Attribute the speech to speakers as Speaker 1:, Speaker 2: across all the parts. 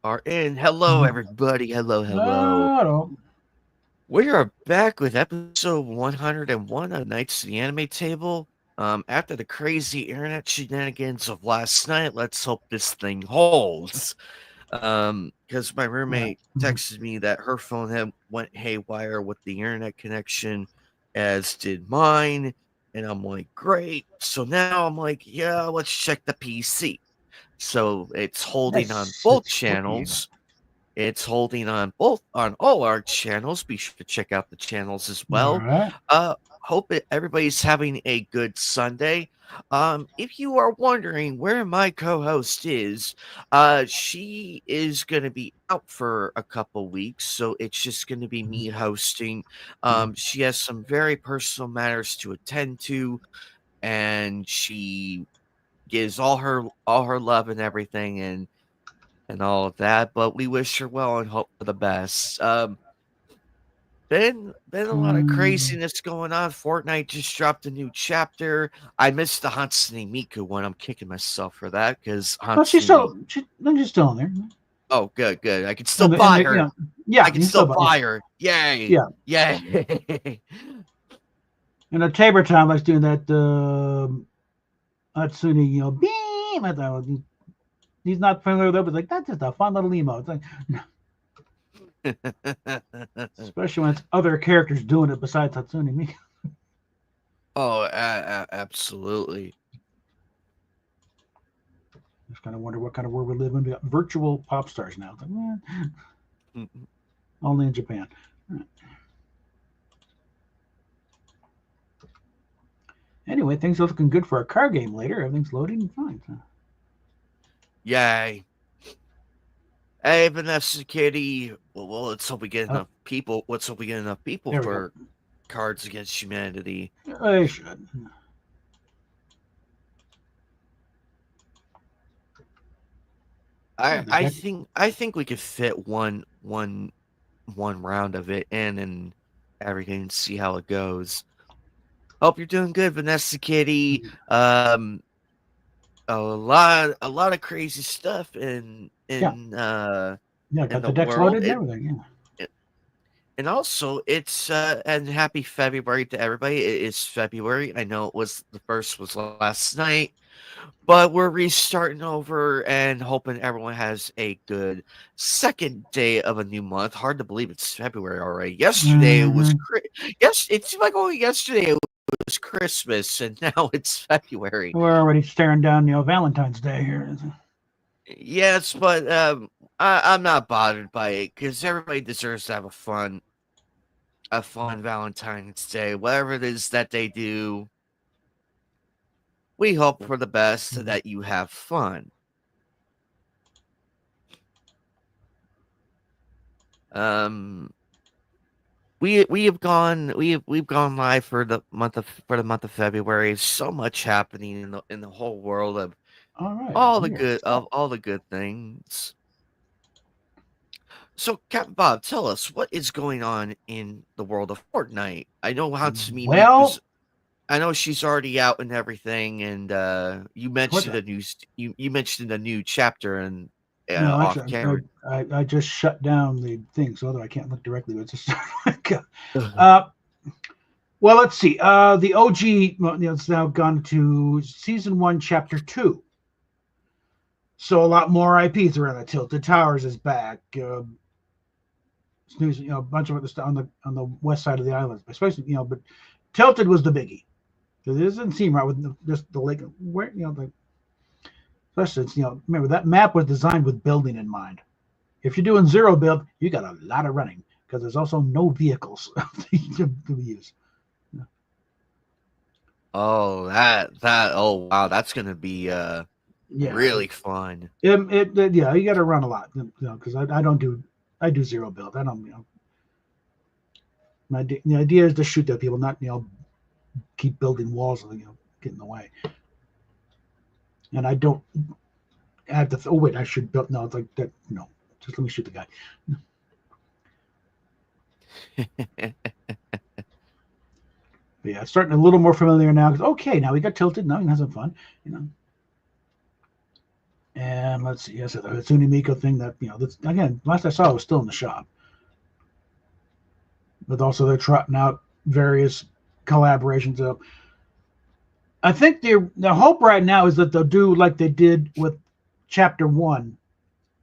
Speaker 1: are in. Hello,
Speaker 2: Mhm.
Speaker 1: everybody. Hello, hello.
Speaker 2: No,
Speaker 1: We are back with episode 101 of Knights of the Anime Table. After the crazy internet shenanigans of last night, let's hope this thing holds. Because my
Speaker 2: no.
Speaker 1: roommate
Speaker 2: Mhm.
Speaker 1: texted me that her phone had went haywire with the internet connection, as did mine. And I'm like, great. So now I'm like, yeah, let's check the PC. So it's holding on
Speaker 2: Yes,
Speaker 1: both
Speaker 2: it's working.
Speaker 1: channels. It's holding on all our channels. Be sure to check out the channels as
Speaker 2: All
Speaker 1: well.
Speaker 2: right.
Speaker 1: Hope everybody's having a good Sunday. If you are wondering where my co-host is, she is going to be out for a couple weeks, so it's just going to be
Speaker 2: Mhm.
Speaker 1: me hosting.
Speaker 2: Mhm.
Speaker 1: She has some very personal matters to attend to, and she gives all her love and everything, and all of that. But we wish her well and hope for the best. Been a lot of
Speaker 2: Mm.
Speaker 1: craziness going on. Fortnite just dropped a new chapter. I missed the Hatsune Miku one. I'm kicking myself for that because
Speaker 2: Oh, she's
Speaker 1: Hatsune Miku.
Speaker 2: still, she's still in there.
Speaker 1: Oh, good, good. I can still
Speaker 2: And
Speaker 1: buy
Speaker 2: the,
Speaker 1: her.
Speaker 2: yeah,
Speaker 1: I
Speaker 2: you
Speaker 1: can
Speaker 2: can
Speaker 1: still
Speaker 2: still buy, yeah,
Speaker 1: buy her. Yay,
Speaker 2: yeah.
Speaker 1: yay.
Speaker 2: And the Tabor Town likes doing that, Hatsune, beam. I thought he's not familiar with it, but like, that's just a fun little emo. It's like, especially when it's other characters doing it besides Hatsune Miku.
Speaker 1: Oh, absolutely.
Speaker 2: Just kind of wonder what kind of world we live in. We got virtual pop stars now. It's like, only in Japan. Anyway, things are looking good for a car game later. Everything's loading fine. So.
Speaker 1: Yay. Hey, Vanessa Kitty. Well, let's hope we get
Speaker 2: Oh,
Speaker 1: enough people. Let's hope we get enough people
Speaker 2: there we go.
Speaker 1: for Cards Against Humanity.
Speaker 2: I should. Yeah,
Speaker 1: I
Speaker 2: there's
Speaker 1: I
Speaker 2: that.
Speaker 1: think I think we could fit one round of it in and everything and see how it goes. Hope you're doing good, Vanessa Kitty. A lot of crazy stuff
Speaker 2: Yeah, yeah,
Speaker 1: in
Speaker 2: got
Speaker 1: the
Speaker 2: the decks
Speaker 1: world.
Speaker 2: loaded and everything.
Speaker 1: It and also it's and happy February to everybody. It is February. I know it was the first was last night, but we're restarting over and hoping everyone has a good second day of a new month. Hard to believe it's February already.
Speaker 2: Yeah.
Speaker 1: Yesterday it was yes, it seemed like only yesterday it was Christmas and now it's February.
Speaker 2: We're already staring down, Valentine's Day here.
Speaker 1: Yes, but I'm not bothered by it because everybody deserves to have a fun Valentine's Day. Whatever it is that they do, we hope for the best that you have fun. Um, we've gone live for the month of February. So much happening in the whole world of
Speaker 2: All right,
Speaker 1: all the
Speaker 2: weird
Speaker 1: good
Speaker 2: stuff.
Speaker 1: of all the good things. So, Captain Bob, tell us what is going on in the world of Fortnite. I know Hatsune
Speaker 2: Well,
Speaker 1: Miku's. I know she's already out and everything, and you
Speaker 2: what?
Speaker 1: mentioned you mentioned a new chapter and
Speaker 2: No,
Speaker 1: off
Speaker 2: actually,
Speaker 1: camera.
Speaker 2: I just shut down the thing, so although I can't look directly, but it's just uh, well, let's see. The OG, well, it's now gone to season one, chapter two. So a lot more IPs around the Tilted Towers is back. Snooze, a bunch of other stuff on the west side of the island, especially but Tilted was the biggie. It doesn't seem right with just the lake. Where the especially since remember that map was designed with building in mind. If you're doing zero build, you got a lot of running because there's also no vehicles to use.
Speaker 1: Oh, that oh wow, that's gonna be
Speaker 2: Yeah,
Speaker 1: really fun.
Speaker 2: yeah, you got to run a lot, because I don't do I do zero build. I don't the idea is to shoot at people, not keep building walls and get in the way. And I don't have to. Oh wait, I should build. No, it's like that. No, just let me shoot the guy. But yeah, it's starting a little more familiar now. Okay, now we got tilted. Now we can have some fun, you know. And let's see, yes, the Hatsune Miku thing that, that's, again, last I saw it was still in the shop. But also they're trotting out various collaborations. I think the hope right now is that they'll do like they did with Chapter 1,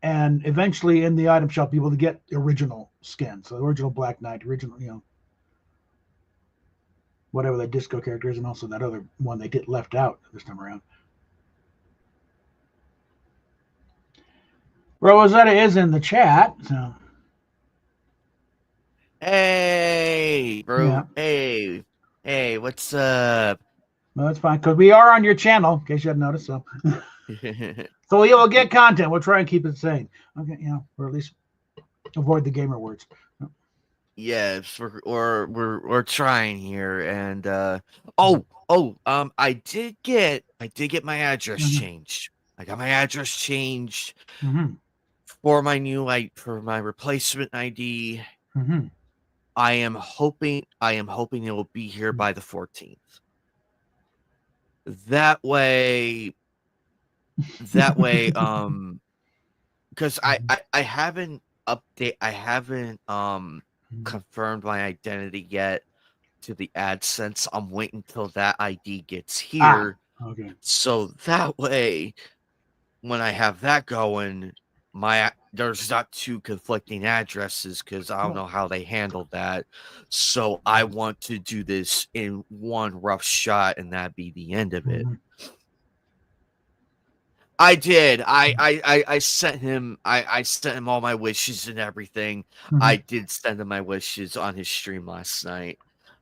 Speaker 2: and eventually in the item shop be able to get the original skin. So the original Black Knight, original, whatever that disco character is, and also that other one they did left out this time around. Rosetta is in the chat. So.
Speaker 1: Hey, bro.
Speaker 2: Yeah.
Speaker 1: Hey, what's up?
Speaker 2: Well, that's fine, because we are on your channel, in case you hadn't noticed. So, so you will get content. We'll try and keep it sane. Okay, or at least avoid the gamer words.
Speaker 1: Yes, we're trying here, and I did get my address changed. I got my address changed for my my replacement ID. I am hoping it will be here by the 14th. That way, because I haven't confirmed my identity yet to the AdSense. I'm waiting till that ID gets here.
Speaker 2: Okay.
Speaker 1: So that way, when I have that going, there's not two conflicting addresses, because I don't know how they handled that. So I want to do this in one rough shot, and that be the end of it. I did. I sent him. I sent him all my wishes and everything. I did send him my wishes on his stream last night.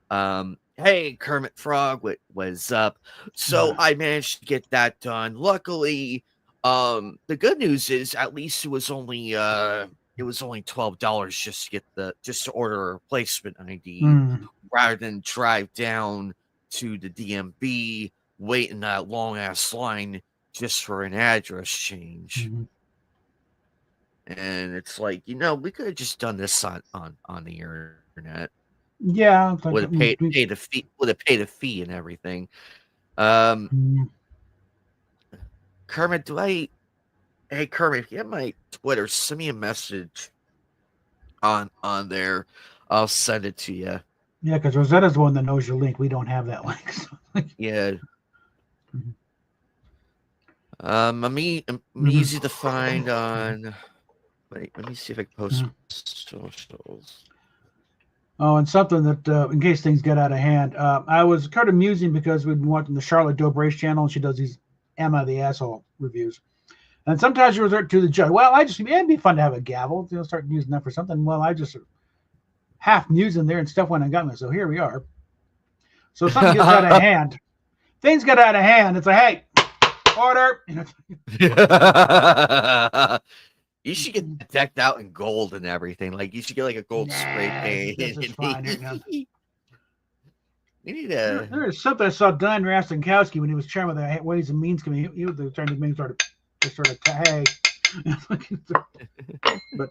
Speaker 1: Hey, Kermit Frog, what was up? So I managed to get that done. Luckily, the good news is at least it was only $12 just to order a replacement ID, rather than drive down to the DMV, wait in that long ass line just for an address change. And it's like, we could have just done this on the internet.
Speaker 2: Yeah,
Speaker 1: would have paid the fee and everything. Kermit, hey Kermit, if you have my Twitter, send me a message on there. I'll send it to you.
Speaker 2: Yeah, because Rosetta's the one that knows your link. We don't have that link. So.
Speaker 1: Yeah. I'm easy to find on. Wait, let me see if I can post socials.
Speaker 2: Oh, and something that, in case things get out of hand, I was kind of musing because we've been watching the Charlotte Dobrace channel, and she does these Emma the Asshole reviews. And sometimes you resort to the judge. Well, it'd be fun to have a gavel. Start using that for something. Well, I just half musing there, and stuff went and got me. So here we are. So something gets out of hand. Things get out of hand. It's like, hey, order.
Speaker 1: You should get decked out in gold and everything. Like, you should get like a gold spray paint.
Speaker 2: This is fine.
Speaker 1: We need a.
Speaker 2: There is something I saw Don Rastankowski when he was chairman of the Ways and Means Committee. He was trying to make sort of tag. But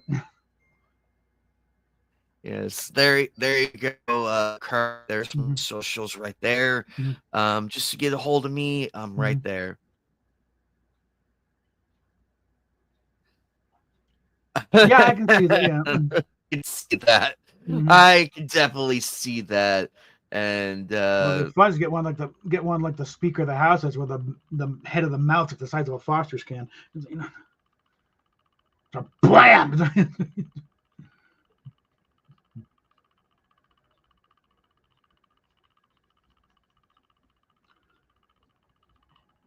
Speaker 1: yes, there you go. There's some socials right there. Just to get a hold of me, I'm right there.
Speaker 2: Yeah, I can see that. Yeah,
Speaker 1: I can see that. I can definitely see that. And
Speaker 2: well, the fun is get one like the Speaker of the House. That's where the head of the mouth is the size of a Foster's can. Blam!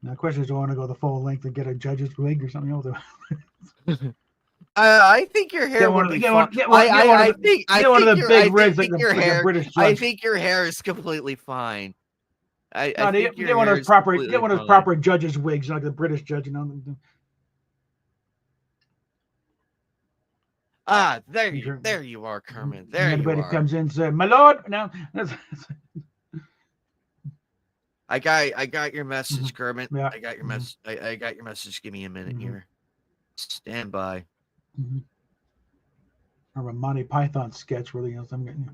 Speaker 2: Now, the question is, do I want to go the full length and get a judge's wig or something else?
Speaker 1: I think your hair would be fun. I think one of the big rigs, like a British judge. I think your hair is completely fine.
Speaker 2: Get one of those proper judges' wigs, like the British judge,
Speaker 1: There you are, Kermit. There
Speaker 2: everybody
Speaker 1: you are.
Speaker 2: Comes in and says, "My lord." Now,
Speaker 1: I got your message, Kermit.
Speaker 2: Yeah.
Speaker 1: I got your message. I got your message. Give me a minute here. Stand by.
Speaker 2: Or a Monty Python sketch where I'm getting.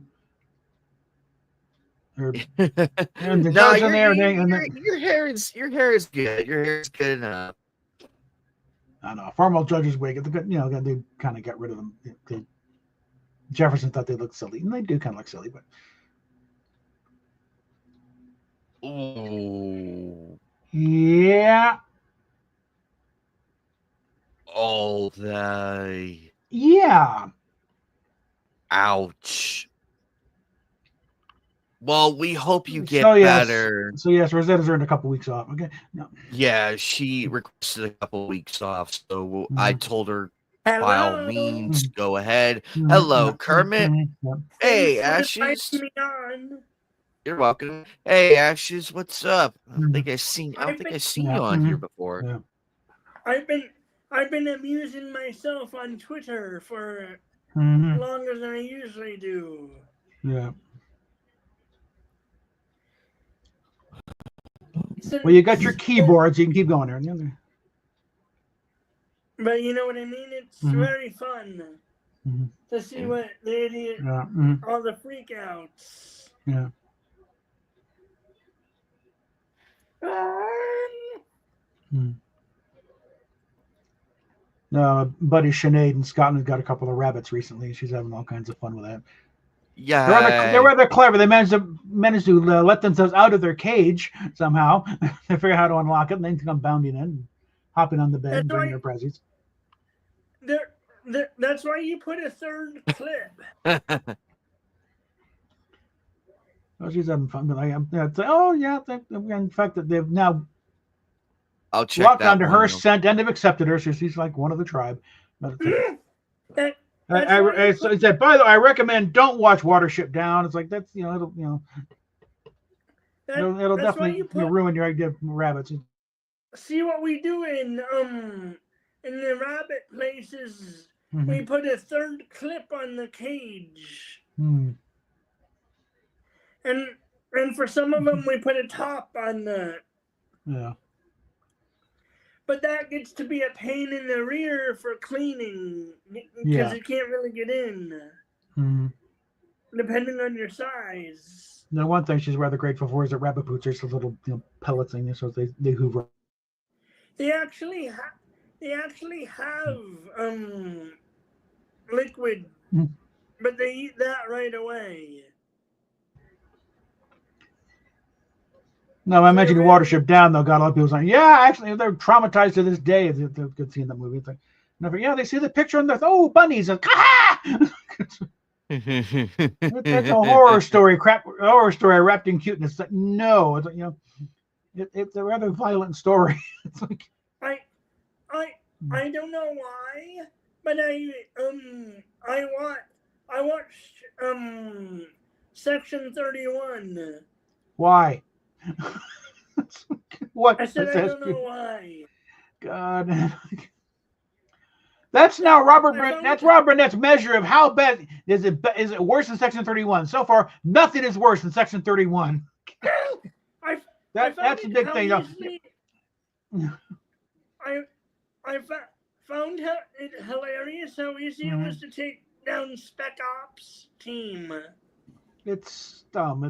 Speaker 2: And the
Speaker 1: no,
Speaker 2: your
Speaker 1: hair is good. Your hair is good enough.
Speaker 2: I don't know, formal judges wig. Again, they kind of got rid of them. Jefferson thought they looked silly, and they do kind of look silly, but
Speaker 1: Ooh.
Speaker 2: yeah,
Speaker 1: Oh, the
Speaker 2: yeah.
Speaker 1: ouch. Well, we hope you get
Speaker 2: So yes,
Speaker 1: better.
Speaker 2: so yes, Rosetta's earned a couple weeks off. Okay, no.
Speaker 1: Yeah, she requested a couple weeks off, so I
Speaker 2: Mhm.
Speaker 1: told her by all
Speaker 3: Hello.
Speaker 1: means go ahead.
Speaker 2: Mhm.
Speaker 1: Hello,
Speaker 2: Yeah.
Speaker 1: Kermit.
Speaker 2: Mhm. Yeah.
Speaker 1: Hey,
Speaker 3: Thanks for
Speaker 1: Ashes.
Speaker 3: inviting me on.
Speaker 1: You're welcome. Hey, Ashes, what's up? I don't
Speaker 2: Mhm.
Speaker 1: think I've seen
Speaker 2: Yeah.
Speaker 1: you on here
Speaker 2: Mhm.
Speaker 1: before.
Speaker 2: Yeah.
Speaker 3: I've been amusing myself on Twitter for
Speaker 2: Mhm.
Speaker 3: longer than I usually do.
Speaker 2: Yeah.
Speaker 3: So,
Speaker 2: Well, you got your keyboard, so you can keep going there. And the other-
Speaker 3: but you know what I mean? It's
Speaker 2: Mhm.
Speaker 3: very fun
Speaker 2: Mhm.
Speaker 3: to see what the idiot,
Speaker 2: Yeah. Mhm.
Speaker 3: all the freakouts.
Speaker 2: Yeah. Mhm. Buddy Sinead in Scotland got a couple of rabbits recently. She's having all kinds of fun with that.
Speaker 1: Yeah.
Speaker 2: They're rather clever. They managed to let themselves out of their cage somehow. They figure out how to unlock it, and then come bounding in, hopping on the bed, and bringing their presents.
Speaker 3: That's why you put a third clip.
Speaker 2: Oh, she's having fun. But it's like, oh yeah. In fact, that they've now
Speaker 1: I'll check
Speaker 2: locked
Speaker 1: that
Speaker 2: onto
Speaker 1: one
Speaker 2: her
Speaker 1: out.
Speaker 2: scent and have accepted her, so she's like one of the tribe. But
Speaker 3: That,
Speaker 2: it said, by the way, I recommend don't watch Watership Down. It's like that's it'll
Speaker 3: that's why
Speaker 2: definitely
Speaker 3: you put.
Speaker 2: ruin your idea of rabbits.
Speaker 3: See what we do in the rabbit places.
Speaker 2: Mhm.
Speaker 3: We put a third clip on the cage,
Speaker 2: Mhm.
Speaker 3: and for some of them we put a top on the.
Speaker 2: Yeah.
Speaker 3: But that gets to be a pain in the rear for cleaning because
Speaker 2: Yeah.
Speaker 3: you can't really get in,
Speaker 2: Mhm.
Speaker 3: depending on your size.
Speaker 2: Now, one thing she's rather grateful for is that rabbit boots are just a little pellet thing, so they hoover.
Speaker 3: They actually have liquid,
Speaker 2: Mhm.
Speaker 3: but they eat that right away.
Speaker 2: No, I
Speaker 3: So
Speaker 2: mentioned
Speaker 3: they're
Speaker 2: Watership Down, though. Got a lot of people saying, yeah, actually, they're traumatized to this day. They're good seeing that movie. It's like, yeah, they see the picture and they're, oh, bunnies. And, it's a horror story, wrapped in cuteness. It's like, no, it's like, it's a rather violent story. It's like,
Speaker 3: I don't know why, but I watched Section 31.
Speaker 2: why? What?
Speaker 3: I said I don't know why.
Speaker 2: God. That's now That's Rob Burnett's measure of how bad is it. Is it worse than Section 31? So far, nothing is worse than Section 31. That's the big thing.
Speaker 3: I found it hilarious how easy it was to take down Spec Ops team.
Speaker 2: It's dumb.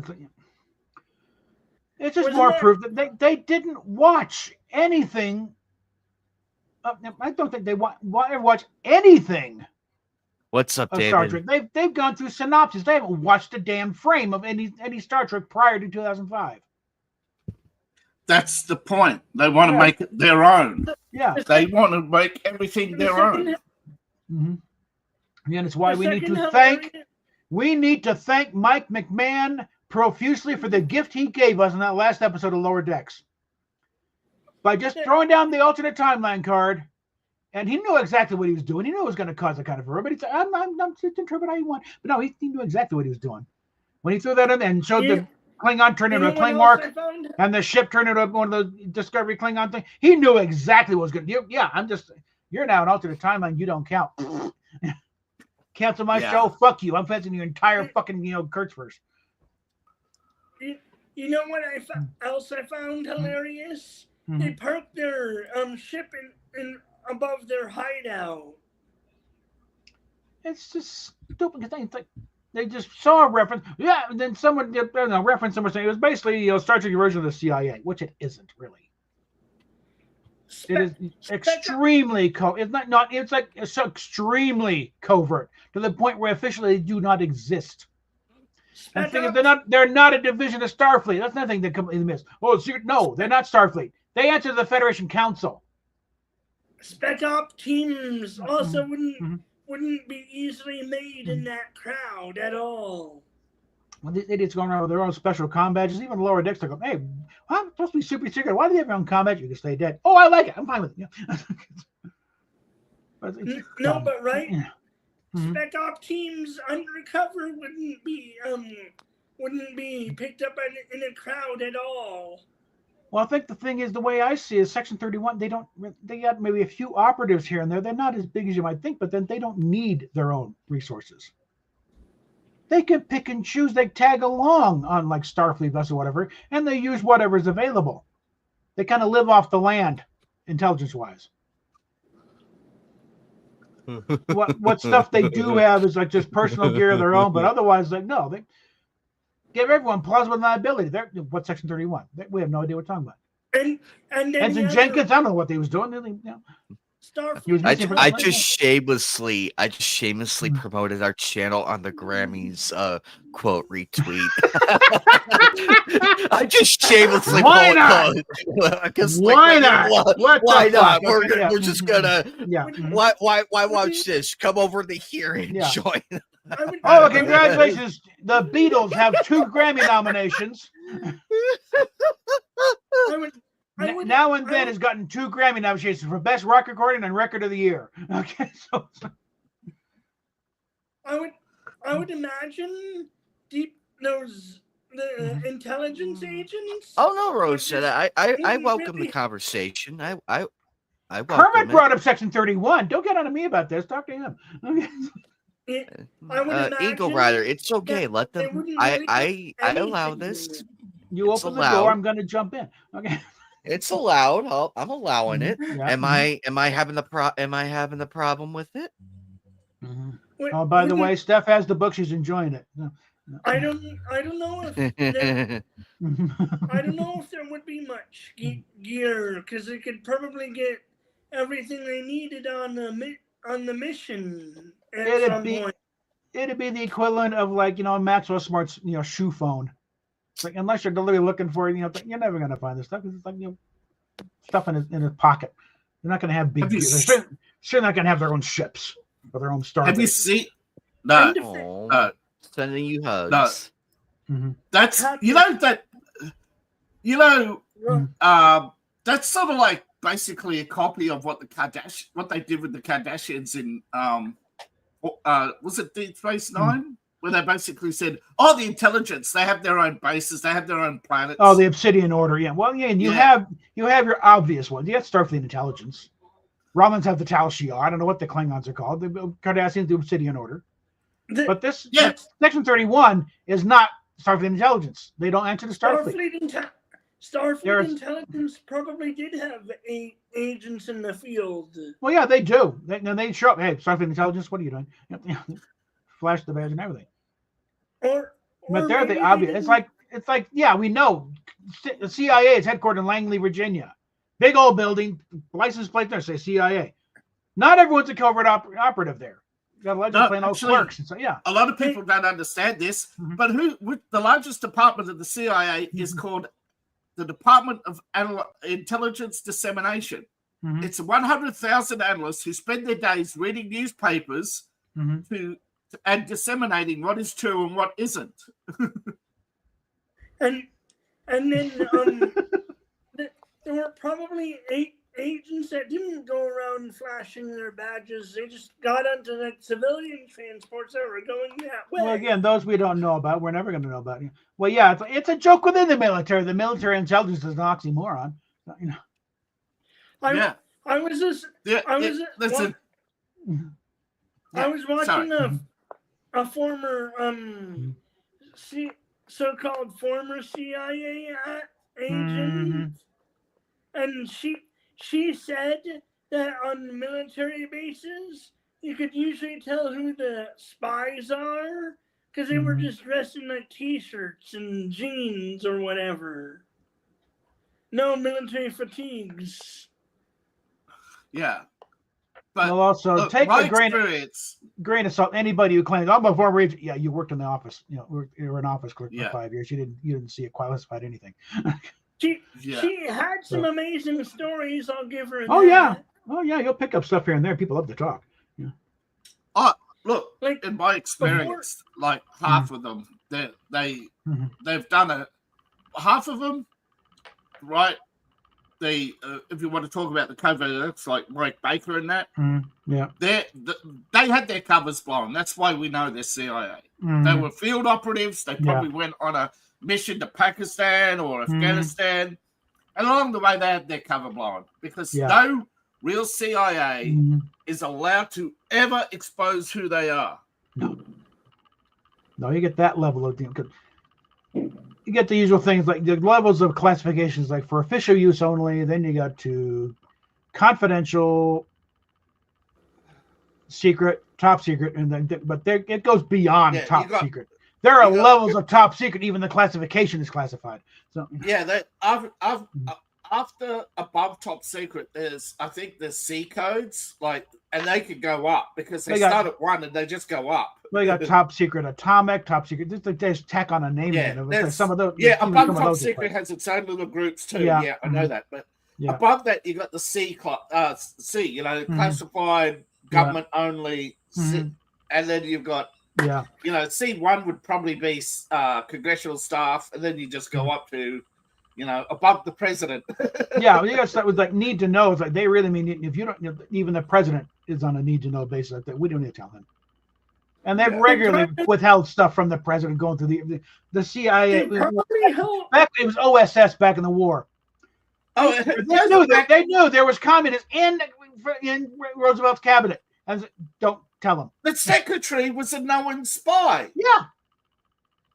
Speaker 2: It's just more proof that they didn't watch anything. I don't think they ever watch anything.
Speaker 1: What's up, David?
Speaker 2: Star Trek. They've gone through synopsis. They haven't watched a damn frame of any Star Trek prior to 2005.
Speaker 4: That's the point. They want to make it their own.
Speaker 2: Yeah.
Speaker 4: They want to make everything their own.
Speaker 2: Mm-hmm. And it's why we need to thank Mike McMahon profusely for the gift he gave us in that last episode of Lower Decks. By just throwing down the alternate timeline card, and he knew exactly what he was doing. He knew it was going to cause a kind of error, but he said, I'm interpret how you want. But no, he knew exactly what he was doing. When he threw that in and showed the Klingon turn into a Klingmark and the ship turned into one of the Discovery Klingon thing, he knew exactly what was going to do. Yeah, you're now an alternate timeline. You don't count. Cancel my show. Fuck you. I'm fencing your entire fucking, Kurtzverse.
Speaker 3: You know what else I found hilarious? Mm-hmm. They parked their ship in above their hideout.
Speaker 2: It's just stupid. They just saw a reference. Yeah, and then someone referenced someone saying it was basically Star Trek version of the CIA, which it isn't really. It is extremely It's not. It's like it's extremely covert to the point where officially they do not exist. And the thing is, they're not a division of Starfleet. That's nothing that comes in the midst. Oh, secret? No, they're not Starfleet. They answer to the Federation Council.
Speaker 3: Spec Op teams also wouldn't be easily made in that crowd at all.
Speaker 2: Well, these idiots going around with their own special comm badges. Even lower decks, they go, "Hey, I'm supposed to be super secret. Why do they have their own comm badge? You can stay dead." Oh, I like it. I'm fine with it.
Speaker 3: No, but right.
Speaker 2: Yeah.
Speaker 3: Spec Op teams undercover wouldn't be picked up in a crowd at all.
Speaker 2: Well, I think the thing is, the way I see it, Section 31, they got maybe a few operatives here and there. They're not as big as you might think, but then they don't need their own resources. They can pick and choose. They tag along on like Starfleet vessel, whatever, and they use whatever's available. They kind of live off the land, intelligence-wise. What stuff they do have is like just personal gear of their own, but otherwise, like no, they give everyone plausible deniability. What's Section 31? We have no idea what we're talking about.
Speaker 3: And
Speaker 2: Ensign Jenkins, I don't know what he was doing.
Speaker 1: I just shamelessly promoted our channel on the Grammys quote retweet. I just shamelessly
Speaker 2: Why not?
Speaker 1: Why
Speaker 2: not?
Speaker 1: Why not? We're just gonna
Speaker 2: Yeah.
Speaker 1: Why watch this? Come over to here and join.
Speaker 2: Oh, congratulations. The Beatles have 2 Grammy nominations. Now and Then has gotten 2 Grammy nominations for Best Rock Recording and Record of the Year. Okay, so
Speaker 3: I would imagine the intelligence agents.
Speaker 1: Oh no, Rosetta. I welcome the conversation. I welcome
Speaker 2: Kermit
Speaker 1: it.
Speaker 2: brought up Section 31. Don't get on to me about this. Talk to him. Okay.
Speaker 1: Eagle Rider, it's okay. Let them. I allow this.
Speaker 2: You open the door. I'm going to jump in. Okay.
Speaker 1: It's allowed. I'm allowing it.
Speaker 2: Yeah.
Speaker 1: Am I having the problem with it?
Speaker 2: Oh, by the way, Steph has the book. She's enjoying it.
Speaker 3: I don't know if there would be much gear because they could probably get everything they needed on the mission at some point.
Speaker 2: It'd be the equivalent of like Maxwell Smart's shoe phone. It's like unless you're deliberately looking for it, you're never gonna find this stuff. It's like stuff in his pocket. They're not gonna have big gear. They're sure not gonna have their own ships or their own stars.
Speaker 4: Have you seen?
Speaker 1: Sending you hugs.
Speaker 4: No. That's that's sort of like basically a copy of what they did with the Kardashians in was it Deep Space Nine? Where they basically said, "Oh, the intelligence, they have their own bases, they have their own planets."
Speaker 2: Oh, the Obsidian Order, yeah. Well, yeah, and you have your obvious ones. You have Starfleet intelligence. Romans have the Tal Shiar. I don't know what the Klingons are called. The Cardassians, the Obsidian Order. But this Section 31 is not Starfleet intelligence. They don't answer to Starfleet.
Speaker 3: Starfleet intelligence probably did have agents in the field.
Speaker 2: Well, yeah, they do. They show up. Hey, Starfleet intelligence, what are you doing? Flash the badge and everything. But they're the obvious. It's like we know the CIA is headquartered in Langley, Virginia. Big old building, license plate there say CIA. Not everyone's a covert operative there. You got legends playing all clerks. And so,
Speaker 4: a lot of people don't understand this, but the largest department of the CIA is called the Department of Intelligence Dissemination. It's 100,000 analysts who spend their days reading newspapers and disseminating what is true and what isn't.
Speaker 3: and then there were probably 8 agents that didn't go around flashing their badges. They just got onto the civilian transports that were going that way.
Speaker 2: Well, again, those we don't know about. We're never going to know about. Well, yeah, it's a joke within the military. The military intelligence is an oxymoron.
Speaker 3: I was watching a former so-called former CIA agent, and she said that on military bases you could usually tell who the spies are because they were just dressed in like t-shirts and jeans or whatever. No military fatigues.
Speaker 4: Yeah. But
Speaker 2: Well, also
Speaker 4: look,
Speaker 2: take
Speaker 4: my
Speaker 2: a grain of salt. Anybody who claims I'm a former agent, yeah, you worked in the office. You know, you were an office clerk for 5 years. You didn't see it classified anything.
Speaker 3: She had some amazing stories. I'll give her.
Speaker 2: Oh
Speaker 3: that.
Speaker 2: yeah, you'll pick up stuff here and there. People love to talk. Yeah.
Speaker 4: Oh, look,
Speaker 3: Like,
Speaker 4: in my experience, like half of them, they've done half of them, right? If you want to talk about the coverts, like Mike Baker and that, they had their covers blown. That's why we know they're CIA. They were field operatives. They probably went on a mission to Pakistan or Afghanistan, and along the way they had their cover blown because no real CIA is allowed to ever expose who they are.
Speaker 2: No, you get that level of you get the usual things like the levels of classifications, like for official use only. Then you got to confidential, secret, top secret, and then it goes beyond top secret. There are levels of top secret. Even the classification is classified. So after above top secret, I think there's C codes, like, and they could go up because they start at 1 and they just go up. They got top secret atomic, top secret. There's tack on a name.
Speaker 4: There's
Speaker 2: some of those.
Speaker 4: Above top secret has its own little groups too. Yeah, I know that. But above that, you got the C, classified, government only, C, and then you've got C1 would probably be congressional staff, and then you just go up to above the president.
Speaker 2: You got to start with like need to know. It's like they really mean if you don't, even the president is on a need to know basis. Like that. We don't need to tell him. And they've regularly withheld stuff from the president going through the CIA. It was OSS back in the war.
Speaker 4: Oh,
Speaker 2: they knew there was communists in Roosevelt's cabinet. And don't tell them.
Speaker 4: The secretary was a known spy.
Speaker 2: Yeah.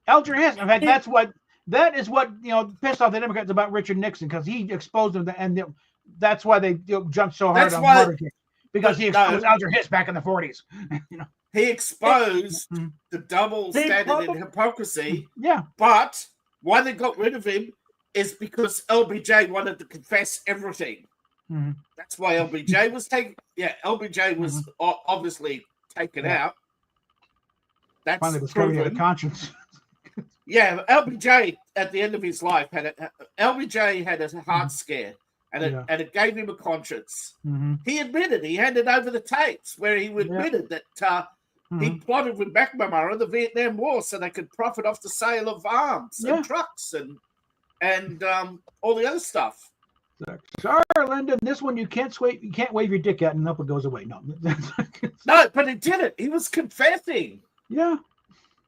Speaker 2: Alger Hiss. In fact, that is what pissed off the Democrats about Richard Nixon, because he exposed them, and that's why they jumped so hard on Watergate, because he exposed Alger Hiss back in the 40s.
Speaker 4: He exposed the double standard in hypocrisy.
Speaker 2: Yeah.
Speaker 4: But why they got rid of him is because LBJ wanted to confess everything. That's why LBJ was taken. Yeah, LBJ was obviously taken out. That's
Speaker 2: finally discovered he had a conscience.
Speaker 4: Yeah, LBJ at the end of his life had a heart scare, and it gave him a conscience. He admitted, he handed over the tapes where he admitted that he plotted with McNamara the Vietnam War so they could profit off the sale of arms and trucks and all the other stuff.
Speaker 2: Sorry, Lyndon, this one you can't wave your dick at and up it goes away. No.
Speaker 4: No, but he did it. He was confessing.
Speaker 2: Yeah.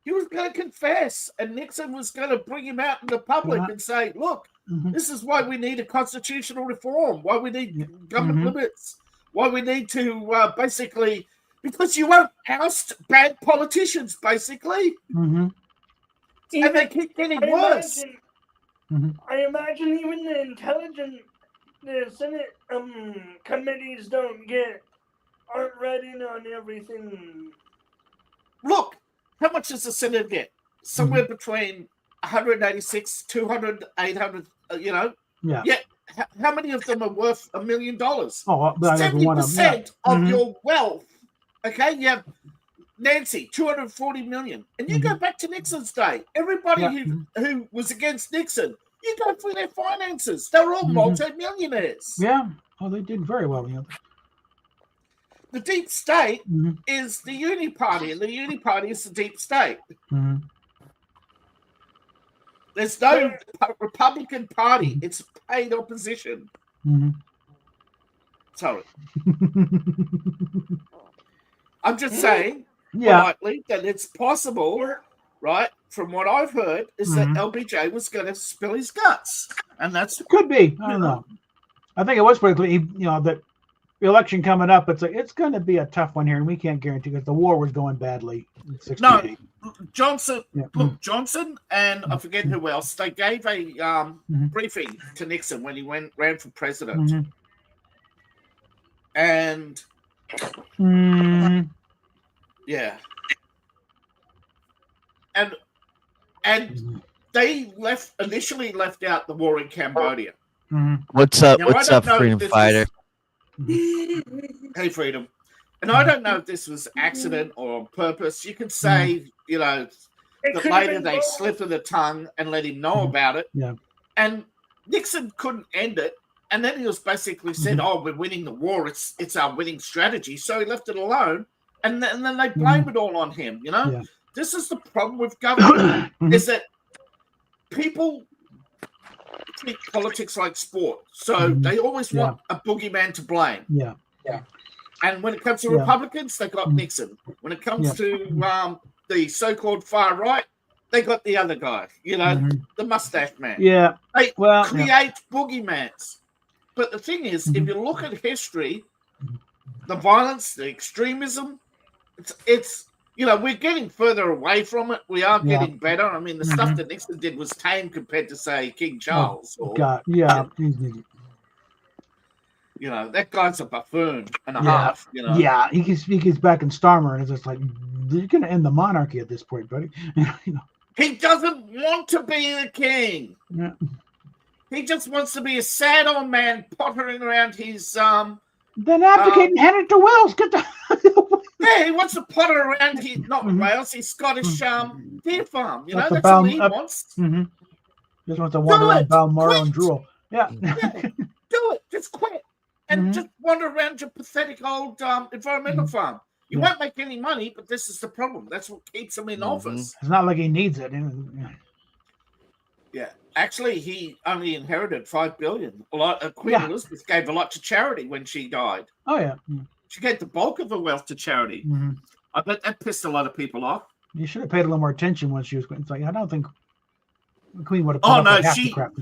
Speaker 4: He was going to confess, and Nixon was going to bring him out in the public and say, look, this is why we need a constitutional reform, why we need government limits, why we need to basically, because you won't oust bad politicians, basically. And they keep getting worse.
Speaker 3: I imagine even the Senate committees aren't ready on everything.
Speaker 4: Look, how much does the Senate get? Somewhere between 186, 200, 800, Yeah. How many of them are worth $1 million? 70% of your wealth. Okay, you have Nancy, 240 million. And you go back to Nixon's day. Everybody who was against Nixon, you go through their finances. They were all multi-millionaires.
Speaker 2: Yeah. Oh, they did very well.
Speaker 4: The deep state is the Uni Party, and the Uni Party is the deep state. There's no Republican Party. It's paid opposition. Sorry. I'm just saying politely that it's possible, right, from what I've heard, is that LBJ was going to spill his guts. And that's...
Speaker 2: Could be. I don't know. I think it was pretty clear, that the election coming up, it's going to be a tough one here, and we can't guarantee because the war was going badly in 68.
Speaker 4: No, Johnson, Johnson and I forget who else, they gave a briefing to Nixon when he ran for president. And and they initially left out the war in Cambodia.
Speaker 1: What's up, freedom fighter?
Speaker 4: Hey, Freedom. And I don't know if this was accident or on purpose. You could say, you know,
Speaker 3: It
Speaker 4: that
Speaker 3: could have
Speaker 4: later
Speaker 3: been
Speaker 4: they
Speaker 3: both.
Speaker 4: slipped of the tongue and let him know about it.
Speaker 2: Yeah.
Speaker 4: And Nixon couldn't end it. And then he was basically said, "Oh, we're winning the war. It's our winning strategy." So he left it alone. And then they blame it all on him. You know,
Speaker 2: Yeah.
Speaker 4: this is the problem with government
Speaker 2: Mhm.
Speaker 4: is that people treat politics like sport. So they always want a boogeyman to blame.
Speaker 2: Yeah.
Speaker 4: And when it comes to
Speaker 2: Yeah.
Speaker 4: Republicans, they got Nixon. When it comes
Speaker 2: Yeah.
Speaker 4: to the so-called far right, they got the other guy, you know,
Speaker 2: Mhm.
Speaker 4: the mustache man.
Speaker 2: Yeah.
Speaker 4: They
Speaker 2: Well,
Speaker 4: create boogeymans. But the thing is, if
Speaker 2: Mhm.
Speaker 4: you look at history, the violence, the extremism, it's you know, we're getting further away from it. We are
Speaker 2: Yeah.
Speaker 4: getting better. I mean, the stuff
Speaker 2: Mhm.
Speaker 4: that Nixon did was tame compared to, say, King Charles. Or,
Speaker 2: God. Yeah.
Speaker 4: you know, that guy's a buffoon and a
Speaker 2: Yeah.
Speaker 4: half, you know.
Speaker 2: Yeah. He gets back in Starmer, and it's just like, you're going to end the monarchy at this point, buddy. You know.
Speaker 4: He doesn't want to be a king.
Speaker 2: Yeah.
Speaker 4: He just wants to be a sad old man pottering around his
Speaker 2: Then abdicate and hand it to Wales. Get the.
Speaker 4: yeah, he wants to potter around his not
Speaker 2: Mhm.
Speaker 4: Wales, his Scottish deer farm. You know,
Speaker 2: Up the
Speaker 4: that's all he
Speaker 2: Bal-
Speaker 4: wants.
Speaker 2: Mm-hmm. Just wants to wander around
Speaker 4: it.
Speaker 2: Balmoral and
Speaker 4: Quit.
Speaker 2: drool. Yeah.
Speaker 4: Yeah. Do it. Just quit. And
Speaker 2: Mhm.
Speaker 4: just wander around your pathetic old environmental farm. You
Speaker 2: Yeah.
Speaker 4: won't make any money, but this is the problem. That's what keeps him in office.
Speaker 2: It's not like he needs it.
Speaker 4: Yeah. Actually, he only inherited $5 billion. Queen
Speaker 2: Yeah.
Speaker 4: Elizabeth gave a lot to charity when she died.
Speaker 2: Oh yeah.
Speaker 4: She gave the bulk of her wealth to charity.
Speaker 2: Mm-hmm.
Speaker 4: I bet that pissed a lot of people off.
Speaker 2: You should have paid a little more attention when she was. It's like I don't think the Queen would have.
Speaker 4: Oh,
Speaker 2: put up
Speaker 4: no,
Speaker 2: with half the
Speaker 4: she-
Speaker 2: crap.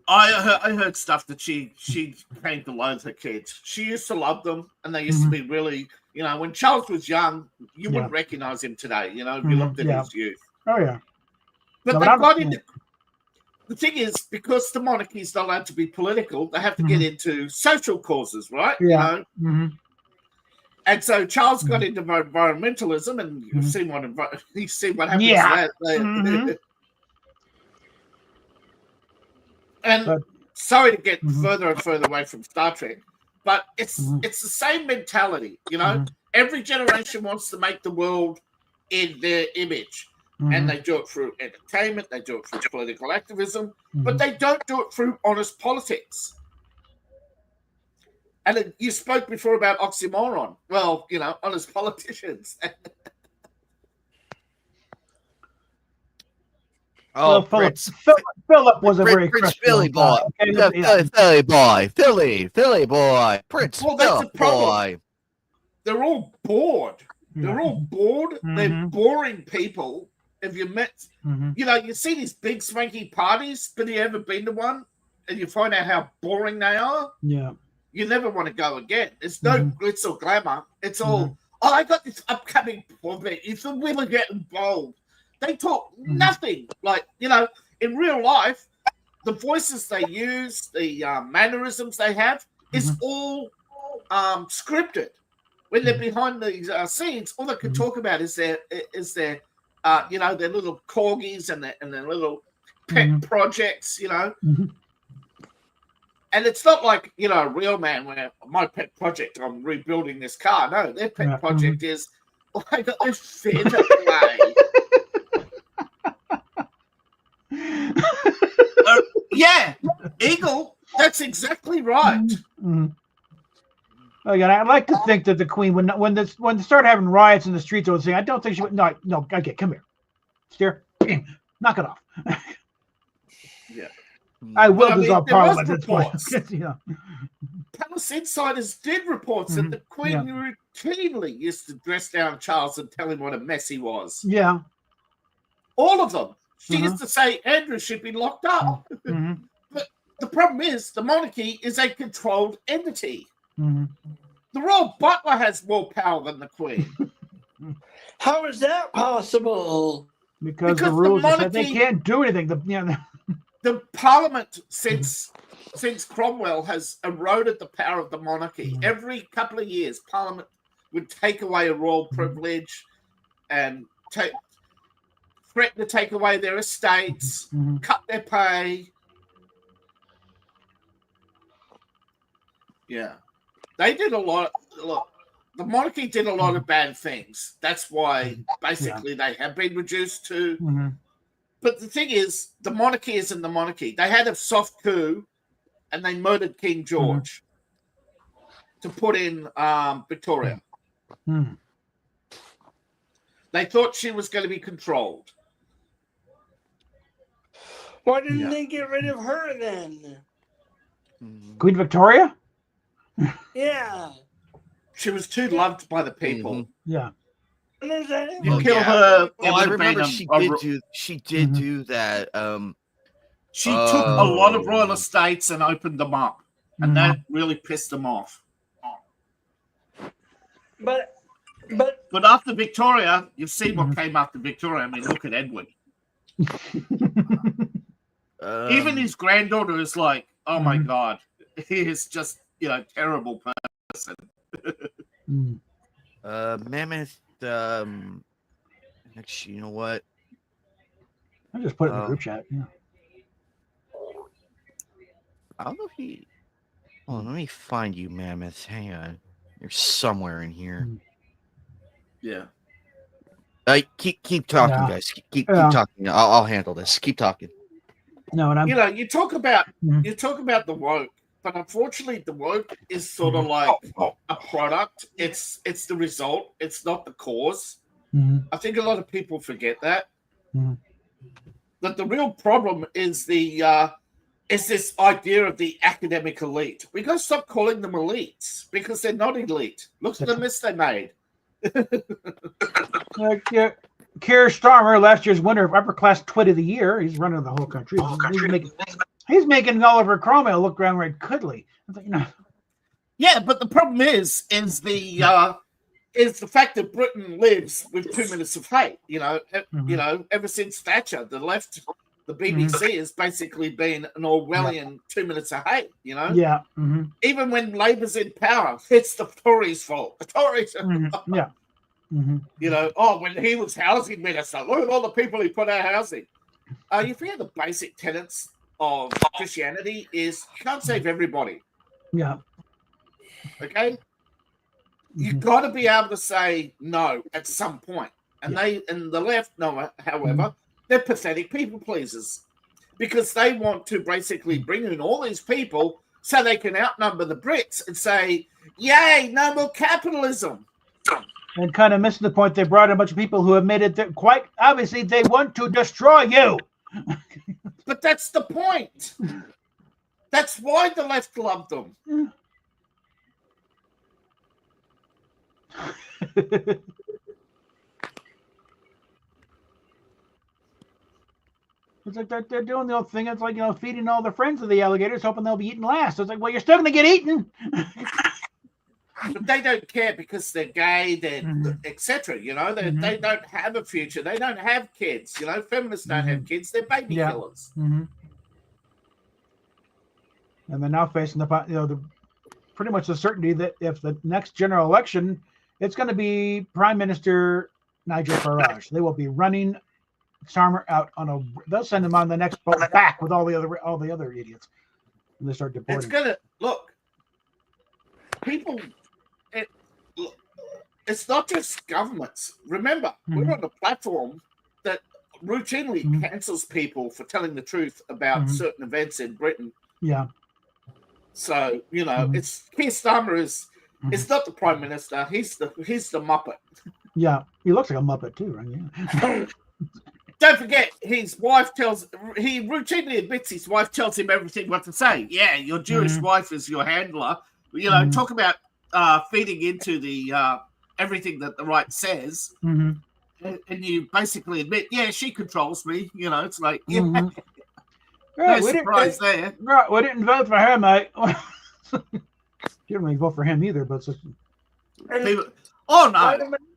Speaker 4: I heard stuff that she came to loathe her kids. She used to love them, and they used to be really, you know, when Charles was young, you wouldn't recognize him today, you know, if you looked at his youth.
Speaker 2: Oh yeah.
Speaker 4: But
Speaker 2: No,
Speaker 4: they
Speaker 2: but
Speaker 4: got into. The thing is, because the monarchy is not allowed to be political, they have to get into social causes, right?
Speaker 2: Yeah.
Speaker 4: You know?
Speaker 2: Mm-hmm.
Speaker 4: And so Charles got into environmentalism, and you've seen what happens
Speaker 2: Yeah.
Speaker 4: to that.
Speaker 2: Mhm.
Speaker 4: And
Speaker 2: But-
Speaker 4: sorry to get
Speaker 2: Mhm.
Speaker 4: further and further away from Star Trek, but it's
Speaker 2: Mhm.
Speaker 4: the same mentality. You know, every generation wants to make the world in their image, and they do it through entertainment, they do it through political activism, but they don't do it through honest politics. And you spoke before about oxymoron. Well, you know, honest politicians.
Speaker 1: Oh,
Speaker 2: Philip,
Speaker 1: Prince,
Speaker 2: Philip was a very
Speaker 1: Prince
Speaker 2: crusty
Speaker 1: Philly
Speaker 2: old
Speaker 1: boy,
Speaker 2: guy, okay?
Speaker 1: Yeah,
Speaker 2: Yeah.
Speaker 1: Philly boy, Prince
Speaker 4: Well, that's the
Speaker 1: Philip
Speaker 4: problem.
Speaker 1: boy.
Speaker 4: They're all bored.
Speaker 2: Yeah.
Speaker 4: They're all bored. They're
Speaker 2: Mhm.
Speaker 4: boring people. Have you met,
Speaker 2: Mhm.
Speaker 4: you know, you see these big swanky parties, but have you ever been to one and you find out how boring they are?
Speaker 2: Yeah.
Speaker 4: You never want to go again. It's no
Speaker 2: Mhm.
Speaker 4: glitz or glamour. It's all, oh, I got this upcoming performance. If the women get involved, they talk nothing. Like, you know, in real life, the voices they use, the mannerisms they have, is all scripted. When they're behind these scenes, all they can talk about is their you know, their little corgis and their little pet projects, you know. And it's not like, you know, a real man where my pet project, I'm rebuilding this car. No, their pet project is, oh, I got this theatre play. Yeah, Eagle, that's exactly right.
Speaker 2: Again, I'd like to think that the Queen, when they started having riots in the streets, I would say, I don't think she would. No, okay, come here, steer, knock it off.
Speaker 4: Yeah,
Speaker 2: I will
Speaker 4: But, I mean,
Speaker 2: dissolve
Speaker 4: there was
Speaker 2: Parliament at this point.
Speaker 4: reports.
Speaker 2: You know.
Speaker 4: Palace insiders did reports that the Queen routinely used to dress down Charles and tell him what a mess he was.
Speaker 2: Yeah.
Speaker 4: All of them. She used to say Andrew should be locked up. But the problem is the monarchy is a controlled entity. The royal butler has more power than the Queen.
Speaker 3: How is that possible?
Speaker 2: Because the
Speaker 4: the
Speaker 2: rules said they
Speaker 4: monarchy-
Speaker 2: can't do anything.
Speaker 4: The Parliament, since Cromwell, has eroded the power of the monarchy. Every couple of years, Parliament would take away a royal privilege and threaten to take away their estates, cut their pay. Yeah. They did a lot. Look, the monarchy did a lot of bad things. That's why basically they have been reduced to.
Speaker 2: Mm-hmm.
Speaker 4: But the thing is, the monarchy isn't the monarchy. They had a soft coup, and they murdered King George to put in Victoria.
Speaker 2: Mm-hmm.
Speaker 4: They thought she was going to be controlled.
Speaker 3: Why didn't they get rid of her then?
Speaker 2: Queen Victoria?
Speaker 3: Yeah.
Speaker 4: She was too loved by the people.
Speaker 2: Yeah.
Speaker 4: You kill her.
Speaker 1: Oh, I remember she did do that.
Speaker 4: She took a lot of royal estates and opened them up, and that really pissed them off.
Speaker 3: But
Speaker 4: after Victoria, you've seen what came after Victoria. I mean, look at Edward. Even his granddaughter is like, oh my God, he is just, terrible person.
Speaker 1: Mammoth, actually, you know what?
Speaker 2: I just put it in the group chat. Yeah.
Speaker 1: I don't know if he. Oh, let me find you, Mammoth. Hang on. You're somewhere in here.
Speaker 4: Yeah.
Speaker 1: Keep talking,
Speaker 2: Yeah.
Speaker 1: guys. Keep talking. I'll handle this. Keep talking.
Speaker 2: No, and I'm.
Speaker 4: You talk about the woke, but unfortunately, the woke is sort of like a product. It's the result. It's not the cause. I think a lot of people forget that. That the real problem is this idea of the academic elite. We got to stop calling them elites because they're not elite. Look at the mess they made.
Speaker 2: Keir Starmer, last year's winner of Upper Class Twit of the Year. He's running the whole country. He's making Oliver Cromwell look downright cuddly.
Speaker 4: Yeah, but the problem is the fact that Britain lives with 2 minutes of hate. Ever since Thatcher, the left, the BBC has basically been an Orwellian 2 minutes of hate.
Speaker 2: Yeah.
Speaker 4: Even when Labour's in power, it's the Tories' fault. The Tories.
Speaker 2: Yeah.
Speaker 4: When he was housing minister, look at all the people he put out housing. You forget the basic tenets of Christianity is you can't save everybody.
Speaker 2: Yeah.
Speaker 4: Okay? You've got to be able to say no at some point. And the left, however, they're pathetic people pleasers because they want to basically bring in all these people so they can outnumber the Brits and say, yay, no more capitalism.
Speaker 2: And kind of missing the point, they brought in a bunch of people who admitted that quite obviously they want to destroy you.
Speaker 4: But that's the point. That's why the left loved them.
Speaker 2: It's like they're doing the old thing. It's like, feeding all the friends of the alligators, hoping they'll be eaten last. It's like, well, you're still going to get eaten.
Speaker 4: But they don't care because they're gay, they're etc. They don't have a future. They don't have kids. Feminists don't have kids. They're baby killers.
Speaker 2: And they're now facing pretty much the certainty that if the next general election, it's going to be Prime Minister Nigel Farage. They will be running Starmer out they'll send him on the next boat back with all the other idiots. And they start deporting.
Speaker 4: It's gonna look. People. It's not just governments. Remember, we're on a platform that routinely cancels people for telling the truth about certain events in Britain.
Speaker 2: Yeah.
Speaker 4: So it's Keir Starmer is. It's not the Prime Minister. He's the Muppet.
Speaker 2: Yeah, he looks like a Muppet too, right? Yeah.
Speaker 4: Don't forget, his wife he routinely admits his wife tells him everything what to say. Yeah, your Jewish wife is your handler. Talk about feeding into the everything that the right says. And you basically admit, yeah, she controls me. It's like, no surprise there.
Speaker 2: Right, we didn't vote for her, mate. You didn't really vote for him either, but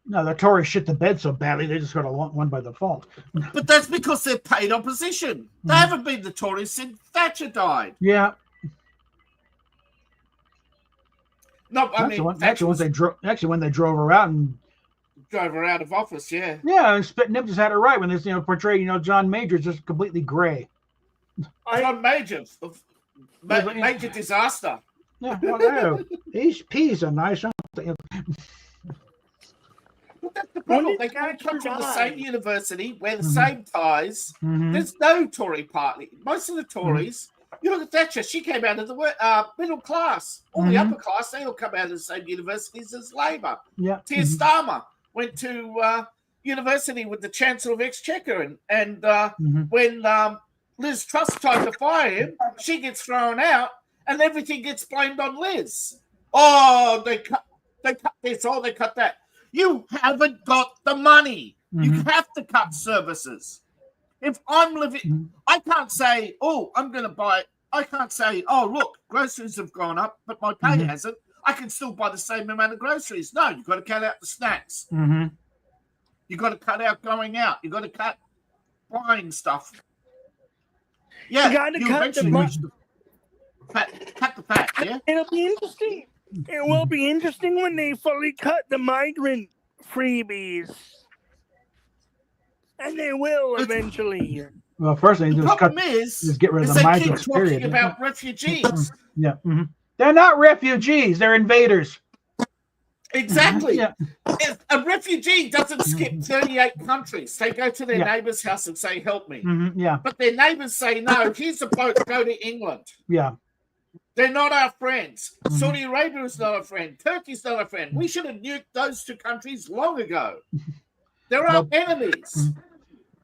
Speaker 2: no, the Tories shit the bed so badly they just got one by default.
Speaker 4: But that's because they're paid opposition. They haven't been the Tories since Thatcher died.
Speaker 2: Yeah.
Speaker 4: No, I mean,
Speaker 2: when they drove her out and
Speaker 4: drove her out of office, yeah.
Speaker 2: Yeah, and Spit Nip just had it right when they portrayed John Major just completely gray.
Speaker 4: John Major, Major disaster.
Speaker 2: Yeah, well, these peas are nice. Aren't they?
Speaker 4: Well, that's the problem.
Speaker 3: When
Speaker 4: They
Speaker 3: did
Speaker 4: come from the
Speaker 3: Thatcher
Speaker 4: same
Speaker 3: die?
Speaker 4: university, wear the
Speaker 2: Mhm.
Speaker 4: same ties.
Speaker 2: Mhm.
Speaker 4: There's no Tory party. Most of the Tories, you look at Thatcher, she came out of the middle class. All the
Speaker 2: Mhm.
Speaker 4: upper class, they all come out of the same universities as Labour.
Speaker 2: Yeah.
Speaker 4: Keir
Speaker 2: Mhm.
Speaker 4: Starmer went to university with the Chancellor of Exchequer, and
Speaker 2: Mhm.
Speaker 4: when Liz Truss tried to fire him, she gets thrown out, and everything gets blamed on Liz. Oh, they cut this, oh, they cut that. You haven't got the money. You
Speaker 2: Mhm.
Speaker 4: have to cut services. If I'm living,
Speaker 2: Mhm.
Speaker 4: I can't say, oh, I'm going to buy. I can't say, oh, look, groceries have gone up, but my pay
Speaker 2: Mhm.
Speaker 4: hasn't. I can still buy the same amount of groceries. No, you've got to cut out the snacks.
Speaker 2: Mhm.
Speaker 4: You've got to cut out going out. You've got to cut buying stuff. Yeah,
Speaker 3: You gotta cut the
Speaker 4: eventually
Speaker 3: mo-
Speaker 4: reach the cut the fat. Yeah,
Speaker 3: It'll be interesting. It will be interesting when they fully cut the migrant freebies. And they will eventually.
Speaker 2: Well, first thing
Speaker 4: the
Speaker 2: they do is cut.
Speaker 4: problem is
Speaker 2: get rid of the
Speaker 4: they keep
Speaker 2: migrants.
Speaker 4: talking
Speaker 2: Period.
Speaker 4: about refugees.
Speaker 2: Yeah. Mhm. They're not refugees. They're invaders.
Speaker 4: Exactly.
Speaker 2: Yeah.
Speaker 4: If a refugee doesn't skip 38 countries, they go to their
Speaker 2: Yeah.
Speaker 4: neighbour's house and say, help me.
Speaker 2: Mhm. Yeah.
Speaker 4: But their neighbours say, no, here's a boat, go to England.
Speaker 2: Yeah.
Speaker 4: They're not our friends.
Speaker 2: Mhm.
Speaker 4: Saudi Arabia is not a friend. Turkey's not a friend. We should have nuked those two countries long ago. They're our
Speaker 2: Nope.
Speaker 4: enemies.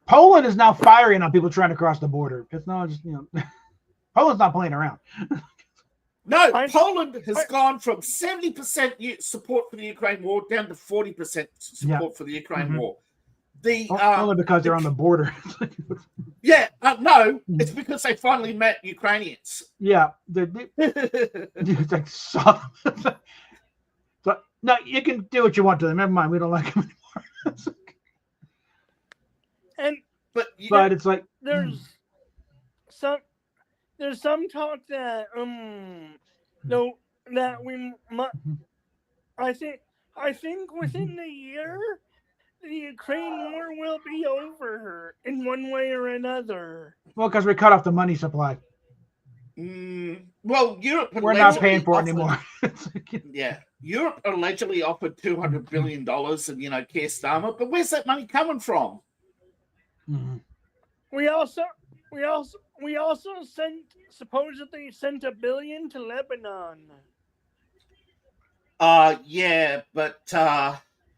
Speaker 2: Poland is now firing on people trying to cross the border. It's not just Poland's not playing around.
Speaker 4: No,
Speaker 3: I-
Speaker 4: Poland has gone from 70% support for the Ukraine war down to 40% support for the Ukraine
Speaker 2: Mhm.
Speaker 4: war. The
Speaker 2: Only because they're on the border.
Speaker 4: no, it's because they finally met Ukrainians.
Speaker 2: Yeah. It's like so, no, you can do what you want to them. Never mind. We don't like them anymore.
Speaker 3: And
Speaker 4: But
Speaker 2: But it's like
Speaker 3: there's some talk that no, that we I think within the year the Ukraine war will be over in one way or another.
Speaker 2: well, because we cut off the money supply.
Speaker 4: well, Europe
Speaker 2: We're not
Speaker 4: allegedly
Speaker 2: paying for it
Speaker 4: offered-
Speaker 2: anymore.
Speaker 4: Yeah, Europe allegedly offered $200 billion, and Keir Starmer, but where's that money coming from?
Speaker 2: Mhm.
Speaker 3: We also supposedly sent $1 billion to Lebanon.
Speaker 4: Yeah, but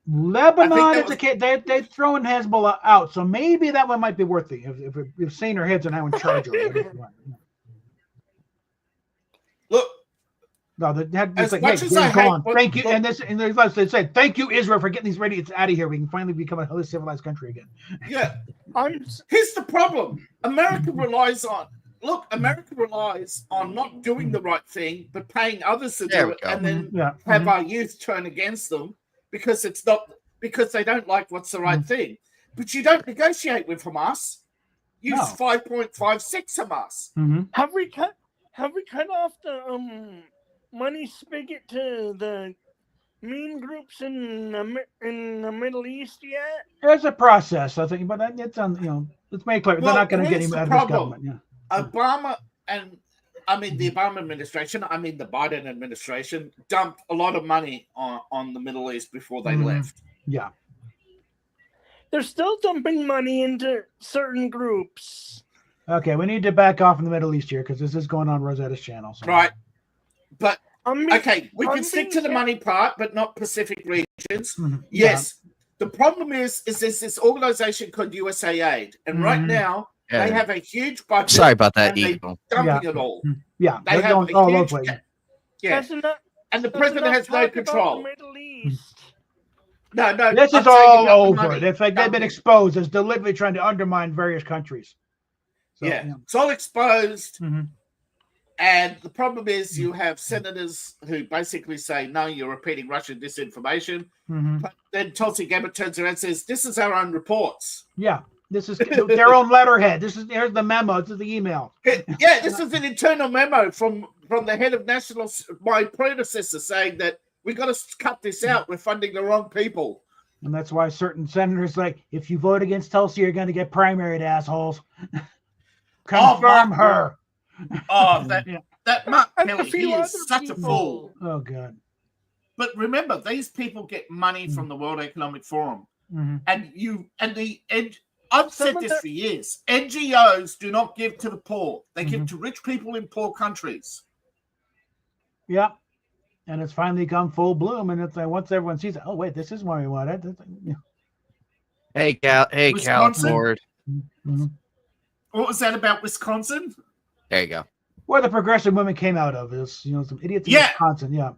Speaker 2: Lebanon is
Speaker 4: was-
Speaker 2: a kid. They've thrown Hezbollah out, so maybe that one might be worth it if saner heads and how in charge of it.
Speaker 4: look,
Speaker 2: No, they had
Speaker 4: As
Speaker 2: it's like,
Speaker 4: much
Speaker 2: hey,
Speaker 4: as I
Speaker 2: go
Speaker 4: hate
Speaker 2: on.
Speaker 4: what-
Speaker 2: Thank you.
Speaker 4: what-
Speaker 2: And they said, thank you, Israel, for getting these idiots out of here. We can finally become a civilized country again.
Speaker 4: yeah.
Speaker 3: I'm
Speaker 4: Here's the problem: America relies on not doing the right thing, but paying others to
Speaker 1: There
Speaker 4: do
Speaker 1: we
Speaker 4: it,
Speaker 1: go.
Speaker 4: and then
Speaker 2: Yeah.
Speaker 4: have our youth turn against them because they don't like what's the right thing. But you don't negotiate with Hamas. Use
Speaker 2: No.
Speaker 4: 5.56 Hamas.
Speaker 2: Mm-hmm.
Speaker 3: Have we cut off the money spigot to the mean groups in the Middle East yet?
Speaker 2: There's a process, I think, but it's on. It's made clear
Speaker 4: Well,
Speaker 2: they're not going to get
Speaker 4: here's
Speaker 2: him
Speaker 4: the
Speaker 2: out of this
Speaker 4: problem.
Speaker 2: government. Yeah.
Speaker 4: Obama and the Obama administration, the Biden administration dumped a lot of money on the Middle East before they
Speaker 2: Mhm.
Speaker 4: left.
Speaker 2: Yeah.
Speaker 3: They're still dumping money into certain groups.
Speaker 2: Okay, we need to back off in the Middle East here because this is going on Rosetta's channel. So.
Speaker 4: Right. But
Speaker 3: I'm
Speaker 4: okay, we can
Speaker 3: I'm
Speaker 4: stick to the
Speaker 3: being-
Speaker 4: money part, but not Pacific regions.
Speaker 2: Mhm.
Speaker 4: Yes. The problem is there's this organization called USAID, and right
Speaker 2: Mhm.
Speaker 4: now
Speaker 1: Yeah.
Speaker 4: they have a huge budget.
Speaker 1: Sorry about that,
Speaker 4: and they
Speaker 1: Eagle.
Speaker 4: dumping it all.
Speaker 2: Yeah.
Speaker 4: They
Speaker 2: They're
Speaker 4: have
Speaker 2: going
Speaker 4: a
Speaker 2: all over
Speaker 4: huge
Speaker 2: the place.
Speaker 4: yeah,
Speaker 3: That's enough.
Speaker 4: and the
Speaker 3: that's
Speaker 4: president
Speaker 3: enough
Speaker 4: has no
Speaker 3: talk about
Speaker 4: control.
Speaker 3: the Middle East.
Speaker 4: No,
Speaker 2: This
Speaker 4: I'm
Speaker 2: is
Speaker 4: saying
Speaker 2: all
Speaker 4: about the
Speaker 2: over.
Speaker 4: money.
Speaker 2: It's like they've been
Speaker 4: Dumping.
Speaker 2: exposed as deliberately trying to undermine various countries. So,
Speaker 4: Yeah, it's all exposed.
Speaker 2: Mhm.
Speaker 4: And the problem is you have senators who basically say, no, you're repeating Russian disinformation.
Speaker 2: Mhm.
Speaker 4: But then Tulsi Gabbard turns around and says, this is our own reports.
Speaker 2: Yeah. This is their own letterhead. Here's the memo. This is the email.
Speaker 4: Yeah, this is an internal memo from the head of national, my predecessor, saying that we got to cut this out. We're funding the wrong people.
Speaker 2: And that's why certain senators like, if you vote against Tulsi, you're going to get primaried, assholes. Confirm
Speaker 4: Mark,
Speaker 2: her.
Speaker 4: Oh, that
Speaker 2: Yeah.
Speaker 4: that Mark
Speaker 3: And a
Speaker 4: Kelly,
Speaker 3: few
Speaker 4: he
Speaker 3: other
Speaker 4: is such a
Speaker 3: people.
Speaker 4: fool.
Speaker 2: Oh God.
Speaker 4: But remember, these people get money from the World Economic Forum,
Speaker 2: Mm-hmm.
Speaker 4: and I've
Speaker 3: Some
Speaker 4: said
Speaker 3: of
Speaker 4: this
Speaker 3: the-
Speaker 4: for years. NGOs do not give to the poor; they give
Speaker 2: Mhm.
Speaker 4: to rich people in poor countries.
Speaker 2: Yeah. And it's finally come full bloom, and it's like once everyone sees it, oh wait, this is what we wanted. Yeah.
Speaker 1: Hey, Cal
Speaker 4: Wisconsin?
Speaker 1: Ford.
Speaker 2: Mhm.
Speaker 4: What was that about Wisconsin?
Speaker 1: There you go.
Speaker 2: Where the progressive women came out of is, some idiots in
Speaker 4: Yeah.
Speaker 2: Wisconsin. Yeah.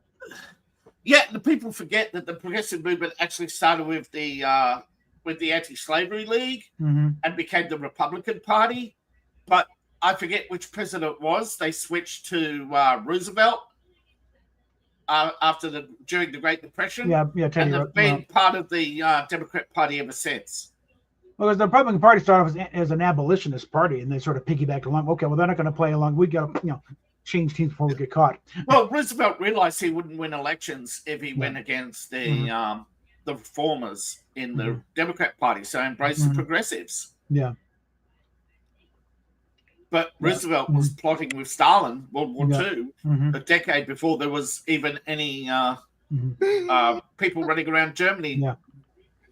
Speaker 4: Yeah, the people forget that the progressive movement actually started with the Anti-Slavery League
Speaker 2: Mm-hmm.
Speaker 4: and became the Republican Party. But I forget which president it was. They switched to Roosevelt during the Great Depression.
Speaker 2: Yeah. Teddy.
Speaker 4: And they've been part of the Democrat Party ever since.
Speaker 2: Well, because the Republican Party started off as an abolitionist party, and they sort of piggybacked along. Okay, well, they're not going to play along. We got to, change teams before we get caught.
Speaker 4: Well, Roosevelt realized he wouldn't win elections if he went against the reformers in the Democrat Party, so embraced the progressives.
Speaker 2: Yeah.
Speaker 4: But Roosevelt was plotting with Stalin, World War II,
Speaker 2: Mm-hmm.
Speaker 4: a decade before there was even any people running around Germany.
Speaker 2: Yeah.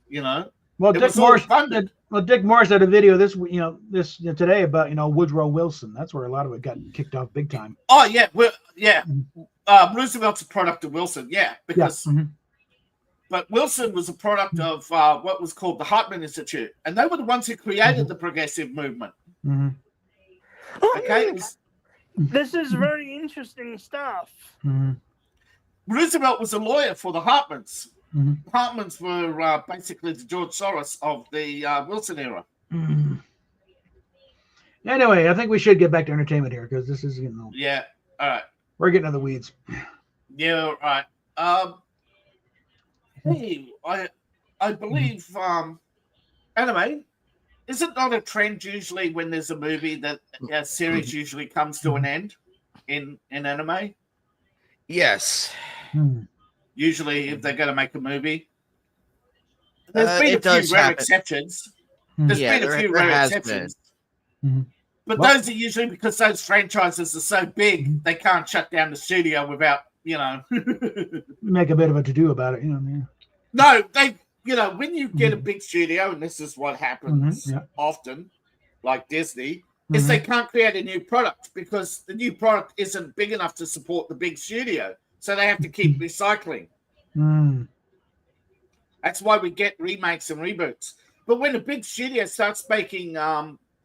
Speaker 4: It
Speaker 2: Well, Dick
Speaker 4: was all
Speaker 2: Morris.
Speaker 4: funded.
Speaker 2: Dick Morris had a video today about Woodrow Wilson. That's where a lot of it got kicked off big time.
Speaker 4: Oh yeah, Roosevelt's a product of Wilson. Yeah, because but Wilson was a product of what was called the Hartman Institute, and they were the ones who created the progressive movement.
Speaker 2: Mm-hmm.
Speaker 4: Okay,
Speaker 3: This is very interesting stuff.
Speaker 2: Mm-hmm.
Speaker 4: Roosevelt was a lawyer for the Hartmans.
Speaker 2: Mm-hmm.
Speaker 4: Hartmans were basically the George Soros of the Wilson era.
Speaker 2: Mm-hmm. Anyway, I think we should get back to entertainment here because this is,
Speaker 4: Yeah, all right.
Speaker 2: we're getting into the weeds.
Speaker 4: Yeah, all right. Hey, I believe anime, is it not a trend usually when there's a movie that a series usually comes to an end in anime?
Speaker 1: Yes.
Speaker 4: Usually, if they're going to make a movie, there's been
Speaker 1: it
Speaker 4: a few
Speaker 1: does
Speaker 4: rare
Speaker 1: happen.
Speaker 4: exceptions.
Speaker 2: Mhm.
Speaker 4: There's
Speaker 1: Yeah,
Speaker 4: been a
Speaker 1: there
Speaker 4: few
Speaker 1: has
Speaker 4: rare
Speaker 1: been.
Speaker 4: exceptions.
Speaker 2: Mhm.
Speaker 4: But
Speaker 2: Well-
Speaker 4: those are usually because those franchises are so big, they can't shut down the studio without,
Speaker 2: Make a bit of a to-do about it.
Speaker 4: No, when you get a big studio, and this is what happens often, like Disney, is they can't create a new product because the new product isn't big enough to support the big studio. So they have to keep recycling.
Speaker 2: Mm.
Speaker 4: That's why we get remakes and reboots. But when a big studio starts making,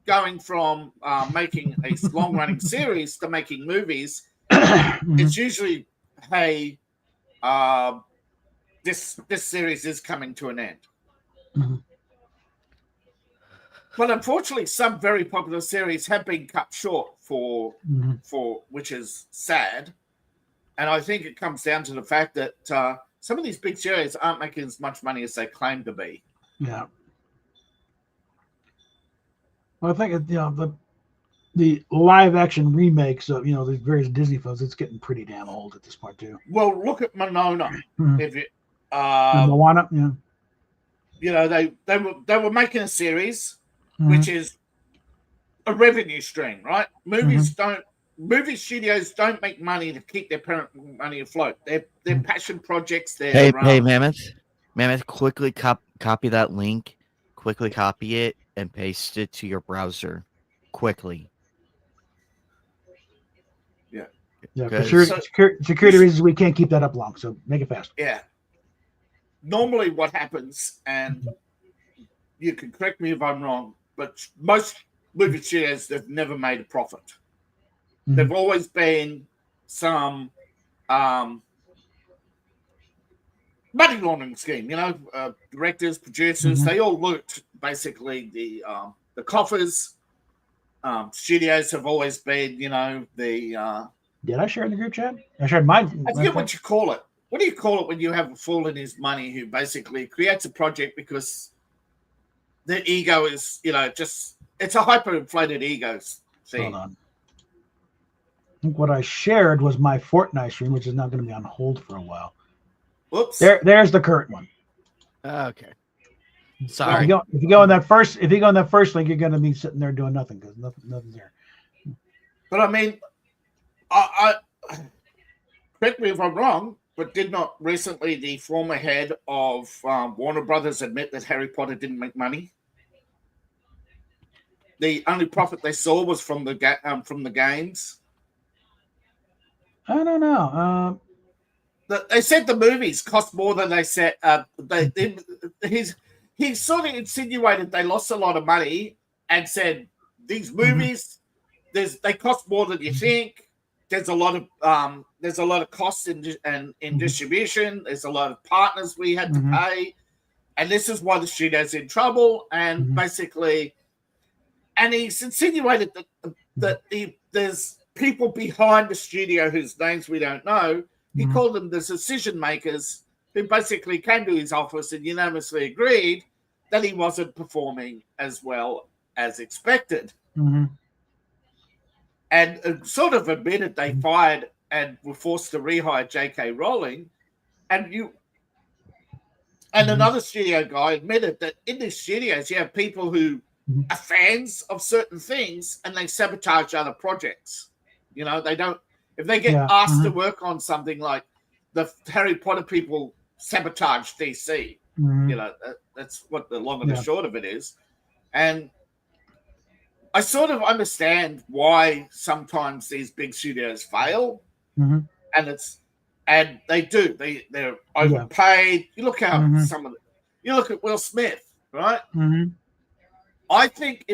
Speaker 4: going from making a long-running series to making movies, it's usually, hey, this series is coming to an end.
Speaker 2: Mhm.
Speaker 4: But unfortunately, some very popular series have been cut short for which is sad. And I think it comes down to the fact that some of these big series aren't making as much money as they claim to be.
Speaker 2: Yeah. Well, I think the live action remakes of these various Disney films, it's getting pretty damn old at this point too.
Speaker 4: Well, look at Monona. If it,
Speaker 2: And Moana,
Speaker 4: they were making a series which is a revenue stream, right? Movie studios don't make money to keep their parent money afloat. They're passion projects.
Speaker 1: Hey, Mammoth, quickly copy that link. Quickly copy it and paste it to your browser. Quickly.
Speaker 2: Yeah,
Speaker 1: Good.
Speaker 2: for security reasons, we can't keep that up long. So make it fast.
Speaker 4: Yeah. Normally, what happens, and you can correct me if I'm wrong, but most movie studios, they've never made a profit.
Speaker 2: Mhm.
Speaker 4: There've always been some money laundering scheme. Directors, producers, they all loot basically the coffers. Studios have always been, the.
Speaker 2: Did I share in the group chat? I shared mine.
Speaker 4: I forget what you call it. What do you call it when you have a fool in his money who basically creates a project because their ego is, just it's a hyperinflated ego thing.
Speaker 2: Hold on. I think what I shared was my Fortnite stream, which is now going to be on hold for a while.
Speaker 4: Whoops.
Speaker 2: There's the current one.
Speaker 1: Okay.
Speaker 2: If
Speaker 1: Sorry.
Speaker 2: you go on that first link, you're going to be sitting there doing nothing because nothing's there.
Speaker 4: But I mean, I correct me if I'm wrong, but did not recently the former head of Warner Brothers admit that Harry Potter didn't make money? The only profit they saw was from the games.
Speaker 2: I don't know.
Speaker 4: They said the movies cost more than they said. He sort of insinuated they lost a lot of money and said these movies they cost more than you think. There's a lot of costs in distribution. There's a lot of partners we had to pay, and this is why the studio's in trouble. And basically, and he's insinuated that there's people behind the studio whose names we don't know. He called them the decision makers, who basically came to his office and unanimously agreed that he wasn't performing as well as expected. And sort of admitted they fired and were forced to rehire J.K. Rowling. And another studio guy admitted that in these studios, you have people who are fans of certain things and they sabotage other projects. You know, they don't, if they get asked to work on something like the Harry Potter people sabotage DC, you know, that's what the long and the short of it is. And I sort of understand why sometimes these big studios fail, and they do. They're overpaid. You look at you look at Will Smith, right? I think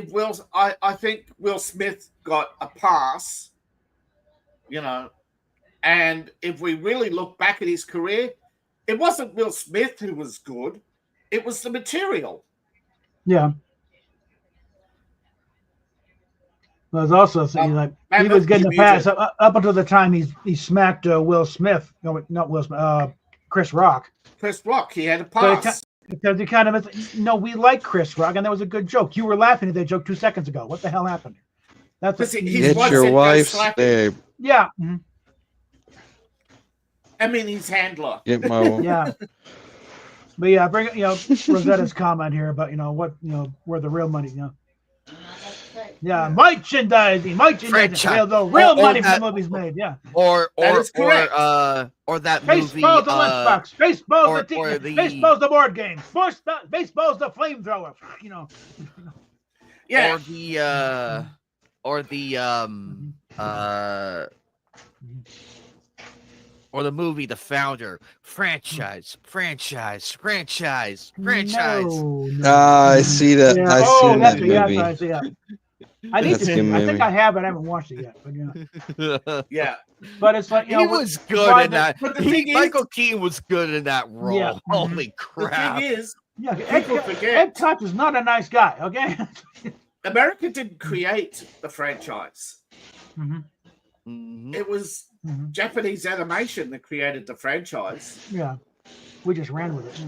Speaker 4: I think Will Smith got a pass, you know, and if we really look back at his career, it wasn't Will Smith who was good; it was the material.
Speaker 2: Yeah. There's also like he was getting the pass up until the time he smacked Will Smith. No, not Will Smith. Chris Rock.
Speaker 4: Chris Rock. He had a pass
Speaker 2: because he kind of we like Chris Rock, and that was a good joke. You were laughing at that joke 2 seconds ago. What the hell happened? That's
Speaker 5: get your wife's babe.
Speaker 2: Yeah.
Speaker 4: I mean, his handler.
Speaker 5: Get my
Speaker 2: yeah. But yeah, bring Rosetta's comment here about what where the real money Yeah, merchandising. The real money for the movies made. Yeah,
Speaker 1: or that movie.
Speaker 2: Baseball's the lunchbox. Baseball's the baseball's the board game. Baseball's the flamethrower.
Speaker 4: Yeah.
Speaker 1: Or the movie The Founder. Franchise.
Speaker 2: No.
Speaker 1: I
Speaker 5: see that.
Speaker 2: Yeah.
Speaker 5: I see that movie.
Speaker 2: I see that. I need to see it. I think I have it. I haven't watched it yet. But
Speaker 4: yeah.
Speaker 2: But it's like
Speaker 1: he was good in that.
Speaker 4: But the thing
Speaker 1: Michael Keaton was good in that role.
Speaker 2: Yeah.
Speaker 1: Holy crap!
Speaker 4: The thing is,
Speaker 2: Ed Touch is not a nice guy. Okay.
Speaker 4: America didn't create the franchise. It was Japanese animation that created the franchise.
Speaker 2: Yeah, we just ran with it.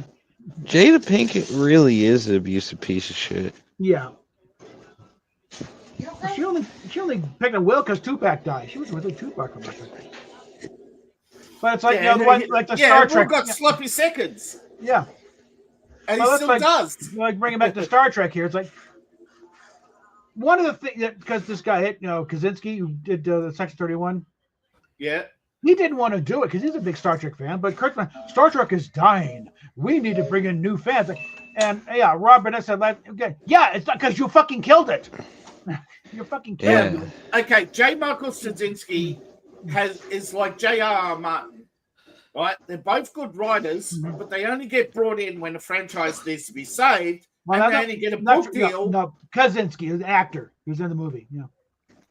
Speaker 5: Jada Pinkett really is an abusive piece of shit.
Speaker 2: Yeah. She only picked a will because Tupac died. She was with a Tupac commercial. But it's like like the Star Trek.
Speaker 4: Got sloppy seconds.
Speaker 2: Yeah.
Speaker 4: And he still does.
Speaker 2: Like bringing back to Star Trek here, it's like one of the things that because this guy hit Kaczynski who did the Section 31.
Speaker 4: Yeah.
Speaker 2: He didn't want to do it because he's a big Star Trek fan. But Kirkman, Star Trek is dying. We need to bring in new fans. And yeah, Rob Burnett said, okay, yeah, it's not because you fucking killed it. You fucking killed it.
Speaker 4: Okay, J. Michael Straczynski is like J.R.R. Martin, right? They're both good writers, but they only get brought in when the franchise needs to be saved, and they only get a book deal.
Speaker 2: No, Kaczynski, the actor, he was in the movie. Yeah.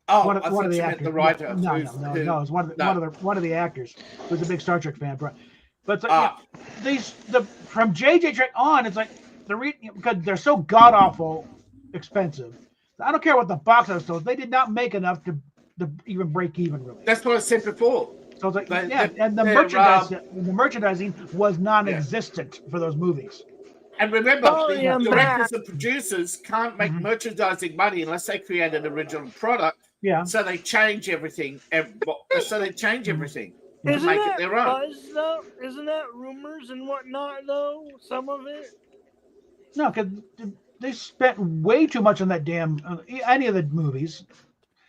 Speaker 4: Oh,
Speaker 2: one of the actors.
Speaker 4: The writer.
Speaker 2: No, it was one of the actors who was a big Star Trek fan. But it's like, from JJ Trek on, it's like because they're so god awful expensive. I don't care what the box office was. They did not make enough to even break even. Really,
Speaker 4: that's what I said before.
Speaker 2: So it's like, and the merchandising was non-existent for those movies.
Speaker 4: And remember, the directors and producers can't make merchandising money unless they create an original product.
Speaker 2: Yeah.
Speaker 4: So they change everything. Everything to
Speaker 3: Isn't
Speaker 4: make
Speaker 3: that
Speaker 4: it their own.
Speaker 3: buzz, though? Isn't that rumors and whatnot, though? Some of it.
Speaker 2: No, because they spent way too much on that damn any of the movies.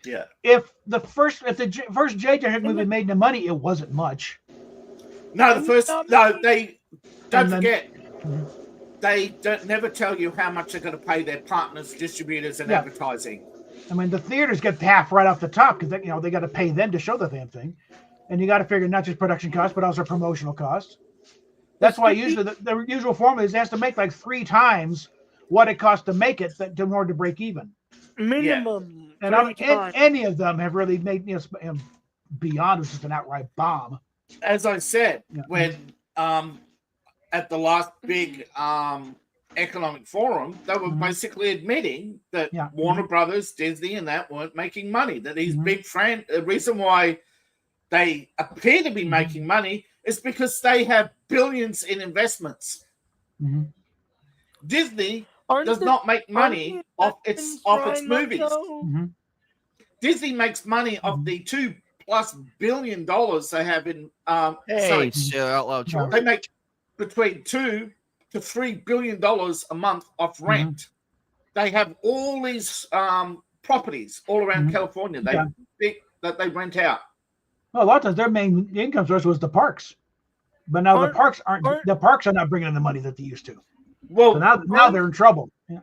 Speaker 4: Yeah.
Speaker 2: If the first J.J. Abrams movie made no money, it wasn't much.
Speaker 4: No, the first. No, they don't
Speaker 2: And then-
Speaker 4: forget. They don't never tell you how much they're going to pay their partners, distributors, and
Speaker 2: Yeah.
Speaker 4: advertising.
Speaker 2: I mean, the theaters get half right off the top because they got to pay them to show the damn thing, and you got to figure not just production costs but also promotional costs. That's why usually the usual formula is it has to make like 3 times what it costs to make it in order to break even.
Speaker 3: Minimum.
Speaker 2: And any of them have really made Beyond was just an outright bomb.
Speaker 4: As I said,
Speaker 2: Yeah.
Speaker 4: when at the last big economic forum, they were basically admitting that
Speaker 2: Yeah.
Speaker 4: Warner Brothers, Disney, and that weren't making money. That these
Speaker 2: Mhm.
Speaker 4: big the reason why they appear to be making money is because they have billions in investments.
Speaker 2: Mhm.
Speaker 4: Disney
Speaker 3: Aren't
Speaker 4: does
Speaker 3: the-
Speaker 4: not make
Speaker 3: aren't
Speaker 4: money
Speaker 3: the
Speaker 4: off its
Speaker 3: investments drying up,
Speaker 4: movies.
Speaker 3: though?
Speaker 2: Mhm.
Speaker 4: Disney makes money off the $2+ billion they have in.
Speaker 1: Hey,
Speaker 4: sorry,
Speaker 1: say it out loud, George.
Speaker 4: they make between $2 to $3 billion a month off rent. They have all these properties all around California. That they rent out.
Speaker 2: Well, a lot of times their main income source was the parks, but now the parks aren't. The parks are not bringing in the money that they used to.
Speaker 4: Well,
Speaker 2: So now they're in trouble. Yeah.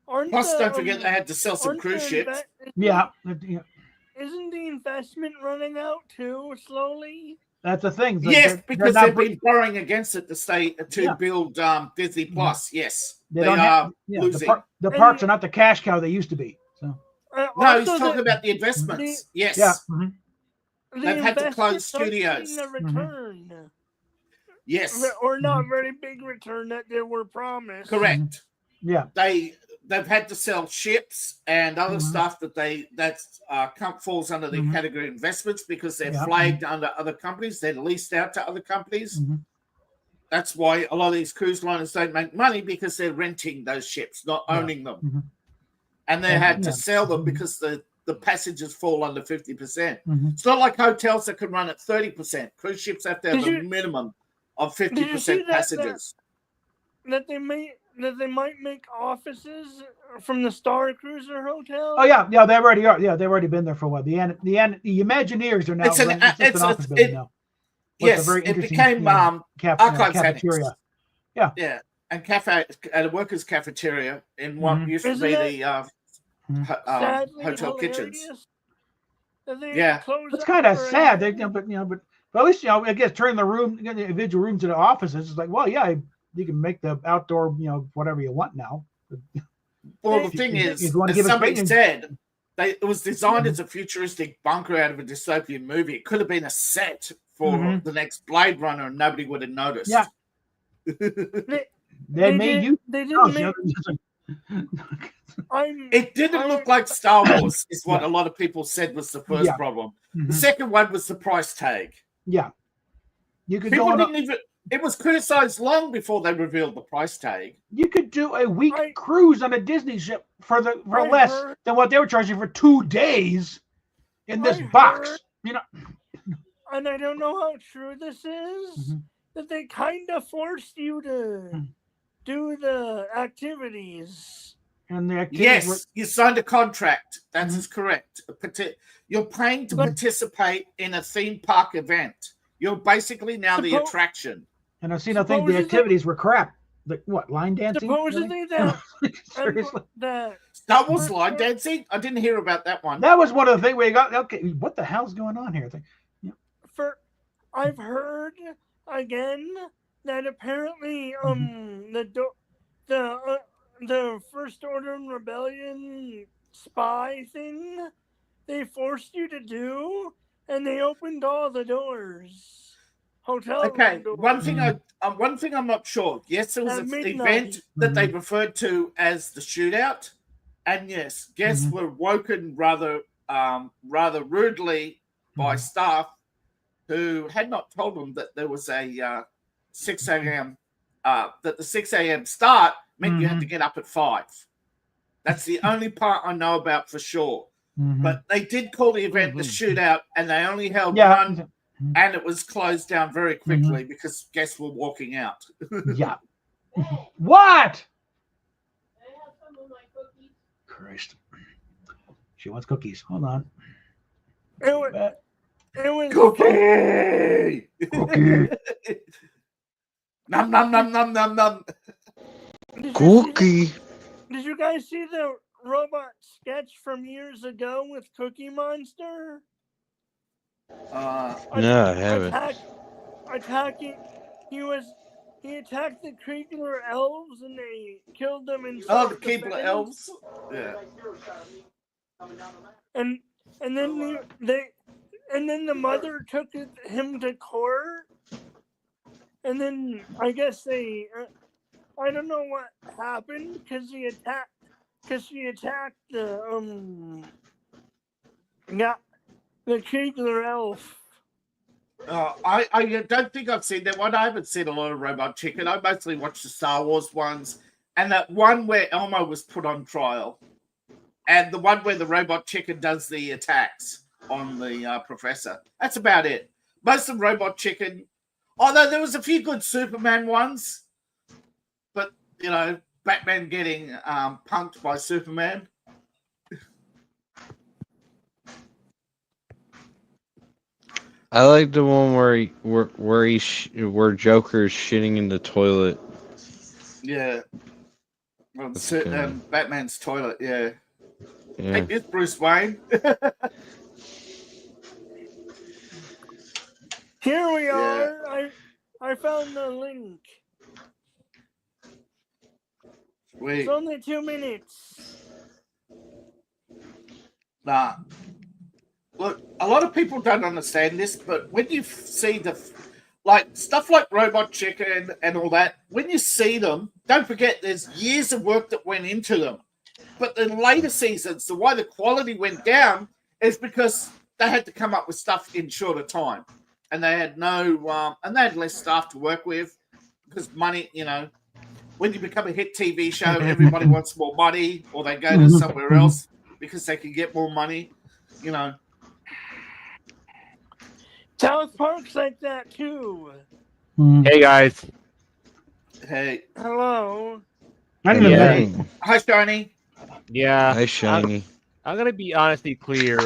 Speaker 4: Plus, don't forget they had to sell some
Speaker 3: aren't
Speaker 4: cruise
Speaker 3: the
Speaker 4: ships.
Speaker 2: Yeah.
Speaker 3: Isn't the investment running out too slowly?
Speaker 2: That's the thing.
Speaker 4: Yes, because
Speaker 2: not
Speaker 4: they've been borrowing against it to
Speaker 2: Yeah.
Speaker 4: build Disney Plus. Yes,
Speaker 2: They
Speaker 4: they
Speaker 2: don't
Speaker 4: are
Speaker 2: have
Speaker 4: losing.
Speaker 2: the parks are not the cash cow they used to be. So
Speaker 4: No, he's
Speaker 3: Also,
Speaker 4: talking about the investments. Yes.
Speaker 2: yeah.
Speaker 3: the
Speaker 4: they've had to close
Speaker 3: investments aren't
Speaker 4: studios.
Speaker 3: seeing a return.
Speaker 4: Yes.
Speaker 3: Or not very big return that they were promised.
Speaker 4: Correct.
Speaker 2: Yeah.
Speaker 4: They've had to sell ships and other stuff that falls under the category of investments because they're flagged under other companies. They're leased out to other companies. That's why a lot of these cruise liners don't make money because they're renting those ships, not owning them. And they had to sell them because the passengers fall under 50%. It's not like hotels that can run at 30%. Cruise ships have to have a minimum of 50% passengers.
Speaker 3: That they might make offices from the Star Cruiser Hotel.
Speaker 2: Oh yeah, they already are. Yeah, they've already been there for a while. The Imagineers are now. It's an office building now.
Speaker 4: Yes, it became archives
Speaker 2: cafeteria.
Speaker 4: Annex. Yeah, and a workers' cafeteria in what used to be the hotel kitchens. Yeah,
Speaker 2: it's kind of sad. But at least I guess turning the individual rooms into offices is like, well, yeah, you can make the outdoor whatever you want now.
Speaker 4: Well, the thing is, as somebody said, it was designed as a futuristic bunker out of a dystopian movie. It could have been a set for the next Blade Runner, and nobody would have noticed.
Speaker 2: Yeah, they made you.
Speaker 3: They didn't make.
Speaker 4: It didn't look like Star Wars, is what a lot of people said was the first problem. The second one was the price tag.
Speaker 2: Yeah, you could
Speaker 4: people didn't even. It was criticized long before they revealed the price tag.
Speaker 2: You could do a week cruise on a Disney ship for less than what they were charging for 2 days in this box.
Speaker 3: And I don't know how true this is. That they kind of forced you to do the activities.
Speaker 2: And the activities
Speaker 4: you signed a contract. That is correct. You're paying to participate in a theme park event. You're basically now the attraction.
Speaker 2: And I think the activities were crap. Like what, line dancing?
Speaker 3: Supposedly
Speaker 2: Seriously?
Speaker 4: That was line dancing? I didn't hear about that one.
Speaker 2: That was one of the things where you got, okay, what the hell's going on here?
Speaker 3: I've heard again that apparently the First Order and Rebellion spy thing they forced you to do, and they opened all the doors.
Speaker 4: Okay, one thing I'm not sure. Yes, there was an event that they referred to as the shootout, and yes, guests were woken rather rudely by staff who had not told them that there was a 6 a.m. That the 6 a.m. start meant you had to get up at 5. That's the only part I know about for sure. But they did call the event the shootout, and they only held one. And it was closed down very quickly because guests were walking out.
Speaker 2: Yeah. What? Christ. She wants cookies. Hold on.
Speaker 3: It was. It was.
Speaker 4: Cookie.
Speaker 2: Cookie.
Speaker 4: Nom nom nom nom nom nom.
Speaker 5: Cookie.
Speaker 3: Did you guys see the robot sketch from years ago with Cookie Monster?
Speaker 4: Uh,
Speaker 5: No, I haven't.
Speaker 3: Attacking. He attacked the Kriegler elves and they killed them in
Speaker 4: oh, the
Speaker 3: self-defense.
Speaker 4: Keebler elves. Yeah.
Speaker 3: And then the mother took him to court. And then I guess they I don't know what happened because she attacked the Kriegler elf.
Speaker 4: I don't think I've seen that one. I haven't seen a lot of Robot Chicken. I mostly watched the Star Wars ones, and that one where Elmo was put on trial, and the one where the Robot Chicken does the attacks on the professor. That's about it. Most of Robot Chicken, although there was a few good Superman ones, but you know, Batman getting punked by Superman.
Speaker 5: I like the one where where Joker's shitting in the toilet.
Speaker 4: Yeah. Well,
Speaker 5: That's good.
Speaker 4: Batman's toilet, yeah.
Speaker 5: Yeah.
Speaker 4: Hey, it's Bruce Wayne.
Speaker 3: Here we are. I found the link.
Speaker 4: Wait,
Speaker 3: It's only 2 minutes.
Speaker 4: nah. Look, a lot of people don't understand this, but when you see stuff like Robot Chicken and all that, when you see them, don't forget there's years of work that went into them. But the later seasons, the why the quality went down is because they had to come up with stuff in shorter time, and they had and they had less staff to work with because money. You know, when you become a hit TV show, everybody wants more money, or they go to somewhere else because they can get more money. You know.
Speaker 3: South Park's like that too.
Speaker 6: Hey guys.
Speaker 4: Hey,
Speaker 3: Hello.
Speaker 2: I didn't know that.
Speaker 5: Yeah.
Speaker 4: hi, Shiny.
Speaker 6: Yeah.
Speaker 5: Nice shiny.
Speaker 6: I'm gonna be honestly clear.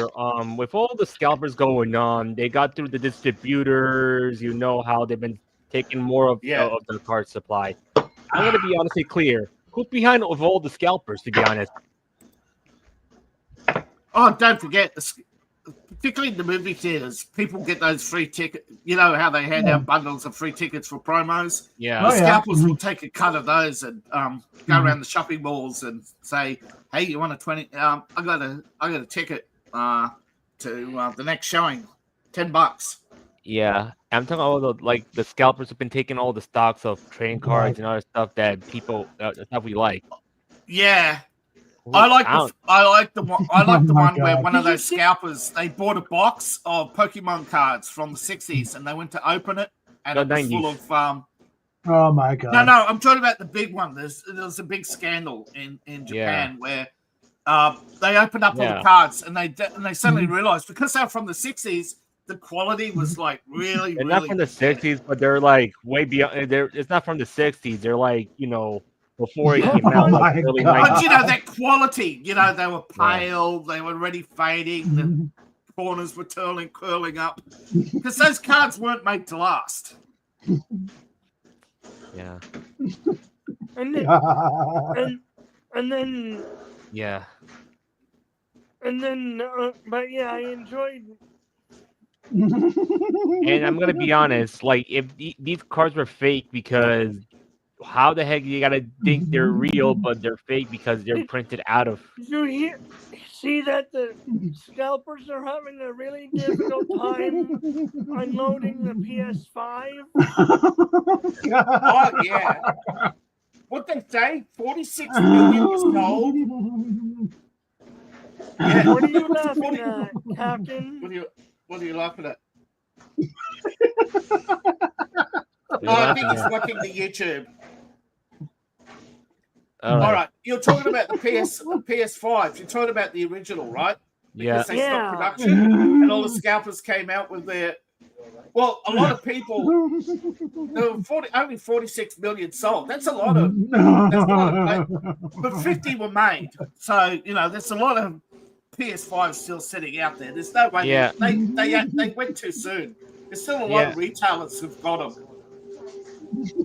Speaker 6: With all the scalpers going on, they got through the distributors. You know how they've been taking more of the card supply. I'm gonna be honestly clear. Who's behind of all the scalpers? To be honest.
Speaker 4: Oh, don't forget, particularly in the movie theaters, people get those free tickets. You know how they hand out bundles of free tickets for promos?
Speaker 6: Yeah.
Speaker 4: The scalpers will take a cut of those and go around the shopping malls and say, hey, you want a 20? I got a ticket to the next showing, $10.
Speaker 6: Yeah. I'm talking about the scalpers have been taking all the stocks of trading cards and other stuff that people stuff we like.
Speaker 4: Yeah. I like the one where one of those scalpers, they bought a box of Pokemon cards from the 60s and they went to open it and it was full of
Speaker 2: Oh my god!
Speaker 4: No, I'm talking about the big one. There's a big scandal in Japan where they opened up all the cards and they suddenly realized because they're from the 60s, the quality was like really.
Speaker 6: They're not from the 60s, but they're like way beyond. It's not from the 60s. They're like before it came out. Like early 90s.
Speaker 4: But you know that quality. You know they were pale. They were already fading. The corners were curling up because those cards weren't made to last.
Speaker 6: Yeah.
Speaker 3: And then
Speaker 6: Yeah.
Speaker 3: But yeah, I enjoyed.
Speaker 6: And I'm gonna be honest, like if these cards were fake, because how the heck you gotta think they're real, but they're fake because they're printed out of.
Speaker 3: Did you see that the scalpers are having a really difficult time unloading the PS5?
Speaker 4: Oh yeah. What they say? 46 million was sold. Yeah.
Speaker 3: What are you laughing at, Captain?
Speaker 4: What are you laughing at? I think he's watching the YouTube. All right. You're talking about the PS5. You're talking about the original, right? Because they stopped production and all the scalpers came out with their. Well, a lot of people. There were only 46 million sold. That's a lot of. But 50 were made. So you know, there's a lot of PS5 still sitting out there. There's no way.
Speaker 6: Yeah.
Speaker 4: They went too soon. There's still a lot of retailers who've got them.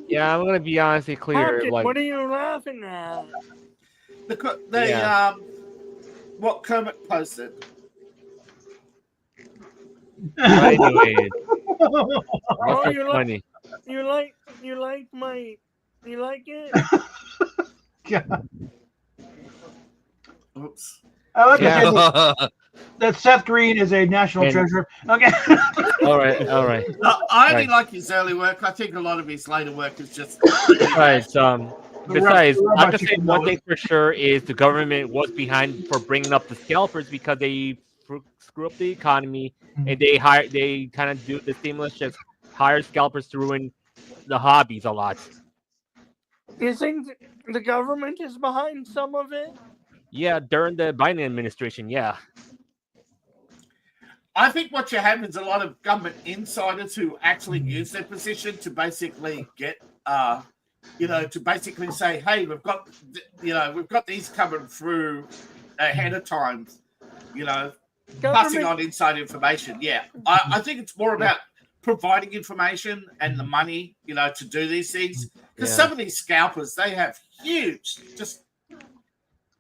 Speaker 6: Yeah, I'm gonna be honestly clear.
Speaker 3: Captain,
Speaker 6: Like,
Speaker 3: what are you laughing at?
Speaker 4: What Kermit posted.
Speaker 6: anyways,
Speaker 3: Oh,
Speaker 6: what's so
Speaker 3: you like
Speaker 6: funny?
Speaker 3: you like you like it?
Speaker 2: God.
Speaker 4: Oops.
Speaker 2: I like to
Speaker 6: Yeah.
Speaker 2: say that Seth Green is a national
Speaker 6: And-
Speaker 2: treasure. Okay.
Speaker 6: all right.
Speaker 4: No, I only
Speaker 6: Right.
Speaker 4: like his early work. I think a lot of his later work is just.
Speaker 6: Besides, I
Speaker 2: robot
Speaker 6: can say
Speaker 2: chicken
Speaker 6: one
Speaker 2: nose.
Speaker 6: thing for sure is the government was behind for bringing up the scalpers because they screw up the economy and they kind of do the stimulus just hire scalpers to ruin the hobbies a lot.
Speaker 3: You think the government is behind some of it?
Speaker 6: Yeah, during the Biden administration, yeah.
Speaker 4: I think what you have is a lot of government insiders who actually use their position to basically get, to basically say, hey, we've got these coming through ahead of time, passing
Speaker 3: Government,
Speaker 4: on inside information. Yeah, I think it's more about providing information and the money, to do these things. Because some of these scalpers, they have huge,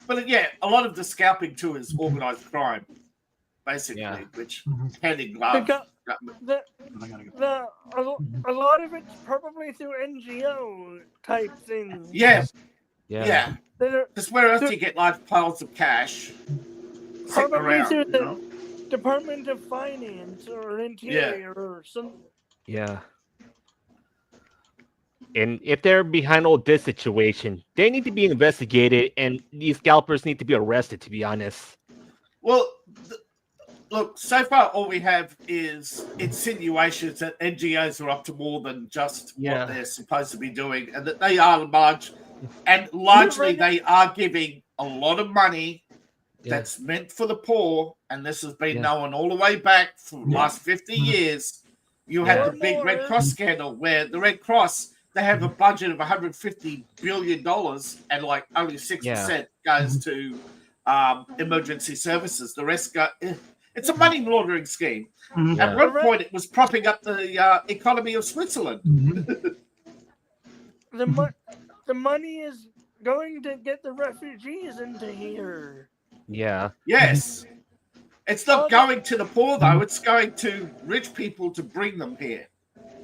Speaker 4: but yeah, a lot of the scalping too is organized crime, basically, which hand in glove.
Speaker 3: the, a lot of it's probably through NGO type things.
Speaker 4: Yeah.
Speaker 3: That are
Speaker 4: Because where else do you get large piles of cash sitting
Speaker 3: probably
Speaker 4: around?
Speaker 3: through the Department of Finance or Interior or some.
Speaker 6: Yeah. And if they're behind all this situation, they need to be investigated, and these scalpers need to be arrested. To be honest.
Speaker 4: Well, look, so far all we have is insinuations that NGOs are up to more than just what they're supposed to be doing, and that they are largely they are giving a lot of money that's meant for the poor, and this has been known all the way back for the last 50 years. You had the big Red Cross scandal where the Red Cross, they have a budget of $150 billion and like only 6% goes to emergency services. The rest go. It's a money laundering scheme. At one point, it was propping up the economy of Switzerland.
Speaker 3: The money is going to get the refugees into here.
Speaker 6: Yeah.
Speaker 4: Yes. It's not going to the poor though. It's going to rich people to bring them here.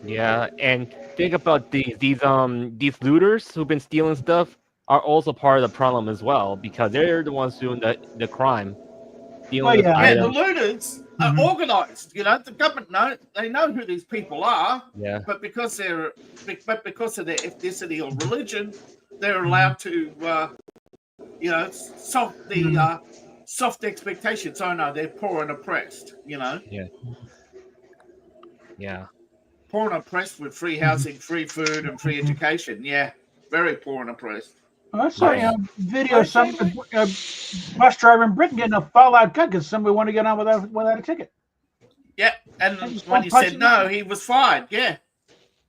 Speaker 6: Yeah, and think about these looters who've been stealing stuff are also part of the problem as well because they're the ones doing the crime. Stealing
Speaker 4: the looters are organized. The government know who these people are.
Speaker 6: Yeah.
Speaker 4: But because of their ethnicity or religion, they're allowed to soft expectations. Oh no, they're poor and oppressed.
Speaker 6: Yeah.
Speaker 4: Poor and oppressed with free housing, free food, and free education. Yeah, very poor and oppressed.
Speaker 2: I saw a video of some bus driver in Britain getting a fallout cut because somebody wanted to get on without a ticket.
Speaker 4: Yeah, and when he said no, he was fired. Yeah.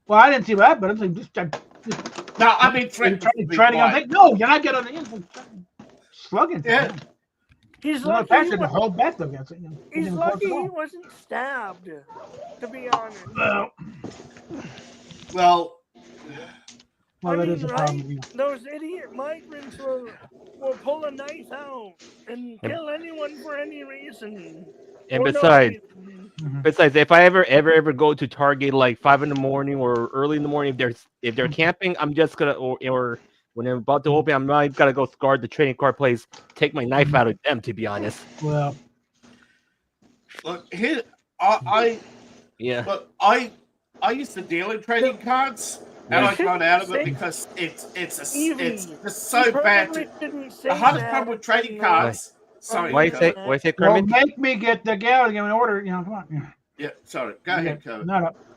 Speaker 2: Well, I didn't see that, but it's just
Speaker 4: no. I mean,
Speaker 2: trying to no, you're not getting on the slugging.
Speaker 4: Yeah.
Speaker 3: He's lucky.
Speaker 2: To hold back though.
Speaker 3: He's lucky he wasn't stabbed. To be honest.
Speaker 4: Well,
Speaker 2: that is a problem.
Speaker 3: Those idiot migrants will pull a knife out and kill anyone for any reason.
Speaker 6: And besides, if I ever go to Target like 5 a.m. or early in the morning, if they're camping, I'm just gonna or when they're about to open, I'm not gonna go guard the trading card place, take my knife out of them. To be honest.
Speaker 2: Well,
Speaker 4: look here, I used to deal in trading cards. And I got out of it because it's just so bad. The hardest problem with trading cards. Sorry.
Speaker 6: Why say Kermit?
Speaker 2: Make me get the gal to give me an order. Come on.
Speaker 4: Yeah. Sorry. Go ahead, Kermit.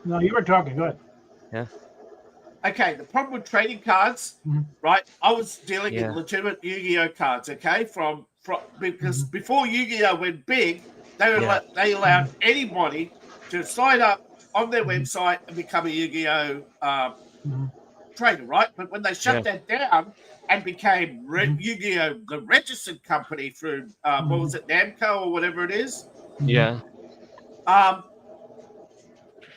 Speaker 2: No, you were talking. Go ahead.
Speaker 6: Yeah.
Speaker 4: Okay. The problem with trading cards, right? I was dealing in legitimate Yu-Gi-Oh cards. Okay, because before Yu-Gi-Oh went big, they allowed anybody to sign up on their website and become a Yu-Gi-Oh trader, right? But when they shut that down, and became Yu-Gi-Oh! The registered company through what was it, Namco or whatever it is.
Speaker 6: Yeah.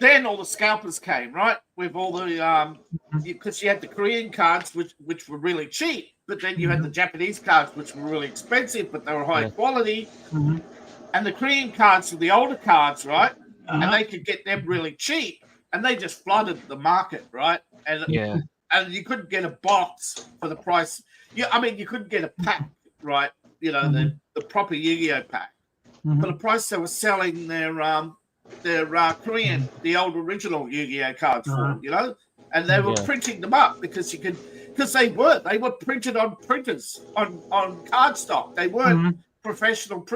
Speaker 4: Then all the scalpers came, right? With all the because you had the Korean cards, which were really cheap, but then you had the Japanese cards, which were really expensive, but they were high quality. And the Korean cards were the older cards, right? And they could get them really cheap, and they just flooded the market, right? And and you couldn't get a box for the price. I mean, you couldn't get a pack, right? You know, the proper Yu-Gi-Oh pack for the price they were selling their Korean, the old original Yu-Gi-Oh cards for, you know, and they were printing them up because they were printed on printers on cardstock. They weren't professional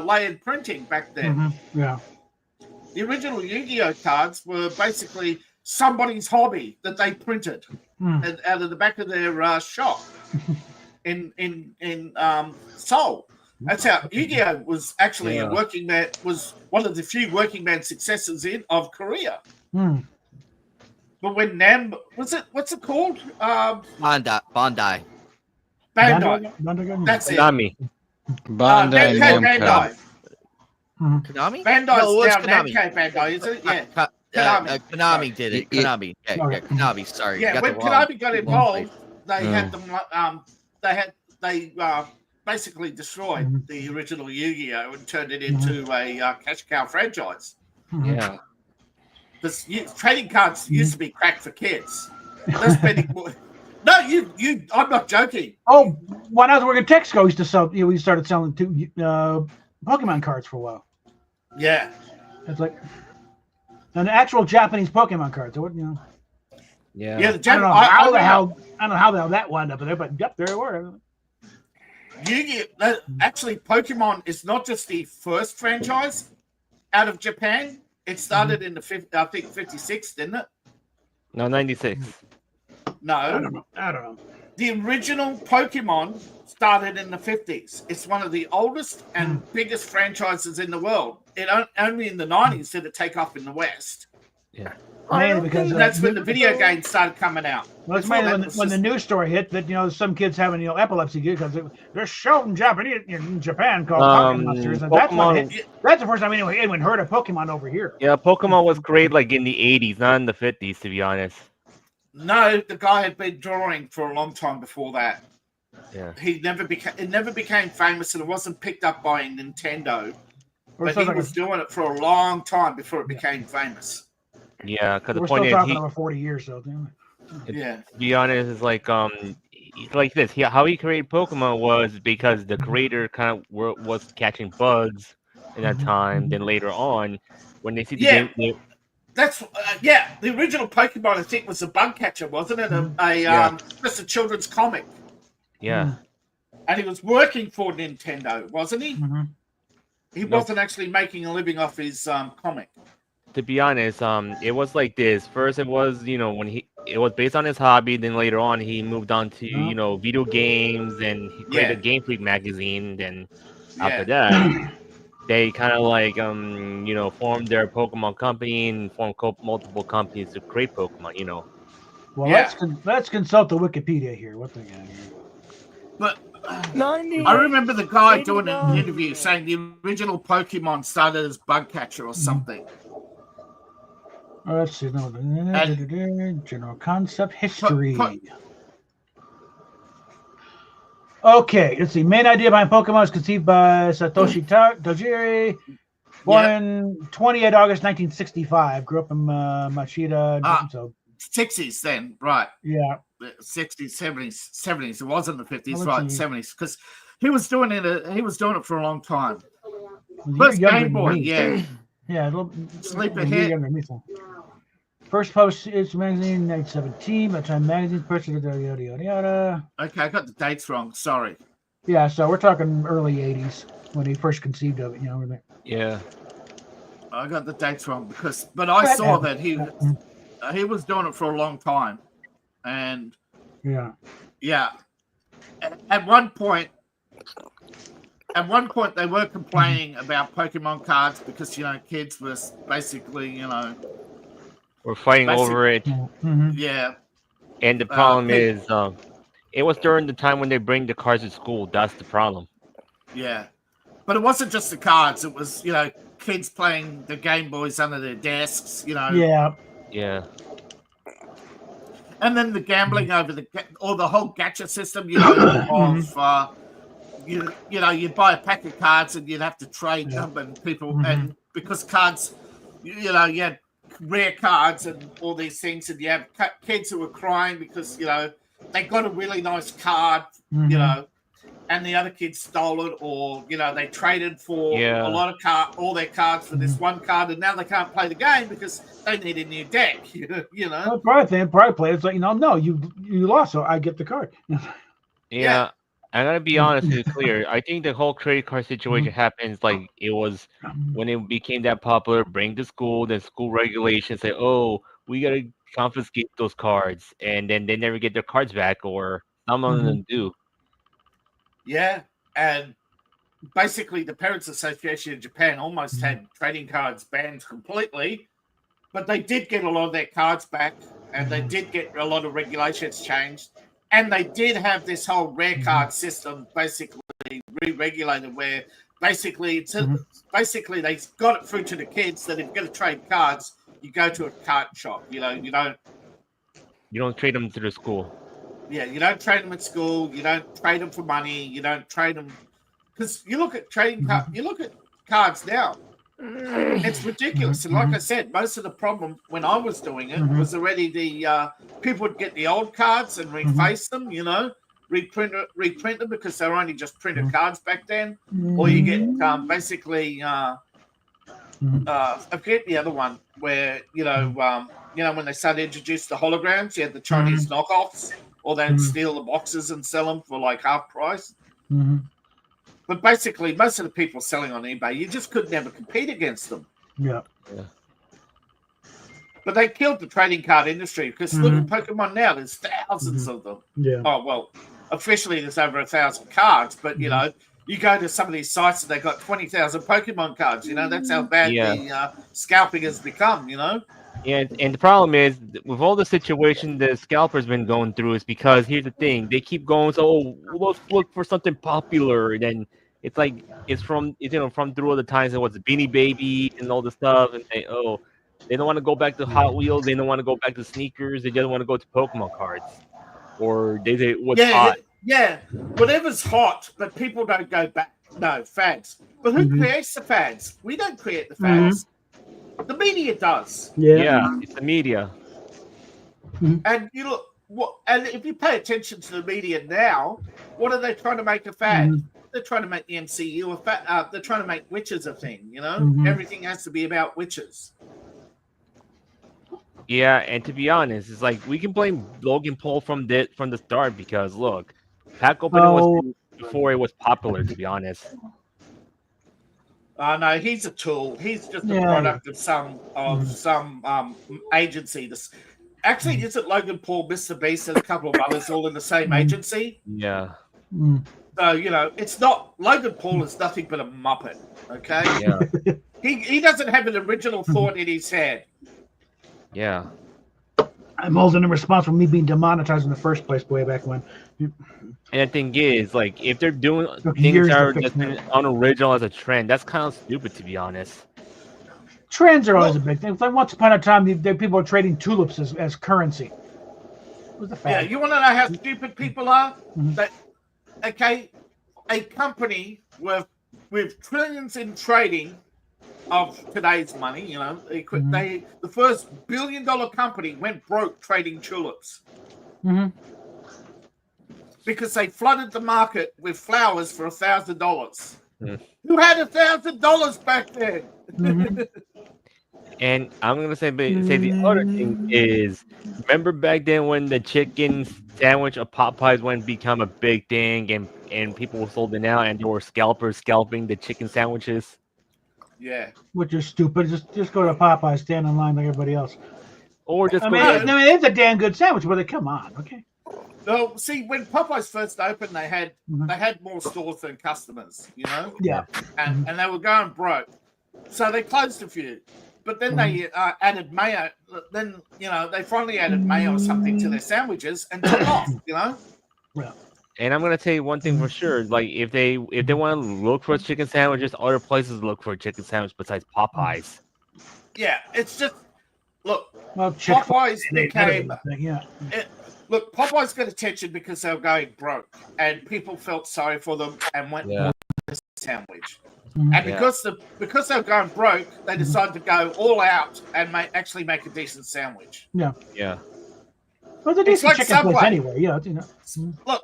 Speaker 4: layered printing back then. The original Yu-Gi-Oh cards were basically somebody's hobby that they printed and out of the back of their shop in Seoul. That's how Yu-Gi-Oh was actually a working man, was one of the few working man successors of Korea. But when what's it called?
Speaker 1: Bandai.
Speaker 4: Bandai. That's it.
Speaker 5: Bandai Namco.
Speaker 1: Konami?
Speaker 4: Bandai's
Speaker 1: No, it was
Speaker 4: now
Speaker 1: Konami.
Speaker 4: Namco Bandai, is it? Yeah.
Speaker 1: Konami did it. Konami. Konami. Sorry.
Speaker 4: Yeah,
Speaker 1: got
Speaker 4: when
Speaker 1: the wrong-
Speaker 4: Konami got involved, they had them. They basically destroyed the original Yu-Gi-Oh and turned it into a cash cow franchise.
Speaker 6: Yeah.
Speaker 4: Because trading cards used to be crack for kids. They're spending more. No, you. I'm not joking.
Speaker 2: Oh, when I was working at Texaco, we used to sell. We started selling Pokemon cards for a while.
Speaker 4: Yeah.
Speaker 2: It's like an actual Japanese Pokemon cards. You know.
Speaker 6: Yeah.
Speaker 4: Yeah.
Speaker 2: I don't know how the hell that wound up in there, but yep, there it were.
Speaker 4: Yu-Gi-Oh! Actually, Pokemon is not just the first franchise out of Japan. It started in I think 56, didn't it?
Speaker 6: No, 96.
Speaker 4: No.
Speaker 2: I don't know.
Speaker 4: The original Pokemon started in the 50s. It's one of the oldest and biggest franchises in the world. Only in the 90s did it take off in the West.
Speaker 6: Yeah.
Speaker 2: Mainly because
Speaker 4: That's when the video games started coming out.
Speaker 2: Well, it's
Speaker 4: Before
Speaker 2: mainly
Speaker 4: that,
Speaker 2: when the news story hit that some kids having epilepsy because they're showing Japanese in Japan called Pokemon Monsters, and that's when that's the first time anyone heard of Pokemon over here.
Speaker 6: Yeah, Pokemon was created like in the 80s, not in the 50s, to be honest.
Speaker 4: No, the guy had been drawing for a long time before that.
Speaker 6: Yeah.
Speaker 4: It never became famous, and it wasn't picked up by Nintendo.
Speaker 2: We're
Speaker 4: But
Speaker 2: still
Speaker 4: he
Speaker 2: talking,
Speaker 4: was doing it for a long time before it became famous.
Speaker 6: Yeah, because the
Speaker 2: we're
Speaker 6: point
Speaker 2: still
Speaker 6: is,
Speaker 2: talking over 40 years, so.
Speaker 4: Yeah.
Speaker 6: to be honest, it's like this. How he created Pokemon was because the creator kind of was catching bugs in that time. Then later on, when they see the game,
Speaker 4: That's the original Pokemon I think was a bug catcher, wasn't it? Just a children's comic.
Speaker 6: yeah,
Speaker 4: And he was working for Nintendo, wasn't he? He wasn't actually making a living off his comic.
Speaker 6: to be honest, it was like this. First, it was when it was based on his hobby. Then later on, he moved on to video games, and he created a Game Freak magazine. Then after that, they kind of formed their Pokemon company and formed multiple companies to create Pokemon.
Speaker 2: Well, let's consult the Wikipedia here. What the hell?
Speaker 4: But I remember the guy doing an interview saying the original Pokemon started as bug catcher or something.
Speaker 2: Let's see. General concept history. Okay, let's see. Main idea behind Pokemon was conceived by Satoshi Tajiri, born in 28 August 1965. Grew up in Machida. So
Speaker 4: 60s then, right.
Speaker 2: Yeah.
Speaker 4: 60s, 70s. It wasn't the 50s, right, 70s. Because he was doing it for a long time. First Game Boy, yeah.
Speaker 2: Yeah, a little
Speaker 4: Sleep ahead.
Speaker 2: First post is magazine 1917. By the time magazine purchased yada yada yada.
Speaker 4: Okay, I got the dates wrong. Sorry.
Speaker 2: Yeah, so we're talking early 80s when he first conceived of it. Everything.
Speaker 6: Yeah.
Speaker 4: I got the dates wrong but I saw that he was doing it for a long time, and at one point they were complaining about Pokemon cards because kids were basically
Speaker 6: we're fighting over it.
Speaker 4: Yeah.
Speaker 6: And the problem is, it was during the time when they bring the cards to school. That's the problem.
Speaker 4: Yeah. But it wasn't just the cards. It was, kids playing the Game Boys under their desks,
Speaker 2: Yeah.
Speaker 6: Yeah.
Speaker 4: And then the gambling over the whole gacha system, of you'd buy a pack of cards and you'd have to trade them, and people and because cards, you had rare cards and all these things, and you have kids who were crying because they got a really nice card, and the other kids stole it, or they traded for a lot of all their cards for this one card, and now they can't play the game because they need a new deck.
Speaker 2: Well, probably players like no, you lost, so I get the card.
Speaker 6: Yeah. I'm gonna be honest and clear. I think the whole credit card situation happens like it was when it became that popular. Bring to school, then school regulations say, "Oh, we gotta confiscate those cards," and then they never get their cards back, or some of them do.
Speaker 4: Yeah, and basically the Parents Association in Japan almost had trading cards banned completely, but they did get a lot of their cards back, and they did get a lot of regulations changed, and they did have this whole rare card system basically re-regulated, where basically basically they got it through to the kids that if you're going to trade cards, you go to a card shop. You don't
Speaker 6: trade them to the school.
Speaker 4: Yeah, you don't trade them at school. You don't trade them for money. You don't trade them because you look at trading cards. You look at cards now. It's ridiculous. And like I said, most of the problem when I was doing it was already the people would get the old cards and reface them. Reprint them because they were only just printed cards back then. Or you get basically I forget the other one where when they started to introduce the holograms, you had the Chinese knockoffs. Or they'd steal the boxes and sell them for like half price. But basically, most of the people selling on eBay, you just could never compete against them.
Speaker 2: Yeah.
Speaker 4: But they killed the trading card industry because look at Pokemon now. There's thousands of them.
Speaker 2: Yeah.
Speaker 4: Oh, well, officially there's over 1,000 cards. But, you go to some of these sites and they got 20,000 Pokemon cards. That's how bad the scalping has become,
Speaker 6: Yeah, and the problem is with all the situation the scalper's been going through is because here's the thing: they keep going. So let's look for something popular, and then it's like it's from through all the times it was the Beanie Baby and all the stuff, and they don't want to go back to Hot Wheels, they don't want to go back to sneakers, they just want to go to Pokemon cards, or they say what's hot.
Speaker 4: Yeah, whatever's hot, but people don't go back. No fads. But who creates the fads? We don't create the fads. The media does.
Speaker 6: Yeah, it's the media.
Speaker 4: And and if you pay attention to the media now, what are they trying to make a fad? They're trying to make the MCU a fad. They're trying to make witches a thing. Everything has to be about witches.
Speaker 6: Yeah, and to be honest, it's like we can blame Logan Paul from the start because look, pack opening was before it was popular. To be honest.
Speaker 4: No, he's a tool. He's just a product of some agency. Actually, isn't Logan Paul, Mr. Beast, and a couple of others all in the same agency?
Speaker 6: Yeah.
Speaker 4: So it's not Logan Paul is nothing but a muppet. Okay.
Speaker 6: Yeah.
Speaker 4: He doesn't have an original thought in his head.
Speaker 6: Yeah.
Speaker 2: I'm holding him responsible for me being demonetized in the first place way back when.
Speaker 6: And the thing is, like, if they're doing things that are just unoriginal as a trend, that's kind of stupid, to be honest.
Speaker 2: Trends are always a big thing. It's like once upon a time, people were trading tulips as currency. It was the fact.
Speaker 4: Yeah, you want to know how stupid people are? That a company with trillions in trading of today's money, the first $1 billion company went broke trading tulips. Because they flooded the market with flowers for $1,000. Who had $1,000 back then?
Speaker 6: And I'm gonna say the other thing is, remember back then when the chicken sandwich of Popeyes went become a big thing, and people sold it out, and there were scalpers scalping the chicken sandwiches.
Speaker 4: Yeah,
Speaker 2: which is stupid. Just go to Popeyes, stand in line like everybody else.
Speaker 6: Or just
Speaker 2: it's a damn good sandwich, but come on, okay.
Speaker 4: No, see, when Popeyes first opened, they had more stores than customers,
Speaker 2: Yeah.
Speaker 4: And they were going broke, so they closed a few. But then they added mayo. Then they finally added mayo or something to their sandwiches and took off.
Speaker 2: Yeah.
Speaker 6: And I'm gonna tell you one thing for sure. Like if they want to look for chicken sandwiches, other places look for a chicken sandwich besides Popeyes.
Speaker 4: Yeah, it's just look.
Speaker 2: Well, Chick-fil-A,
Speaker 4: Popeyes
Speaker 2: they better
Speaker 4: became.
Speaker 2: than that, yeah.
Speaker 4: Look, Popeyes got attention because they were going broke, and people felt sorry for them and went
Speaker 6: Yeah.
Speaker 4: for the sandwich.
Speaker 2: Mhm.
Speaker 4: And
Speaker 6: Yeah.
Speaker 4: because they were going broke, they decided to go all out and actually make a decent sandwich.
Speaker 6: Yeah.
Speaker 2: Well, it's a
Speaker 4: It's
Speaker 2: decent
Speaker 4: like
Speaker 2: chicken place
Speaker 4: Subway.
Speaker 2: anyway. Yeah, you know.
Speaker 4: Look,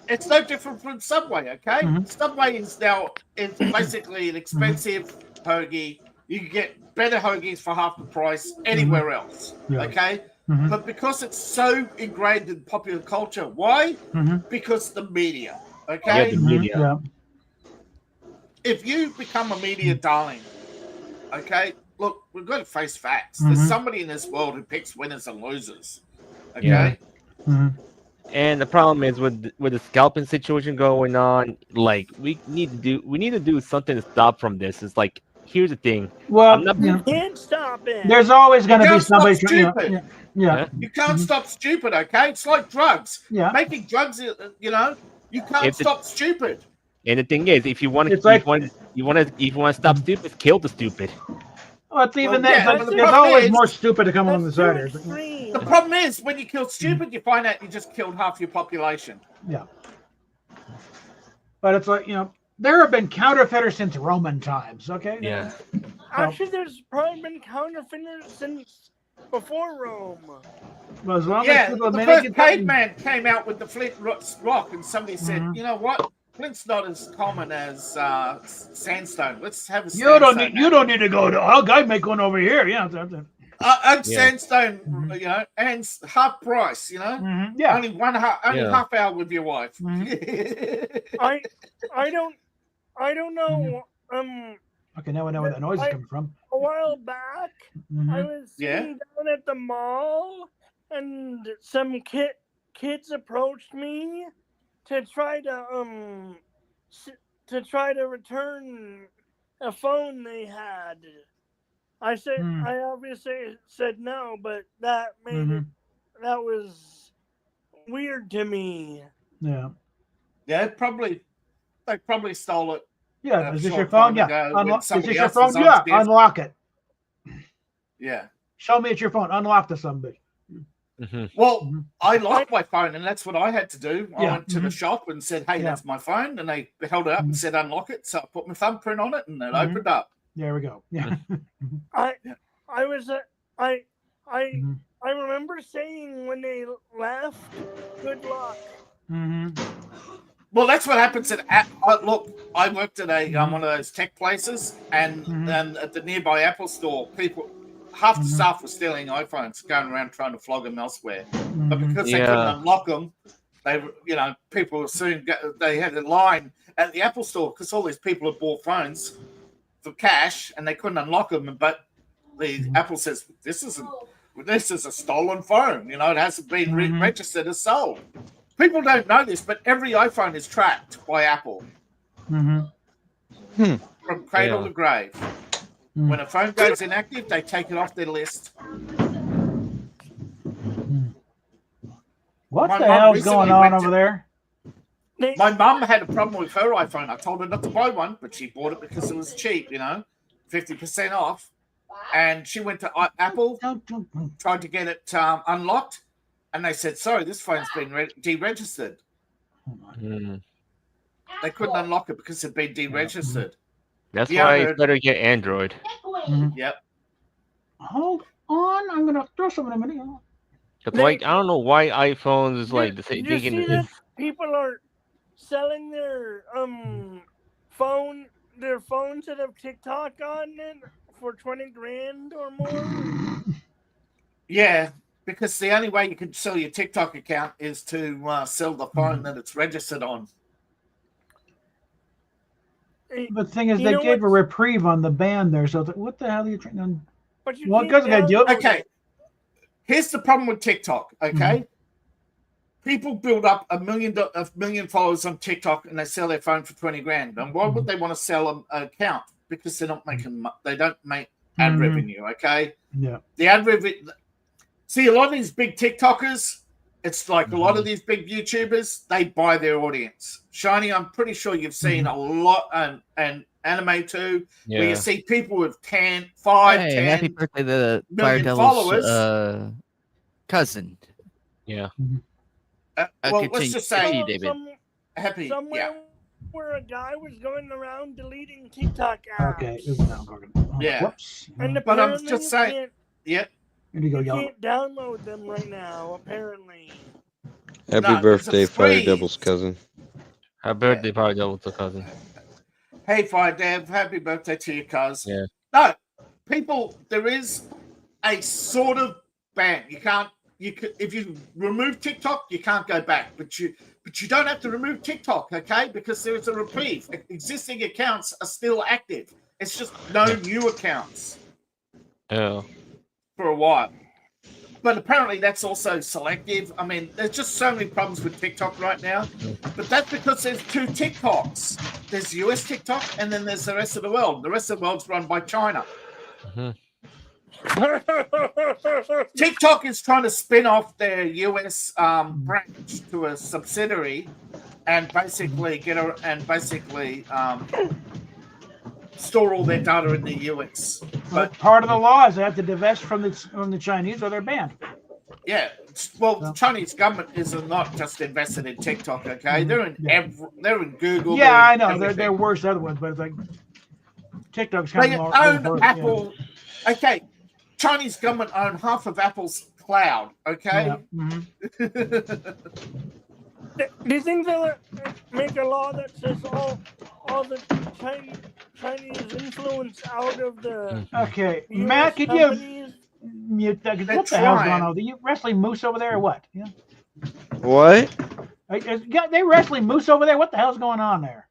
Speaker 4: it's no different from Subway, okay?
Speaker 2: Mhm.
Speaker 4: Subway is now it's basically an expensive hoagie. You can get better hoagies for half the price anywhere else,
Speaker 2: Yeah.
Speaker 4: okay?
Speaker 2: Mhm.
Speaker 4: But because it's so ingrained in popular culture, why?
Speaker 2: Mhm.
Speaker 4: Because the media,
Speaker 6: Yeah,
Speaker 4: okay?
Speaker 6: the
Speaker 2: Mhm.
Speaker 6: media.
Speaker 2: Yeah.
Speaker 4: If you become a media darling, okay, look, we've got to face facts.
Speaker 2: Mhm.
Speaker 4: There's somebody in this world who picks winners and losers, okay?
Speaker 6: Yeah.
Speaker 2: Mhm.
Speaker 6: And the problem is with the scalping situation going on, like we need to do something to stop from this. It's like here's the thing.
Speaker 2: Well,
Speaker 6: I'm not-
Speaker 2: you know,
Speaker 3: Can't stop it.
Speaker 2: there's always going to
Speaker 4: You
Speaker 2: be
Speaker 4: can't stop
Speaker 2: somebody. You know,
Speaker 4: stupid.
Speaker 2: yeah.
Speaker 6: Huh?
Speaker 4: You can't
Speaker 2: Mhm.
Speaker 4: stop stupid, okay? It's like drugs.
Speaker 2: Yeah.
Speaker 4: Making drugs, you know, you can't
Speaker 6: If the-
Speaker 4: stop stupid.
Speaker 6: And the thing is, if you want to,
Speaker 2: It's like-
Speaker 6: you want to stop stupid, kill the stupid.
Speaker 2: Well, it's even
Speaker 4: Well,
Speaker 2: that.
Speaker 4: yeah,
Speaker 2: but
Speaker 3: but the
Speaker 2: there's
Speaker 4: problem
Speaker 2: always
Speaker 4: is-
Speaker 2: more stupid to come along the
Speaker 3: That's
Speaker 2: side.
Speaker 3: too
Speaker 2: here.
Speaker 3: extreme.
Speaker 4: The problem is when you kill stupid, you find out you just killed half your population.
Speaker 2: Yeah. But it's like, you know, there have been counterfeiters since Roman times, okay?
Speaker 6: Yeah.
Speaker 3: Actually, there's probably been counterfeiters since before Rome.
Speaker 2: Well, as long
Speaker 4: Yeah,
Speaker 2: as people
Speaker 4: the
Speaker 2: manage
Speaker 4: first
Speaker 2: it,
Speaker 4: caveman came out with the flint rock, and somebody said,
Speaker 2: Mhm.
Speaker 4: "You know what? Flint's not as common as sandstone. Let's have a
Speaker 2: you don't
Speaker 4: sandstone
Speaker 2: need, you don't need to go to, oh, guy make one over here. Yeah.
Speaker 4: and
Speaker 6: Yeah.
Speaker 4: sandstone,
Speaker 2: Mhm.
Speaker 4: you know, and half price, you know,
Speaker 2: Mhm. Yeah.
Speaker 4: only
Speaker 6: Yeah.
Speaker 4: half hour with your wife."
Speaker 3: I don't know.
Speaker 2: Okay, now I know where that noise is
Speaker 3: I-
Speaker 2: coming from.
Speaker 3: A while back, I
Speaker 2: Mhm.
Speaker 3: was
Speaker 4: Yeah.
Speaker 3: sitting down at the mall, and some kids approached me to try to return a phone they had. I said
Speaker 2: Hmm.
Speaker 3: I obviously said no, but that made it, that was weird to me.
Speaker 2: Yeah.
Speaker 4: Yeah, they probably stole it.
Speaker 2: Yeah.
Speaker 4: A
Speaker 2: Is this
Speaker 4: short
Speaker 2: your phone?
Speaker 4: time
Speaker 2: Yeah.
Speaker 4: ago when
Speaker 2: Unlock. Is
Speaker 4: somebody
Speaker 2: this your
Speaker 4: else
Speaker 2: phone?
Speaker 4: was
Speaker 2: Yeah.
Speaker 4: upstairs.
Speaker 2: Unlock it.
Speaker 4: Yeah.
Speaker 2: Show me it's your phone. Unlock the sumbitch.
Speaker 6: Mhm.
Speaker 4: Well,
Speaker 2: Mhm.
Speaker 4: I locked my phone, and that's what I had to do. I
Speaker 2: Yeah.
Speaker 4: went to the
Speaker 2: Mhm.
Speaker 4: shop and said, "Hey,
Speaker 2: Yeah.
Speaker 4: that's my phone," and they held it up and
Speaker 2: Mhm.
Speaker 4: said, "Unlock it." So I put my thumbprint on it, and it
Speaker 2: Mhm.
Speaker 4: opened up.
Speaker 2: There we go. Yeah.
Speaker 3: I was I
Speaker 2: Mhm.
Speaker 3: I remember saying when they left, "Good luck."
Speaker 2: Mhm.
Speaker 4: Well, that's what happens look. I worked at one of those tech places, and
Speaker 2: Mhm.
Speaker 4: then at the nearby Apple store, half the
Speaker 2: Mhm.
Speaker 4: staff were stealing iPhones, going around trying to flog them elsewhere. But
Speaker 2: Mhm.
Speaker 4: because they
Speaker 6: Yeah.
Speaker 4: couldn't unlock them, people were soon they had a line at the Apple store because all these people had bought phones for cash and they couldn't unlock them. But the
Speaker 2: Mhm.
Speaker 4: Apple says this is a stolen phone. It hasn't been
Speaker 2: Mhm.
Speaker 4: registered as sold. People don't know this, but every iPhone is tracked by Apple
Speaker 2: Mhm.
Speaker 4: from cradle
Speaker 6: Yeah.
Speaker 4: to grave.
Speaker 2: Mhm.
Speaker 4: When a phone goes inactive, they take it off their list.
Speaker 2: What
Speaker 4: My
Speaker 2: the
Speaker 4: mum
Speaker 2: hell's
Speaker 4: recently
Speaker 2: going on
Speaker 4: went
Speaker 2: over
Speaker 4: to-
Speaker 2: there?
Speaker 3: They,
Speaker 4: My mum had a problem with her iPhone. I told her not to buy one, but she bought it because it was cheap, 50% off. And she went to Apple, tried to get it unlocked, and they said, "Sorry, this phone's been deregistered."
Speaker 6: Mm.
Speaker 4: They couldn't unlock it because it'd been deregistered.
Speaker 6: That's
Speaker 4: Yeah,
Speaker 6: why
Speaker 4: I heard-
Speaker 6: it's better get Android.
Speaker 2: Mhm.
Speaker 4: Yep.
Speaker 2: Hold on, I'm gonna throw some in a minute.
Speaker 6: Cause
Speaker 3: They-
Speaker 6: like I don't know why iPhones is like the
Speaker 3: did
Speaker 6: same
Speaker 3: you
Speaker 6: thing.
Speaker 3: see that people are selling their phones that have TikTok on it for 20 grand or more?
Speaker 4: Yeah, because the only way you can sell your TikTok account is to sell the phone that it's registered on.
Speaker 2: The thing is,
Speaker 3: You
Speaker 2: they
Speaker 3: know
Speaker 2: gave a
Speaker 3: what's-
Speaker 2: reprieve on the ban there. So it's like, what the hell are you trying to?
Speaker 3: But you
Speaker 2: Well,
Speaker 3: can't
Speaker 2: because I do it.
Speaker 3: download
Speaker 4: Okay, here's the problem with TikTok. Okay, people build up a million followers on TikTok and they sell their phone for 20 grand. And why would they want to sell an account? Because they're not making. They don't make ad
Speaker 2: Mhm.
Speaker 4: revenue. Okay,
Speaker 2: Yeah.
Speaker 4: the ad revenue. See, a lot of these big TikTokers, It's like a lot of these big YouTubers, they buy their audience. Shiny, I'm pretty sure you've seen a lot, and Anime too, where you see people with 10, 5,
Speaker 1: Hey,
Speaker 4: 10
Speaker 1: happy birthday to the Fire
Speaker 4: million
Speaker 1: Devil's
Speaker 4: followers.
Speaker 1: cousin.
Speaker 6: Yeah.
Speaker 4: Well, let's
Speaker 1: continue-
Speaker 4: just say
Speaker 1: continue, David.
Speaker 4: happy.
Speaker 3: Somewhere
Speaker 4: Yeah.
Speaker 3: where a guy was going around deleting TikTok apps.
Speaker 2: Okay, this is now talking.
Speaker 4: Yeah.
Speaker 2: Whoops.
Speaker 3: And
Speaker 4: But I'm
Speaker 3: apparently
Speaker 4: just
Speaker 3: you
Speaker 4: saying-
Speaker 3: can't-
Speaker 4: Yeah.
Speaker 2: Here you go,
Speaker 3: you
Speaker 2: y'all.
Speaker 3: can't download them right now, apparently.
Speaker 5: Happy
Speaker 4: No, it's a
Speaker 5: birthday, Fire
Speaker 4: freeze.
Speaker 5: Devil's cousin.
Speaker 6: Happy birthday, Fire Devil's cousin.
Speaker 4: Hey, Fire Dev, happy birthday to your cuz.
Speaker 6: Yeah.
Speaker 4: No, people, there is a sort of ban. You can if you remove TikTok, you can't go back. But you don't have to remove TikTok, okay? Because there is a reprieve. Existing accounts are still active. It's just no new accounts
Speaker 6: Yeah.
Speaker 4: for a while. But apparently that's also selective. I mean, there's just so many problems with TikTok right now. But that's because there's two TikToks. There's US TikTok and then there's the rest of the world. The rest of the world's run by China. TikTok is trying to spin off their US branch to a subsidiary and basically store all their data in the US.
Speaker 2: But part of the law is they have to divest from the Chinese or they're banned.
Speaker 4: Yeah, well, the Chinese government is not just invested in TikTok. Okay, they're in they're in Google.
Speaker 2: Yeah, I know
Speaker 4: everything.
Speaker 2: they're worse than other ones, but it's like TikTok's
Speaker 4: They
Speaker 2: kind of
Speaker 4: own Apple. Okay, Chinese government own half of Apple's cloud. Okay.
Speaker 2: Yeah. Mhm.
Speaker 3: Do you think they'll make a law that says all the Chinese influence out of the
Speaker 2: Okay,
Speaker 3: US
Speaker 2: Matt, could you
Speaker 3: companies?
Speaker 2: mute that? 'Cause
Speaker 4: They're
Speaker 2: what the hell's
Speaker 4: trying.
Speaker 2: going on? Are you wrestling moose over there or what? Yeah.
Speaker 5: What?
Speaker 2: They wrestling moose over there. What the hell's going on there?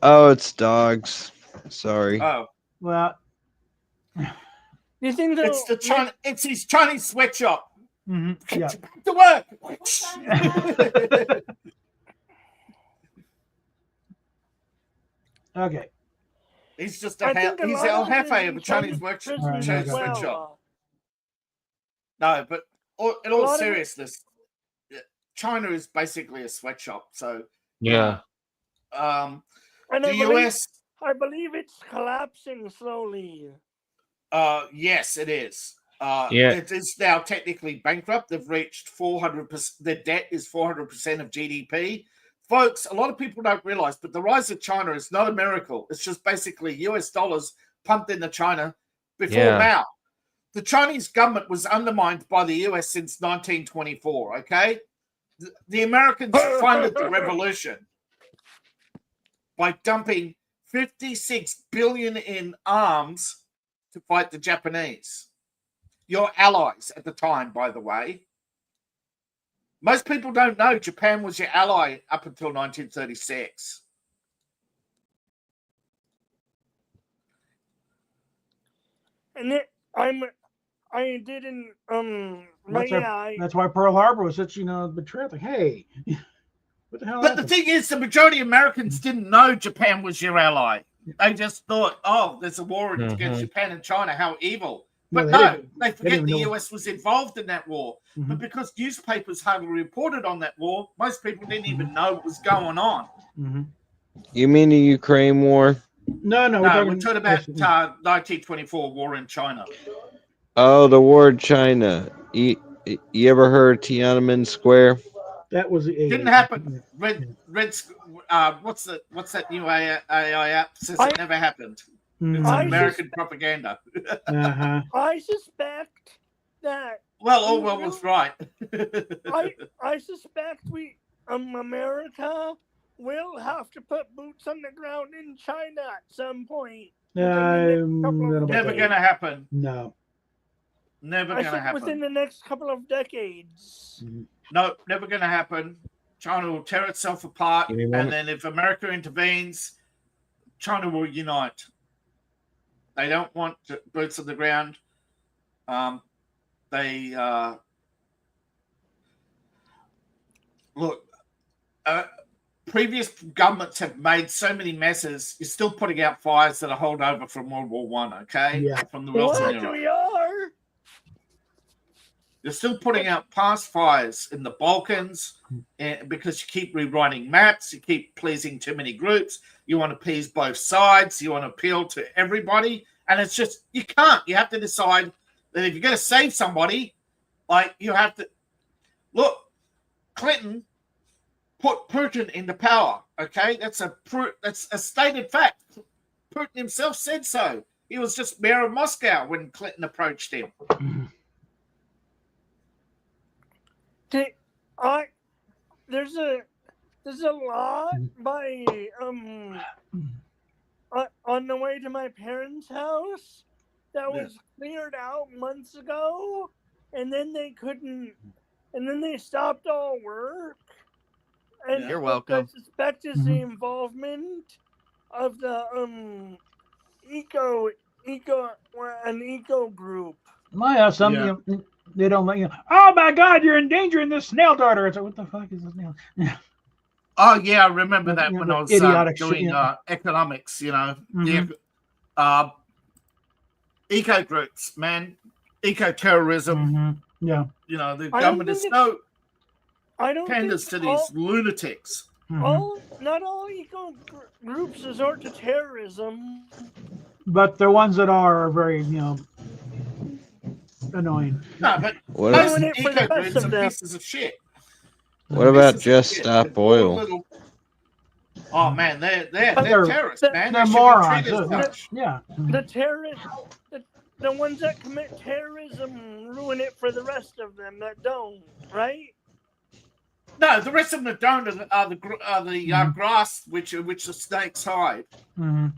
Speaker 5: Oh, it's dogs. Sorry.
Speaker 4: Oh,
Speaker 2: Well,
Speaker 3: Do you think they'll
Speaker 4: it's the China. It's his Chinese sweatshop.
Speaker 2: yeah.
Speaker 4: Back to work.
Speaker 2: Okay.
Speaker 4: He's just
Speaker 3: I
Speaker 4: a
Speaker 3: think
Speaker 4: he's
Speaker 3: lot
Speaker 4: El
Speaker 3: of it is
Speaker 4: Jefe
Speaker 3: in
Speaker 4: of a Chinese
Speaker 3: prison
Speaker 2: Alright,
Speaker 3: as
Speaker 2: yeah,
Speaker 4: sweatshop.
Speaker 3: well.
Speaker 4: No, but in
Speaker 3: A
Speaker 4: all
Speaker 3: lot of it-
Speaker 4: seriousness, China is basically a sweatshop. So
Speaker 6: Yeah.
Speaker 3: And
Speaker 4: the US,
Speaker 3: I believe it's collapsing slowly.
Speaker 4: yes, it is.
Speaker 6: Yeah.
Speaker 4: It is now technically bankrupt. They've reached 400%. Their debt is 400% of GDP. Folks, a lot of people don't realize, but the rise of China is not a miracle. It's just basically US dollars pumped into China before
Speaker 6: Yeah.
Speaker 4: Mao. The Chinese government was undermined by the US since 1924, okay? The Americans funded the revolution by dumping 56 billion in arms to fight the Japanese. Your allies at the time, by the way. Most people don't know Japan was your ally up until 1936.
Speaker 3: And I didn't
Speaker 2: That's why Pearl Harbor was such betrayal. Like, hey, what the hell?
Speaker 4: But the
Speaker 2: happened?
Speaker 4: thing is, the majority of Americans didn't know Japan was your ally. They just thought, oh, there's a war against Japan and China. How evil. But
Speaker 2: No, they
Speaker 4: no,
Speaker 2: didn't-
Speaker 4: they forget
Speaker 2: didn't
Speaker 4: the
Speaker 2: know.
Speaker 4: US was involved in that war.
Speaker 2: Mhm.
Speaker 4: But because newspapers hardly reported on that war, most people didn't even know what was going on.
Speaker 2: Mhm.
Speaker 5: You mean the Ukraine war?
Speaker 2: No,
Speaker 4: No, we're talking about 1924 war in China.
Speaker 5: Oh, the war in China. You ever heard Tiananmen Square?
Speaker 2: that was
Speaker 4: Didn't happen. What's that new AI app? Says
Speaker 3: I-
Speaker 4: it never happened.
Speaker 2: Mhm.
Speaker 4: It's
Speaker 3: I
Speaker 4: American propaganda.
Speaker 2: Uh-huh.
Speaker 3: I suspect that
Speaker 4: Well, Orwell was right.
Speaker 3: I suspect America will have to put boots on the ground in China at some point.
Speaker 2: Don't know
Speaker 4: Never
Speaker 2: about that.
Speaker 4: going to happen.
Speaker 2: No.
Speaker 4: Never
Speaker 3: I
Speaker 4: going to
Speaker 3: think within
Speaker 4: happen.
Speaker 3: the next couple of decades.
Speaker 4: No, never going to happen. China will tear itself apart,
Speaker 6: Give me a
Speaker 4: and
Speaker 6: moment.
Speaker 4: then if America intervenes, China will unite. They don't want boots on the ground. Look. Previous governments have made so many messes. You're still putting out fires that are holdover from World War One. Okay,
Speaker 2: Yeah.
Speaker 4: from the Wilson
Speaker 3: What
Speaker 4: era.
Speaker 3: we are?
Speaker 4: You're still putting out past fires in the Balkans because you keep rewriting maps, you keep pleasing too many groups, you want to please both sides, you want to appeal to everybody, and it's just, you can't. You have to decide that if you're going to save somebody, like, you have to, look, Clinton put Putin into power, okay? That's a stated fact. Putin himself said so. He was just mayor of Moscow when Clinton approached him.
Speaker 3: There's a lot by on the way to my parents' house that was cleared out months ago, and then they couldn't, and then they stopped all work. And
Speaker 1: You're welcome.
Speaker 3: I suspect is the involvement of the eco group.
Speaker 2: My some you know, they don't let you know. Oh my God, you're endangering this snail darter. It's like, what the fuck is this snail?
Speaker 4: Oh yeah, I remember that
Speaker 2: You know,
Speaker 4: when
Speaker 2: the
Speaker 4: I was
Speaker 2: idiotic shit,
Speaker 4: doing
Speaker 2: yeah.
Speaker 4: economics. You know,
Speaker 2: Mhm.
Speaker 4: the eco groups, man, eco terrorism.
Speaker 2: Yeah.
Speaker 4: You know, the
Speaker 3: I don't
Speaker 4: government is
Speaker 3: think
Speaker 4: so
Speaker 3: I don't
Speaker 4: panders to
Speaker 3: think
Speaker 4: these lunatics.
Speaker 3: not all eco groups resort to terrorism.
Speaker 2: But the ones that are very, you know, annoying.
Speaker 4: No, but
Speaker 5: What
Speaker 4: most
Speaker 3: Doing it for the
Speaker 4: eco
Speaker 3: best
Speaker 4: groups
Speaker 3: of
Speaker 4: are
Speaker 3: them.
Speaker 4: pieces of shit.
Speaker 5: What about
Speaker 4: Pieces of
Speaker 5: Just
Speaker 4: shit.
Speaker 5: Stop
Speaker 4: They're poor
Speaker 5: Oil?
Speaker 4: little- Oh man, they're
Speaker 2: They're-
Speaker 4: terrorists, man.
Speaker 2: They're
Speaker 4: They should be
Speaker 2: morons.
Speaker 4: treated as
Speaker 2: Too.
Speaker 4: such.
Speaker 2: Yeah.
Speaker 3: The terrorists, the ones that commit terrorism ruin it for the rest of them that don't, right?
Speaker 4: No, the rest of them that don't are the grass which the snakes hide.
Speaker 2: Mhm.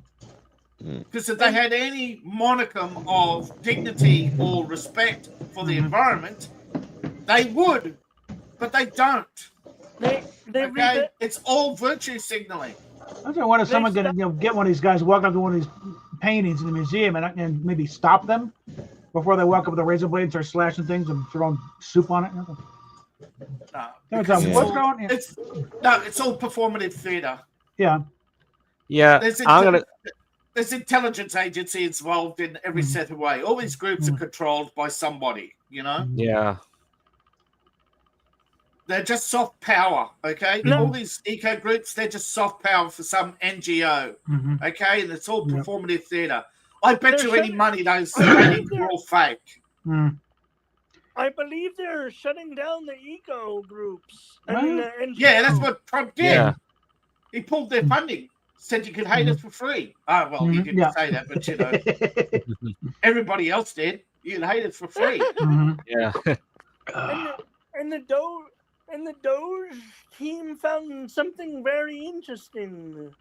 Speaker 4: Because if they had any monicum of dignity or respect for the environment, they would, but they don't.
Speaker 3: They
Speaker 4: Okay, it's all virtue signaling.
Speaker 2: I don't wonder if someone gonna get one of these guys, walk up to one of these paintings in the museum and maybe stop them before they walk up with a razor blade and start slashing things and throwing soup on it.
Speaker 4: No,
Speaker 2: What's
Speaker 4: because
Speaker 2: going on? Yeah.
Speaker 4: it's all performative theater.
Speaker 2: Yeah.
Speaker 6: Yeah,
Speaker 4: There's intelligence agencies involved in every set of way. All these groups are controlled by somebody, you know?
Speaker 6: Yeah.
Speaker 4: They're just soft power, okay?
Speaker 3: No.
Speaker 4: All these eco groups, they're just soft power for some NGO, okay? And it's all performative theater. I bet you any money those things are all fake.
Speaker 3: I believe they're shutting down the eco groups.
Speaker 4: Yeah, that's what Trump did.
Speaker 6: Yeah.
Speaker 4: He pulled their funding. Said you could hate us for free. Oh, well, he didn't say that, but you know, everybody else did. You can hate us for free.
Speaker 6: Yeah.
Speaker 3: And the Doge team found something very interesting.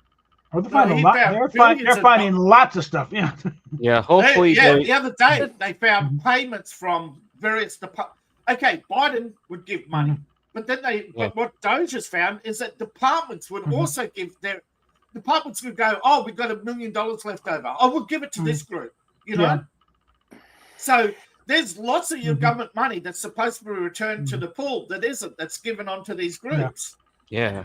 Speaker 2: Oh, they're finding, they're finding lots of stuff. Yeah.
Speaker 6: Yeah. Hopefully.
Speaker 4: The other day they found payments from various departments. Okay, Biden would give money, but then but what Doge has found is that departments would also give their departments would go, oh, we've got $1 million left over. Oh, we'll give it to this group, you know?
Speaker 2: Yeah.
Speaker 4: So there's lots of your government money that's supposed to be returned to the pool that isn't, that's given on to these groups.
Speaker 6: Yeah.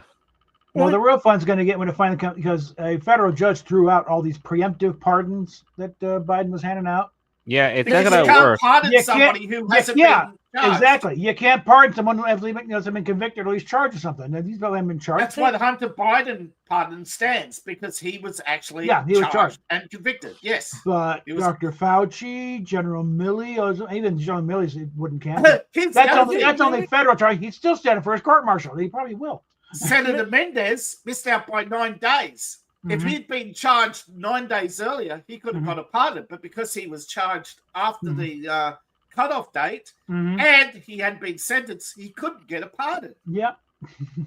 Speaker 2: Well, the real fun's going to get when it finally comes because a federal judge threw out all these preemptive pardons that Biden was handing out.
Speaker 6: Yeah, it's
Speaker 4: Because
Speaker 6: not
Speaker 4: you
Speaker 6: gonna
Speaker 4: can't
Speaker 6: work.
Speaker 4: pardon somebody who hasn't been charged.
Speaker 2: Exactly. You can't pardon someone who hasn't been convicted or at least charged or something. Now, these people haven't been charged.
Speaker 4: That's why the Hunter Biden pardon stands, because he was actually
Speaker 2: he was charged
Speaker 4: and convicted. Yes.
Speaker 2: But
Speaker 4: It was-
Speaker 2: Dr. Fauci, General Milley, even General Milley wouldn't count. That's only federal charge. He's still standing for his court martial. He probably will.
Speaker 4: Senator Mendez missed out by 9 days. If he'd been charged 9 days earlier, he could have got a pardon. But because he was charged after the cutoff date and he had been sentenced, he couldn't get a pardon.
Speaker 2: Yep.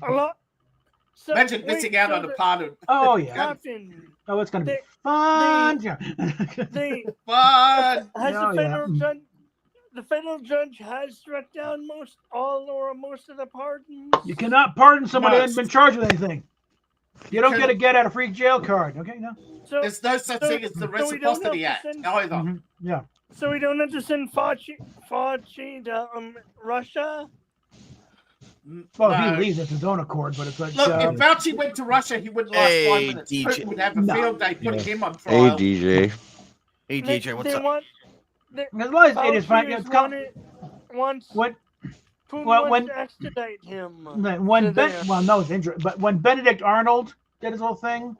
Speaker 3: A lot. So,
Speaker 4: Imagine missing out on a pardon.
Speaker 2: Oh, yeah.
Speaker 3: Captain,
Speaker 2: Oh, it's going to be fun.
Speaker 4: Fun.
Speaker 3: has the federal judge has struck down most of the pardons?
Speaker 2: You cannot pardon somebody who
Speaker 4: Most.
Speaker 2: hasn't been charged with anything. You don't get a get out of free jail card. Okay, no.
Speaker 3: So,
Speaker 4: There's no such thing as the
Speaker 3: so we don't
Speaker 4: Reciprocity
Speaker 3: have
Speaker 4: Act
Speaker 3: to send-
Speaker 4: either.
Speaker 2: Yeah.
Speaker 3: So we don't have to send Fauci to Russia?
Speaker 2: Well,
Speaker 4: No.
Speaker 2: he leaves of his own accord, but it's like.
Speaker 4: Look, if Fauci went to Russia, he wouldn't last 5 minutes.
Speaker 1: DJ.
Speaker 4: Putin would have a
Speaker 2: No.
Speaker 4: field day putting him on
Speaker 5: Hey,
Speaker 4: trial.
Speaker 5: DJ.
Speaker 1: Hey DJ, what's up?
Speaker 2: as long as it is fine.
Speaker 3: Fauci
Speaker 2: It's
Speaker 3: wanted- wants
Speaker 2: What?
Speaker 3: Putin
Speaker 2: well,
Speaker 3: wants
Speaker 2: when-
Speaker 3: to extradite him.
Speaker 2: When
Speaker 3: to
Speaker 2: Ben,
Speaker 3: there.
Speaker 2: well, no, it's interesting. But when Benedict Arnold did his whole thing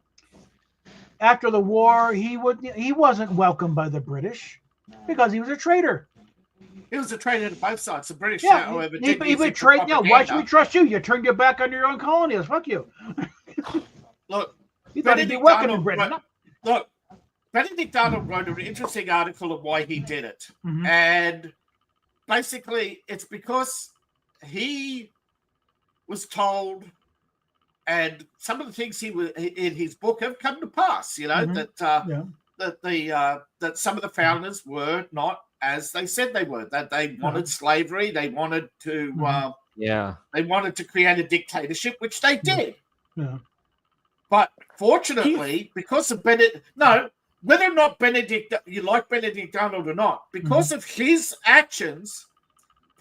Speaker 2: after the war, he wasn't welcomed by the British because he was a traitor.
Speaker 4: He was a traitor to both sides. The British,
Speaker 2: Yeah,
Speaker 4: however,
Speaker 2: he
Speaker 4: did use it for
Speaker 2: betrayed. Yeah, why should we
Speaker 4: propaganda.
Speaker 2: trust you? You turned your back on your own colonies. Fuck you.
Speaker 4: Look,
Speaker 2: He thought he'd be
Speaker 4: Benedict
Speaker 2: welcome in
Speaker 4: Arnold
Speaker 2: Britain.
Speaker 4: wrote- look, Benedict Arnold wrote an interesting article of why he did it.
Speaker 2: Mhm.
Speaker 4: And basically, it's because he was told, and some of the things he was in his book have come to pass. You know
Speaker 2: Mhm.
Speaker 4: that some of the founders were not as they said they were. That they wanted slavery. They wanted to.
Speaker 6: Yeah.
Speaker 4: They wanted to create a dictatorship, which they did.
Speaker 2: Yeah.
Speaker 4: But fortunately, because of whether or not you like Benedict Arnold or not, because of his actions,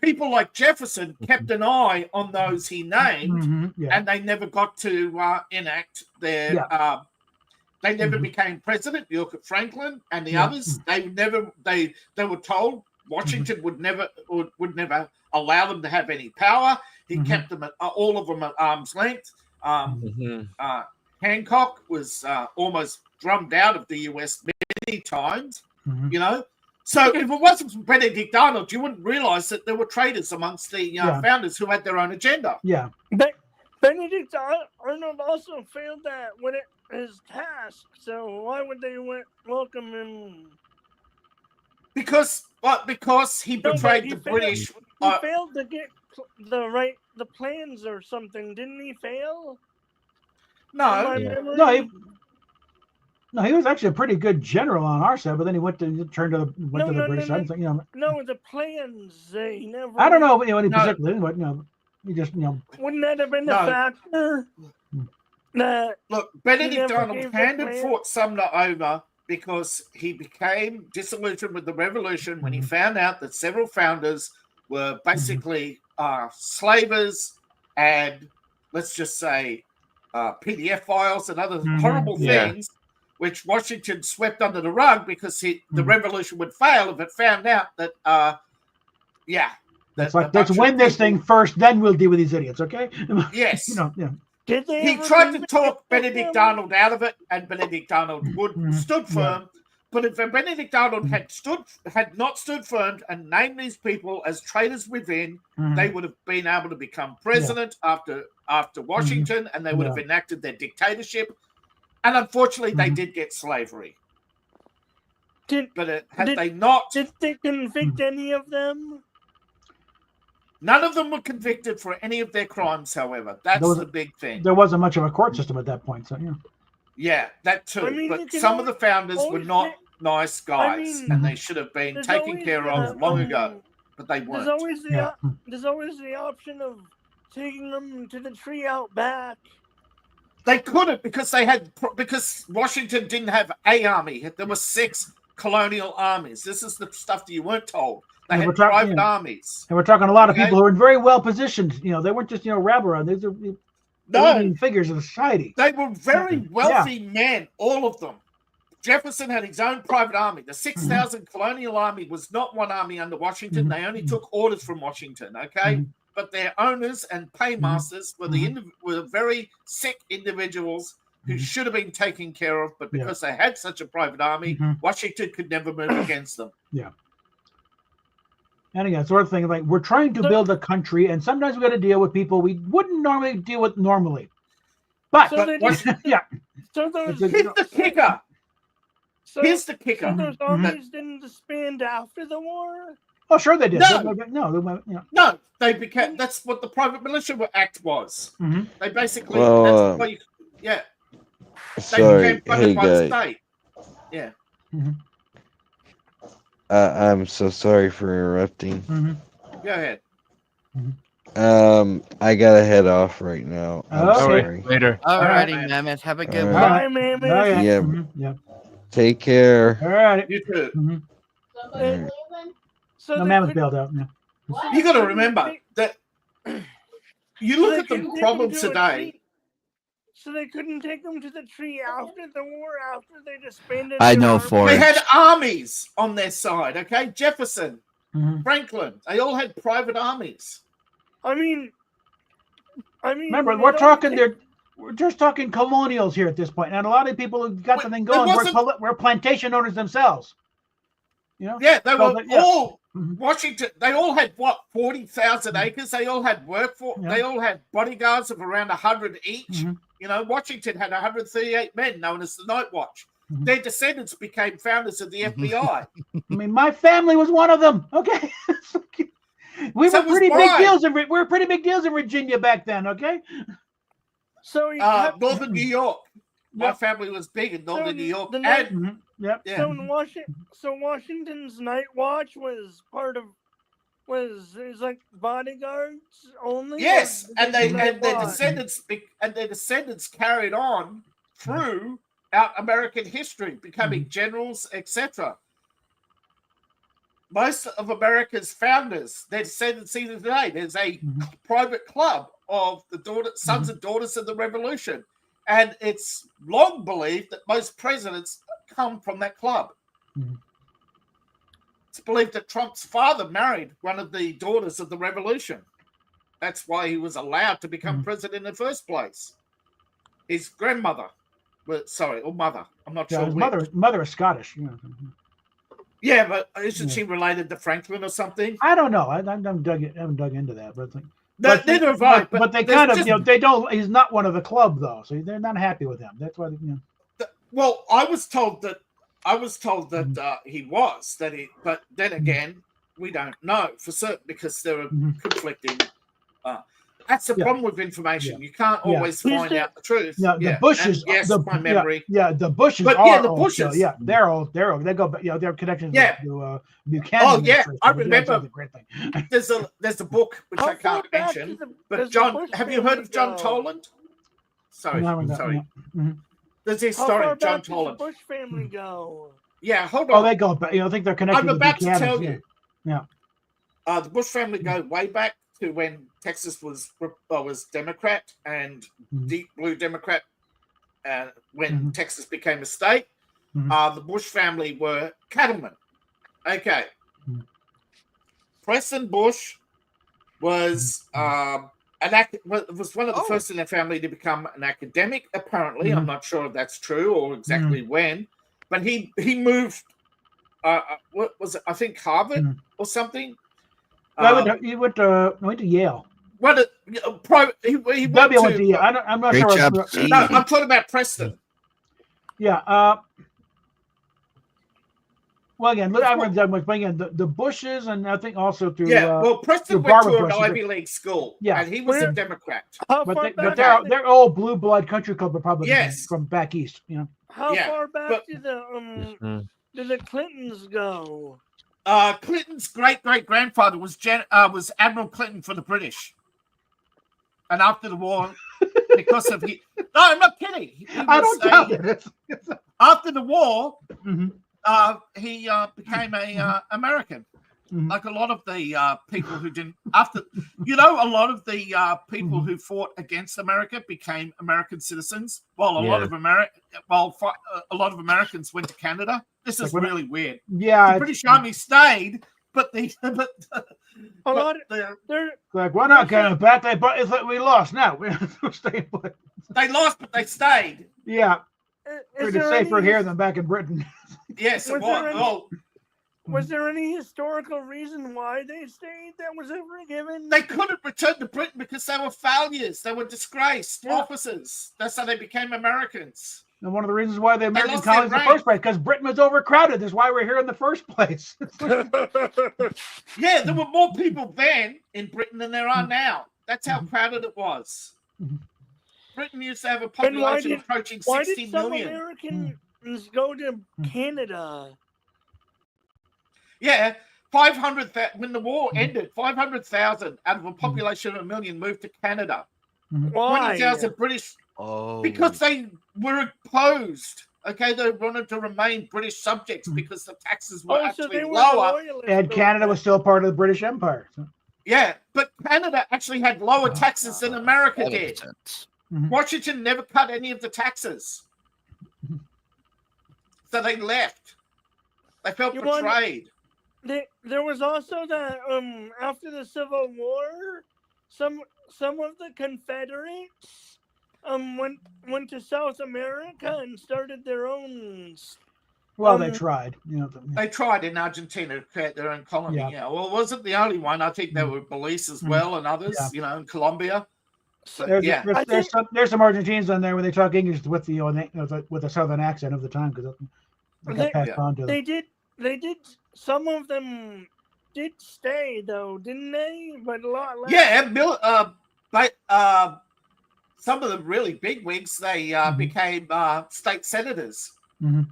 Speaker 4: people like Jefferson kept an eye on those he named,
Speaker 2: Mhm. Yeah.
Speaker 4: and they never got to enact their. They never became president. You look at Franklin and the others; they never. They were told Washington would never allow them to have any power. He kept them all of them at arm's length. Hancock was almost drummed out of the U.S. many times. You know, so if it wasn't for Benedict Arnold, you wouldn't realize that there were traitors amongst the founders who had their own agenda.
Speaker 2: Yeah.
Speaker 3: Benedict Arnold also failed that when his task. So why would they welcome him?
Speaker 4: Because he betrayed the British.
Speaker 3: He failed to get the plans or something. Didn't he fail?
Speaker 4: No,
Speaker 2: he was actually a pretty good general on our side, but then he went to the British side. So,
Speaker 3: No, the plans they never.
Speaker 2: I don't know any particular, but he just
Speaker 3: Wouldn't that have been a factor?
Speaker 4: Look, Benedict
Speaker 3: never
Speaker 4: Arnold
Speaker 3: gave the
Speaker 4: handed
Speaker 3: plan?
Speaker 4: Fort Sumner over because he became disillusioned with the revolution when he found out that several founders were basically slavers and, let's just say, PDF files and other horrible things, which Washington swept under the rug because the revolution would fail if it found out that,
Speaker 2: let's win this thing first, then we'll deal with these idiots, okay?
Speaker 4: Yes.
Speaker 3: Did they
Speaker 4: He tried to talk Benedict Arnold out of it, and Benedict Arnold stood firm. But if Benedict Arnold had not stood firm and named these people as traitors within, they would have been able to become president after Washington, and they would have enacted their dictatorship. And unfortunately, they did get slavery. But had they not,
Speaker 3: did they convict any of them?
Speaker 4: None of them were convicted for any of their crimes. However, that's the big thing.
Speaker 2: There wasn't much of a court system at that point, so
Speaker 4: yeah, that too.
Speaker 3: I mean,
Speaker 4: but some of the founders were not nice guys, and they should have been taken care of long ago, but they weren't.
Speaker 3: There's always the option of taking them to the tree out back.
Speaker 4: They couldn't because Washington didn't have a army. There were 6 colonial armies. This is the stuff that you weren't told. They had private armies.
Speaker 2: And we're talking a lot of people who were very well positioned. They weren't just rabble around. These are leading figures of society.
Speaker 4: They were very wealthy men, all of them. Jefferson had his own private army. The 6,000 colonial army was not one army under Washington. They only took orders from Washington, okay? But their owners and paymasters were very sick individuals who should have been taken care of, but because they had such a private army, Washington could never move against them.
Speaker 2: Yeah. And again, sort of thing like we're trying to build a country, and sometimes we got to deal with people we wouldn't normally deal with normally. But
Speaker 4: here's the kicker. Here's the kicker.
Speaker 3: So those armies didn't disband after the war?
Speaker 2: Oh, sure they did.
Speaker 4: No, they became. That's what the Private Militia Act was. They basically.
Speaker 5: Sorry,
Speaker 4: hey guys. Yeah.
Speaker 5: I'm so sorry for interrupting.
Speaker 4: Go ahead.
Speaker 5: I gotta head off right now. I'm sorry.
Speaker 6: Later.
Speaker 1: Alrighty, Mammoth. Have a good one.
Speaker 3: Bye, Mammoth.
Speaker 5: Yeah. Take care.
Speaker 2: All right.
Speaker 4: You too.
Speaker 3: So
Speaker 2: Mammoth bailed out.
Speaker 4: You got to remember that you look at the problems today.
Speaker 3: So they couldn't take them to the tree after the war, after they disbanded.
Speaker 1: I know for
Speaker 4: They
Speaker 1: it.
Speaker 4: had armies on their side. Okay, Jefferson
Speaker 2: Mhm.
Speaker 4: Franklin. They all had private armies.
Speaker 3: I mean,
Speaker 2: Remember,
Speaker 3: it
Speaker 2: we're
Speaker 3: only
Speaker 2: talking
Speaker 3: takes-
Speaker 2: there. We're just talking colonials here at this point, and a lot of people who got the thing going we're plantation owners themselves. You know?
Speaker 4: Yeah, they
Speaker 2: So
Speaker 4: were
Speaker 2: yeah.
Speaker 4: all
Speaker 2: Mhm.
Speaker 4: Washington. They all had what 40,000 acres. They all had workforce.
Speaker 2: Yeah.
Speaker 4: They all had bodyguards of around 100 each.
Speaker 2: Mhm.
Speaker 4: You know, Washington had 138 men, known as the Night Watch.
Speaker 2: Mhm.
Speaker 4: Their descendants became founders of the FBI.
Speaker 2: I mean, my family was one of them. Okay, we
Speaker 4: So
Speaker 2: were
Speaker 4: was
Speaker 2: pretty big
Speaker 4: mine.
Speaker 2: deals. We were pretty big deals in Virginia back then. Okay.
Speaker 3: So you have,
Speaker 4: Northern New York. My
Speaker 2: Yep.
Speaker 4: family was big in Northern New York.
Speaker 3: the
Speaker 4: And
Speaker 2: Mhm. Yep.
Speaker 4: yeah,
Speaker 3: so in Washington's Night Watch was part of was like bodyguards only.
Speaker 4: yes,
Speaker 3: or
Speaker 4: and
Speaker 3: did
Speaker 4: their
Speaker 3: what?
Speaker 4: descendants carried on throughout American history, becoming generals, etc. Most of America's founders, their descendants even today. There's a private club of the sons and daughters of the Revolution, and it's long believed that most presidents come from that club.
Speaker 2: Mhm.
Speaker 4: It's believed that Trump's father married one of the daughters of the Revolution. That's why he was allowed to become president in the first place. His grandmother, or mother. I'm not
Speaker 2: Yeah,
Speaker 4: sure.
Speaker 2: his
Speaker 4: which.
Speaker 2: mother is Scottish. You know.
Speaker 4: Yeah, but isn't
Speaker 2: Yeah.
Speaker 4: she related to Franklin or something?
Speaker 2: I don't know. I haven't dug into that, but
Speaker 4: Neither have I.
Speaker 2: But they
Speaker 4: there's
Speaker 2: kind of,
Speaker 4: just-
Speaker 2: they don't. He's not one of the club though, so they're not happy with him. That's why,
Speaker 4: Well, I was told that he was but then again, we don't know for certain because there are conflicting. That's the
Speaker 2: Yeah.
Speaker 4: problem with information. You can't
Speaker 2: Yeah.
Speaker 4: always find out the truth.
Speaker 2: Yeah, the Bushes.
Speaker 4: And yes, my
Speaker 2: yeah,
Speaker 4: memory.
Speaker 2: Yeah, the Bushes
Speaker 4: But,
Speaker 2: are
Speaker 4: yeah, the
Speaker 2: old still.
Speaker 4: Bushes.
Speaker 2: Yeah, they're old. They're old. They go, their connections
Speaker 4: Yeah.
Speaker 2: to Buchanan.
Speaker 4: Oh, yeah,
Speaker 2: administration,
Speaker 4: I
Speaker 2: which
Speaker 4: remember.
Speaker 2: was a great thing.
Speaker 4: There's a book which
Speaker 3: How
Speaker 4: I can't
Speaker 3: far back
Speaker 4: mention,
Speaker 3: does
Speaker 4: but
Speaker 3: the
Speaker 4: John,
Speaker 3: Bush
Speaker 4: have you heard of John
Speaker 3: family go?
Speaker 4: Toland? Sorry,
Speaker 2: No, I haven't got-
Speaker 4: sorry.
Speaker 2: yeah. Mhm.
Speaker 4: There's a
Speaker 3: How far
Speaker 4: historian,
Speaker 3: back
Speaker 4: John
Speaker 3: does the
Speaker 4: Toland.
Speaker 3: Bush family go?
Speaker 4: Yeah, hold
Speaker 2: Oh,
Speaker 4: on.
Speaker 2: they go back. I think they're connected.
Speaker 4: I'm
Speaker 2: to
Speaker 4: about to
Speaker 2: Buchanan's,
Speaker 4: tell
Speaker 2: yeah.
Speaker 4: you.
Speaker 2: Yeah.
Speaker 4: The Bush family go way back to when Texas was Democrat and deep blue Democrat, when Texas became a state. The Bush family were cattlemen. Okay. Preston Bush was was one of the first in their family to become an academic. Apparently, I'm not sure if that's true or exactly when, but he moved. What was it? I think Harvard or something.
Speaker 2: He went to Yale.
Speaker 4: What private? He went
Speaker 2: W went
Speaker 4: to.
Speaker 2: to Yale. I'm not
Speaker 1: Great
Speaker 2: sure.
Speaker 1: job,
Speaker 2: what-
Speaker 1: Steve.
Speaker 4: No, I'm talking about Preston.
Speaker 2: Yeah. Well, again, I haven't done much, but again, the Bushes, and I think also through.
Speaker 4: Yeah, well, Preston
Speaker 2: through
Speaker 4: went to
Speaker 2: Barbara
Speaker 4: an
Speaker 2: Bush,
Speaker 4: Ivy League school,
Speaker 2: Yeah.
Speaker 4: and he was a
Speaker 3: Where-
Speaker 4: Democrat.
Speaker 3: How
Speaker 2: but
Speaker 3: far
Speaker 2: but
Speaker 3: back?
Speaker 2: they're all blue blood country club Republicans
Speaker 4: Yes.
Speaker 2: from back east. You know.
Speaker 3: How
Speaker 4: yeah,
Speaker 3: far back
Speaker 4: but-
Speaker 3: do the Clintons go?
Speaker 4: Clinton's great grandfather was Admiral Clinton for the British, and after the war, because of no, I'm not kidding. He
Speaker 2: I
Speaker 4: was
Speaker 2: don't doubt it.
Speaker 4: After the war,
Speaker 2: Mhm.
Speaker 4: he became a American.
Speaker 2: Mhm.
Speaker 4: Like a lot of the people who didn't a lot of the people who fought against America became American citizens. While a lot of a lot of Americans went to Canada. This is
Speaker 2: Like,
Speaker 4: really weird.
Speaker 2: Yeah.
Speaker 4: The British Army stayed, but
Speaker 3: A lot of, they're
Speaker 2: Like, we're not going back. But it's like we lost. Now we're staying put.
Speaker 4: they lost, but they stayed.
Speaker 2: Yeah,
Speaker 3: is
Speaker 2: pretty
Speaker 3: there
Speaker 2: safer
Speaker 3: any-
Speaker 2: here than back in Britain.
Speaker 4: Yes, it
Speaker 3: Was there
Speaker 4: was.
Speaker 3: any-
Speaker 4: Oh,
Speaker 3: Was there any historical reason why they stayed that was ever given?
Speaker 4: they couldn't return to Britain because they were failures. They were disgraced
Speaker 3: Yeah.
Speaker 4: officers. That's how they became Americans.
Speaker 2: And one of the reasons why the American
Speaker 4: lost their
Speaker 2: colonies in the
Speaker 4: rank.
Speaker 2: first place, because Britain was overcrowded. That's why we're here in the first place.
Speaker 4: Yeah, there were more people then in Britain than there are now. That's how crowded it was.
Speaker 2: Mhm.
Speaker 4: Britain used to have a
Speaker 3: And why
Speaker 4: population
Speaker 3: did-
Speaker 4: approaching
Speaker 3: Why
Speaker 4: 60
Speaker 3: did some
Speaker 4: million.
Speaker 3: Americans go to Canada?
Speaker 4: Yeah, 500,000. When the war ended, 500,000 out of a population of 1 million moved to Canada.
Speaker 3: Why?
Speaker 4: 20,000 British,
Speaker 1: Oh,
Speaker 4: because they were opposed. Okay, they wanted to remain British subjects because the taxes were
Speaker 3: Oh, so
Speaker 4: actually
Speaker 3: they were
Speaker 4: lower.
Speaker 3: loyalists.
Speaker 2: And Canada was still part of the British Empire. So.
Speaker 4: Yeah, but Canada actually had lower taxes than America
Speaker 1: that
Speaker 4: did.
Speaker 1: makes sense.
Speaker 4: Washington never cut any of the taxes. So they left. They felt
Speaker 3: You want-
Speaker 4: betrayed.
Speaker 3: there was also that after the Civil War, some of the Confederates went to South America and started their own.
Speaker 2: Well, they tried. You know,
Speaker 4: They tried in Argentina to create their own colony.
Speaker 2: Yeah.
Speaker 4: Yeah. Well, it wasn't the only one. I think there were Belize as well and others.
Speaker 2: Yeah.
Speaker 4: You know, in Colombia. But,
Speaker 2: there's,
Speaker 4: yeah.
Speaker 2: there's some Argentines on there where they talk English with the with a southern accent of the time because they got passed on to them.
Speaker 3: They did. Some of them did stay though, didn't they? But a lot less.
Speaker 4: Yeah, some of the really big wigs, they became state senators in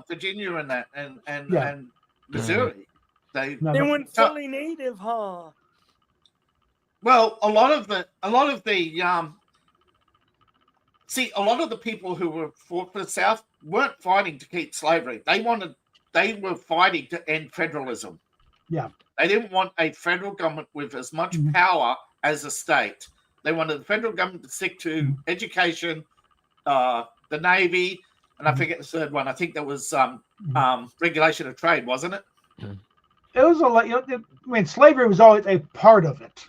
Speaker 4: Virginia and that, and Missouri. They
Speaker 3: went fully native, huh?
Speaker 4: Well, a lot of the people who were fought for the South weren't fighting to keep slavery. They were fighting to end federalism.
Speaker 2: Yeah.
Speaker 4: They didn't want a federal government with as much power as a state. They wanted the federal government to stick to education, the Navy, and I forget the third one. I think that was regulation of trade, wasn't it?
Speaker 2: It was a lot. You know, I mean, slavery was always a part of it.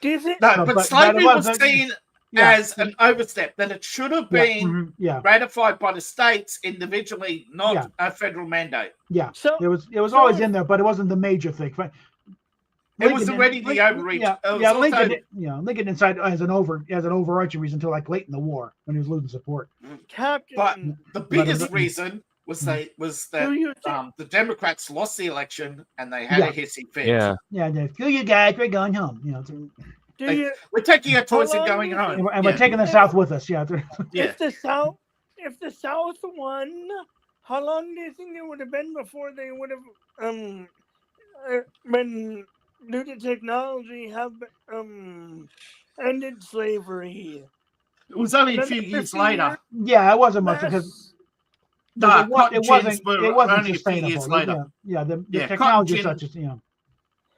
Speaker 3: Do you think?
Speaker 4: No, but slavery was seen as an overstep, that it should have been ratified by the states individually, not a federal mandate.
Speaker 2: Yeah,
Speaker 3: so
Speaker 2: it was always in there, but it wasn't the major thing.
Speaker 4: It was already the overreach.
Speaker 2: Lincoln inside as an overarching reason until like late in the war when he was losing support.
Speaker 3: Captain.
Speaker 4: But the biggest reason was that the Democrats lost the election and they had a hissy fit.
Speaker 2: Yeah, screw you guys, we're going home. You know,
Speaker 4: we're taking our toys and going home,
Speaker 2: and we're taking the South with us. Yeah.
Speaker 3: If the South won, how long do you think it would have been before they would have been, due to technology, have ended slavery?
Speaker 4: It was only a few years later.
Speaker 2: Yeah, it wasn't much because
Speaker 4: it
Speaker 2: wasn't
Speaker 4: only
Speaker 2: sustainable.
Speaker 4: a few years later.
Speaker 2: The technology such as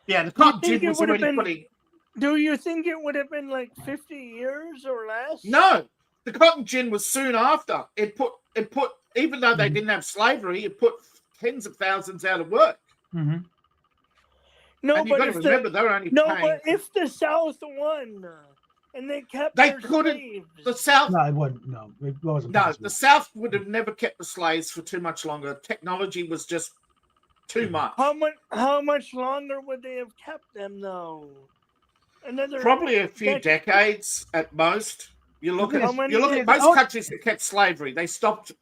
Speaker 4: Yeah, the cotton gin was already putting.
Speaker 3: Do you think it would have been like 50 years or less?
Speaker 4: No, the cotton gin was soon after. It put even though they didn't have slavery, it put tens of thousands out of work.
Speaker 2: Mm-hmm.
Speaker 3: No,
Speaker 4: and you've got to remember they were only paying.
Speaker 3: But if the South won and they kept their slaves,
Speaker 4: the South.
Speaker 2: No, it wouldn't. No, it wasn't.
Speaker 4: No, the South would have never kept the slaves for too much longer. Technology was just too much.
Speaker 3: How much longer would they have kept them though?
Speaker 4: Probably a few decades at most. You look at most countries that kept slavery. They stopped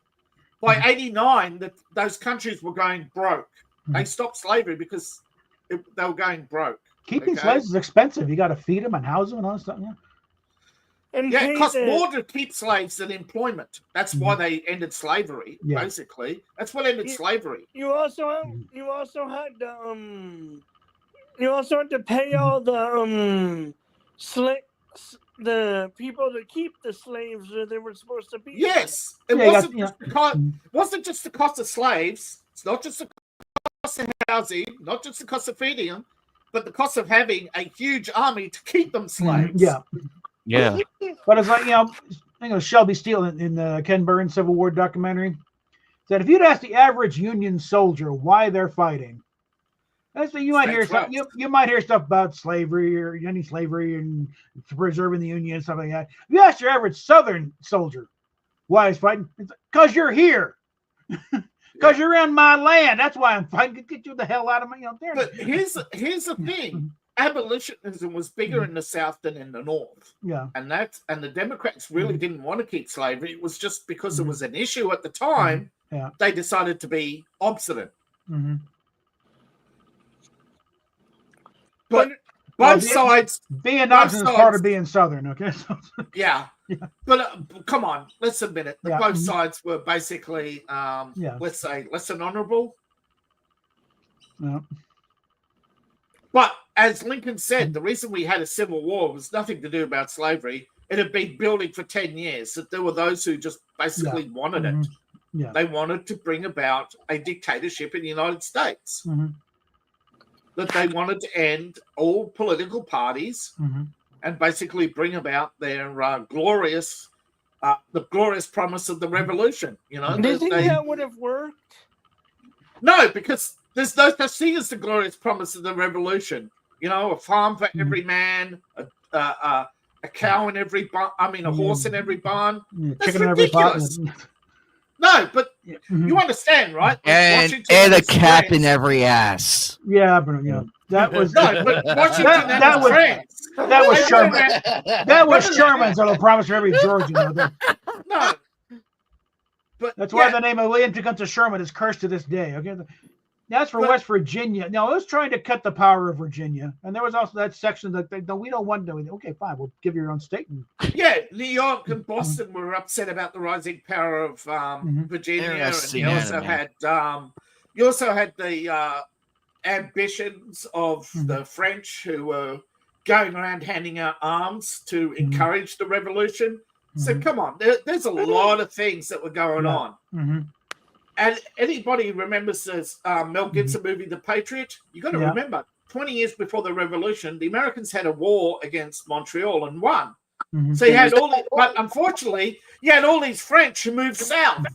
Speaker 4: by 89. That those countries were going broke. They stopped slavery because they were going broke.
Speaker 2: Keeping slaves is expensive. You got to feed them and house them and all that stuff. Yeah.
Speaker 4: It costs more to keep slaves than employment. That's why they ended slavery. Yeah. Basically, that's what ended slavery.
Speaker 3: You also had to pay all the the people to keep the slaves that they were supposed to be.
Speaker 4: Yes, it wasn't just the cost of slaves. It's not just the cost of housing, not just the cost of feeding them, but the cost of having a huge army to keep them slaves.
Speaker 5: Yeah.
Speaker 2: But it's like, I think it was Shelby Steele in the Ken Burns Civil War documentary said if you'd ask the average Union soldier why they're fighting, you might hear stuff. You might hear stuff about slavery or any slavery and preserving the Union and stuff like that. If you ask your average Southern soldier why he's fighting, it's because you're here, because you're in my land. That's why I'm fighting. Get you the hell out of my there.
Speaker 4: But here's the thing: abolitionism was bigger in the South than in the North.
Speaker 2: Yeah,
Speaker 4: and the Democrats really didn't want to keep slavery. It was just because it was an issue at the time.
Speaker 2: Yeah,
Speaker 4: they decided to be obstinate. But both sides.
Speaker 2: Being Northern is part of being Southern, okay?
Speaker 4: Yeah. But come on, let's admit it. Both sides were basically, let's say, less than honorable.
Speaker 2: Yeah.
Speaker 4: But as Lincoln said, the reason we had a civil war was nothing to do about slavery. It had been building for 10 years. That there were those who just basically wanted it.
Speaker 2: Yeah.
Speaker 4: They wanted to bring about a dictatorship in the United States. That they wanted to end all political parties and basically bring about their the glorious promise of the revolution.
Speaker 3: Do you think that would have worked?
Speaker 4: No, because there's no such thing as the glorious promise of the revolution. You know, a farm for every man, a cow in every barn. I mean, a horse in every barn.
Speaker 2: Yeah,
Speaker 4: That's
Speaker 2: chicken in every pot.
Speaker 4: ridiculous. No, but you understand, right?
Speaker 1: And
Speaker 4: Washington
Speaker 1: a cap
Speaker 4: France-
Speaker 1: in every ass.
Speaker 2: Yeah, but that was
Speaker 4: No, but Washington
Speaker 2: that
Speaker 4: and
Speaker 2: was-
Speaker 4: France.
Speaker 2: that was
Speaker 4: Wait a
Speaker 2: Sherman.
Speaker 4: minute.
Speaker 2: That was Sherman's little promise for every Georgian.
Speaker 4: No. But
Speaker 2: That's why
Speaker 4: yeah,
Speaker 2: the name of William Tecumseh Sherman is cursed to this day. Okay, that's for
Speaker 4: But-
Speaker 2: West Virginia. No, it was trying to cut the power of Virginia, and there was also that section that no, we don't want to. Okay, fine, we'll give you your own state.
Speaker 4: yeah, New York and Boston were upset about the rising power of Virginia,
Speaker 1: Interesting
Speaker 4: and
Speaker 1: anime.
Speaker 4: you also had the ambitions of the French who were going around handing out arms to encourage the revolution. So come on, there's a lot of things that were going on. And anybody remembers this Mel Gibson movie, The Patriot? You got to remember, 20 years before the revolution, the Americans had a war against Montreal and won. So you had but unfortunately, you had all these French who moved south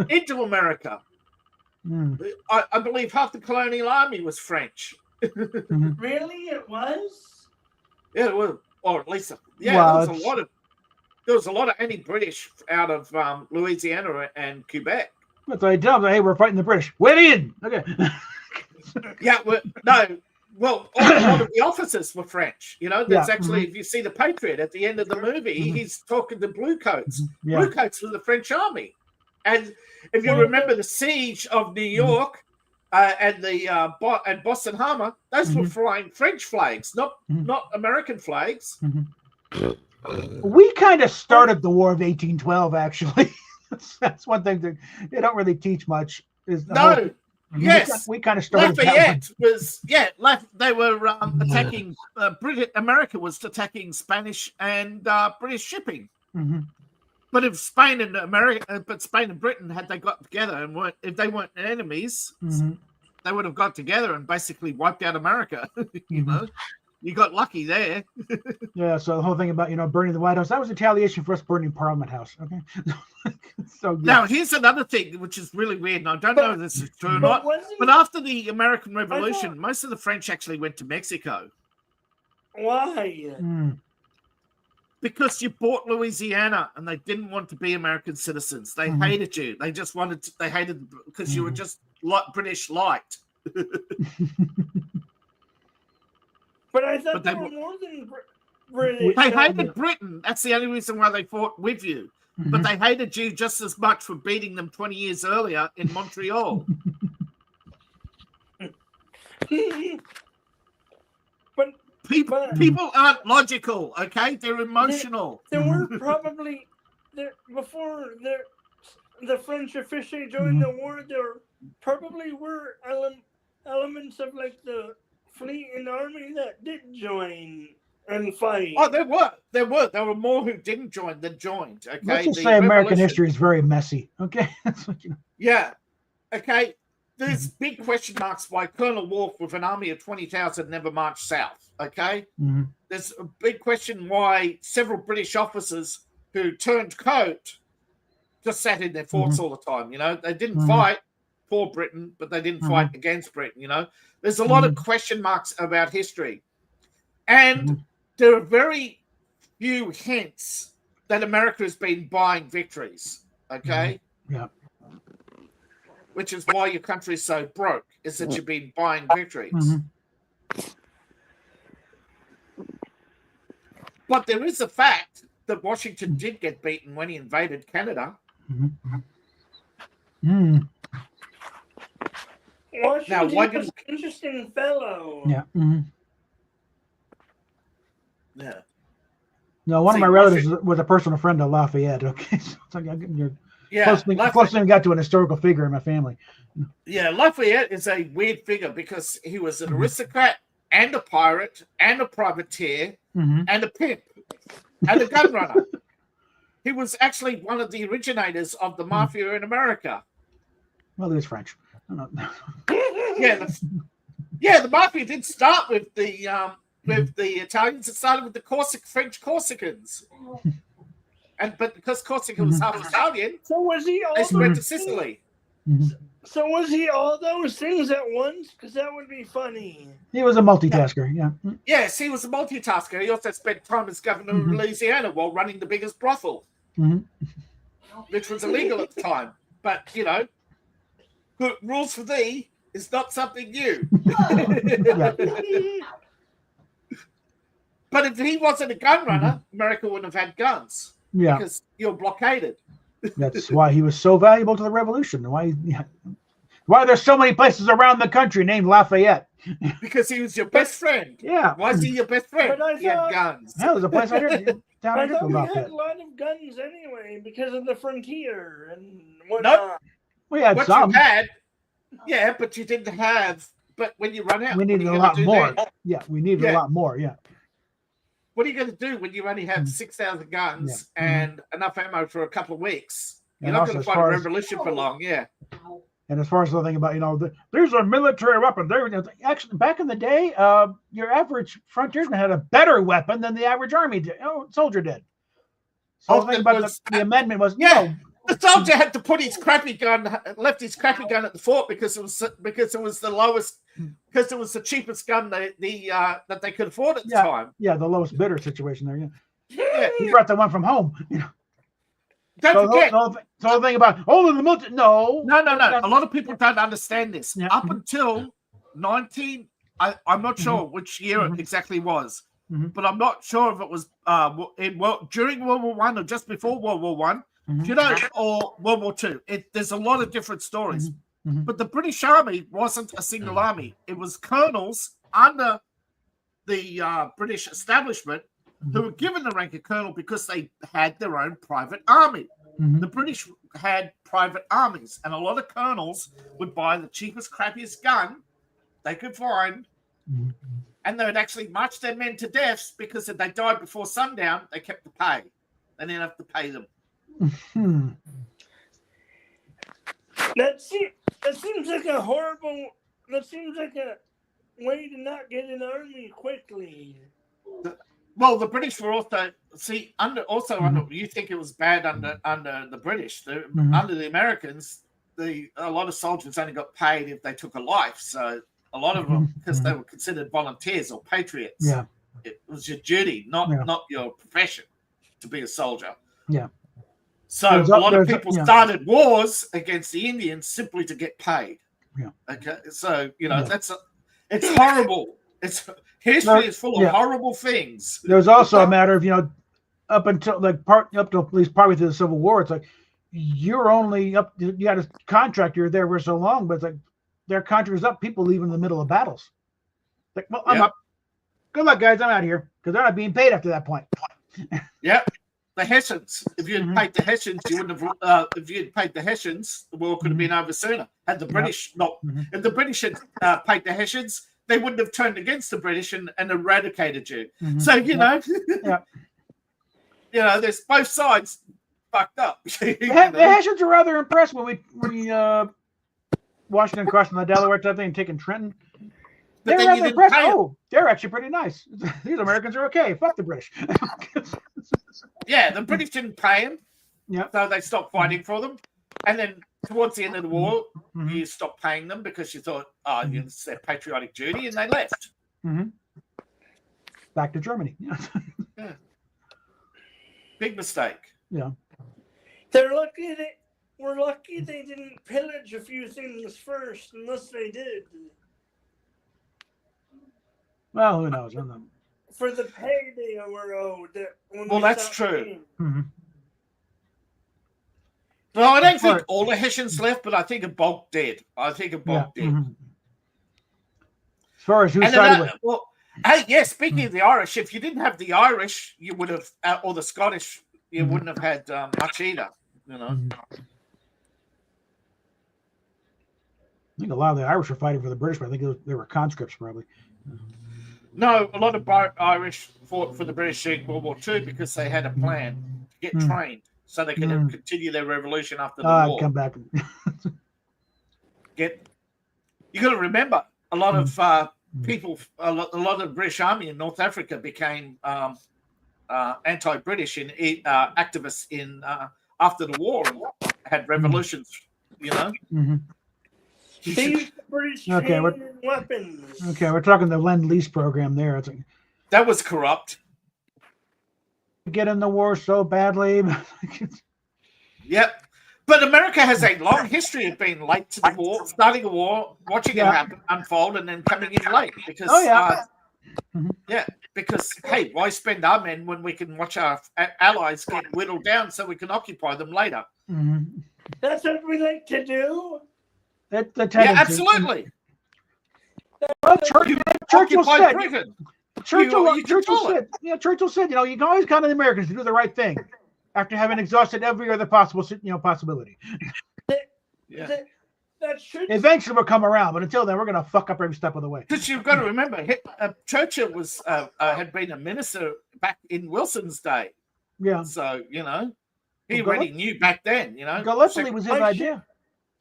Speaker 4: into America. I believe half the colonial army was French.
Speaker 3: Really, it was.
Speaker 4: Yeah, well, or at least
Speaker 2: Well,
Speaker 4: there was a lot of anti-British out of Louisiana and Quebec.
Speaker 2: That's what I tell them. Hey, we're fighting the British. Win in. Okay.
Speaker 4: Yeah, well, no. Well, a lot of the officers were French. You know, there's
Speaker 2: Yeah,
Speaker 4: actually, if you see The Patriot at the end of the movie, he's talking to Bluecoats.
Speaker 2: Yeah.
Speaker 4: Bluecoats were the French army. And if you remember the siege of New York and the and Boston Harbor, those were flying French flags, not American flags.
Speaker 2: We kind of started the War of 1812, actually. That's one thing that they don't really teach much. Is the
Speaker 4: No.
Speaker 2: whole-
Speaker 4: Yes.
Speaker 2: we kind of started. that one.
Speaker 4: Lafayette was they were attacking America was attacking Spanish and British shipping. But if Spain and Spain and Britain had they got together and if they weren't enemies, they would have got together and basically wiped out America. You know, you got lucky there.
Speaker 2: Yeah. So the whole thing about burning the White House, that was retaliation for us burning Parliament House. Okay. So
Speaker 4: Now here's another thing which is really weird, and I don't know if this is true or not. But after the American Revolution, most of the French actually went to Mexico.
Speaker 3: Why?
Speaker 4: Because you bought Louisiana and they didn't want to be American citizens. They hated you. They just wanted to, they hated because you were just British light.
Speaker 3: But I thought
Speaker 4: But
Speaker 3: they
Speaker 4: they
Speaker 3: were more than British.
Speaker 4: They hated Britain. That's the only reason why they fought with you. But they hated you just as much for beating them 20 years earlier in Montreal.
Speaker 3: But
Speaker 4: People aren't logical, okay? They're emotional.
Speaker 3: there were probably before the French officially joined the war. There probably were elements of like the fleet and army that did join and fight.
Speaker 4: Oh, there were more who didn't join than joined. Okay,
Speaker 2: let's just
Speaker 4: The
Speaker 2: say American
Speaker 4: revolution-
Speaker 2: history is very messy. Okay. That's what
Speaker 4: Yeah. Okay. There's big question marks why Colonel Wolfe with an army of 20,000 never marched south. Okay. There's a big question why several British officers who turned coat just sat in their forts all the time. You know, they didn't fight for Britain, but they didn't fight against Britain. You know, there's a lot of question marks about history. And there are very few hints that America has been buying victories. Okay.
Speaker 2: Yeah.
Speaker 4: Which is why your country is so broke, is that you've been buying victories. But there is a fact that Washington did get beaten when he invaded Canada.
Speaker 3: Washington
Speaker 4: Now, why
Speaker 3: was an interesting fellow.
Speaker 2: Yeah.
Speaker 4: Yeah.
Speaker 2: No, one
Speaker 4: See,
Speaker 2: of my relatives was a personal friend of Lafayette. Okay. So it's like you're
Speaker 4: Yeah.
Speaker 2: close thing got to an historical figure in my family.
Speaker 4: Yeah, Lafayette is a weird figure because he was an aristocrat and a pirate and a privateer and a pimp and a gun runner. He was actually one of the originators of the mafia in America.
Speaker 2: Well, it is French. I don't know.
Speaker 4: Yeah, the mafia did start with the Italians. It started with the French Corsicans. But because Corsica was half Italian,
Speaker 3: So was he
Speaker 4: they
Speaker 3: also
Speaker 4: spread to Sicily.
Speaker 3: So was he all those things at once? Because that would be funny.
Speaker 2: He was a multitasker. Yeah.
Speaker 4: Yes, he was a multitasker. He also spent time as governor of Louisiana while running the biggest brothel, which was illegal at the time. But, you know, rules for thee is not something new. But if he wasn't a gun runner, America wouldn't have had guns.
Speaker 2: Yeah.
Speaker 4: Because you're blockaded.
Speaker 2: That's why he was so valuable to the revolution. Why there's so many places around the country named Lafayette.
Speaker 4: Because he was your best friend.
Speaker 2: Yeah.
Speaker 4: Why is he your best friend?
Speaker 3: But I
Speaker 4: He had
Speaker 3: thought-
Speaker 4: guns.
Speaker 2: Yeah, there's a place I heard down
Speaker 3: I
Speaker 2: in
Speaker 3: thought we had
Speaker 2: Lafayette.
Speaker 3: a lot of guns anyway because of the frontier and whatnot.
Speaker 2: We had
Speaker 4: What
Speaker 2: some.
Speaker 4: you had, yeah, but you didn't have. But when you run out,
Speaker 2: We
Speaker 4: what are
Speaker 2: needed
Speaker 4: you
Speaker 2: a
Speaker 4: gonna
Speaker 2: lot
Speaker 4: do
Speaker 2: more.
Speaker 4: then?
Speaker 2: Yeah, we needed
Speaker 4: Yeah.
Speaker 2: a lot more. Yeah.
Speaker 4: What are you going to do when you only have 6,000 guns and enough ammo for a couple of weeks? You're
Speaker 2: And
Speaker 4: not
Speaker 2: also
Speaker 4: going
Speaker 2: as
Speaker 4: to fight a
Speaker 2: far as-
Speaker 4: revolution for long, yeah.
Speaker 2: And as far as the thing about, there's a military weapon. Actually, back in the day, your average frontiersman had a better weapon than the average army soldier did. So the thing about the amendment was,
Speaker 4: The soldier had to put his crappy gun, left his crappy gun at the fort because it was the lowest, because it was the cheapest gun that they could afford at the time.
Speaker 2: Yeah, the lowest bidder situation there. Yeah.
Speaker 4: Yeah.
Speaker 2: He brought the one from home.
Speaker 4: Don't forget.
Speaker 2: So the thing about the military. No.
Speaker 4: No. A lot of people don't understand this. Yeah. Up until 19, I'm not sure which year it exactly was, but I'm not sure if it was during World War One or just before World War One. Or World War II. There's a lot of different stories. But the British Army wasn't a single army. It was colonels under the British establishment who were given the rank of colonel because they had their own private army. The British had private armies, and a lot of colonels would buy the cheapest, crappiest gun they could find, and they would actually march their men to deaths because if they died before sundown, they kept the pay. They didn't have to pay them.
Speaker 3: That seems like a horrible. That seems like a way to not get an army quickly.
Speaker 4: Well, the British were also under. You think it was bad under the British. Under the Americans, a lot of soldiers only got paid if they took a life. So a lot of them, because they were considered volunteers or patriots.
Speaker 2: Yeah,
Speaker 4: it was your duty, not your profession, to be a soldier.
Speaker 2: Yeah.
Speaker 4: So a lot of people started wars against the Indians simply to get paid.
Speaker 2: Yeah.
Speaker 4: Okay. So it's horrible. History is full of horrible things.
Speaker 2: There was also a matter of up until at least partway through the Civil War, it's like you're only up. You got a contract. You're there for so long, but it's like their contract is up. People leave in the middle of battles. Like, well, I'm up. Good luck, guys. I'm out of here because they're not being paid after that point.
Speaker 4: Yep. The Hessians. If you had paid the Hessians, you wouldn't have. If you had paid the Hessians, the war could have been over sooner. Had the British not, if the British had paid the Hessians, they wouldn't have turned against the British and eradicated you. So there's both sides fucked up.
Speaker 2: The Hessians are rather impressed when Washington crossing the Delaware type thing and taking Trenton. They're rather impressed. Oh, they're actually pretty nice. These Americans are okay. Fuck the British.
Speaker 4: Yeah, the British didn't pay them. Yeah. So they stopped fighting for them. And then towards the end of the war, you stopped paying them because you thought, it's their patriotic duty, and they left.
Speaker 2: Back to Germany.
Speaker 4: Yeah. Big mistake.
Speaker 2: Yeah.
Speaker 3: We're lucky they didn't pillage a few things first, unless they did.
Speaker 2: Well, who knows?
Speaker 3: For the pay they were owed.
Speaker 4: Well, that's true. No, I don't think all the Hessians left, but I think a bulk did.
Speaker 2: As far as who sided with.
Speaker 4: Well, speaking of the Irish, if you didn't have the Irish, you would have, or the Scottish, you wouldn't have had much either. I
Speaker 2: think a lot of the Irish were fighting for the British, but I think they were conscripts probably.
Speaker 4: No, a lot of Irish fought for the British in World War II because they had a plan to get trained so they could continue their revolution after the war.
Speaker 2: Come back.
Speaker 4: You got to remember, a lot of people, a lot of the British Army in North Africa became anti-British and activists in after the war and had revolutions.
Speaker 3: They used the British
Speaker 2: Okay,
Speaker 3: training and weapons.
Speaker 2: Okay, we're talking the Lend-Lease program there. It's like,
Speaker 4: That was corrupt.
Speaker 2: get in the war so badly.
Speaker 4: Yep. But America has a long history of being late to the war, starting a war, watching it happen, unfold, and then coming in late. Because, because, hey, why spend our men when we can watch our allies get whittled down so we can occupy them later?
Speaker 2: Mhm.
Speaker 3: That's what we like to do.
Speaker 2: That, the
Speaker 4: Yeah,
Speaker 2: tendency.
Speaker 4: absolutely.
Speaker 2: Well,
Speaker 4: You
Speaker 2: Churchill
Speaker 4: occupied
Speaker 2: said,
Speaker 4: Britain.
Speaker 2: Churchill
Speaker 4: you control
Speaker 2: said, Churchill said, you can always count on the Americans to do the right thing after having exhausted every other possible, possibility.
Speaker 4: Yeah.
Speaker 3: That should
Speaker 2: Eventually, we'll come around, but until then, we're going to fuck up every step of the way.
Speaker 4: Because you've got to remember, Churchill was had been a minister back in Wilson's day.
Speaker 2: Yeah.
Speaker 4: So, he
Speaker 2: Well,
Speaker 4: already knew back then,
Speaker 2: Gallipoli was his idea.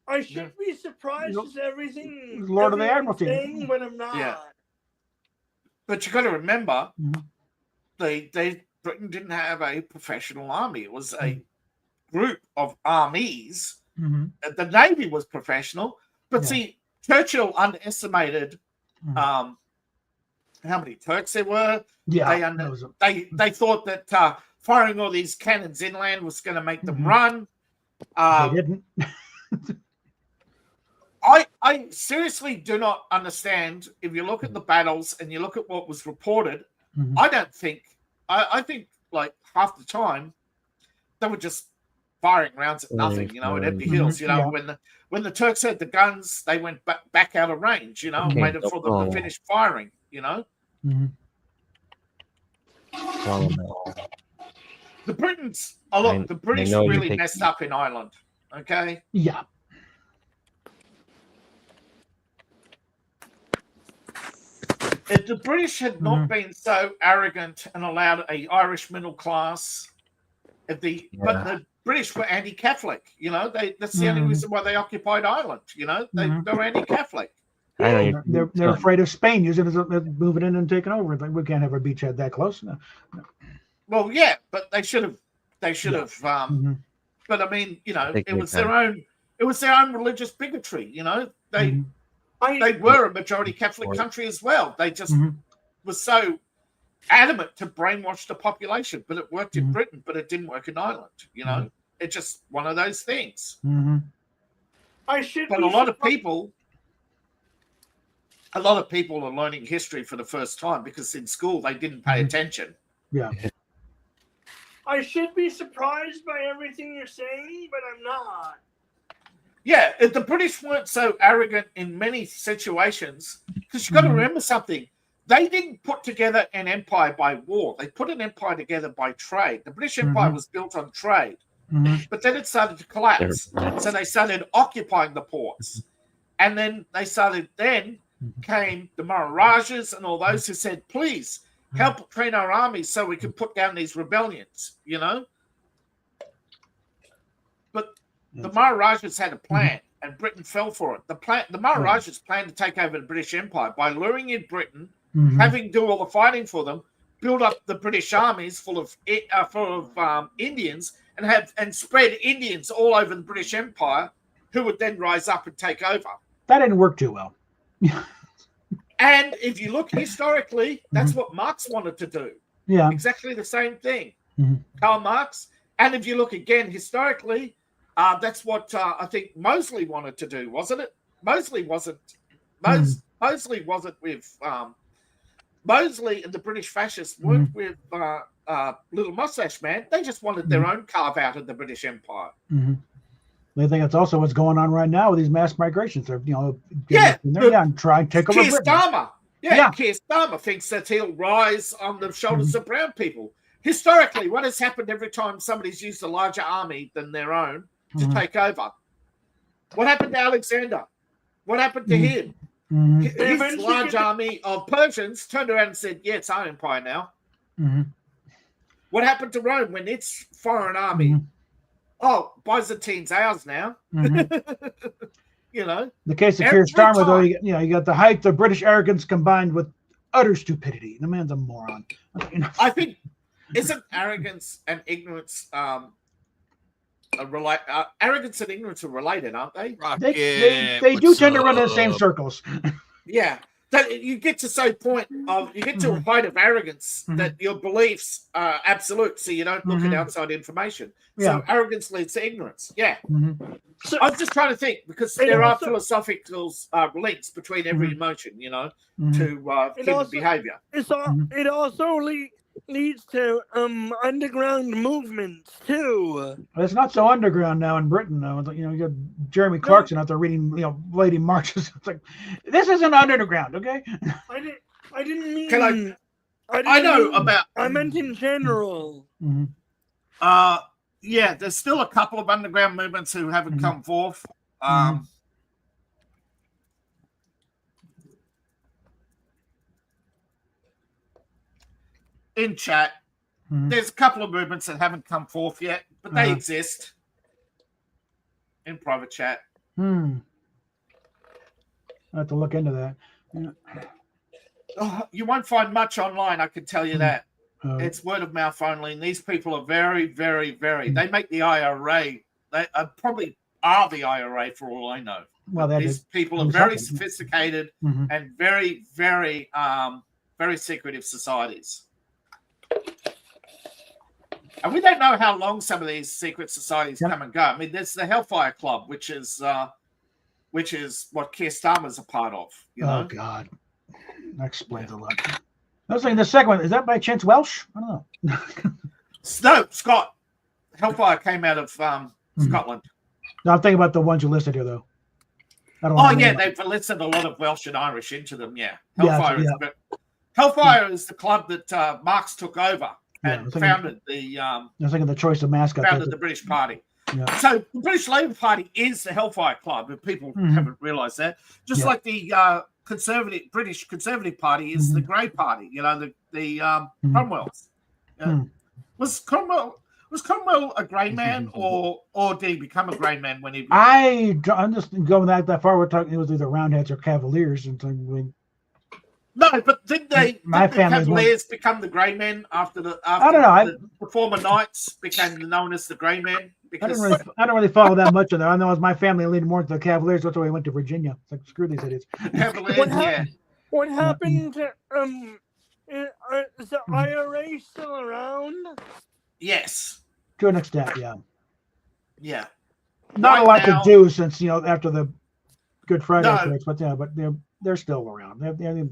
Speaker 3: I should be surprised at everything.
Speaker 2: Lord of the
Speaker 3: everyone's
Speaker 2: Admiralty.
Speaker 3: saying, but I'm not.
Speaker 4: Yeah. But you've got to remember,
Speaker 2: Mhm.
Speaker 4: Britain didn't have a professional army. It was a group of armies.
Speaker 2: Mhm.
Speaker 4: The Navy was professional. But
Speaker 2: Yeah.
Speaker 4: see, Churchill underestimated how many Turks there were.
Speaker 2: Yeah.
Speaker 4: They thought that firing all these cannons inland was going to make them
Speaker 2: Mhm.
Speaker 4: run.
Speaker 2: They didn't.
Speaker 4: I seriously do not understand. If you look at the battles and you look at what was reported,
Speaker 2: Mhm.
Speaker 4: I don't think. I think like half the time they were just firing rounds at nothing. At empty hills.
Speaker 2: Yeah.
Speaker 4: When the Turks had the guns, they went back out of range. And waited for them to finish firing.
Speaker 2: Mhm.
Speaker 4: The Britons. Oh look, the British
Speaker 5: know you're
Speaker 4: really
Speaker 5: thinking-
Speaker 4: messed up in Ireland. Okay.
Speaker 2: Yeah.
Speaker 4: If the British had not been so arrogant and allowed a Irish middle class, but the British were anti-Catholic, that's the only reason why they occupied Ireland. They're anti-Catholic.
Speaker 5: I know
Speaker 2: They're afraid of Spain using it, moving in and taking over. Like, we can't have our beachhead that close. No.
Speaker 4: Well, yeah, but they should have.
Speaker 2: Mhm.
Speaker 4: But I mean, it was their own. It was their own religious bigotry. They were a majority Catholic country as well. They just were so adamant to brainwash the population. But it worked in Britain, but it didn't work in Ireland. It's just one of those things.
Speaker 2: Mhm.
Speaker 4: But a lot of people are learning history for the first time because in school they didn't pay attention.
Speaker 2: Yeah.
Speaker 3: I should be surprised by everything you're saying, but I'm not.
Speaker 4: Yeah, if the British weren't so arrogant in many situations, because you've got to remember something. They didn't put together an empire by war. They put an empire together by trade. The British Empire was built on trade.
Speaker 2: Mhm.
Speaker 4: But then it started to collapse. So they started occupying the ports. And then came the Maharajas and all those who said, please help train our armies so we can put down these rebellions, But the Maharajas had a plan and Britain fell for it. The Maharajas planned to take over the British Empire by luring in Britain, having do all the fighting for them, build up the British armies full of Indians and spread Indians all over the British Empire, who would then rise up and take over.
Speaker 2: That didn't work too well.
Speaker 4: And if you look historically, that's what Marx wanted to do.
Speaker 2: Yeah.
Speaker 4: Exactly the same thing.
Speaker 2: Mhm.
Speaker 4: Karl Marx. And if you look again historically, that's what I think Mosley wanted to do, wasn't it? Mosley wasn't with Mosley and the British fascists weren't with Little Mustache Man. They just wanted their own carve out of the British Empire.
Speaker 2: Mhm. I think that's also what's going on right now with these mass migrations. They're, and try and take over
Speaker 4: Keir
Speaker 2: Britain.
Speaker 4: Starmer. Keir Starmer thinks that he'll rise on the shoulders of brown people. Historically, what has happened every time somebody's used a larger army than their own to take over? What happened to Alexander? What happened to him? His large army of Persians turned around and said, yeah, it's our empire now. What happened to Rome when its foreign army? Oh, Byzantine's ours now.
Speaker 2: The case of Keir Starmer, though, you got the height of British arrogance combined with utter stupidity. The man's a moron.
Speaker 4: I think isn't arrogance and ignorance arrogance and ignorance are related, aren't they?
Speaker 1: Rocket,
Speaker 2: They do
Speaker 1: what's
Speaker 2: tend to run in the same
Speaker 1: up?
Speaker 2: circles.
Speaker 4: Yeah. That you get to a point of you get to a height of arrogance that your beliefs are absolute, so you don't look at outside information. So arrogance leads to ignorance. Yeah.
Speaker 3: So,
Speaker 4: I was just trying to think because
Speaker 3: And
Speaker 4: there are
Speaker 3: also-
Speaker 4: philosophical links between every emotion, to
Speaker 3: And
Speaker 4: human
Speaker 3: also-
Speaker 4: behavior.
Speaker 3: it also leads to underground movements too.
Speaker 2: It's not so underground now in Britain, though. You got Jeremy Clarkson out there reading, lady marches. It's like, this isn't underground, okay?
Speaker 3: I didn't mean.
Speaker 4: Can I
Speaker 3: didn't
Speaker 4: know
Speaker 3: mean-
Speaker 4: about.
Speaker 3: I meant in general.
Speaker 4: Yeah, there's still a couple of underground movements who haven't come forth. In chat, there's a couple of movements that haven't come forth yet, but they exist in private chat.
Speaker 2: I have to look into that.
Speaker 4: You won't find much online, I can tell you that. It's word of mouth only, and these people are very, very, very. They make the IRA. They probably are the IRA for all I know.
Speaker 2: Well,
Speaker 4: These people are very sophisticated and very, very, very secretive societies. And we don't know how long some of these secret societies come and go. I mean, there's the Hellfire Club, which is what Keir Starmer's a part of. You know?
Speaker 2: God, that explains a lot. I was thinking the second one, is that by chance Welsh? I don't know.
Speaker 4: No, Scott. Hellfire came out of Scotland.
Speaker 2: No, I'm thinking about the ones you listed here, though. I don't
Speaker 4: Oh
Speaker 2: know
Speaker 4: yeah,
Speaker 2: about-
Speaker 4: they've listed a lot of Welsh and Irish into them. Yeah,
Speaker 2: Yeah,
Speaker 4: Hellfire is the club that Marx took over and
Speaker 2: I was
Speaker 4: founded the
Speaker 2: I was thinking the choice of mascot.
Speaker 4: founded the British Party.
Speaker 2: Yeah.
Speaker 4: So the British Labour Party is the Hellfire Club, if people haven't realised that. Just like the British Conservative Party is the Grey Party. You know, the Cromwells. Was Cromwell a grey man, or did he become a grey man when he?
Speaker 2: I'm just going that far. We're talking. It was either Roundheads or Cavaliers, and
Speaker 4: No, but didn't the
Speaker 2: family's
Speaker 4: Cavaliers become the grey men after the?
Speaker 2: I don't know.
Speaker 4: The former Knights became known as the grey men
Speaker 2: I
Speaker 4: because
Speaker 2: don't really follow that much of that. I know as my family leaned more to the Cavaliers. That's why we went to Virginia. It's like screw these idiots.
Speaker 4: the Cavaliers.
Speaker 3: What
Speaker 4: Yeah,
Speaker 3: What happened to is the IRA still around?
Speaker 4: yes,
Speaker 2: To an extent, yeah.
Speaker 4: yeah.
Speaker 2: Not
Speaker 4: Right
Speaker 2: a lot
Speaker 4: now-
Speaker 2: to do since after the Good Friday
Speaker 4: No.
Speaker 2: attacks, but they're still around. They're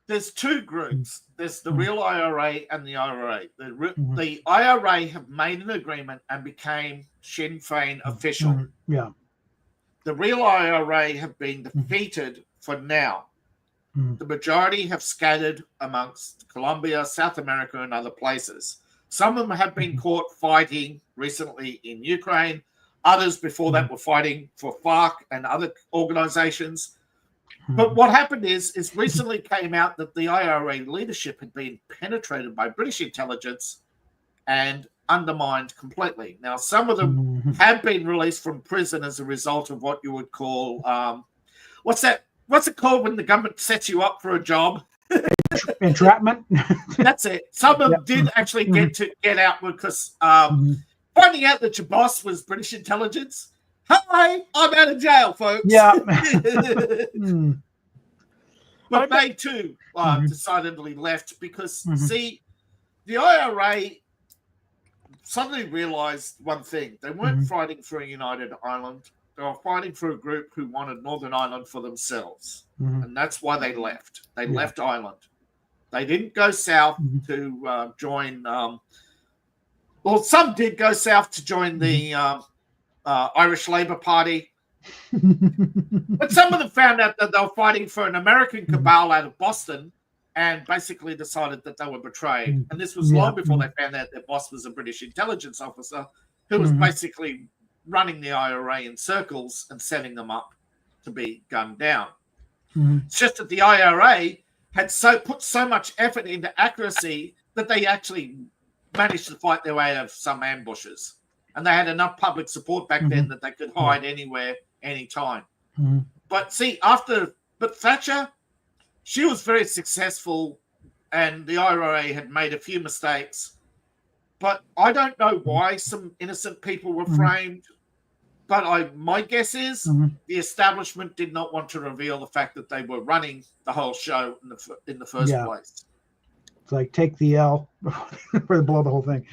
Speaker 4: There's two groups. There's the real IRA and the IRA. The
Speaker 2: Mhm.
Speaker 4: IRA have made an agreement and became Sinn Féin official.
Speaker 2: Yeah.
Speaker 4: The real IRA have been defeated for now. The majority have scattered amongst Colombia, South America, and other places. Some of them have been caught fighting recently in Ukraine. Others before that were fighting for FARC and other organizations. But what happened is recently came out that the IRA leadership had been penetrated by British intelligence and undermined completely. Now, some of them have been released from prison as a result of what you would call what's it called when the government sets you up for a job?
Speaker 2: Entrapment.
Speaker 4: That's it. Some of them did actually get out because finding out that your boss was British intelligence. Hi, I'm out of jail, folks.
Speaker 2: Yeah.
Speaker 4: But they too decidedly left because, see, the IRA suddenly realized one thing. They weren't fighting for a united Ireland. They were fighting for a group who wanted Northern Ireland for themselves. And that's why they left. They left Ireland. They didn't go south to join. Well, some did go south to join the Irish Labour Party. But some of them found out that they were fighting for an American cabal out of Boston and basically decided that they were betrayed. And this was long before they found out their boss was a British intelligence officer who was basically running the IRA in circles and setting them up to be gunned down. It's just that the IRA had put so much effort into accuracy that they actually managed to fight their way out of some ambushes. And they had enough public support back then that they could hide anywhere, anytime. But see, but Thatcher, she was very successful, and the IRA had made a few mistakes. but I don't know why some innocent people were framed. But my guess is the establishment did not want to reveal the fact that they were running the whole show in the first place.
Speaker 2: It's like take the L before they blow the whole thing.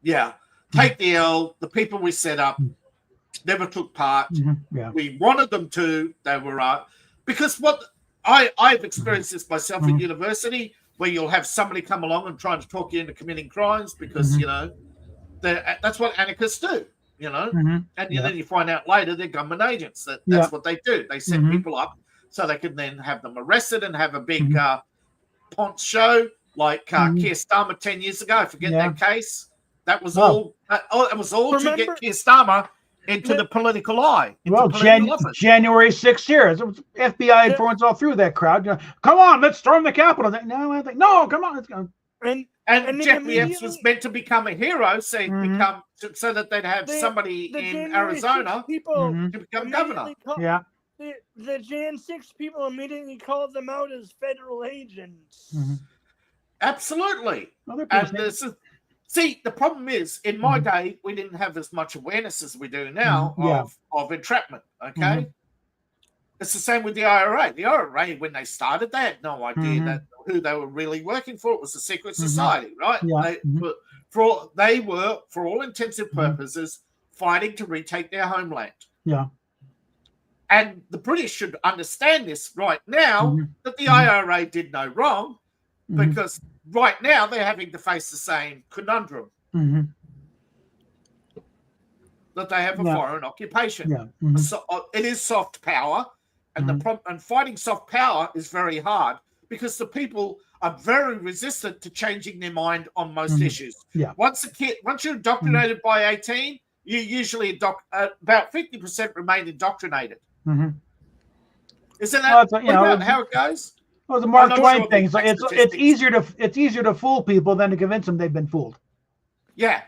Speaker 4: Yeah, take the L. The people we set up never took part.
Speaker 2: Yeah,
Speaker 4: we wanted them to. They were because what I've experienced this myself at university, where you'll have somebody come along and try to talk you into committing crimes because you know that's what anarchists do. You know, and then you find out later they're government agents. That's what they do. They set people up so they can then have them arrested and have a big ponce show like Keir Starmer 10 years ago. I forget that case. That was all. It was all to get Keir Starmer into the political eye.
Speaker 2: Well, January 6th here. FBI informants all through that crowd. You know, come on, let's storm the Capitol. No, come on, let's go.
Speaker 4: And Jeffrey Epps was meant to become a hero, so that they'd have somebody in Arizona to become governor.
Speaker 3: The Jan 6 people immediately called them out as federal agents.
Speaker 4: Absolutely. And see, the problem is, in my day, we didn't have as much awareness as we do now of entrapment. Okay. It's the same with the IRA. The IRA, when they started, they had no idea that who they were really working for. It was a secret society, right? They were, for all intensive purposes, fighting to retake their homeland.
Speaker 2: Yeah.
Speaker 4: And the British should understand this right now, that the IRA did no wrong, because right now they're having to face the same conundrum. That they have a foreign occupation. So, it is soft power. And fighting soft power is very hard because the people are very resistant to changing their mind on most issues. Once you're indoctrinated by 18, you usually about 50% remain indoctrinated. Isn't that how it goes?
Speaker 2: Well, the Mark Twain thing. So it's easier to fool people than to convince them they've been fooled.
Speaker 4: Yeah.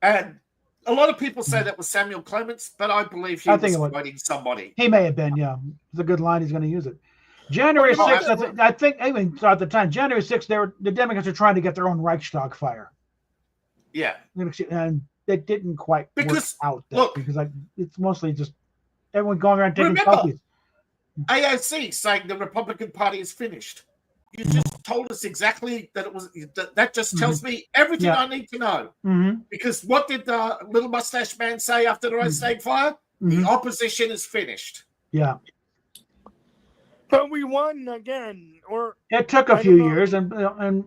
Speaker 4: And a lot of people say that was Samuel Clements, but I believe he was quoting somebody.
Speaker 2: He may have been, It's a good line. He's going to use it. January 6th, I think, even at the time, January 6th, the Democrats are trying to get their own Reichstag fire.
Speaker 4: Yeah.
Speaker 2: And it didn't quite work out. Because it's mostly just everyone going around taking selfies.
Speaker 4: AOC saying the Republican Party is finished. You just told us exactly that it was. That just tells me everything I need to know. Because what did the little mustache man say after the Reichstag fire? The opposition is finished.
Speaker 2: Yeah.
Speaker 3: But we won again. Or
Speaker 2: it took a few years, but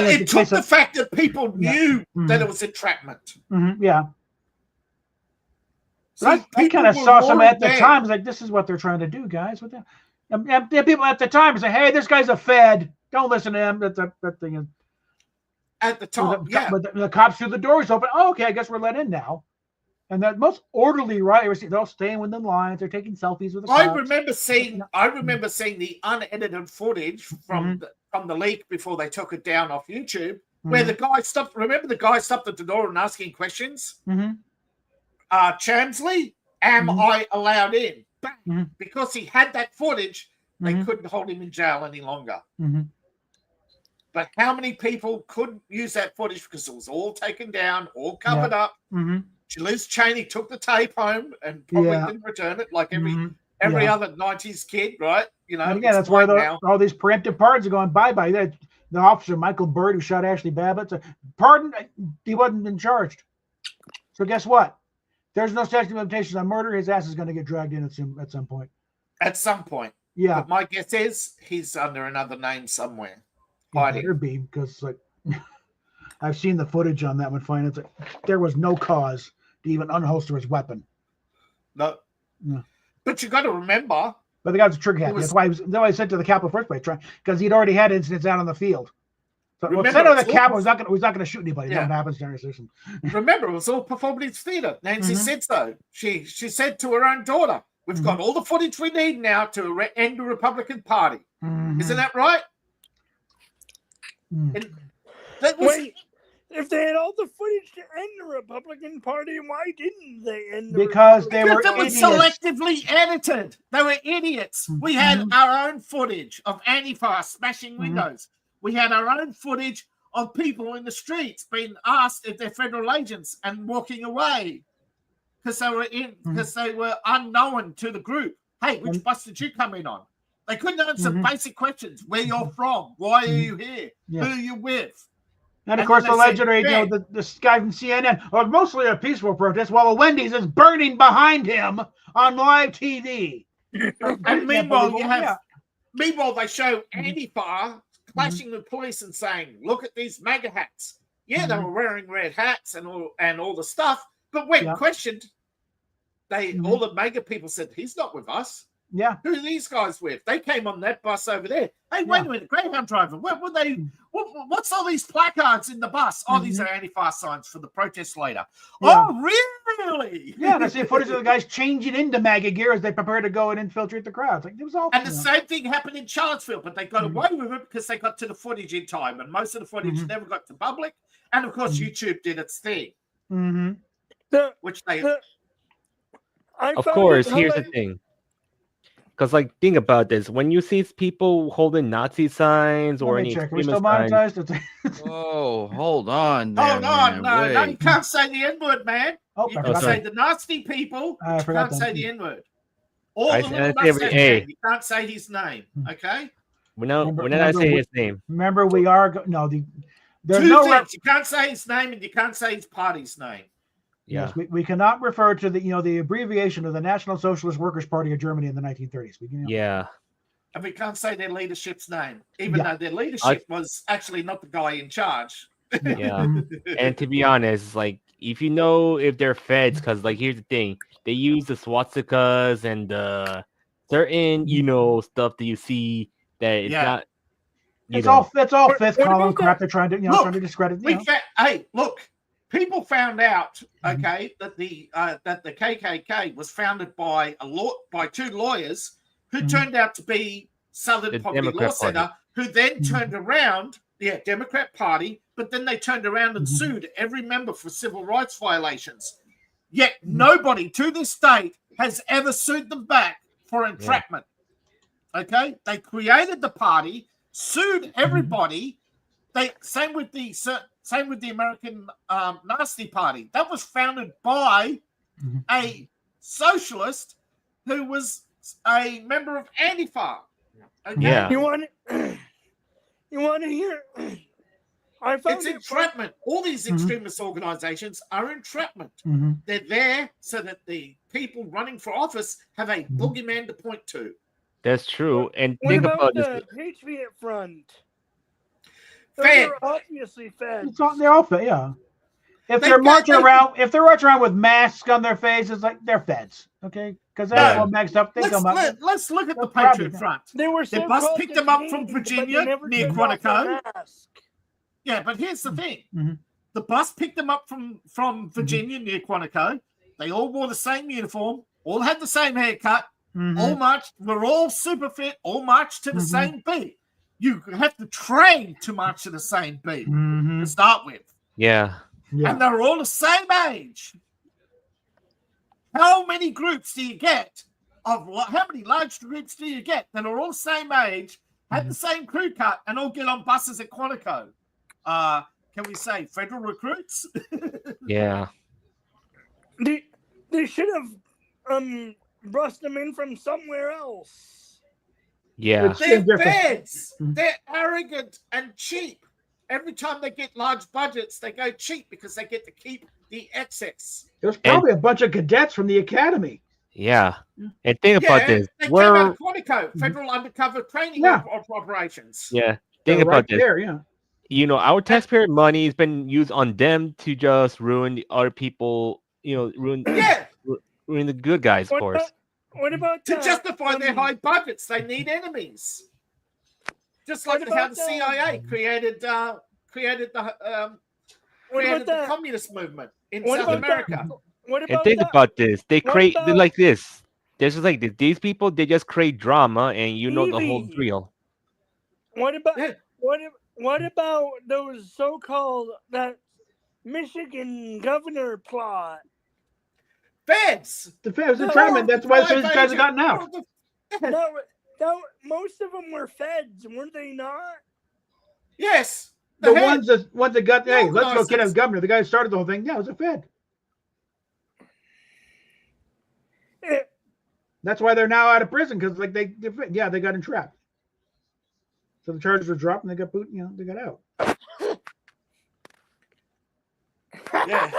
Speaker 4: it took the fact that people knew that it was entrapment.
Speaker 2: Yeah. So I kind of saw some at the time. I was like, this is what they're trying to do, guys. With that. And people at the time say, "Hey, this guy's a Fed. Don't listen to him." That thing is.
Speaker 4: At the time,
Speaker 2: But the cops threw the doors open. Oh, okay, I guess we're let in now. And the most orderly riot, they're all staying within lines. They're taking selfies with the cops.
Speaker 4: I remember seeing the unedited footage from the leak before they took it down off YouTube, where the guy stopped. Remember, the guy stopped at the door and asking questions. Chamsley, am I allowed in? Bang. Because he had that footage, they couldn't hold him in jail any longer. But how many people couldn't use that footage because it was all taken down, all covered up? Liz Cheney took the tape home and probably didn't return it, like every other 90s kid, right? You know,
Speaker 2: and again, that's why all these preemptive pardons are going bye-bye. The officer, Michael Bird, who shot Ashley Babbitt, said, pardon, he wasn't been charged. So guess what? There's no statute of limitations on murder. His ass is going to get dragged in at some point.
Speaker 4: At some point.
Speaker 2: Yeah.
Speaker 4: But my guess is he's under another name somewhere.
Speaker 2: It better be, because I've seen the footage on that one. There was no cause to even unholster his weapon.
Speaker 4: No. But you got to remember.
Speaker 2: But the guy was a trigger happy. That's why he was sent to the Capitol first place, because he'd already had incidents out on the field. So sent to the Capitol, he's not going to shoot anybody. That's what happens during a session.
Speaker 4: Remember, it was all performative theater. Nancy said so. She said to her own daughter, "We've got all the footage we need now to end the Republican Party." Isn't that right?
Speaker 3: Wait, if they had all the footage to end the Republican Party, why didn't they end?
Speaker 2: Because they were
Speaker 4: idiots. Selectively edited. They were idiots. We had our own footage of Antifa smashing windows. We had our own footage of people in the streets being asked if they're federal agents and walking away because they were unknown to the group. Hey, which bus did you come in on? They couldn't answer basic questions: where you're from, why are you here, who are you with.
Speaker 2: And of course,
Speaker 4: then they
Speaker 2: allegedly,
Speaker 4: said,
Speaker 2: this guy from CNN, mostly a peaceful protest, while a Wendy's is burning behind him on live TV.
Speaker 4: And meanwhile, meanwhile, they show Antifa clashing with police and saying, "Look at these MAGA hats." Yeah, they were wearing red hats and all the stuff. But when questioned, all the MAGA people said, "He's not with us."
Speaker 2: Yeah.
Speaker 4: Who are these guys with? They came on that bus over there. Hey, wait a minute, Greyhound driver. What were they? What's all these placards in the bus? Oh, these are Antifa signs for the protest leader.
Speaker 2: Yeah.
Speaker 4: Oh, really?
Speaker 2: Yeah, and I see footage of the guys changing into MAGA gear as they prepare to go and infiltrate the crowds. Like, it was all.
Speaker 4: And the same thing happened in Charlottesville, but they got away with it because they got to the footage in time, and most of the footage never got to public. And of course, YouTube did its thing, which they.
Speaker 6: Of course, here's the thing. Because, like, think about this: when you see people holding Nazi signs or any extremist signs,
Speaker 5: Whoa, hold on.
Speaker 4: Hold on, no, you can't say the N-word, man. You can say the nasty people, but you can't say the N-word. Or the little mustache man, you can't say his name, okay?
Speaker 6: When I say his name.
Speaker 2: Remember, we are there's
Speaker 4: Two
Speaker 2: no
Speaker 4: things. You can't say his name and you can't say his party's name.
Speaker 6: Yeah.
Speaker 2: Yes, we cannot refer to the abbreviation of the National Socialist Workers' Party of Germany in the 1930s.
Speaker 6: Yeah.
Speaker 4: And we can't say their leadership's name, even though their leadership was actually not the guy in charge.
Speaker 6: Yeah. And to be honest, like, if you know if they're feds, because, like, here's the thing: they use the swastikas and the certain, stuff that you see that it's not.
Speaker 2: It's all fifth column crap. They're trying to, trying to discredit.
Speaker 4: Hey, look. People found out, okay, that the KKK was founded by two lawyers who turned out to be Southern Poverty Law Center, who then turned around, Democrat Party, but then they turned around and sued every member for civil rights violations. Yet nobody to this date has ever sued them back for entrapment. Okay, they created the party, sued everybody. Same with the American Nasty Party. That was founded by a socialist who was a member of Antifa. Okay?
Speaker 6: Yeah.
Speaker 3: You want to hear?
Speaker 4: It's entrapment. All these extremist organizations are entrapment. They're there so that the people running for office have a boogeyman to point to.
Speaker 6: That's true. And
Speaker 3: what
Speaker 6: think
Speaker 3: about
Speaker 6: about
Speaker 3: the
Speaker 6: this.
Speaker 3: Patriot Front?
Speaker 4: Fed.
Speaker 3: They're obviously fed.
Speaker 2: They're all fed, yeah. If they're marching around with masks on their faces, like, they're feds, okay? Because they're all maxed up.
Speaker 4: Let's look at the Patriot Front.
Speaker 3: They were
Speaker 4: the bus picked them up from Virginia near Quantico. Yeah, but here's the thing: the bus picked them up from Virginia near Quantico. They all wore the same uniform, all had the same haircut, all marched. We're all super fit, all marched to the same beat. You have to train to march to the same beat to start with.
Speaker 6: Yeah.
Speaker 4: And they're all the same age. How many groups do you get? How many large groups do you get that are all the same age, have the same crew cut, and all get on buses at Quantico? Can we say federal recruits?
Speaker 6: Yeah.
Speaker 3: They should have brushed them in from somewhere else.
Speaker 6: Yeah.
Speaker 4: They're feds. They're arrogant and cheap. Every time they get large budgets, they go cheap because they get to keep the excess.
Speaker 2: There's probably a bunch of cadets from the academy.
Speaker 6: Yeah. And think about this.
Speaker 4: They came out of Quantico, federal undercover training operations.
Speaker 6: Yeah. Think about this.
Speaker 2: There,
Speaker 6: our taxpayer money has been used on them to just ruin the other people, ruin the good guys, of course.
Speaker 3: What about
Speaker 4: to justify their high budgets? They need enemies. Just like how the CIA created the communist movement in South America.
Speaker 6: And think about this. They create like this. There's just like this. These people, they just create drama, and the whole deal.
Speaker 3: What about those so-called that Michigan governor plot?
Speaker 4: Feds.
Speaker 2: The feds are trying. That's why those guys have gotten out.
Speaker 3: No, most of them were feds, weren't they not?
Speaker 4: Yes.
Speaker 2: the
Speaker 4: heck?
Speaker 2: ones that got, hey, let's go
Speaker 4: organized
Speaker 2: kidnap
Speaker 4: this.
Speaker 2: the governor. The guy who started the whole thing. Yeah, it was a Fed.
Speaker 3: Eh,
Speaker 2: That's why they're now out of prison because like they got entrapped. So the charges were dropped and they got they got out.
Speaker 4: Yeah.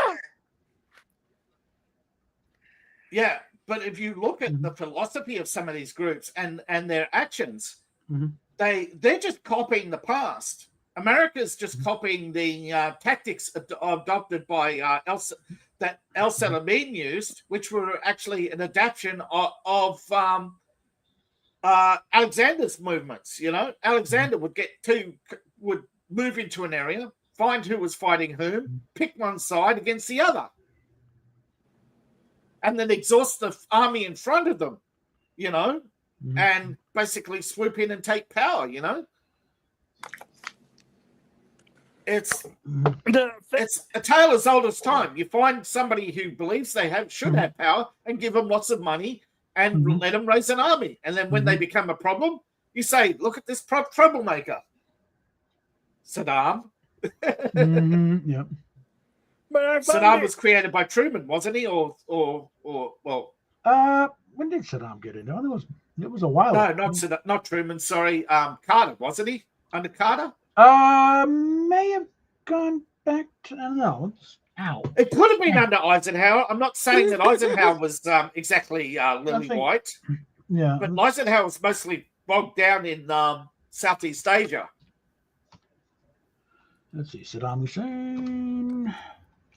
Speaker 4: Yeah, but if you look at the philosophy of some of these groups and their actions, they're just copying the past. America's just copying the tactics adopted by that El Salamine used, which were actually an adaptation of Alexander's movements. You know, Alexander would move into an area, find who was fighting whom, pick one side against the other, and then exhaust the army in front of them, you know, and basically swoop in and take power, you know. It's a tale as old as time. You find somebody who believes they should have power and give them lots of money and let them raise an army. And then when they become a problem, you say, look at this troublemaker. Saddam.
Speaker 2: Yep.
Speaker 3: But I found
Speaker 4: Saddam was created by Truman, wasn't he? Or well,
Speaker 2: when did Saddam get in? No, it was a while.
Speaker 4: no,
Speaker 2: ago.
Speaker 4: not Truman. Sorry, Carter, wasn't he? Under Carter?
Speaker 2: May have gone back to, I don't know.
Speaker 4: It could have been under Eisenhower. I'm not saying that Eisenhower was exactly lily white,
Speaker 2: Yeah,
Speaker 4: but Eisenhower was mostly bogged down in Southeast Asia.
Speaker 2: let's see, Saddam Hussein.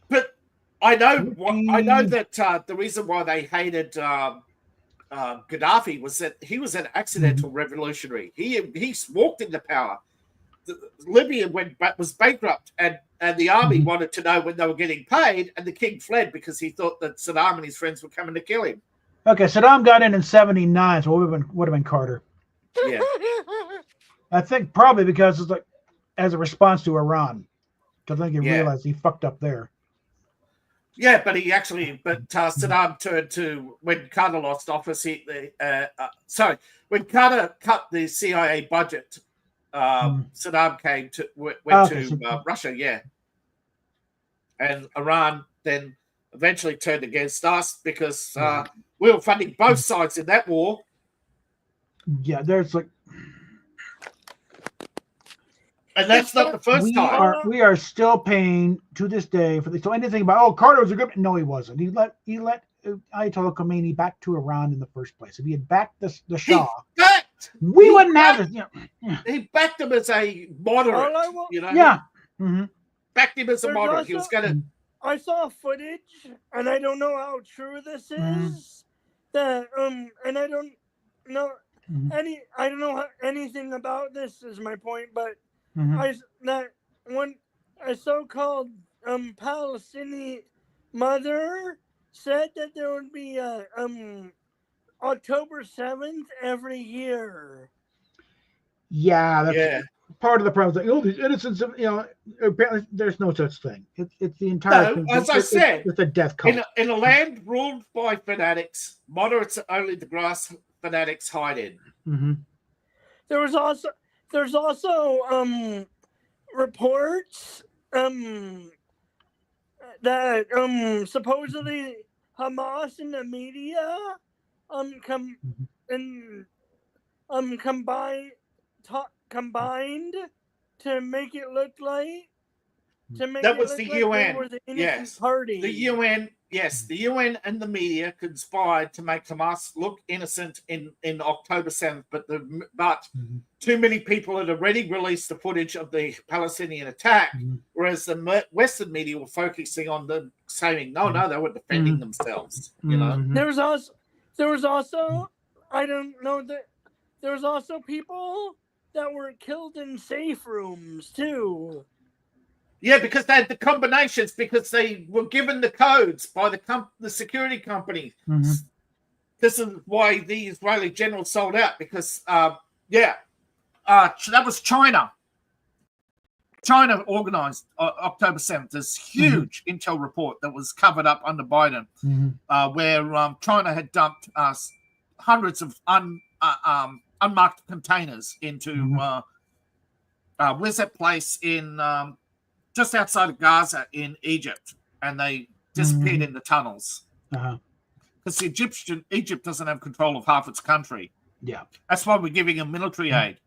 Speaker 4: But I know that the reason why they hated Gaddafi was that he was an accidental revolutionary. He walked into power. Libya was bankrupt, and the army wanted to know when they were getting paid, and the king fled because he thought that Saddam and his friends were coming to kill him.
Speaker 2: Okay, Saddam got in '79, so would have been Carter.
Speaker 4: Yeah,
Speaker 2: I think probably because it's like as a response to Iran, because I think he realized he fucked up there.
Speaker 4: yeah, but Saddam turned to when Carter lost office. When Carter cut the CIA budget. Saddam went to Russia, yeah, and Iran then eventually turned against us because we were funding both sides in that war.
Speaker 2: Yeah, there's like,
Speaker 4: and that's not the first time.
Speaker 2: We are still paying to this day for this. So anything about Carter was a good? No, he wasn't. He let Ayatollah Khomeini back to Iran in the first place. If he had backed the Shah, we wouldn't have this.
Speaker 4: He backed him as a moderate, you know.
Speaker 2: Yeah.
Speaker 4: Backed him as a moderate. He was going to.
Speaker 3: I saw footage, and I don't know how true this is. That and I don't know I don't know anything about this. Is my point, but a so-called Palestinian mother said that there would be October 7th every year.
Speaker 2: Yeah, that's part of the problem. Like, these innocents, apparently there's no such thing. It's the entire thing.
Speaker 4: As I said,
Speaker 2: it's a death cult.
Speaker 4: In a land ruled by fanatics, moderates are only the grass fanatics hide in.
Speaker 3: There's also reports that supposedly Hamas and the media combined to make it look like
Speaker 4: that was the UN.
Speaker 3: They were the innocent party.
Speaker 4: The UN, the UN and the media conspired to make Hamas look innocent in October 7th, but too many people had already released the footage of the Palestinian attack, whereas the Western media were focusing on them saying, no, they were defending themselves. You know,
Speaker 3: there was also I don't know that there was also people that were killed in safe rooms too.
Speaker 4: Yeah, because they had the combinations, because they were given the codes by the security company. This is why the Israeli general sold out, because that was China. China organized October 7th this huge intel report that was covered up under Biden, where China had dumped hundreds of unmarked containers into where's that place in just outside of Gaza in Egypt, and they disappeared in the tunnels
Speaker 2: Uh-huh.
Speaker 4: because Egypt doesn't have control of half its country.
Speaker 2: Yeah.
Speaker 4: That's why we're giving them military aid.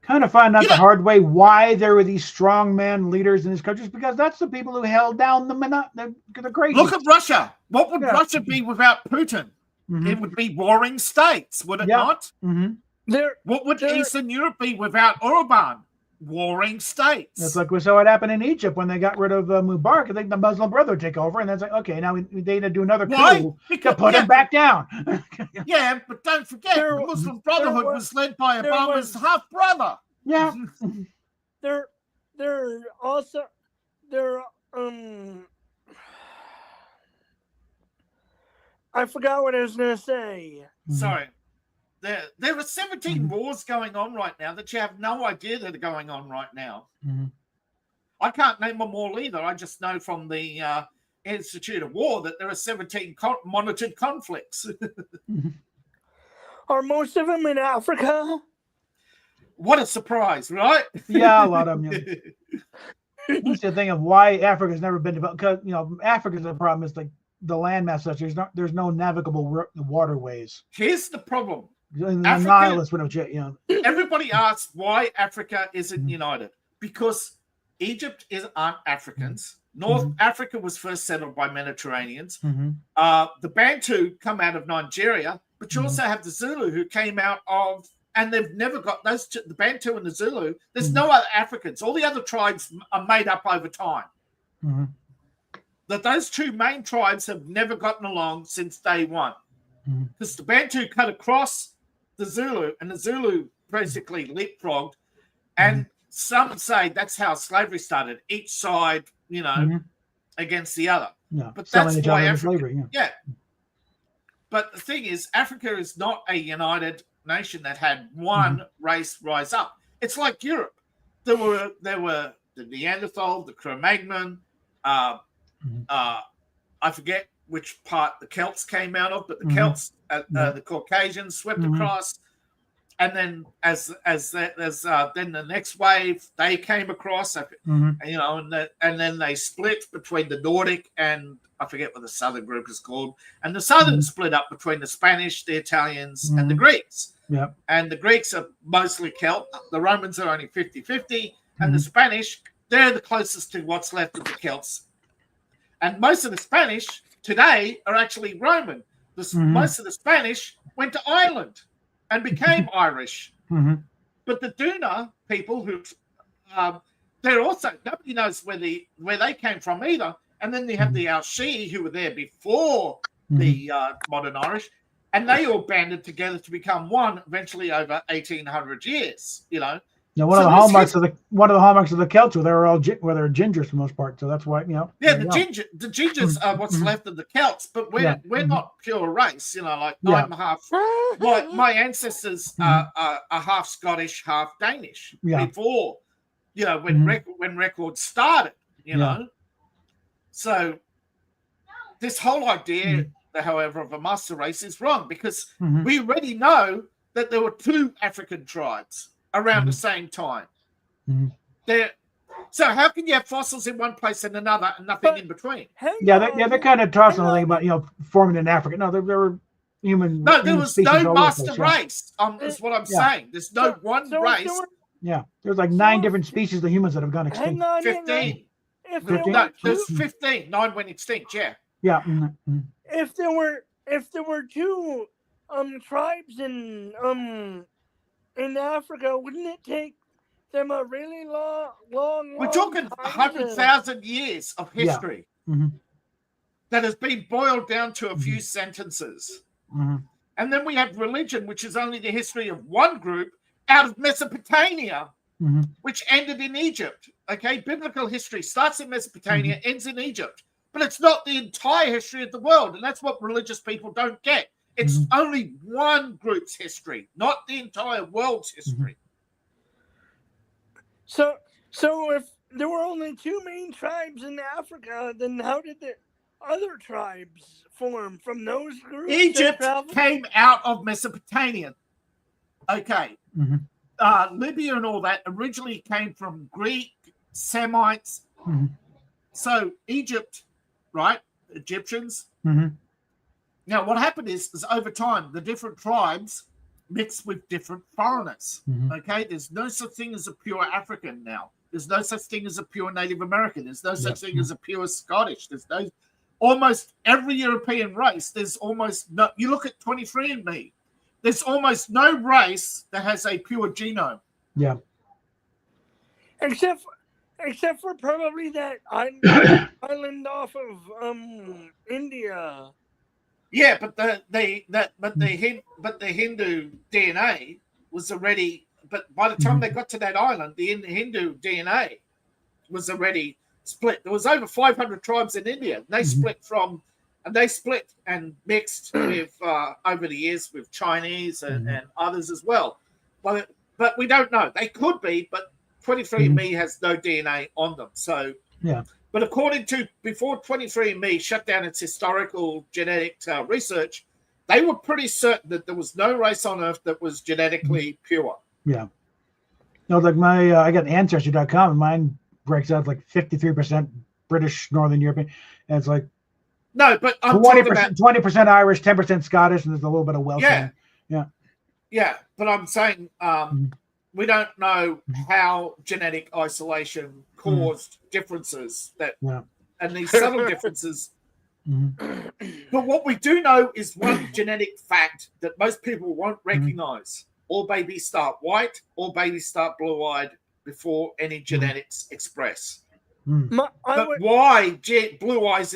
Speaker 2: Kind of find out
Speaker 4: You
Speaker 2: the
Speaker 4: know-
Speaker 2: hard way why there were these strong men leaders in these countries, because that's the people who held down the crazy.
Speaker 4: Look at Russia. What would
Speaker 2: Yeah.
Speaker 4: Russia be without Putin?
Speaker 2: Mhm.
Speaker 4: It would be warring states, would it
Speaker 2: Yeah.
Speaker 4: not?
Speaker 2: Mhm.
Speaker 4: What would
Speaker 3: There-
Speaker 4: Eastern Europe be without Orban? Warring states.
Speaker 2: It's like we saw what happened in Egypt when they got rid of Mubarak. I think the Muslim Brotherhood take over, and that's like, okay, now they need to do another
Speaker 4: Why?
Speaker 2: coup to
Speaker 4: Because,
Speaker 2: put him back down.
Speaker 4: Yeah, but don't forget,
Speaker 3: There-
Speaker 4: the Muslim Brotherhood
Speaker 3: there
Speaker 4: was led by
Speaker 3: there
Speaker 4: Obama's
Speaker 3: was-
Speaker 4: half brother.
Speaker 2: Yeah.
Speaker 3: There also I forgot what I was gonna say.
Speaker 4: Sorry. There are 17 wars going on right now that you have no idea that are going on right now.
Speaker 2: Mhm.
Speaker 4: I can't name them all either. I just know from the Institute of War that there are 17 monitored conflicts.
Speaker 3: Are most of them in Africa?
Speaker 4: What a surprise, right?
Speaker 2: Yeah, a lot of them. Yeah. That's the thing of why Africa's never been developed. Because Africa's the problem is like the landmass such. There's no navigable waterways.
Speaker 4: Here's the problem.
Speaker 2: The
Speaker 4: Africa-
Speaker 2: Nile is
Speaker 4: Everybody asks why Africa isn't
Speaker 2: Mhm.
Speaker 4: united. Because Egypt aren't Africans. North Africa was first settled by Mediterraneans. The Bantu come out of Nigeria, but you also have the Zulu who came out of, and they've never got those two, the Bantu and the Zulu. There's no other Africans. All the other tribes are made up over time. That those two main tribes have never gotten along since day one. Because the Bantu cut across the Zulu, and the Zulu basically leapfrogged. And some say that's how slavery started. Each side, against the other.
Speaker 2: Yeah,
Speaker 4: But
Speaker 2: selling
Speaker 4: that's
Speaker 2: each
Speaker 4: why
Speaker 2: other into
Speaker 4: Africa-
Speaker 2: slavery.
Speaker 4: Yeah. But the thing is, Africa is not a united nation that had one race rise up. It's like Europe. There were the Neanderthal, the Cro-Magnon. I forget which part the Celts came out of, but the Celts, the Caucasians swept across, and then as then the next wave they came across, and then they split between the Nordic and I forget what the southern group is called, and the southern split up between the Spanish, the Italians, and the Greeks.
Speaker 2: Yeah.
Speaker 4: And the Greeks are mostly Celt. The Romans are only 50-50, and the Spanish, they're the closest to what's left of the Celts. And most of the Spanish today are actually Roman. Most of the Spanish went to Ireland and became Irish. But the Duna people, who they're also, nobody knows where they came from either. And then you have the Al-Shi who were there before the modern Irish, and they all banded together to become one eventually over 1800 years.
Speaker 2: Now,
Speaker 4: So
Speaker 2: one of the
Speaker 4: this
Speaker 2: hallmarks of the Celts were they're gingers for the most part. So that's why
Speaker 4: Yeah, the gingers are what's left of the Celts, but we're not pure race. I'm half. My ancestors are half Scottish, half Danish.
Speaker 2: Yeah.
Speaker 4: Before, when records started, So this whole idea, however, of a master race is wrong, because we already know that there were two African tribes around the same time. So how can you have fossils in one place and another and nothing in between?
Speaker 2: They're kind of tossing the thing about forming in Africa. No, there were human.
Speaker 4: No, there
Speaker 2: human
Speaker 4: was
Speaker 2: species all
Speaker 4: no
Speaker 2: over the
Speaker 4: master
Speaker 2: place,
Speaker 4: race. Is what I'm saying. There's no one race.
Speaker 2: Yeah, there's like 9 different species of humans that have gone extinct.
Speaker 4: 15.
Speaker 3: If there
Speaker 2: Fifteen?
Speaker 3: were
Speaker 4: No, there's
Speaker 3: two,
Speaker 4: 15. 9 went extinct. Yeah.
Speaker 2: Yeah.
Speaker 3: if there were two tribes in Africa, wouldn't it take them a really long
Speaker 4: We're talking
Speaker 3: time
Speaker 4: 100,000 years of history
Speaker 2: Mhm.
Speaker 4: that has been boiled down to a few sentences. And then we have religion, which is only the history of one group out of Mesopotamia, which ended in Egypt. Okay, biblical history starts in Mesopotamia, ends in Egypt. But it's not the entire history of the world. And that's what religious people don't get. It's only one group's history, not the entire world's history.
Speaker 3: So if there were only two main tribes in Africa, then how did the other tribes form from those groups? that
Speaker 4: Egypt
Speaker 3: traveled?
Speaker 4: came out of Mesopotamia. Okay. Libya and all that originally came from Greek, Semites.
Speaker 2: Mhm.
Speaker 4: So Egypt, right? Egyptians.
Speaker 2: Mhm.
Speaker 4: Now, what happened is over time, the different tribes mixed with different foreigners.
Speaker 2: Mhm.
Speaker 4: Okay, there's no such thing as a pure African now. There's no such thing as a pure Native American. There's no such thing as a pure Scottish. There's no, almost every European race. There's almost no. You look at 23andMe. There's almost no race that has a pure genome.
Speaker 2: Yeah.
Speaker 3: Except for probably that island off of India.
Speaker 4: Yeah, but the Hindu DNA was already. But by the time they got to that island, the Hindu DNA was already split. There was over 500 tribes in India. They split and mixed with over the years with Chinese and others as well. But we don't know. They could be, but 23andMe has no DNA on them. So
Speaker 2: Yeah.
Speaker 4: But according to before 23andMe shut down its historical genetic research, they were pretty certain that there was no race on Earth that was genetically pure.
Speaker 2: Yeah. No, like my I got Ancestry.com and mine breaks out like 53% British, Northern European, and it's like
Speaker 4: No, but I'm talking about
Speaker 2: 20% Irish, 10% Scottish, and there's a little bit of Welsh.
Speaker 4: Yeah.
Speaker 2: Yeah.
Speaker 4: Yeah, but I'm saying we don't know how genetic isolation caused differences and these subtle differences. But what we do know is one genetic fact that most people won't recognize. All babies start white, all babies start blue-eyed before any genetics express. But why blue eyes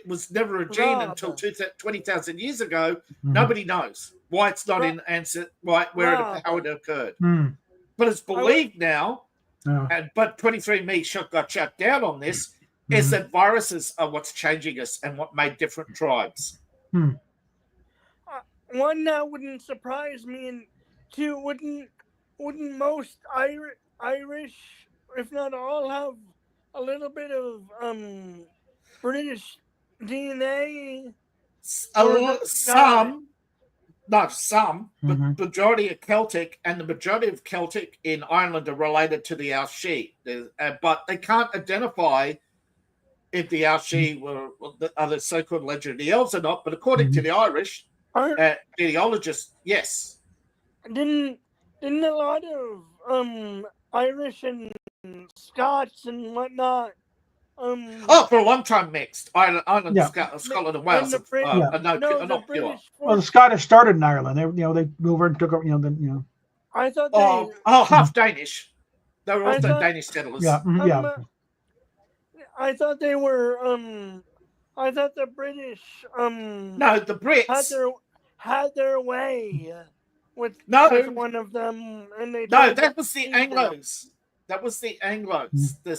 Speaker 4: was never a gene until 20,000 years ago? Nobody knows why it's not in answer how it occurred. But it's believed now, but 23andMe got shut down on this, is that viruses are what's changing us and what made different tribes.
Speaker 3: One that wouldn't surprise me, and two, wouldn't most Irish, if not all, have a little bit of British DNA?
Speaker 4: Some, but majority of Celtic, and the majority of Celtic in Ireland are related to the Alshee. But they can't identify if the Alshee are the so-called Legend of the Elves or not. But according to the Irish genealogists, yes.
Speaker 3: Didn't a lot of Irish and Scots and whatnot?
Speaker 4: For a long time mixed. Ireland, Scotland, and Wales are not pure.
Speaker 2: Well, the Scottish started in Ireland. They moved over and took over.
Speaker 3: I thought
Speaker 4: half Danish. They were also Danish settlers.
Speaker 3: I thought they were. I thought the British.
Speaker 4: No, the Brits
Speaker 3: had their way with one of them, and they.
Speaker 4: No, that was the Anglos. That was the Anglos. The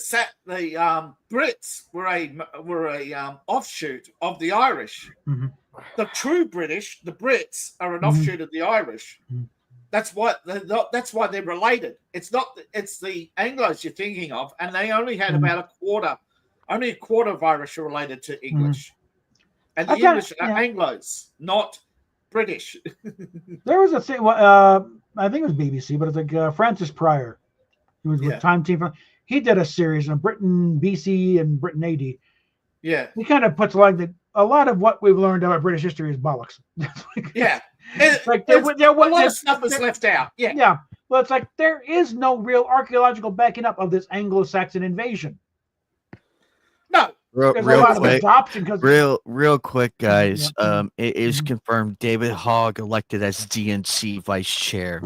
Speaker 4: Brits were a offshoot of the Irish. The true British, the Brits, are an offshoot of the Irish. That's why they're related. It's the Anglos you're thinking of, and they only had about a quarter of Irish are related to English, and the English are Anglos, not British.
Speaker 2: There was a thing. I think it was BBC, but it's like Francis Pryor. He was with Time Team. He did a series on Britain, BC, and Britain AD.
Speaker 4: Yeah.
Speaker 2: He kind of puts like that. A lot of what we've learned about British history is bollocks.
Speaker 4: It's like a lot of stuff is left out. Yeah.
Speaker 2: Yeah. Well, it's like there is no real archaeological backing up of this Anglo-Saxon invasion.
Speaker 4: No.
Speaker 1: Real quick, guys. It is confirmed David Hogg elected as DNC vice chair.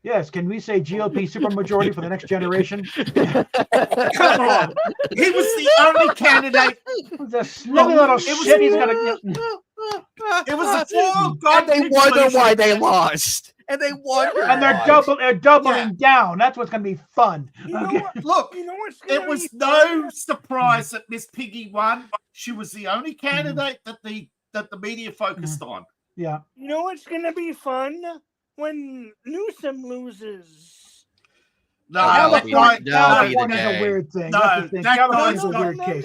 Speaker 2: Yes, can we say GOP supermajority for the next generation?
Speaker 4: Come on. He was the only candidate.
Speaker 2: The snubby little shit he's gonna get.
Speaker 4: It was a full God.
Speaker 1: And they wonder why they lost. And they wonder.
Speaker 2: And they're doubling down. That's what's gonna be fun.
Speaker 4: Look, it was no surprise that Miss Piggy won. She was the only candidate that the media focused on.
Speaker 2: Yeah.
Speaker 3: You know what's gonna be fun? When Newsom loses.
Speaker 4: No,
Speaker 2: California's a weird thing.
Speaker 4: No,
Speaker 2: California's a weird case.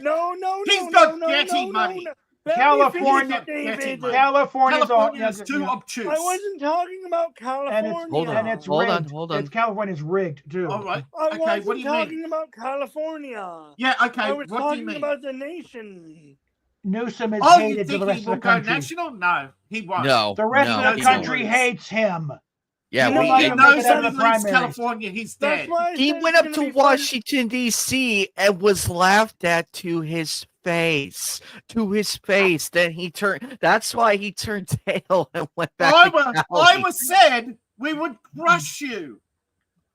Speaker 3: No.
Speaker 4: He's got Getty money.
Speaker 3: Let me
Speaker 2: California-
Speaker 3: finish it, David.
Speaker 2: California's all.
Speaker 4: California is too obtuse.
Speaker 3: I wasn't talking about California.
Speaker 1: Hold on,
Speaker 2: And it's
Speaker 1: hold on,
Speaker 2: rigged.
Speaker 1: hold on.
Speaker 2: It's California's rigged too.
Speaker 4: All right.
Speaker 3: I
Speaker 4: Okay,
Speaker 3: wasn't
Speaker 4: what do you
Speaker 3: talking
Speaker 4: mean?
Speaker 3: about California.
Speaker 4: Yeah, okay.
Speaker 3: I was
Speaker 4: What do you
Speaker 3: talking
Speaker 4: mean?
Speaker 3: about the nation.
Speaker 2: Newsom is
Speaker 4: Oh, you
Speaker 2: hated to
Speaker 4: think
Speaker 2: the
Speaker 4: he
Speaker 2: rest of
Speaker 4: will
Speaker 2: the
Speaker 4: go
Speaker 2: country.
Speaker 4: national? No, he won't.
Speaker 1: No,
Speaker 2: The rest
Speaker 1: no,
Speaker 2: of the
Speaker 1: he
Speaker 2: country
Speaker 1: won't.
Speaker 2: hates him.
Speaker 1: Yeah,
Speaker 3: You know
Speaker 1: we,
Speaker 3: what?
Speaker 4: He
Speaker 2: Make
Speaker 4: knows
Speaker 2: it out
Speaker 4: that
Speaker 2: of
Speaker 4: he
Speaker 2: the
Speaker 4: leaves
Speaker 2: primaries.
Speaker 4: California, he's
Speaker 3: That's
Speaker 4: dead.
Speaker 3: why I
Speaker 1: he
Speaker 3: said
Speaker 1: went
Speaker 3: it's
Speaker 1: up
Speaker 3: gonna
Speaker 1: to
Speaker 3: be fun.
Speaker 1: Washington D.C. and was laughed at to his face. Then he turned. That's why he turned tail and went back. to Cali.
Speaker 4: Iowa said we would crush you.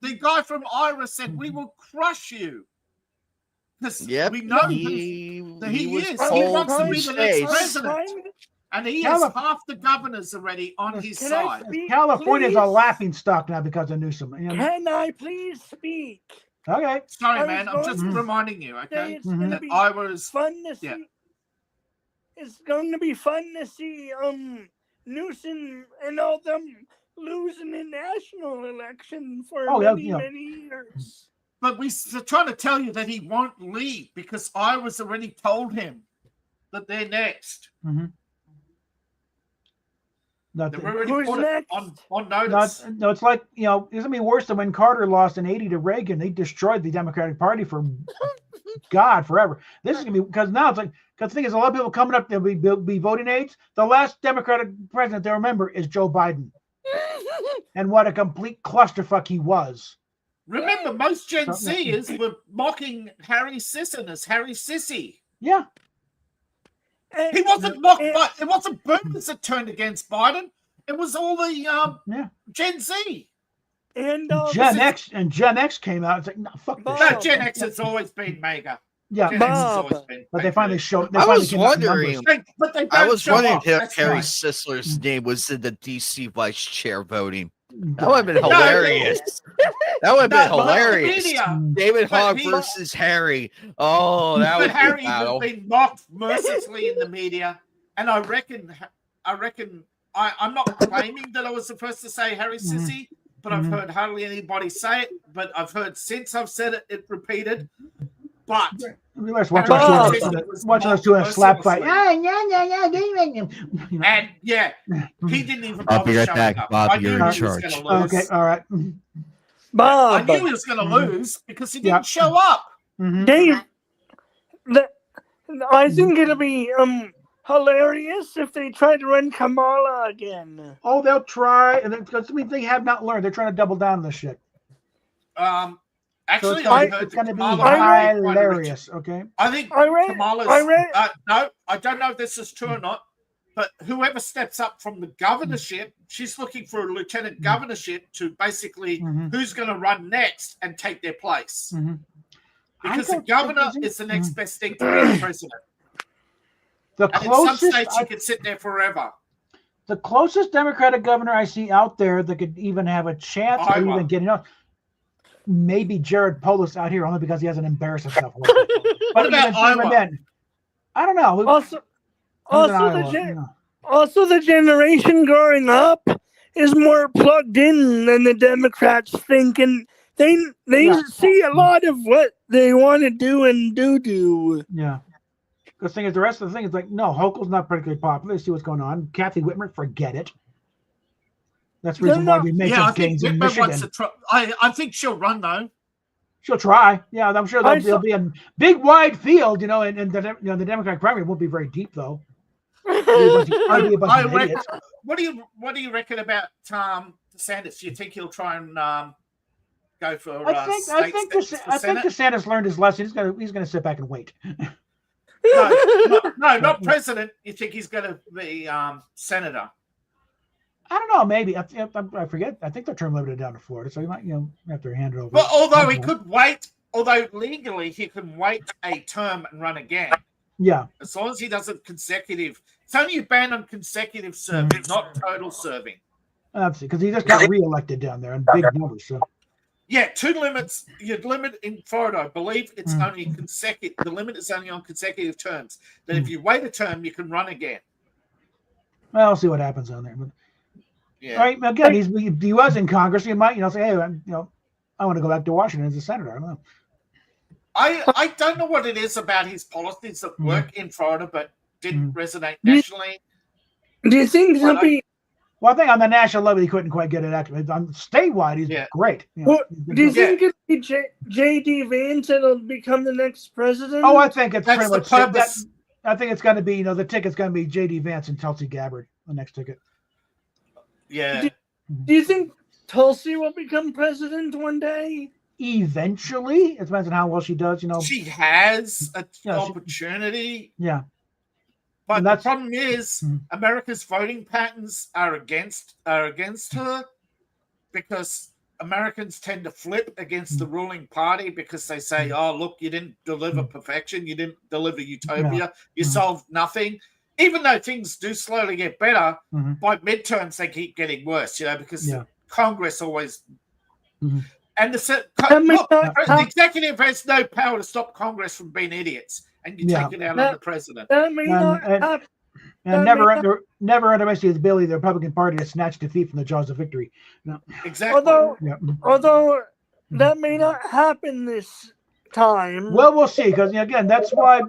Speaker 4: The guy from Iowa said we will crush you. Because
Speaker 1: Yep,
Speaker 4: we know
Speaker 1: he
Speaker 4: that he
Speaker 1: was
Speaker 4: is.
Speaker 3: I'm
Speaker 4: He
Speaker 1: told
Speaker 4: wants to
Speaker 1: to
Speaker 4: be
Speaker 1: his
Speaker 4: the next
Speaker 1: face.
Speaker 4: president. And he
Speaker 2: Cali-
Speaker 4: has half the governors already on his
Speaker 3: Can I
Speaker 4: side.
Speaker 3: speak,
Speaker 2: California's a
Speaker 3: please?
Speaker 2: laughing stock now because of Newsom. You know?
Speaker 3: Can I please speak?
Speaker 2: Okay.
Speaker 4: Sorry,
Speaker 3: I
Speaker 4: man.
Speaker 3: was
Speaker 4: I'm just
Speaker 2: going to
Speaker 4: reminding you,
Speaker 3: Say
Speaker 4: okay?
Speaker 3: it's
Speaker 2: Mhm.
Speaker 3: gonna
Speaker 4: That
Speaker 3: be
Speaker 4: Iowa is.
Speaker 3: fun to see.
Speaker 4: yeah.
Speaker 3: It's going to be fun to see Newsom and all them losing the national election for
Speaker 2: Oh, yeah,
Speaker 3: many,
Speaker 2: yeah.
Speaker 3: many years.
Speaker 4: But we're trying to tell you that he won't leave because Iowa's already told him that they're next.
Speaker 2: Not
Speaker 4: They've
Speaker 2: the-
Speaker 4: already
Speaker 3: Who's
Speaker 4: put
Speaker 3: next?
Speaker 4: it on notice.
Speaker 2: no, it's like, you know, it's gonna be worse than when Carter lost in '80 to Reagan. They destroyed the Democratic Party for God forever. This is gonna be because now it's like because the thing is a lot of people coming up they'll be voting aides. The last Democratic president they remember is Joe Biden, and what a complete clusterfuck he was.
Speaker 4: Remember, most Gen
Speaker 2: Something-
Speaker 4: Zers were mocking Harry Sisson as Harry Sissy.
Speaker 2: Yeah,
Speaker 3: And-
Speaker 4: He wasn't mocked
Speaker 3: and-
Speaker 4: by. It wasn't boomers that turned against Biden. It was all the
Speaker 2: yeah.
Speaker 4: Gen Z.
Speaker 3: And
Speaker 2: Gen X came out. It's like no, fuck this.
Speaker 3: Bob.
Speaker 2: shit.
Speaker 4: No, Gen X has always been mega.
Speaker 2: Yeah,
Speaker 4: Gen X has
Speaker 3: Bob.
Speaker 4: always been.
Speaker 2: but they finally showed. They
Speaker 1: I
Speaker 2: finally
Speaker 1: was
Speaker 2: came out in
Speaker 1: wondering-
Speaker 2: numbers.
Speaker 4: But they don't
Speaker 1: I was
Speaker 4: show
Speaker 1: wondering
Speaker 4: off.
Speaker 1: if
Speaker 4: That's
Speaker 1: Harry
Speaker 4: why.
Speaker 1: Sisler's name was in the DC vice chair voting. That
Speaker 2: God.
Speaker 1: would have been
Speaker 4: No,
Speaker 1: hilarious. That would have been
Speaker 4: No, but the
Speaker 1: hilarious.
Speaker 4: media-
Speaker 1: David
Speaker 4: but
Speaker 1: Hogg
Speaker 4: he-
Speaker 1: versus Harry. Oh, that
Speaker 4: But
Speaker 1: would be a
Speaker 4: Harry has
Speaker 1: battle.
Speaker 4: been mocked mercilessly in the media, and I reckon I'm not claiming that I was the first to say Harry Sissy, but I've heard hardly anybody say it. But I've heard since I've said it, it repeated. But
Speaker 2: Let's watch
Speaker 3: Bob.
Speaker 2: us do a slap fight.
Speaker 4: Mercilessly.
Speaker 2: Yeah.
Speaker 4: And yeah, he didn't even
Speaker 1: I'll
Speaker 4: bother
Speaker 1: be right
Speaker 4: showing
Speaker 1: back,
Speaker 4: up.
Speaker 1: Bob,
Speaker 4: I knew
Speaker 1: you're
Speaker 4: he
Speaker 1: in
Speaker 4: was
Speaker 1: charge.
Speaker 4: going to lose.
Speaker 2: Okay, all right.
Speaker 4: I
Speaker 3: Bob,
Speaker 4: knew he was going to lose because he didn't
Speaker 2: Yeah.
Speaker 4: show up.
Speaker 2: Mhm.
Speaker 3: Dave, I think it'll be hilarious if they try to run Kamala again.
Speaker 2: Oh, they'll try, and because I mean they have not learned. They're trying to double down on this shit.
Speaker 4: Actually,
Speaker 2: So
Speaker 4: I
Speaker 2: it's
Speaker 4: heard
Speaker 2: going to be
Speaker 4: Kamala might be quite rich.
Speaker 2: hilarious. Okay.
Speaker 4: I think
Speaker 3: I read-
Speaker 4: Kamala's.
Speaker 3: I read-
Speaker 4: No, I don't know if this is true or not. But whoever steps up from the governorship, she's looking for a lieutenant governorship to basically
Speaker 2: Mhm.
Speaker 4: who's going to run next and take their place.
Speaker 2: Mhm.
Speaker 4: Because
Speaker 2: I
Speaker 4: the
Speaker 2: don't
Speaker 4: governor
Speaker 2: think-
Speaker 4: is the next best thing to be the president.
Speaker 2: The
Speaker 4: And in some
Speaker 2: closest,
Speaker 4: states, you can sit there forever.
Speaker 2: the closest Democratic governor I see out there that could even have a chance of
Speaker 4: Iowa.
Speaker 2: even getting up, maybe Jared Polis out here, only because he hasn't embarrassed himself.
Speaker 4: What
Speaker 2: But
Speaker 4: about
Speaker 2: even
Speaker 4: Iowa?
Speaker 2: then, I don't know.
Speaker 3: Also,
Speaker 2: Who's in
Speaker 3: also
Speaker 2: Iowa?
Speaker 3: the
Speaker 2: You know.
Speaker 3: also the generation growing up is more plugged in than the Democrats think, and they
Speaker 2: Yeah.
Speaker 3: see a lot of what they want to do and do.
Speaker 2: Yeah. The thing is, the rest of the thing is like, no, Hochul's not particularly popular. They see what's going on. Kathy Whitmer, forget it. That's the reason why we make
Speaker 4: Yeah, I
Speaker 2: some
Speaker 4: think
Speaker 2: gains in
Speaker 4: Whitmer
Speaker 2: Michigan.
Speaker 4: wants to try. I think she'll run though.
Speaker 2: She'll try. Yeah, I'm sure
Speaker 3: I
Speaker 2: there'll
Speaker 3: saw-
Speaker 2: be a big wide field, and the Democratic primary won't be very deep though. Argue a bunch
Speaker 4: I
Speaker 2: of
Speaker 4: reckon.
Speaker 2: idiots.
Speaker 4: What do you reckon about DeSantis? Do you think he'll try and go for
Speaker 2: I think
Speaker 4: Senate?
Speaker 2: DeSantis learned his lesson. He's gonna sit back and wait.
Speaker 4: No, not president. You think he's going to be senator?
Speaker 2: I don't know. Maybe I forget. I think they're term limited down to Florida, so you might have to hand it over.
Speaker 4: Well, although he could wait, although legally he can wait a term and run again,
Speaker 2: Yeah.
Speaker 4: as long as he doesn't consecutive. It's only a ban on consecutive serving, not total serving.
Speaker 2: That's because he just got reelected down there in big numbers. So
Speaker 4: Yeah, two limits. Your limit in Florida, I believe it's only consecutive. The limit is only on consecutive terms. That if you wait a term, you can run again.
Speaker 2: well, we'll see what happens on there. But
Speaker 4: Yeah.
Speaker 2: all right, again, he was in Congress. He might, say, hey, I want to go back to Washington as a senator. I don't know.
Speaker 4: I don't know what it is about his policies that work in Florida, but didn't resonate nationally.
Speaker 3: Do you think he'll be?
Speaker 2: Well, I think on the national level, he couldn't quite get it active. On statewide, he's great.
Speaker 3: Well, do you think it'll be J.D. Vance that'll become the next president?
Speaker 2: Oh, I think it's
Speaker 4: That's
Speaker 2: pretty
Speaker 4: the
Speaker 2: much
Speaker 4: purpose.
Speaker 2: I think it's going to be, the ticket's going to be J.D. Vance and Tulsi Gabbard, the next ticket.
Speaker 4: Yeah.
Speaker 3: Do you think Tulsi will become president one day?
Speaker 2: Eventually, it depends on how well she does.
Speaker 4: She has an
Speaker 2: Yeah,
Speaker 4: opportunity.
Speaker 2: Yeah.
Speaker 4: But
Speaker 2: And
Speaker 4: the
Speaker 2: that's-
Speaker 4: problem is, America's voting patterns are against her because Americans tend to flip against the ruling party because they say, "Oh, look, you didn't deliver perfection, you didn't deliver utopia, you solved nothing." Even though things do slowly get better, by midterms they keep getting worse. Because Congress always and the executive has no power to stop Congress from being idiots. And you take it out on the president.
Speaker 3: That may not happen.
Speaker 2: And never underestimate the ability of the Republican Party to snatch defeat from the jaws of victory. No.
Speaker 4: Exactly.
Speaker 3: Although that may not happen this time.
Speaker 2: Well, we'll see. Because again, that's why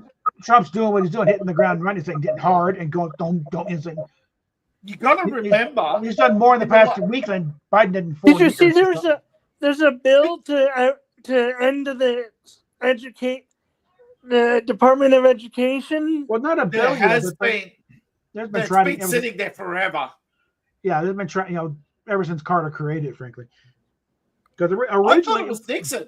Speaker 2: Trump's doing what he's doing, hitting the ground running, saying getting hard and going. Don't.
Speaker 4: You got to remember,
Speaker 2: he's done more in the past week than Biden did in 4 years.
Speaker 3: Did you see? There's a bill to end the Department of Education.
Speaker 2: Well, not a bill.
Speaker 4: There's been
Speaker 2: trying
Speaker 4: sitting there forever.
Speaker 2: Yeah, there's been trying, ever since Carter created it, frankly. Because
Speaker 4: I
Speaker 2: originally
Speaker 4: thought it was Nixon.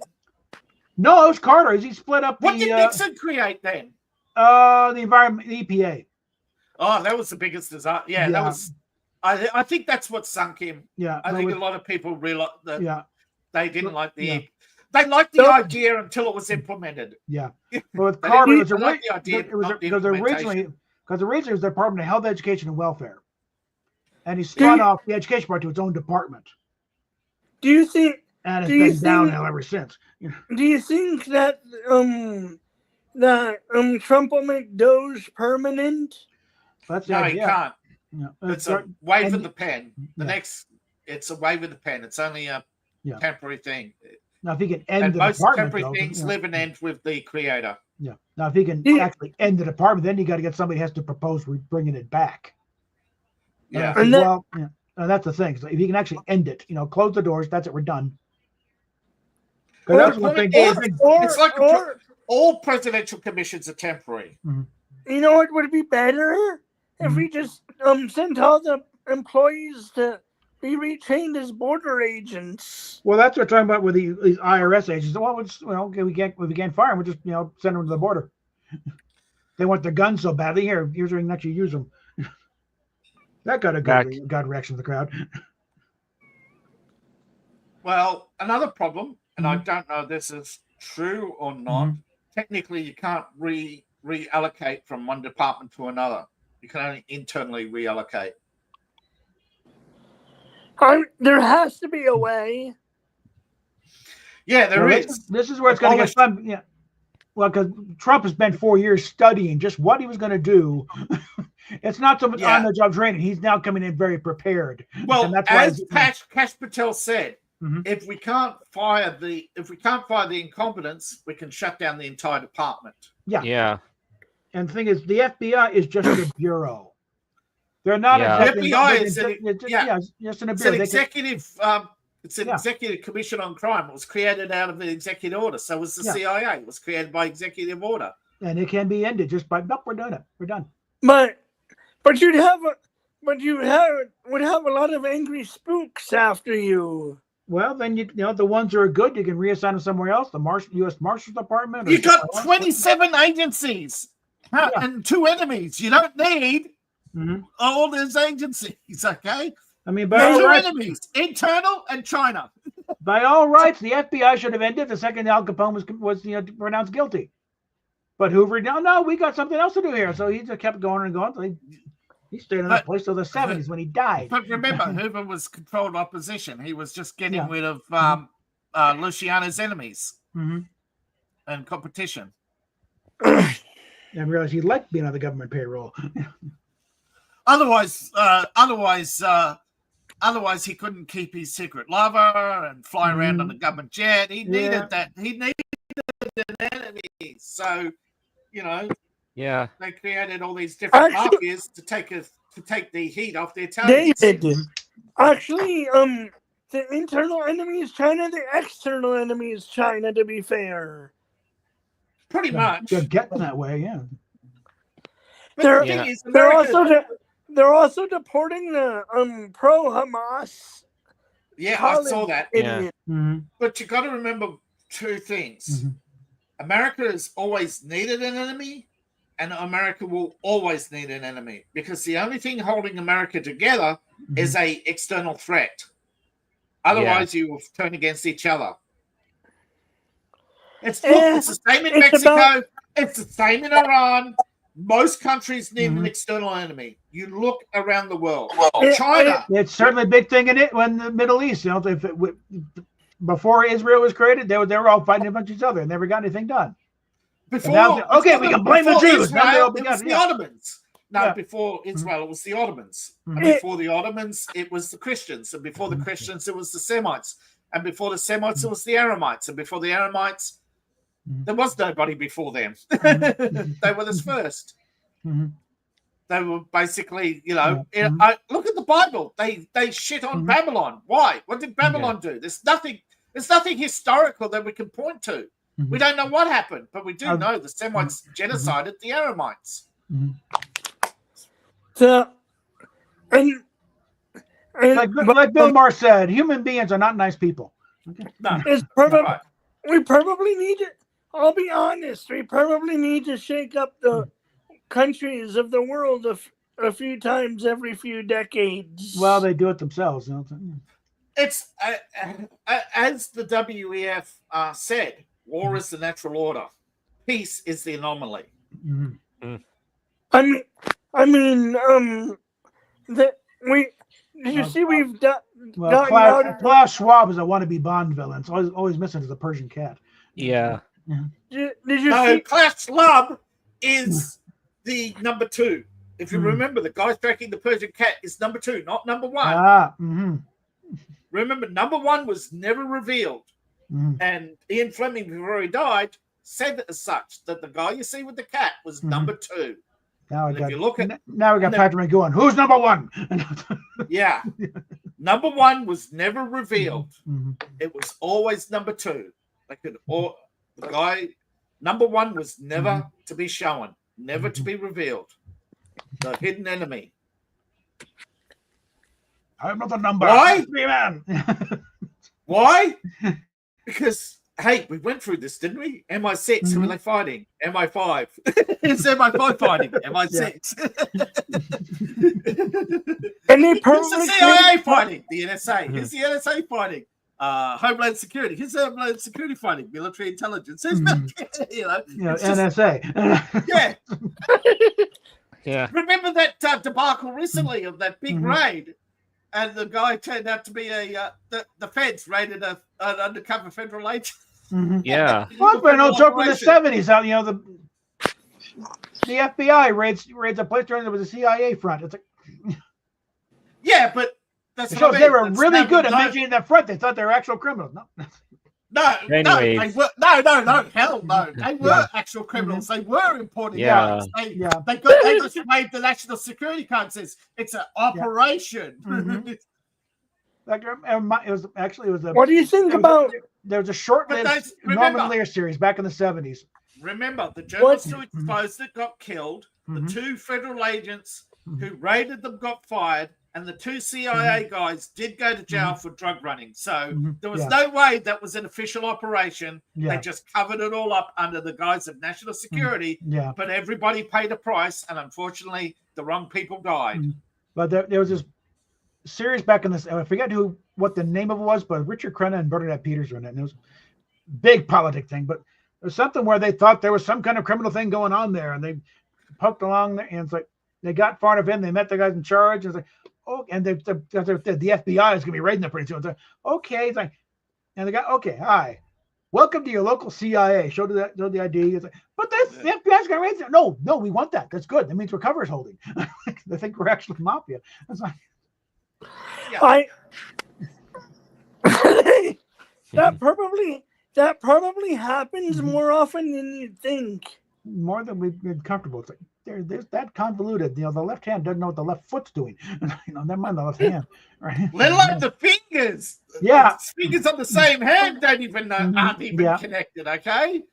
Speaker 2: No, it was Carter. He split up
Speaker 4: What did Nixon create then?
Speaker 2: The environment, the EPA.
Speaker 4: Oh, that was the biggest disaster. Yeah, that was. I think that's what sunk him.
Speaker 2: Yeah,
Speaker 4: I think a lot of people realized that.
Speaker 2: Yeah,
Speaker 4: they didn't like the. They liked the idea until it was implemented.
Speaker 2: Yeah, but with Carter, it was
Speaker 4: originally
Speaker 2: it was the Department of Health, Education, and Welfare, and he spun off the education part to its own department.
Speaker 3: Do you think?
Speaker 2: And it's been downhill ever since.
Speaker 3: Do you think that Trump will make DOGE permanent?
Speaker 2: That's
Speaker 4: no, he can't.
Speaker 2: Yeah.
Speaker 4: It's a wave of the pen. It's a wave of the pen. It's only a temporary thing.
Speaker 2: Now, if he can end the
Speaker 4: most
Speaker 2: department,
Speaker 4: temporary things live and end with the creator.
Speaker 2: Yeah. Now, if he can actually end the department, then you got to get somebody who has to propose bringing it back.
Speaker 4: Yeah.
Speaker 2: That's the thing. So if you can actually end it, close the doors. That's it. We're done.
Speaker 4: It's like all presidential commissions are temporary.
Speaker 3: You know what would be better if we just sent all the employees to be retrained as border agents.
Speaker 2: Well, that's what we're talking about with these IRS agents. Well, okay, we can't fire them. We'll just send them to the border. They want their guns so badly. Here's where you can actually use them. That got a good reaction of the crowd.
Speaker 4: Well, another problem, and I don't know if this is true or not. Technically, you can't reallocate from one department to another. You can only internally reallocate.
Speaker 3: There has to be a way.
Speaker 4: Yeah, there is.
Speaker 2: This is where it's going to get fun. Yeah. Well, because Trump has spent 4 years studying just what he was going to do. It's not so much on the job training. He's now coming in very prepared.
Speaker 4: Well, and that's Kash Patel said, if we can't fire the incompetents, we can shut down the entire department.
Speaker 2: Yeah.
Speaker 6: Yeah.
Speaker 2: And the thing is, the FBI is just a bureau. They're not
Speaker 4: the FBI is
Speaker 2: just an
Speaker 4: executive. It's an executive commission on crime. It was created out of the executive order. So was the CIA. It was created by executive order.
Speaker 2: And it can be ended just by we're doing it. We're done.
Speaker 3: But you would have a lot of angry spooks after you.
Speaker 2: Well, then the ones that are good, you can reassign them somewhere else. The U.S. Marshals Department.
Speaker 4: You got 27 agencies and 2 enemies. You don't need all those agencies. Okay.
Speaker 2: I mean,
Speaker 4: enemies, internal and China.
Speaker 2: By all rights, the FBI should have ended the second Al Capone was pronounced guilty. But Hoover, no, we got something else to do here. So he just kept going and going. So he stayed in that place till the 70s when he died.
Speaker 4: But remember, Hoover was controlled opposition. He was just getting rid of Luciano's enemies and competition.
Speaker 2: And realized he liked being on the government payroll.
Speaker 4: Otherwise, he couldn't keep his secret lover and fly around on the government jet. He needed that. He needed an enemy. So,
Speaker 6: Yeah.
Speaker 4: They created all these different
Speaker 3: Actually-
Speaker 4: mafias to take the heat off the Italians.
Speaker 3: David, actually, the internal enemy is China, the external enemy is China, to be fair.
Speaker 4: Pretty much.
Speaker 2: They're getting that way, yeah.
Speaker 4: But
Speaker 3: They're-
Speaker 4: the thing
Speaker 6: Yeah.
Speaker 4: is,
Speaker 3: They're
Speaker 4: America,
Speaker 3: also deporting the pro Hamas.
Speaker 4: yeah, I saw that.
Speaker 6: Yeah.
Speaker 3: Idiot.
Speaker 2: Mm-hmm.
Speaker 4: But you got to remember two things.
Speaker 2: Mhm.
Speaker 4: America has always needed an enemy, and America will always need an enemy, because the only thing holding America together is a external threat. Otherwise, you will turn against each other. It's the same in
Speaker 3: it's
Speaker 4: Mexico. It's the same in Iran. Most countries need an
Speaker 2: Mhm.
Speaker 4: external enemy. You look around the world.
Speaker 3: It-
Speaker 4: China.
Speaker 2: It's certainly a big thing in it when the Middle East, you know, before Israel was created, they were all fighting against each other and never got anything done.
Speaker 4: Before,
Speaker 2: now- okay, we can blame the
Speaker 4: before
Speaker 2: Jews. Now they
Speaker 4: Israel,
Speaker 2: all
Speaker 4: it was
Speaker 2: began-
Speaker 4: the
Speaker 2: yeah.
Speaker 4: Ottomans. No,
Speaker 2: Yeah.
Speaker 4: before Israel, it was the Ottomans. And
Speaker 2: Mhm.
Speaker 4: before the Ottomans, it was the Christians. And before the Christians, it was the Semites. And before the Semites, it was the Aramites. And before the Aramites,
Speaker 2: Mhm.
Speaker 4: there was nobody before them.
Speaker 2: Mhm.
Speaker 4: They were the first.
Speaker 2: Mhm.
Speaker 4: They were basically, you know,
Speaker 2: Yeah. Mhm.
Speaker 4: look at the Bible. They shit on
Speaker 2: Mhm.
Speaker 4: Babylon. Why? What did Babylon do? There's nothing historical that we can point to.
Speaker 2: Mhm.
Speaker 4: We don't know what happened, but we do
Speaker 2: Um,
Speaker 4: know the Semites genocided the Aramites.
Speaker 2: Mhm.
Speaker 3: So, and
Speaker 2: Like Bill Maher said, human beings are not nice people.
Speaker 4: No,
Speaker 3: it's probably
Speaker 4: right.
Speaker 3: we probably need to. I'll be honest. We probably need to shake up the countries of the world a few times every few decades.
Speaker 2: Well, they do it themselves. You know?
Speaker 4: It's as the WEF said, war is the natural order, peace is the anomaly.
Speaker 2: Mhm.
Speaker 3: I mean, that we. Did you see we've done?
Speaker 2: Well,
Speaker 3: gotten out of-
Speaker 2: Klaus Schwab is a wannabe Bond villain. So always missing as a Persian cat.
Speaker 6: Yeah.
Speaker 3: Did you
Speaker 4: No,
Speaker 3: see?
Speaker 4: Klaus Schwab is the number 2. If you
Speaker 2: Hmm.
Speaker 4: remember, the guy tracking the Persian cat is number 2, not number 1.
Speaker 2: Mm-hmm.
Speaker 4: Remember, number 1 was never revealed.
Speaker 2: Mm-hmm.
Speaker 4: And Ian Fleming, before he died, said as such that the guy you see with the cat was
Speaker 2: Mhm.
Speaker 4: number 2.
Speaker 2: Now we
Speaker 4: And
Speaker 2: got.
Speaker 4: if you look at,
Speaker 2: Now we got
Speaker 4: and then-
Speaker 2: Patrick McGowan. Who's number one?
Speaker 4: yeah, number 1 was never revealed.
Speaker 2: Mhm.
Speaker 4: It was always number 2. They could all the guy number 1 was never to be shown, never to be revealed. The hidden enemy.
Speaker 2: I'm not the number.
Speaker 4: Why?
Speaker 2: I'm three man.
Speaker 4: Why? Because hey, we went through this, didn't we? MI6, who are they fighting? MI5. It's MI5 fighting MI6.
Speaker 3: And they
Speaker 4: Who's
Speaker 3: probably
Speaker 4: the CIA fighting? The NSA. Who's the NSA fighting? Homeland Security. Who's the Homeland Security fighting? Military intelligence. Who's you know,
Speaker 2: You know,
Speaker 4: it's just-
Speaker 2: NSA.
Speaker 4: yeah.
Speaker 6: Yeah.
Speaker 4: Remember that debacle recently of that big
Speaker 2: Mhm.
Speaker 4: raid, and the guy turned out to be the feds raided an undercover federal agent.
Speaker 2: Mhm.
Speaker 6: Yeah.
Speaker 2: Well, it's been no joke in the
Speaker 4: Operation.
Speaker 2: 70s. How you know the FBI raids a place during there was a CIA front. It's like
Speaker 4: Yeah, but that's
Speaker 2: it
Speaker 4: what I
Speaker 2: shows
Speaker 4: mean.
Speaker 2: they were
Speaker 4: That's
Speaker 2: really
Speaker 4: never
Speaker 2: good at
Speaker 4: known.
Speaker 2: maintaining that front. They thought they were actual criminals. No.
Speaker 4: No,
Speaker 6: Anyways.
Speaker 4: they were, no, hell no. They were actual criminals. They were importing
Speaker 6: Yeah.
Speaker 4: drugs.
Speaker 2: Yeah.
Speaker 4: They got waved the national security card says it's an operation.
Speaker 2: Mhm. Like it was a.
Speaker 3: What do you think about?
Speaker 2: There was a short-lived
Speaker 4: But those- remember-
Speaker 2: Norman Lear series back in the 70s.
Speaker 4: Remember, the journalists
Speaker 3: What?
Speaker 4: who exposed it got killed.
Speaker 2: Mhm.
Speaker 4: The 2 federal agents
Speaker 2: Mhm.
Speaker 4: who raided them got fired, and the 2 CIA guys did go to jail for drug running. So
Speaker 2: Mhm.
Speaker 4: there was
Speaker 2: Yeah.
Speaker 4: no way that was an official operation.
Speaker 2: Yeah.
Speaker 4: They just covered it all up under the guise of national security.
Speaker 2: Yeah.
Speaker 4: But everybody paid a price, and unfortunately, the wrong people died.
Speaker 2: Mhm. But there was this series back in this. I forget what the name of it was, but Richard Crenna and Bernadette Peters were in it. And it was a big politic thing, but it was something where they thought there was some kind of criminal thing going on there, and they poked along there, and it's like they got far enough in. They met the guys in charge, and it's like, oh, and the FBI is going to be raiding them pretty soon. It's like, okay, it's like, and they got okay, hi. Welcome to your local CIA. Showed the ID. It's like, but the FBI's going to raid them. No, we want that. That's good. That means we're cover holding. They think we're actually mafia. It's like,
Speaker 3: I that probably happens more often than you'd think.
Speaker 2: more than we've been comfortable. It's like there's that convoluted. The left hand doesn't know what the left foot's doing. Never mind the left hand. Right?
Speaker 4: Let alone the fingers.
Speaker 2: Yeah.
Speaker 4: The fingers on the same hand don't even know, aren't even
Speaker 2: Yeah.
Speaker 4: connected. Okay.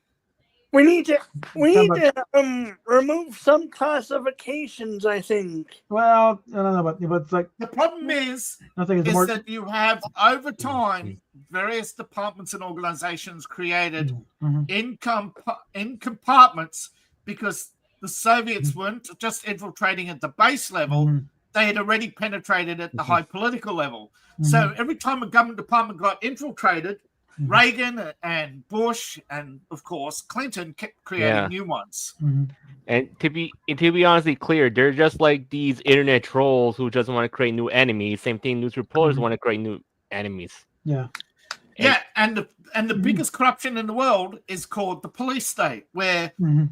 Speaker 3: We need to remove some classifications, I think.
Speaker 2: Well, I don't know, but it's like
Speaker 4: The problem is
Speaker 2: I think it's more.
Speaker 4: that you have over time various departments and organizations created
Speaker 2: Mhm.
Speaker 4: in compartments because the Soviets weren't just infiltrating at the base level,
Speaker 2: Mhm.
Speaker 4: they had already penetrated at the high political level. So every time a government department got infiltrated, Reagan and Bush and of course Clinton kept creating new ones.
Speaker 2: Mhm.
Speaker 6: And to be honestly clear, they're just like these internet trolls who just want to create new enemies. Same thing, news reporters want to create new enemies.
Speaker 2: Yeah.
Speaker 4: Yeah, and the biggest corruption in the world is called the police state, where
Speaker 2: Mhm.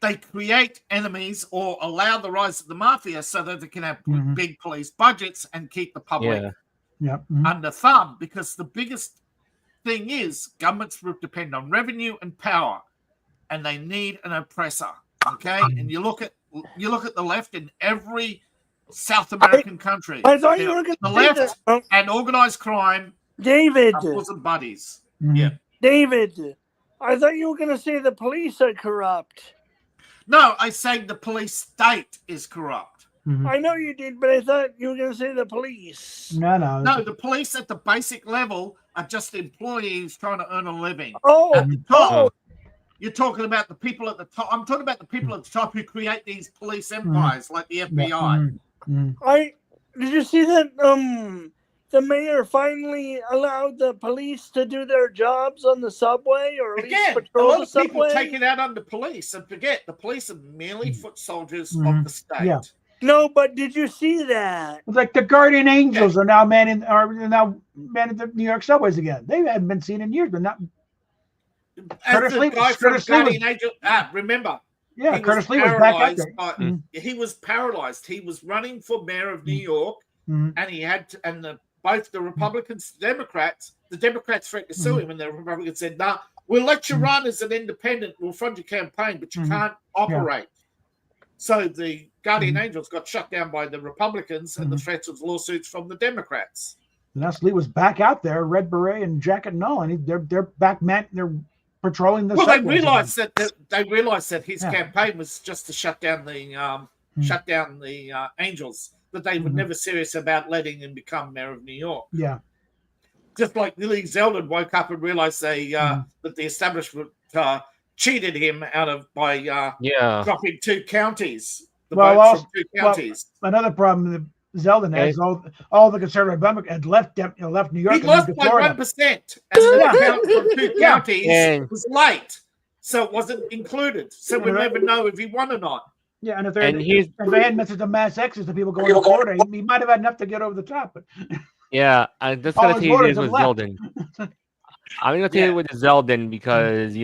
Speaker 4: they create enemies or allow the rise of the mafia so that they can have
Speaker 2: Mhm.
Speaker 4: big police budgets and keep the public
Speaker 6: Yeah.
Speaker 2: Yeah. Mhm.
Speaker 4: under thumb. Because the biggest thing is governments depend on revenue and power, and they need an oppressor. Okay, and you look at the left in every South American country.
Speaker 3: I thought you were going
Speaker 4: The
Speaker 3: to say
Speaker 4: left
Speaker 3: that.
Speaker 4: and organized crime
Speaker 3: David,
Speaker 4: are bosom buddies.
Speaker 2: Mhm.
Speaker 4: Yeah.
Speaker 3: David, I thought you were going to say the police are corrupt.
Speaker 4: No, I say the police state is corrupt.
Speaker 2: Mhm.
Speaker 3: I know you did, but I thought you were going to say the police.
Speaker 2: No.
Speaker 4: No, the police at the basic level are just employees trying to earn a living.
Speaker 3: Oh,
Speaker 4: At the top,
Speaker 3: oh,
Speaker 4: you're talking about the people at the top. I'm talking about the people at the top who create these police empires like the FBI.
Speaker 2: Mhm. Mhm.
Speaker 3: did you see that? The mayor finally allowed the police to do their jobs on the subway, or at least
Speaker 4: Again, a
Speaker 3: patrol
Speaker 4: lot
Speaker 3: the
Speaker 4: of people
Speaker 3: subway.
Speaker 4: take it out on the police and forget the police are merely foot soldiers
Speaker 2: Mhm.
Speaker 4: of the state.
Speaker 2: Yeah.
Speaker 3: No, but did you see that?
Speaker 2: It's like the Guardian Angels are now manning the New York subways again. They haven't been seen in years, but not.
Speaker 4: As the guy from
Speaker 2: Curtis Lee was-
Speaker 4: Guardian Angel, remember,
Speaker 2: Yeah,
Speaker 4: he
Speaker 2: Curtis
Speaker 4: was
Speaker 2: Lee was back out
Speaker 4: paralyzed.
Speaker 2: there.
Speaker 4: He was paralyzed. He was running for mayor of New York,
Speaker 2: Mhm.
Speaker 4: and he had to, both the Republicans, the Democrats threatened to sue him, and the Republicans said, "No, we'll let you run as an independent. We'll fund your campaign, but you can't operate." So the Guardian Angels got shut down by the Republicans, and the threats of lawsuits from the Democrats.
Speaker 2: And that's Lee was back out there, red beret and jacket and all, and they're back, man. They're patrolling the.
Speaker 4: Well, they
Speaker 2: subways
Speaker 4: realized that his
Speaker 2: Yeah.
Speaker 4: campaign was just to shut down the Angels, that they were never serious about letting him become mayor of New York.
Speaker 2: Yeah.
Speaker 4: Just like Lee Zeldin woke up and realized that the establishment cheated him by dropping 2 counties, the votes from 2 counties.
Speaker 2: Another problem that Zeldin has all the conservative Republicans had left New York.
Speaker 4: He
Speaker 2: and
Speaker 4: lost
Speaker 2: moved
Speaker 4: by
Speaker 2: to Florida.
Speaker 4: 1%, and the count from 2 counties
Speaker 6: And-
Speaker 4: was late, so it wasn't included. So we'll never know if he won or not.
Speaker 2: Yeah, and if they had methods of mass exodus to people going to Florida, he might have had enough to get over the top. But
Speaker 6: I'm just
Speaker 2: All
Speaker 6: gonna
Speaker 2: his
Speaker 6: tell you
Speaker 2: voters
Speaker 6: this with
Speaker 2: have left.
Speaker 6: Zeldin. I'm gonna tell you with Zeldin because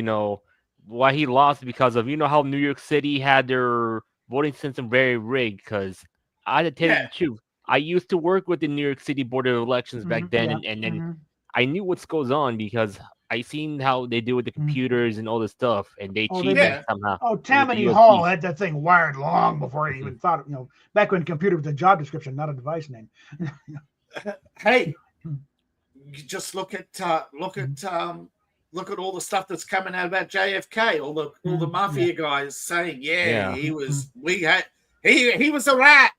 Speaker 6: why he lost because of how New York City had their voting system very rigged. Because I had to tell you the truth, I used to work with the New York City Board of Elections back then, and then I knew what goes on because I seen how they do with the computers and all this stuff, and they cheated somehow.
Speaker 2: Oh, Tammany Hall had that thing wired long before he even thought. Back when computer was a job description, not a device name.
Speaker 4: Hey, you just look at all the stuff that's coming out about JFK. All the mafia guys saying, he was he was a rat.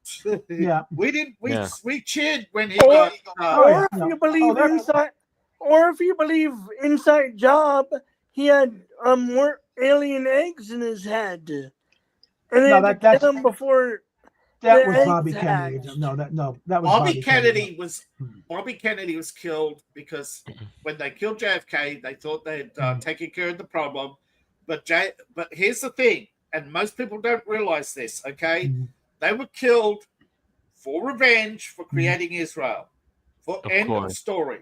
Speaker 2: Yeah,
Speaker 4: we cheered when he
Speaker 3: Or-
Speaker 4: got.
Speaker 3: Or if you believe Inside Job, he had more alien eggs in his head, and they had to kill him before.
Speaker 2: that
Speaker 3: the
Speaker 2: was Bobby
Speaker 3: eggs
Speaker 2: Kennedy.
Speaker 3: hatched.
Speaker 2: That was
Speaker 4: Bobby Kennedy was killed because when they killed JFK, they thought they had taken care of the problem. But here's the thing, and most people don't realize this. Okay, they were killed for revenge for creating Israel. For end of story.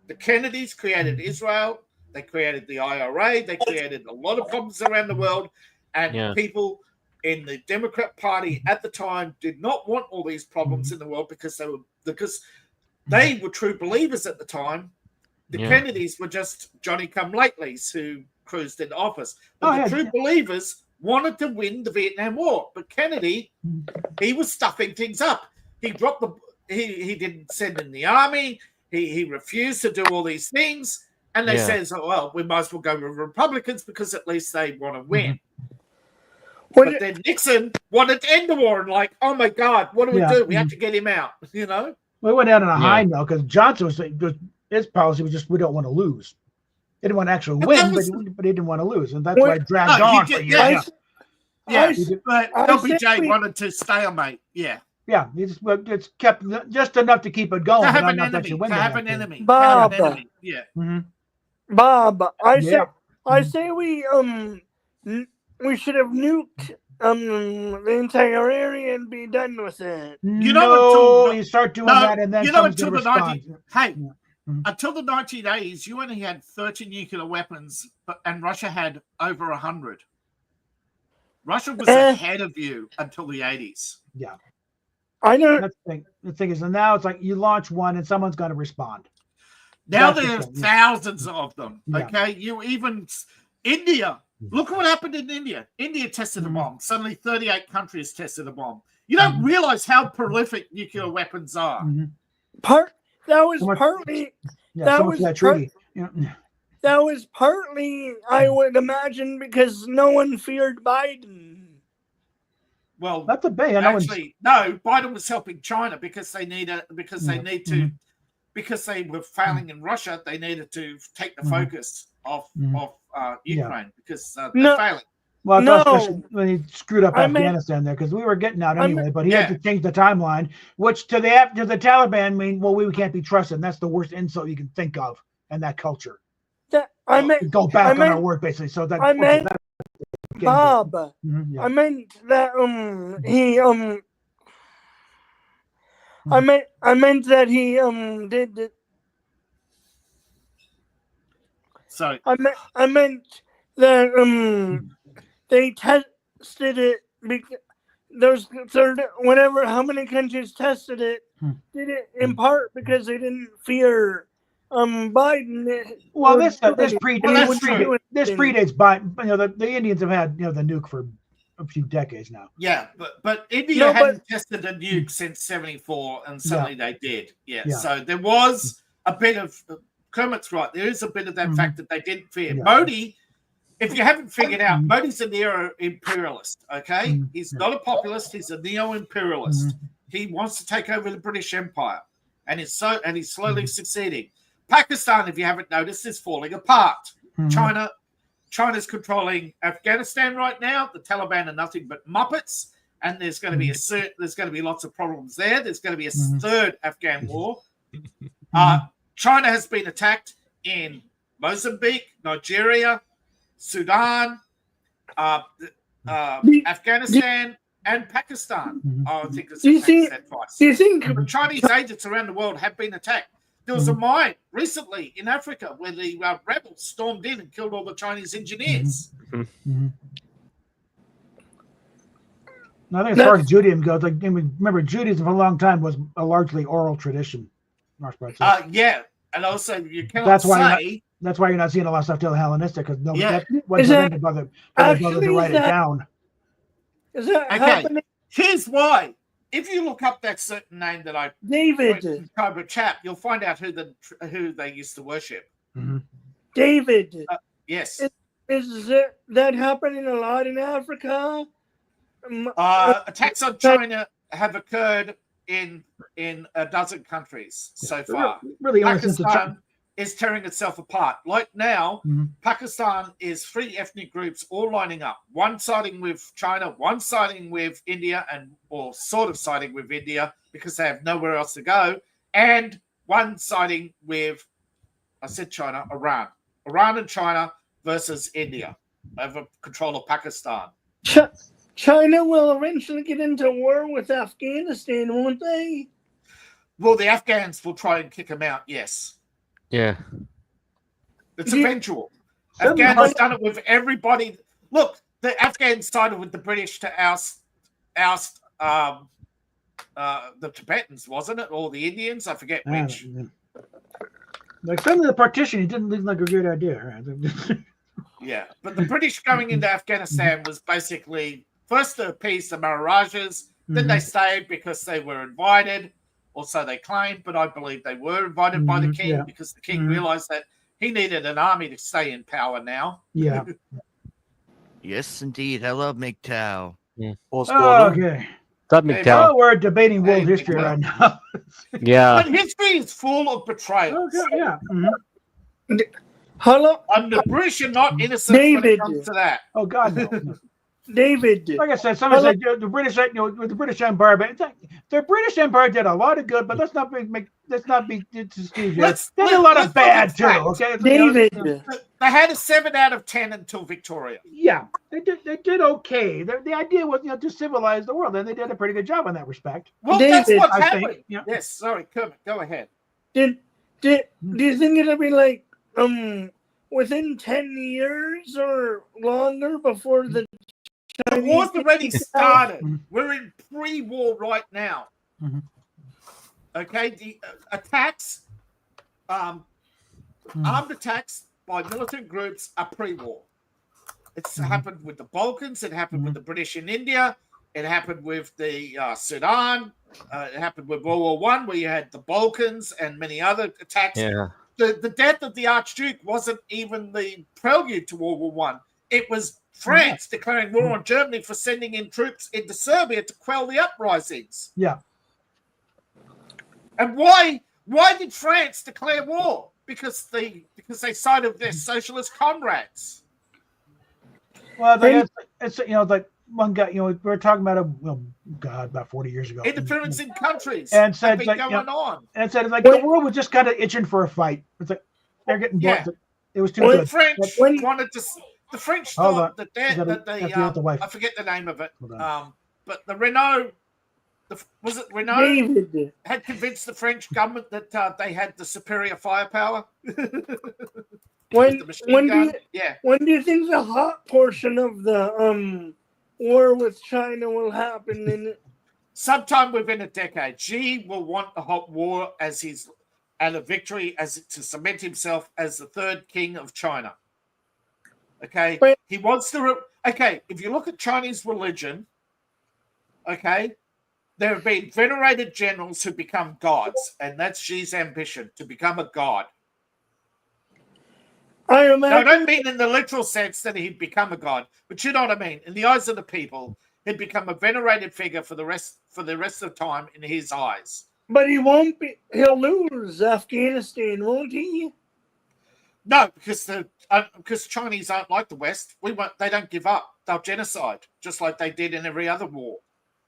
Speaker 4: The Kennedys created Israel. They created the IRA. They created a lot of problems around the world, and people in the Democrat Party at the time did not want all these problems in the world because they were true believers at the time, The
Speaker 5: Yeah.
Speaker 4: Kennedys were just Johnny-come-latelys who cruised into office. But the true believers wanted to win the Vietnam War. But Kennedy, he was stuffing things up. He dropped the. He didn't send in the army. He refused to do all these things. And they says, oh, well, we might as well go with Republicans because at least they want to win. But then Nixon wanted to end the war and like, oh my God, what do we do? We have to get him out, you know?
Speaker 2: We went out on a high note because Johnson was his policy was just we don't want to lose. He didn't want to actually win, but he didn't want to lose, and that's why it dragged on for years.
Speaker 4: But LBJ wanted to stalemate. Yeah,
Speaker 2: he just kept just enough to keep it going.
Speaker 4: To have an enemy.
Speaker 3: Bob.
Speaker 4: Yeah.
Speaker 3: Bob, I say we should have nuked the entire area and be done with it.
Speaker 2: You start doing that, and then
Speaker 4: until the 1980s, you only had 30 nuclear weapons, and Russia had over 100. Russia was ahead of you until the 80s.
Speaker 2: Yeah,
Speaker 3: I know.
Speaker 2: That's the thing is, and now it's like you launch one, and someone's got to respond.
Speaker 4: Now there's thousands of them. Okay, India. Look what happened in India. India tested a bomb. Suddenly 38 countries tested a bomb. You don't realize how prolific nuclear weapons are.
Speaker 3: That was partly, I would imagine, because no one feared Biden.
Speaker 4: Well,
Speaker 2: that's a big.
Speaker 4: Actually, no. Biden was helping China because they were failing in Russia. They needed to take the focus off Ukraine because they're failing.
Speaker 2: Well, when he screwed up Afghanistan there, because we were getting out anyway, but he had to change the timeline, which to the Taliban mean, well, we can't be trusted. And that's the worst insult you can think of in that culture. Go back on our word, basically. So that
Speaker 3: Bob. I meant that I meant that he did it.
Speaker 4: Sorry.
Speaker 3: I meant that they tested it because how many countries tested it, did it in part because they didn't fear Biden.
Speaker 2: Well, this predates Biden. The Indians have had the nuke for a few decades now.
Speaker 4: Yeah, but India hadn't tested a nuke since '74, and suddenly they did. Yeah, so there was a bit of Kermit's right. There is a bit of that fact that they didn't fear Modi. If you haven't figured out, Modi's a neo-imperialist. Okay, he's not a populist. He's a neo-imperialist. He wants to take over the British Empire, and he's slowly succeeding. Pakistan, if you haven't noticed, is falling apart. China's controlling Afghanistan right now. The Taliban are nothing but muppets, and there's going to be lots of problems there. There's going to be a third Afghan war. China has been attacked in Mozambique, Nigeria, Sudan, Afghanistan, and Pakistan. I think it's twice.
Speaker 3: Do you think
Speaker 4: the Chinese agents around the world have been attacked? There was a mine recently in Africa where the rebels stormed in and killed all the Chinese engineers.
Speaker 2: I think as far as Judaism goes, remember Judaism for a long time was a largely oral tradition.
Speaker 4: Yeah, and also you cannot
Speaker 2: that's why you're not seeing a lot of stuff till Hellenistic, because nobody wasn't bothered to write it down.
Speaker 3: Is that happening?
Speaker 4: Here's why. If you look up that certain name that I
Speaker 3: David
Speaker 4: Cobra Chap, you'll find out who they used to worship.
Speaker 3: David.
Speaker 4: Yes.
Speaker 3: Is that happening a lot in Africa?
Speaker 4: Attacks on China have occurred in a dozen countries so far.
Speaker 2: Really,
Speaker 4: Pakistan is tearing itself apart. Like now, Pakistan is 3 ethnic groups all lining up. One siding with China, one siding with India, or sort of siding with India because they have nowhere else to go, and one siding with, I said China, Iran. Iran and China versus India over control of Pakistan.
Speaker 3: China will eventually get into war with Afghanistan, won't they?
Speaker 4: Well, the Afghans will try and kick them out, yes.
Speaker 5: Yeah.
Speaker 4: It's eventual. Afghan has done it with everybody. Look, the Afghans sided with the British to oust the Tibetans, wasn't it? Or the Indians? I forget which.
Speaker 2: Like suddenly the partition, it didn't look like a great idea. Right?
Speaker 4: Yeah, but the British going into Afghanistan was basically first to appease the Maharajas, then they stayed because they were invited, or so they claimed, but I believe they were invited by the king because the king realized that he needed an army to stay in power now.
Speaker 2: Yeah.
Speaker 1: Yes, indeed. I love MGTOW.
Speaker 2: Okay.
Speaker 6: Stop
Speaker 4: Hey,
Speaker 6: McTow.
Speaker 2: Oh, we're debating world
Speaker 4: Hey,
Speaker 2: history
Speaker 4: well.
Speaker 2: right now.
Speaker 6: Yeah.
Speaker 4: But history is full of betrayals.
Speaker 2: Okay, yeah.
Speaker 3: Hello,
Speaker 4: And the British are not innocent when
Speaker 3: David.
Speaker 4: it comes to that.
Speaker 2: Oh God, no.
Speaker 3: David.
Speaker 2: Like I said, someone said the British, with the British Empire, but it's like, the British Empire did a lot of good, but let's not be excuse you. They did a lot of bad too. Okay,
Speaker 3: David.
Speaker 4: They had a 7 out of 10 until Victoria.
Speaker 2: Yeah, they did okay. The idea was to civilize the world, and they did a pretty good job in that respect.
Speaker 4: Well,
Speaker 3: David,
Speaker 4: that's what's
Speaker 2: I think,
Speaker 4: happening.
Speaker 2: yeah.
Speaker 4: Yes, sorry, Kermit, go ahead.
Speaker 3: Do you think it'll be like within 10 years or longer before the
Speaker 4: The war's already started.
Speaker 2: Mhm.
Speaker 4: We're in pre-war right now.
Speaker 2: Mhm.
Speaker 4: Okay, the attacks, armed attacks by militant groups are pre-war. It's happened with the Balkans. It happened with the British in India. It happened with the Sudan. It happened with World War One, where you had the Balkans and many other attacks.
Speaker 6: Yeah.
Speaker 4: The death of the Archduke wasn't even the prelude to World War One. It was France declaring war on Germany for sending in troops into Serbia to quell the uprisings.
Speaker 2: Yeah.
Speaker 4: And why did France declare war? Because they sided with their socialist comrades.
Speaker 2: Well, it's like one guy, we're talking about about 40 years ago.
Speaker 4: Interference in countries
Speaker 2: And said,
Speaker 4: have been
Speaker 2: like,
Speaker 4: going on.
Speaker 2: And said, it's like the world was just kind of itching for a fight. It's like they're getting
Speaker 4: Yeah.
Speaker 2: It was too
Speaker 4: The
Speaker 2: good.
Speaker 4: French
Speaker 3: When-
Speaker 4: wanted to. The French
Speaker 2: Hold
Speaker 4: thought
Speaker 2: on.
Speaker 4: that
Speaker 2: You gotta
Speaker 4: they
Speaker 2: have to get the wife.
Speaker 4: I forget the name of it.
Speaker 2: Hold on.
Speaker 4: But the Renault, was it Renault,
Speaker 3: David.
Speaker 4: had convinced the French government that they had the superior firepower.
Speaker 3: When
Speaker 4: The machine
Speaker 3: when do
Speaker 4: gun.
Speaker 3: you,
Speaker 4: Yeah.
Speaker 3: when do you think the hot portion of the war with China will happen? In
Speaker 4: Sometime within a decade, Xi will want the hot war and a victory to cement himself as the third king of China. Okay,
Speaker 3: But-
Speaker 4: he wants to. Okay, if you look at Chinese religion, okay, there have been venerated generals who become gods, and that's Xi's ambition to become a god.
Speaker 3: I
Speaker 4: No, I
Speaker 3: imagine,
Speaker 4: don't mean in the literal sense that he'd become a god, but you know what I mean. In the eyes of the people, he'd become a venerated figure for the rest of time in his eyes.
Speaker 3: but he won't be. He'll lose Afghanistan, won't he?
Speaker 4: No, because Chinese aren't like the West. They don't give up. They'll genocide just like they did in every other war.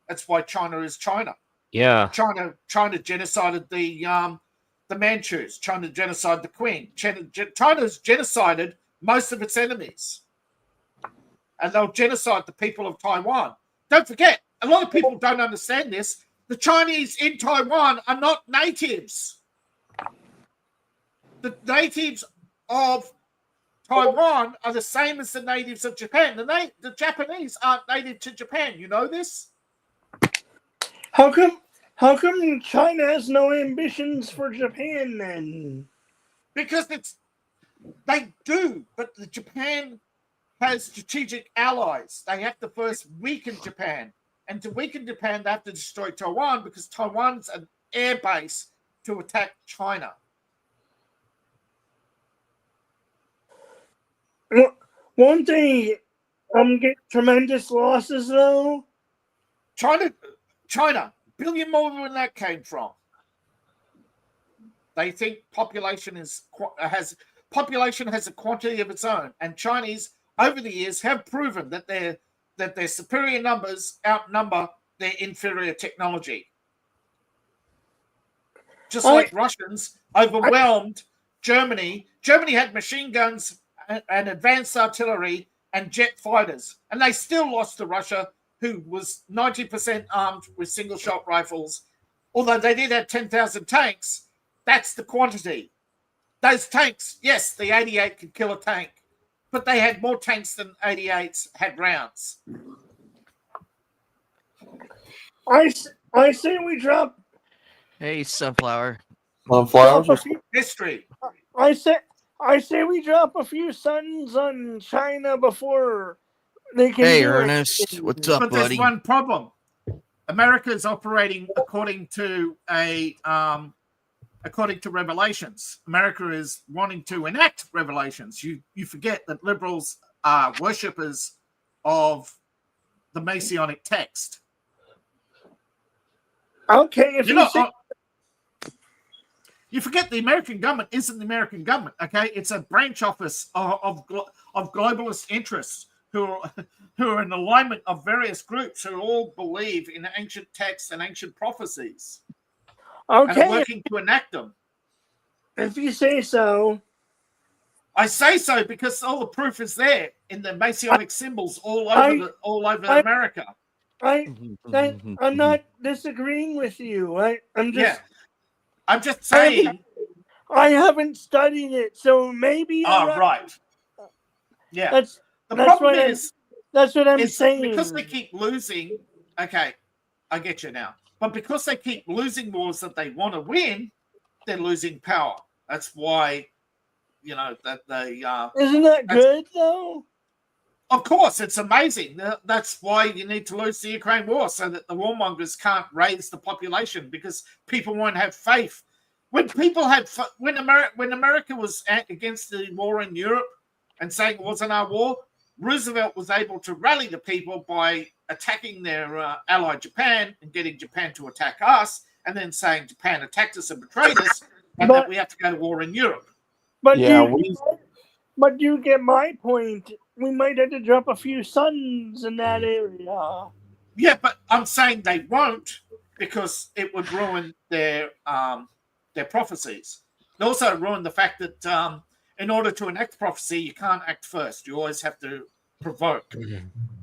Speaker 4: That's why China is China.
Speaker 6: Yeah.
Speaker 4: China genocided the Manchus. China genocided the Queen. China's genocided most of its enemies, and they'll genocide the people of Taiwan. Don't forget, a lot of people don't understand this. The Chinese in Taiwan are not natives. The natives of Taiwan are the same as the natives of Japan. The Japanese aren't native to Japan. You know this?
Speaker 3: How come China has no ambitions for Japan then?
Speaker 4: Because they do, but Japan has strategic allies. They have to first weaken Japan. And to weaken Japan, they have to destroy Taiwan because Taiwan's an air base to attack China.
Speaker 3: Won't they get tremendous losses though?
Speaker 4: China, billion more than that came from. They think population has a quantity of its own, and Chinese over the years have proven that their superior numbers outnumber their inferior technology. Just like Russians overwhelmed Germany. Germany had machine guns and advanced artillery and jet fighters, and they still lost to Russia, who was 90% armed with single-shot rifles. Although they did have 10,000 tanks, that's the quantity. Those tanks, yes, the 88 could kill a tank, but they had more tanks than 88s had rounds.
Speaker 3: I say we drop
Speaker 1: Hey, Sunflower.
Speaker 7: Sunflowers.
Speaker 3: a few,
Speaker 4: History.
Speaker 3: I say we drop a few suns on China before they can.
Speaker 1: Hey,
Speaker 3: do
Speaker 1: Ernest,
Speaker 3: anything.
Speaker 1: what's up,
Speaker 4: But there's
Speaker 1: buddy?
Speaker 4: one problem. America is operating according to Revelations. America is wanting to enact Revelations. You forget that liberals are worshippers of the Messianic text.
Speaker 3: Okay, if
Speaker 4: you forget the American government isn't the American government. Okay, it's a branch office of globalist interests who are in alignment of various groups who all believe in ancient texts and ancient prophecies and are
Speaker 3: okay,
Speaker 4: working to enact them.
Speaker 3: if you say so.
Speaker 4: I say so because all the proof is there in the Messianic symbols all over America.
Speaker 3: I'm not disagreeing with you. I'm just.
Speaker 4: I'm just saying.
Speaker 3: I haven't studied it, so maybe. You're
Speaker 4: right. Yeah.
Speaker 3: That's what I'm saying.
Speaker 4: Because they keep losing. Okay, I get you now. But because they keep losing wars that they want to win, they're losing power. That's why, that they.
Speaker 3: Isn't that good though?
Speaker 4: Of course, it's amazing. That's why you need to lose the Ukraine war so that the warmongers can't raise the population because people won't have faith. When America was against the war in Europe and saying it wasn't our war, Roosevelt was able to rally the people by attacking their ally Japan and getting Japan to attack us, and then saying Japan attacked us and betrayed us, and that we have to go to war in Europe.
Speaker 3: But but you get my point. We might have to drop a few suns in that area.
Speaker 4: Yeah, but I'm saying they won't because it would ruin their prophecies. It also ruin the fact that in order to enact prophecy, you can't act first. You always have to provoke.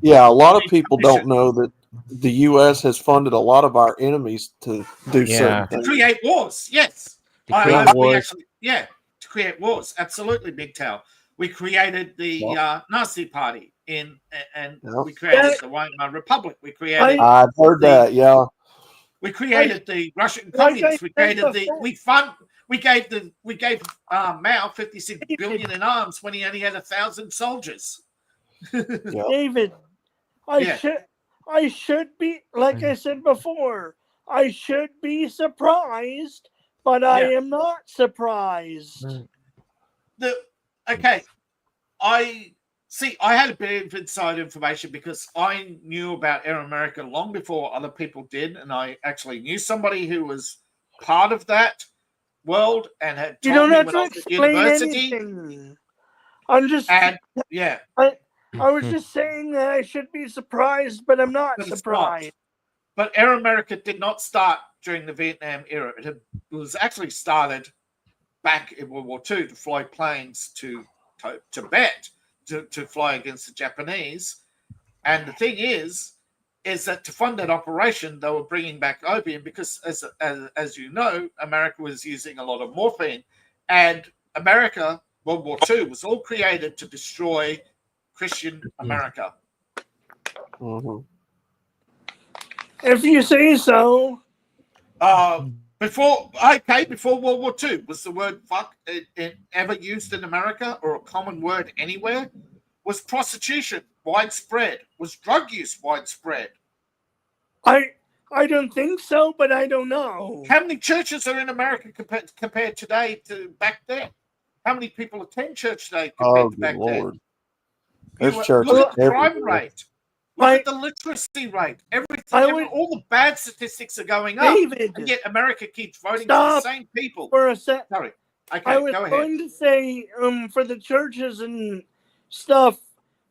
Speaker 7: Yeah, a lot of people don't know that the U.S. has funded a lot of our enemies to do certain things.
Speaker 4: To create wars, yes.
Speaker 5: To create wars.
Speaker 4: To create wars. Absolutely, Big Tail. We created the Nazi Party we created the Weimar Republic. We created.
Speaker 7: I've heard that. Yeah.
Speaker 4: We created the Russian communists. We created We gave Mao 56 billion in arms when he only had 1,000 soldiers.
Speaker 3: David, I should be, like I said before, I should be surprised, but I am not surprised.
Speaker 4: I had a bit of inside information because I knew about Air America long before other people did, and I actually knew somebody who was part of that world and had told me when I was at university.
Speaker 3: Anything. I'm just I was just saying that I should be surprised, but I'm not surprised.
Speaker 4: But Air America did not start during the Vietnam era. It was actually started back in World War II to fly planes to Tibet to fly against the Japanese. And the thing is that to fund that operation, they were bringing back opium because, as you know, America was using a lot of morphine. And America, World War II, was all created to destroy Christian America.
Speaker 7: Mm-hmm.
Speaker 3: If you say so.
Speaker 4: Before World War II, was the word fuck ever used in America or a common word anywhere? Was prostitution widespread? Was drug use widespread?
Speaker 3: I don't think so, but I don't know.
Speaker 4: How many churches are in America compared today to back then? How many people attend church today compared to back then?
Speaker 7: There's churches.
Speaker 4: Look at the crime rate. Look at the literacy rate. Everything. All the bad statistics are going up.
Speaker 3: David,
Speaker 4: and yet America keeps voting for the same people.
Speaker 3: For a sec.
Speaker 4: Sorry. Okay,
Speaker 3: I was
Speaker 4: go ahead.
Speaker 3: going to say, for the churches and stuff,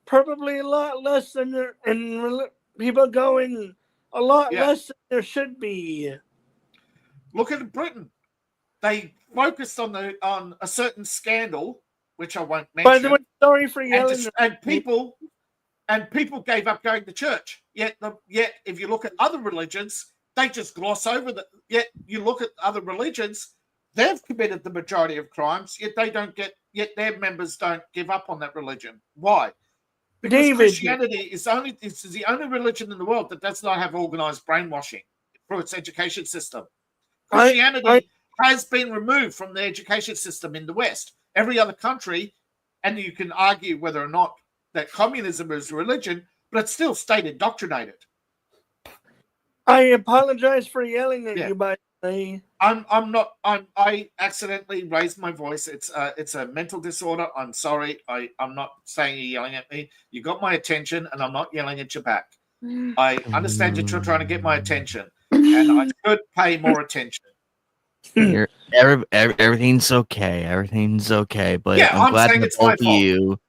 Speaker 3: probably a lot less than there, and people going a lot less than there should be.
Speaker 4: Look at Britain. They focused on a certain scandal, which I won't mention.
Speaker 3: By the way, sorry for yelling.
Speaker 4: And people gave up going to church. Yet if you look at other religions, they just gloss over that. Yet you look at other religions, they've committed the majority of crimes. Yet their members don't give up on that religion. Why? Because
Speaker 3: David,
Speaker 4: Christianity is the only religion in the world that does not have organized brainwashing through its education system. Christianity has been removed from the education system in the West. Every other country, and you can argue whether or not that communism is religion, but it's still state indoctrinated.
Speaker 3: I apologize for yelling at
Speaker 4: Yeah.
Speaker 3: you, by the way.
Speaker 4: I accidentally raised my voice. It's a mental disorder. I'm sorry. I'm not saying you're yelling at me. You got my attention, and I'm not yelling at you back. I understand you're trying to get my attention, and I should pay more attention.
Speaker 1: Everything's okay. Everything's okay. But
Speaker 4: Yeah, I'm
Speaker 1: glad
Speaker 4: saying
Speaker 1: that
Speaker 4: it's my
Speaker 1: both of you.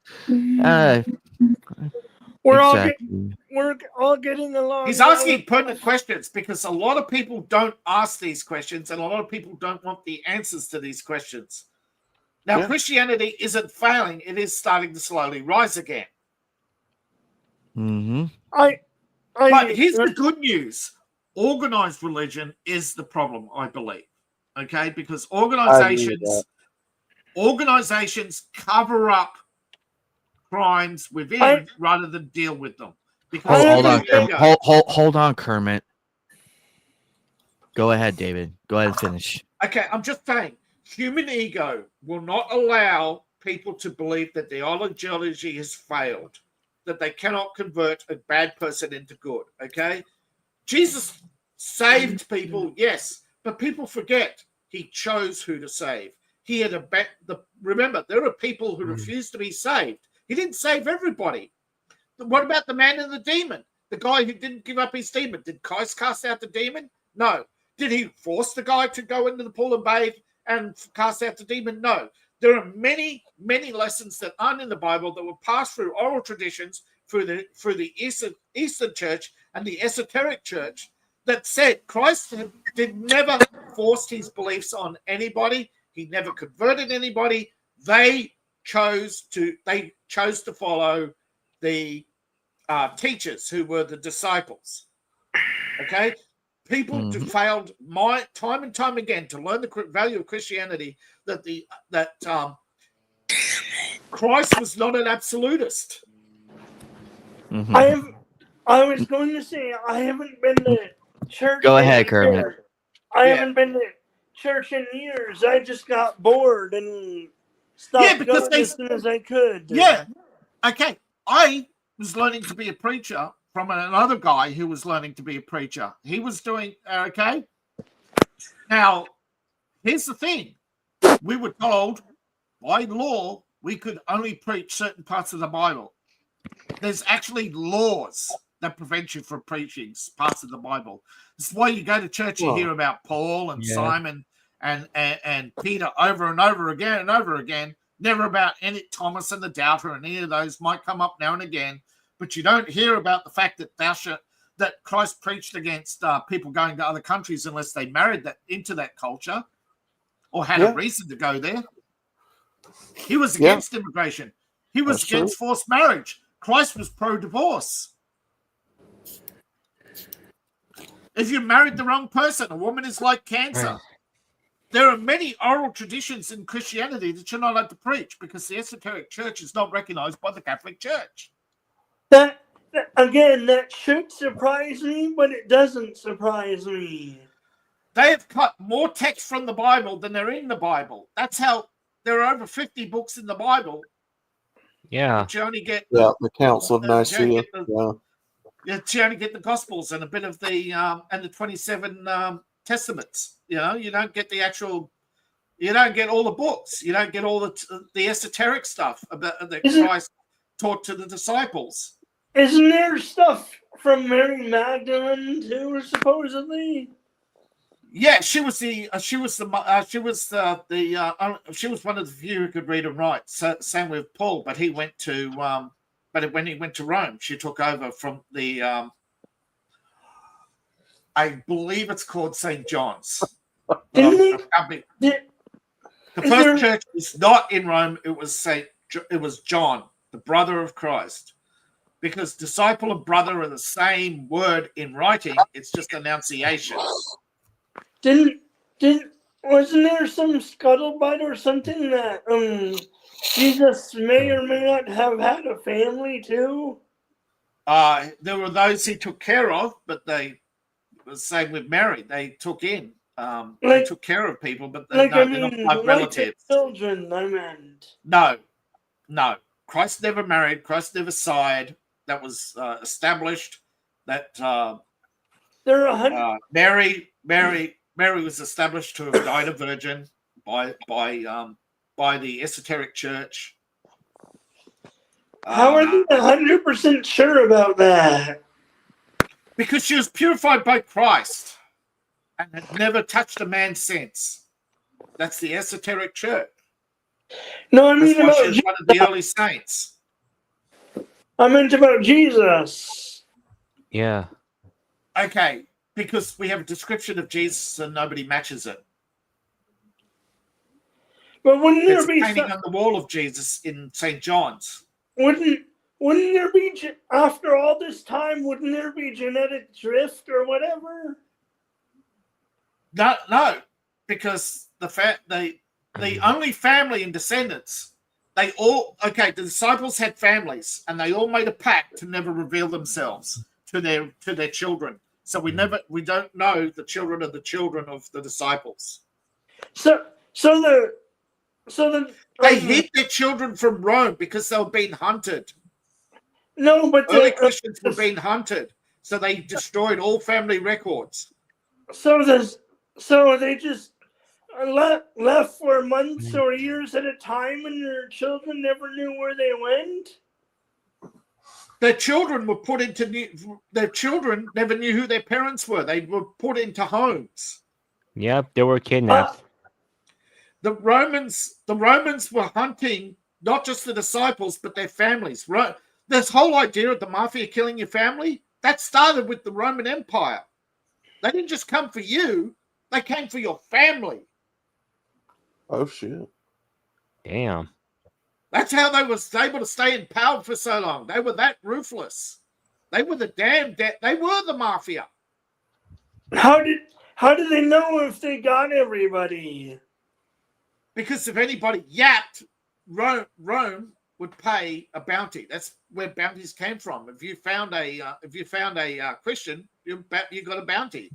Speaker 3: We're all getting along.
Speaker 4: He's asking pertinent questions because a lot of people don't ask these questions, and a lot of people don't want the answers to these questions. Now,
Speaker 7: Yeah.
Speaker 4: Christianity isn't failing; it is starting to slowly rise again.
Speaker 1: Mm-hmm.
Speaker 4: But here's the good news: organized religion is the problem, I believe. Okay, because organizations cover up crimes within rather than deal with them. Because
Speaker 1: Hold on, Kermit. Hold on, Kermit. Go ahead, David. Go ahead and finish.
Speaker 4: Okay, I'm just saying, human ego will not allow people to believe that the ideology has failed, that they cannot convert a bad person into good. Okay, Jesus saved people, yes, but people forget he chose who to save. He had remember, there are people who refuse to be saved. He didn't save everybody. What about the man and the demon? The guy who didn't give up his demon. Did Christ cast out the demon? No. Did he force the guy to go into the pool and bathe and cast out the demon? No. There are many, many lessons that aren't in the Bible that were passed through oral traditions through the Eastern Church and the esoteric church that said Christ did never force his beliefs on anybody. He never converted anybody. They chose to follow the teachers who were the disciples. Okay, people failed time and time again to learn the value of Christianity. That Christ was not an absolutist.
Speaker 1: Mm-hmm.
Speaker 3: I was going to say I haven't been to church.
Speaker 1: Go ahead, Kermit.
Speaker 3: I haven't been to church in years. I just got bored and stopped going as soon as I could.
Speaker 4: Yeah. Okay. I was learning to be a preacher from another guy who was learning to be a preacher. He was doing okay. Now, here's the thing. We were told by law we could only preach certain parts of the Bible. There's actually laws that prevent you from preaching parts of the Bible. This is why you go to church, you hear about Paul and Simon and Peter over and over again and over again. Never about Thomas and the doubter, and any of those might come up now and again. But you don't hear about the fact that Christ preached against people going to other countries unless they married into that culture or had a reason to go there. He was against immigration. He was against forced marriage. Christ was pro-divorce. If you married the wrong person, a woman is like cancer. Right. There are many oral traditions in Christianity that you're not allowed to preach because the esoteric church is not recognized by the Catholic Church.
Speaker 3: That should surprise me, but it doesn't surprise me.
Speaker 4: They have cut more text from the Bible than they're in the Bible. That's how there are over 50 books in the Bible.
Speaker 6: Yeah.
Speaker 4: But you only get
Speaker 7: the Council of Nicaea.
Speaker 4: You only get the Gospels and a bit of the and the 27 Testaments. You know, you don't get the actual. You don't get all the books. You don't get all the esoteric stuff about that Christ taught to the disciples.
Speaker 3: Isn't there stuff from Mary Magdalene too, supposedly?
Speaker 4: Yeah, she was one of the few who could read and write. So, same with Paul, but he went to when he went to Rome, she took over from the I believe it's called St. John's. The first church was not in Rome. It was John, the brother of Christ, because disciple and brother are the same word in writing. It's just enunciation.
Speaker 3: Wasn't there some scuttlebutt or something that Jesus may or may not have had a family too?
Speaker 4: There were those he took care of, but the same with Mary. They took in They
Speaker 3: Like-
Speaker 4: took care of people, but
Speaker 3: Like,
Speaker 4: no,
Speaker 3: I
Speaker 4: they're
Speaker 3: mean,
Speaker 4: not
Speaker 3: like
Speaker 4: relatives.
Speaker 3: the children, I meant.
Speaker 4: No. Christ never married. Christ never sighed. That was established. That
Speaker 3: They're 100.
Speaker 4: Mary was established to have died a virgin by the esoteric church.
Speaker 3: How are they 100% sure about that?
Speaker 4: Because she was purified by Christ and had never touched a man since. That's the esoteric church.
Speaker 3: No, I
Speaker 4: That's
Speaker 3: mean
Speaker 4: why
Speaker 3: about
Speaker 4: she was one of the early saints.
Speaker 3: I meant about Jesus.
Speaker 6: Yeah.
Speaker 4: Okay, because we have a description of Jesus and nobody matches it.
Speaker 3: But wouldn't
Speaker 4: There's
Speaker 3: there
Speaker 4: a
Speaker 3: be
Speaker 4: painting on the wall of Jesus in St. John's.
Speaker 3: wouldn't there be after all this time? Wouldn't there be genetic drift or whatever?
Speaker 4: No, because the only family and descendants, the disciples had families and they all made a pact to never reveal themselves to their children. So we don't know the children of the disciples.
Speaker 3: So the
Speaker 4: They hid their children from Rome because they were being hunted.
Speaker 3: no, but
Speaker 4: Early Christians were being hunted, so they destroyed all family records.
Speaker 3: so they just left for months or years at a time, and their children never knew where they went.
Speaker 4: Their children were put into their children never knew who their parents were. They were put into homes.
Speaker 6: Yep, they were kidnapped.
Speaker 4: The Romans were hunting not just the disciples but their families. This whole idea of the mafia killing your family, that started with the Roman Empire. They didn't just come for you; they came for your family.
Speaker 7: Oh shit!
Speaker 6: Damn.
Speaker 4: That's how they were able to stay in power for so long. They were that ruthless. They were they were the mafia.
Speaker 3: How did they know if they got everybody?
Speaker 4: Because if anybody yapped, Rome would pay a bounty. That's where bounties came from. If you found a Christian, you got a bounty.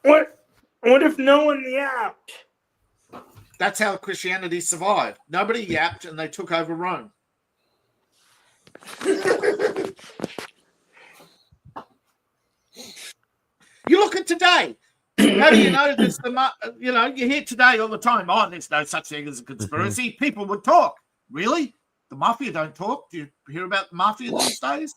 Speaker 3: What if no one yapped?
Speaker 4: That's how Christianity survived. Nobody yapped, and they took over Rome. You look at today. How do you know there's you hear today all the time, oh, there's no such thing as a conspiracy. People would talk. Really? The mafia don't talk? Do you hear about the mafia these days?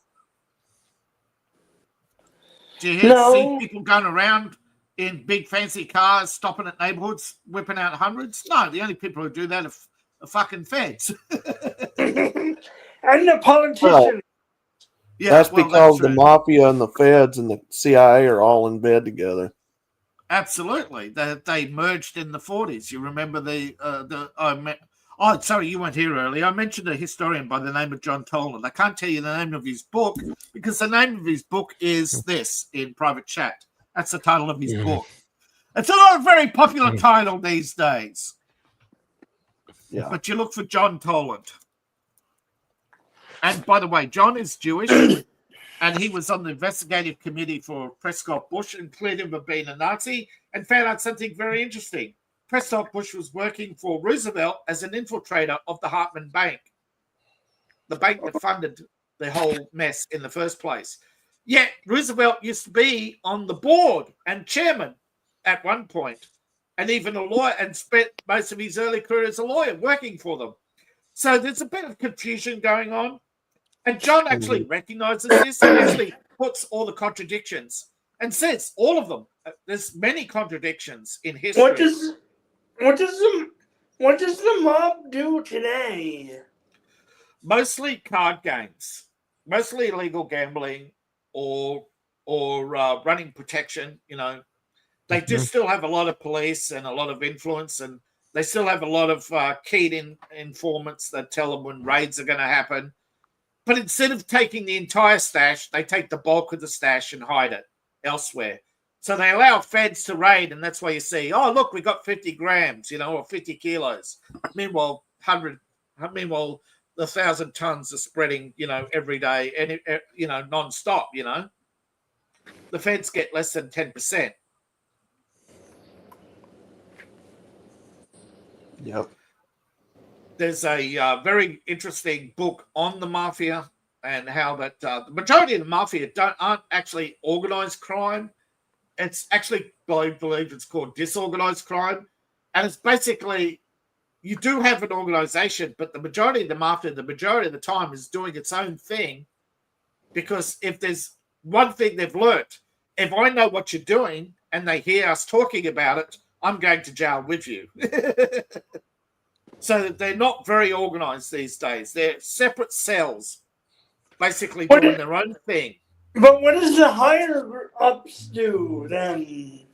Speaker 4: Do you see people going around in big fancy cars, stopping at neighborhoods, whipping out hundreds? No, the only people who do that are fucking feds.
Speaker 3: And the politicians.
Speaker 4: Yeah,
Speaker 7: That's
Speaker 4: well,
Speaker 7: because the
Speaker 4: true.
Speaker 7: mafia and the feds and the CIA are all in bed together.
Speaker 4: Absolutely. They merged in the 40s. You remember sorry, you weren't here earlier. I mentioned a historian by the name of John Toland. I can't tell you the name of his book because the name of his book is this in private chat. That's the title of his book. It's not a very popular title these days.
Speaker 7: Yeah.
Speaker 4: But you look for John Toland. And by the way, John is Jewish, and he was on the investigative committee for Prescott Bush and cleared him of being a Nazi and found out something very interesting. Prescott Bush was working for Roosevelt as an infiltrator of the Hartman Bank, the bank that funded the whole mess in the first place. Yet Roosevelt used to be on the board and chairman at one point, and even a lawyer, and spent most of his early career as a lawyer working for them. So there's a bit of confusion going on. And John actually recognizes this and actually puts all the contradictions and says all of them. There's many contradictions in history.
Speaker 3: What does the mob do today?
Speaker 4: Mostly card games, mostly illegal gambling or running protection. You know, they do still have a lot of police and a lot of influence, and they still have a lot of keyed informants that tell them when raids are going to happen. But instead of taking the entire stash, they take the bulk of the stash and hide it elsewhere. So they allow feds to raid, and that's why you see, oh, look, we got 50 grams, or 50 kilos. Meanwhile, 1,000 tons are spreading, every day, and nonstop. The feds get less than 10%.
Speaker 7: Yep.
Speaker 4: There's a very interesting book on the mafia and how that the majority of the mafia aren't actually organized crime. It's actually, I believe it's called disorganized crime. And it's basically, you do have an organization, but the majority of the mafia, the majority of the time, is doing its own thing. Because if there's one thing they've learnt, if I know what you're doing and they hear us talking about it, I'm going to jail with you. So they're not very organized these days. They're separate cells, basically doing their own thing.
Speaker 3: But what does the higher ups do then?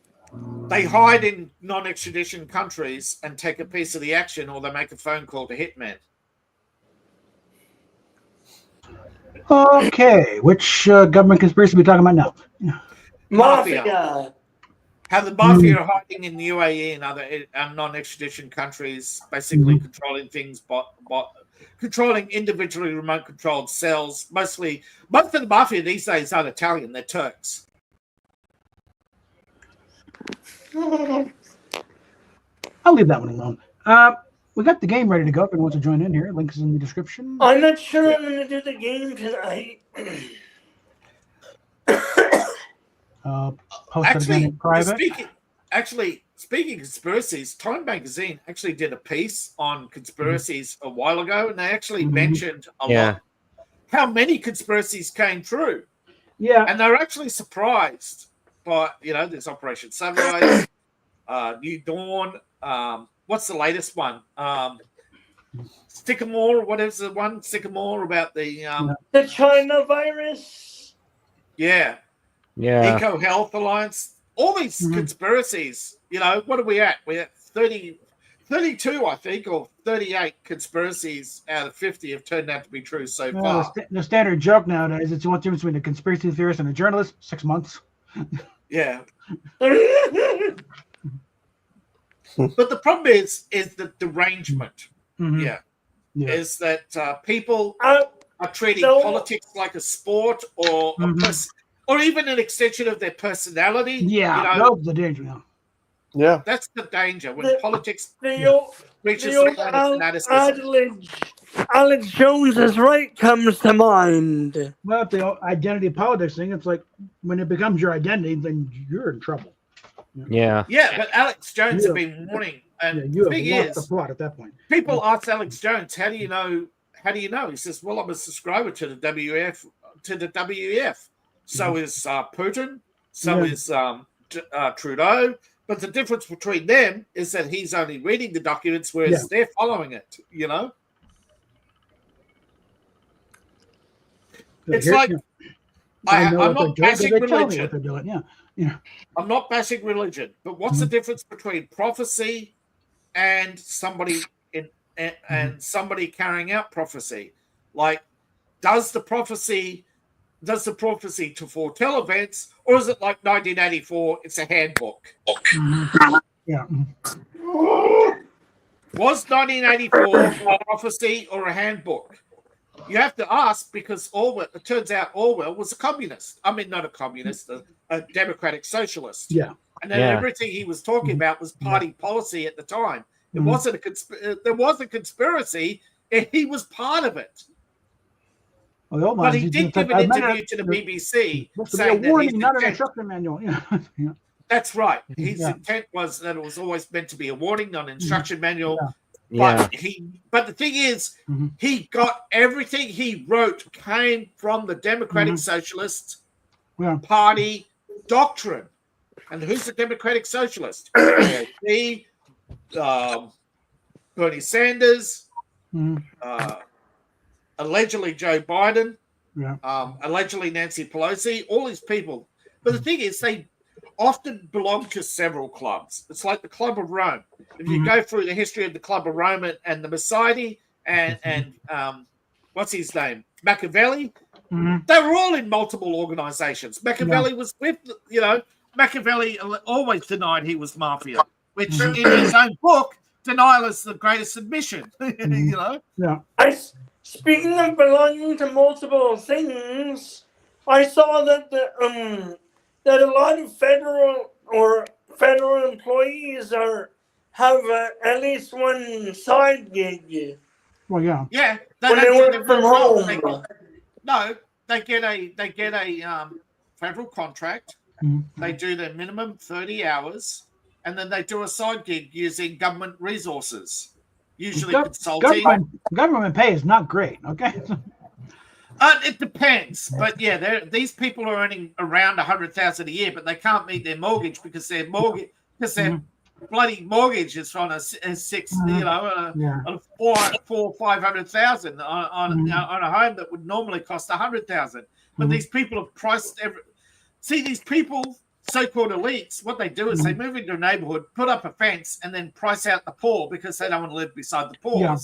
Speaker 4: They hide in non-extradition countries and take a piece of the action, or they make a phone call to hitman.
Speaker 2: Okay, which government conspiracy are we talking about now?
Speaker 3: Mafia.
Speaker 4: How the mafia are hiding in the UAE and other non-extradition countries, basically controlling things, controlling individually remote-controlled cells. Most of the mafia these days aren't Italian; they're Turks.
Speaker 2: I'll leave that one alone. We got the game ready to go. If anyone wants to join in here, link is in the description.
Speaker 3: I'm not sure I'm going to do the game tonight.
Speaker 2: Post it again in private.
Speaker 4: Speaking of conspiracies, Time Magazine actually did a piece on conspiracies a while ago, and they actually mentioned a lot how many conspiracies came true.
Speaker 2: Yeah,
Speaker 4: and they're actually surprised by, there's Operation Sunrise, New Dawn. What's the latest one? Sycamore. What is the one? Sycamore about
Speaker 3: the China virus.
Speaker 4: Yeah. Eco Health Alliance. All these conspiracies. What are we at? We're at 32, I think, or 38 conspiracies out of 50 have turned out to be true so far.
Speaker 2: The standard joke nowadays is what's the difference between a conspiracy theorist and a journalist? 6 months.
Speaker 4: Yeah. But the problem is the derangement. Is that people are treating politics like a sport or or even an extension of their personality.
Speaker 2: Yeah, that's the danger.
Speaker 7: Yeah,
Speaker 4: that's the danger when politics reaches
Speaker 3: the
Speaker 4: the point of fanaticism.
Speaker 3: Alex Jones's right comes to mind.
Speaker 2: Well, the identity politics thing, it's like when it becomes your identity, then you're in trouble.
Speaker 6: Yeah,
Speaker 4: but Alex Jones have been warning, and the thing is,
Speaker 2: the plot at that point.
Speaker 4: People ask Alex Jones, "How do you know? How do you know?" He says, "Well, I'm a subscriber to the WEF. So is Putin. So is Trudeau. But the difference between them is that he's only reading the documents, whereas they're following it. It's like I'm not bashing religion. I'm not bashing religion, but what's the difference between prophecy and somebody and somebody carrying out prophecy? Like, does the prophecy to foretell events, or is it like 1984? It's a handbook.
Speaker 2: Yeah.
Speaker 4: Was 1984 a prophecy or a handbook? You have to ask, because Orwell. It turns out Orwell was a communist. I mean, not a communist, a democratic socialist.
Speaker 2: Yeah.
Speaker 4: And then everything he was talking about was party policy at the time. It wasn't there was a conspiracy, and he was part of it.
Speaker 2: Well,
Speaker 4: but he did give an interview to the BBC saying that his
Speaker 2: not an instruction manual. Yeah.
Speaker 4: That's right. His intent was that it was always meant to be a warning, not an instruction manual.
Speaker 6: Yeah.
Speaker 4: But the thing is, he got everything he wrote came from the Democratic Socialist Party doctrine. And who's the Democratic Socialist? Bernie Sanders, allegedly Joe Biden, allegedly Nancy Pelosi, all these people. But the thing is, they often belong to several clubs. It's like the Club of Rome. If you go through the history of the Club of Rome and the Masseidi and what's his name? Machiavelli, they were all in multiple organizations. Machiavelli was with, Machiavelli always denied he was mafia, which in his own book, denial is the greatest admission,
Speaker 3: Speaking of belonging to multiple things, I saw that that a lot of federal employees have at least one side gig
Speaker 2: Well, yeah.
Speaker 4: Yeah,
Speaker 3: when they
Speaker 4: don't
Speaker 3: work from home.
Speaker 4: They get a federal contract.
Speaker 2: Mhm.
Speaker 4: They do their minimum 30 hours, and then they do a side gig using government resources, usually consulting.
Speaker 2: Government pay is not great. Okay.
Speaker 4: It depends, but yeah, these people are earning around $100,000 a year, but they can't meet their mortgage because their bloody mortgage is on a six,
Speaker 2: Yeah.
Speaker 4: a 500,000 on a home that would normally cost 100,000. But these people have priced these people, so-called elites, what they do is they move into a neighborhood, put up a fence, and then price out the poor because they don't want to live beside the poor.
Speaker 2: Yeah.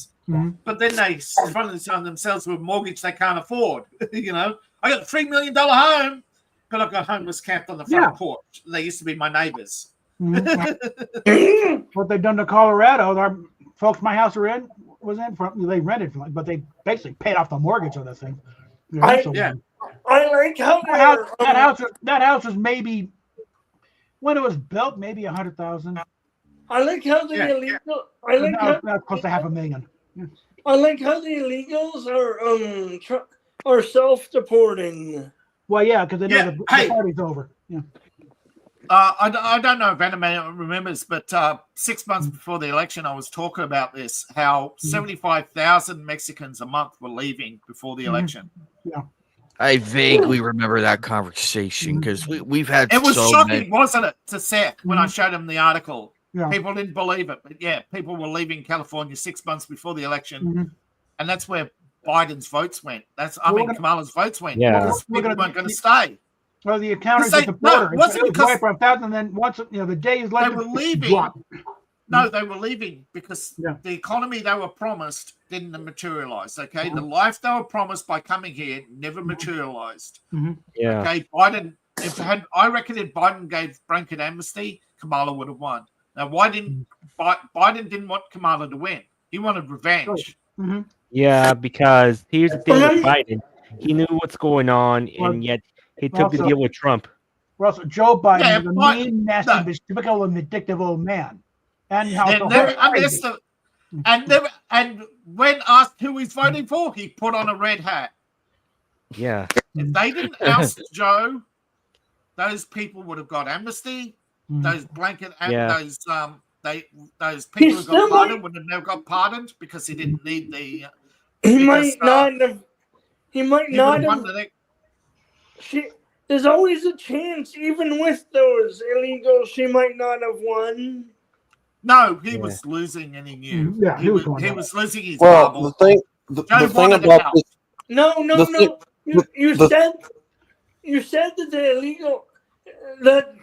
Speaker 4: But then they front themselves with a mortgage they can't afford. I got a $3 million home, but I've got homeless camped on the front porch. They used to be my neighbors.
Speaker 2: What they've done to Colorado, our folks my house they rented from, but they basically paid off the mortgage on this thing.
Speaker 3: I like how
Speaker 2: that house was maybe, when it was built, maybe 100,000.
Speaker 3: I like how the illegal. I like
Speaker 2: now
Speaker 3: how
Speaker 2: it's close to 500,000.
Speaker 3: I like how the illegals are self-deporting.
Speaker 2: Well, yeah, because they know the party's over. Yeah.
Speaker 4: I don't know if anyone remembers, but 6 months before the election, I was talking about this, how 75,000 Mexicans a month were leaving before the election.
Speaker 2: Yeah.
Speaker 1: I vaguely remember that conversation because we've had.
Speaker 4: It was
Speaker 1: so
Speaker 4: shocking,
Speaker 1: many.
Speaker 4: wasn't it, to Seth when I showed him the article?
Speaker 2: Yeah.
Speaker 4: People didn't believe it, but yeah, people were leaving California 6 months before the election, and that's where Biden's votes went. Kamala's votes went.
Speaker 6: Yeah.
Speaker 4: Because people weren't going to stay.
Speaker 2: Well, the accountants at the border. It was for 1,000, and then once the day is left,
Speaker 4: they were leaving. No, they were leaving because the economy they were promised didn't materialize. Okay, the life they were promised by coming here never materialized.
Speaker 6: Yeah.
Speaker 4: Okay, Biden. I reckon if Biden gave blanket amnesty, Kamala would have won. Now, why didn't Biden didn't want Kamala to win? He wanted revenge.
Speaker 6: Yeah, because here's the thing with Biden. He knew what's going on, and yet he took the deal with Trump.
Speaker 2: Also, Joe Biden is a mean, nasty, typical and vindictive old man. And
Speaker 4: and when asked who he's voting for, he put on a red hat.
Speaker 6: Yeah.
Speaker 4: If they didn't oust Joe, those people would have got amnesty. Those blanket those people who got pardoned would have never got pardoned because he didn't need the.
Speaker 3: He might not have. There's always a chance, even with those illegals, she might not have won.
Speaker 4: No, he was losing, and he knew.
Speaker 2: Yeah,
Speaker 4: he was losing his
Speaker 7: bubble. The thing about this.
Speaker 3: No. You said that the illegal, that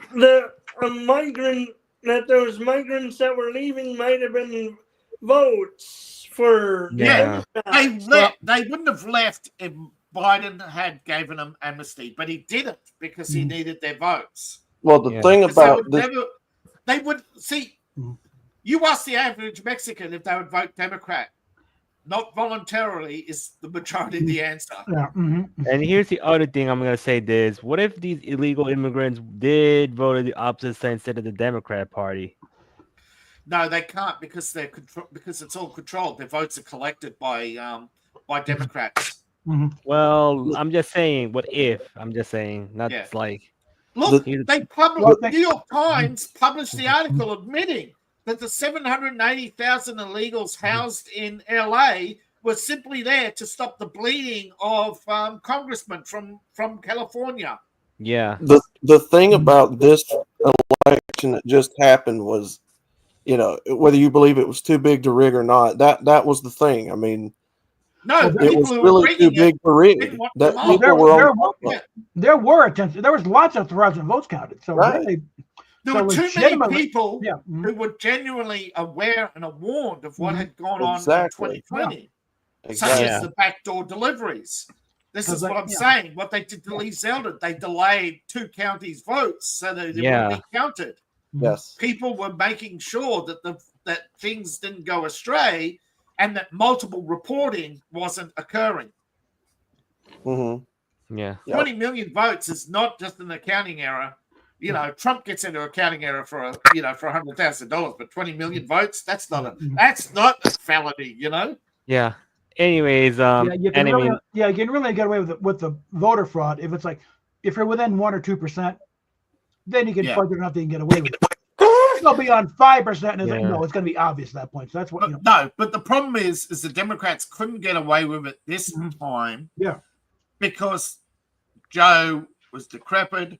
Speaker 3: those migrants that were leaving might have been votes for.
Speaker 4: Yeah, they wouldn't have left if Biden had given them amnesty, but he didn't because he needed their votes.
Speaker 7: Well, the thing about this,
Speaker 4: they would see. You ask the average Mexican if they would vote Democrat. Not voluntarily is the majority of the answer.
Speaker 2: Yeah.
Speaker 6: And here's the other thing I'm going to say this. What if these illegal immigrants did vote at the opposite side instead of the Democrat Party?
Speaker 4: No, they can't because because it's all controlled. Their votes are collected by Democrats.
Speaker 6: Well, I'm just saying, what if? I'm just saying, not like...
Speaker 4: Look, New York Times published the article admitting that the 780,000 illegals housed in LA were simply there to stop the bleeding of congressmen from California.
Speaker 6: Yeah.
Speaker 7: The thing about this election that just happened was, whether you believe it was too big to rig or not, that was the thing. I mean,
Speaker 4: no,
Speaker 7: it was really too big to rig.
Speaker 2: There were attempts. There was lots of fraudulent votes counted. So really.
Speaker 4: There were too many people who were genuinely aware and warned of what had gone on in 2020, such as the backdoor deliveries. This is what I'm saying. What they did to Lee Zeldin, they delayed 2 counties' votes so that they wouldn't be counted.
Speaker 7: Yes,
Speaker 4: people were making sure that things didn't go astray and that multiple reporting wasn't occurring.
Speaker 6: Yeah,
Speaker 4: 20 million votes is not just an accounting error. You know, Trump gets into a counting error for $100,000, but 20 million votes—that's not a felony. You know.
Speaker 6: Yeah. Anyways,
Speaker 2: yeah, you can really get away with the voter fraud if it's like if you're within 1 or 2%, then you can fudge enough that you can get away with it. It'll be on 5%, and it's like, no, it's going to be obvious at that point. So that's what.
Speaker 4: No, but the problem is the Democrats couldn't get away with it this time.
Speaker 2: Yeah.
Speaker 4: Because Joe was decrepit.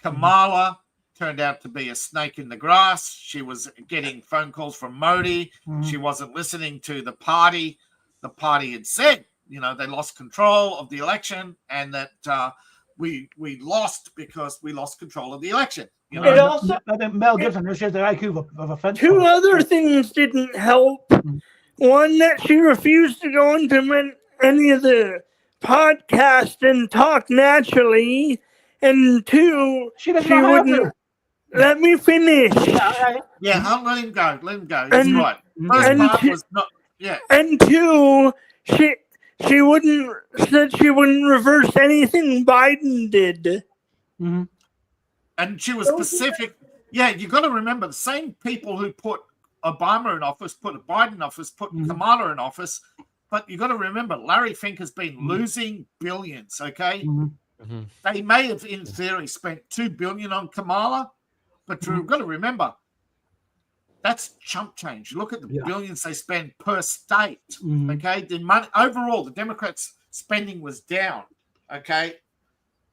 Speaker 4: Kamala turned out to be a snake in the grass. She was getting phone calls from Modi. She wasn't listening to the party. The party had said, they lost control of the election, and that we lost because we lost control of the election.
Speaker 3: It also,
Speaker 2: I think Mel Gibson, she has the IQ of a fence.
Speaker 3: Two other things didn't help. One, that she refused to go into any of the podcasts and talk naturally. And two,
Speaker 2: she wouldn't
Speaker 3: let me finish.
Speaker 4: Yeah, I'll let him go. Let him go. That's right. First part was not. Yeah.
Speaker 3: And two, she said she wouldn't reverse anything Biden did.
Speaker 4: And she was specific. Yeah, you got to remember the same people who put Obama in office, put Biden in office, put Kamala in office. But you got to remember, Larry Fink has been losing billions. Okay, they may have, in theory, spent $2 billion on Kamala, but you've got to remember that's chump change. Look at the billions they spend per state. Okay, the money overall, the Democrats' spending was down. Okay.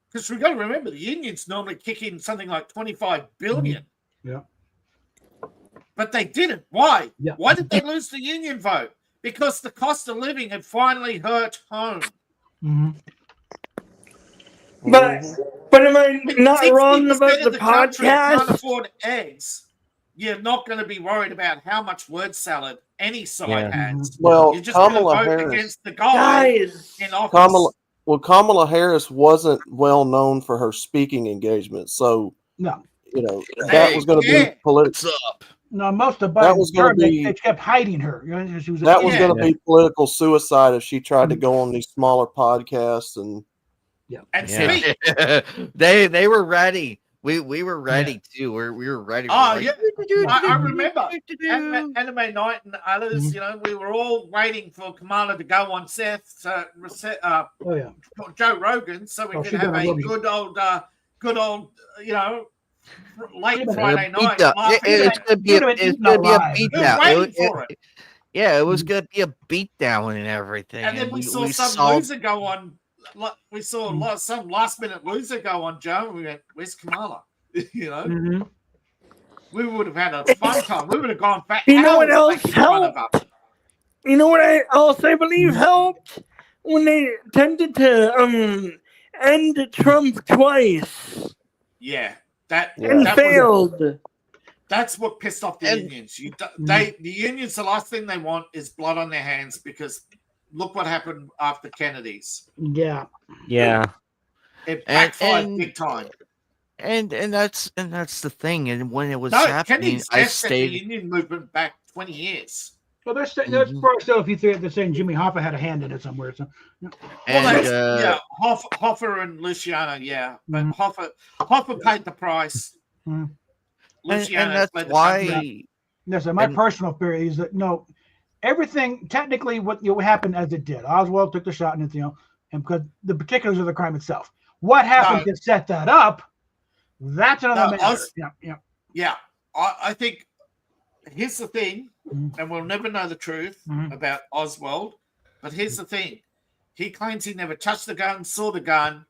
Speaker 4: Because we've got to remember, the unions normally kick in something like $25 billion.
Speaker 2: Yeah.
Speaker 4: But they didn't. Why? Yeah. Why did they lose the union vote? Because the cost of living had finally hurt home.
Speaker 3: But am I not wrong about the podcast?
Speaker 4: Can't afford eggs. You're not going to be worried about how much word salad any side has.
Speaker 7: Well,
Speaker 4: you're just going to vote against the guys in office.
Speaker 7: Kamala Harris wasn't well known for her speaking engagements, so that was going to be political.
Speaker 2: No, most of Biden's term, they kept hiding her. She was
Speaker 7: going to be political suicide if she tried to go on these smaller podcasts and
Speaker 4: speak.
Speaker 1: They were ready. We were ready too. We were ready.
Speaker 4: Oh yeah, I remember Anime Night and others. We were all waiting for Kamala to go on Joe Rogan, so we could have a good old, late Friday night.
Speaker 1: It's gonna be a beatdown. It was gonna be a beatdown and everything.
Speaker 4: And then we saw some loser go on. We saw some last-minute loser go on Joe, and we went, "Where's Kamala?" We would have had a fun time. We would have gone back.
Speaker 3: You know what else helped? You know what I also believe helped? When they attempted to end Trump twice.
Speaker 4: Yeah,
Speaker 3: and failed.
Speaker 4: That's what pissed off the unions. The unions, the last thing they want is blood on their hands because. Look what happened after Kennedy's.
Speaker 2: Yeah.
Speaker 4: It backfired big time.
Speaker 1: And that's the thing. And when it was happening, I stayed.
Speaker 4: The union movement back 20 years.
Speaker 2: Well, there's still a few things they're saying Jimmy Hoffa had a hand in it somewhere. So.
Speaker 4: Hoffa and Luciano, but Hoffa paid the price.
Speaker 1: Luciano and that's why.
Speaker 2: My personal theory is that everything technically what happened as it did. Oswald took the shot and and because the particulars of the crime itself. What happened to set that up? That's another matter.
Speaker 4: Yeah. I think here's the thing, and we'll never know the truth about Oswald, but here's the thing. He claims he never touched the gun, saw the gun,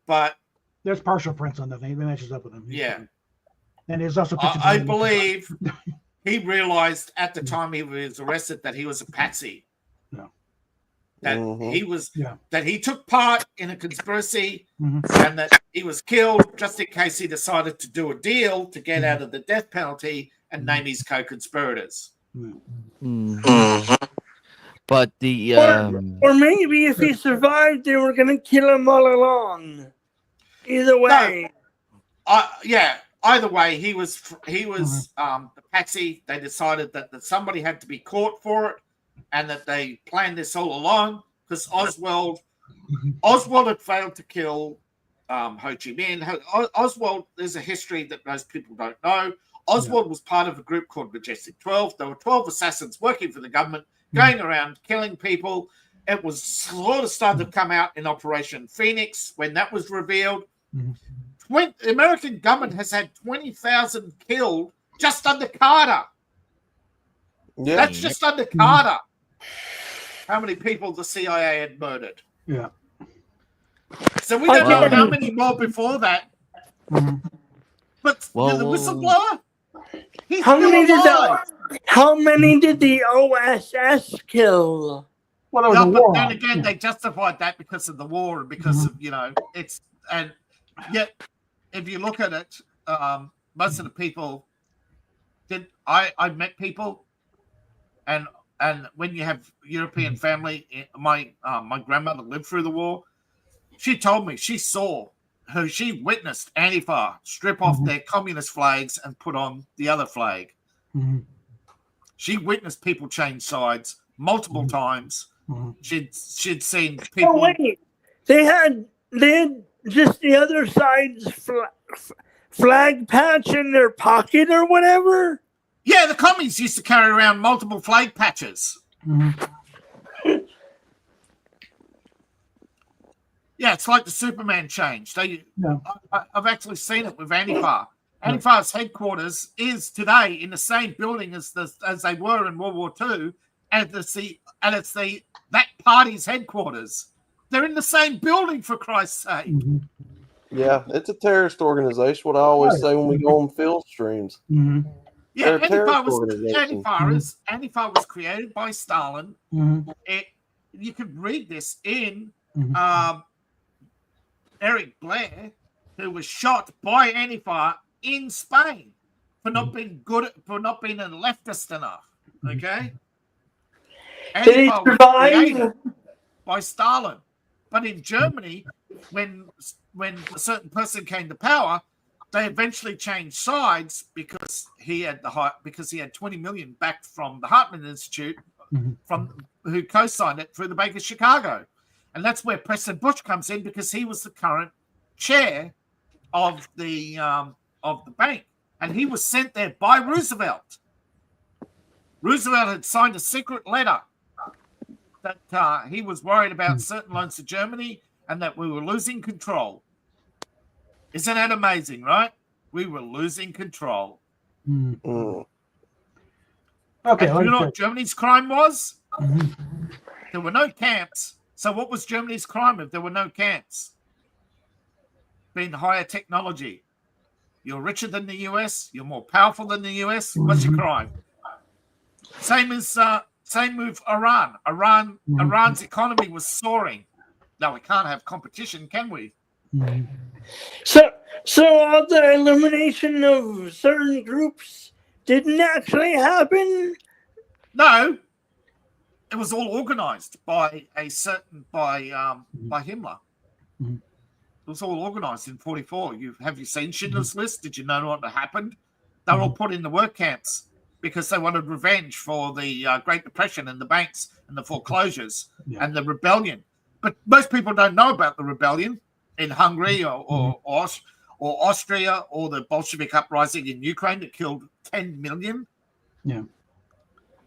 Speaker 4: but
Speaker 2: there's partial prints on the thing. It matches up with him.
Speaker 4: Yeah.
Speaker 2: And there's also
Speaker 4: I believe he realized at the time he was arrested that he was a patsy.
Speaker 2: No.
Speaker 4: That he was that he took part in a conspiracy and that he was killed just in case he decided to do a deal to get out of the death penalty and name his co-conspirators.
Speaker 1: But the
Speaker 3: or maybe if he survived, they were going to kill him all along. Either way,
Speaker 4: Either way, he was the patsy. They decided that somebody had to be caught for it, and that they planned this all along because Oswald had failed to kill Ho Chi Minh. Oswald, there's a history that most people don't know. Oswald was part of a group called Majestic 12. There were 12 assassins working for the government, going around killing people. It was sort of started to come out in Operation Phoenix when that was revealed. The American government has had 20,000 killed just under Carter.
Speaker 7: Yeah.
Speaker 4: That's just under Carter. How many people the CIA had murdered?
Speaker 2: Yeah.
Speaker 4: So we don't know how many more before that. But the whistleblower, he's
Speaker 3: How
Speaker 4: still
Speaker 3: many
Speaker 4: alive.
Speaker 3: how many did the OSS kill?
Speaker 2: Well, there was
Speaker 4: Yeah,
Speaker 2: a
Speaker 4: but
Speaker 2: war.
Speaker 4: then
Speaker 2: on it.
Speaker 4: again, they justified that because of the war and because of, it's, and yet, if you look at it, most of the people I've met people, and when you have European family, my grandmother lived through the war. She told me she witnessed Antifa strip off their communist flags and put on the other flag. She witnessed people change sides multiple times. She'd seen people.
Speaker 3: Oh wait, they had just the other side's flag patch in their pocket or whatever.
Speaker 4: Yeah, the commies used to carry around multiple flag patches. Yeah, it's like the Superman change. I've actually seen it with Antifa. Antifa's headquarters is today in the same building as they were in World War II, and it's that party's headquarters. They're in the same building, for Christ's sake.
Speaker 7: Yeah, it's a terrorist organization. What I always say when we go on field streams.
Speaker 4: Yeah,
Speaker 7: They're a
Speaker 4: Antifa was created by Stalin. You could read this in Eric Blair, who was shot by Antifa in Spain for not being a leftist enough. Okay,
Speaker 3: Did he
Speaker 4: Antifa was
Speaker 3: survive?
Speaker 4: created by Stalin, but in Germany, when a certain person came to power, they eventually changed sides because he had 20 million back from the Hartman Institute, who co-signed it through the Bank of Chicago, and that's where Preston Bush comes in because he was the current chair of the bank, and he was sent there by Roosevelt. Roosevelt had signed a secret letter that he was worried about certain loans to Germany and that we were losing control. Isn't that amazing, right? We were losing control.
Speaker 2: Okay.
Speaker 4: And you know what Germany's crime was? There were no camps. So what was Germany's crime if there were no camps? Being higher technology. You're richer than the US. You're more powerful than the US. What's your crime? Same with Iran. Iran's economy was soaring. Now we can't have competition, can we?
Speaker 3: So all the elimination of certain groups didn't actually happen?
Speaker 4: No. It was all organized by Himmler. It was all organized in 1944. Have you seen Schindler's List? Did you know what happened? They were all put in the work camps because they wanted revenge for the Great Depression and the banks and the foreclosures and the rebellion. But most people don't know about the rebellion in Hungary or Austria or the Bolshevik uprising in Ukraine that killed 10 million.
Speaker 2: Yeah.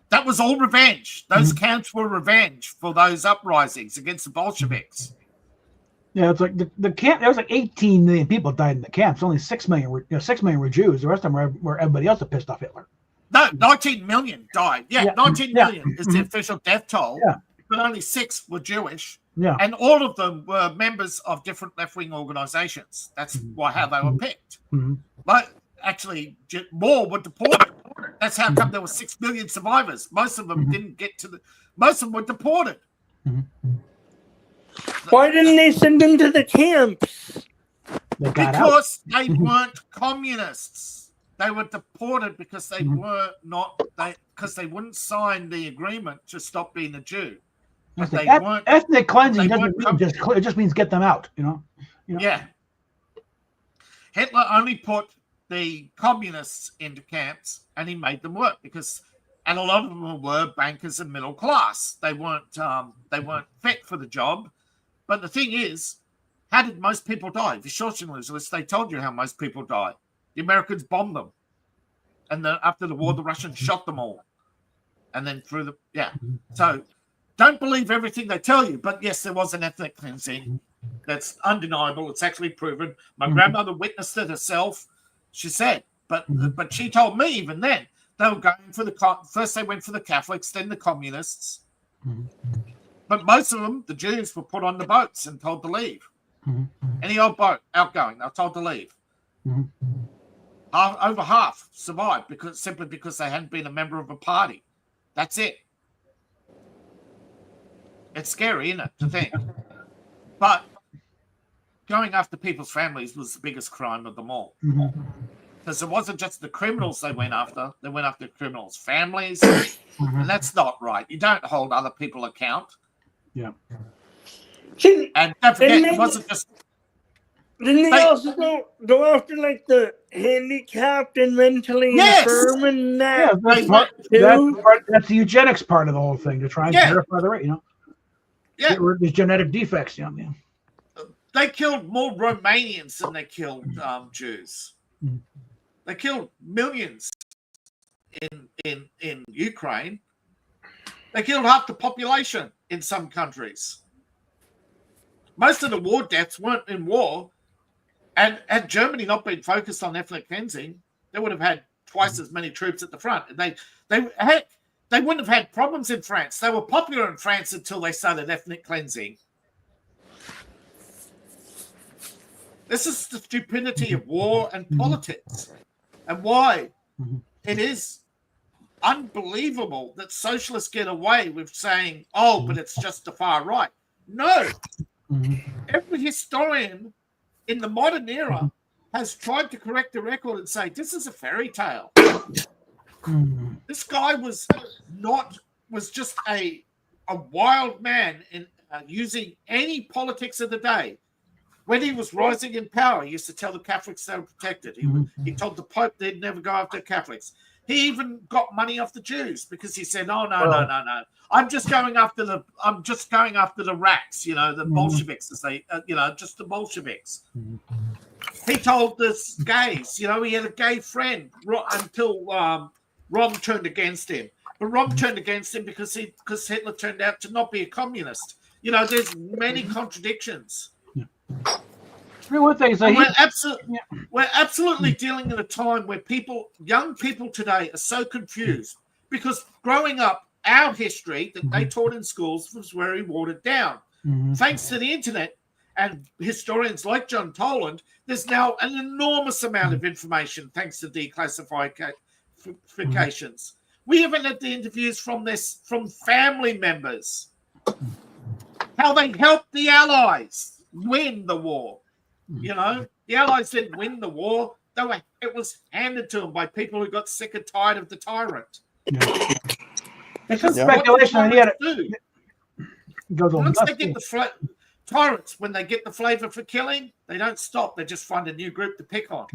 Speaker 4: That was all revenge. Those camps were revenge for those uprisings against the Bolsheviks.
Speaker 2: Yeah, it's like the camp. There was like 18 million people died in the camps. Only 6 million were 6 million were Jews. The rest of them were everybody else that pissed off Hitler.
Speaker 4: No, 19 million died. Yeah, 19 million is the official death toll.
Speaker 2: Yeah.
Speaker 4: But only 6 were Jewish.
Speaker 2: Yeah.
Speaker 4: And all of them were members of different left-wing organizations. That's how they were picked. But actually, more were deported. That's how come there were 6 million survivors. Most of them didn't get to most of them were deported.
Speaker 3: Why didn't they send them to the camps?
Speaker 4: Because they weren't communists. They were deported because they were not because they wouldn't sign the agreement to stop being a Jew. But they weren't
Speaker 2: ethnic cleansing doesn't mean it just means get them out, you know?
Speaker 4: Yeah. Hitler only put the communists into camps and he made them work and a lot of them were bankers and middle class. They weren't fit for the job. But the thing is, How did most people die? The Schindler's List, they told you how most people died. The Americans bombed them. And then after the war, the Russians shot them all. And then through the, yeah. So don't believe everything they tell you. But yes, there was an ethnic cleansing. That's undeniable. It's actually proven. My grandmother witnessed it herself. She said, but she told me even then, they were going for first they went for the Catholics, then the communists. But most of them, the Jews, were put on the boats and told to leave. Any old boat outgoing, they're told to leave. Over half survived simply because they hadn't been a member of a party. That's it. It's scary, isn't it, to think? But going after people's families was the biggest crime of them all. Because it wasn't just the criminals they went after criminals' families. And that's not right. You don't hold other people account.
Speaker 2: Yeah.
Speaker 4: And don't forget, it wasn't just...
Speaker 3: Didn't they also go after, like, the handicapped and mentally infirm and that?
Speaker 2: That's the eugenics part of the whole thing, to try and verify the rate, Get rid of these genetic defects, man.
Speaker 4: They killed more Romanians than they killed Jews. They killed millions in Ukraine. They killed half the population in some countries. Most of the war deaths weren't in war. And had Germany not been focused on ethnic cleansing, they would have had twice as many troops at the front. They wouldn't have had problems in France. They were popular in France until they started ethnic cleansing. This is the stupidity of war and politics, and why it is unbelievable that socialists get away with saying, "Oh, but it's just the far right." No, every historian in the modern era has tried to correct the record and say this is a fairy tale. This guy was just a wild man in using any politics of the day. When he was rising in power, he used to tell the Catholics they were protected. He told the Pope they'd never go after Catholics. He even got money off the Jews because he said, "Oh no. I'm just going after the rats, the Bolsheviks, as they, just the Bolsheviks." He told the gays, he had a gay friend until Rom turned against him. But Rom turned against him because Hitler turned out to not be a communist. There's many contradictions.
Speaker 2: One thing is
Speaker 4: we're absolutely dealing in a time where young people today are so confused because growing up, our history that they taught in schools was very watered down. Thanks to the internet and historians like John Toland, there's now an enormous amount of information thanks to declassifications. We even had the interviews from family members, how they helped the Allies win the war. The Allies didn't win the war. It was handed to them by people who got sick and tired of the tyrant.
Speaker 2: It's speculation.
Speaker 4: Once they get the tyrants, when they get the flavor for killing, they don't stop. They just find a new group to pick on.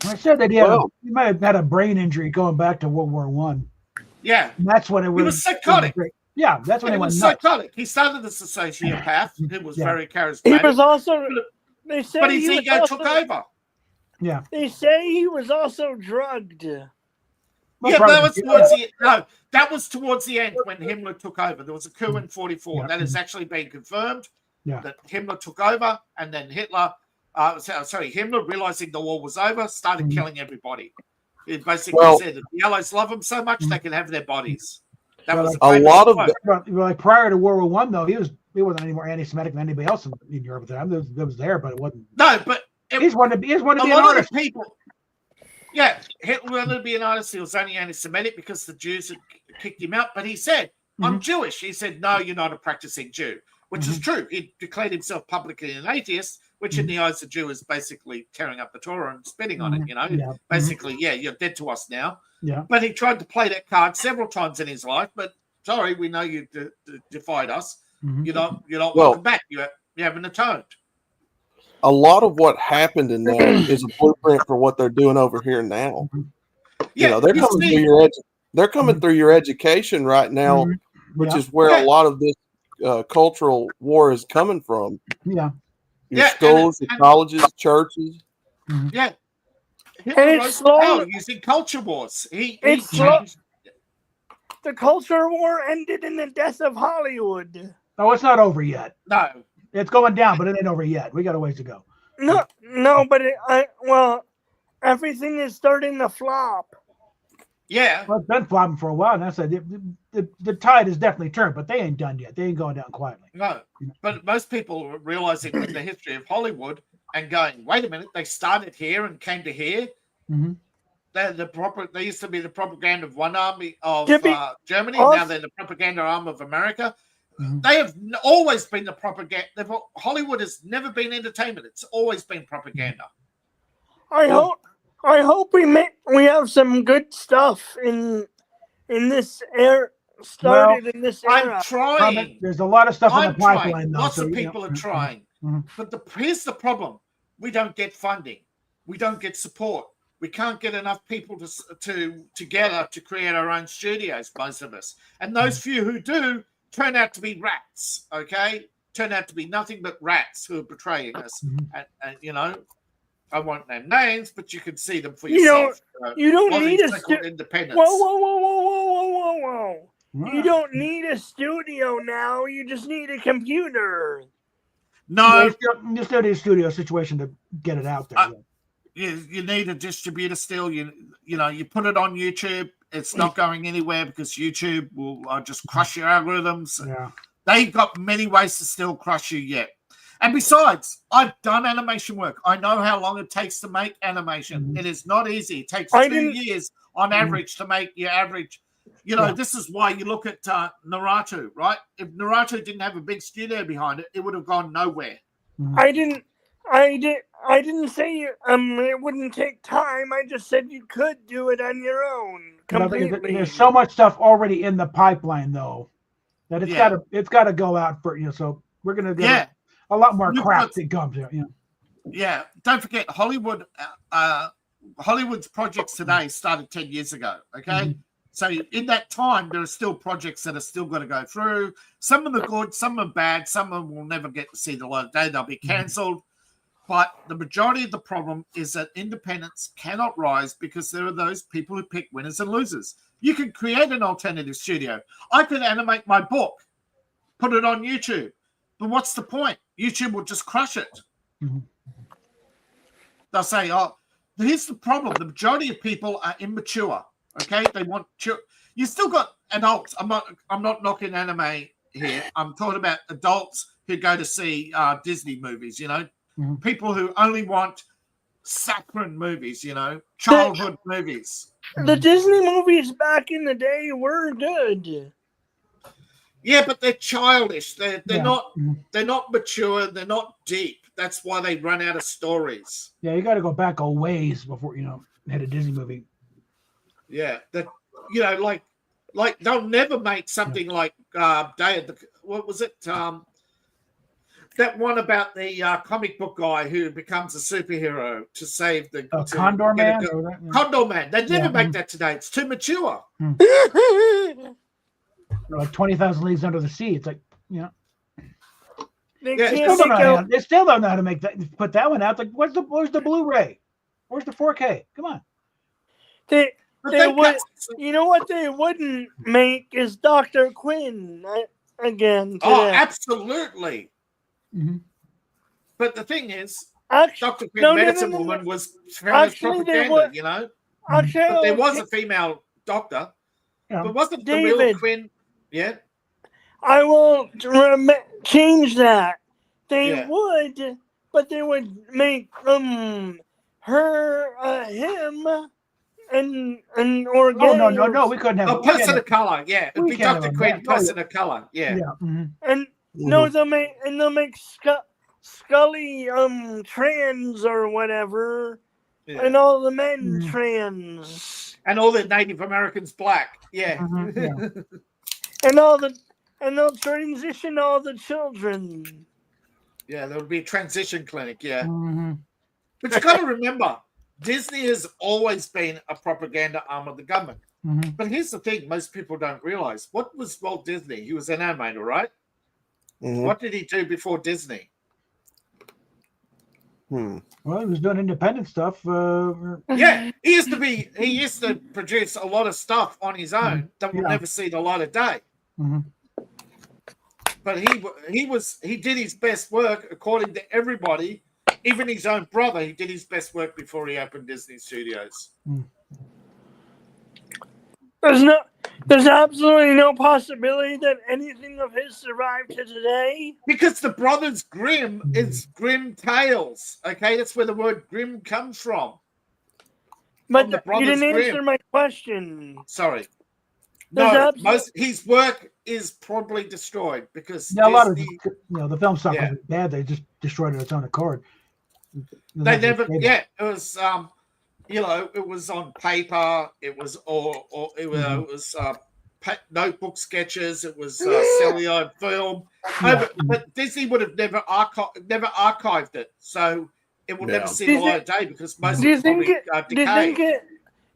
Speaker 2: I said that he might have had a brain injury going back to World War One.
Speaker 4: Yeah,
Speaker 2: and that's when it was.
Speaker 4: He was psychotic.
Speaker 2: Yeah, that's when
Speaker 4: he
Speaker 2: was
Speaker 4: psychotic. He started as a sociopath. He was very charismatic.
Speaker 3: He was also. They say
Speaker 4: but his ego took over.
Speaker 2: Yeah.
Speaker 3: They say he was also drugged.
Speaker 4: That was towards the end when Himmler took over. There was a coup in 1944. That has actually been confirmed. That Himmler took over, and then Himmler, realizing the war was over, started killing everybody. He basically said that the Allies love them so much they can have their bodies. That was
Speaker 2: a lot of like prior to World War One, though, he wasn't any more anti-Semitic than anybody else in Europe at the time. It was there, but it wasn't.
Speaker 4: No, but
Speaker 2: he's wanted to be an
Speaker 4: artist. People. Yeah, Hitler wanted to be an artist. He was only anti-Semitic because the Jews had kicked him out. But he said, "I'm Jewish." He said, "No, you're not a practicing Jew," which is true. He declared himself publicly an atheist, which in the eyes of Jew is basically tearing up the Torah and spitting on it. Basically, you're dead to us now.
Speaker 2: Yeah.
Speaker 4: But he tried to play that card several times in his life. But sorry, we know you defied us. You're not welcome back. You haven't atoned.
Speaker 7: A lot of what happened in there is a blueprint for what they're doing over here now.
Speaker 4: Yeah,
Speaker 7: they're coming through your education right now, which is where a lot of this cultural war is coming from.
Speaker 2: Yeah.
Speaker 7: Your
Speaker 4: Yeah,
Speaker 7: schools, your
Speaker 4: and-
Speaker 7: colleges, churches.
Speaker 4: Yeah.
Speaker 3: And
Speaker 4: Hitler
Speaker 3: it's
Speaker 4: rose to
Speaker 3: slow-
Speaker 4: power using culture wars. He
Speaker 3: It's slow-
Speaker 4: changed.
Speaker 3: The culture war ended in the death of Hollywood.
Speaker 2: Oh, it's not over yet.
Speaker 4: No.
Speaker 2: It's going down, but it ain't over yet. We got a ways to go.
Speaker 3: No, but everything is starting to flop.
Speaker 4: Yeah.
Speaker 2: Well, it's been flopping for a while, and I said the tide has definitely turned, but they ain't done yet. They ain't going down quietly.
Speaker 4: No. But most people are realizing with the history of Hollywood and going, wait a minute, they started here and came to here.
Speaker 2: Mhm.
Speaker 4: They used to be the propaganda of one army of Germany,
Speaker 3: Also-
Speaker 4: now they're the propaganda arm of America.
Speaker 2: Mhm.
Speaker 4: They have always been the propaganda. Hollywood has never been entertainment. It's always been propaganda.
Speaker 3: I hope we have some good stuff in this era. In this era.
Speaker 4: I'm trying.
Speaker 2: There's a lot of stuff in
Speaker 4: I'm
Speaker 2: the pipeline,
Speaker 4: trying.
Speaker 2: though.
Speaker 4: Lots
Speaker 2: so,
Speaker 4: of
Speaker 2: you know,
Speaker 4: people are trying.
Speaker 2: Mhm.
Speaker 4: But here's the problem. We don't get funding. We don't get support. We can't get enough people to together to create our own studios, most of us. And those few who do turn out to be rats, okay? Turn out to be nothing but rats who are betraying us.
Speaker 2: Mhm.
Speaker 4: And you know, I won't name names, but you can see them for
Speaker 3: You know,
Speaker 4: yourself.
Speaker 3: You don't
Speaker 4: All
Speaker 3: need
Speaker 4: these
Speaker 3: a
Speaker 4: so-called independents.
Speaker 3: Whoa.
Speaker 2: Wow.
Speaker 3: You don't need a studio now. You just need a computer.
Speaker 4: No,
Speaker 2: You still need a studio situation to get it out there.
Speaker 4: you need a distributor still. You know, you put it on YouTube. It's not going anywhere because YouTube will just crush your algorithms.
Speaker 2: Yeah.
Speaker 4: They've got many ways to still crush you yet. And besides, I've done animation work. I know how long it takes to make animation.
Speaker 2: Mhm.
Speaker 4: It is not easy. It takes
Speaker 3: I
Speaker 4: 2
Speaker 3: didn't-
Speaker 4: years on average to make your average. You know,
Speaker 2: Yeah.
Speaker 4: this is why you look at Naruto, right? If Naruto didn't have a big studio behind it, it would have gone nowhere.
Speaker 3: I didn't say it wouldn't take time. I just said you could do it on your own
Speaker 2: But I think
Speaker 3: completely.
Speaker 2: there's so much stuff already in the pipeline, though, that
Speaker 4: Yeah.
Speaker 2: it's got to go out for So we're gonna get
Speaker 4: Yeah.
Speaker 2: a lot more
Speaker 4: We've
Speaker 2: crap
Speaker 4: got-
Speaker 2: that comes out. You know.
Speaker 4: Yeah, don't forget Hollywood. Hollywood's projects today started 10 years ago. Okay, so in that time, there are still projects that are still going to go through. Some of them are good, some are bad, some of them will never get to see the light of day. They'll be cancelled. But the majority of the problem is that independents cannot rise because there are those people who pick winners and losers. You can create an alternative studio. I could animate my book, put it on YouTube. But what's the point? YouTube will just crush it.
Speaker 2: Mhm.
Speaker 4: They'll say, oh, here's the problem. The majority of people are immature. Okay. They want you still got adults. I'm not knocking anime here. I'm talking about adults who go to see Disney movies, you know,
Speaker 2: Mhm.
Speaker 4: people who only want saccharine movies, you know, childhood movies.
Speaker 3: The Disney movies back in the day were good.
Speaker 4: Yeah, but they're childish. They're
Speaker 2: Yeah.
Speaker 4: not
Speaker 2: Mhm.
Speaker 4: they're not mature. They're not deep. That's why they run out of stories.
Speaker 2: Yeah, you got to go back a ways before hit a Disney movie.
Speaker 4: Yeah, that you know, like they'll never make something like Day of the what was it? That one about the comic book guy who becomes a superhero to save the to
Speaker 2: Condor
Speaker 4: get a
Speaker 2: Man.
Speaker 4: go-
Speaker 2: Or that,
Speaker 4: Condor Man. They'd never
Speaker 2: Yeah.
Speaker 4: make that today. It's too mature.
Speaker 2: like 20,000 Leagues Under the Sea. It's like
Speaker 3: They
Speaker 4: Yeah,
Speaker 3: can't make out.
Speaker 2: they still don't know how to make that. Put that one out. Like, where's the Blu-ray? Where's the 4K? Come on.
Speaker 3: They
Speaker 4: But
Speaker 3: They
Speaker 4: they
Speaker 3: would-
Speaker 4: cut-
Speaker 3: You know what they wouldn't make is Dr. Quinn again
Speaker 4: Oh,
Speaker 3: today.
Speaker 4: absolutely.
Speaker 2: Mhm.
Speaker 4: But the thing is,
Speaker 3: Actually,
Speaker 4: Dr. Quinn,
Speaker 3: No, no,
Speaker 4: Medicine
Speaker 3: no, no, no.
Speaker 4: Woman, was famous
Speaker 3: Actually, they
Speaker 4: propaganda,
Speaker 3: would-
Speaker 4: you know?
Speaker 3: actually,
Speaker 4: But there
Speaker 3: I'll
Speaker 4: was
Speaker 3: ta-
Speaker 4: a female doctor.
Speaker 2: Yeah.
Speaker 4: But wasn't the real
Speaker 3: David.
Speaker 4: Quinn? Yeah.
Speaker 3: I will change that. They
Speaker 4: Yeah.
Speaker 3: would, but they would make her him and or
Speaker 2: Oh no,
Speaker 3: gay
Speaker 2: no, we couldn't have.
Speaker 4: Oh,
Speaker 2: we can't
Speaker 4: person
Speaker 2: have-
Speaker 4: of color. Yeah. It'd
Speaker 2: we
Speaker 4: be
Speaker 2: can't
Speaker 4: Dr.
Speaker 2: have
Speaker 4: Quinn,
Speaker 2: that. Oh,
Speaker 4: person of color. Yeah.
Speaker 2: Yeah. Mhm.
Speaker 3: and no, they'll make Scully trans or whatever,
Speaker 4: Yeah.
Speaker 3: and all the men
Speaker 2: Mhm.
Speaker 3: trans,
Speaker 4: And all the Native Americans black. Yeah.
Speaker 2: Mhm, yeah.
Speaker 3: and they'll transition all the children.
Speaker 4: Yeah, there would be a transition clinic. Yeah.
Speaker 2: Mhm.
Speaker 4: But you got to remember, Disney has always been a propaganda arm of the government.
Speaker 2: Mhm.
Speaker 4: But here's the thing most people don't realize. What was Walt Disney? He was an animator, right?
Speaker 7: Mhm.
Speaker 4: What did he do before Disney?
Speaker 2: Well, he was doing independent stuff.
Speaker 4: Yeah, he used to produce a lot of stuff on his own that will
Speaker 2: Yeah.
Speaker 4: never see the light of day.
Speaker 2: Mhm.
Speaker 4: But he did his best work according to everybody, even his own brother. He did his best work before he opened Disney Studios.
Speaker 3: There's absolutely no possibility that anything of his survived to today.
Speaker 4: Because the Brothers Grimm is Grimm Tales. Okay, that's where the word Grimm comes from.
Speaker 3: But
Speaker 4: the
Speaker 3: you
Speaker 4: Brothers
Speaker 3: didn't answer
Speaker 4: Grimm.
Speaker 3: my question.
Speaker 4: Sorry.
Speaker 3: There's
Speaker 4: No,
Speaker 3: absolute-
Speaker 4: his work is probably destroyed because
Speaker 2: Yeah, a lot of
Speaker 4: Disney,
Speaker 2: the film stock
Speaker 4: Yeah.
Speaker 2: was bad. They just destroyed it on its own accord.
Speaker 4: they never. Yeah, it was. It was on paper. It was it was notebook sketches. It was celluloid film. But Disney would have never archived it, so it will never see the light of day because most of
Speaker 3: Do you
Speaker 4: it's probably decayed.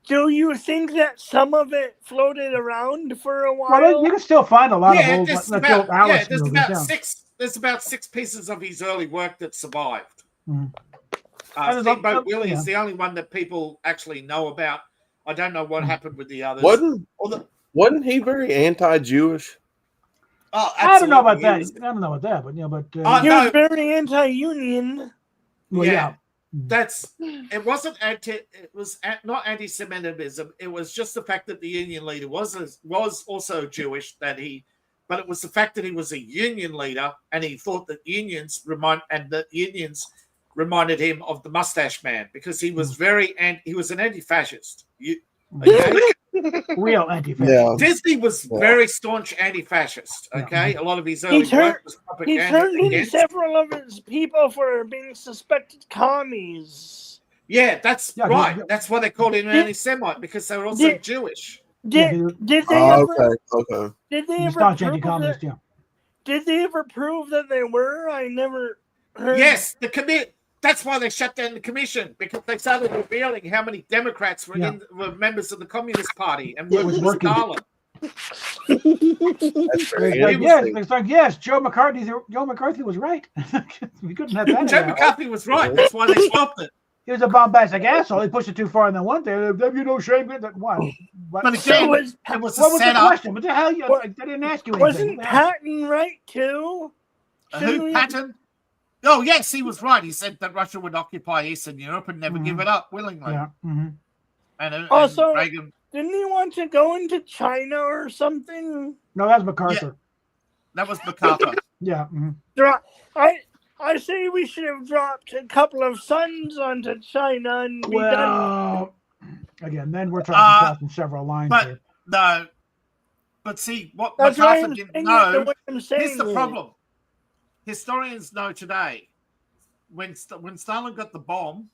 Speaker 3: Do you think that some of it floated around for a while?
Speaker 2: Well, you can still find a lot of
Speaker 4: Yeah,
Speaker 2: old,
Speaker 4: there's
Speaker 2: like the old Alice
Speaker 4: there's
Speaker 2: movies.
Speaker 4: about
Speaker 2: Yeah.
Speaker 4: six. There's about 6 pieces of his early work that survived.
Speaker 2: Mhm. And there's
Speaker 4: Steamboat Willie
Speaker 2: yeah.
Speaker 4: is the only one that people actually know about. I don't know what happened with the others.
Speaker 7: Wasn't he very anti-Jewish?
Speaker 4: Oh,
Speaker 2: I don't know about
Speaker 4: absolutely,
Speaker 2: that.
Speaker 4: he was-
Speaker 2: I don't know about that, but
Speaker 3: He
Speaker 4: no.
Speaker 3: was very anti-union.
Speaker 2: well, yeah.
Speaker 4: It wasn't not anti-Semitism. It was just the fact that the union leader was also Jewish. But it was the fact that he was a union leader, and he thought that unions reminded him of the Mustache Man because he was he was an anti-fascist. Okay?
Speaker 2: Real anti-fascist.
Speaker 7: Yeah.
Speaker 4: Disney was very staunch anti-fascist. Okay, a lot of his early
Speaker 3: He turned-
Speaker 4: work was
Speaker 3: He
Speaker 4: propaganda
Speaker 3: turned in
Speaker 4: against.
Speaker 3: several of his people for being suspected commies.
Speaker 4: Yeah, that's
Speaker 2: Yeah,
Speaker 4: right.
Speaker 2: he-
Speaker 4: That's why they called him an
Speaker 3: Did-
Speaker 4: anti-Semite because they were also
Speaker 3: did-
Speaker 4: Jewish.
Speaker 3: Did,
Speaker 2: Yeah,
Speaker 3: did they ever
Speaker 7: Okay.
Speaker 3: did they
Speaker 2: He's
Speaker 3: ever
Speaker 2: staunch
Speaker 3: prove
Speaker 2: anti-communist.
Speaker 3: that,
Speaker 2: Yeah.
Speaker 3: did they ever prove that they were? I never heard.
Speaker 4: Yes, the commit. That's why they shut down the commission because they started revealing how many Democrats were members of the Communist Party and
Speaker 2: It
Speaker 4: worked
Speaker 2: was
Speaker 4: with
Speaker 2: working.
Speaker 4: Stalin.
Speaker 7: That's very interesting.
Speaker 2: It's like yes, Joe McCarthy was right. We couldn't have that.
Speaker 4: Joe
Speaker 2: out.
Speaker 4: McCarthy was right. That's why they stopped it.
Speaker 2: He was a bombastic asshole. He pushed it too far, and then one day, have you no shame? What?
Speaker 4: But
Speaker 2: What
Speaker 4: again,
Speaker 3: was-
Speaker 4: it was a
Speaker 2: was the
Speaker 4: setup.
Speaker 2: question? What the hell? I didn't ask you anything.
Speaker 3: Wasn't Patton right too? Shouldn't
Speaker 4: Who,
Speaker 3: we-
Speaker 4: Patton? Oh, yes, he was right. He said that Russia would occupy Eastern Europe and never give it up willingly.
Speaker 2: Yeah. Mm-hmm.
Speaker 4: And
Speaker 3: Also-
Speaker 4: Reagan,
Speaker 3: Didn't he want to go into China or something?
Speaker 2: No, that's MacArthur.
Speaker 4: that was MacArthur.
Speaker 2: Yeah. Mm-hmm.
Speaker 3: I say we should have dropped a couple of suns onto China and be done.
Speaker 2: Well, again, then we're talking crossing several lines
Speaker 4: but-
Speaker 2: here.
Speaker 4: No. But see, what
Speaker 3: That's why
Speaker 4: MacArthur
Speaker 3: I'm
Speaker 4: didn't
Speaker 3: saying
Speaker 4: know,
Speaker 3: it the way I'm saying
Speaker 4: here's the
Speaker 3: it.
Speaker 4: problem. Historians know today, when Stalin got the bomb,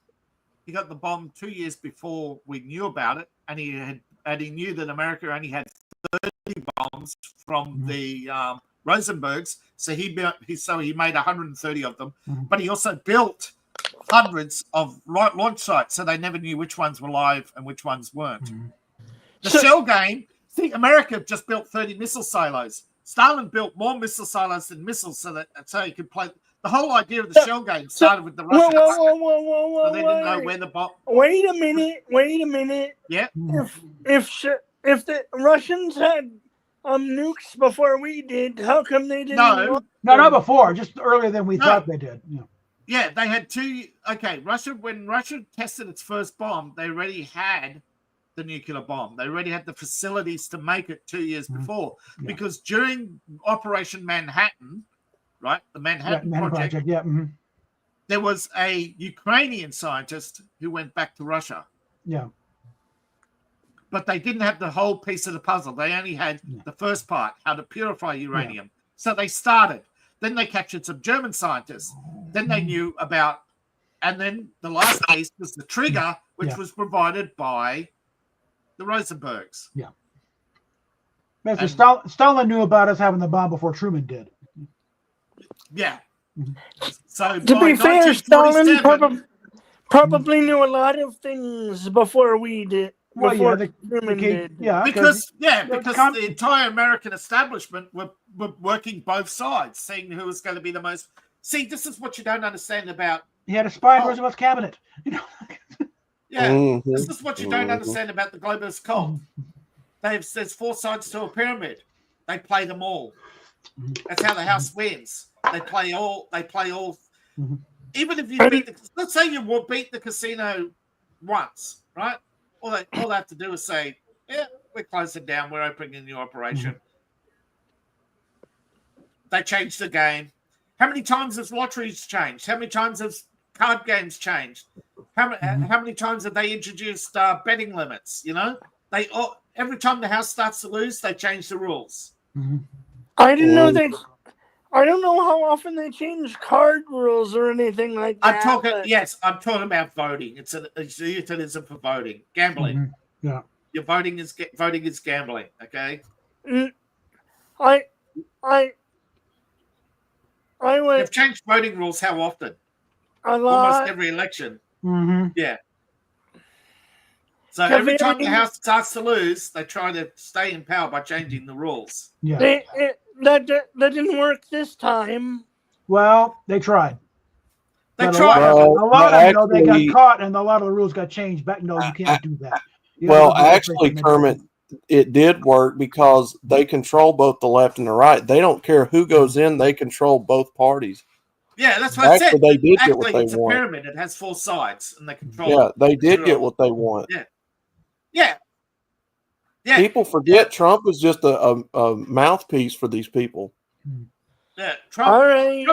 Speaker 4: he got the bomb 2 years before we knew about it, and he knew that America only had 30 bombs from the Rosenbergs, so he made 130 of them, but he also built hundreds of launch sites, so they never knew which ones were live and which ones weren't. The shell game. See, America just built 30 missile silos. Stalin built more missile silos than missiles, so he could play. The whole idea of the shell game started with the Russians.
Speaker 3: Whoa,
Speaker 4: So they didn't know where the bomb.
Speaker 3: Wait a minute.
Speaker 4: Yeah.
Speaker 3: If the Russians had nukes before we did, how come they didn't?
Speaker 4: No.
Speaker 2: No, not before. Just earlier than we thought they did. Yeah.
Speaker 4: Yeah, they had two. Okay, when Russia tested its first bomb, they already had the nuclear bomb. They already had the facilities to make it 2 years before.
Speaker 2: Yeah.
Speaker 4: Because during Operation Manhattan, right, the Manhattan Project,
Speaker 2: Yeah. Mm-hmm.
Speaker 4: there was a Ukrainian scientist who went back to Russia.
Speaker 2: Yeah.
Speaker 4: But they didn't have the whole piece of the puzzle. They only had the first part, how to purify uranium. So they started. Then they captured some German scientists. Then they knew about, and then the last piece was the trigger, which was provided by the Rosenbergs.
Speaker 2: Yeah. Basically, Stalin knew about us having the bomb before Truman did.
Speaker 4: Yeah. So
Speaker 3: To
Speaker 4: by
Speaker 3: be fair, Stalin
Speaker 4: 1947
Speaker 3: probably knew a lot of things before we did.
Speaker 2: Well,
Speaker 3: Before
Speaker 2: yeah,
Speaker 3: Truman did.
Speaker 2: yeah,
Speaker 4: because the entire American establishment were working both sides, seeing who was going to be the most. See, this is what you don't understand about
Speaker 2: He had a spy in
Speaker 4: Oh.
Speaker 2: Roosevelt's cabinet. You know.
Speaker 4: Yeah,
Speaker 7: Mhm.
Speaker 4: this is what you don't
Speaker 7: Mhm.
Speaker 4: understand about the globalist cult. There's 4 sides to a pyramid. They play them all. That's how the house wins. They play all.
Speaker 2: Mhm.
Speaker 4: Even if you beat let's say you will beat the casino once, right? All they have to do is say, "Yeah, we're closing down. We're opening a new operation." They changed the game. How many times has lotteries changed? How many times has card games changed? How many times have they introduced betting limits? You know, every time the house starts to lose, they change the rules.
Speaker 3: I didn't know they. I don't know how often they change card rules or anything like that.
Speaker 4: I'm talking about voting. It's a euphemism for voting, gambling.
Speaker 2: Yeah.
Speaker 4: Your voting is gambling. Okay.
Speaker 3: I went
Speaker 4: They've changed voting rules how often?
Speaker 3: a lot.
Speaker 4: Almost every election.
Speaker 2: Mm-hmm.
Speaker 4: Yeah. So every time the house starts to lose, they try to stay in power by changing the rules.
Speaker 2: Yeah.
Speaker 3: That didn't work this time.
Speaker 2: Well, they tried.
Speaker 4: They
Speaker 2: But
Speaker 4: tried.
Speaker 2: A lot of them, they
Speaker 7: actually-
Speaker 2: got caught, and a lot of the rules got changed back. No, you can't do that. You
Speaker 7: Well,
Speaker 2: gotta go
Speaker 7: actually,
Speaker 2: straight to
Speaker 7: Kermit, it did work because they control both the left and the right. They don't care who goes in; they control both parties.
Speaker 4: Yeah, that's what I said.
Speaker 7: Actually, they did get what they
Speaker 4: it's a
Speaker 7: want.
Speaker 4: pyramid. It has 4 sides, and they control.
Speaker 7: Yeah, they did
Speaker 4: control.
Speaker 7: get what they want.
Speaker 4: Yeah.
Speaker 7: People forget Trump is just a mouthpiece for these people.
Speaker 4: Yeah.
Speaker 3: All right.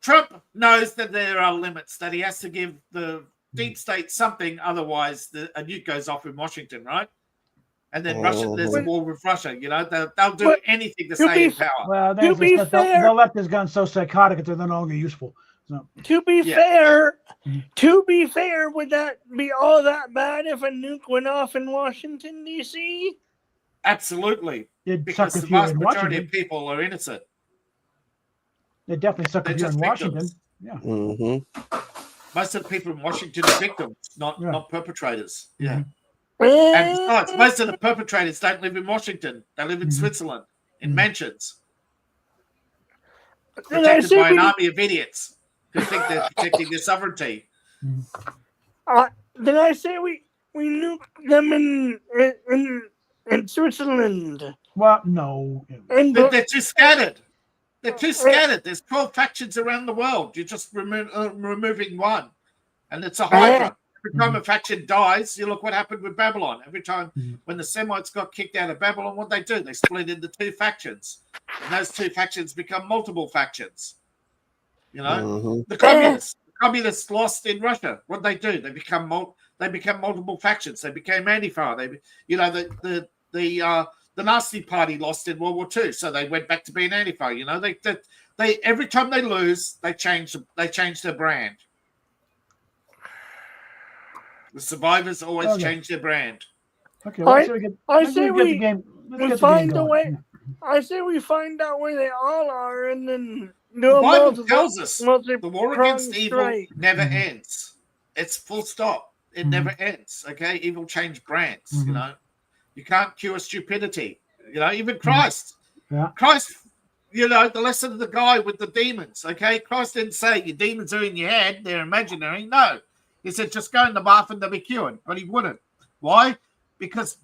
Speaker 4: Trump knows that there are limits, that he has to give the deep state something, otherwise a nuke goes off in Washington, right? And then there's a war with Russia. You know, they'll do
Speaker 3: But
Speaker 4: anything to
Speaker 3: to
Speaker 4: stay
Speaker 3: be
Speaker 4: in power.
Speaker 2: Well,
Speaker 3: To be fair-
Speaker 2: the left has gone so psychotic that they're no longer useful. So,
Speaker 3: To be fair, would that be all that bad if a nuke went off in Washington D.C.?
Speaker 4: Absolutely,
Speaker 2: it'd
Speaker 4: because
Speaker 2: suck
Speaker 4: the
Speaker 2: if you're
Speaker 4: vast
Speaker 2: in
Speaker 4: majority
Speaker 2: Washington.
Speaker 4: of people are innocent.
Speaker 2: It'd definitely suck
Speaker 4: They're
Speaker 2: if you're in
Speaker 4: just
Speaker 2: Washington.
Speaker 4: victims.
Speaker 2: Yeah.
Speaker 7: Mm-hmm.
Speaker 4: Most of the people in Washington are victims, not perpetrators. Yeah.
Speaker 2: Mm-hmm.
Speaker 4: And besides, most of the perpetrators don't live in Washington. They live in Switzerland, in mansions, protected by an army of idiots who think they're protecting their sovereignty.
Speaker 3: Then I say we nuke them in Switzerland.
Speaker 2: Well, no.
Speaker 3: And
Speaker 4: They're too scattered. They're too scattered. There's 12 factions around the world. You're just removing one. And it's a hydra. Every time a faction dies, you look what happened with Babylon. Every time when the Semites got kicked out of Babylon, what they do? They split into 2 factions. And those 2 factions become multiple factions. You know? The communists lost in Russia. What they do? They become multiple factions. They became Antifa. The Nazi Party lost in World War II, so they went back to being Antifa. You know, they every time they lose, they change their brand. The survivors always change their brand.
Speaker 2: Okay, well,
Speaker 3: I say we find a way.
Speaker 2: going.
Speaker 3: I say we find out where they all are and then do
Speaker 4: The
Speaker 3: a
Speaker 4: Bible tells us the war
Speaker 3: multi-pronged
Speaker 4: against evil
Speaker 3: strike.
Speaker 4: never ends. It's full stop. It never ends. Okay, evil change brands. You know, you can't cure stupidity. You know, even Christ. Christ. You know, the lesson of the guy with the demons. Okay, Christ didn't say your demons are in your head; they're imaginary. No, he said just go in the bath and they'll be cured. But he wouldn't. Why? Because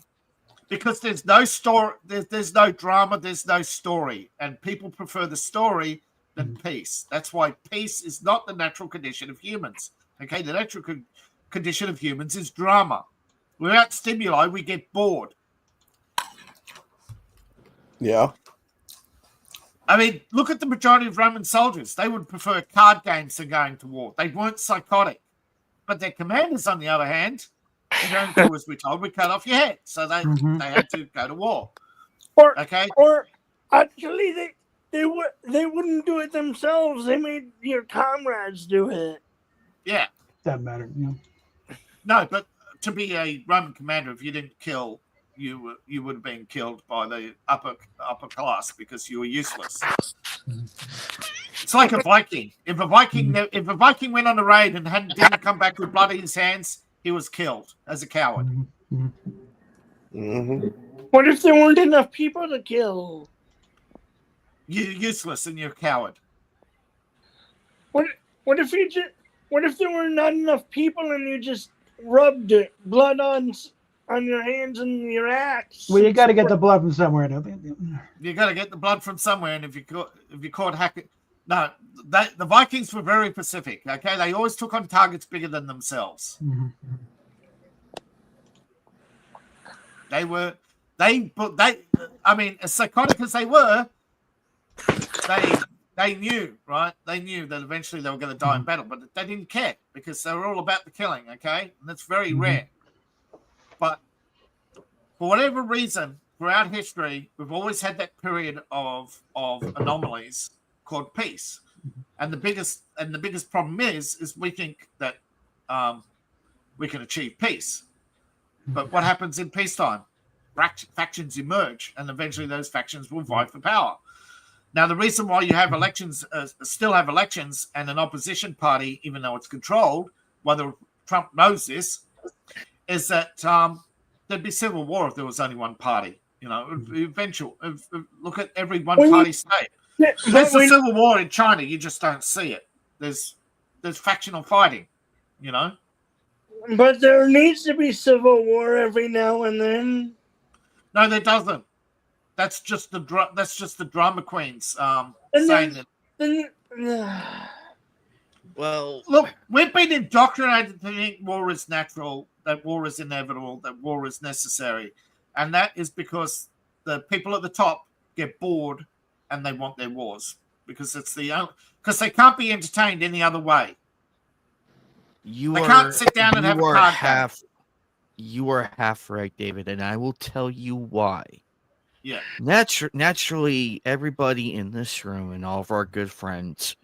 Speaker 4: there's no story, there's no drama, there's no story, and people prefer the story than peace. That's why peace is not the natural condition of humans. Okay, the natural condition of humans is drama. Without stimuli, we get bored.
Speaker 7: Yeah.
Speaker 4: I mean, look at the majority of Roman soldiers. They would prefer card games to going to war. They weren't psychotic. But their commanders, on the other hand, going to, as we're told, we cut off your head. So they had to go to war.
Speaker 3: Or
Speaker 4: Okay?
Speaker 3: actually, they wouldn't do it themselves. They made your comrades do it.
Speaker 4: Yeah.
Speaker 2: Doesn't matter. You know.
Speaker 4: No, but to be a Roman commander, if you didn't kill, you would have been killed by the upper class because you were useless. It's like a Viking. If a Viking went on a raid and didn't come back with blood in his hands, he was killed as a coward.
Speaker 3: What if there weren't enough people to kill?
Speaker 4: You're useless and you're a coward.
Speaker 3: What if you just What if there were not enough people and you just rubbed blood on your hands and your axe?
Speaker 2: Well, you got to get the blood from somewhere.
Speaker 4: You got to get the blood from somewhere, and if you caught hacking, no, the Vikings were very specific. Okay, they always took on targets bigger than themselves.
Speaker 2: Mm-hmm.
Speaker 4: I mean, as psychotic as they were, they knew, right? They knew that eventually they were going to die in battle, but they didn't care because they were all about the killing. Okay, and that's very rare. But for whatever reason, throughout history, we've always had that period of anomalies called peace, and the biggest problem is we think that we can achieve peace, but what happens in peacetime? Factions emerge, and eventually those factions will vie for power. Now, the reason why you have elections, still have elections, and an opposition party, even though it's controlled, whether Trump knows this, is that there'd be civil war if there was only one party. You know, eventually, look at every one-party state. There's a civil war in China. You just don't see it. There's factional fighting. You know.
Speaker 3: But there needs to be civil war every now and then.
Speaker 4: No, there doesn't. That's just the drama queens saying that.
Speaker 1: Well,
Speaker 4: look, we've been indoctrinated to think war is natural, that war is inevitable, that war is necessary, and that is because the people at the top get bored and they want their wars because they can't be entertained any other way. They can't sit down and have a card game.
Speaker 1: You are half right, David, and I will tell you why.
Speaker 4: Yeah.
Speaker 1: Naturally, everybody in this room and all of our good friends,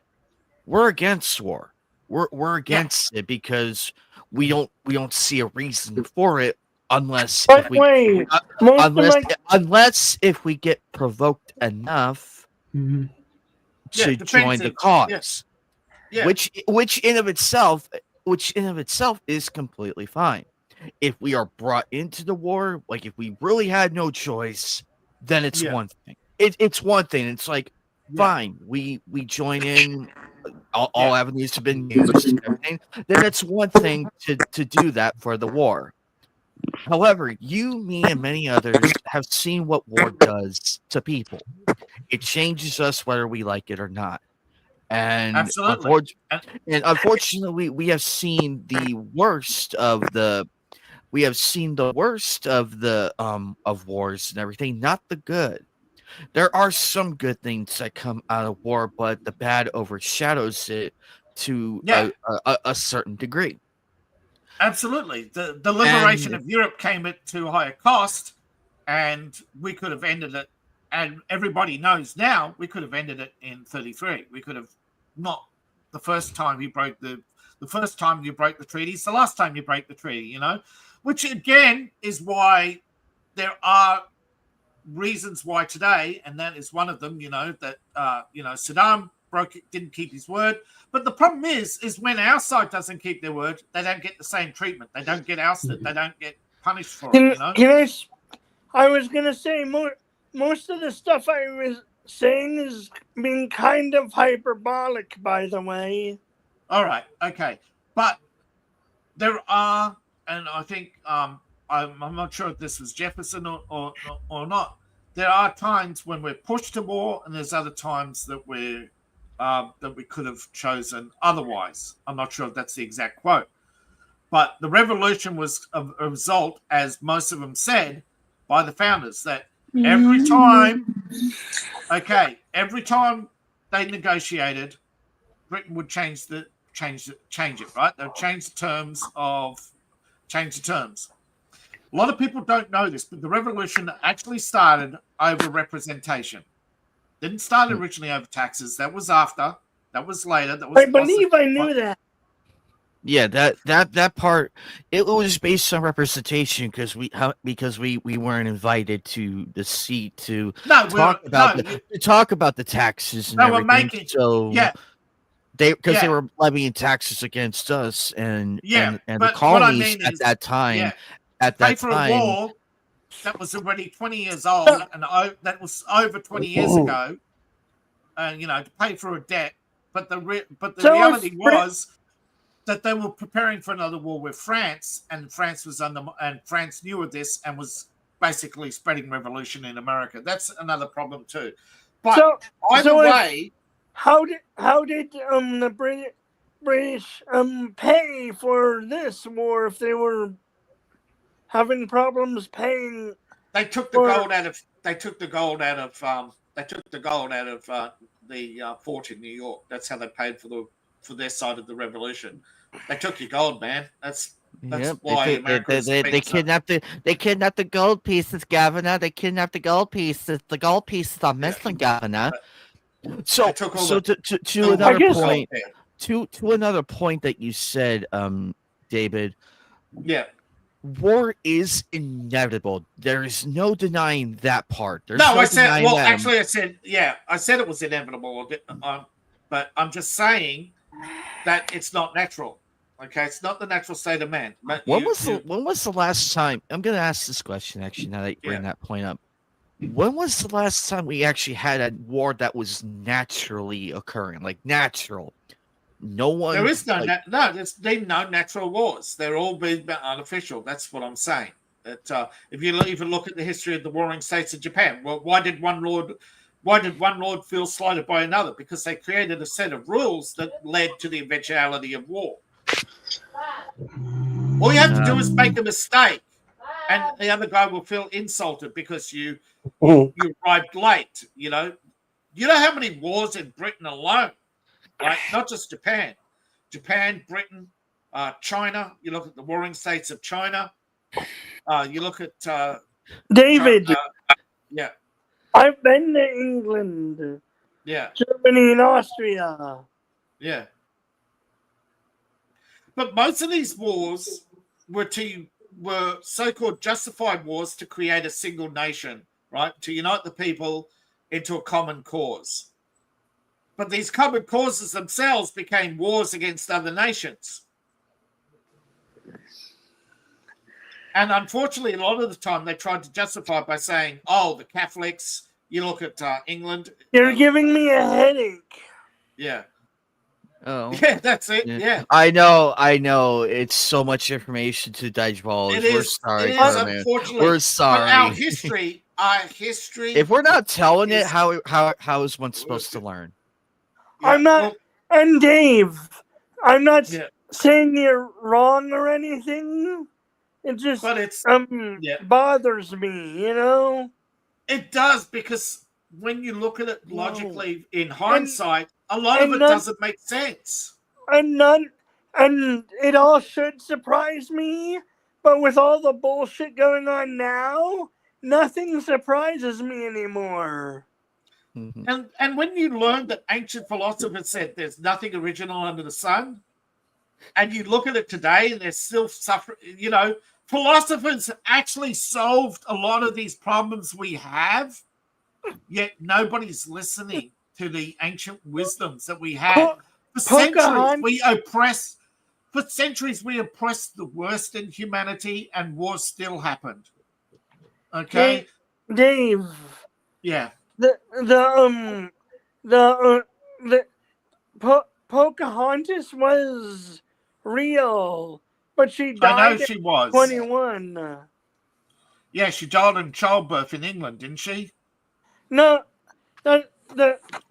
Speaker 1: we're against war. We're against it because we don't see a reason for it unless if we get provoked enough to join the cause.
Speaker 4: Yeah.
Speaker 1: Which in of itself is completely fine. If we are brought into the war, like if we really had no choice, then it's one thing. It's one thing. It's like, fine, we join in. All avenues have been used. And everything. Then it's one thing to do that for the war. However, you, me, and many others have seen what war does to people. It changes us whether we like it or not. And unfortunately, we have seen the worst of the. We have seen the worst of the of wars and everything, not the good. There are some good things that come out of war, but the bad overshadows it to a certain degree.
Speaker 4: Absolutely. The liberation of Europe came at too high a cost, and we could have ended it. And everybody knows now we could have ended it in 1933. We could have not the first time you broke the treaty. It's the last time you break the treaty, you know. Which again is why there are reasons why today, and that is one of them, you know, that Saddam didn't keep his word. But the problem is when our side doesn't keep their word, they don't get the same treatment. They don't get ousted. They don't get punished for it. You know?
Speaker 3: I was gonna say most of the stuff I was saying is being kind of hyperbolic, by the way.
Speaker 4: All right, okay, but there are. And I think I'm not sure if this was Jefferson or not. There are times when we're pushed to war, and there's other times that we could have chosen otherwise. I'm not sure if that's the exact quote, but the revolution was a result, as most of them said, by the founders. That every time they negotiated, Britain would change it. Right? They'll change the terms. A lot of people don't know this, but the revolution actually started over representation. Didn't start originally over taxes. That was after. That was later.
Speaker 3: I believe I knew that.
Speaker 1: Yeah, that part, it was based on representation because we weren't invited to the seat to talk about the taxes and everything. They were levying taxes against us and the colonies at that time. At that time,
Speaker 4: a war that was already 20 years old, and that was over 20 years ago. And to pay for a debt, but the reality was that they were preparing for another war with France, and France knew of this and was basically spreading revolution in America. That's another problem too. But either way,
Speaker 3: how did the British pay for this war if they were having problems paying?
Speaker 4: They took the gold out of the fort in New York. That's how they paid for their side of the revolution. They took your gold, man. That's why
Speaker 1: they kidnapped the gold pieces, Governor. They kidnapped the gold pieces. The gold pieces are missing, Governor. So to another point, to another point that you said, David.
Speaker 4: Yeah.
Speaker 1: War is inevitable. There is no denying that part.
Speaker 4: I said it was inevitable. But I'm just saying that it's not natural. Okay, it's not the natural state of man.
Speaker 1: When was the last time? I'm going to ask this question actually. Now that you bring that point up, when was the last time we actually had a war that was naturally occurring, like natural? No one.
Speaker 4: There is there's been no natural wars. They're all been artificial. That's what I'm saying. That if you even look at the history of the warring states of Japan, well, why did one lord feel slighted by another? Because they created a set of rules that led to the eventuality of war. All you have to do is make a mistake, and the other guy will feel insulted because you arrived late. You know how many wars in Britain alone. Right, not just Japan, Britain, China. You look at the warring states of China. You look at
Speaker 3: David.
Speaker 4: Yeah,
Speaker 3: I've been to England.
Speaker 4: Yeah,
Speaker 3: Germany and Austria.
Speaker 4: Yeah, but most of these wars were so-called justified wars to create a single nation, right? To unite the people into a common cause. But these common causes themselves became wars against other nations. And unfortunately, a lot of the time, they tried to justify it by saying, the Catholics, you look at England.
Speaker 3: You're giving me a headache.
Speaker 4: Yeah.
Speaker 1: Oh.
Speaker 4: Yeah, that's it. Yeah.
Speaker 1: I know. It's so much information to divulge. We're sorry, man. We're sorry.
Speaker 4: But our history.
Speaker 1: If we're not telling it, how is one supposed to learn?
Speaker 3: Yeah, I'm not, and Dave, I'm not saying you're wrong or anything. It just bothers me,
Speaker 4: It does, because when you look at it logically in hindsight, a lot of it doesn't make sense.
Speaker 3: And it all should surprise me, but with all the bullshit going on now, nothing surprises me anymore.
Speaker 4: And when you learn that ancient philosophers said there's nothing original under the sun, and you look at it today and they're still suffering, philosophers actually solved a lot of these problems we have, yet nobody's listening to the ancient wisdoms that we had. For centuries, we oppressed the worst in humanity, and wars still happened. Okay?
Speaker 3: Dave.
Speaker 4: Yeah.
Speaker 3: Pocahontas was real, but she died.
Speaker 4: I know she was
Speaker 3: 21.
Speaker 4: Yeah, she died in childbirth in England, didn't she?
Speaker 3: No,
Speaker 4: or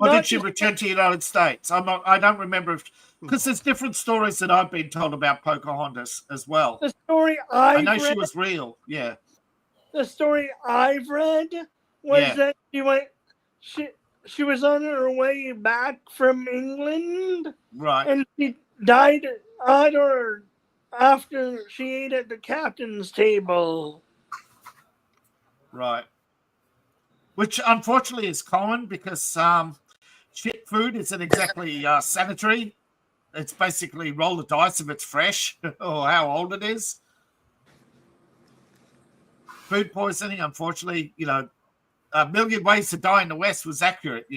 Speaker 4: did she return to the United States? I don't remember, because there's different stories that I've been told about Pocahontas as well.
Speaker 3: The story
Speaker 4: I know she was real. Yeah.
Speaker 3: The story I've read was that she was on her way back from England,
Speaker 4: right?
Speaker 3: And she died after she ate at the captain's table,
Speaker 4: right? Which unfortunately is common, because shit food isn't exactly sanitary. It's basically roll the dice if it's fresh or how old it is. Food poisoning, unfortunately, A Million Ways to Die in the West was accurate,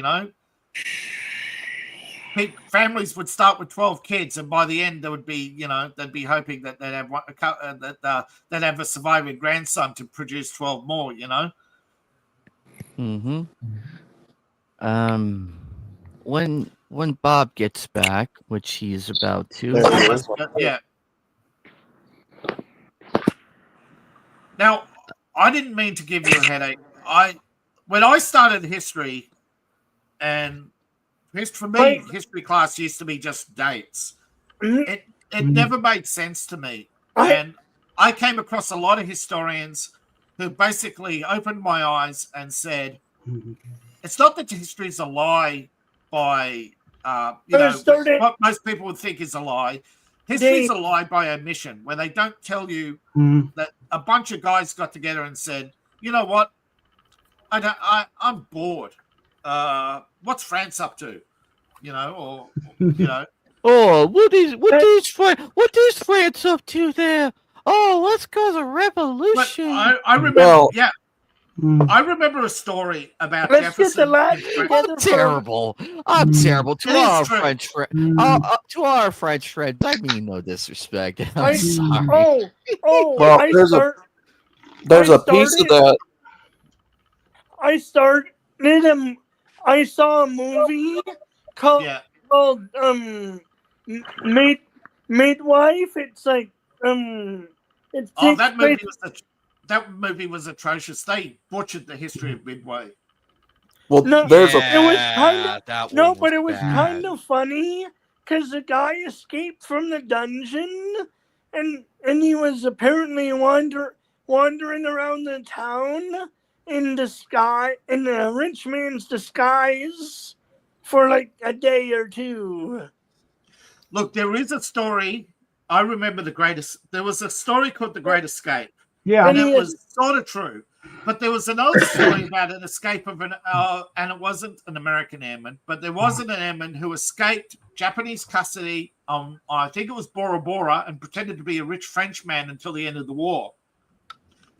Speaker 4: Families would start with 12 kids, and by the end, there would be, they'd be hoping that they'd have they'd have a surviving grandson to produce 12 more,
Speaker 1: When when Bob gets back, which he's about to.
Speaker 7: There he
Speaker 4: Almost, yeah. Now, I didn't mean to give you a headache. When I started history, and for me, history class used to be just dates. It never made sense to me, and I came across a lot of historians who basically opened my eyes and said, "It's not that history is a lie by what most people would think is a lie. History is a lie by omission, where they don't tell you that a bunch of guys got together and said, you know what, I'm bored. What's France up to? You know, or you know."
Speaker 1: Oh, what is France up to there? Oh, let's cause a revolution.
Speaker 4: I remember, I remember a story about
Speaker 3: Let's get the
Speaker 4: Jefferson.
Speaker 3: lads
Speaker 4: and
Speaker 3: together.
Speaker 1: I'm terrible. I'm terrible to
Speaker 4: It is
Speaker 1: our
Speaker 4: true.
Speaker 1: French friend. To our French friends, I mean no disrespect. I'm sorry.
Speaker 7: Well, there's a piece of that.
Speaker 3: I saw a movie called Midwife. It's like it takes
Speaker 4: that movie was atrocious. They butchered the history of Midway.
Speaker 7: Well,
Speaker 3: No,
Speaker 7: there's
Speaker 3: it was kind of
Speaker 1: that
Speaker 3: no,
Speaker 1: one
Speaker 3: but it was
Speaker 1: bad.
Speaker 3: kind of funny because the guy escaped from the dungeon, and he was apparently wandering around the town in a rich man's disguise for like a day or two.
Speaker 4: Look, there is a story. I remember there was a story called The Great Escape.
Speaker 2: Yeah.
Speaker 4: And it was sort of true. But there was another story about an escape of and it wasn't an American airman, but there was an airman who escaped Japanese custody on, I think it was Bora Bora, and pretended to be a rich Frenchman until the end of the war.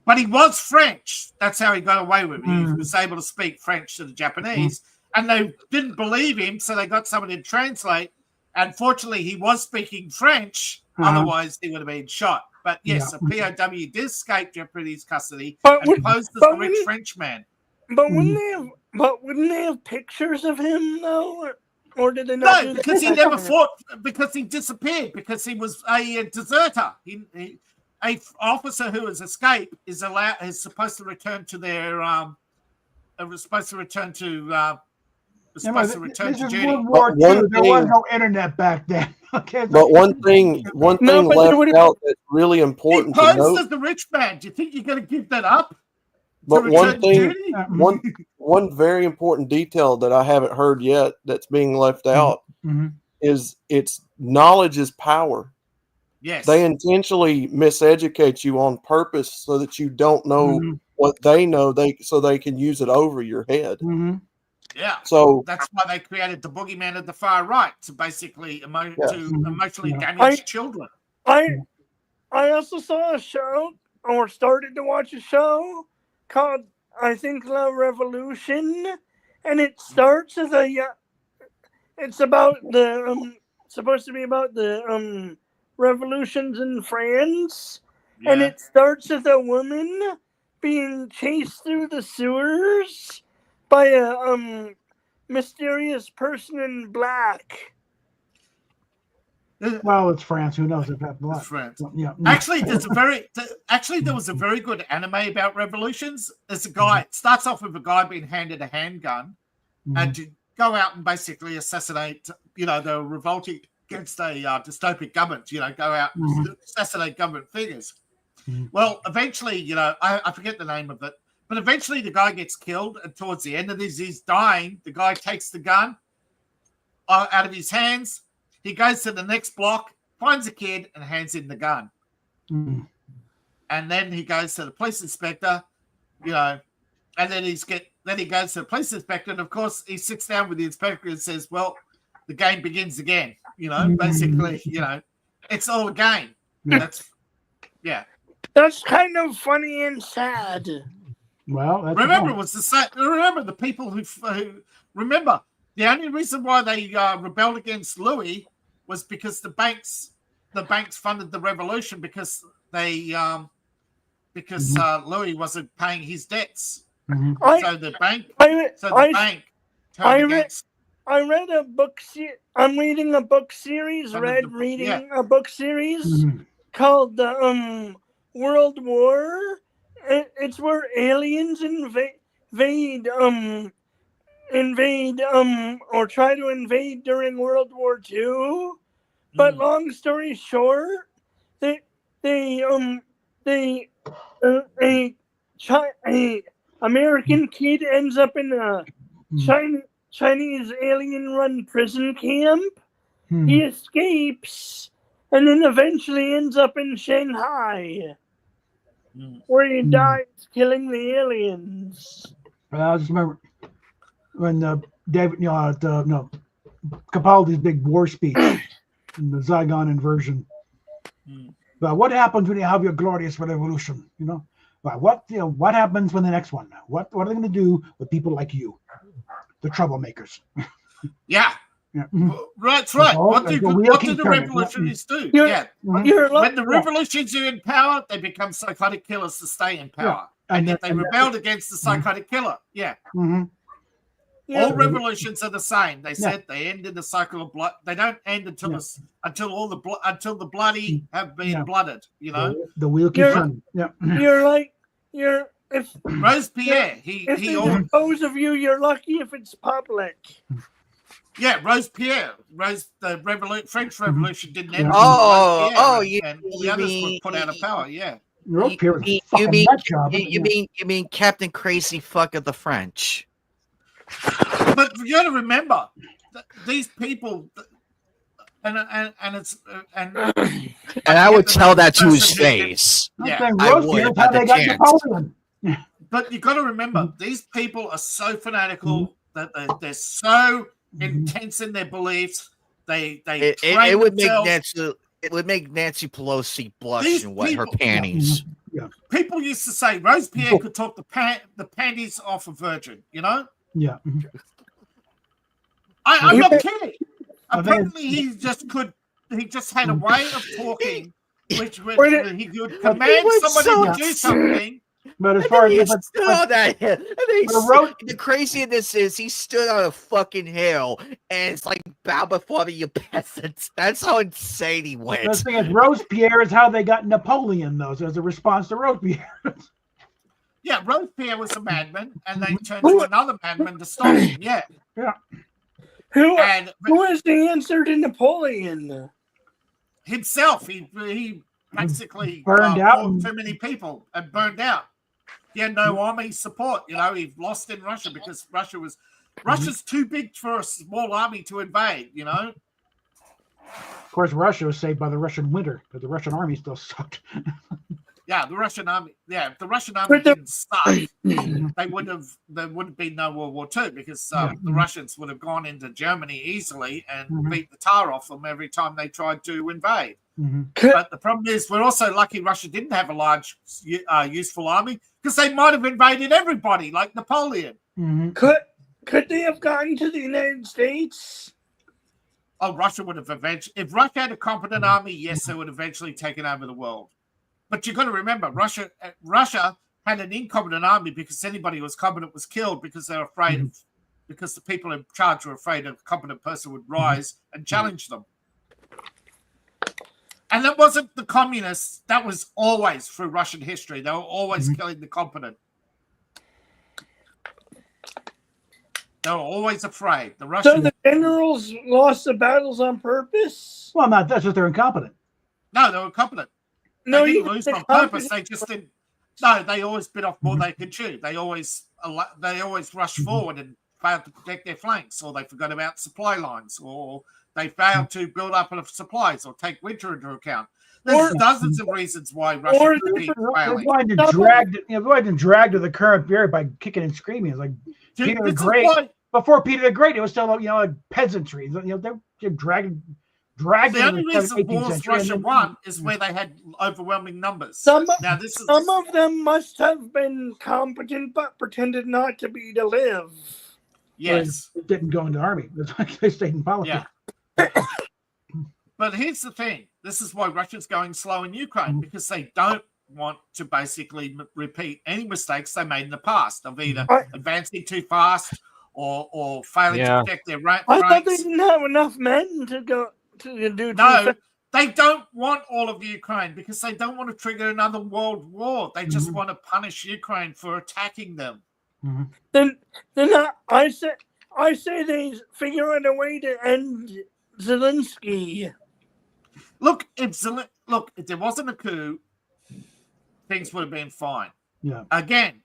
Speaker 4: But he was French. That's how he got away with it. He was able to speak French to the Japanese, and they didn't believe him, so they got somebody to translate. Unfortunately, he was speaking French. Otherwise, he would have been shot. But yes, a POW did escape Japanese custody and posed as a rich Frenchman.
Speaker 3: But wouldn't they have pictures of him though, or did they not?
Speaker 4: No, because he never fought. Because he disappeared. Because he was a deserter. A officer who has escaped is supposed to return to their
Speaker 2: This is
Speaker 4: duty.
Speaker 2: World War II. There was no internet back then. Okay.
Speaker 7: But one thing left out that's really important
Speaker 4: He
Speaker 7: to
Speaker 4: posed
Speaker 7: note.
Speaker 4: as the rich man. Do you think you're going to give that up?
Speaker 7: But one thing,
Speaker 4: duty?
Speaker 7: one very important detail that I haven't heard yet that's being left out is knowledge is power.
Speaker 4: Yes.
Speaker 7: They intentionally miseducate you on purpose so that you don't know what they know, so they can use it over your head.
Speaker 4: Yeah.
Speaker 7: So
Speaker 4: that's why they created the boogeyman at the far right to basically emotionally damage children.
Speaker 3: I also saw a show, or started to watch a show called, I think, La Revolution, and it starts as it's about supposed to be about the revolutions in France, and it starts with a woman being chased through the sewers by a mysterious person in black.
Speaker 2: Well, it's France. Who knows if that's black?
Speaker 4: France.
Speaker 2: Yeah.
Speaker 4: Actually, there was a very good anime about revolutions. There's a guy. It starts off with a guy being handed a handgun and to go out and basically assassinate. The revolting against a dystopic government. Go out and assassinate government figures. Well, eventually, I forget the name of it. But eventually the guy gets killed, and towards the end of this, he's dying. The guy takes the gun out of his hands. He goes to the next block, finds a kid, and hands him the gun. And then he goes to the police inspector, and then he goes to the police inspector, and of course he sits down with the inspector and says, "Well, the game begins again." Basically, it's all a game. That's kind
Speaker 3: of funny and sad.
Speaker 2: Well, that's
Speaker 4: remember the people who remember the only reason why they rebelled against Louis was because the banks funded the revolution because Louis wasn't paying his debts. So the bank turned against.
Speaker 3: I read a book. I'm reading a book series. Reading a book series called the World War. It's where aliens invade or try to invade during World War II. But long story short, a American kid ends up in a Chinese alien-run prison camp. He escapes, and then eventually ends up in Shanghai, where he dies killing the aliens.
Speaker 2: I just remember when David, Capaldi's big war speech in the Zygon inversion. But what happens when you have your glorious revolution? What happens when the next one? What are they going to do with people like you, the troublemakers?
Speaker 4: Yeah. That's right. What do the revolutionaries do? When the revolutions are in power, they become psychotic killers to stay in power. And if they rebelled against the psychotic killer. All revolutions are the same. They said they end in the cycle of blood. They don't end until the bloody have been blooded.
Speaker 2: The wheel keeps turning. Yeah.
Speaker 3: If
Speaker 4: Robespierre,
Speaker 3: those of you, you're lucky if it's public.
Speaker 4: Yeah, Robespierre. The French Revolution didn't end.
Speaker 1: And
Speaker 4: the others were put out of power. Yeah.
Speaker 1: You mean Captain Crazy Fuck of the French?
Speaker 4: But you got to remember, these people, and
Speaker 1: I would tell that to his face.
Speaker 4: Yeah,
Speaker 1: I would.
Speaker 4: But you got to remember, these people are so fanatical that they're so intense in their beliefs. It would make Nancy Pelosi blush and wet her panties. People used to say Robespierre could talk the panties off a virgin.
Speaker 2: Yeah.
Speaker 4: I'm not kidding. Apparently, he just had a way of talking, which he could command somebody to do something.
Speaker 2: But as far as
Speaker 1: the crazy in this is he stood on a fucking hill and it's like bow before me, you peasants. That's how insane he went.
Speaker 2: The thing is, Robespierre is how they got Napoleon, though, as a response to Robespierre.
Speaker 4: Yeah, Robespierre was a madman, and they turned to another madman to stop him. Yeah.
Speaker 3: Who is the answer to Napoleon?
Speaker 4: Himself. He basically
Speaker 2: burned out
Speaker 4: too many people and burned out. He had no army support. He lost in Russia because Russia's too big for a small army to invade.
Speaker 2: Of course, Russia was saved by the Russian winter, but the Russian army still sucked.
Speaker 4: Yeah, the Russian army. Yeah, if the Russian army didn't suck, there would have been no World War II because the Russians would have gone into Germany easily and beat the tar off them every time they tried to invade. But the problem is, we're also lucky Russia didn't have a large, useful army because they might have invaded everybody like Napoleon.
Speaker 3: Could they have gotten to the United States?
Speaker 4: Oh, Russia would have eventually. If Russia had a competent army, yes, they would have eventually taken over the world. But you've got to remember, Russia had an incompetent army because anybody who was competent was killed because they're afraid because the people in charge were afraid a competent person would rise and challenge them. And that wasn't the communists. That was always through Russian history. They were always killing the competent. They were always afraid. The Russians.
Speaker 3: So the generals lost the battles on purpose?
Speaker 2: Well, that's just they're incompetent.
Speaker 4: No, they were competent.
Speaker 3: No,
Speaker 4: they didn't lose on purpose. They just didn't. No, they always bit off more than they could chew. They always rushed forward and failed to protect their flanks, or they forgot about supply lines, or they failed to build up enough supplies, or take winter into account. There's dozens of reasons why Russia keeps failing.
Speaker 2: They're going to drag to the current period by kicking and screaming. It's like Peter the Great. Before Peter the Great, it was still like peasantry. They're dragging.
Speaker 4: The only reason wars Russia won is where they had overwhelming numbers.
Speaker 3: Some of them must have been competent but pretended not to be to live.
Speaker 4: Yes.
Speaker 2: They didn't go into the army. It's like they stayed in politics.
Speaker 4: Yeah. But here's the thing. This is why Russia's going slow in Ukraine, because they don't want to basically repeat any mistakes they made in the past of either advancing too fast or failing
Speaker 6: Yeah.
Speaker 4: to protect their ranks.
Speaker 3: I thought they didn't have enough men to go to do.
Speaker 4: No, they don't want all of Ukraine because they don't want to trigger another world war. They just want to punish Ukraine for attacking them.
Speaker 3: Then I say they figure out a way to end Zelensky.
Speaker 4: Look, if there wasn't a coup, things would have been fine.
Speaker 2: Yeah.
Speaker 4: Again,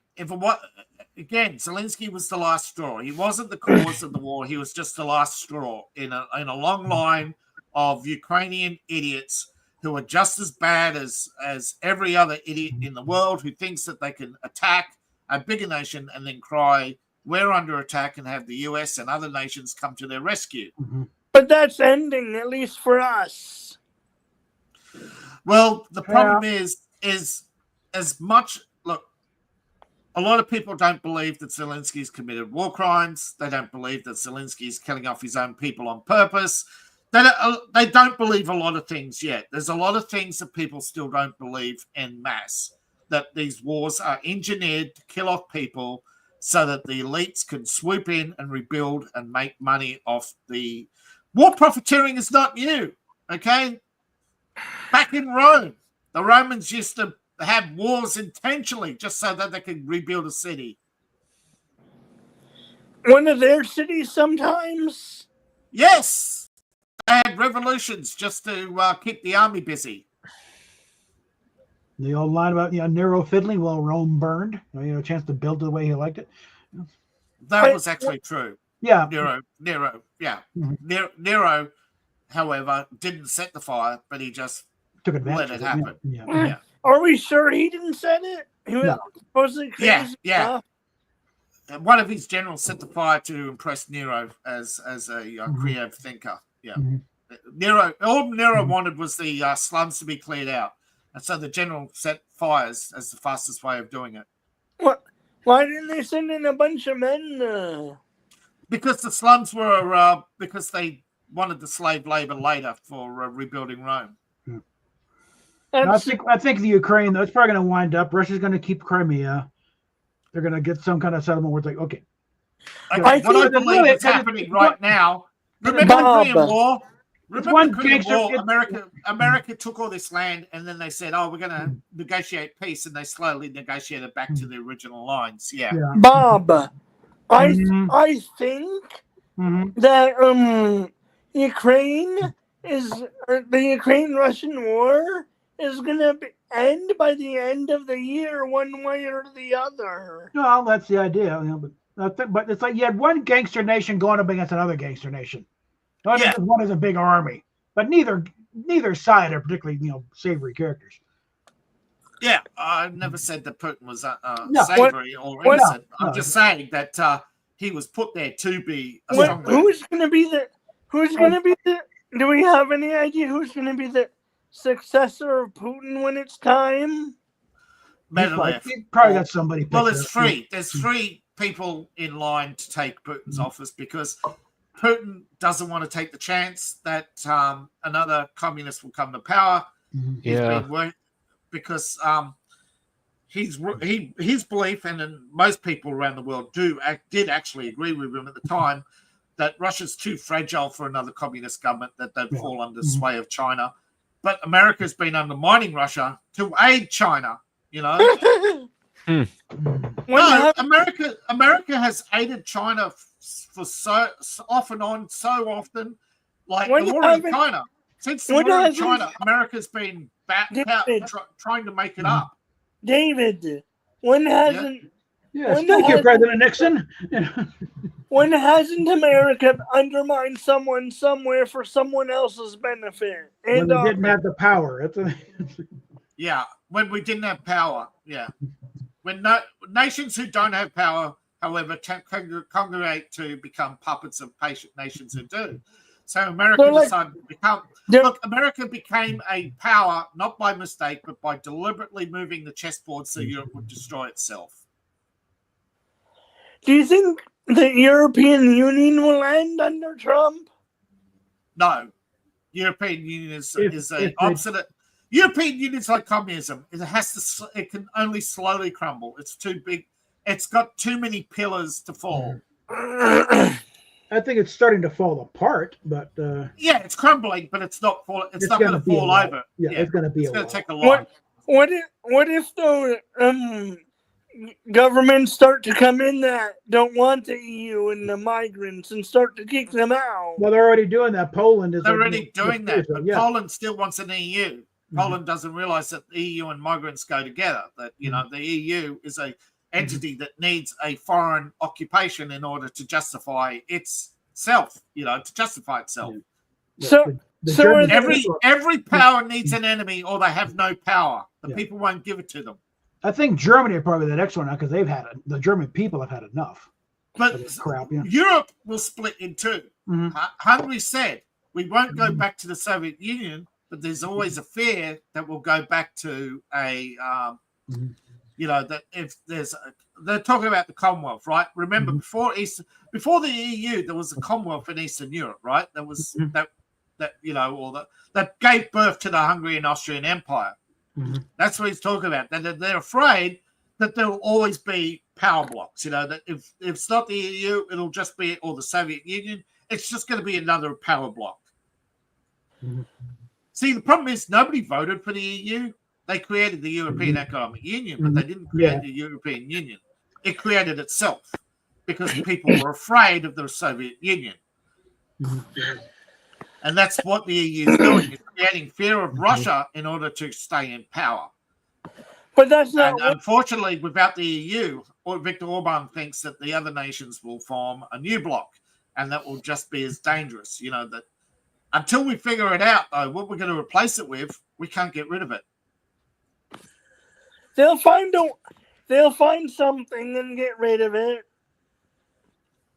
Speaker 4: Zelensky was the last straw. He wasn't the cause of the war. He was just the last straw in a long line of Ukrainian idiots who are just as bad as every other idiot in the world who thinks that they can attack a bigger nation and then cry, "We're under attack," and have the US and other nations come to their rescue.
Speaker 3: But that's ending, at least for us.
Speaker 4: Well, the problem is as much. Look, a lot of people don't believe that Zelensky's committed war crimes. They don't believe that Zelensky's killing off his own people on purpose. They don't believe a lot of things yet. There's a lot of things that people still don't believe en masse, that these wars are engineered to kill off people so that the elites can swoop in and rebuild and make money off the war. Profiteering is not new, okay? Back in Rome, the Romans used to have wars intentionally just so that they could rebuild a city.
Speaker 3: One of their cities sometimes?
Speaker 4: Yes! They had revolutions just to keep the army busy.
Speaker 2: The old line about Nero fiddling while Rome burned. A chance to build it the way he liked it.
Speaker 4: That was actually true.
Speaker 2: Yeah.
Speaker 4: Nero, yeah. Nero, however, didn't set the fire, but he just
Speaker 2: took advantage
Speaker 4: let it
Speaker 2: of
Speaker 4: happen.
Speaker 2: Yeah.
Speaker 3: Are we sure he didn't set it? He was supposedly crazy.
Speaker 4: Yeah. One of his generals set the fire to impress Nero as a creative thinker. Yeah. All Nero wanted was the slums to be cleared out. And so the general set fires as the fastest way of doing it.
Speaker 3: What? Why didn't they send in a bunch of men?
Speaker 4: Because the slums were, because they wanted the slave labor later for rebuilding Rome.
Speaker 2: I think the Ukraine, though, it's probably going to wind up. Russia's going to keep Crimea. They're going to get some kind of settlement where it's like, okay.
Speaker 4: I believe it's happening right now. Remember the Korean War? America took all this land and then they said, "Oh, we're going to negotiate peace," and they slowly negotiated back to the original lines. Yeah.
Speaker 3: Bob, I think that the Ukraine-Russian war is going to end by the end of the year, one way or the other.
Speaker 2: Well, that's the idea. But it's like you had one gangster nation going up against another gangster nation. One is a big army, but neither side are particularly savory characters.
Speaker 4: Yeah, I never said that Putin was savory or innocent. I'm just saying that he was put there to be a strong.
Speaker 3: Who's going to be the? Do we have any idea who's going to be the successor of Putin when it's time?
Speaker 4: Medvedev.
Speaker 2: He probably got somebody.
Speaker 4: Well, there's three. There's three people in line to take Putin's office because Putin doesn't want to take the chance that another communist will come to power. Because his belief, and most people around the world did actually agree with him at the time, that Russia's too fragile for another communist government, that they'd fall under the sway of China. But America's been undermining Russia to aid China. No, America has aided China for so off and on so often. Like the war in China. Since the war in China, America's been trying to make it up.
Speaker 3: David, when hasn't...
Speaker 2: thank you, President Nixon.
Speaker 3: When hasn't America undermined someone somewhere for someone else's benefit?
Speaker 2: When they didn't have the power.
Speaker 4: Yeah, when we didn't have power. Yeah. When nations who don't have power, however, congregate to become puppets of patient nations who do. So America decided to become... Look, America became a power, not by mistake, but by deliberately moving the chessboard so Europe would destroy itself.
Speaker 3: Do you think the European Union will end under Trump?
Speaker 4: No. European Union is an obstinate... European Union's like communism. It can only slowly crumble. It's too big. It's got too many pillars to fall.
Speaker 2: I think it's starting to fall apart, but
Speaker 4: Yeah, it's crumbling, but it's not fall. It's not
Speaker 2: gonna
Speaker 4: going to
Speaker 2: be a
Speaker 4: fall
Speaker 2: while.
Speaker 4: over.
Speaker 2: Yeah, it's going to be
Speaker 4: It's
Speaker 2: a
Speaker 4: going
Speaker 2: while.
Speaker 4: to take a while.
Speaker 3: What if the governments start to come in that don't want the EU and the migrants and start to kick them out?
Speaker 2: Well, they're already doing that. Poland is
Speaker 4: They're
Speaker 2: like,
Speaker 4: already doing that, but
Speaker 2: yeah.
Speaker 4: Poland still wants an EU.
Speaker 2: Mhm.
Speaker 4: Poland doesn't realize that the EU and migrants go together. That the EU is a entity that needs a foreign occupation in order to justify itself. To justify itself.
Speaker 3: So-
Speaker 2: the
Speaker 3: so
Speaker 2: Germans-
Speaker 4: Every power needs an enemy, or they have no power. The
Speaker 2: Yeah.
Speaker 4: people won't give it to them.
Speaker 2: I think Germany are probably the next one now because the German people have had enough
Speaker 4: But
Speaker 2: of this crap. Yeah.
Speaker 4: Europe will split in two.
Speaker 2: Mhm.
Speaker 4: Hungary said we won't go back to the Soviet Union, but there's always a fear that we'll go back to a, that if they're talking about the Commonwealth, right? Remember, before the EU, there was a Commonwealth in Eastern Europe, right? There was that gave birth to the Hungarian Austrian Empire. That's what he's talking about. They're afraid that there will always be power blocks. That if it's not the EU, it'll just be or the Soviet Union. It's just going to be another power block. See, the problem is nobody voted for the EU. They created the European Economic Union, but they didn't create the European Union. It created itself because people were afraid of the Soviet Union. And that's what the EU is doing. It's creating fear of Russia in order to stay in power.
Speaker 3: But that's not.
Speaker 4: And unfortunately, without the EU, Viktor Orban thinks that the other nations will form a new bloc, and that will just be as dangerous. That until we figure it out, though, what we're going to replace it with, we can't get rid of it.
Speaker 3: They'll find something and get rid of it.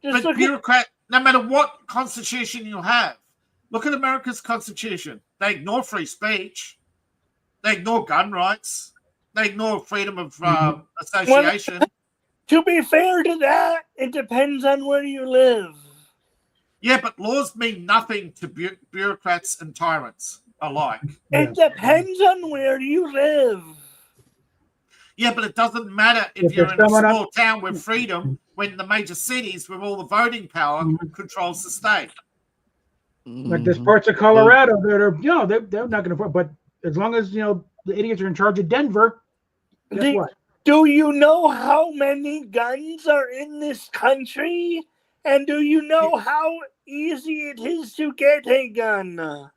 Speaker 3: Just
Speaker 4: But bureaucrat, no matter what constitution you have, look at America's constitution. They ignore free speech. They ignore gun rights. They ignore freedom of association.
Speaker 3: To be fair to that, it depends on where you live.
Speaker 4: Yeah, but laws mean nothing to bureaucrats and tyrants alike.
Speaker 3: It depends on where you live.
Speaker 4: Yeah, but it doesn't matter if you're in a small town with freedom when the major cities with all the voting power controls the state.
Speaker 2: Like there's parts of Colorado that are, they're not going to, but as long as, the idiots are in charge of Denver, guess what?
Speaker 3: Do you know how many guns are in this country? And do you know how easy it is to get a gun?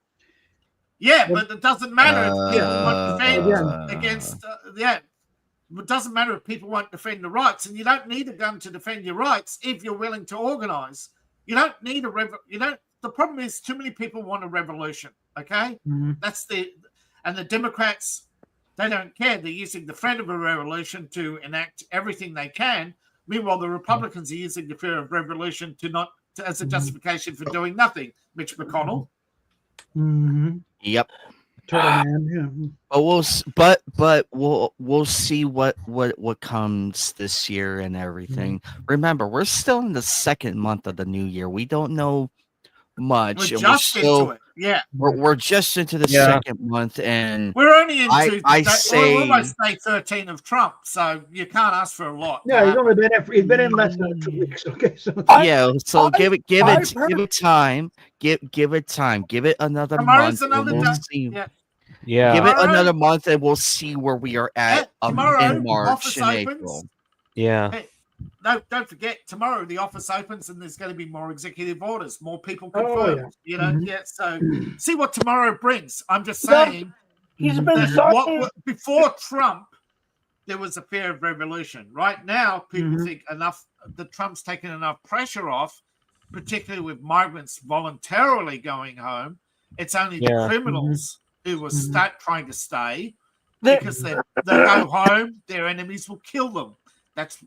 Speaker 4: Yeah, but it doesn't matter if people won't defend against, it doesn't matter if people won't defend the rights, and you don't need a gun to defend your rights if you're willing to organize. You don't need the problem is too many people want a revolution, okay? And the Democrats, they don't care. They're using the threat of a revolution to enact everything they can. Meanwhile, the Republicans are using the fear of revolution as a justification for doing nothing. Mitch McConnell.
Speaker 1: Yep.
Speaker 2: Turtle Man,
Speaker 1: But we'll see what comes this year and everything. Remember, we're still in the second month of the new year. We don't know much.
Speaker 4: We're just into it. Yeah.
Speaker 1: We're just into the second month, and
Speaker 4: we're only into
Speaker 1: we're
Speaker 4: almost day 13 of Trump, so you can't ask for a lot.
Speaker 2: Yeah, he's been in less than 2 weeks. Okay, so
Speaker 1: give it time. Give it time. Give it another
Speaker 4: Tomorrow's
Speaker 1: month.
Speaker 4: Another
Speaker 1: We'll
Speaker 4: day.
Speaker 1: see.
Speaker 6: Yeah.
Speaker 1: Give it another month, and we'll see where we are at
Speaker 4: tomorrow,
Speaker 1: in March
Speaker 4: office
Speaker 1: and
Speaker 4: opens.
Speaker 1: April.
Speaker 6: Yeah.
Speaker 4: Hey, no, don't forget, tomorrow the office opens and there's going to be more executive orders, more people confirmed. So see what tomorrow brings. I'm just saying, before Trump, there was a fear of revolution. Right now, people think that Trump's taken enough pressure off, particularly with migrants voluntarily going home. It's only the criminals who will start trying to stay because they go home, their enemies will kill them. That's,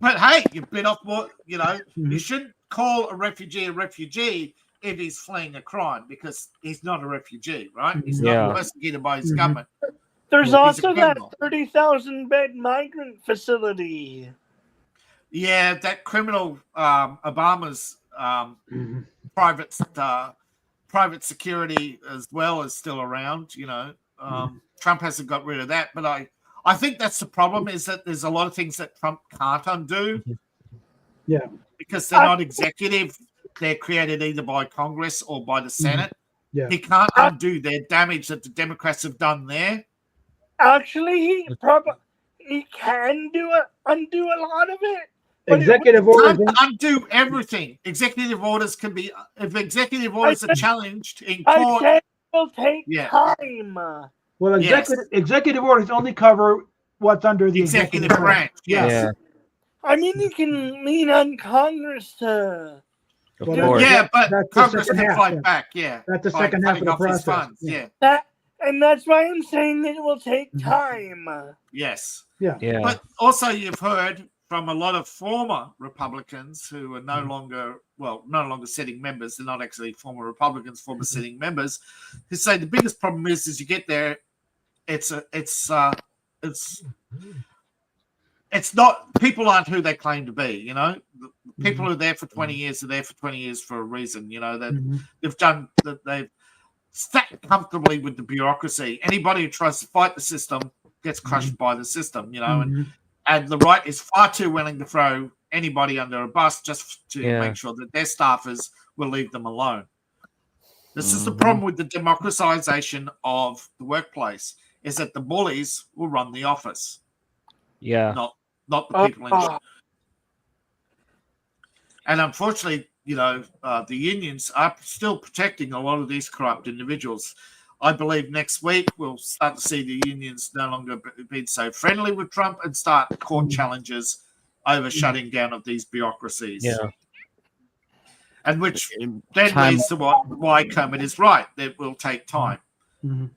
Speaker 4: but hey, you bit off more, you shouldn't call a refugee if he's fleeing a crime because he's not a refugee, right? He's not persecuted by his government.
Speaker 3: There's also that 30,000 bed migrant facility.
Speaker 4: Yeah, that criminal Obama's private security as well is still around. Trump hasn't got rid of that, but I think that's the problem is that there's a lot of things that Trump can't undo.
Speaker 2: Yeah.
Speaker 4: Because they're not executive. They're created either by Congress or by the Senate.
Speaker 2: Yeah.
Speaker 4: He can't undo their damage that the Democrats have done there.
Speaker 3: Actually, he can undo a lot of it. But
Speaker 2: Executive orders.
Speaker 4: Can't undo everything. Executive orders can be, if executive orders are challenged in
Speaker 3: I
Speaker 4: court.
Speaker 3: said it will take
Speaker 4: Yeah.
Speaker 3: time.
Speaker 2: Well,
Speaker 4: Yes.
Speaker 2: executive orders only cover what's under the
Speaker 4: Executive branch. Yes.
Speaker 6: Yeah.
Speaker 3: I mean, you can lean on Congress to.
Speaker 6: Of
Speaker 2: Well,
Speaker 6: course.
Speaker 4: Yeah, but
Speaker 2: That's the
Speaker 4: Congress
Speaker 2: second
Speaker 4: can
Speaker 2: half,
Speaker 4: fight
Speaker 2: yeah.
Speaker 4: back. Yeah.
Speaker 2: That's the
Speaker 4: by
Speaker 2: second half of
Speaker 4: cutting
Speaker 2: the
Speaker 4: off his
Speaker 2: process.
Speaker 4: funds. Yeah.
Speaker 3: And that's why I'm saying that it will take time.
Speaker 4: Yes.
Speaker 6: Yeah.
Speaker 4: But also, you've heard from a lot of former Republicans who are no longer sitting members. They're not actually former Republicans, former sitting members, who say the biggest problem is you get there, it's not, people aren't who they claim to be. You know, the people who are there for 20 years are there for 20 years for a reason. You know that they've sat comfortably with the bureaucracy. Anybody who tries to fight the system gets crushed by the system. You know, and the right is far too willing to throw anybody under a bus just to make sure that their staffers will leave them alone. This is the problem with the democratization of the workplace, is that the bullies will run the office.
Speaker 6: Yeah.
Speaker 4: Not the people in charge. And unfortunately, you know, the unions are still protecting a lot of these corrupt individuals. I believe next week we'll start to see the unions no longer being so friendly with Trump and start court challenges over shutting down of these bureaucracies.
Speaker 6: Yeah.
Speaker 4: And which then leads to why Kermit is right. That will take time.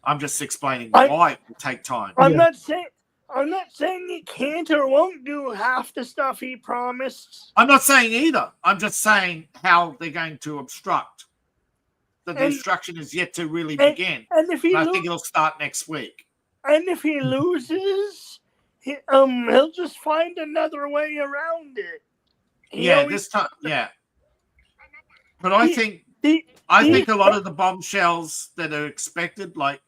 Speaker 4: I'm just explaining why it will take time.
Speaker 3: I'm not saying he can't or won't do half the stuff he promised.
Speaker 4: I'm not saying either. I'm just saying how they're going to obstruct. The obstruction is yet to really begin.
Speaker 3: And if
Speaker 4: I think it'll start next week.
Speaker 3: And if he loses, he'll just find another way around it.
Speaker 4: This time, yeah. But I think a lot of the bombshells that are expected, like,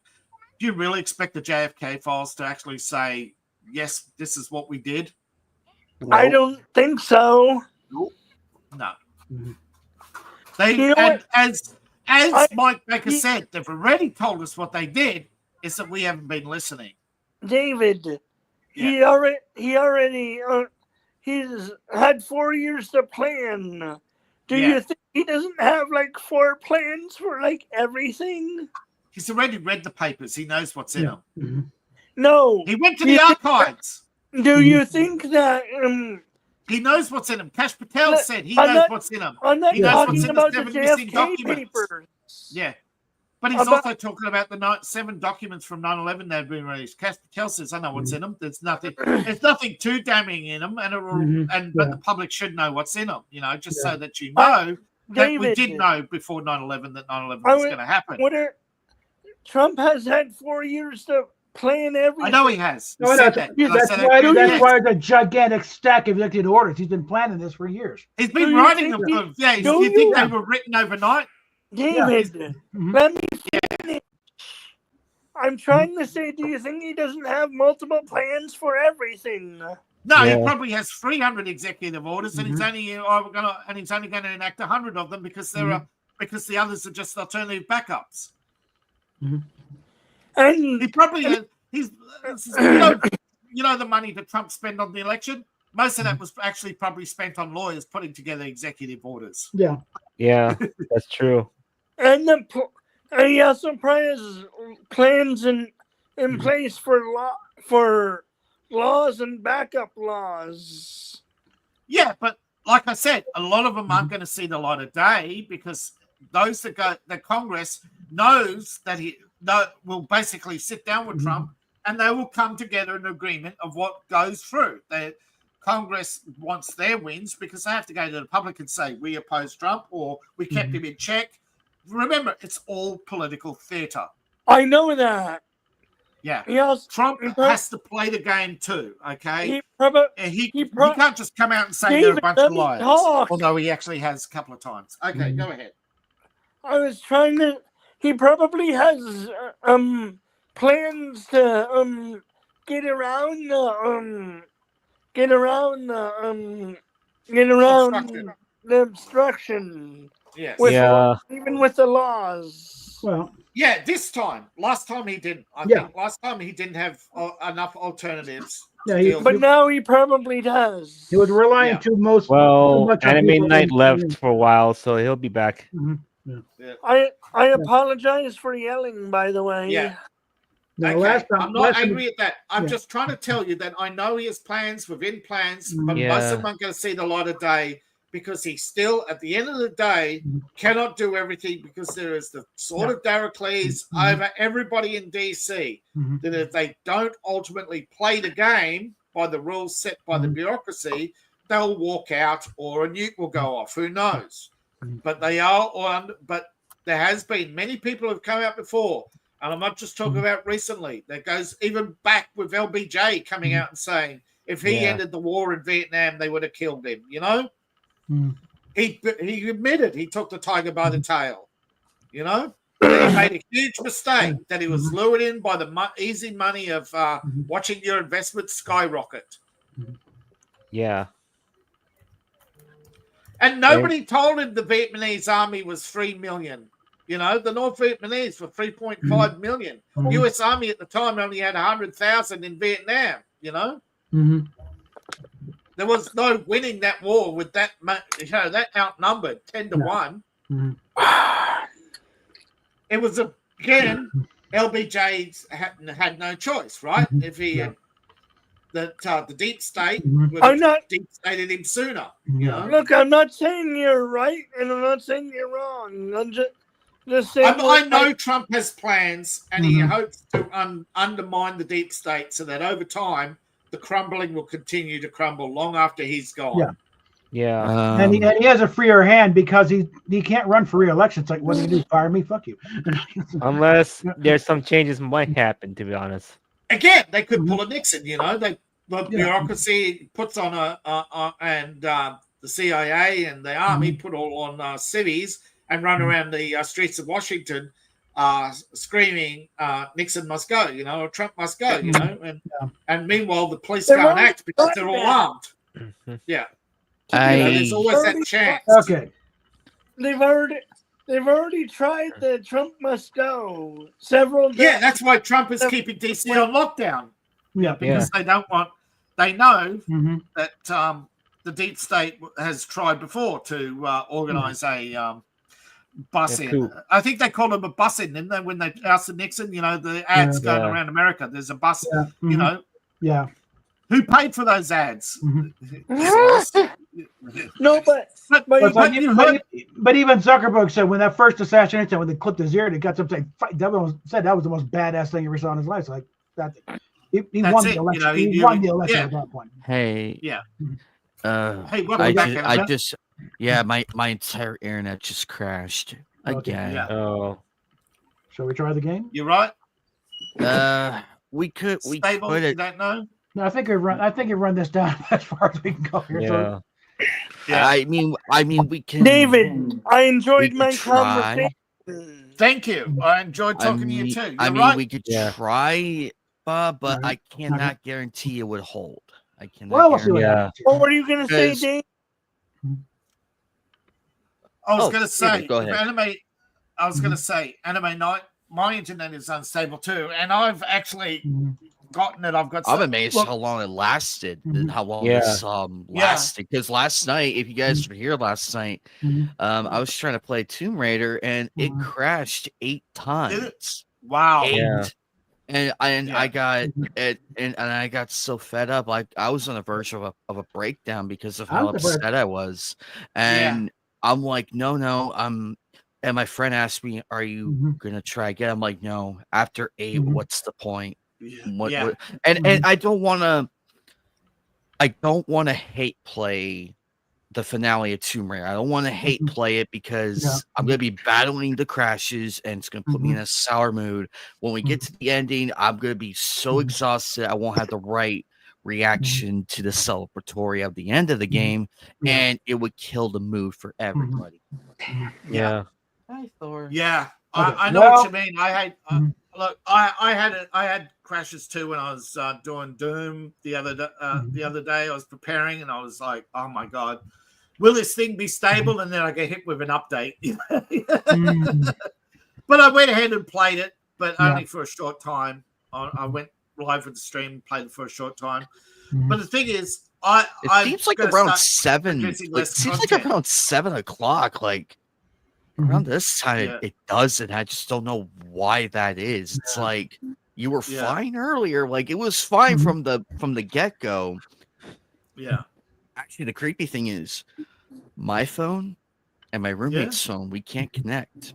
Speaker 4: do you really expect the JFK files to actually say, yes, this is what we did?
Speaker 2: No.
Speaker 3: I don't think so.
Speaker 4: No. As Mike Baker said, they've already told us what they did. Is that we haven't been listening.
Speaker 3: David, he's had 4 years to plan. Do you think he doesn't have like 4 plans for like everything?
Speaker 4: He's already read the papers. He knows what's in them.
Speaker 3: No.
Speaker 4: He went to the archives.
Speaker 3: Do you think that
Speaker 4: he knows what's in them? Cash Patel said he knows what's in them.
Speaker 3: I'm not
Speaker 4: he knows
Speaker 3: talking
Speaker 4: what's in
Speaker 3: about
Speaker 4: the
Speaker 3: the
Speaker 4: 7 missing
Speaker 3: JFK
Speaker 4: documents.
Speaker 3: papers.
Speaker 4: Yeah. But he's also talking about the 7 documents from 9/11 that have been released. Cash Patel says, "I know what's in them. There's nothing too damning in them, and but the public should know what's in them. You know, just so that you know that we did know before 9/11 that 9/11 was going to happen."
Speaker 3: Trump has had 4 years to plan everything.
Speaker 4: I know he has.
Speaker 2: No, that's why there's a gigantic stack of executive orders. He's been planning this for years.
Speaker 4: He's been writing them. Do you think they were written overnight?
Speaker 3: David, let me finish. I'm trying to say, do you think he doesn't have multiple plans for everything?
Speaker 4: No, he probably has 300 executive orders, and he's only going to enact 100 of them because because the others are just alternative backups.
Speaker 3: And
Speaker 4: he probably you know the money that Trump spent on the election. Most of that was actually probably spent on lawyers putting together executive orders.
Speaker 6: Yeah, that's true.
Speaker 3: And he also has plans in place for laws and backup laws.
Speaker 4: Yeah, but like I said, a lot of them aren't going to see the light of day because those that Congress knows that will basically sit down with Trump and they will come together in agreement of what goes through. Congress wants their wins because they have to go to the public and say, we oppose Trump or we kept him in check. Remember, it's all political theater.
Speaker 3: I know that.
Speaker 4: Yeah. Trump has to play the game too, okay? He can't just come out and say they're a bunch of liars. Although he actually has a couple of times. Okay, go ahead.
Speaker 3: I was trying to... He probably has plans to get around get around
Speaker 4: Obstruction.
Speaker 3: the obstruction.
Speaker 4: Yes.
Speaker 3: With
Speaker 6: Yeah.
Speaker 3: even with the laws.
Speaker 2: Well,
Speaker 4: Yeah, this time. Last time he didn't. I
Speaker 2: Yeah.
Speaker 4: think last time he didn't have enough alternatives.
Speaker 2: Yeah,
Speaker 4: to
Speaker 2: he-
Speaker 4: deal
Speaker 3: But
Speaker 4: with.
Speaker 3: now he probably does.
Speaker 2: he was relying
Speaker 4: Yeah.
Speaker 2: too much
Speaker 6: Well,
Speaker 2: on
Speaker 6: Anime
Speaker 2: people
Speaker 6: Night
Speaker 2: in-
Speaker 6: left for a while, so he'll be back.
Speaker 2: Mhm.
Speaker 3: I apologize for yelling, by the way.
Speaker 4: Yeah.
Speaker 2: Now,
Speaker 4: Okay,
Speaker 2: last time,
Speaker 4: I'm not
Speaker 2: last time-
Speaker 4: angry at that. I'm
Speaker 2: Yeah.
Speaker 4: just trying to tell you that I know he has plans within plans, but
Speaker 6: Yeah.
Speaker 4: most of them aren't going to see the light of day because he still, at the end of the day, cannot do everything because there is the sword of Damocles
Speaker 2: Mhm.
Speaker 4: over everybody in DC.
Speaker 2: Mhm.
Speaker 4: That if they don't ultimately play the game by the rules set by the
Speaker 2: Mhm.
Speaker 4: bureaucracy, they'll walk out or a nuke will go off. Who knows?
Speaker 2: Mhm.
Speaker 4: But they are on. But there has been many people who've come out before, and I'm not just talking
Speaker 2: Mhm.
Speaker 4: about recently. That goes even back with LBJ coming
Speaker 2: Mhm.
Speaker 4: out and saying if he
Speaker 6: Yeah.
Speaker 4: ended the war in Vietnam, they would have killed him. You know,
Speaker 2: Mhm.
Speaker 4: he admitted he took the tiger by the tail. You know. That he made a huge mistake, that he was lured in by the easy money of watching your investment skyrocket.
Speaker 6: Yeah.
Speaker 4: And nobody told him the Vietnamese army was 3 million. You know, the North Vietnamese were 3.5 million.
Speaker 2: Mhm.
Speaker 4: US Army at the time only had 100,000 in Vietnam, you know?
Speaker 2: Mhm.
Speaker 4: There was no winning that war with that much, you know, that outnumbered 10 to
Speaker 2: No.
Speaker 4: 1.
Speaker 2: Mhm.
Speaker 4: It was, again, LBJ had no choice, right? If he had, the deep state
Speaker 2: Mhm.
Speaker 4: would
Speaker 3: I'm
Speaker 4: have
Speaker 3: not.
Speaker 4: deep stated him sooner, you
Speaker 2: Yeah.
Speaker 4: know?
Speaker 3: Look, I'm not saying you're right, and I'm not saying you're wrong. I'm just saying.
Speaker 4: I know Trump has plans, and he
Speaker 2: Mhm.
Speaker 4: hopes to undermine the deep state so that over time the crumbling will continue to crumble long after he's gone.
Speaker 2: Yeah.
Speaker 6: Yeah.
Speaker 2: And he has a freer hand because he can't run for re-election. It's like, what do you do? Fire me? Fuck you.
Speaker 6: Unless there's some changes might happen, to be honest.
Speaker 4: Again, they could pull a Nixon. You know, the
Speaker 2: Yeah.
Speaker 4: bureaucracy puts on the CIA and the army put all on civvies and run around the streets of Washington, screaming, "Nixon must go," you know, or "Trump must go," you know, and meanwhile the police
Speaker 3: They're
Speaker 4: can't
Speaker 3: already
Speaker 4: act because they're
Speaker 3: done
Speaker 4: all
Speaker 3: that.
Speaker 4: armed.
Speaker 6: Mhm.
Speaker 4: Yeah. You know, there's always that chance.
Speaker 2: Okay.
Speaker 3: They've already tried the Trump must go several times.
Speaker 4: Yeah, that's why Trump is keeping DC on lockdown.
Speaker 2: Yeah.
Speaker 4: Because they know
Speaker 2: Mhm.
Speaker 4: that the deep state has tried before to organize a bus in.
Speaker 6: coup.
Speaker 4: I think they called him a bus in, didn't they? When they ousted Nixon, you know, the ads going
Speaker 6: Yeah.
Speaker 4: around America. There's a bus,
Speaker 2: Yeah.
Speaker 4: you
Speaker 2: Mhm.
Speaker 4: know.
Speaker 2: Yeah.
Speaker 4: Who paid for those ads?
Speaker 2: Mhm.
Speaker 3: No, but
Speaker 2: But, it's like,
Speaker 4: you
Speaker 2: but,
Speaker 4: heard-
Speaker 2: but even Zuckerberg said when that first assassination, when they clipped his ear, they got something. Said that was the most badass thing he ever saw in his life. So like that, he
Speaker 4: That's
Speaker 2: won
Speaker 4: it,
Speaker 2: the
Speaker 4: you
Speaker 2: election.
Speaker 4: know,
Speaker 2: he
Speaker 4: you-
Speaker 2: won the election
Speaker 4: yeah.
Speaker 2: at that point.
Speaker 1: Hey.
Speaker 4: Yeah.
Speaker 1: Hey,
Speaker 4: welcome back, Annabelle.
Speaker 1: yeah, my entire internet just crashed
Speaker 2: Okay.
Speaker 1: again.
Speaker 4: Yeah.
Speaker 6: Oh.
Speaker 2: Shall we try the game?
Speaker 4: You're right.
Speaker 1: We could
Speaker 4: Stable. You don't know.
Speaker 2: No, I think we run this down as far as we can go here. So,
Speaker 6: Yeah.
Speaker 1: I mean, we can.
Speaker 3: David, I enjoyed
Speaker 1: we
Speaker 3: my
Speaker 1: could try.
Speaker 3: conversation.
Speaker 4: Thank you. I enjoyed talking to you too. You're
Speaker 1: I mean,
Speaker 4: right.
Speaker 1: we could
Speaker 6: Yeah.
Speaker 1: try, but
Speaker 2: Alright.
Speaker 1: I cannot guarantee it would hold. I cannot.
Speaker 2: well, we'll see what
Speaker 6: Yeah.
Speaker 2: happens.
Speaker 3: What were you gonna say,
Speaker 1: Because-
Speaker 3: Dave?
Speaker 4: I was
Speaker 1: Oh,
Speaker 4: going to
Speaker 1: David,
Speaker 4: say,
Speaker 1: go
Speaker 4: with
Speaker 1: ahead.
Speaker 4: anime. I was going to say, Anime Night. My internet is unstable too, and I've actually
Speaker 2: Mhm.
Speaker 4: gotten it. I've got.
Speaker 1: I'm
Speaker 4: some-
Speaker 1: amazed
Speaker 4: Look,
Speaker 1: how long it lasted.
Speaker 2: Mhm.
Speaker 1: How long
Speaker 6: Yeah.
Speaker 1: this lasted. Because last night, if you guys
Speaker 2: Mhm.
Speaker 1: were here last night,
Speaker 2: Mhm.
Speaker 1: I was trying to play Tomb Raider and it
Speaker 2: Mhm.
Speaker 1: crashed 8 times.
Speaker 4: Wow.
Speaker 1: 8.
Speaker 6: Yeah.
Speaker 1: And
Speaker 4: Yeah.
Speaker 1: I got
Speaker 2: Mhm.
Speaker 1: it, and I got so fed up. Like I was on the verge of a breakdown because of
Speaker 2: I'm
Speaker 1: how
Speaker 2: surprised.
Speaker 1: upset I was. And I'm like, no. And my friend asked me, "Are you
Speaker 2: Mhm.
Speaker 1: gonna try again?" I'm like, "No. After 8,
Speaker 2: Mhm.
Speaker 1: what's the point?" What,
Speaker 4: Yeah.
Speaker 1: what- and I don't want to hate play the finale of Tomb Raider. I don't want to hate
Speaker 2: Mhm.
Speaker 1: play it because
Speaker 2: Yeah.
Speaker 1: I'm going to be battling the crashes and it's going to put me in a sour mood. When we get to the ending, I'm going to be so
Speaker 2: Mhm.
Speaker 1: exhausted. I won't have the right reaction to the celebratory of the end of the
Speaker 2: Mhm.
Speaker 1: game,
Speaker 2: Yeah.
Speaker 1: and it would kill the mood for everybody.
Speaker 6: Yeah.
Speaker 1: Hi, Thor.
Speaker 4: Yeah.
Speaker 2: Okay.
Speaker 4: I know
Speaker 2: Well-
Speaker 4: what you mean. I hate.
Speaker 2: Mhm.
Speaker 4: Look, I had crashes too when I was doing Doom the other day. I was preparing and I was like, oh my god. will this thing be stable? And then I get hit with an update.
Speaker 2: Mm.
Speaker 4: But I went ahead and played it, but
Speaker 2: Yeah.
Speaker 4: only for a short time. I went live with the stream, played it for a short time.
Speaker 2: Mhm.
Speaker 4: But the thing is,
Speaker 1: It seems like around 7.
Speaker 4: producing
Speaker 1: Like,
Speaker 4: less
Speaker 1: seems like
Speaker 4: content.
Speaker 1: around 7 o'clock. Like
Speaker 2: Mhm.
Speaker 1: around this time,
Speaker 4: Yeah.
Speaker 1: it does, and I just don't know why that is. It's like you were
Speaker 4: Yeah.
Speaker 1: fine earlier. Like it was fine
Speaker 2: Mhm.
Speaker 1: from the get go.
Speaker 4: Yeah.
Speaker 1: Actually, the creepy thing is, my phone and my roommate's phone, we can't connect.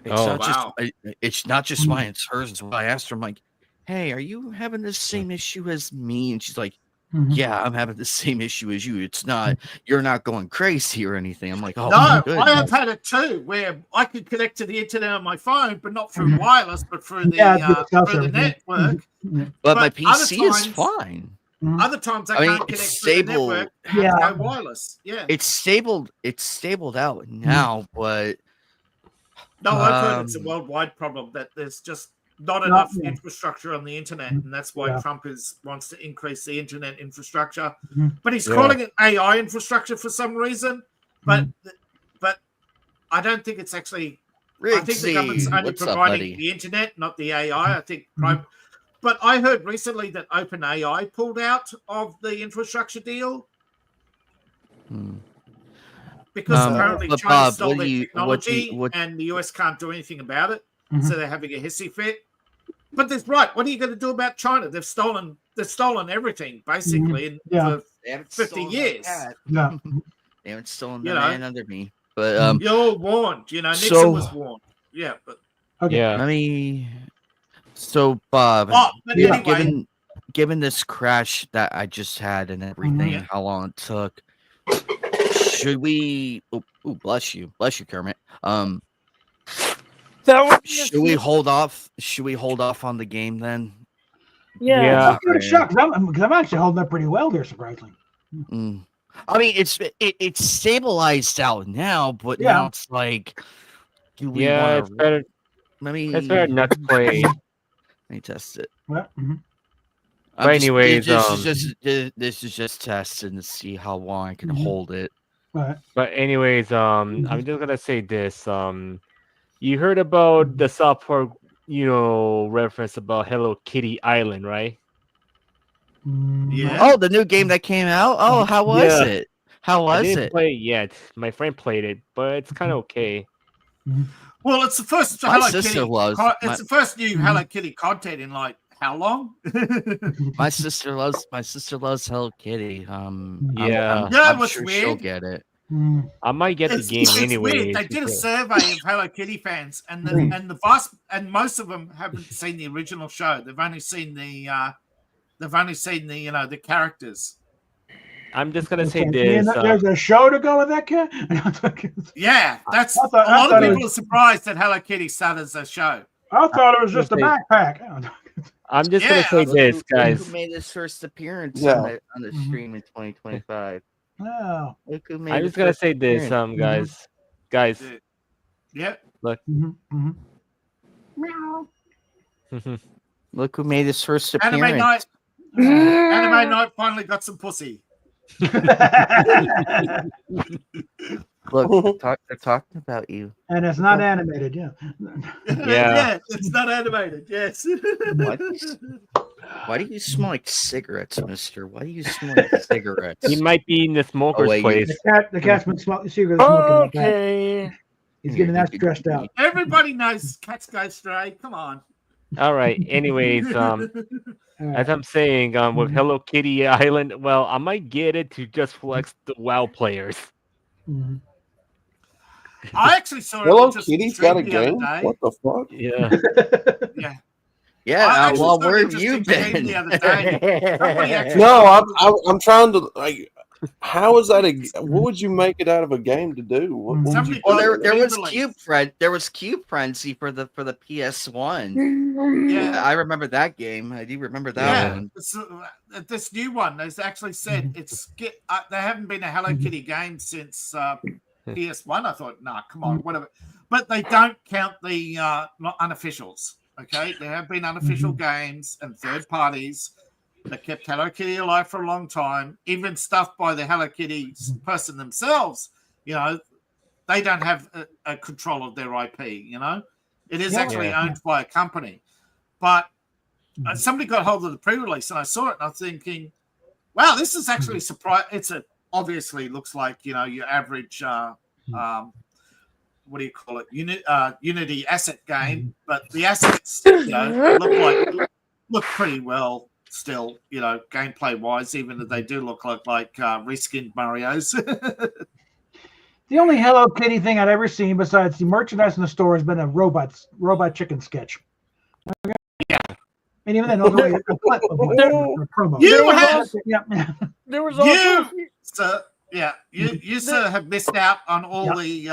Speaker 1: It's
Speaker 6: Oh,
Speaker 1: not
Speaker 4: wow.
Speaker 1: it's not just
Speaker 2: Mhm.
Speaker 1: mine, it's hers as well. I asked her, I'm like, hey, are you having the same issue as me? And she's like,
Speaker 2: Mhm.
Speaker 1: yeah, I'm having the same issue as you. It's not, you're not going crazy or anything. I'm like, oh,
Speaker 4: No,
Speaker 1: good.
Speaker 4: I have had it too, where I could connect to the internet on my phone, but not through
Speaker 2: Mhm.
Speaker 4: wireless, but through the
Speaker 2: Yeah, it's cell
Speaker 4: through the
Speaker 2: service, yeah.
Speaker 4: network.
Speaker 2: Yeah.
Speaker 1: But my
Speaker 4: but other
Speaker 1: PC is
Speaker 4: times-
Speaker 1: fine.
Speaker 2: Mhm.
Speaker 4: Other times I
Speaker 1: I mean,
Speaker 4: can't
Speaker 1: it's
Speaker 4: connect through the
Speaker 1: stable.
Speaker 4: network. I have
Speaker 2: Yeah.
Speaker 4: to go wireless. Yeah.
Speaker 1: It's stabled out now, but
Speaker 4: No, I've heard it's a
Speaker 1: Um,
Speaker 4: worldwide problem that there's just not
Speaker 2: No,
Speaker 4: enough
Speaker 2: yeah.
Speaker 4: infrastructure on the internet, and that's why
Speaker 2: Yeah.
Speaker 4: Trump wants to increase the internet infrastructure.
Speaker 2: Mhm.
Speaker 4: But he's
Speaker 6: Yeah.
Speaker 4: calling it AI infrastructure for some reason. But I don't think it's actually. I think the government's only
Speaker 1: what's up,
Speaker 4: providing
Speaker 1: buddy?
Speaker 4: the internet, not the AI. I think. But I heard recently that OpenAI pulled out of the infrastructure deal
Speaker 1: Hmm.
Speaker 4: because
Speaker 1: Um,
Speaker 4: apparently
Speaker 1: but
Speaker 4: China
Speaker 1: Bob,
Speaker 4: stole
Speaker 1: what do
Speaker 4: their
Speaker 1: you- what do you-
Speaker 4: technology,
Speaker 1: what-
Speaker 4: and the US can't do anything about it.
Speaker 2: Mhm.
Speaker 4: So they're having a hissy fit. But that's right. What are you going to do about China? They've stolen everything basically in,
Speaker 2: Yeah.
Speaker 4: for
Speaker 1: They haven't
Speaker 4: 50
Speaker 1: stolen my
Speaker 4: years.
Speaker 1: cat.
Speaker 2: Yeah.
Speaker 1: They haven't stolen
Speaker 4: You
Speaker 1: the
Speaker 4: know.
Speaker 1: man under me. But
Speaker 4: You're all warned. You know, Nixon
Speaker 1: So-
Speaker 4: was warned. Yeah, but
Speaker 2: Okay.
Speaker 6: Yeah.
Speaker 1: let me. So Bob,
Speaker 4: but
Speaker 2: Yeah.
Speaker 4: anyway,
Speaker 1: given this crash that I just had and everything,
Speaker 4: Mhm.
Speaker 1: how long it took, should we? Oh, bless you, Kermit.
Speaker 3: That was
Speaker 1: Should we hold off? Should we hold off on the game then?
Speaker 6: Yeah.
Speaker 2: Let's give it a shot, 'cause I'm actually holding up pretty well here, surprisingly.
Speaker 1: Mm. I mean, it's stabilized out now, but
Speaker 2: Yeah.
Speaker 1: now it's like, do we
Speaker 6: Yeah,
Speaker 1: want
Speaker 6: it's
Speaker 1: to?
Speaker 6: better.
Speaker 1: Let me.
Speaker 6: It's better not to play.
Speaker 1: Let me test it.
Speaker 2: Well, mhm.
Speaker 1: I'm
Speaker 6: But
Speaker 1: just-
Speaker 6: anyways,
Speaker 1: this is just testing to see how long I can
Speaker 2: Mhm.
Speaker 1: hold it.
Speaker 2: Right.
Speaker 6: But anyways, I'm just gonna say this. You heard about the South Park, reference about Hello Kitty Island, right?
Speaker 4: Yeah.
Speaker 1: Oh, the new game that came out. Oh, how was
Speaker 6: Yeah.
Speaker 1: it? How
Speaker 6: I
Speaker 1: was
Speaker 6: didn't
Speaker 1: it?
Speaker 6: play it yet. My friend played it, but it's kind of okay.
Speaker 4: well, it's the first
Speaker 1: My
Speaker 4: Hello
Speaker 1: sister
Speaker 4: Kitty.
Speaker 1: loves-
Speaker 4: It's
Speaker 1: my-
Speaker 4: the first new Hello Kitty content in like how long?
Speaker 1: My sister loves Hello Kitty.
Speaker 6: Yeah.
Speaker 1: I'm
Speaker 4: Yeah, what's
Speaker 1: sure she'll
Speaker 4: weird?
Speaker 1: get it.
Speaker 2: Mm.
Speaker 6: I might get the game
Speaker 4: It's
Speaker 6: anyway.
Speaker 4: weird. They did a survey of Hello Kitty fans, and most of them haven't seen the original show. They've only seen the the characters.
Speaker 6: I'm just gonna say
Speaker 2: Okay,
Speaker 6: this.
Speaker 2: there's a show to go with that cat.
Speaker 4: Yeah, that's
Speaker 2: I thought-
Speaker 4: a lot
Speaker 2: I
Speaker 4: of
Speaker 2: thought it
Speaker 4: people
Speaker 2: was-
Speaker 4: are surprised that Hello Kitty started as a show.
Speaker 2: I thought it was just a
Speaker 6: Okay.
Speaker 2: backpack.
Speaker 6: I'm just
Speaker 4: Yeah,
Speaker 6: gonna say
Speaker 1: Look
Speaker 6: this,
Speaker 1: who
Speaker 6: guys.
Speaker 1: made his first appearance
Speaker 7: Yeah.
Speaker 1: on the
Speaker 2: Mhm.
Speaker 1: stream in 2025.
Speaker 2: Oh.
Speaker 1: Look who made
Speaker 6: I'm
Speaker 1: his
Speaker 6: just gonna
Speaker 1: first
Speaker 6: say this,
Speaker 1: appearance.
Speaker 6: guys.
Speaker 4: Yeah,
Speaker 2: Mhm, mhm.
Speaker 1: Look who made his first
Speaker 4: Anime
Speaker 1: appearance.
Speaker 4: Night. Anime Night finally got some pussy.
Speaker 1: Look, they're talking about you.
Speaker 2: And it's not animated, yeah.
Speaker 6: Yeah.
Speaker 4: It's not animated. Yes.
Speaker 1: Why do you smell like cigarettes, mister? Why do you smell like cigarettes?
Speaker 6: He might be in the smoker's
Speaker 1: wait, you-
Speaker 6: place.
Speaker 2: The cat's been secretly smoking.
Speaker 3: Okay.
Speaker 2: He's getting that stressed out.
Speaker 4: Everybody knows cats go stray. Come on.
Speaker 6: All right. Anyways,
Speaker 2: All right.
Speaker 6: as I'm saying, with Hello Kitty Island, well, I might get it to just flex the WoW players.
Speaker 2: Mhm.
Speaker 4: I actually saw it.
Speaker 7: Hello
Speaker 4: just
Speaker 7: Kitty's got a
Speaker 4: streamed the other
Speaker 7: game?
Speaker 4: day.
Speaker 7: What the fuck?
Speaker 6: Yeah.
Speaker 4: Yeah.
Speaker 1: Yeah,
Speaker 4: I actually
Speaker 1: well,
Speaker 4: saw an
Speaker 1: where have you
Speaker 4: interesting game
Speaker 1: been?
Speaker 4: the other day. Somebody actually-
Speaker 7: No, I'm trying to like. How is that what would you make it out of a game to do? What would
Speaker 4: Somebody
Speaker 7: you
Speaker 1: Well,
Speaker 4: called
Speaker 1: there was
Speaker 4: re-release.
Speaker 1: There was Cube Frenzy for the PS1.
Speaker 4: Yeah.
Speaker 1: I remember that game. I do remember that
Speaker 4: Yeah,
Speaker 1: one.
Speaker 4: this new one has actually said there haven't been a Hello Kitty game since PS1. I thought, nah, come on, whatever. But they don't count the unofficials. Okay, there have been unofficial games and third parties, that kept Hello Kitty alive for a long time, even stuff by the Hello Kitty person themselves. You know, they don't have a control of their IP. You know, it is actually owned by a company. But somebody got hold of the pre-release, and I saw it, and I was thinking, wow, this is actually surprising. It's obviously looks like, you know, your average what do you call it? Unity asset game, but the assets, you know, look pretty well still, you know, gameplay wise, even if they do look like reskinned Marios.
Speaker 2: The only Hello Kitty thing I'd ever seen besides the merchandise in the store has been a robot chicken sketch.
Speaker 6: Yeah.
Speaker 2: And even then, it was only a promo.
Speaker 3: There was also
Speaker 4: You sir have missed out on all the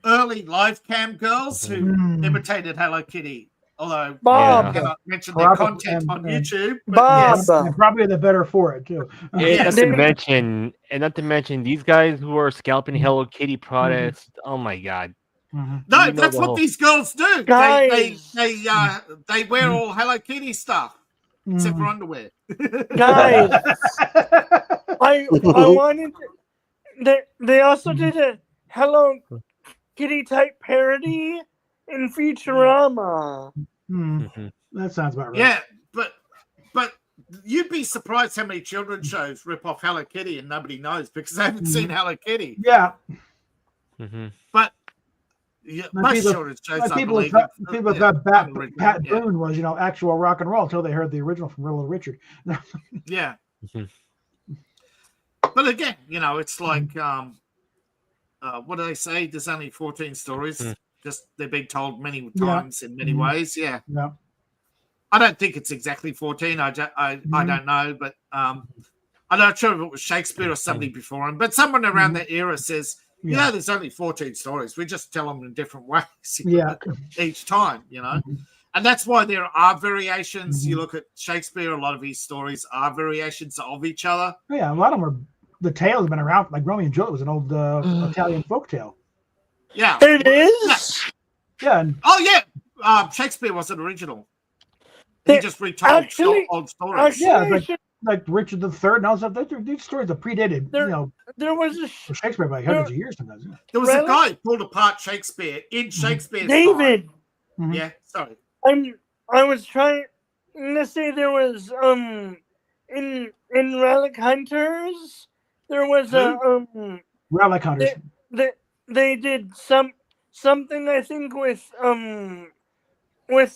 Speaker 4: early live cam girls who imitated Hello Kitty. Although I cannot mention their content on YouTube.
Speaker 3: Bob.
Speaker 2: And probably the better for it too.
Speaker 6: Not to mention these guys who are scalping Hello Kitty products. Oh my god!
Speaker 4: No,
Speaker 6: You know
Speaker 4: that's
Speaker 6: the
Speaker 4: what
Speaker 6: whole-
Speaker 4: these girls do.
Speaker 3: Guys.
Speaker 4: They wear all Hello Kitty stuff except for underwear.
Speaker 3: Guys, I wanted they also did a Hello Kitty type parody in Futurama.
Speaker 2: That sounds about right.
Speaker 4: Yeah, but you'd be surprised how many children's shows rip off Hello Kitty and nobody knows because they haven't seen Hello Kitty.
Speaker 2: Yeah.
Speaker 4: But most
Speaker 2: people-
Speaker 4: children's shows, I
Speaker 2: People
Speaker 4: believe,
Speaker 2: thought Pat
Speaker 4: yeah.
Speaker 2: Boone was, you know, actual rock and roll until they heard the original from Little Richard.
Speaker 4: Yeah. But again, you know, it's like what do they say? There's only 14 stories. Just they've been told many times in many ways. Yeah.
Speaker 2: Yeah.
Speaker 4: I don't think it's exactly 14. I don't know, but I'm not sure if it was Shakespeare or somebody before him. But someone around that era says, you know, there's only 14 stories. We just tell them in different ways each time, you know. And that's why there are variations. You look at Shakespeare, a lot of his stories are variations of each other.
Speaker 2: Yeah, a lot of them are. The tale has been around. Like Romeo and Juliet was an old Italian folk tale.
Speaker 4: Yeah.
Speaker 3: It is?
Speaker 2: Yeah. And
Speaker 4: Oh, yeah. Shakespeare wasn't original. He just retold old stories.
Speaker 2: like Richard III and all stuff. These stories are predated, you know,
Speaker 3: There was a
Speaker 2: for Shakespeare by hundreds of years sometimes. Yeah.
Speaker 4: There was a guy who pulled apart Shakespeare in Shakespeare's
Speaker 3: David.
Speaker 4: time. Yeah, sorry.
Speaker 3: I was trying to say there was in Relic Hunters there was
Speaker 2: Relic Hunters.
Speaker 3: They did something I think with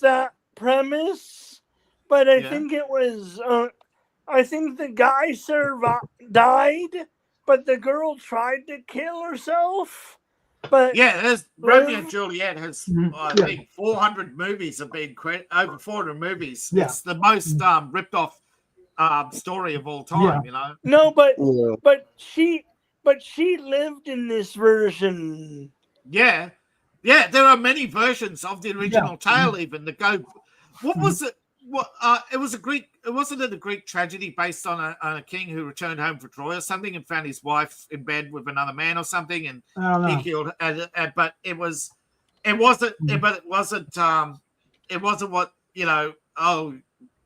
Speaker 3: that premise, but I think it was I think the guy died, but the girl tried to kill herself. But
Speaker 4: yeah, there's Romeo and Juliet has I think 400 movies have been over 400 movies.
Speaker 2: Yeah.
Speaker 4: It's the most ripped off story of all time. You know.
Speaker 3: No, but she lived in this version.
Speaker 4: Yeah, there are many versions of the original tale. Even that go. What was it? What it was a Greek. Wasn't it a Greek tragedy based on a king who returned home from Troy or something and found his wife in bed with another man or something, and he killed. But it wasn't what, you know. Oh,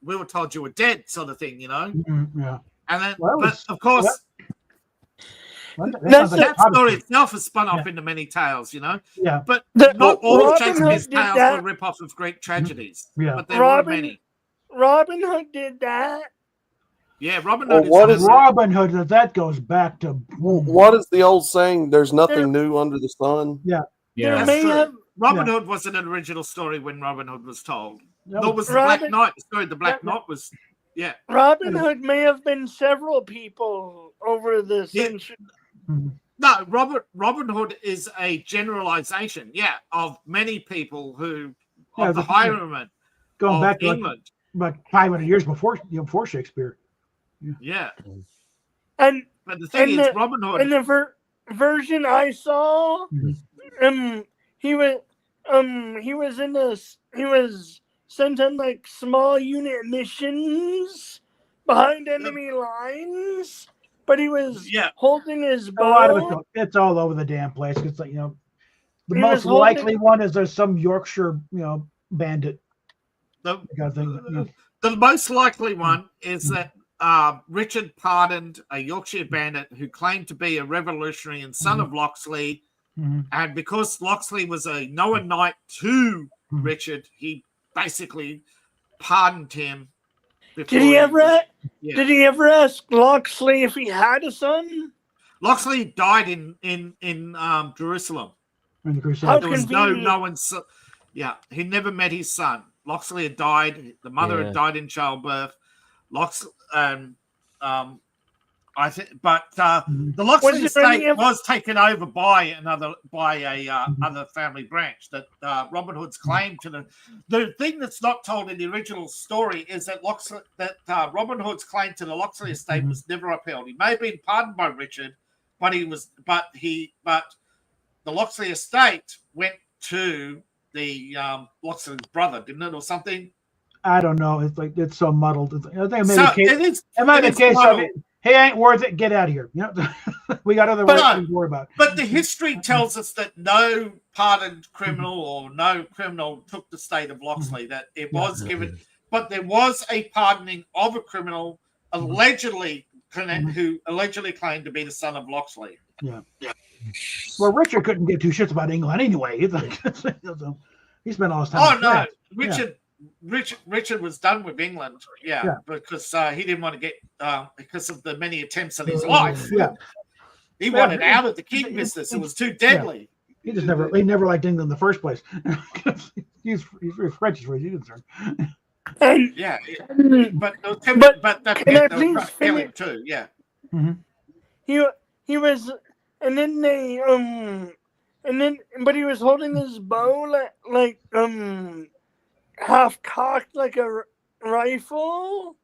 Speaker 4: we were told you were dead, sort of thing, you know.
Speaker 2: Yeah.
Speaker 4: And then,
Speaker 2: Well,
Speaker 4: but of course.
Speaker 2: That
Speaker 4: story itself has spun off into many tales, you know.
Speaker 2: Yeah.
Speaker 4: But not all of
Speaker 3: Robin
Speaker 4: Shakespeare's
Speaker 3: Hood did
Speaker 4: tales
Speaker 3: that.
Speaker 4: were rip-offs of Greek tragedies.
Speaker 2: Yeah.
Speaker 4: But there were many.
Speaker 3: Robin Hood did that.
Speaker 4: Yeah, Robin
Speaker 7: Well,
Speaker 4: Hood
Speaker 7: what
Speaker 4: is
Speaker 7: is
Speaker 2: Robin Hood, that goes back to
Speaker 7: What is the old saying? There's nothing new under the sun.
Speaker 2: Yeah.
Speaker 3: There
Speaker 4: That's
Speaker 3: may
Speaker 4: true.
Speaker 3: have
Speaker 4: Robin Hood wasn't an original story when Robin Hood was told.
Speaker 2: No.
Speaker 4: Nor was the
Speaker 3: Robin-
Speaker 4: Black Knight. The story of the Black Knight was, yeah.
Speaker 3: Robin Hood may have been several people over the century.
Speaker 4: No, Robin Hood is a generalization, of many people who of the highwaymen
Speaker 2: going
Speaker 4: of
Speaker 2: back to
Speaker 4: England.
Speaker 2: like 500 years before Shakespeare.
Speaker 4: Yeah.
Speaker 3: And
Speaker 4: But the thing
Speaker 3: and
Speaker 4: is,
Speaker 3: the-
Speaker 4: Robin Hood.
Speaker 3: in the version I saw, he was sent on like small unit missions behind enemy lines, but he was holding his
Speaker 2: A lot of
Speaker 3: bow.
Speaker 2: it's all over the damn place. It's like, you know, the
Speaker 3: He
Speaker 2: most
Speaker 3: was holding-
Speaker 2: likely one is there's some Yorkshire, you know, bandit
Speaker 4: The,
Speaker 2: kind of thing. You know.
Speaker 4: The most likely one is that Richard pardoned a Yorkshire bandit who claimed to be a revolutionary and son of Locksley. And because Locksley was a known knight to Richard, he basically pardoned him.
Speaker 3: Did he ever ask Locksley if he had a son?
Speaker 4: Locksley died in Jerusalem.
Speaker 2: In the Crusade.
Speaker 3: How
Speaker 4: There was
Speaker 3: convenient.
Speaker 4: no one's. Yeah, he never met his son. Locksley had died. The mother had died in childbirth. Locksley, I think, but the Locksley estate was taken over by a other family branch. That Robin Hood's claim to the thing that's not told in the original story is that Robin Hood's claim to the Locksley estate was never upheld. He may have been pardoned by Richard, but the Locksley estate went to the Locksley's brother, didn't it, or something?
Speaker 2: I don't know. It's like it's so muddled. I think
Speaker 4: it
Speaker 2: might be a case of it. Hey, ain't worth it. Get out of here. You know, we got other things to worry about.
Speaker 4: But the history tells us that no pardoned criminal or no criminal took the state of Locksley. That it was given, but there was a pardoning of a criminal allegedly who allegedly claimed to be the son of Locksley.
Speaker 2: Yeah. Well, Richard couldn't give two shits about England anyway. He's like, he spent all his time.
Speaker 4: Oh no, Richard was done with England. Yeah. Because he didn't want to get because of the many attempts on his life.
Speaker 2: Yeah,
Speaker 4: he wanted out of the king business. It was too deadly.
Speaker 2: He never liked England in the first place. he's French as far as he's concerned.
Speaker 4: Yeah, but that's feeling too. Yeah.
Speaker 3: He was, and then but he was holding his bow like half cocked like a rifle,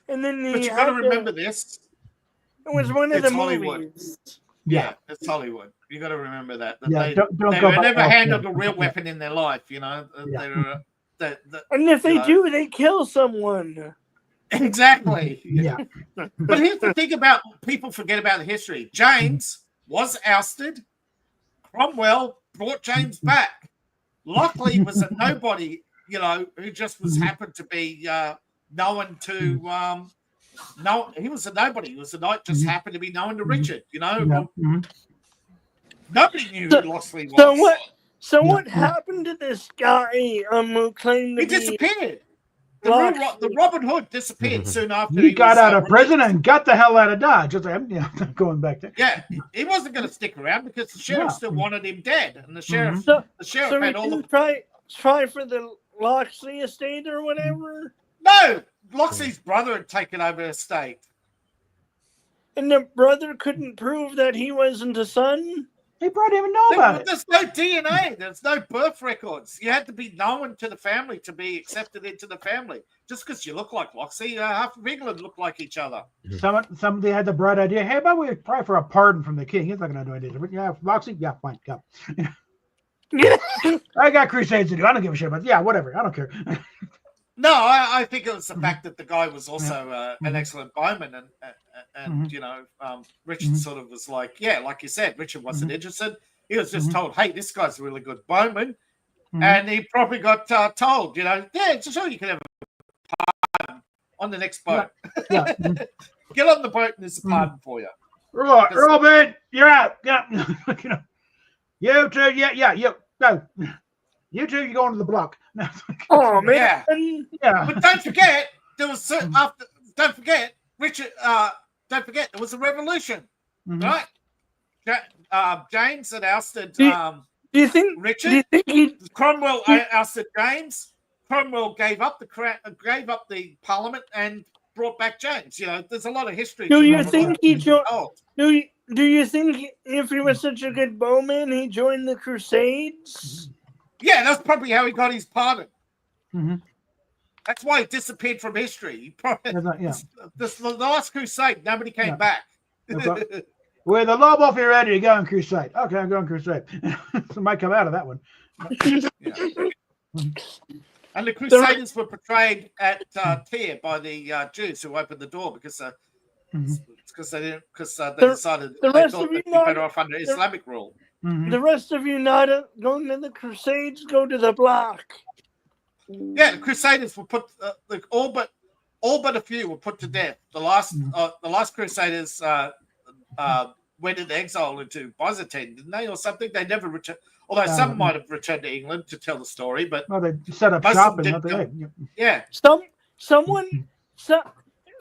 Speaker 3: and then
Speaker 4: But you got to remember this.
Speaker 3: It was one of the
Speaker 4: Hollywood.
Speaker 3: movies.
Speaker 4: Yeah, it's Hollywood. You got to remember that.
Speaker 2: Yeah,
Speaker 4: they never handled a real weapon in their life. You know,
Speaker 3: and if they do, they kill someone.
Speaker 4: Exactly.
Speaker 2: Yeah.
Speaker 4: But here's the thing about people forget about the history. James was ousted. Cromwell brought James back. Lockley was a nobody, you know, who just happened to be known to. No, he was a nobody. He was a knight, just happened to be known to Richard. You know, nobody knew who Lockley was.
Speaker 3: So what happened to this guy? Who claimed to
Speaker 4: he disappeared. The Robin Hood disappeared soon after
Speaker 2: he got out of prison and got the hell out of Dodge. Just like, going back there.
Speaker 4: Yeah, he wasn't going to stick around because the sheriff still wanted him dead, and the sheriff, had all the
Speaker 3: try for the Locksley estate or whatever.
Speaker 4: No, Locksley's brother had taken over the estate,
Speaker 3: and the brother couldn't prove that he wasn't a son.
Speaker 2: They probably didn't even know about it.
Speaker 4: There's no DNA. There's no birth records. You had to be known to the family to be accepted into the family. Just because you look like Locksley, half of England look like each other.
Speaker 2: Somebody had the bright idea. Hey, but we try for a pardon from the king. He's not going to do anything. Yeah, Locksley. Yeah, fine, go. I got crusades to do. I don't give a shit about. Yeah, whatever. I don't care.
Speaker 4: No, I think it was the fact that the guy was also an excellent bowman, and you know, Richard sort of was like, like you said, Richard wasn't interested. He was just told, "Hey, this guy's a really good bowman," and he probably got told, you know, sure you can have a pardon on the next boat.
Speaker 2: Yeah.
Speaker 4: Get on the boat, and there's a pardon for you.
Speaker 2: Robin, you're out. Yeah, you know, you two, you go. You two, you go into the block.
Speaker 3: Oh man!
Speaker 2: Yeah.
Speaker 4: But don't forget, there was after. Don't forget, Richard. Don't forget, there was a revolution, right? James had ousted.
Speaker 3: Do you think
Speaker 4: Richard?
Speaker 3: Do you think
Speaker 4: Cromwell ousted James. Cromwell gave up the Parliament and brought back James. You know, there's a lot of history.
Speaker 3: Do you think he joined? Do you think if he was such a good bowman, he joined the Crusades?
Speaker 4: Yeah, that's probably how he got his pardon. That's why he disappeared from history. He probably, the last crusade, nobody came back.
Speaker 2: With the Lobo, if you're ready to go on crusade. Okay, I'm going crusade. Somebody come out of that one.
Speaker 4: And the Crusaders were portrayed at Tyre by the Jews who opened the door because they decided they thought they'd be better off under Islamic rule.
Speaker 3: The rest of you not going to the Crusades, go to the block.
Speaker 4: Yeah, the Crusaders were put all but all but a few were put to death. The last Crusaders went into exile into Byzantine, didn't they, or something? They never returned. Although some might have returned to England to tell the story, but
Speaker 2: Well, they set up
Speaker 4: most
Speaker 2: shop
Speaker 4: of them
Speaker 2: and
Speaker 4: didn't
Speaker 2: nothing.
Speaker 4: yeah,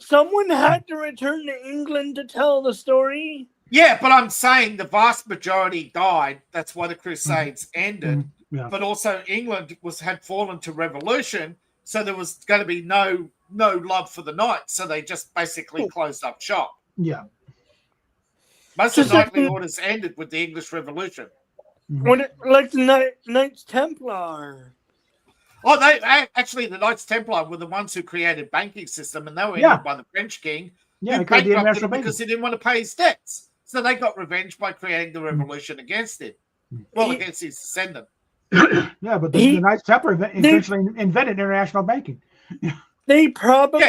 Speaker 3: Someone had to return to England to tell the story.
Speaker 4: yeah. But I'm saying the vast majority died. That's why the Crusades ended.
Speaker 2: Yeah.
Speaker 4: But also England had fallen to revolution, so there was going to be no love for the knights. So they just basically closed up shop.
Speaker 2: Yeah.
Speaker 4: Most of
Speaker 3: Just
Speaker 4: the
Speaker 3: like
Speaker 4: knightly
Speaker 3: the-
Speaker 4: orders ended with the English Revolution.
Speaker 3: Like the Knights Templar.
Speaker 4: Oh, the Knights Templar were the ones who created banking system, and they were
Speaker 2: Yeah.
Speaker 4: ended by the French king,
Speaker 2: Yeah,
Speaker 4: who
Speaker 2: they created the
Speaker 4: bankrupted
Speaker 2: international
Speaker 4: him
Speaker 2: banking.
Speaker 4: because he didn't want to pay his debts. So they got revenge by creating the revolution against him. Well, against his descendant.
Speaker 2: Yeah, but the Knights Templar eventually invented international banking.
Speaker 3: They probably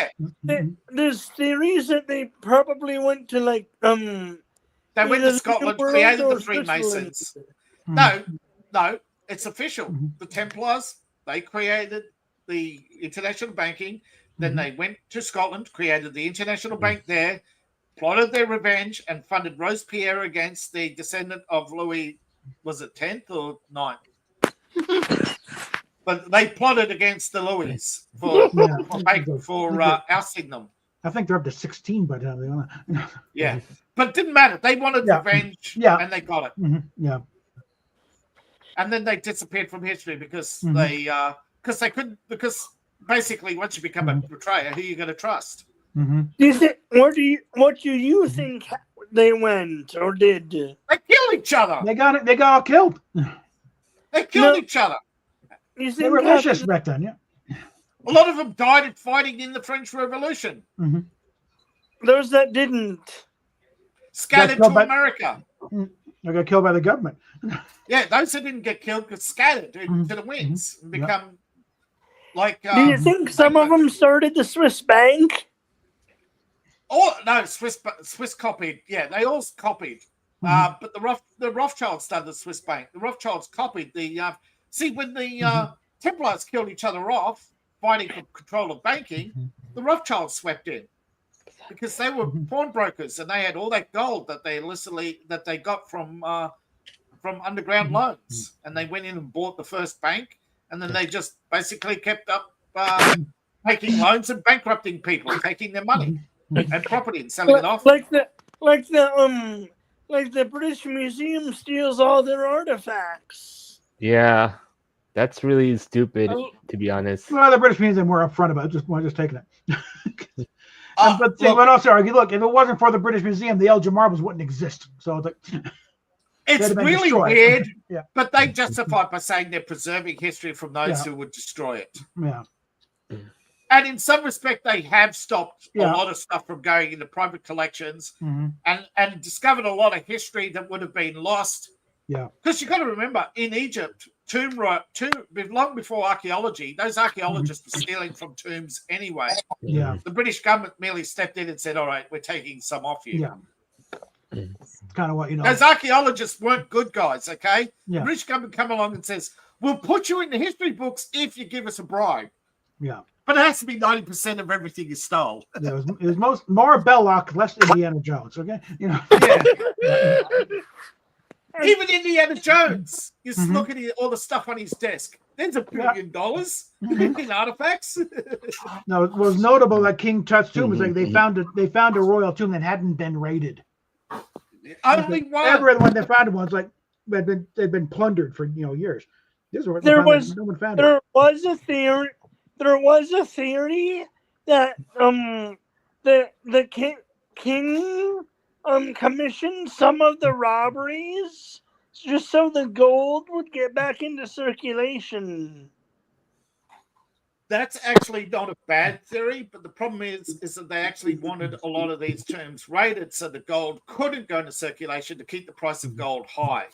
Speaker 4: Yeah,
Speaker 3: there's theories that they probably went to like
Speaker 4: they went
Speaker 3: either
Speaker 4: to
Speaker 3: the
Speaker 4: Scotland,
Speaker 3: New World
Speaker 4: created
Speaker 3: or
Speaker 4: the Freemasons.
Speaker 2: Mm-hmm.
Speaker 4: No, it's official. The Templars, they created the international banking. Then they went to Scotland, created the international bank there, plotted their revenge, and funded Robespierre against the descendant of Louis, was it 10th or 9th? But they plotted against the Louis for ousting them.
Speaker 2: I think they're up to 16 by now.
Speaker 4: Yeah. But it didn't matter. They wanted revenge, and they got it.
Speaker 2: Yeah.
Speaker 4: And then they disappeared from history because because basically once you become a betrayer, who are you going to trust?
Speaker 3: Do you think what do you think they went or did?
Speaker 4: They killed each other.
Speaker 2: They got it. They got all killed.
Speaker 4: They killed each other.
Speaker 3: You
Speaker 2: They
Speaker 3: think
Speaker 2: were vicious back then. Yeah.
Speaker 4: A lot of them died in fighting in the French Revolution.
Speaker 3: those that didn't?
Speaker 4: Scattered
Speaker 2: Got
Speaker 4: to
Speaker 2: killed by-
Speaker 4: America.
Speaker 2: They got killed by the government.
Speaker 4: Yeah, those who didn't get killed got scattered to the winds and become like.
Speaker 3: Do you think some of them started the Swiss bank?
Speaker 4: Oh no, Swiss copied. Yeah, they all copied. But the Rothschilds started the Swiss bank. The Rothschilds copied the. See, when the Templars killed each other off, fighting for control of banking, the Rothschilds swept in because they were pawnbrokers and they had all that gold that they got from underground loans, and they went in and bought the first bank, and then they just basically kept up taking loans and bankrupting people, taking their money and property and selling it off.
Speaker 3: Like the British Museum steals all their artifacts.
Speaker 6: Yeah, that's really stupid, to be honest.
Speaker 2: Well, the British Museum were upfront about it. Just taking it. But
Speaker 4: look,
Speaker 2: but also argue. Look, if it wasn't for the British Museum, the Elgin marbles wouldn't exist. So it's like,
Speaker 4: it's
Speaker 2: they'd have been
Speaker 4: really
Speaker 2: destroyed.
Speaker 4: weird,
Speaker 2: Yeah.
Speaker 4: but they justify it by saying they're preserving history from those who would destroy it.
Speaker 2: Yeah.
Speaker 4: And in some respect, they have stopped
Speaker 2: Yeah.
Speaker 4: a lot of stuff from going into private collections
Speaker 2: Mhm.
Speaker 4: and discovered a lot of history that would have been lost.
Speaker 2: Yeah.
Speaker 4: Because you've got to remember, in Egypt, long before archaeology, those archaeologists were stealing from tombs anyway.
Speaker 2: Yeah.
Speaker 4: The British government merely stepped in and said, all right, we're taking some off you.
Speaker 2: Yeah. It's kind of what,
Speaker 4: Those archaeologists weren't good guys, okay?
Speaker 2: Yeah.
Speaker 4: The British government come along and says, we'll put you in the history books if you give us a bribe.
Speaker 2: Yeah.
Speaker 4: But it has to be 90% of everything you stole.
Speaker 2: Yeah, it was more Belloc, less Indiana Jones. Okay.
Speaker 4: Even Indiana Jones, you
Speaker 2: Mhm.
Speaker 4: look at all the stuff on his desk. There's $1 billion
Speaker 2: Mhm.
Speaker 4: in artifacts.
Speaker 2: No, it was notable that King Tut's tomb was like they found a royal tomb that hadn't been raided.
Speaker 4: Only one.
Speaker 2: Everyone that found it was like they'd been plundered for years. No one found it.
Speaker 3: There was a theory. There was a theory that the king commissioned some of the robberies just so the gold would get back into circulation.
Speaker 4: That's actually not a bad theory, but the problem is that they actually wanted a lot of these tombs raided so the gold couldn't go into circulation to keep the price of gold high,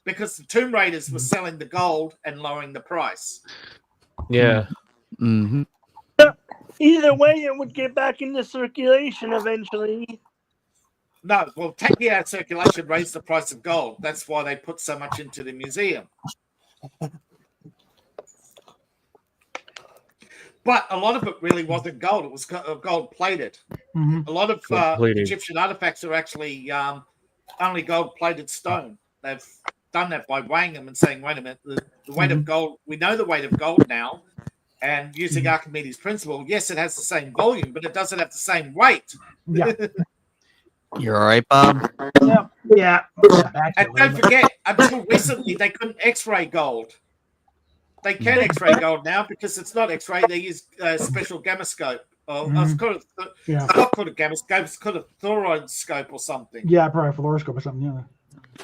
Speaker 4: because the tomb raiders were selling the gold and lowering the price.
Speaker 6: Yeah.
Speaker 1: Mm-hmm.
Speaker 3: Either way, it would get back into circulation eventually.
Speaker 4: No, well, taking it out of circulation raised the price of gold. That's why they put so much into the museum. But a lot of it really wasn't gold. It was gold plated.
Speaker 2: Mhm.
Speaker 4: A lot of
Speaker 6: Gold-plated.
Speaker 4: Egyptian artifacts are actually only gold plated stone. They've done that by weighing them and saying, wait a minute, the weight of gold, we know the weight of gold now. And using Archimedes' principle, yes, it has the same volume, but it doesn't have the same weight.
Speaker 2: Yeah.
Speaker 1: You're all right, Bob.
Speaker 2: Yeah.
Speaker 4: And don't forget, until recently, they couldn't X-ray gold. They can X-ray gold now because it's not X-ray. They use a special gamma scope. It's called
Speaker 2: Yeah.
Speaker 4: it's not called a gamma scope. It's called a fluoride scope or something.
Speaker 2: Yeah, probably fluoroscope or something. Yeah.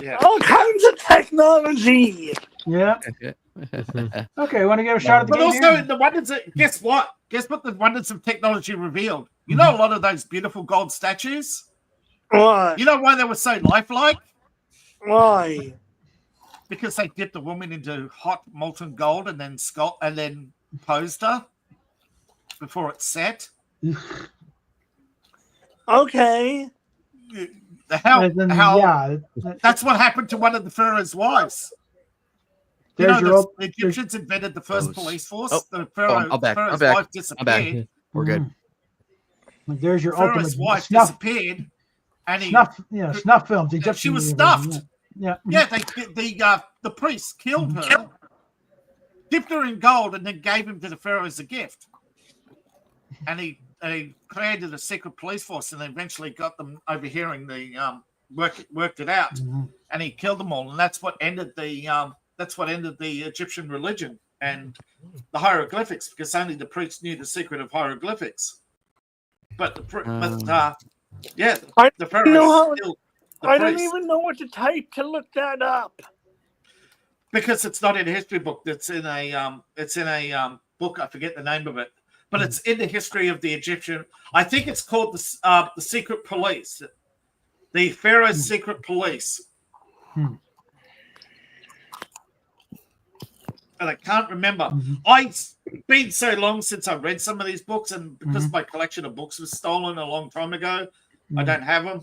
Speaker 4: Yeah.
Speaker 3: All kinds of technology.
Speaker 2: Yeah. Okay, want to give a shot at the
Speaker 4: But
Speaker 2: game
Speaker 4: also,
Speaker 2: here?
Speaker 4: the wonders. Guess what? Guess what? The wonders of technology revealed. You know, a lot of those beautiful gold statues.
Speaker 3: Why?
Speaker 4: You know why they were so lifelike?
Speaker 3: Why?
Speaker 4: Because they dipped the woman into hot molten gold and then posed her before it set.
Speaker 3: Okay.
Speaker 2: Yeah.
Speaker 4: That's what happened to one of the Pharaoh's wives. You
Speaker 2: There's
Speaker 4: know,
Speaker 2: your
Speaker 4: the Egyptians invented the first police force.
Speaker 1: Oh,
Speaker 4: The Pharaoh's
Speaker 1: I'm back.
Speaker 4: wife disappeared.
Speaker 1: We're good.
Speaker 2: Like, there's your
Speaker 4: Pharaoh's
Speaker 2: ultimate
Speaker 4: wife
Speaker 2: snuff.
Speaker 4: disappeared, and he
Speaker 2: Snuff films.
Speaker 4: she
Speaker 2: Egyptian
Speaker 4: was
Speaker 2: version,
Speaker 4: stuffed.
Speaker 2: Yeah.
Speaker 4: Yeah, the priest killed her, dipped her in gold, and then gave him to the pharaoh as a gift. And he created a secret police force, and eventually got them overhearing the worked it out, and he killed them all, and that's what ended the Egyptian religion and the hieroglyphics, because only the priests knew the secret of hieroglyphics. But the pharaoh still.
Speaker 3: I don't even know what to type to look that up.
Speaker 4: Because it's not in a history book. It's in a book. I forget the name of it, but it's in the history of the Egyptian. I think it's called the Secret Police, the Pharaoh's Secret Police. And I can't remember. It's been so long since I read some of these books, and because my collection of books was stolen a long time ago, I don't have them.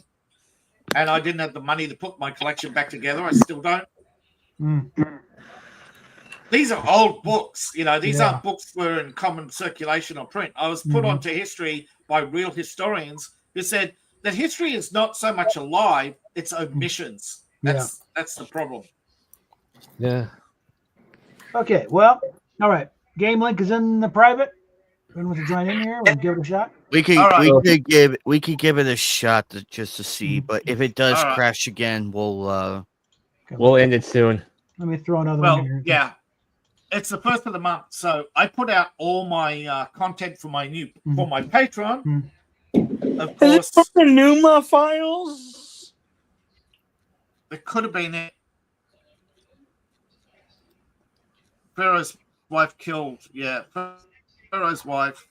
Speaker 4: And I didn't have the money to put my collection back together. I still don't. These are old books. You know, these aren't books that were in common circulation or print. I was put onto history by real historians who said that history is not so much alive, it's omissions. That's the problem.
Speaker 5: Yeah.
Speaker 2: Okay, well, all right. Game link is in the private. Anyone wants to join in here? We'll give it a shot.
Speaker 1: We could give it a shot just to see, but if it does
Speaker 4: All right.
Speaker 1: crash again, we'll
Speaker 6: end it soon.
Speaker 2: Let me throw another one in
Speaker 4: Well,
Speaker 2: here.
Speaker 4: yeah. It's the first of the month, so I put out all my content for my Patreon. Of
Speaker 3: Is it
Speaker 4: course,
Speaker 3: from the Numa files?
Speaker 4: it could have been it. Pharaoh's wife killed. Yeah, Pharaoh's wife.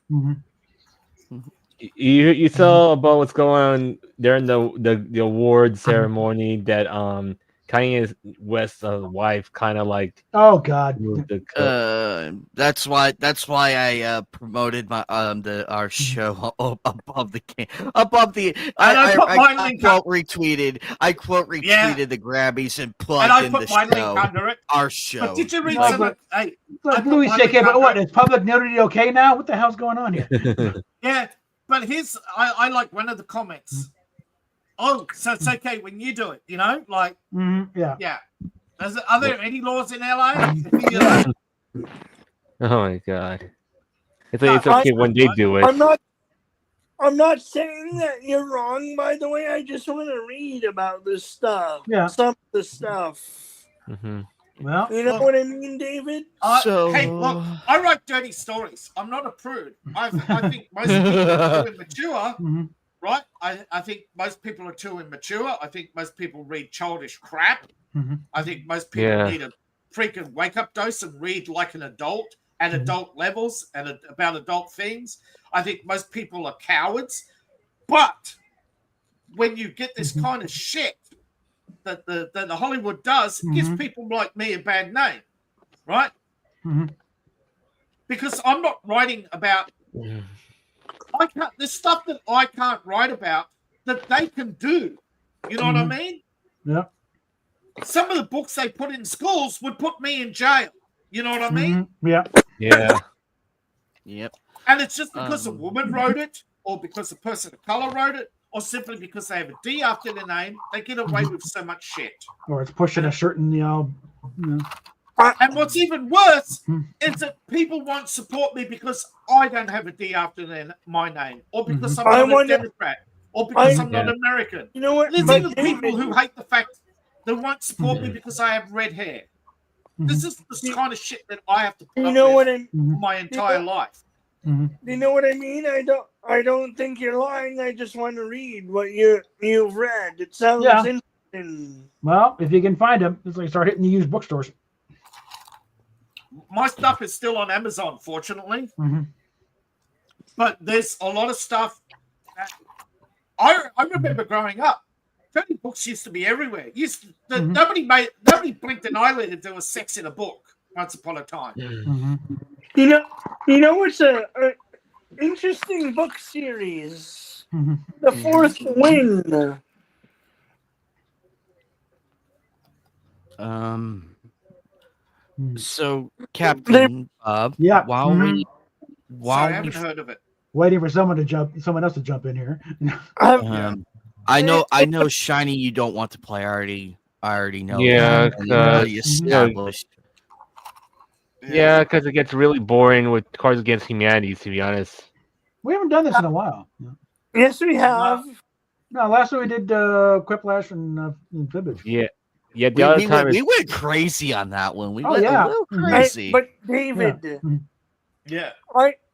Speaker 6: You saw about what's going on during the award ceremony that Kanye West's wife kind of like.
Speaker 2: Oh God.
Speaker 6: moved the
Speaker 1: that's why I promoted our show above the I quote retweeted the Grabbies and plugged
Speaker 4: And I
Speaker 1: in
Speaker 4: put
Speaker 1: the
Speaker 4: my link
Speaker 1: show,
Speaker 4: under it.
Speaker 1: our show.
Speaker 4: But did you read
Speaker 2: No,
Speaker 4: some of I
Speaker 2: Look,
Speaker 4: put
Speaker 2: Louis
Speaker 4: my
Speaker 2: C.K.,
Speaker 4: link
Speaker 2: but what
Speaker 4: under
Speaker 2: is public nudity okay now? What the hell's going on here?
Speaker 4: Yeah, but I like one of the comments. Oh, so it's okay when you do it, you know? Like,
Speaker 2: Yeah.
Speaker 4: Are there any laws in LA? You know?
Speaker 6: Oh my god! It's okay when they do it.
Speaker 3: I'm not saying that you're wrong, by the way. I just want to read about this stuff.
Speaker 2: Yeah.
Speaker 3: Some of the stuff.
Speaker 2: Well,
Speaker 3: You know what I mean, David?
Speaker 4: Hey, look, I write dirty stories. I'm not a prude. I think most people are too immature, right? I think most people are too immature. I think most people read childish crap. I think most people need a freaking wake-up dose and read like an adult at adult levels and about adult things. I think most people are cowards. But when you get this kind of shit that the Hollywood does, it gives people like me a bad name, right? Because I'm not writing about there's stuff that I can't write about that they can do. You know what I mean?
Speaker 2: Yeah.
Speaker 4: Some of the books they put in schools would put me in jail. You know what I mean?
Speaker 2: Yeah.
Speaker 6: Yeah.
Speaker 1: Yep.
Speaker 4: And it's just because a
Speaker 1: Um,
Speaker 4: woman wrote it, or because a person of color wrote it, or simply because they have a D after their name, they get away with so much shit.
Speaker 2: Or it's pushing a certain, you know.
Speaker 4: And what's even worse
Speaker 2: Mhm.
Speaker 4: is that people won't support me because I don't have a D after my name, or because I'm
Speaker 3: I
Speaker 4: not a
Speaker 3: wonder-
Speaker 4: Democrat, or because I'm not
Speaker 6: Yeah.
Speaker 4: American.
Speaker 3: You know what?
Speaker 4: There's
Speaker 3: But
Speaker 4: even people who hate the fact they won't support me
Speaker 6: Mhm.
Speaker 4: because I have red hair.
Speaker 2: Mhm.
Speaker 4: This is the kind of shit that I have to put
Speaker 3: you
Speaker 4: up
Speaker 3: know
Speaker 4: with
Speaker 3: what I
Speaker 4: my entire life.
Speaker 2: Mhm.
Speaker 3: you know what I mean? I don't think you're lying. I just want to read what you've read. It sounds
Speaker 2: Yeah.
Speaker 3: interesting.
Speaker 2: Well, if you can find them, it's like start hitting the used bookstores.
Speaker 4: My stuff is still on Amazon, fortunately,
Speaker 2: Mhm.
Speaker 4: but there's a lot of stuff. I remember growing up, Tony books used to be everywhere.
Speaker 2: Mhm.
Speaker 4: Nobody blinked an eyelid if there was sex in a book once upon a time.
Speaker 2: Mhm.
Speaker 3: You know it's a interesting book series.
Speaker 2: Mhm.
Speaker 3: The Fourth Wing.
Speaker 2: Mhm.
Speaker 1: So, Captain Bob,
Speaker 2: Yeah.
Speaker 1: while
Speaker 2: Mhm.
Speaker 1: we
Speaker 4: Sorry, I
Speaker 1: while we
Speaker 4: haven't heard of it.
Speaker 2: Waiting for someone else to jump in here.
Speaker 3: I've-
Speaker 1: I know Shiny you don't want to play. I already know
Speaker 6: Yeah,
Speaker 1: that. And
Speaker 2: yeah.
Speaker 1: already
Speaker 2: Mhm.
Speaker 1: established.
Speaker 6: Yeah, because it gets really boring with Cards Against Humanity, to be honest.
Speaker 2: We haven't done this in a while.
Speaker 3: yes, we have.
Speaker 2: No, last time we did Quiplash and Fibbage.
Speaker 6: Yeah. Yeah, the
Speaker 1: We,
Speaker 6: other
Speaker 1: we,
Speaker 6: time
Speaker 1: went, we
Speaker 6: is
Speaker 1: went crazy on that one. We
Speaker 2: Oh,
Speaker 1: went
Speaker 2: yeah.
Speaker 1: a little
Speaker 2: Mhm.
Speaker 1: crazy.
Speaker 3: But David,
Speaker 4: Yeah.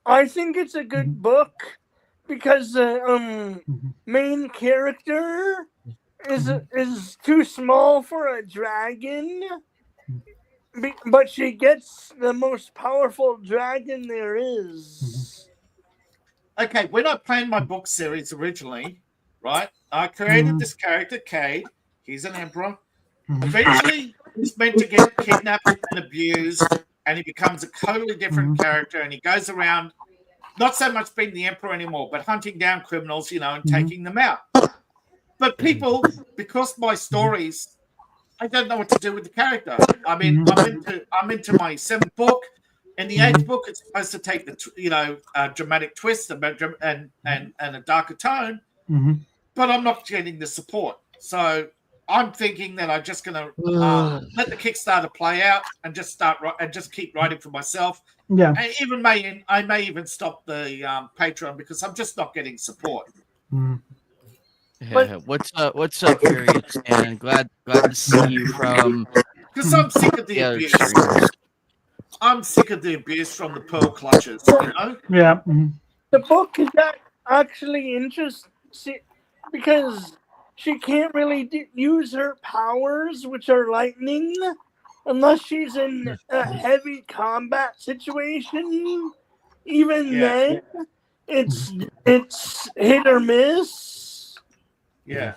Speaker 3: I think it's a good book because the
Speaker 2: Mhm.
Speaker 3: main character is
Speaker 2: Mhm.
Speaker 3: is too small for a dragon, but she gets the most powerful dragon there is.
Speaker 4: Okay, when I planned my book series originally, right, I created this character, Cade. He's an emperor.
Speaker 2: Mhm.
Speaker 4: Eventually, he's meant to get kidnapped and abused, and he becomes a totally different character, and he goes around not so much being the emperor anymore, but hunting down criminals, and taking them out. But people, because my stories, I don't know what to do with the character. I mean, I'm into my 7th book. In the 8th book, it's supposed to take the dramatic twist and a darker tone,
Speaker 2: Mhm.
Speaker 4: but I'm not getting the support. So I'm thinking that I'm just going to let the Kickstarter play out and just keep writing for myself.
Speaker 2: Yeah.
Speaker 4: I may even stop the Patreon because I'm just not getting support.
Speaker 2: Mhm.
Speaker 1: Yeah, what's up, Furious? And glad to see you from
Speaker 4: Because I'm sick of the
Speaker 1: the other
Speaker 4: abuse.
Speaker 1: streamers.
Speaker 4: I'm sick of the abuse from the pearl clutches.
Speaker 2: Yeah. Mhm.
Speaker 3: The book is actually interesting because she can't really use her powers, which are lightning, unless she's in a heavy combat situation. Even then, it's hit or miss.
Speaker 4: Yeah.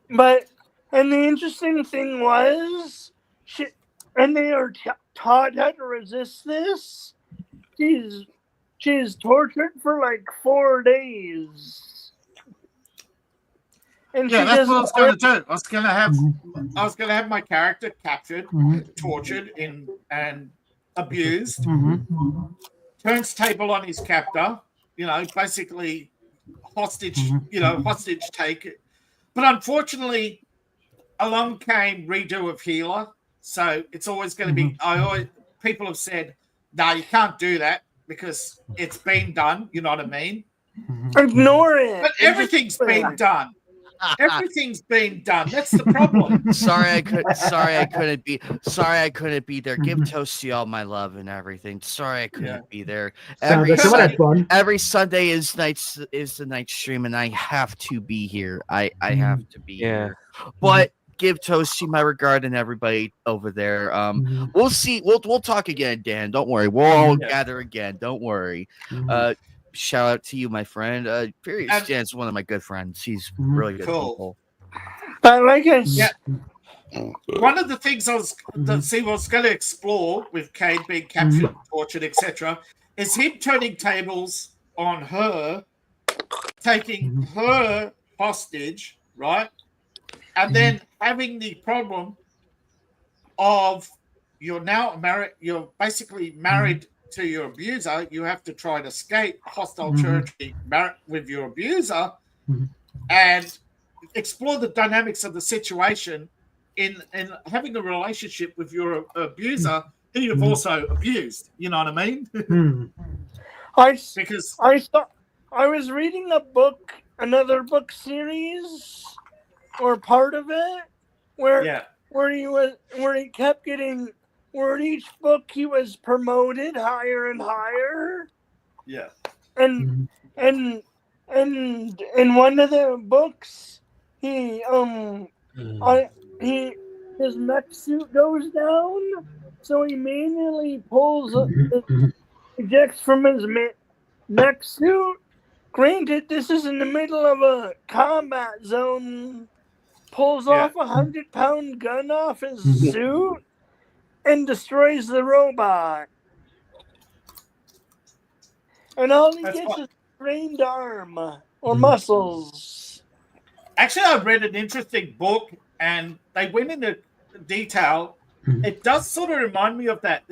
Speaker 3: And the interesting thing was, they are taught how to resist this. She's tortured for like 4 days. And
Speaker 4: Yeah,
Speaker 3: she
Speaker 4: that's what I was going to
Speaker 3: doesn't.
Speaker 4: do. I was going to have my character captured, tortured, and abused.
Speaker 2: Mhm.
Speaker 4: Turns table on his captor. Basically hostage. Hostage take. But unfortunately, along came redo of Healer. So it's always going to be. People have said, "No, you can't do that because it's been done." You know what I mean?
Speaker 3: Ignore it.
Speaker 4: But everything's been done. Everything's been done. That's the problem.
Speaker 1: Sorry I couldn't be there. Give Toasty all my love and everything. Sorry I couldn't be there.
Speaker 2: Sounds like some of that fun.
Speaker 1: Every Sunday is the night stream, and I have to be here. I have to be here. But give Toasty my regard and everybody over there. We'll see. We'll talk again, Dan. Don't worry. We'll all gather again. Don't worry. Shout out to you, my friend. Furious Dan's one of my good friends. He's really good people.
Speaker 3: But like I said,
Speaker 4: one of the things I was going to explore with Cade being captured, tortured, etc., is him turning tables on her, taking her hostage, right, and then having the problem of you're now married. You're basically married to your abuser, you have to try and escape hostile
Speaker 2: Mhm.
Speaker 4: territory with your abuser
Speaker 2: Mhm.
Speaker 4: and explore the dynamics of the situation in having a relationship with your abuser who you've
Speaker 2: Mhm.
Speaker 4: also abused. You know what I mean?
Speaker 2: Hmm.
Speaker 4: Because
Speaker 3: I was reading another book series, or part of it, where
Speaker 4: yeah,
Speaker 3: where he kept getting, where in each book he was promoted higher and higher,
Speaker 4: yeah,
Speaker 3: and
Speaker 2: Mhm.
Speaker 3: and in one of the books he his mech suit goes down, so he manually ejects from his mech suit. Granted, this is in the middle of a combat zone. Pulls
Speaker 4: yeah.
Speaker 3: off a 100-pound gun off his
Speaker 2: Mhm.
Speaker 3: suit and destroys the robot. And all he
Speaker 4: That's
Speaker 3: gets
Speaker 4: what.
Speaker 3: is a sprained arm or
Speaker 2: Mhm.
Speaker 3: muscles.
Speaker 4: Actually, I read an interesting book, and they went into detail.
Speaker 2: Mhm.
Speaker 4: It does sort of remind me of that.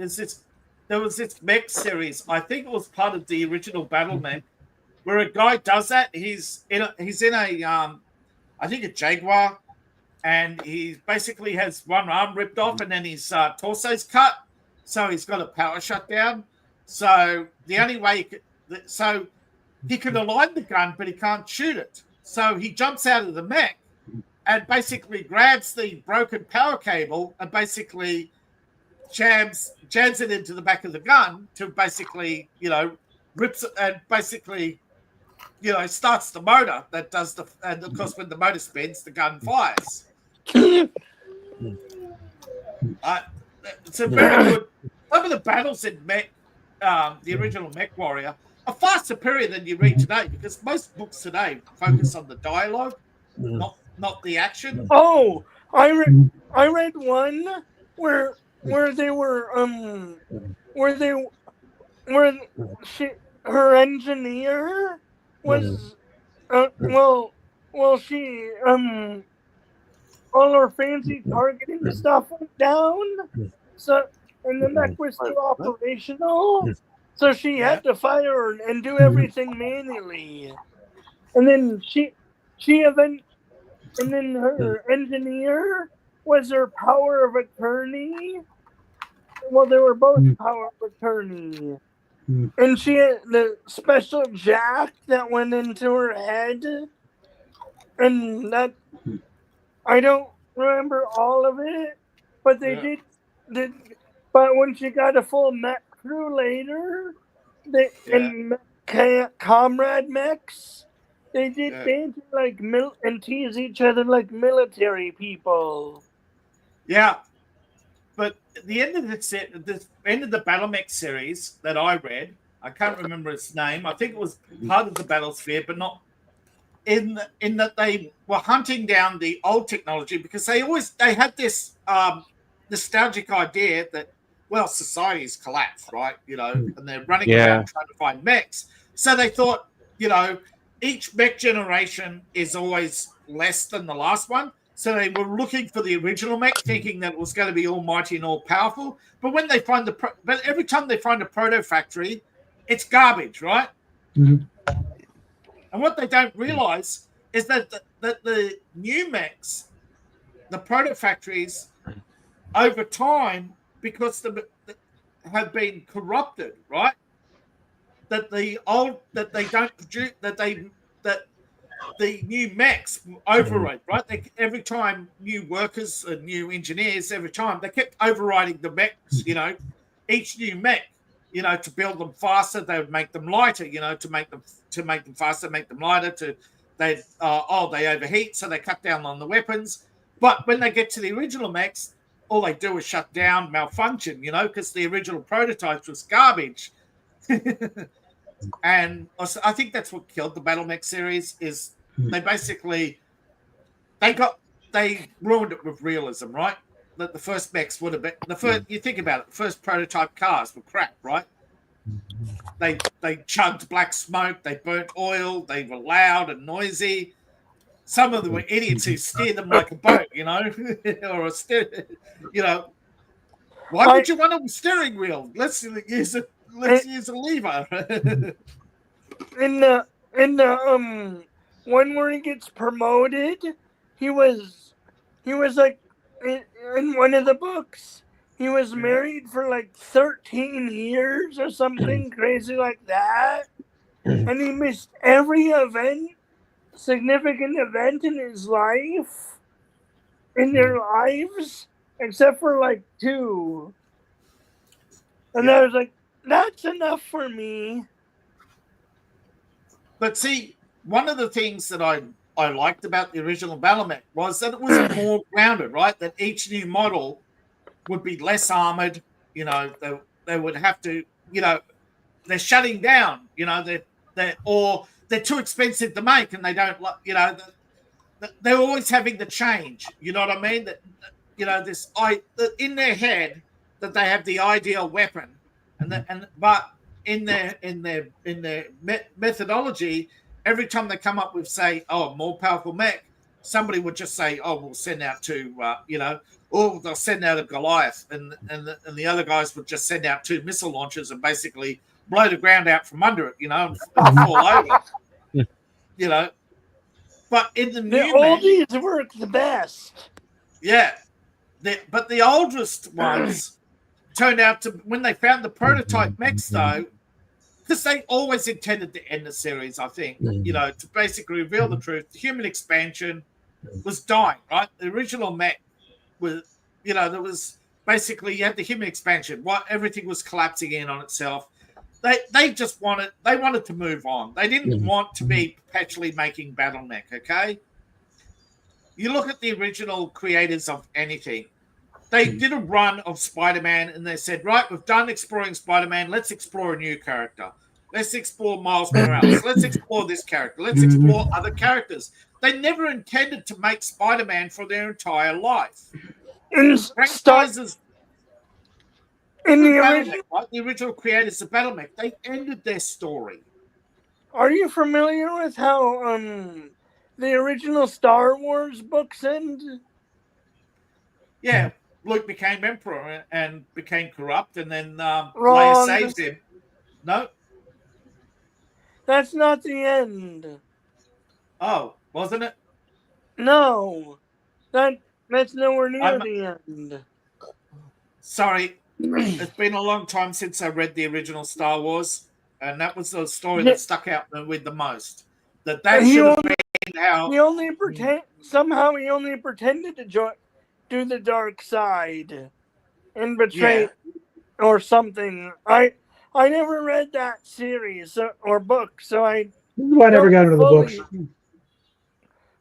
Speaker 4: There was this mech series. I think it was part of the original Battle Mech, where a guy does that. He's in a I think a Jaguar, and he basically has one arm ripped off, and then his torso's cut, so he's got a power shutdown. So the only way he can align the gun, but he can't shoot it. So he jumps out of the mech and basically grabs the broken power cable and basically jams it into the back of the gun to basically, rips it and basically, starts the motor that does and of course when the motor spins, the gun fires. It's a very good. Some of the battles in Mech, the original Mech Warrior, are far superior than you read today because most books today focus on the dialogue, not the action.
Speaker 3: Oh, I read one where they were where they where she her engineer was she all her fancy targeting stuff went down, so and the mech was still operational, so she
Speaker 4: Yeah.
Speaker 3: had to fire and do everything manually, and then and then her engineer was her power of attorney. Well, they were both power of attorney. And she had the special jack that went into her head. And that, I don't remember all of it, but they
Speaker 4: Yeah.
Speaker 3: did. But when she got a full mech crew later, and comrade mechs, they did banter like and tease each other like military people.
Speaker 4: Yeah. But at the end of the end of the Battle Mech series that I read, I can't remember its name. I think it was part of the Battlesphere, but not in that they were hunting down the old technology because they had this nostalgic idea that society's collapsed, right? And they're running around trying to find mechs. So they thought, each mech generation is always less than the last one. So they were looking for the original mech, thinking that it was going to be almighty and all powerful. But when they find but every time they find a proto factory, it's garbage, right?
Speaker 2: Mhm.
Speaker 4: And what they don't realize is that the new mechs, the proto factories, over time, because have been corrupted, right? That the new mechs override, right? Every time new workers and new engineers, every time they kept overriding the mechs, each new mech, to build them faster, they would make them lighter, to make them faster, make them lighter. They overheat, so they cut down on the weapons. But when they get to the original mechs, all they do is shut down, malfunction, because the original prototypes was garbage. And I think that's what killed the Battle Mech series is they basically they ruined it with realism, right? That the first mechs would have been you think about it, the first prototype cars were crap, right? They chugged black smoke, they burnt oil, they were loud and noisy. Some of them were idiots who steered them like a boat, or why would you want a steering wheel? Let's use it. let's use a lever.
Speaker 3: in the one where he gets promoted, he was like in one of the books, he was married for like 13 years or something crazy like that, and he missed every significant event in his life, in their lives, except for like 2. And I was like, that's enough for me.
Speaker 4: But see, one of the things that I liked about the original Battlemech was that it was more grounded, right? That each new model would be less armored. You know, they would have to, you know, they're shutting down. You know, they're too expensive to make, and they don't, you know, they're always having to change. You know what I mean? That, you know, in their head that they have the ideal weapon, but in their methodology, every time they come up with, say, more powerful mech, somebody would just say, we'll send out to, you know, or they'll send out a Goliath, and the other guys would just send out 2 missile launchers and basically blow the ground out from under it, you know, and fall over, you know. But in the new
Speaker 3: oldies work the best.
Speaker 4: Yeah, but the oldest ones turned out to, when they found the prototype mechs, though, because they always intended to end the series, I think, you know, to basically reveal the truth. The human expansion was dying, right? The original mech was, you know, there was basically, you had the human expansion. Everything was collapsing in on itself. They just wanted to move on. They didn't want to be perpetually making battle mech, okay? You look at the original creators of anything. They did a run of Spider-Man and they said, right, we've done exploring Spider-Man. Let's explore a new character. Let's explore Miles Morales. Let's explore this character. Let's explore other characters. They never intended to make Spider-Man for their entire life. Franchises, the original creators of Battlemech, they ended their story.
Speaker 3: Are you familiar with how the original Star Wars books end?
Speaker 4: Yeah, Luke became Emperor and became corrupt, and then Leia saves him. No?
Speaker 3: That's not the end.
Speaker 4: Oh, wasn't it?
Speaker 3: No. That's nowhere near the end.
Speaker 4: Sorry. It's been a long time since I read the original Star Wars, and that was the story that stuck out with the most. That should have been how...
Speaker 3: He only pretended to do the dark side and betray or something. I never read that series or book, so I
Speaker 2: never got into the books.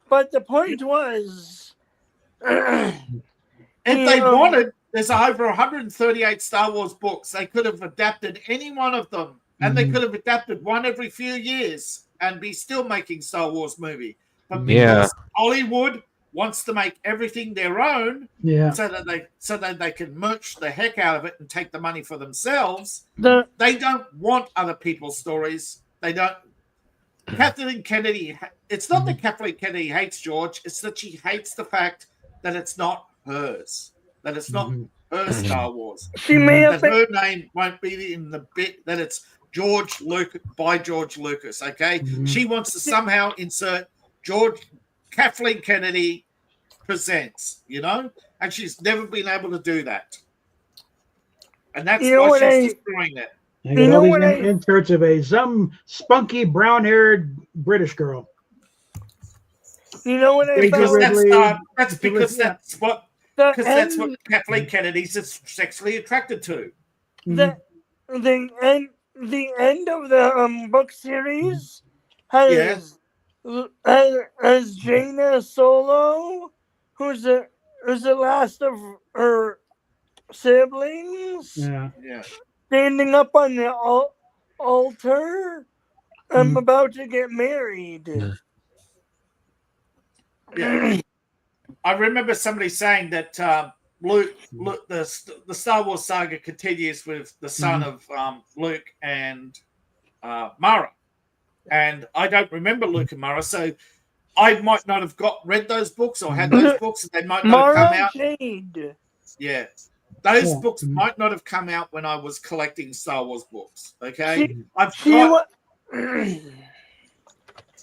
Speaker 3: But the point was,
Speaker 4: if they wanted, there's over 138 Star Wars books. They could have adapted any one of them, and they could have adapted one every few years and be still making Star Wars movie. But because Hollywood wants to make everything their own, so that they can merch the heck out of it and take the money for themselves. They don't want other people's stories. They don't. Kathleen Kennedy. It's not that Kathleen Kennedy hates George. It's that she hates the fact that it's not hers. That it's not her Star Wars.
Speaker 3: She may have
Speaker 4: her name won't be in the bit that it's George Lucas by George Lucas. Okay, she wants to somehow insert Kathleen Kennedy presents, you know, and she's never been able to do that, and that's why she's destroying it.
Speaker 2: You know what? In search of some spunky brown-haired British girl.
Speaker 3: You know what?
Speaker 4: That's because that's what Kathleen Kennedy's sexually attracted to.
Speaker 3: The end of the book series has Jaina Solo, who's the last of her siblings, standing up on the altar. I'm about to get married.
Speaker 4: Yeah. I remember somebody saying that Luke, the Star Wars saga continues with the son of Luke and Mara. And I don't remember Luke and Mara, so I might not have read those books or had those books, and they might not have come out.
Speaker 3: Jade.
Speaker 4: Yeah. those
Speaker 2: Yeah.
Speaker 4: books
Speaker 2: Mhm.
Speaker 4: might not have come out when I was collecting Star Wars books. Okay,
Speaker 3: She-
Speaker 4: I've
Speaker 3: She
Speaker 4: got
Speaker 3: was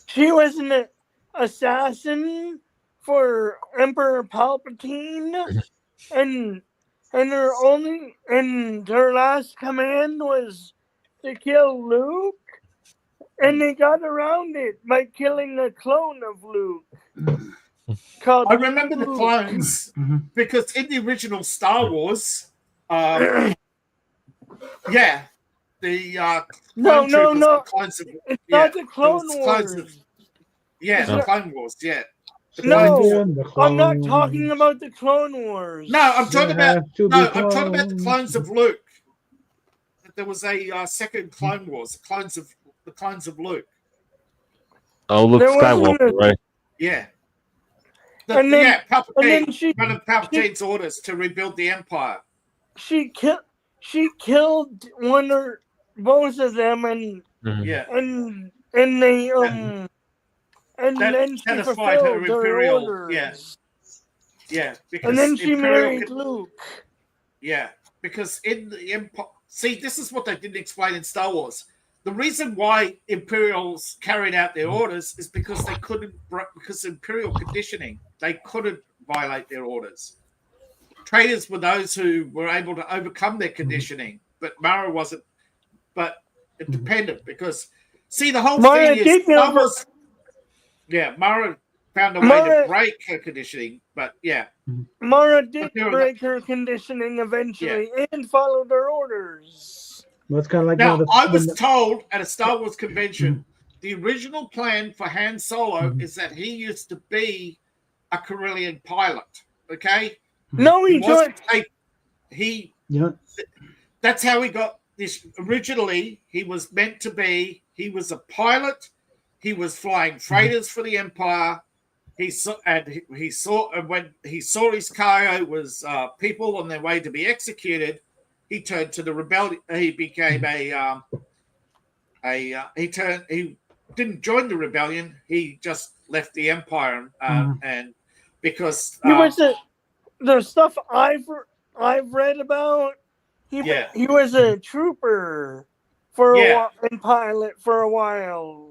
Speaker 3: she was an assassin for Emperor Palpatine, and her last command was to kill Luke, and they got around it by killing a clone of Luke called
Speaker 4: I remember the
Speaker 3: Luke.
Speaker 4: clones
Speaker 2: Mhm.
Speaker 4: because in the original Star Wars, yeah, the
Speaker 3: No,
Speaker 4: clone
Speaker 3: no,
Speaker 4: troopers
Speaker 3: no.
Speaker 4: were clones of
Speaker 3: It's
Speaker 4: yeah,
Speaker 3: not the
Speaker 4: there
Speaker 3: Clone
Speaker 4: was clones
Speaker 3: Wars.
Speaker 4: of yeah,
Speaker 3: It's
Speaker 4: the
Speaker 3: not-
Speaker 4: Clone Wars, yeah. The
Speaker 3: No,
Speaker 4: clone-
Speaker 3: I'm not talking about the Clone Wars.
Speaker 4: No, I'm talking about
Speaker 2: have to be
Speaker 4: no, I'm talking about the
Speaker 2: clones.
Speaker 4: clones of Luke. There was a second Clone Wars, the clones of Luke.
Speaker 6: Oh, Luke
Speaker 3: There wasn't
Speaker 6: Skywalker,
Speaker 3: a-
Speaker 6: right?
Speaker 4: Yeah.
Speaker 3: And then-
Speaker 4: yeah,
Speaker 3: and then
Speaker 4: Palpatine, one of Palpatine's orders to rebuild the Empire.
Speaker 3: She killed one or both of them, and
Speaker 4: Yeah.
Speaker 3: and they and
Speaker 4: That
Speaker 3: then she
Speaker 4: satisfied her
Speaker 3: fulfilled their
Speaker 4: imperial-
Speaker 3: orders.
Speaker 4: Yeah. Because
Speaker 3: And then she
Speaker 4: Imperial
Speaker 3: married
Speaker 4: could-
Speaker 3: Luke.
Speaker 4: Yeah, because in the Empire, see, this is what they didn't explain in Star Wars. The reason why Imperials carried out their orders is because they couldn't, because Imperial conditioning, they couldn't violate their orders. Traitors were those who were able to overcome their conditioning, but Mara wasn't. But it depended because, see, the whole
Speaker 3: Mara
Speaker 4: thing
Speaker 3: did
Speaker 4: is Star
Speaker 3: never-
Speaker 4: Wars. Yeah, Mara found a way
Speaker 3: Mara-
Speaker 4: to break her conditioning, but yeah.
Speaker 3: Mara did
Speaker 4: But they were
Speaker 3: break her conditioning eventually and followed her orders.
Speaker 2: Well, it's kind of like
Speaker 4: Now,
Speaker 2: you know,
Speaker 4: I
Speaker 2: when
Speaker 4: was
Speaker 2: the-
Speaker 4: told at a Star Wars convention, the original plan for Han Solo is that he used to be a Corellian pilot. Okay,
Speaker 3: No, he
Speaker 4: wasn't
Speaker 3: joined.
Speaker 4: he.
Speaker 2: you know,
Speaker 4: That's how he got this. Originally, he was meant to be. He was a pilot. He was flying freighters for the Empire. He saw, and when he saw his cargo was people on their way to be executed. He turned to the rebellion. He became he didn't join the rebellion. He just left the Empire, and because
Speaker 3: He was the stuff I've read about. He was a trooper for a while, and pilot for a while.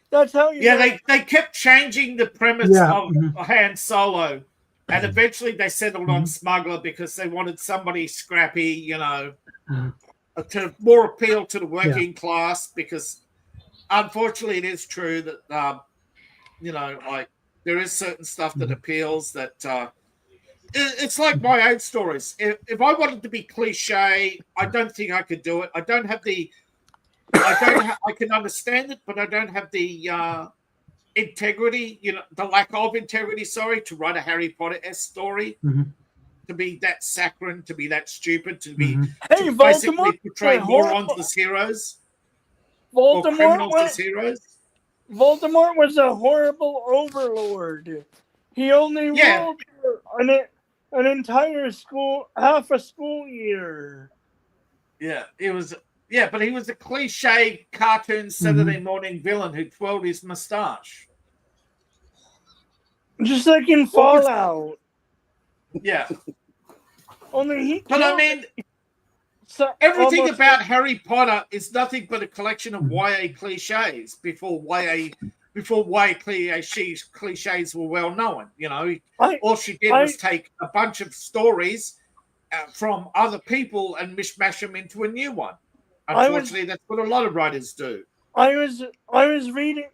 Speaker 3: That's how you.
Speaker 4: they kept changing the premise of Han Solo, and eventually they settled on smuggler because they wanted somebody scrappy, you know, to more appeal to the working class. Because unfortunately, it is true that you know, like there is certain stuff that appeals that. It's like my own stories. If I wanted to be cliche, I don't think I could do it. I don't have the. I can understand it, but I don't have the integrity. You know, the lack of integrity. Sorry, to write a Harry Potter-esque story, to be that saccharine, to be that stupid, to be
Speaker 3: Hey,
Speaker 4: to basically
Speaker 3: Voldemort,
Speaker 4: portray morons
Speaker 3: horrible.
Speaker 4: as heroes or criminals as heroes.
Speaker 3: Voldemort was a horrible overlord. He only ruled for an entire half a school year.
Speaker 4: Yeah, it was. Yeah, but he was a cliche cartoon Saturday morning villain who twirled his mustache.
Speaker 3: Just like in Fallout.
Speaker 4: Yeah.
Speaker 3: Only he.
Speaker 4: But I mean, everything about Harry Potter is nothing but a collection of YA cliches before YA cliches were well known. You know, all she did was take a bunch of stories from other people and mishmash them into a new one. Unfortunately, that's what a lot of writers do.
Speaker 3: I was reading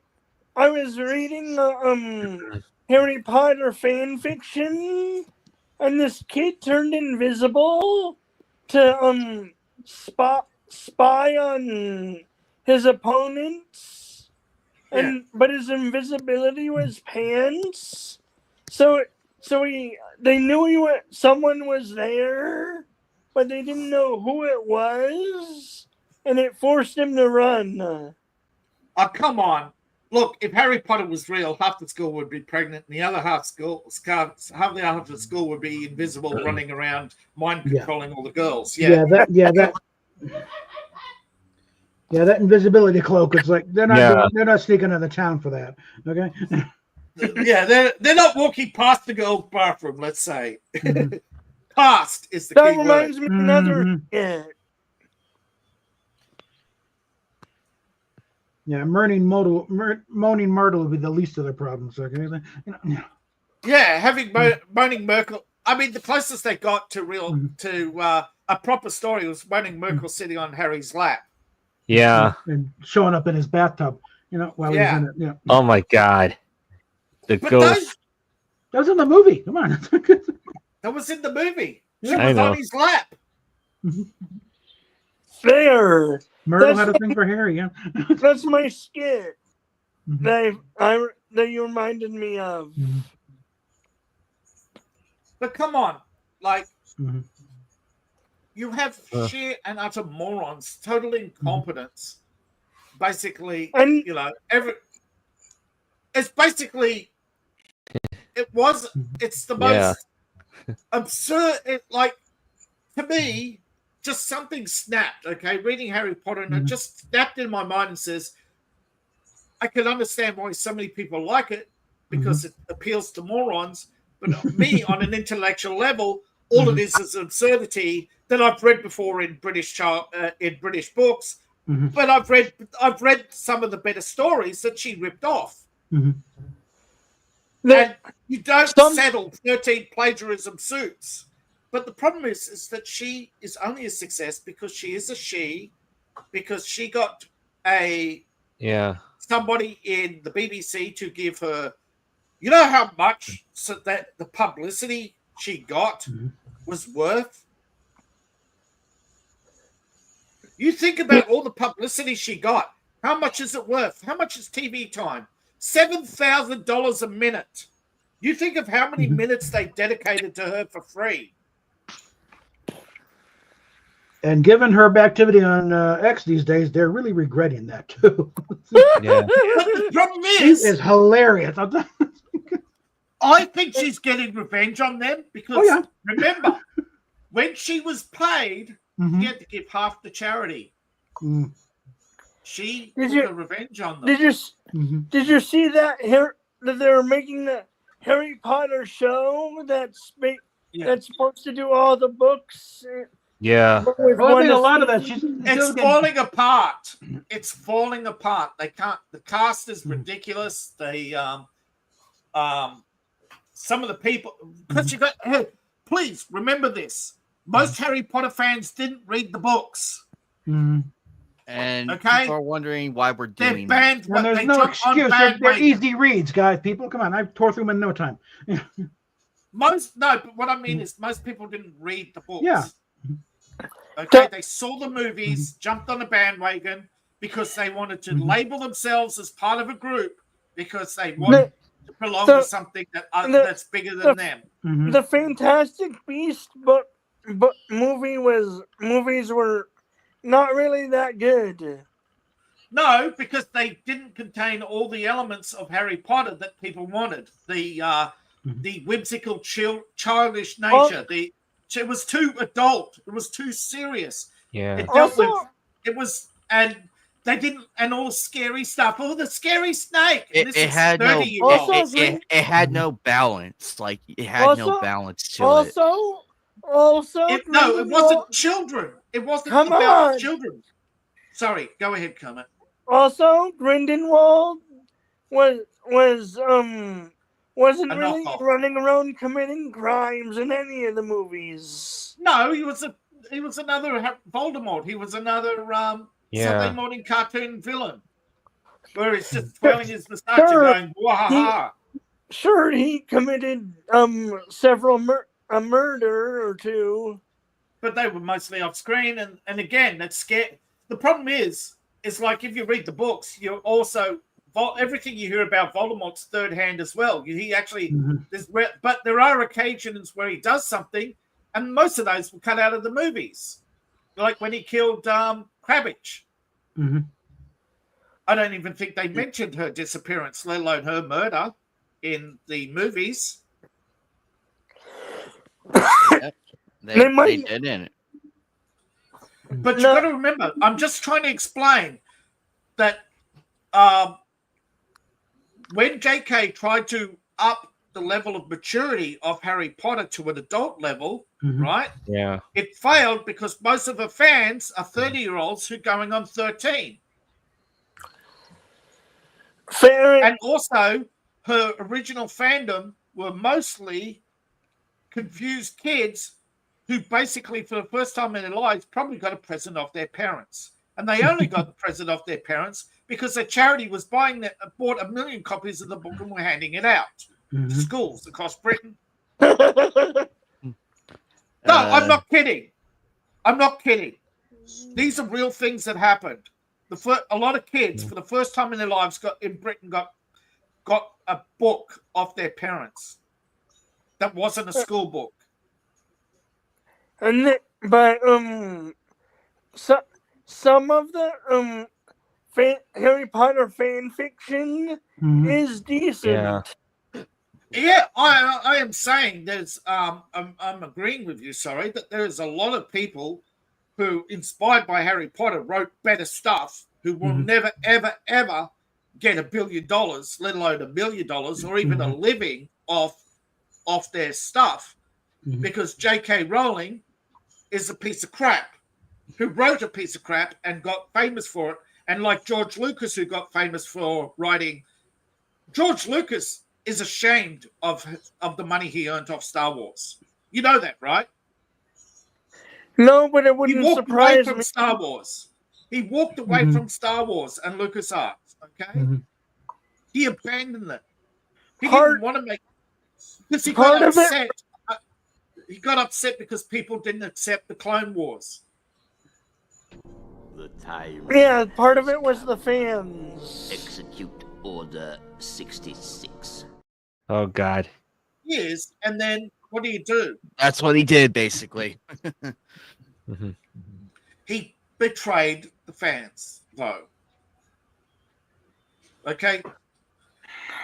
Speaker 3: Harry Potter fan fiction, and this kid turned invisible to spy on his opponents, but his invisibility was pants. So they knew someone was there, but they didn't know who it was. And it forced him to run.
Speaker 4: Oh, come on. Look, if Harry Potter was real, half the school would be pregnant, and the other half of the school would be invisible, running around, mind controlling all the girls.
Speaker 2: That invisibility cloak. It's like they're not sneaking into the town for that. Okay.
Speaker 4: Yeah, they're not walking past the girls' bathroom. Let's say. Past is the
Speaker 3: That
Speaker 4: key word.
Speaker 3: reminds me of another
Speaker 2: Mhm.
Speaker 3: skit.
Speaker 2: Yeah, moaning Myrtle would be the least of their problems. Okay, you know,
Speaker 4: Yeah, having Moaning Merkel. I mean, the closest they got to a proper story was Moaning Merkel sitting on Harry's lap.
Speaker 6: Yeah.
Speaker 2: and showing up in his bathtub, while he was
Speaker 4: Yeah.
Speaker 2: in it. Yeah,
Speaker 6: Oh my god. The
Speaker 4: But
Speaker 6: ghost.
Speaker 2: that was in the movie. Come on.
Speaker 4: that was in the movie. She
Speaker 2: Yeah.
Speaker 6: I
Speaker 4: was
Speaker 6: know.
Speaker 4: on his lap.
Speaker 3: Fair.
Speaker 2: Myrtle
Speaker 3: That's-
Speaker 2: had a thing for Harry. Yeah.
Speaker 3: That's my skit
Speaker 2: Mhm.
Speaker 3: that you reminded me of.
Speaker 2: Mhm.
Speaker 4: But come on, like
Speaker 2: Mhm.
Speaker 4: you have sheer and utter morons, total incompetence. Basically,
Speaker 3: And
Speaker 4: it's basically it's the
Speaker 6: Yeah.
Speaker 4: most absurd. To me, just something snapped. Okay, reading Harry Potter, and it just snapped in my mind and says, I can understand why so many people like it because it appeals to morons. But me, on an intellectual level, all it is absurdity that I've read before in British books.
Speaker 2: Mhm.
Speaker 4: But I've read some of the better stories that she ripped off.
Speaker 2: Mhm.
Speaker 4: And you don't
Speaker 3: Some-
Speaker 4: settle 13 plagiarism suits. But the problem is that she is only a success because she is a she, because she got somebody in the BBC to give her, you know how much that the publicity she got was worth? You think about all the publicity she got. How much is it worth? How much is TV time? $7,000 a minute. You think of how many minutes they dedicated to her for free.
Speaker 2: And given her activity on X these days, they're really regretting that too.
Speaker 6: Yeah.
Speaker 4: But the problem
Speaker 2: She is hilarious.
Speaker 4: I think she's getting revenge on them because remember, when she was paid, she had to give half to charity.
Speaker 2: Mm.
Speaker 4: She
Speaker 3: Did
Speaker 4: took
Speaker 3: you-
Speaker 4: a revenge on them.
Speaker 3: Did you see that that they were making the Harry Potter show that's supposed to do all the books?
Speaker 6: Yeah.
Speaker 3: with
Speaker 2: Well, I
Speaker 3: one
Speaker 2: think a lot of that
Speaker 3: assistant?
Speaker 4: It's falling apart. It's falling apart. They can't. The cast is ridiculous. They some of the people, because you got. Hey, please remember this. Most Harry Potter fans didn't read the books.
Speaker 1: And
Speaker 4: Okay.
Speaker 1: people are wondering why we're
Speaker 4: They're
Speaker 1: doing
Speaker 4: banned.
Speaker 2: And there's
Speaker 4: They
Speaker 2: no
Speaker 4: jump on
Speaker 2: excuse. They're
Speaker 4: bandwagon.
Speaker 2: easy reads, guys. People, come on. I tore through them in no time.
Speaker 4: But what I mean is most people didn't read the books.
Speaker 2: Yeah.
Speaker 4: Okay, they saw the movies, jumped on a bandwagon because they wanted to label themselves as part of a group because they wanted to belong to something that's bigger than them.
Speaker 3: The Fantastic Beast movies were not really that good.
Speaker 4: No, because they didn't contain all the elements of Harry Potter that people wanted. The whimsical, childish nature. It was too adult. It was too serious.
Speaker 6: Yeah.
Speaker 4: It dealt with. It was, and they didn't, and all the scary stuff. Oh, the scary snake. And
Speaker 1: it had no it had no balance. Like it had no balance to it.
Speaker 4: It wasn't children. It wasn't about children. Sorry, go ahead, Kermit.
Speaker 3: Also, Grindelwald wasn't really running around committing crimes in any of the movies.
Speaker 4: No, he was another Voldemort. He was another Sunday morning cartoon villain, where he's just twirling his moustache and going wahaha.
Speaker 3: Sure, he committed several a murder or two,
Speaker 4: but they were mostly off screen. And again, that's scary. The problem is like if you read the books, you're also everything you hear about Voldemort's third hand as well. He actually but there are occasions where he does something, and most of those were cut out of the movies, like when he killed Crabbage. I don't even think they mentioned her disappearance, let alone her murder, in the movies.
Speaker 1: They didn't.
Speaker 4: But you got to remember, I'm just trying to explain that when JK tried to up the level of maturity of Harry Potter to an adult level,
Speaker 2: Mhm.
Speaker 4: right?
Speaker 6: Yeah.
Speaker 4: It failed because most of her fans are 30-year-olds who are going on 13.
Speaker 3: Fair.
Speaker 4: And also, her original fandom were mostly confused kids who basically, for the first time in their lives, probably got a present off their parents. And they only got the present off their parents because their charity was bought 1 million copies of the book and were handing it out to
Speaker 2: Mhm.
Speaker 4: schools across Britain. No, I'm not kidding. I'm not kidding. These are real things that happened. A lot of kids, for the first time in their lives, got a book off their parents that wasn't a school book.
Speaker 3: But some of the Harry Potter fan fiction
Speaker 2: Mhm.
Speaker 3: is decent.
Speaker 6: Yeah.
Speaker 4: Yeah, I am saying there's I'm agreeing with you, sorry, that there's a lot of people who, inspired by Harry Potter, wrote better stuff who will never, ever, ever get $1 billion, let alone $1 million, or even a living off their stuff, because J.K. Rowling is a piece of crap who wrote a piece of crap and got famous for it. And like George Lucas, who got famous for writing, George Lucas is ashamed of the money he earned off Star Wars. You know that, right?
Speaker 3: No, but it
Speaker 4: He
Speaker 3: wouldn't
Speaker 4: walked away
Speaker 3: surprise
Speaker 4: from
Speaker 3: me.
Speaker 4: Star Wars. He walked away from Star Wars and LucasArts. Okay, he abandoned it. He didn't want to make because he got upset. He got upset because people didn't accept the Clone Wars.
Speaker 8: The time.
Speaker 3: Yeah, part of it was the fans.
Speaker 8: Execute Order 66.
Speaker 6: Oh God.
Speaker 4: Years, and then what do?
Speaker 1: That's what he did, basically.
Speaker 4: He betrayed the fans, though. Okay?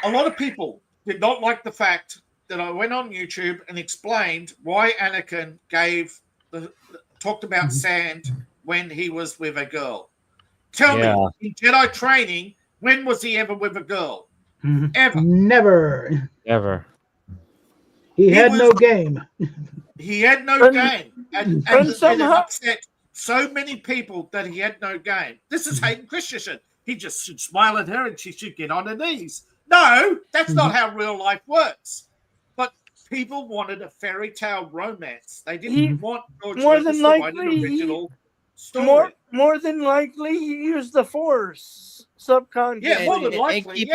Speaker 4: A lot of people did not like the fact that I went on YouTube and explained why Anakin talked about sand when he was with a girl. Tell me, in Jedi training, when was he ever with a girl? Ever.
Speaker 2: Never.
Speaker 6: Ever.
Speaker 2: He had no game.
Speaker 4: He had no game. And
Speaker 3: somehow
Speaker 4: it upset so many people that he had no game. This is Hayden Christensen. He just should smile at her and she should get on her knees. No, that's not how real life works. But people wanted a fairy tale romance. They didn't want George Lucas to write an original story.
Speaker 3: More than likely, he used the Force subconsciously.
Speaker 4: Yeah, more than likely,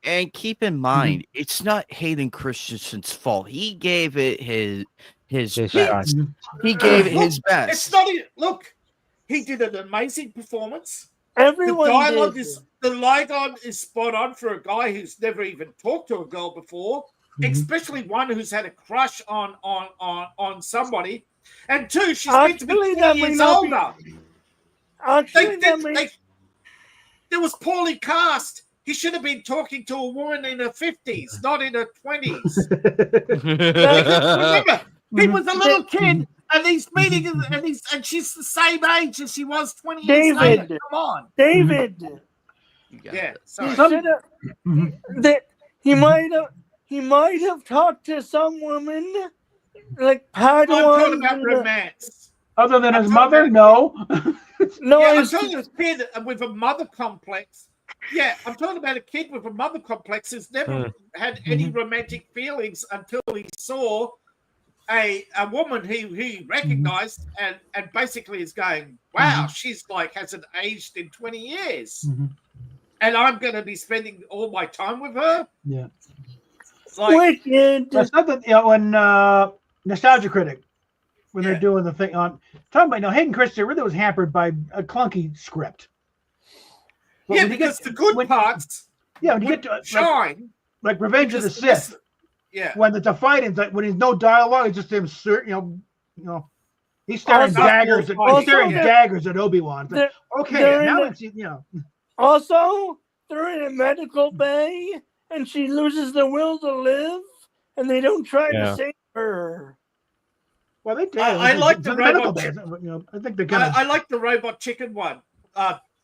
Speaker 1: And keep in mind, it's not Hayden Christensen's fault. He gave it his best. He gave it his best.
Speaker 4: It's not. Look, he did an amazing performance.
Speaker 3: Everyone
Speaker 4: the dialogue is spot on for a guy who's never even talked to a girl before, especially one who's had a crush on somebody. And two, she's meant to be 20 years older. There was poorly cast. He should have been talking to a woman in her 50s, not in her 20s. Remember, he was a little kid, and he's meeting, and she's the same age as she was 20 years later. Come on,
Speaker 3: David.
Speaker 4: Yeah,
Speaker 3: he might have talked to some woman like Padawan.
Speaker 4: I'm talking about romance.
Speaker 2: Other than his mother, no.
Speaker 3: No,
Speaker 4: yeah, I'm talking about a kid with a mother complex. Yeah, I'm talking about a kid with a mother complex who's never had any romantic feelings until he saw a woman he recognized and basically is going, wow, she's like hasn't aged in 20 years. And I'm going to be spending all my time with her?
Speaker 2: Yeah.
Speaker 3: Like,
Speaker 2: that's nothing, when Nostalgia Critic, when they're doing the thing on talking about, Hayden Christensen really was hampered by a clunky script. But
Speaker 4: yeah, because the good parts
Speaker 2: when you get to
Speaker 4: shine.
Speaker 2: Like Revenge of the Sith. When it's a fight, it's like when there's no dialogue, it's just him, he's staring daggers at Obi-Wan. Like, okay, now it's
Speaker 3: Also, they're in a medical bay, and she loses the will to live, and they don't try to save her.
Speaker 2: Well, they did.
Speaker 4: I like the robot.
Speaker 2: I think they're gonna.
Speaker 4: I like the robot chicken one.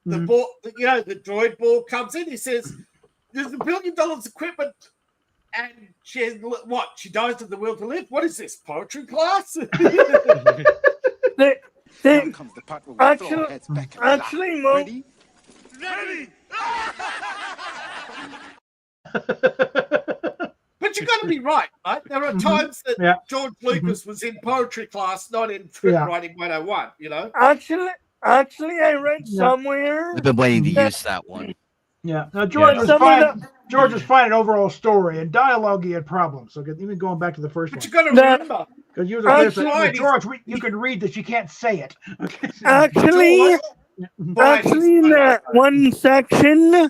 Speaker 4: The ball, the droid ball comes in. He says, "There's $1 billion equipment And she dies of the will to live. What is this, poetry class?
Speaker 3: They,
Speaker 9: Comes the part where we throw our
Speaker 3: actually,
Speaker 9: heads back and laugh.
Speaker 3: actually, Mo,
Speaker 9: Ready?
Speaker 4: But you got to be right? There are times that
Speaker 2: Yeah.
Speaker 4: George Lucas was in poetry class, not in script
Speaker 2: Yeah.
Speaker 4: writing 101,
Speaker 3: actually, I read
Speaker 2: Yeah.
Speaker 3: somewhere.
Speaker 1: I've been waiting to
Speaker 3: Yeah.
Speaker 1: use that one.
Speaker 2: Yeah. Now George
Speaker 3: Yeah.
Speaker 2: was
Speaker 3: Some of
Speaker 2: fine. George was fine in overall story and dialogue. He had problems. So even going back to the first
Speaker 4: But you
Speaker 2: one,
Speaker 4: got to
Speaker 3: That-
Speaker 4: remember,
Speaker 2: because you were
Speaker 3: Actually-
Speaker 2: the player saying, George, you can read this. You can't say it. Okay.
Speaker 3: Actually,
Speaker 4: Brian,
Speaker 3: actually, in
Speaker 4: he's-
Speaker 3: that one section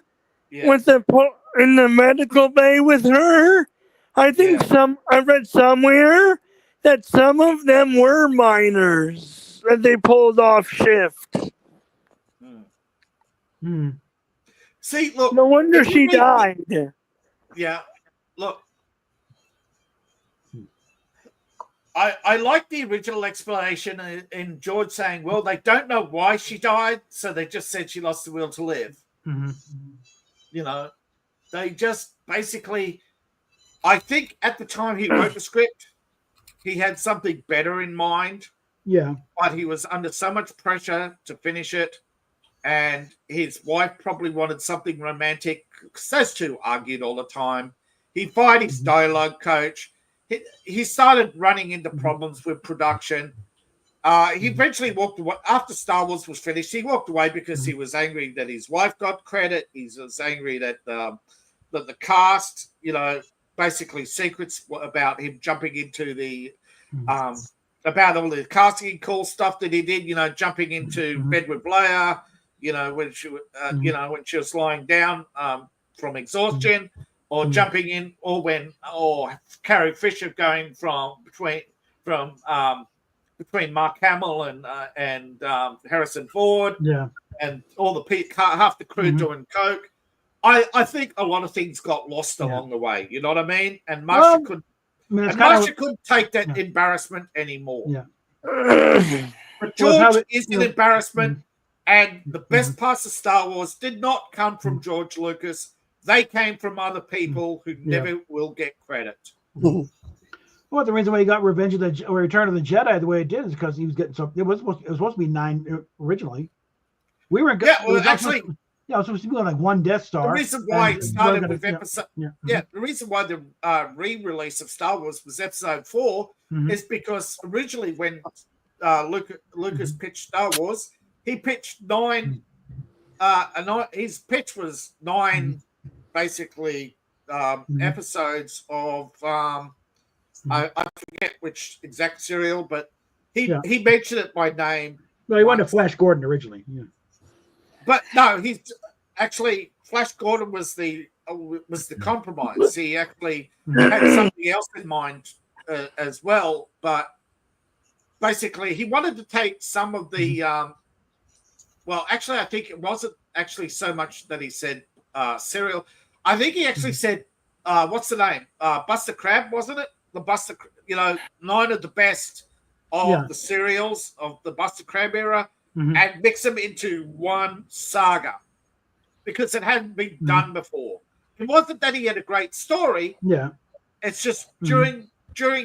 Speaker 4: yeah.
Speaker 3: with in the medical bay with her, I think I read somewhere that some of them were minors that they pulled off shift.
Speaker 2: Hmm.
Speaker 4: See, look,
Speaker 3: No wonder
Speaker 4: if you
Speaker 3: she
Speaker 4: read-
Speaker 3: died.
Speaker 4: Yeah, look, I like the original explanation in George saying, well, they don't know why she died, so they just said she lost the will to live.
Speaker 2: Mhm.
Speaker 4: They just basically, I think at the time he wrote the script, he had something better in mind,
Speaker 2: Yeah.
Speaker 4: but he was under so much pressure to finish it. And his wife probably wanted something romantic because those two argued all the time. He fired his dialogue coach. He started running into problems with production. He eventually walked away after Star Wars was finished. He walked away because he was angry that his wife got credit. He was angry that that the cast, basically secrets about him jumping into the about all the casting call stuff that he did. Jumping into bed with Leia. When she when she was lying down from exhaustion, or jumping in, or Carrie Fisher going between Mark Hamill and Harrison Ford,
Speaker 2: Yeah.
Speaker 4: and all the half the crew doing coke. I think a lot of things got lost along the way. You know what I mean? And Marsha couldn't take that embarrassment anymore.
Speaker 2: Yeah.
Speaker 4: But George is an embarrassment. And the best parts of Star Wars did not come from George Lucas. They came from other people who never will get credit.
Speaker 2: Well, the reason why he got Return of the Jedi the way it did is because he was getting so. It was supposed to be 9 originally. We were
Speaker 4: actually,
Speaker 2: it was supposed to be like 1 Death Star.
Speaker 4: The reason why it started with
Speaker 2: episode.
Speaker 4: the reason why the re-release of Star Wars was Episode 4 is because originally when Lucas pitched Star Wars, he pitched 9. His pitch was 9, basically episodes of I forget which exact serial, but he mentioned it by name.
Speaker 2: Well, he wanted Flash Gordon originally. Yeah.
Speaker 4: But no, he's actually Flash Gordon was the compromise. He actually had something else in mind as well, but basically he wanted to take some of the. Well, actually, I think it wasn't actually so much that he said serial. I think he actually said, what's the name? Buster Crab, wasn't it? The Buster, 9 of the best of the serials of the Buster Crab era, and mix them into one saga because it hadn't been done before. It wasn't that he had a great story.
Speaker 2: Yeah.
Speaker 4: It's just during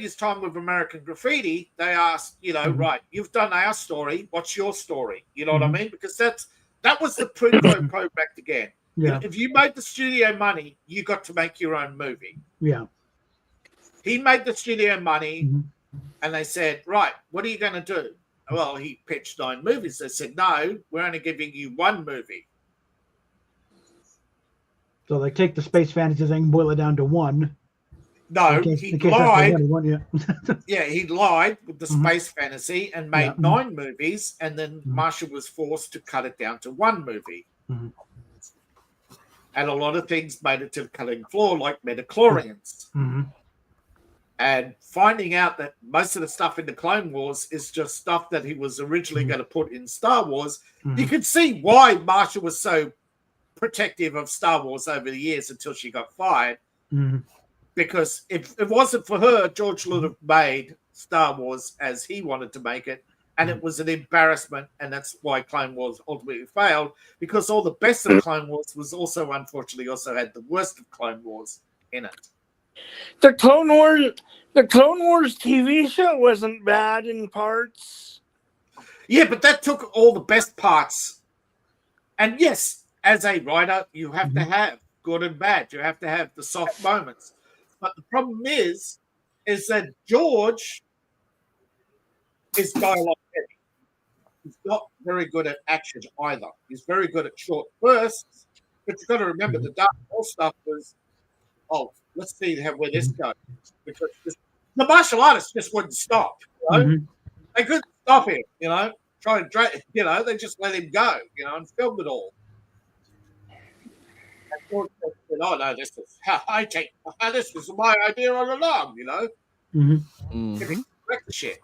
Speaker 4: his time with American Graffiti, they asked, right, you've done our story. What's your story? You know what I mean? Because that was the quid pro quo back again.
Speaker 2: Yeah.
Speaker 4: If you made the studio money, you got to make your own movie.
Speaker 2: Yeah.
Speaker 4: He made the studio money, and they said, right, what are you going to do? Well, he pitched 9 movies. They said, no, we're only giving you 1 movie.
Speaker 2: So they take the space fantasy thing and boil it down to 1.
Speaker 4: No, he lied.
Speaker 2: Yeah.
Speaker 4: He lied with the space fantasy and made 9 movies, and then Marshall was forced to cut it down to 1 movie. And a lot of things made it to the cutting floor, like midichlorians. And finding out that most of the stuff in the Clone Wars is just stuff that he was originally going to put in Star Wars, you can see why Marshall was so protective of Star Wars over the years until she got fired. Because if it wasn't for her, George would have made Star Wars as he wanted to make it. And it was an embarrassment. And that's why Clone Wars ultimately failed. Because all the best of Clone Wars was also, unfortunately, also had the worst of Clone Wars in it.
Speaker 3: The Clone Wars TV show wasn't bad in parts.
Speaker 4: Yeah, but that took all the best parts. And yes, as a writer, you have to have good and bad. You have to have the soft moments. But the problem is that George is dialogue heavy. He's not very good at action either. He's very good at short bursts. But you've got to remember the Darth Maul stuff was, let's see where this goes. Because the martial artists just wouldn't stop. You know? They couldn't stop him, try and drag, they just let him go, and filmed it all. And George said, "Oh no, this is my idea all along," Correct the shit,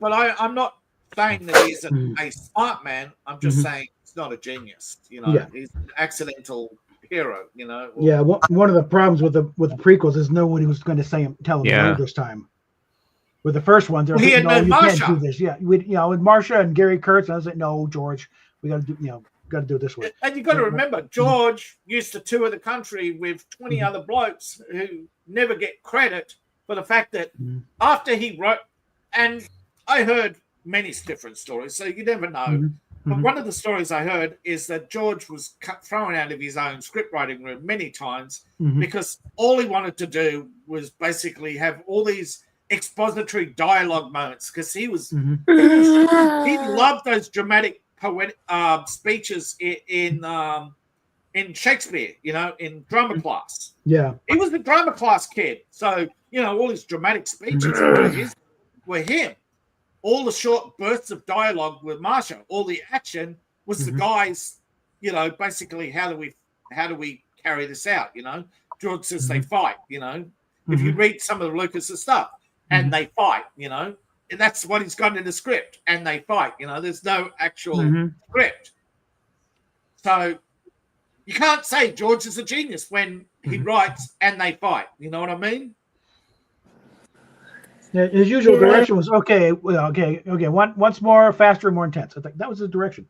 Speaker 4: But I'm not saying that he's a smart man. I'm just saying he's not a genius. He's an accidental hero.
Speaker 2: Yeah, one of the problems with the prequels is nobody was going to tell him no this time. With the first one, they're
Speaker 4: he had no
Speaker 2: you
Speaker 4: Marsha.
Speaker 2: can't do this. Yeah, with Marsha and Gary Kurtz, I was like, no, George, we got to do do it this way.
Speaker 4: And you got to remember, George used to tour the country with 20 other blokes who never get credit for the fact that after he wrote, and I heard many different stories, so you never know. But one of the stories I heard is that George was thrown out of his own script writing room many times because all he wanted to do was basically have all these expository dialogue moments because he loved those dramatic poetic speeches in Shakespeare, in drama class.
Speaker 2: Yeah,
Speaker 4: he was a drama class kid, so all his dramatic speeches were him. All the short bursts of dialogue with Marsha, all the action was the guys, basically how do we carry this out? George says they fight, if you read some of the Lucas's stuff, and they fight, and that's what he's got in the script, and they fight, there's no actual script. So you can't say George is a genius when he writes and they fight, you know what I mean?
Speaker 2: Yeah, his usual direction was okay. Once more, faster, more intense. I think that was his direction.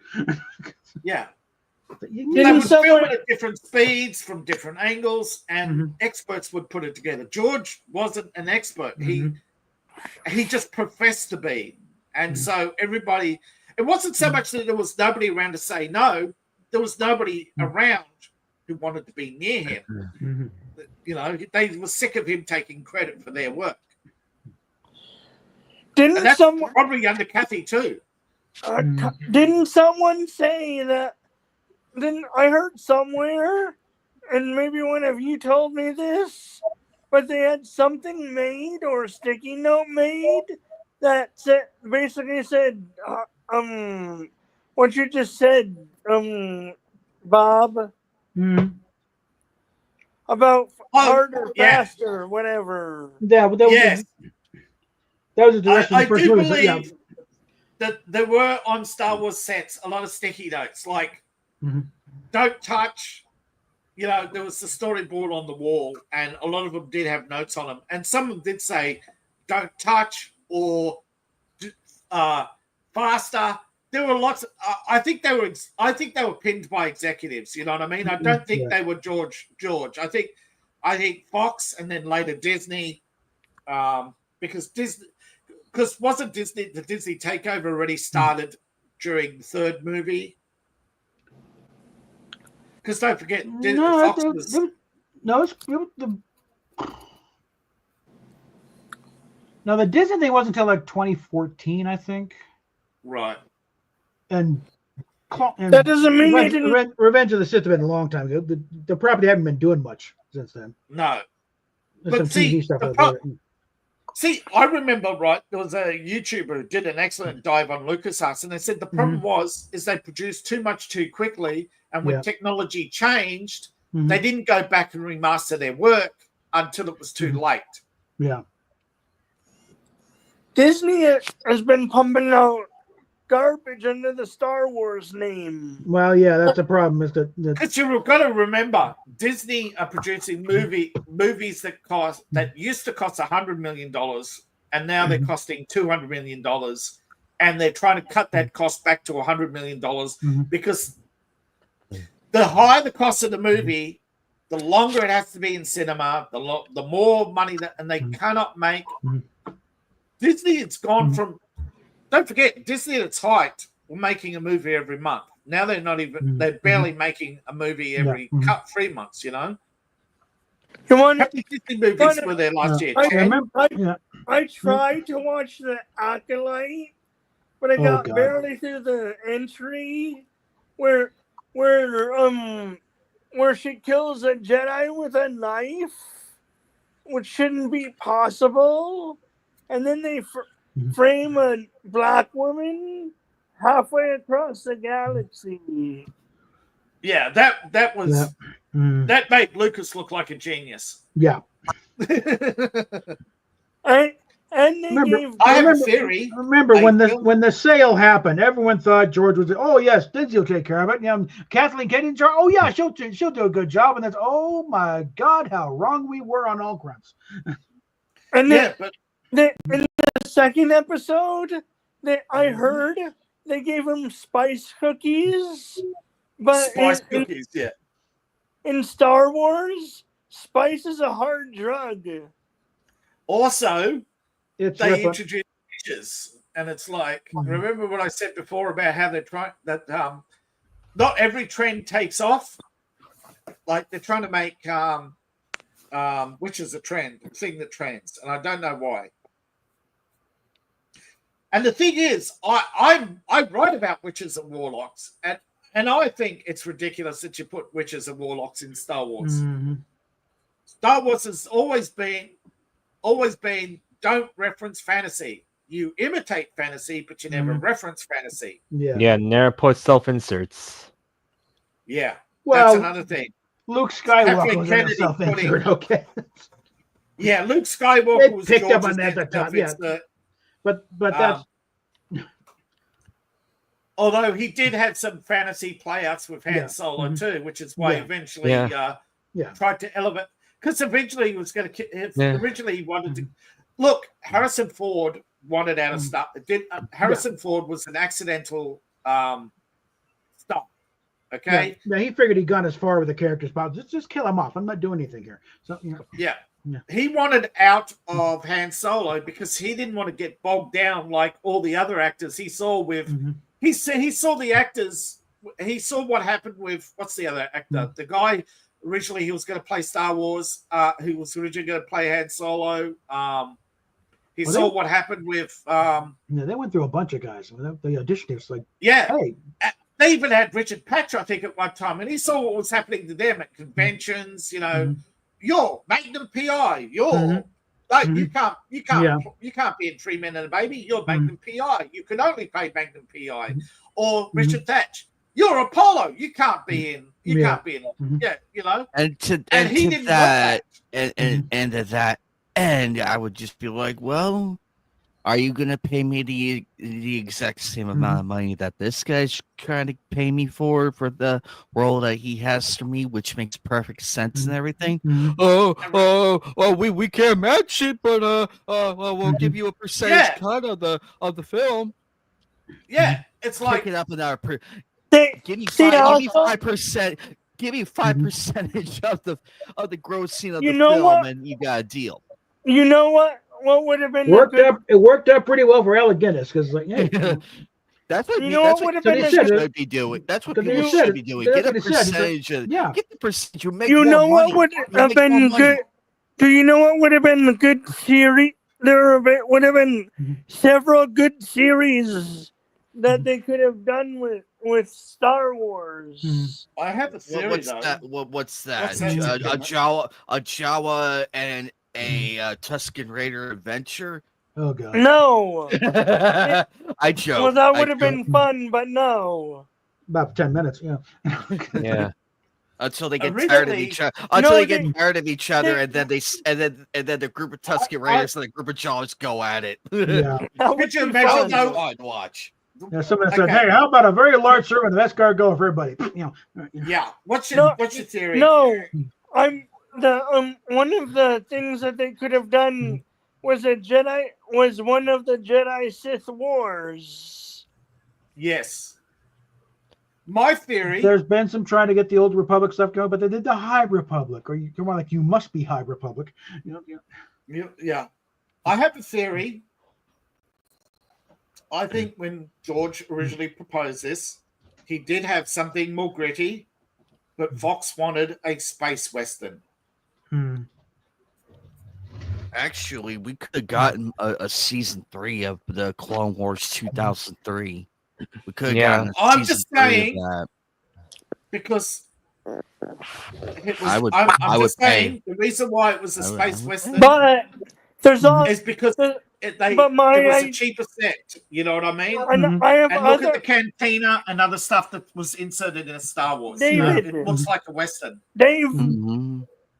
Speaker 4: Yeah. They
Speaker 3: Didn't
Speaker 4: would film
Speaker 3: someone-
Speaker 4: it at different speeds from different angles, and experts would put it together. George wasn't an expert. He just professed to be. And so everybody, it wasn't so much that there was nobody around to say no. There was nobody around who wanted to be near him. They were sick of him taking credit for their work. And that's probably under Kathy too.
Speaker 3: Didn't someone say that? I heard somewhere, and maybe one of you told me this, but they had something made or a sticky note made that basically said, what you just said, Bob, about harder, faster, whatever.
Speaker 2: Yeah, but that was the direction.
Speaker 4: I do believe that there were on Star Wars sets a lot of sticky notes, like don't touch. There was the storyboard on the wall, and a lot of them did have notes on them, and some of them did say don't touch or faster. There were lots. I think they were pinned by executives. You know what I mean? I don't think they were George. I think Fox and then later Disney, because wasn't the Disney takeover already started during the third movie? Because don't forget, Fox was...
Speaker 2: the Disney thing wasn't until like 2014, I think.
Speaker 4: Right.
Speaker 2: And
Speaker 3: that doesn't mean
Speaker 2: Revenge of the Sith have been a long time ago. The property haven't been doing much since then.
Speaker 4: No.
Speaker 2: There's some TV stuff
Speaker 4: See, I remember, right, there was a YouTuber who did an excellent dive on LucasArts, and they said the problem is they produced too much too quickly, and when technology changed, they didn't go back and remaster their work until it was too late.
Speaker 2: Yeah.
Speaker 3: Disney has been pumping out garbage under the Star Wars name.
Speaker 2: Well, yeah, that's the problem. Is
Speaker 4: because you've got to remember, Disney are producing movies that used to cost $100 million, and now they're costing $200 million, and they're trying to cut that cost back to $100 million because the higher the cost of the movie, the longer it has to be in cinema, the more money that, and they cannot make. Disney, it's gone from. Don't forget, Disney at its height were making a movie every month. Now they're not even. They're barely making a movie every 3 months. You know.
Speaker 3: Come on.
Speaker 4: How many Disney movies were there last year?
Speaker 3: I tried to watch The Acolyte, but I got barely through the entry where she kills a Jedi with a knife, which shouldn't be possible, and then they frame a black woman halfway across the galaxy.
Speaker 4: Yeah, that was that made Lucas look like a genius.
Speaker 2: Yeah.
Speaker 3: And they
Speaker 4: I have a theory.
Speaker 2: Remember when the sale happened, everyone thought George was. Oh yes, Disney will take care of it. You know, Kathleen Kennedy. Oh yeah, she'll do a good job. And that's oh my God, how wrong we were on all fronts.
Speaker 3: And then, in the second episode, I heard they gave him spice cookies, but in Star Wars, spice is a hard drug.
Speaker 4: Also, they introduced witches, and it's like, remember what I said before about how they're trying that not every trend takes off. Like they're trying to make witches a thing that trends, and I don't know why. And the thing is, I write about witches and warlocks, and I think it's ridiculous that you put witches and warlocks in Star Wars. Star Wars has always been don't reference fantasy. You imitate fantasy, but you never reference fantasy.
Speaker 6: Yeah, never put self-inserts.
Speaker 4: Yeah,
Speaker 2: well,
Speaker 4: that's another thing.
Speaker 2: Luke Skywalker was in self-insert, okay.
Speaker 4: Yeah, Luke Skywalker was
Speaker 2: picked up on that at the top. Yeah, but that's.
Speaker 4: Although he did have some fantasy playouts with Han Solo too, which is why eventually tried to elevate. Because eventually he was going to. Originally he wanted to. Look, Harrison Ford wanted out of stuff. Harrison Ford was an accidental stop. Okay.
Speaker 2: Yeah, he figured he'd gone as far with the characters, but just kill him off. I'm not doing anything here. So
Speaker 4: he wanted out of Han Solo because he didn't want to get bogged down like all the other actors he saw with. He saw the actors. He saw what happened with what's the other actor? The guy originally he was going to play Star Wars. He was originally going to play Han Solo. He saw what happened with.
Speaker 2: They went through a bunch of guys. The audition was like,
Speaker 4: hey. They even had Richard Patch, I think, at one time, and he saw what was happening to them at conventions. You know, you're Magnum PI. You're like you can't be in 3 Men and a Baby. You're Magnum PI. You can only play Magnum PI. Or Richard Thatch. You're Apollo. You can't be in. You can't be in. Yeah, you know.
Speaker 1: And to that, and to that end, I would just be like, well. Are you gonna pay me the exact same amount of money that this guy's trying to pay me for the role that he has for me, which makes perfect sense and everything? Well, we can't match it, but we'll give you a percentage cut of the film.
Speaker 4: Yeah, it's like
Speaker 1: pick it up another give me 5%. Give me 5% of the gross scene of the film, and you got a deal.
Speaker 3: You know what? What would have been
Speaker 2: it worked out pretty well for Alec Guinness because
Speaker 1: that's what people should be doing. That's what people should be doing. Get a percentage. Get the percentage.
Speaker 3: You know what would have been good? Do you know what would have been a good series? There would have been several good series that they could have done with Star Wars.
Speaker 4: I have a theory.
Speaker 1: What's that? A Jawa and a Tusken Raider adventure?
Speaker 2: Oh god.
Speaker 3: No.
Speaker 1: I joke.
Speaker 3: Well, that would have been fun, but no.
Speaker 2: About 10 minutes,
Speaker 6: yeah.
Speaker 1: Until they get tired of each other. Until they get tired of each other, and then the group of Tusken Raiders and the group of Jawas go at it.
Speaker 2: Yeah.
Speaker 4: Could you imagine though?
Speaker 1: I'd watch.
Speaker 2: Yeah, someone said, "Hey, how about a very large serving of escargot for everybody?"
Speaker 4: Yeah. What's your theory?
Speaker 3: No, one of the things that they could have done was one of the Jedi Sith Wars.
Speaker 4: Yes. My theory.
Speaker 2: There's been some trying to get the Old Republic stuff going, but they did the High Republic, or you're more like you must be High Republic.
Speaker 4: Yeah. I have a theory. I think when George originally proposed this, he did have something more gritty, but Fox wanted a space western.
Speaker 1: Actually, we could have gotten a season 3 of the Clone Wars 2003. We could have gotten.
Speaker 4: I'm just saying because it was, I'm just saying the reason why it was a space western,
Speaker 3: But there's all
Speaker 4: is because it was a cheaper set. You know what I mean?
Speaker 3: I have
Speaker 4: And look at the cantina and other stuff that was inserted in a Star Wars.
Speaker 3: David,
Speaker 4: it looks like a western.
Speaker 3: Dave,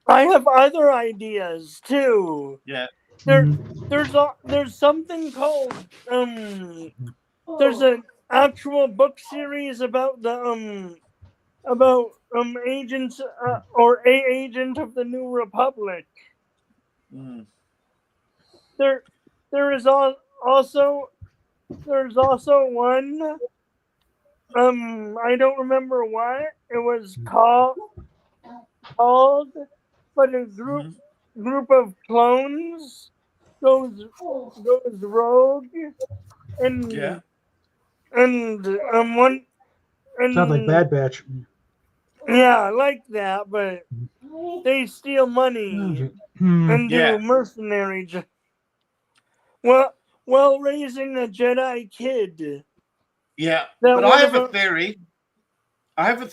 Speaker 3: I have other ideas too.
Speaker 4: Yeah.
Speaker 3: There's something called there's an actual book series about the agents or a agent of the New Republic. There is also one I don't remember what it was called, but a group of clones goes rogue and one and
Speaker 2: sounds like Bad Batch.
Speaker 3: Yeah, like that, but they steal money and do mercenary while raising a Jedi kid.
Speaker 4: Yeah, but I have a theory. Correct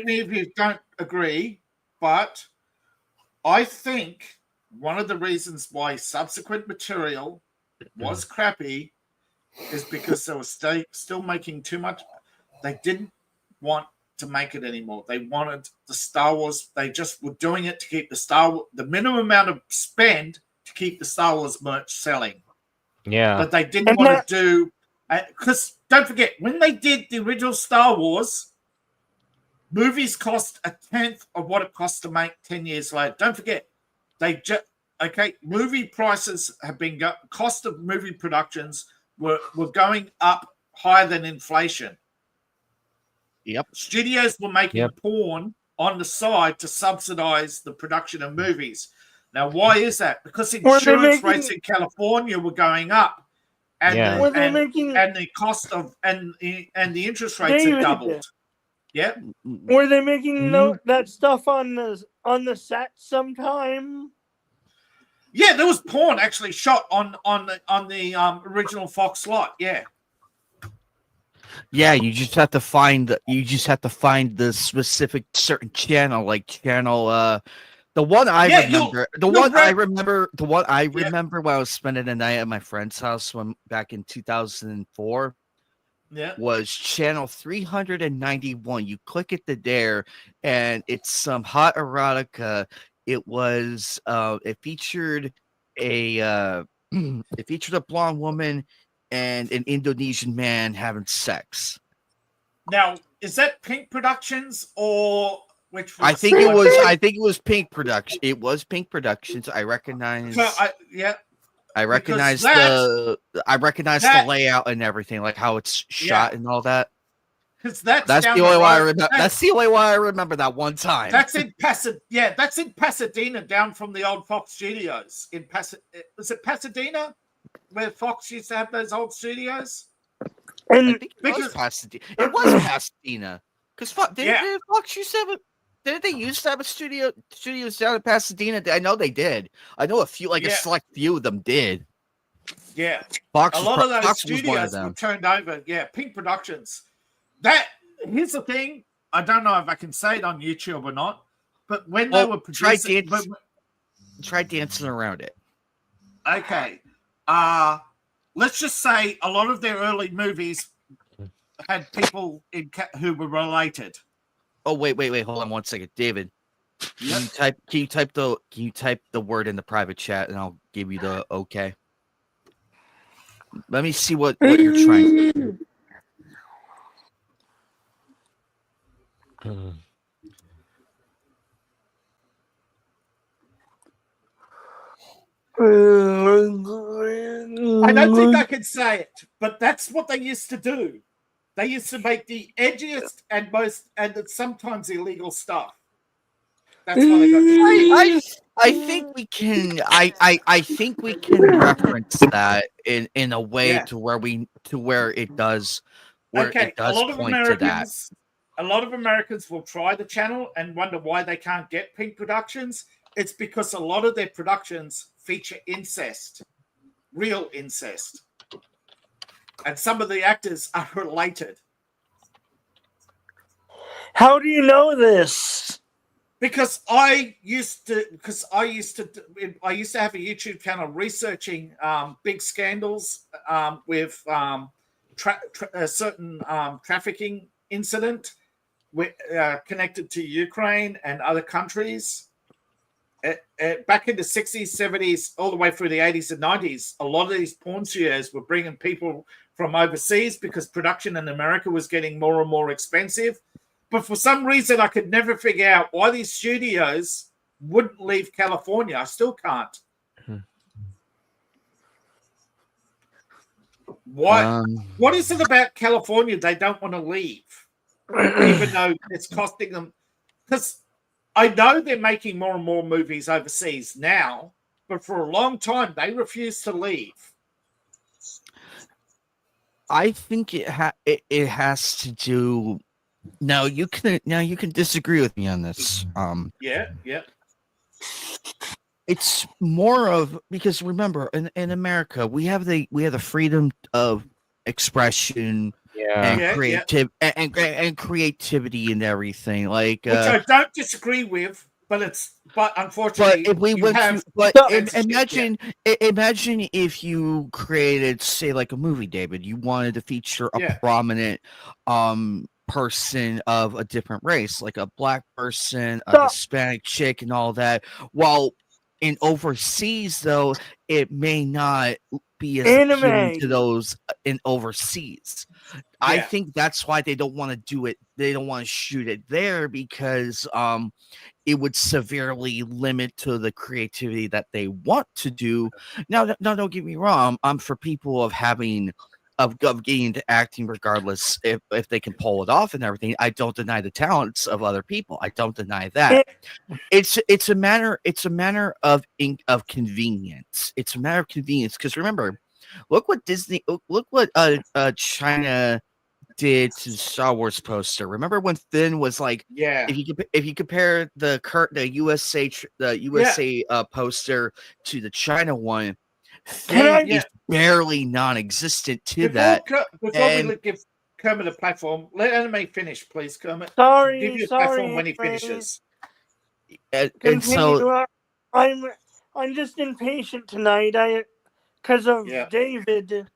Speaker 4: me if you don't agree, but I think one of the reasons why subsequent material was crappy is because they were still making too much. They didn't want to make it anymore. They wanted the Star Wars. They just were doing it to keep the minimum amount of spend to keep the Star Wars merch selling.
Speaker 6: Yeah.
Speaker 4: But they didn't want to do, because don't forget, when they did the original Star Wars, movies cost 1/10 of what it cost to make 10 years later. Don't forget, movie prices have been, cost of movie productions were going up higher than inflation.
Speaker 1: Yep.
Speaker 4: Studios were making porn on the side to subsidize the production of movies. Now, why is that? Because insurance rates in California were going up, and the cost of and the interest rates had doubled. Yeah.
Speaker 3: Were they making that stuff on the set sometime?
Speaker 4: Yeah, there was porn actually shot on the original Fox lot. Yeah.
Speaker 1: Yeah, you just have to find the specific certain channel, like channel the one I remember when I was spending the night at my friend's house back in 2004.
Speaker 4: Yeah.
Speaker 1: Was channel 391. You click it there and it's some hot erotica. It was it featured a blonde woman and an Indonesian man having sex.
Speaker 4: Now, is that Pink Productions or which?
Speaker 1: I think it was Pink Production. It was Pink Productions. I recognize. I recognize the layout and everything, like how it's shot and all that.
Speaker 4: Because that's
Speaker 1: the only way I remember. That's the only way I remember that one time.
Speaker 4: That's in Pasadena. Yeah, that's in Pasadena, down from the old Fox Studios. Was it Pasadena, where Fox used to have those old studios?
Speaker 1: I think it was Pasadena. It was Pasadena. Because Fox used to have didn't they used to have a studios down in Pasadena? I know they did. I know a few, a select few of them did.
Speaker 4: Yeah.
Speaker 1: Fox
Speaker 4: a lot of those studios were turned over. Yeah, Pink Productions. Here's the thing. I don't know if I can say it on YouTube or not, but when they were producing...
Speaker 1: Try dancing around it.
Speaker 4: Okay. Let's just say a lot of their early movies had people who were related.
Speaker 1: Oh, wait, hold on one second. David, can you type the word in the private chat and I'll give you the okay? Let me see what you're trying to do.
Speaker 4: I don't think I can say it, but that's what they used to do. They used to make the edgiest and most, and sometimes illegal stuff. That's why they got.
Speaker 1: I think we can. I think we can reference that in a way
Speaker 4: Yeah.
Speaker 1: to where it does
Speaker 4: Okay,
Speaker 1: it does point to that.
Speaker 4: A lot of Americans will try the channel and wonder why they can't get Pink Productions. It's because a lot of their productions feature incest, real incest, and some of the actors are related.
Speaker 3: How do you know this?
Speaker 4: Because I used to have a YouTube channel researching big scandals with a certain trafficking incident connected to Ukraine and other countries. Back in the 60s, 70s, all the way through the 80s and 90s, a lot of these porn studios were bringing people from overseas because production in America was getting more and more expensive. But for some reason, I could never figure out why these studios wouldn't leave California. I still can't. Why? What is it about California they don't want to leave, even though it's costing them? Because I know they're making more and more movies overseas now, but for a long time they refused to leave.
Speaker 1: I think it has to do. Now you can disagree with me on this.
Speaker 4: Yeah.
Speaker 1: It's more of because remember in America we have the freedom of expression and creativity and everything like
Speaker 4: which I don't disagree with, but unfortunately,
Speaker 1: but if we went imagine if you created say like a movie, David, you wanted to feature a prominent person of a different race, like a black person, a Hispanic chick, and all that. While in overseas, though, it may not be as appealing to those in overseas. I think that's why they don't want to do it. They don't want to shoot it there because it would severely limit to the creativity that they want to do. Now, don't get me wrong. I'm for people of having. Of getting into acting regardless if they can pull it off and everything. I don't deny the talents of other people. I don't deny that. It's a matter of convenience. It's a matter of convenience because remember, look what China did to the Star Wars poster. Remember when Finn was like, if you compare the USA poster to the China one, Finn is barely non-existent to that.
Speaker 4: Before we give Kermit a platform, let Anime finish, please, Kermit. Give you a platform when he finishes.
Speaker 1: And so
Speaker 3: I'm just impatient tonight. Because of David.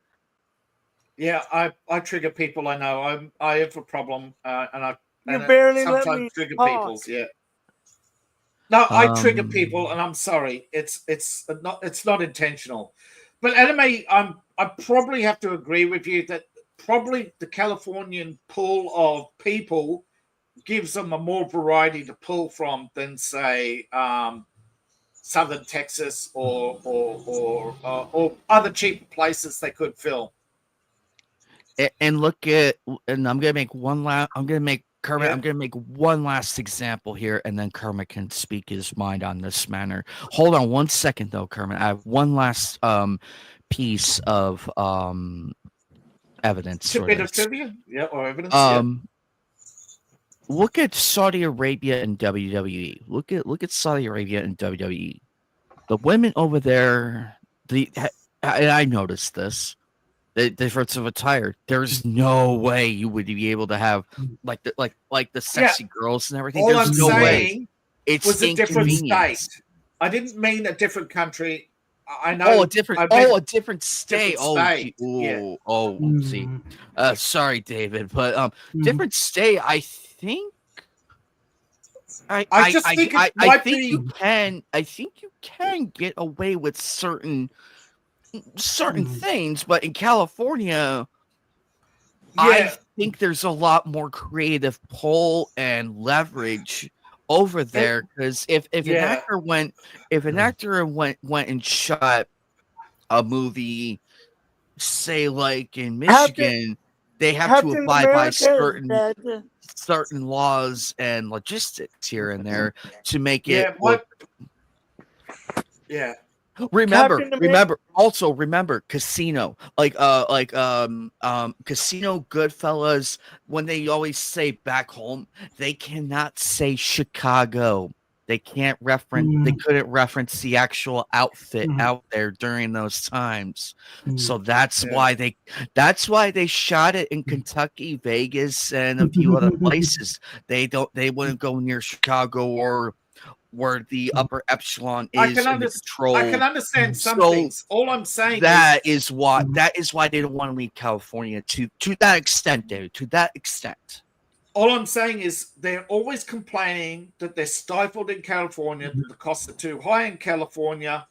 Speaker 4: Yeah, I trigger people. I know. I have a problem, and I
Speaker 3: barely
Speaker 4: sometimes
Speaker 3: let me
Speaker 4: trigger
Speaker 3: talk.
Speaker 4: people's. Yeah. No, I trigger people, and I'm sorry. It's not intentional. But Anime, I probably have to agree with you that probably the Californian pool of people gives them a more variety to pull from than say Southern Texas or other cheaper places they could film.
Speaker 1: And look at, and I'm gonna make one last. I'm gonna make one last example here, and then Kermit can speak his mind on this matter. Hold on one second, though, Kermit. I have one last piece of evidence.
Speaker 4: Bit of trivia, or evidence.
Speaker 1: Look at Saudi Arabia and WWE. Look at Saudi Arabia and WWE. The women over there, and I noticed this. The difference of attire. There's no way you would be able to have like the sexy girls and everything.
Speaker 4: All
Speaker 1: There's
Speaker 4: I'm
Speaker 1: no way.
Speaker 4: saying was a different state. I didn't mean a different country. I know.
Speaker 1: A different state. See. Sorry, David, but different state. I think. I think you can. I think you can get away with certain things, but in California, I think there's a lot more creative pull and leverage over there because if an actor went and shot a movie, say like in Michigan, they have
Speaker 3: Captain
Speaker 1: to abide by
Speaker 3: America is
Speaker 1: certain laws and logistics here and there to make
Speaker 4: Yeah,
Speaker 1: it work.
Speaker 4: Yeah.
Speaker 1: Remember,
Speaker 3: Captain America-
Speaker 1: remember Casino, Casino, Goodfellas. When they always say back home, they cannot say Chicago. They can't reference. They couldn't reference the actual outfit out there during those times. So that's why they shot it in Kentucky, Vegas, and a few other places. They wouldn't go near Chicago or where the upper epsilon is in the control.
Speaker 4: I can understand some
Speaker 1: So
Speaker 4: things. All I'm saying
Speaker 1: that is why they don't want to leave California to that extent, David. To that extent.
Speaker 4: all I'm saying is they're always complaining that they're stifled in California, that the costs are too high in California,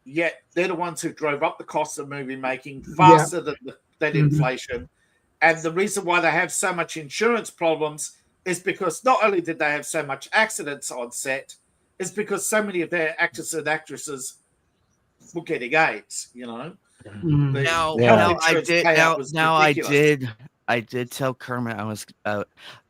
Speaker 4: yet they're the ones who drove up the cost of movie making faster than inflation. And the reason why they have so much insurance problems is because not only did they have so much accidents on set, it's because so many of their actors and actresses were getting AIDS, you know. The health insurance payout was ridiculous.
Speaker 1: I did tell Kermit I was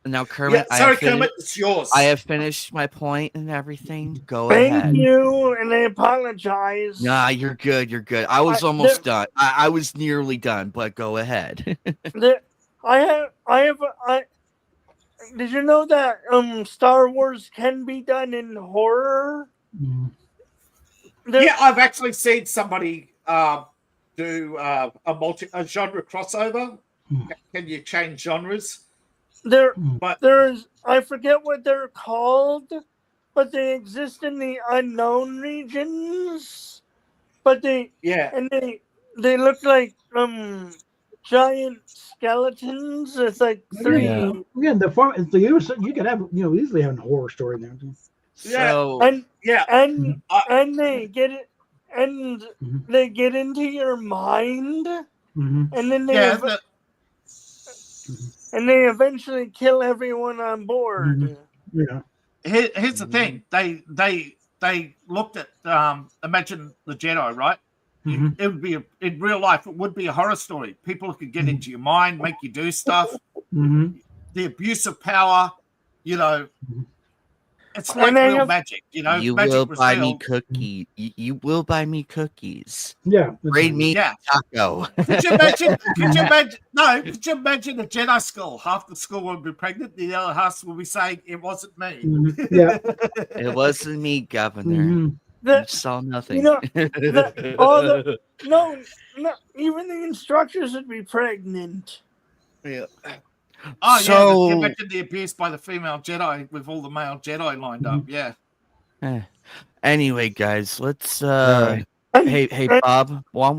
Speaker 1: now Kermit.
Speaker 4: Yeah, sorry, Kermit, it's yours.
Speaker 1: I have finished my point and everything. Go
Speaker 3: Thank
Speaker 1: ahead.
Speaker 3: you, and I apologize.
Speaker 1: Nah, you're good. You're good. I was almost done. I was nearly done, but go ahead.
Speaker 3: Did you know that Star Wars can be done in horror?
Speaker 4: Yeah, I've actually seen somebody do a genre crossover. Can you change genres?
Speaker 3: There's I forget what they're called, but they exist in the unknown regions. But they look like giant skeletons. It's like three.
Speaker 2: Again, the form is the use. You could have easily have a horror story there.
Speaker 1: So
Speaker 3: and they get it, and they get into your mind, and then they eventually kill everyone on board.
Speaker 2: Yeah.
Speaker 4: Here's the thing. They looked at Imagine the Jedi, right? It would be in real life. It would be a horror story. People could get into your mind, make you do stuff. The abuse of power, it's like real magic.
Speaker 1: You
Speaker 4: magic
Speaker 1: will
Speaker 4: was
Speaker 1: buy
Speaker 4: real.
Speaker 1: me cookie. You will buy me cookies.
Speaker 2: Yeah.
Speaker 1: Bring me taco.
Speaker 4: Could you imagine? Could you imagine a Jedi school? Half the school will be pregnant. The other half will be saying it wasn't me.
Speaker 2: Yeah.
Speaker 1: It wasn't me, Governor. You saw nothing.
Speaker 3: No, even the instructors would be pregnant.
Speaker 1: Yeah.
Speaker 4: Oh,
Speaker 1: So-
Speaker 4: yeah. Imagine the abuse by the female Jedi with all the male Jedi lined up. Yeah.
Speaker 1: Anyway, guys, let's
Speaker 5: right.
Speaker 1: hey Bob, why don't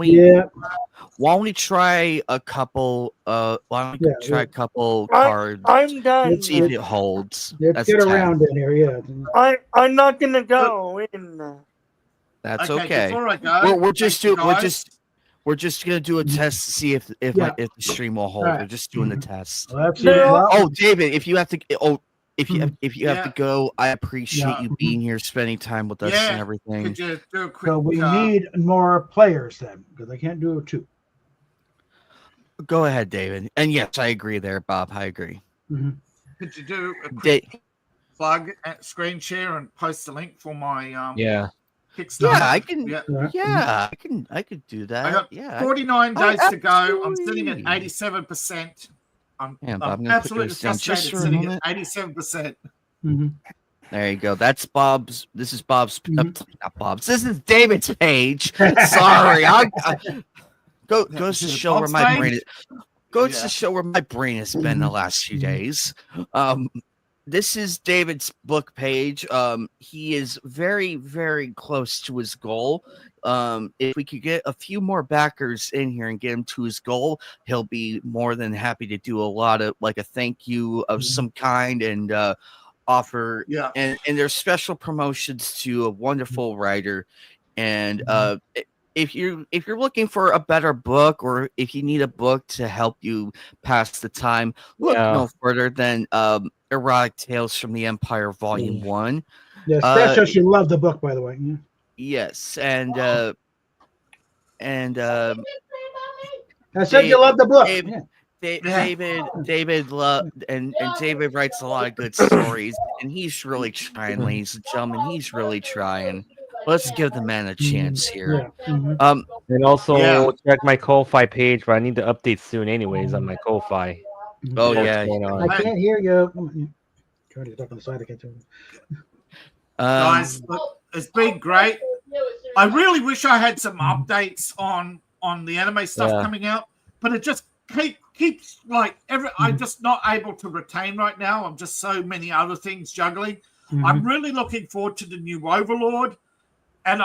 Speaker 1: we try a couple cards?
Speaker 3: I'm done.
Speaker 1: Let's see if it holds.
Speaker 2: Let's
Speaker 1: That's
Speaker 2: get
Speaker 1: 10.
Speaker 2: around in here. Yeah.
Speaker 3: I'm not gonna go in.
Speaker 1: That's
Speaker 4: Okay,
Speaker 1: okay.
Speaker 4: before I go,
Speaker 1: We're just
Speaker 4: thank you,
Speaker 1: doing
Speaker 4: guys.
Speaker 1: we're just gonna do a test to see if the stream will hold.
Speaker 2: All right.
Speaker 1: We're just doing the test.
Speaker 2: Well, that's
Speaker 3: They're all-
Speaker 1: Oh, David, if you have to if you have
Speaker 4: Yeah.
Speaker 1: to go, I appreciate you being here, spending time with us
Speaker 4: Yeah.
Speaker 1: and everything.
Speaker 4: Could you do a quick?
Speaker 2: So we need more players then, because I can't do two.
Speaker 1: Go ahead, David. And yes, I agree there, Bob. I agree.
Speaker 4: Could you do a quick
Speaker 1: Da-
Speaker 4: plug at screen share and post the link for my
Speaker 5: Yeah.
Speaker 4: Kickstarter?
Speaker 1: yeah, I can.
Speaker 4: Yeah.
Speaker 1: Yeah, I could do that.
Speaker 4: I got
Speaker 1: yeah.
Speaker 4: 49 days to go. I'm sitting at
Speaker 1: absolutely.
Speaker 4: 87%. I'm
Speaker 1: Yeah, Bob, I'm gonna put
Speaker 4: absolutely
Speaker 1: this down
Speaker 4: frustrated
Speaker 1: just for a
Speaker 4: sitting
Speaker 1: moment.
Speaker 4: at 87%.
Speaker 1: There you go. That's Bob's. This is Bob's. Not Bob's. This is David's page. Sorry. Goes to show where my brain is. Goes to show where my brain has been the last few days. This is David's book page. He is very, very close to his goal. If we could get a few more backers in here and get him to his goal, he'll be more than happy to do a lot of like a thank you of some kind and offer.
Speaker 4: Yeah.
Speaker 1: And there's special promotions to a wonderful writer. And if you're looking for a better book, or if you need a book to help you pass the time, look no further than Erotic Tales from the Empire Volume 1.
Speaker 2: Yeah, Special, she loved the book, by the way. Yeah.
Speaker 1: Yes, and
Speaker 2: I said you loved the book.
Speaker 1: David and David writes a lot of good stories, and he's really trying, ladies and gentlemen. He's really trying. Let's give the man a chance here.
Speaker 2: Yeah. Mhm.
Speaker 6: And also
Speaker 4: Yeah.
Speaker 6: check my Ko-Fi page, but I need to update soon anyways on my Ko-Fi.
Speaker 1: Oh
Speaker 6: What's
Speaker 1: yeah,
Speaker 6: going on.
Speaker 2: I can't hear you. Trying to talk on the side. I can't tell you.
Speaker 4: Guys, look, it's been great. I really wish I had some updates on the anime stuff
Speaker 6: Yeah.
Speaker 4: coming out, but it just keeps like I'm just not able to retain right now. I'm just so many other things juggling. I'm really looking forward to the new Overlord, and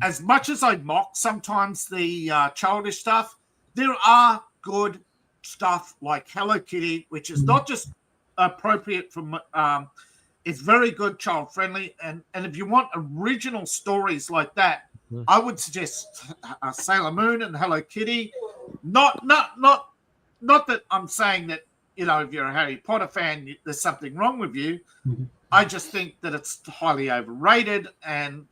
Speaker 4: as much as I mock sometimes the childish stuff, there are good stuff like Hello Kitty, which is not just appropriate for it's very good, child friendly, and if you want original stories like that, I would suggest Sailor Moon and Hello Kitty. Not that I'm saying that if you're a Harry Potter fan, there's something wrong with you. I just think that it's highly overrated and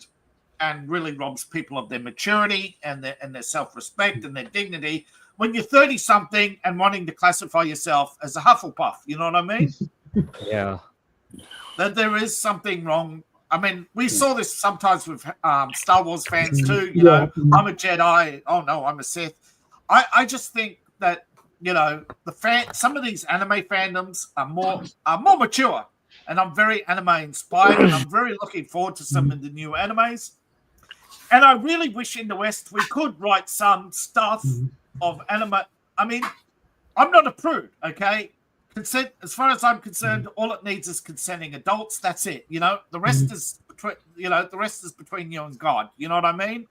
Speaker 4: really robs people of their maturity and their self-respect and their dignity when you're 30 something and wanting to classify yourself as a Hufflepuff. You know what I mean?
Speaker 6: Yeah.
Speaker 4: That there is something wrong. I mean, we saw this sometimes with Star Wars fans too. You know, I'm a Jedi. Oh no, I'm a Sith. I just think that some of these anime fandoms are more mature, and I'm very anime inspired, and I'm very looking forward to some of the new animes. And I really wish in the West we could write some stuff of anime. I mean, I'm not a prude, okay? Consent, as far as I'm concerned, all it needs is consenting adults. That's it. The rest is between you and God. You know what I mean?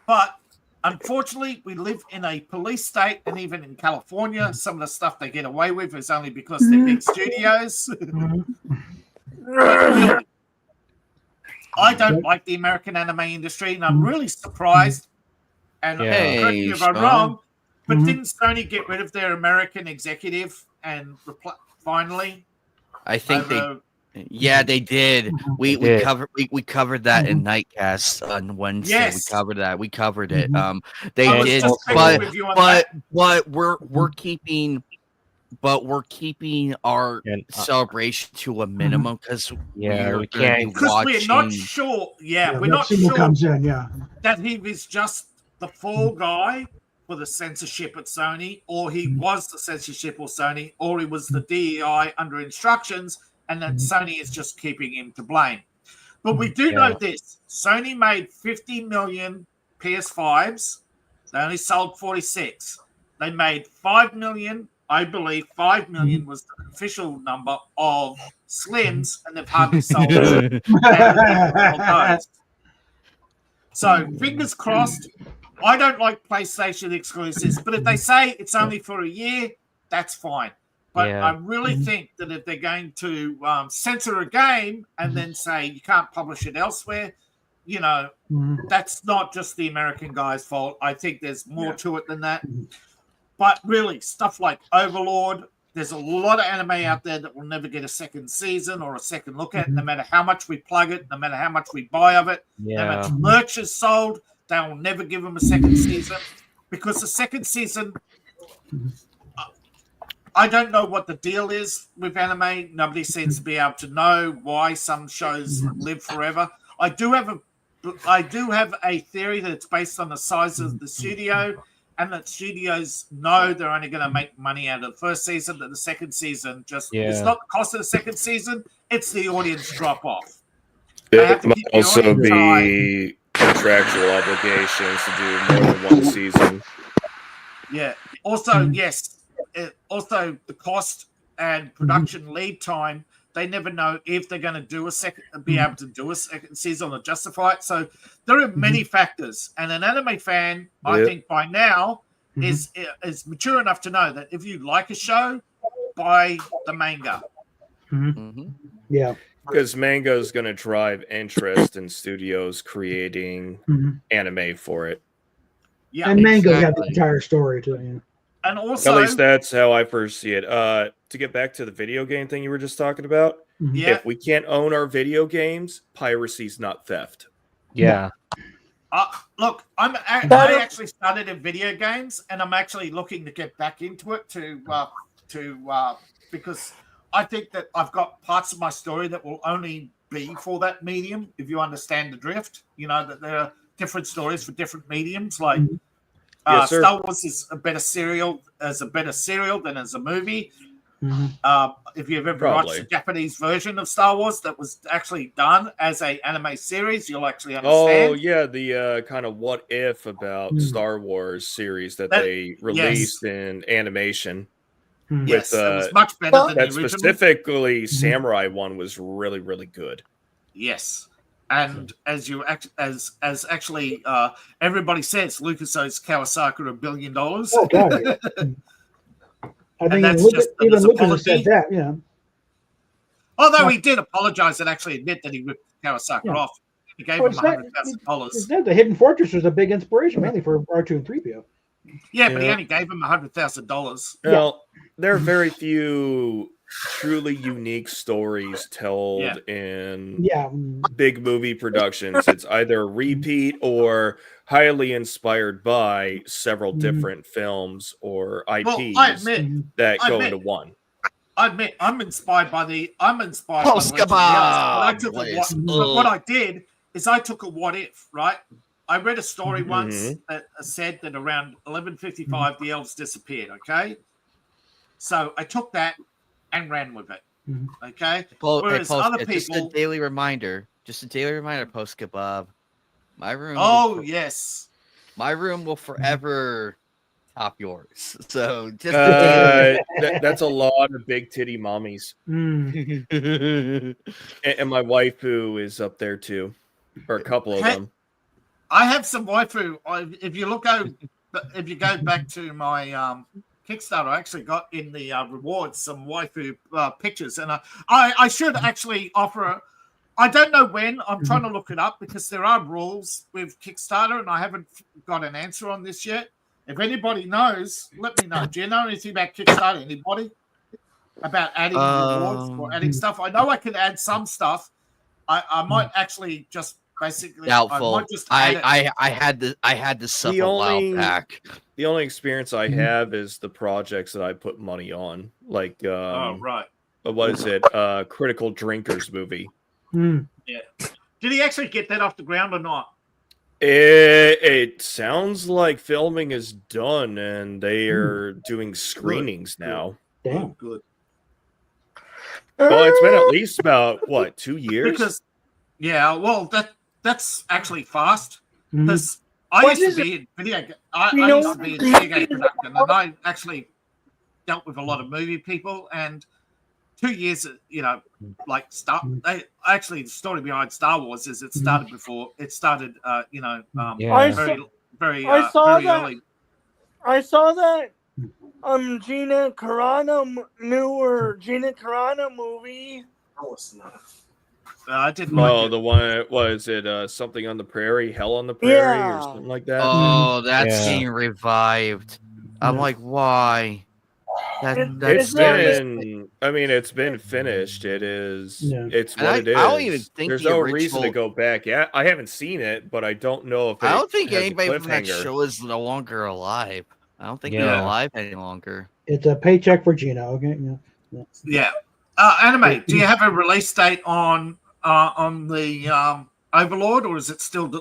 Speaker 4: But unfortunately, we live in a police state, and even in California, some of the stuff they get away with is only because they're big studios. Really, I don't like the American anime industry, and I'm really surprised. And correct me if I'm wrong, but didn't Sony get rid of their American executive and finally?
Speaker 1: I think they did. We covered that in Nightcast on Wednesday.
Speaker 4: Yes.
Speaker 1: We covered it. They
Speaker 4: I was
Speaker 1: did,
Speaker 4: just checking with you on that.
Speaker 1: but we're keeping our celebration to a minimum because
Speaker 6: we
Speaker 1: can't
Speaker 6: can't
Speaker 4: because we're not sure. We're not sure
Speaker 2: comes in,
Speaker 4: that he was just the fall guy for the censorship at Sony, or he was the censorship or Sony, or he was the DEI under instructions, and that Sony is just keeping him to blame. But we do know this: Sony made 50 million PS5s. They only sold 46. They made 5 million. I believe 5 million was the official number of Slims, and they've hardly sold those. So fingers crossed. I don't like PlayStation exclusives, but if they say it's only for a year, that's fine. But I really think that if they're going to censor a game and then say you can't publish it elsewhere, that's not just the American guy's fault. I think there's more to it than that. But really, stuff like Overlord, there's a lot of anime out there that will never get a second season or a second look at, no matter how much we plug it, no matter how much we buy of it, no matter merch is sold, they will never give them a second season. Because the second season, I don't know what the deal is with anime. Nobody seems to be able to know why some shows live forever. I do have a theory that it's based on the size of the studio, and that studios know they're only going to make money out of the first season, that the second season it's not the cost of the second season, it's the audience drop off.
Speaker 9: It might also be contractual obligations to do more than one season.
Speaker 4: Yeah. Also, also the cost and production lead time. They never know if they're going to be able to do a second season or justify it. So there are many factors. And an anime fan, I think by now, is mature enough to know that if you like a show, buy the manga.
Speaker 2: Yeah.
Speaker 9: Because manga is going to drive interest in studios creating anime for it.
Speaker 4: Yeah,
Speaker 2: and manga got the entire story too. Yeah.
Speaker 4: And also,
Speaker 9: at least that's how I first see it. To get back to the video game thing you were just talking about, if we can't own our video games, piracy's not theft.
Speaker 6: Yeah.
Speaker 4: Look, I actually started in video games, and I'm actually looking to get back into it because I think that I've got parts of my story that will only be for that medium. If you understand the drift, you know that there are different stories for different mediums. Like
Speaker 9: Yes, sir.
Speaker 4: Star Wars is a better serial than as a movie. If you've ever watched
Speaker 9: Probably.
Speaker 4: the Japanese version of Star Wars that was actually done as a anime series, you'll actually understand.
Speaker 9: Oh yeah, the kind of what if about Star Wars series that they released in animation.
Speaker 4: Yes,
Speaker 9: with,
Speaker 4: it was much better than the
Speaker 9: that
Speaker 4: original.
Speaker 9: specifically Samurai one was really, really good.
Speaker 4: Yes, and as actually everybody says, Lucas owes Kawasaki $1 billion.
Speaker 2: Oh God! Yeah. I
Speaker 4: And
Speaker 2: think
Speaker 4: that's
Speaker 2: even
Speaker 4: just
Speaker 2: Lucas has
Speaker 4: apology.
Speaker 2: said that. Yeah.
Speaker 4: Although he did apologize and actually admit that he ripped Kawasaki off. He gave him $100,000.
Speaker 2: The Hidden Fortress was a big inspiration, mainly for R2 and 3PO.
Speaker 4: Yeah, but he only gave him $100,000.
Speaker 9: Well, there are very few truly unique stories told in big movie productions. It's either a repeat or highly inspired by several different films or IPs that go into one.
Speaker 4: I admit I'm inspired by the Legend of but what I did is I took a what if, right? I read a story once that said that around 11:55 the elves disappeared, okay? So I took that and ran with it. Okay. Whereas other people,
Speaker 1: just a daily reminder, Post Kebab. My room.
Speaker 4: Oh yes,
Speaker 1: my room will forever top yours. So just
Speaker 9: that's a lot of big titty mommies. And my waifu is up there too, or a couple of them.
Speaker 4: I have some waifu. If you go back to my Kickstarter, I actually got in the rewards some waifu pictures, and I should actually offer. I don't know when. I'm trying to look it up because there are rules with Kickstarter, and I haven't got an answer on this yet. If anybody knows, let me know. Do you know anything about Kickstarter? Anybody about adding rewards or adding stuff? I know I can add some stuff. I might actually just. Basically,
Speaker 1: doubtful. I had the sub a while back.
Speaker 9: The only experience I have is the projects that I put money on, like
Speaker 4: right.
Speaker 9: What is it? Critical Drinkers movie.
Speaker 4: Yeah. Did he actually get that off the ground or not?
Speaker 9: It sounds like filming is done and they are doing screenings now.
Speaker 2: Damn.
Speaker 4: Good.
Speaker 9: Well, it's been at least about what 2 years.
Speaker 4: Because that's actually fast. Because I used to be in video game. I used to be in video game production, and I actually dealt with a lot of movie people. And 2 years, like the story behind Star Wars is it started before it started. Very early.
Speaker 3: I saw that Gina Carano Gina Carano movie.
Speaker 4: No, it's not. I didn't.
Speaker 9: The one was it something on the prairie, hell on the prairie, or something like that.
Speaker 1: Oh, that's getting revived. I'm like, why?
Speaker 9: It's been finished. It is. It's what it is.
Speaker 1: I don't even think
Speaker 9: there's no reason to go back. Yeah, I haven't seen it, but I don't know if
Speaker 1: I don't think anybody from that show is no longer alive. I don't think they're alive any longer.
Speaker 2: It's a paycheck for Gina. Okay.
Speaker 4: Yeah. Anime. Do you have a release date on the Overlord, or is it still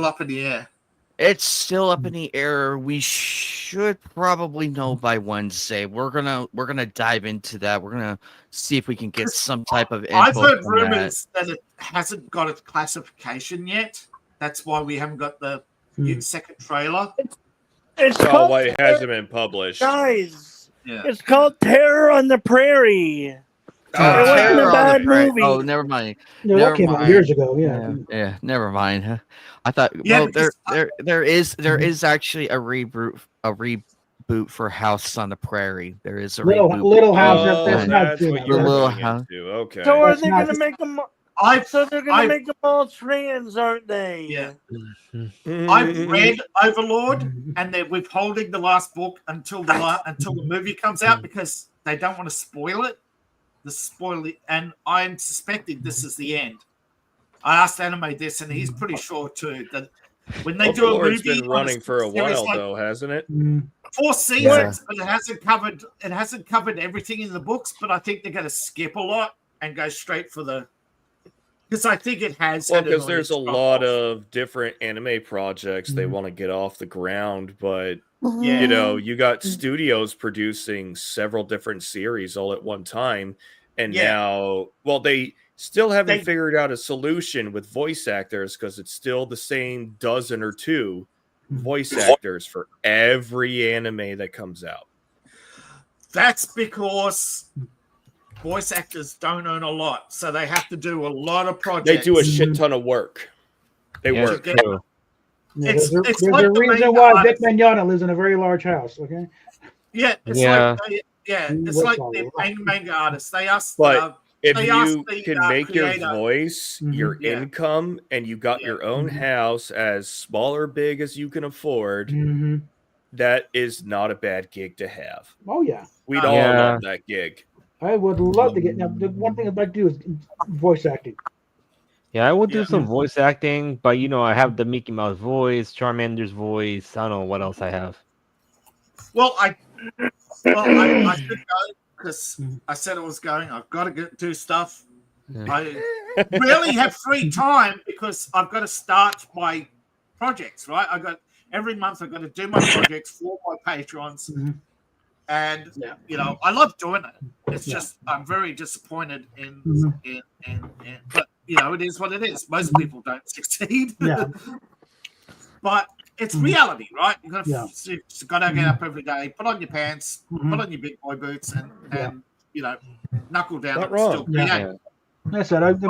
Speaker 4: up in the air?
Speaker 1: It's still up in the air. We should probably know by Wednesday. We're gonna dive into that. We're gonna see if we can get some type of info.
Speaker 4: I've heard rumors that it hasn't got its classification yet. That's why we haven't got the second trailer.
Speaker 9: Why it hasn't been published,
Speaker 3: guys?
Speaker 4: Yeah.
Speaker 3: It's called Terror on the Prairie. It wasn't a bad movie.
Speaker 1: Oh, never mind.
Speaker 2: No, that came out years ago.
Speaker 1: Yeah. Never mind. I thought. Well, there is actually a reboot for House on the Prairie. There is a reboot.
Speaker 2: Little House. That's not
Speaker 9: what
Speaker 2: good.
Speaker 9: you're
Speaker 1: Little
Speaker 9: going
Speaker 1: House.
Speaker 9: into. Okay.
Speaker 3: So are they going to make them? So they're going to make them all trans, aren't they?
Speaker 4: Yeah. I've read Overlord, and they're withholding the last book until the movie comes out because they don't want to spoil it. And I'm suspecting this is the end. I asked Anime this, and he's pretty sure too that When they do a
Speaker 9: Overlord's
Speaker 4: movie,
Speaker 9: been running for a
Speaker 4: series
Speaker 9: while
Speaker 4: like
Speaker 9: though, hasn't it?
Speaker 4: 4 seasons, but it hasn't covered everything in the books. But I think they're going to skip a lot and go straight for the. Because I think it has.
Speaker 9: Well, because there's a lot of different anime projects they
Speaker 2: Mhm.
Speaker 9: want to get off the ground, but
Speaker 4: Yeah.
Speaker 9: you know, you got studios producing several different series all at one time, and
Speaker 4: Yeah.
Speaker 9: now, well, they still haven't
Speaker 4: They-
Speaker 9: figured out a solution with voice actors because it's still the same dozen or two voice actors for every anime that comes out.
Speaker 4: That's because voice actors don't earn a lot, so they have to do a lot of projects.
Speaker 9: They do a shit ton of work. They
Speaker 6: Yeah,
Speaker 9: work.
Speaker 4: get-
Speaker 6: true.
Speaker 2: Yeah,
Speaker 4: It's-
Speaker 2: there's
Speaker 4: it's
Speaker 2: a
Speaker 4: like the
Speaker 2: reason
Speaker 4: main
Speaker 2: why
Speaker 4: artist.
Speaker 2: Vic Mignogna lives in a very large house. Okay.
Speaker 4: Yeah, it's
Speaker 6: Yeah.
Speaker 4: like it's
Speaker 2: Works
Speaker 4: like
Speaker 2: a
Speaker 4: the
Speaker 2: lot.
Speaker 4: manga artists. They asked,
Speaker 9: But if
Speaker 4: they asked
Speaker 9: you
Speaker 4: the,
Speaker 9: can
Speaker 4: uh,
Speaker 9: make your
Speaker 4: creator-
Speaker 9: voice
Speaker 2: Mhm.
Speaker 9: your
Speaker 4: Yeah.
Speaker 9: income and you got
Speaker 4: Yeah.
Speaker 9: your own
Speaker 2: Mhm.
Speaker 9: house as small or big as you can afford,
Speaker 2: Mm-hmm.
Speaker 9: that is not a bad gig to have.
Speaker 2: Oh yeah,
Speaker 9: We'd all
Speaker 6: Yeah.
Speaker 9: love that gig.
Speaker 2: I would love to get. Now, the one thing I'd like to do is voice acting.
Speaker 6: Yeah, I will do
Speaker 4: Yeah.
Speaker 6: some voice acting, but you know, I have the Mickey Mouse voice, Charmander's voice. I don't know what else I have.
Speaker 4: Well, I should go because I said I was going. I've got to do stuff.
Speaker 6: Yeah.
Speaker 4: I rarely have free time because I've got to start my projects. Right, every month I've got to do my projects for my patrons,
Speaker 2: Mhm.
Speaker 4: and
Speaker 2: Yeah.
Speaker 4: you know I love doing it. It's
Speaker 2: Yeah.
Speaker 4: just I'm very disappointed in,
Speaker 2: Mhm.
Speaker 4: but you know it is what it is. Most people don't succeed.
Speaker 2: Yeah.
Speaker 4: But it's
Speaker 2: Mhm.
Speaker 4: reality, right? You got to
Speaker 2: Yeah.
Speaker 4: get up every day, put on your pants,
Speaker 2: Mhm.
Speaker 4: put on your big boy boots, and
Speaker 2: Yeah.
Speaker 4: you know, knuckle down
Speaker 9: Not
Speaker 4: and
Speaker 9: wrong.
Speaker 4: still
Speaker 2: Yeah.
Speaker 4: create.
Speaker 2: I said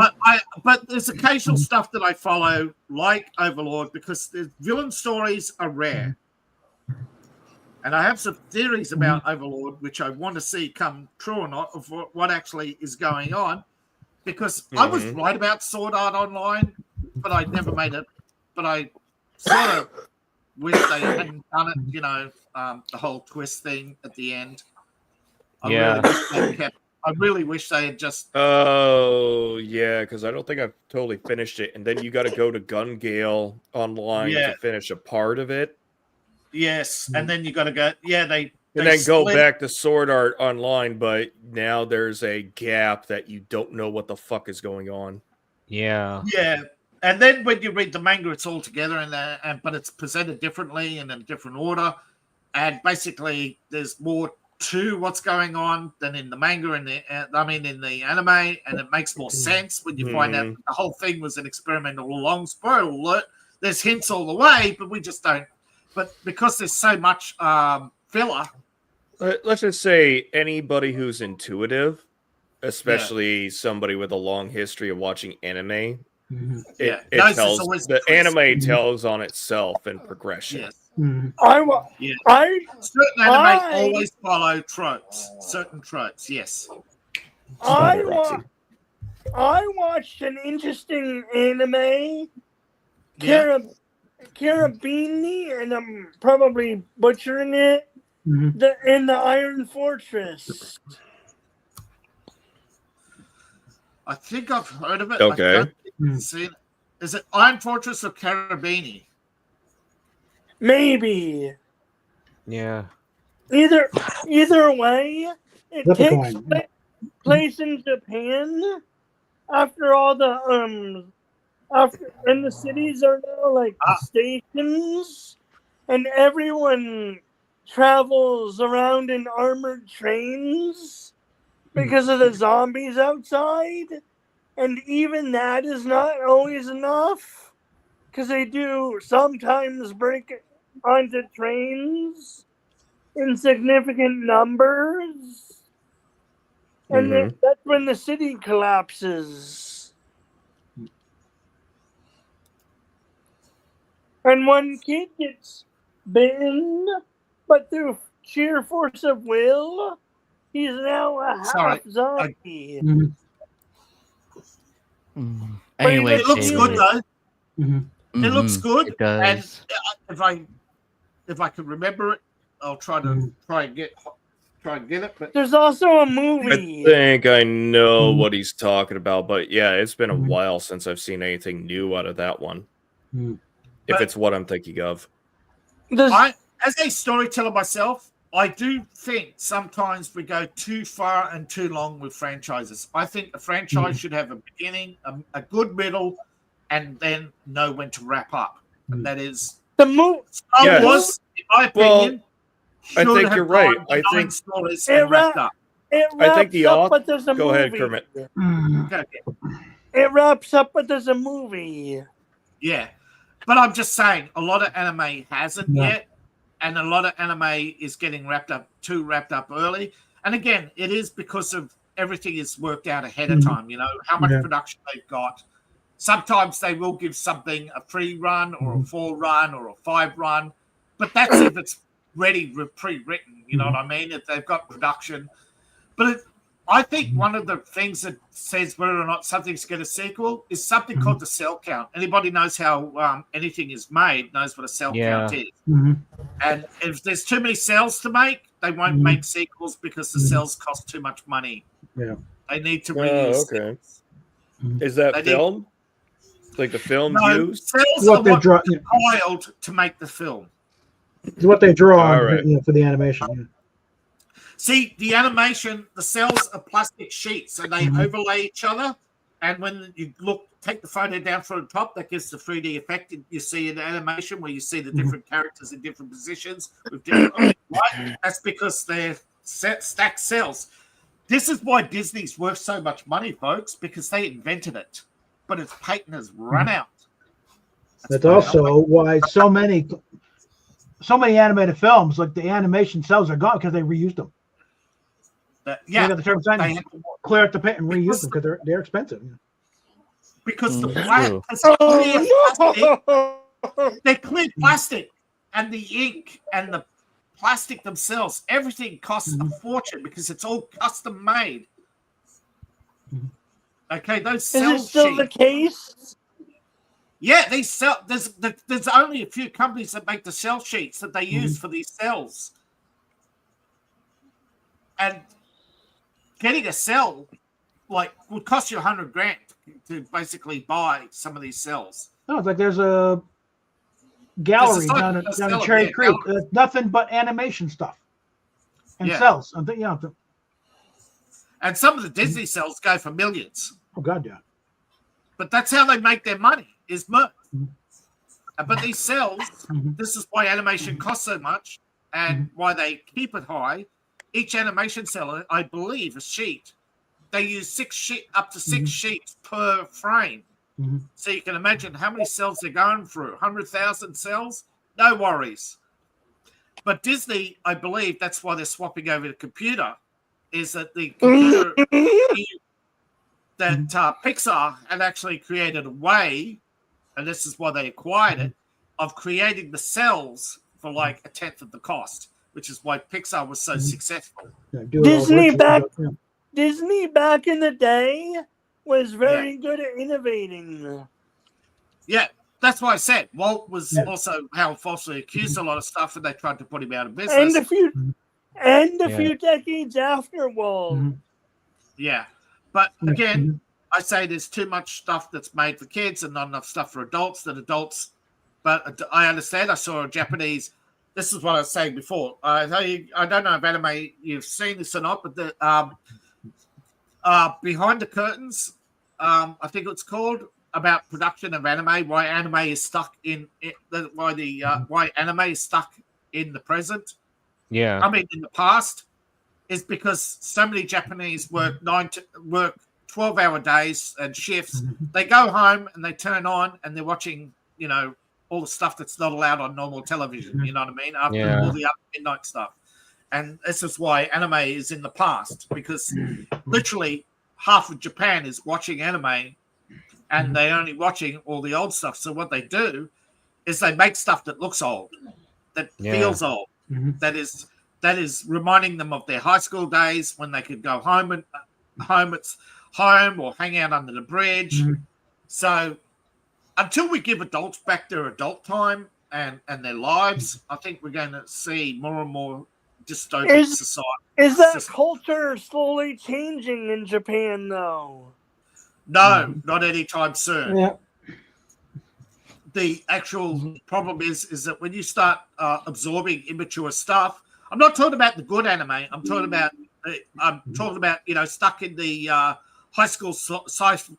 Speaker 4: But there's occasional stuff that I follow, like Overlord, because the villain stories are rare. And I have some theories about Overlord, which I want to see come true or not, of what actually is going on. Because I was
Speaker 9: Mhm.
Speaker 4: right about Sword Art Online, but I never made it. But I sort of wish they hadn't done it, you know, the whole twist thing at the end.
Speaker 6: Yeah.
Speaker 4: I really wish they had just.
Speaker 9: Oh yeah, because I don't think I've totally finished it, and then you got to go to Gun Gale online
Speaker 4: Yeah.
Speaker 9: to finish a part of it,
Speaker 4: Yes, and then you got to go. Yeah, they
Speaker 9: and then go back to Sword Art Online. But now there's a gap that you don't know what the fuck is going on.
Speaker 6: Yeah.
Speaker 4: Yeah, and then when you read the manga, it's all together, and but it's presented differently and in a different order, and basically there's more to what's going on than in the manga and in the anime, and it makes more sense when you find out that the whole thing was an experiment all along. Spoiler alert: there's hints all the way, but we just don't. But because there's so much filler.
Speaker 9: Let's just say anybody who's intuitive, especially somebody with a long history of watching anime,
Speaker 4: Yeah,
Speaker 9: it
Speaker 4: knows there's
Speaker 9: tells
Speaker 4: always
Speaker 9: the
Speaker 4: a twist.
Speaker 9: anime tells on itself in progression.
Speaker 4: Yes.
Speaker 2: Mhm.
Speaker 4: Certain anime
Speaker 3: I-
Speaker 4: always follow tropes. Certain tropes, yes.
Speaker 3: I watched an interesting anime, Carabini, and I'm probably butchering it.
Speaker 2: Mhm.
Speaker 3: In the Iron Fortress.
Speaker 4: I think I've heard of it.
Speaker 9: Okay.
Speaker 4: I don't think I've seen it. Is it Iron Fortress or Carabini?
Speaker 3: Maybe.
Speaker 6: Yeah.
Speaker 3: Either way, it
Speaker 2: Flip a
Speaker 3: takes
Speaker 2: coin.
Speaker 3: place in Japan after all the and the cities are now like stations, and everyone travels around in armored trains because of the zombies outside, and even that is not always enough because they do sometimes break onto trains in significant numbers, and then that's when the city collapses. And one kid gets bitten, but through sheer force of will, he's now a half zombie.
Speaker 1: Anyway,
Speaker 4: It looks good though.
Speaker 2: Mm-hmm.
Speaker 4: It looks good.
Speaker 1: It does.
Speaker 4: And if I can remember it, I'll try and get it. But
Speaker 3: There's also a
Speaker 9: I
Speaker 3: movie.
Speaker 9: think I know what he's talking about, but yeah, it's been a while since I've seen anything new out of that one. if it's what I'm thinking of.
Speaker 4: As a storyteller myself, I do think sometimes we go too far and too long with franchises. I think a franchise should have a beginning, a good middle, and then know when to wrap up. And that is
Speaker 3: the movie.
Speaker 4: Star Wars, in my opinion.
Speaker 9: I think you're right. I think
Speaker 3: it wraps up, but there's a movie.
Speaker 9: Go ahead, Kermit.
Speaker 3: It wraps up, but there's a movie.
Speaker 4: Yeah, but I'm just saying, a lot of anime hasn't yet, and a lot of anime is getting wrapped up early. And again, it is because of everything is worked out ahead of time. You know how much production they've got. Sometimes they will give something a 3 run or a 4 run or a 5 run, but that's if it's ready, pre-written. You know what I mean? If they've got production. But I think one of the things that says whether or not something's get a sequel is something called the cell count. Anybody knows how anything is made knows what a cell count is. And if there's too many cells to make, they won't make sequels because the cells cost too much money.
Speaker 2: Yeah,
Speaker 4: they need to reuse.
Speaker 9: Okay. Is that film? Like the film used?
Speaker 4: Cells what are what compiled to make the film.
Speaker 2: It's what they draw on, for the animation. Yeah.
Speaker 4: See, the animation, the cells are plastic sheets, and they overlay each other. And when you take the photo down from the top, that gives the 3D effect you see in the animation, where you see the different characters in different positions with different. Right? That's because they're stacked cells. This is why Disney's worth so much money, folks, because they invented it, but its patent has run out.
Speaker 2: That's also why so many animated films, like the animation cells, are gone because they reused them.
Speaker 4: Yeah,
Speaker 2: the term clear out the paint and reuse them because they're expensive.
Speaker 4: Because the they're clear plastic, and the ink and the plastic themselves, everything costs a fortune because it's all custom made. Okay, those cells.
Speaker 3: Is it still the case?
Speaker 4: Yeah, these cell. There's only a few companies that make the cell sheets that they use for these cells, and getting a cell would cost you $100,000 to basically buy some of these cells.
Speaker 2: No, it's like there's a gallery down in Cherry Creek. Nothing but animation stuff and cells.
Speaker 4: And some of the Disney cells go for millions.
Speaker 2: Oh God, yeah.
Speaker 4: But that's how they make their money, is merch. But these cells, this is why animation costs so much and why they keep it high. Each animation cell, I believe, a sheet, they use up to 6 sheets per frame. So you can imagine how many cells they're going through. 100,000 cells? No worries. But Disney, I believe that's why they're swapping over to computer, is that the computer that Pixar had actually created a way, and this is why they acquired it, of creating the cells for like a tenth of the cost, which is why Pixar was so successful.
Speaker 3: Disney back in the day was very good at innovating.
Speaker 4: Yeah, that's why I said Walt was also falsely accused of a lot of stuff, and they tried to put him out of business.
Speaker 3: And a few decades after Walt.
Speaker 4: Yeah, but again, I say there's too much stuff that's made for kids and not enough stuff for adults. But I understand. I saw a Japanese. This is what I was saying before. I don't know if anime you've seen this or not, but the Behind the Curtains, I think it's called, about production of anime. Why anime is stuck in why anime is stuck in the present.
Speaker 6: Yeah,
Speaker 4: I mean in the past, is because so many Japanese work 12-hour days and shifts. They go home and they turn on and they're watching, all the stuff that's not allowed on normal television. You know what I mean? After all the midnight stuff. And this is why anime is in the past, because literally half of Japan is watching anime and they're only watching all the old stuff. So what they do is they make stuff that looks old, that feels old, that is reminding them of their high school days when they could go home or hang out under the bridge. So until we give adults back their adult time and their lives, I think we're going to see more and more dystopic society.
Speaker 3: Is that culture slowly changing in Japan, though?
Speaker 4: No, not anytime soon.
Speaker 2: Yeah.
Speaker 4: the actual problem is that when you start absorbing immature stuff, I'm not talking about the good anime. I'm talking about stuck in the high school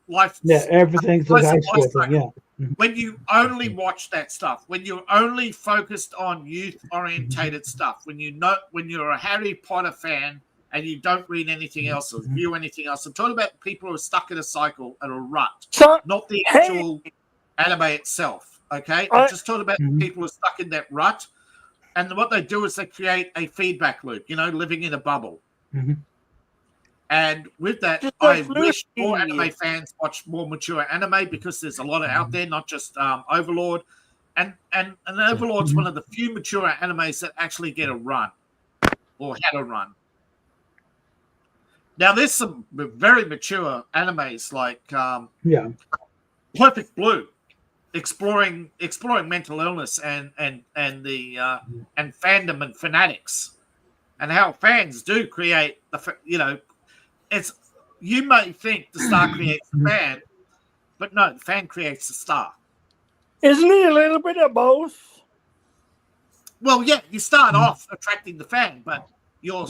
Speaker 4: life.
Speaker 2: Yeah, everything's a high school thing. Yeah.
Speaker 4: When you only watch that stuff, when you're only focused on youth-orientated stuff, when you're a Harry Potter fan and you don't read anything else or view anything else, I'm talking about people who are stuck in a cycle and a rut, not the actual anime itself. Okay, I'm just talking about people who are stuck in that rut, and what they do is they create a feedback loop. Living in a bubble. And with that, I wish more anime fans watch more mature anime because there's a lot out there, not just Overlord. And Overlord's one of the few mature animes that actually get a run or had a run. Now, there's some very mature animes like Perfect Blue, exploring mental illness and fandom and fanatics, and how fans do create it's, you may think the star creates the fan, but no, the fan creates the star.
Speaker 3: Isn't it a little bit of both?
Speaker 4: Well, yeah, you start off attracting the fan, but you'll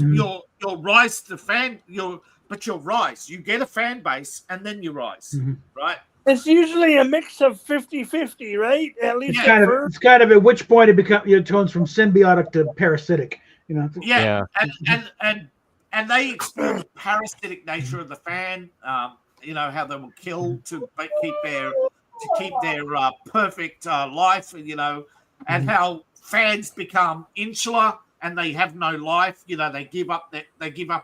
Speaker 4: rise to the fan. You'll rise. You get a fan base, and then you rise, right?
Speaker 3: It's usually a mix of 50-50, right? At least
Speaker 2: it's kind of at which point it turns from symbiotic to parasitic.
Speaker 4: Yeah. And they explore the parasitic nature of the fan. How they will kill to keep their perfect life. And how fans become insular and they have no life. They give up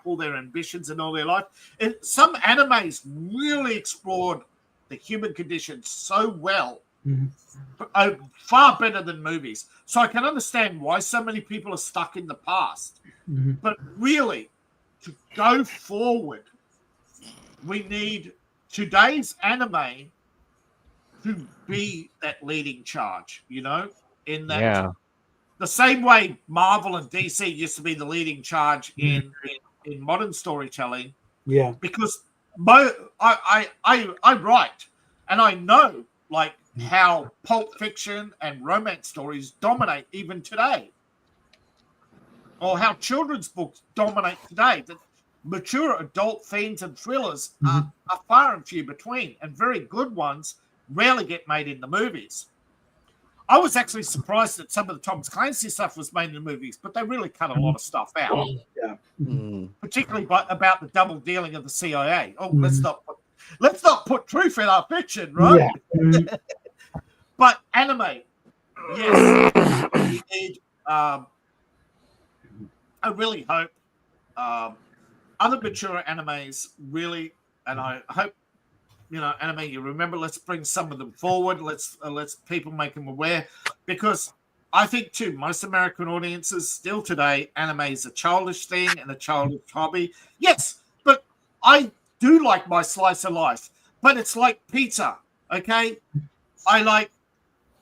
Speaker 4: all their ambitions and all their life. And some animes really explored the human condition so well, far better than movies. So I can understand why so many people are stuck in the past. But really, to go forward, we need today's anime to be that leading charge, in that the same way Marvel and DC used to be the leading charge in modern storytelling.
Speaker 2: Yeah.
Speaker 4: Because I write and I know how Pulp Fiction and romance stories dominate even today. Or how children's books dominate today. That mature adult themes and thrillers are far and few between, and very good ones rarely get made in the movies. I was actually surprised that some of the Tom Clancy stuff was made in the movies, but they really cut a lot of stuff out.
Speaker 2: Yeah.
Speaker 4: Particularly about the double dealing of the CIA. Oh, let's not put truth in our fiction, right? Yeah. But anime, yes, we need. I really hope other mature animes really, and I hope anime. You remember, let's bring some of them forward. Let's people make them aware, because I think too most American audiences still today, anime is a childish thing and a childish hobby. Yes, but I do like my slice of life. But it's like pizza, okay? I like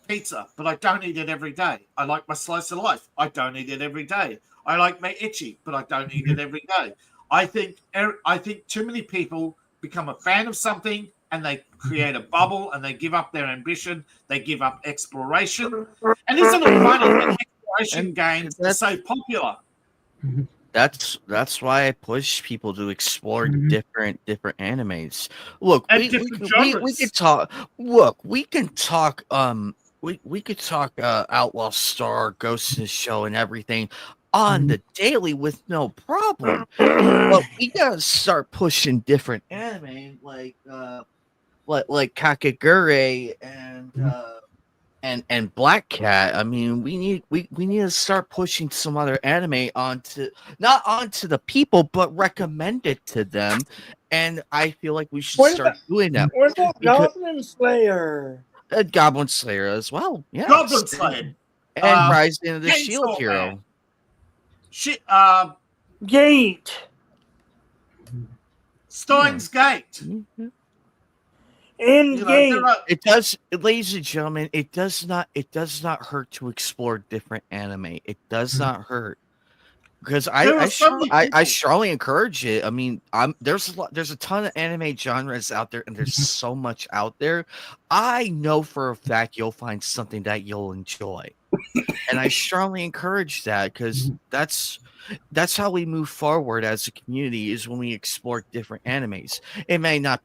Speaker 4: pizza, but I don't eat it every day. I like my slice of life. I don't eat it every day. I like my itchy, but I don't eat it every day. I think too many people become a fan of something and they create a bubble and they give up their ambition. They give up exploration. And isn't it funny that exploration games are so popular?
Speaker 1: That's why I push people to explore different animes. Look, we could talk. Look, we can talk. We could talk Outlaw Star, Ghost in the Shell, and everything on the daily with no problem. But we gotta start pushing different anime like Kakegurui and Black Cat. I mean, we need to start pushing some other anime not onto the people, but recommend it to them. And I feel like we should start doing that.
Speaker 3: What about Goblin Slayer?
Speaker 1: Goblin Slayer as well. Yeah,
Speaker 4: Goblin Slayer
Speaker 1: and Rising of the Shield Hero.
Speaker 3: Gate.
Speaker 4: Steins Gate.
Speaker 3: Gate.
Speaker 1: It does, ladies and gentlemen. It does not hurt to explore different anime. It does not hurt. because
Speaker 4: There are so many
Speaker 1: I
Speaker 4: people.
Speaker 1: strongly encourage it. I mean, there's a ton of anime genres out there, and there's so much out there. I know for a fact you'll find something that you'll enjoy, and I strongly encourage that because that's how we move forward as a community, is when we explore different animes. It may not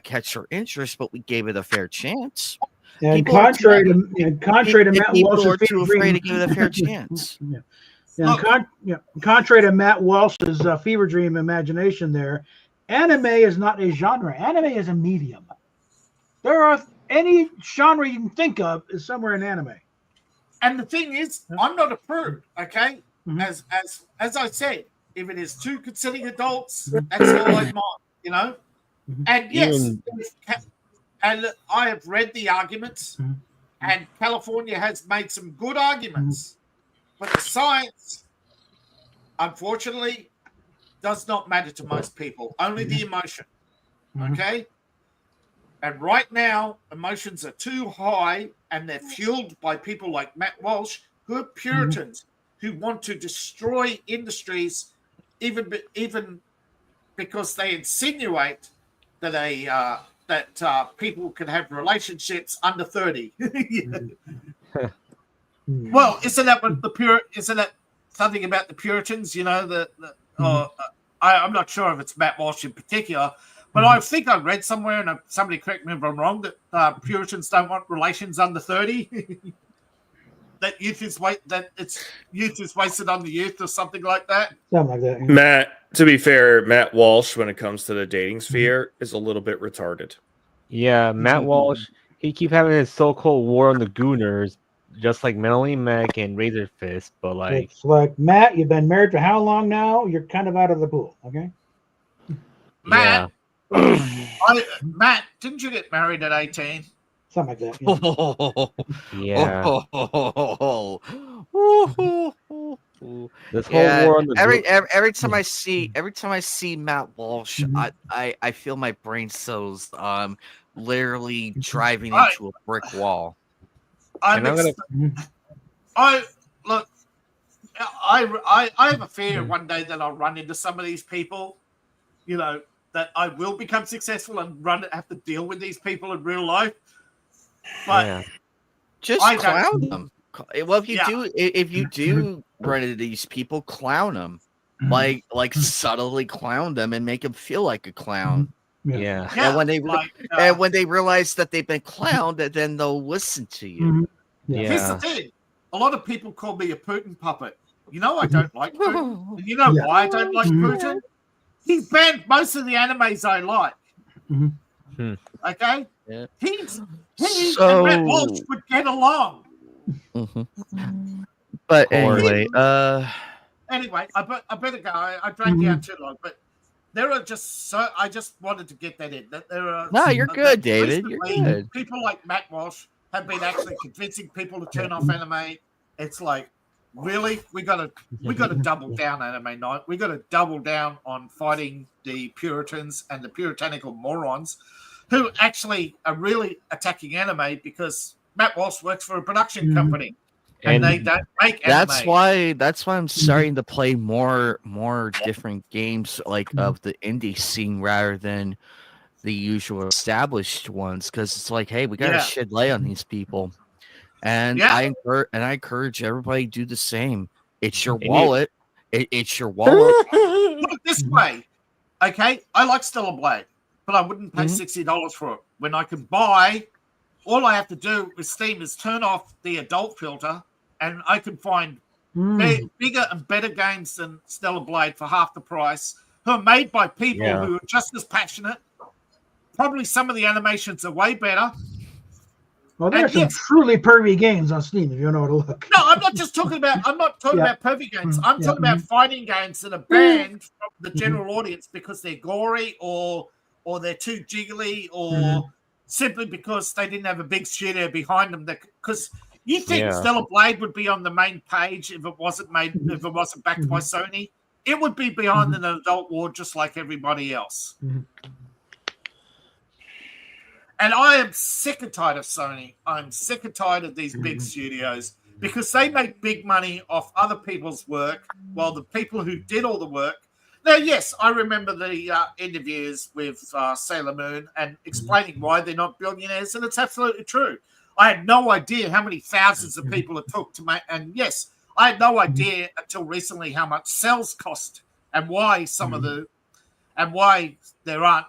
Speaker 1: catch your interest, but we gave it a fair chance.
Speaker 2: And
Speaker 1: People are
Speaker 2: contrary to Matt
Speaker 1: people are
Speaker 2: Walsh's
Speaker 1: too
Speaker 2: fever
Speaker 1: afraid to
Speaker 2: dream,
Speaker 1: give it a fair chance.
Speaker 2: Contrary to Matt Walsh's fever dream imagination, there, anime is not a genre. Anime is a medium. There are any genre you can think of is somewhere in anime.
Speaker 4: And the thing is, I'm not a prude, okay? As I said, if it is two consenting adults, that's all I mind, you know? And yes, and I have read the arguments, and California has made some good arguments, but the science, unfortunately, does not matter to most people, only the emotion, okay? And right now, emotions are too high, and they're fueled by people like Matt Walsh, who are Puritans, who want to destroy industries, even because they insinuate that people can have relationships under 30. Well, isn't that something about the Puritans? You know, I'm not sure if it's Matt Walsh in particular, but I think I read somewhere, and somebody correct me if I'm wrong, that Puritans don't want relations under 30. That youth is wasted on the youth, or something like that.
Speaker 2: Something like that. Yeah.
Speaker 9: Matt, to be fair, Matt Walsh, when it comes to the dating sphere, is a little bit retarded.
Speaker 6: Yeah, Matt Walsh, he keep having his so-called war on the Gooners, just like Melanie Mac and Razor Fist, but like...
Speaker 2: It's like, Matt, you've been married for how long now? You're kind of out of the pool, okay?
Speaker 4: Matt, Matt, didn't you get married at 18?
Speaker 2: Something like that.
Speaker 6: Yeah. This whole
Speaker 1: Yeah.
Speaker 6: war on the
Speaker 1: Every time I see Matt Walsh, I feel my brain cells literally driving into a brick wall.
Speaker 4: I have a fear one day that I'll run into some of these people, you know, that I will become successful and have to deal with these people in real life. But
Speaker 1: just clown them. Well, if you do run into these people, clown them, like subtly clown them and make them feel like a clown.
Speaker 6: Yeah.
Speaker 1: And when they realize that they've been clowned, then they'll listen to you.
Speaker 4: Here's the thing: a lot of people call me a Putin puppet. You know, I don't like Putin. And you know why I don't like Putin? He's banned most of the animes I like. Okay.
Speaker 1: Yeah.
Speaker 4: He and Matt Walsh would get along.
Speaker 1: But anyway,
Speaker 4: anyway, I better go. I dragged you out too long, but there are just I just wanted to get that in. That there are
Speaker 1: you're good, David. You're good.
Speaker 4: People like Matt Walsh have been actually convincing people to turn off anime. It's like, really, we got to double down, Anime Night. We got to double down on fighting the Puritans and the puritanical morons who actually are really attacking anime, because Matt Walsh works for a production company and they don't make anime.
Speaker 1: That's why I'm starting to play more different games like of the indie scene rather than the usual established ones, because it's like, hey, we got to shed light on these people. And I encourage everybody to do the same. It's your wallet. It's your wallet.
Speaker 4: Put it this way, okay? I like Stellar Blade, but I wouldn't pay $60 for it when I can buy. All I have to do with Steam is turn off the adult filter, and I can find bigger and better games than Stellar Blade for half the price, who are made by people who are just as passionate. Probably some of the animations are way better.
Speaker 2: Well, there's some truly pervy games on Steam if you know where to look.
Speaker 4: No, I'm not talking about pervy games. I'm talking about fighting games that are banned from the general audience because they're gory or they're too jiggly, or simply because they didn't have a big studio behind them. Because you think Stellar Blade would be on the main page if it wasn't backed by Sony? It would be behind an adult ward just like everybody else. And I am sick and tired of Sony. I'm sick and tired of these big studios because they make big money off other people's work, while the people who did all the work. Now, yes, I remember the interviews with Sailor Moon and explaining why they're not billionaires, and it's absolutely true. I had no idea how many thousands of people it took to make, and yes, I had no idea until recently how much cells cost and why why there aren't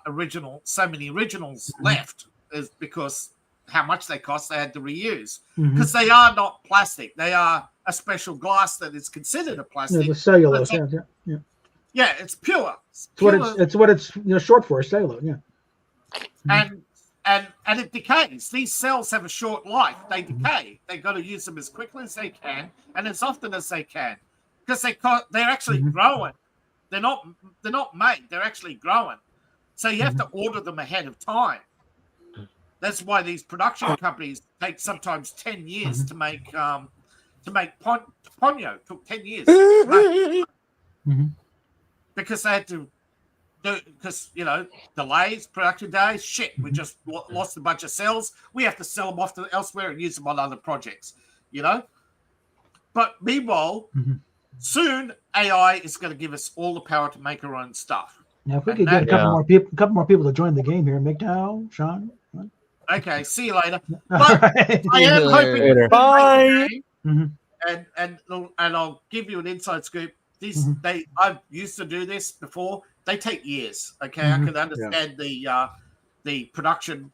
Speaker 4: so many originals left is because how much they cost, they had to reuse. Because they are not plastic. They are a special glass that is considered a plastic.
Speaker 2: Yeah, the cellulose.
Speaker 4: Yeah, it's pure.
Speaker 2: It's what it's short for, cellulose. Yeah.
Speaker 4: And it decays. These cells have a short life. They decay. They got to use them as quickly as they can and as often as they can, because they're actually growing. They're not made. They're actually growing. So you have to order them ahead of time. That's why these production companies take sometimes 10 years to make Ponyo. Took 10 years. Because they had to do, because delays, production days, shit, we just lost a bunch of cells. We have to sell them off to elsewhere and use them on other projects, But meanwhile, soon AI is going to give us all the power to make our own stuff.
Speaker 2: Now, if we could get a couple more people to join the game here, MGTOW, Sean.
Speaker 4: Okay, see you later. But I am hoping.
Speaker 6: Bye.
Speaker 4: And I'll give you an inside scoop. I've used to do this before. They take years. Okay, I can understand the production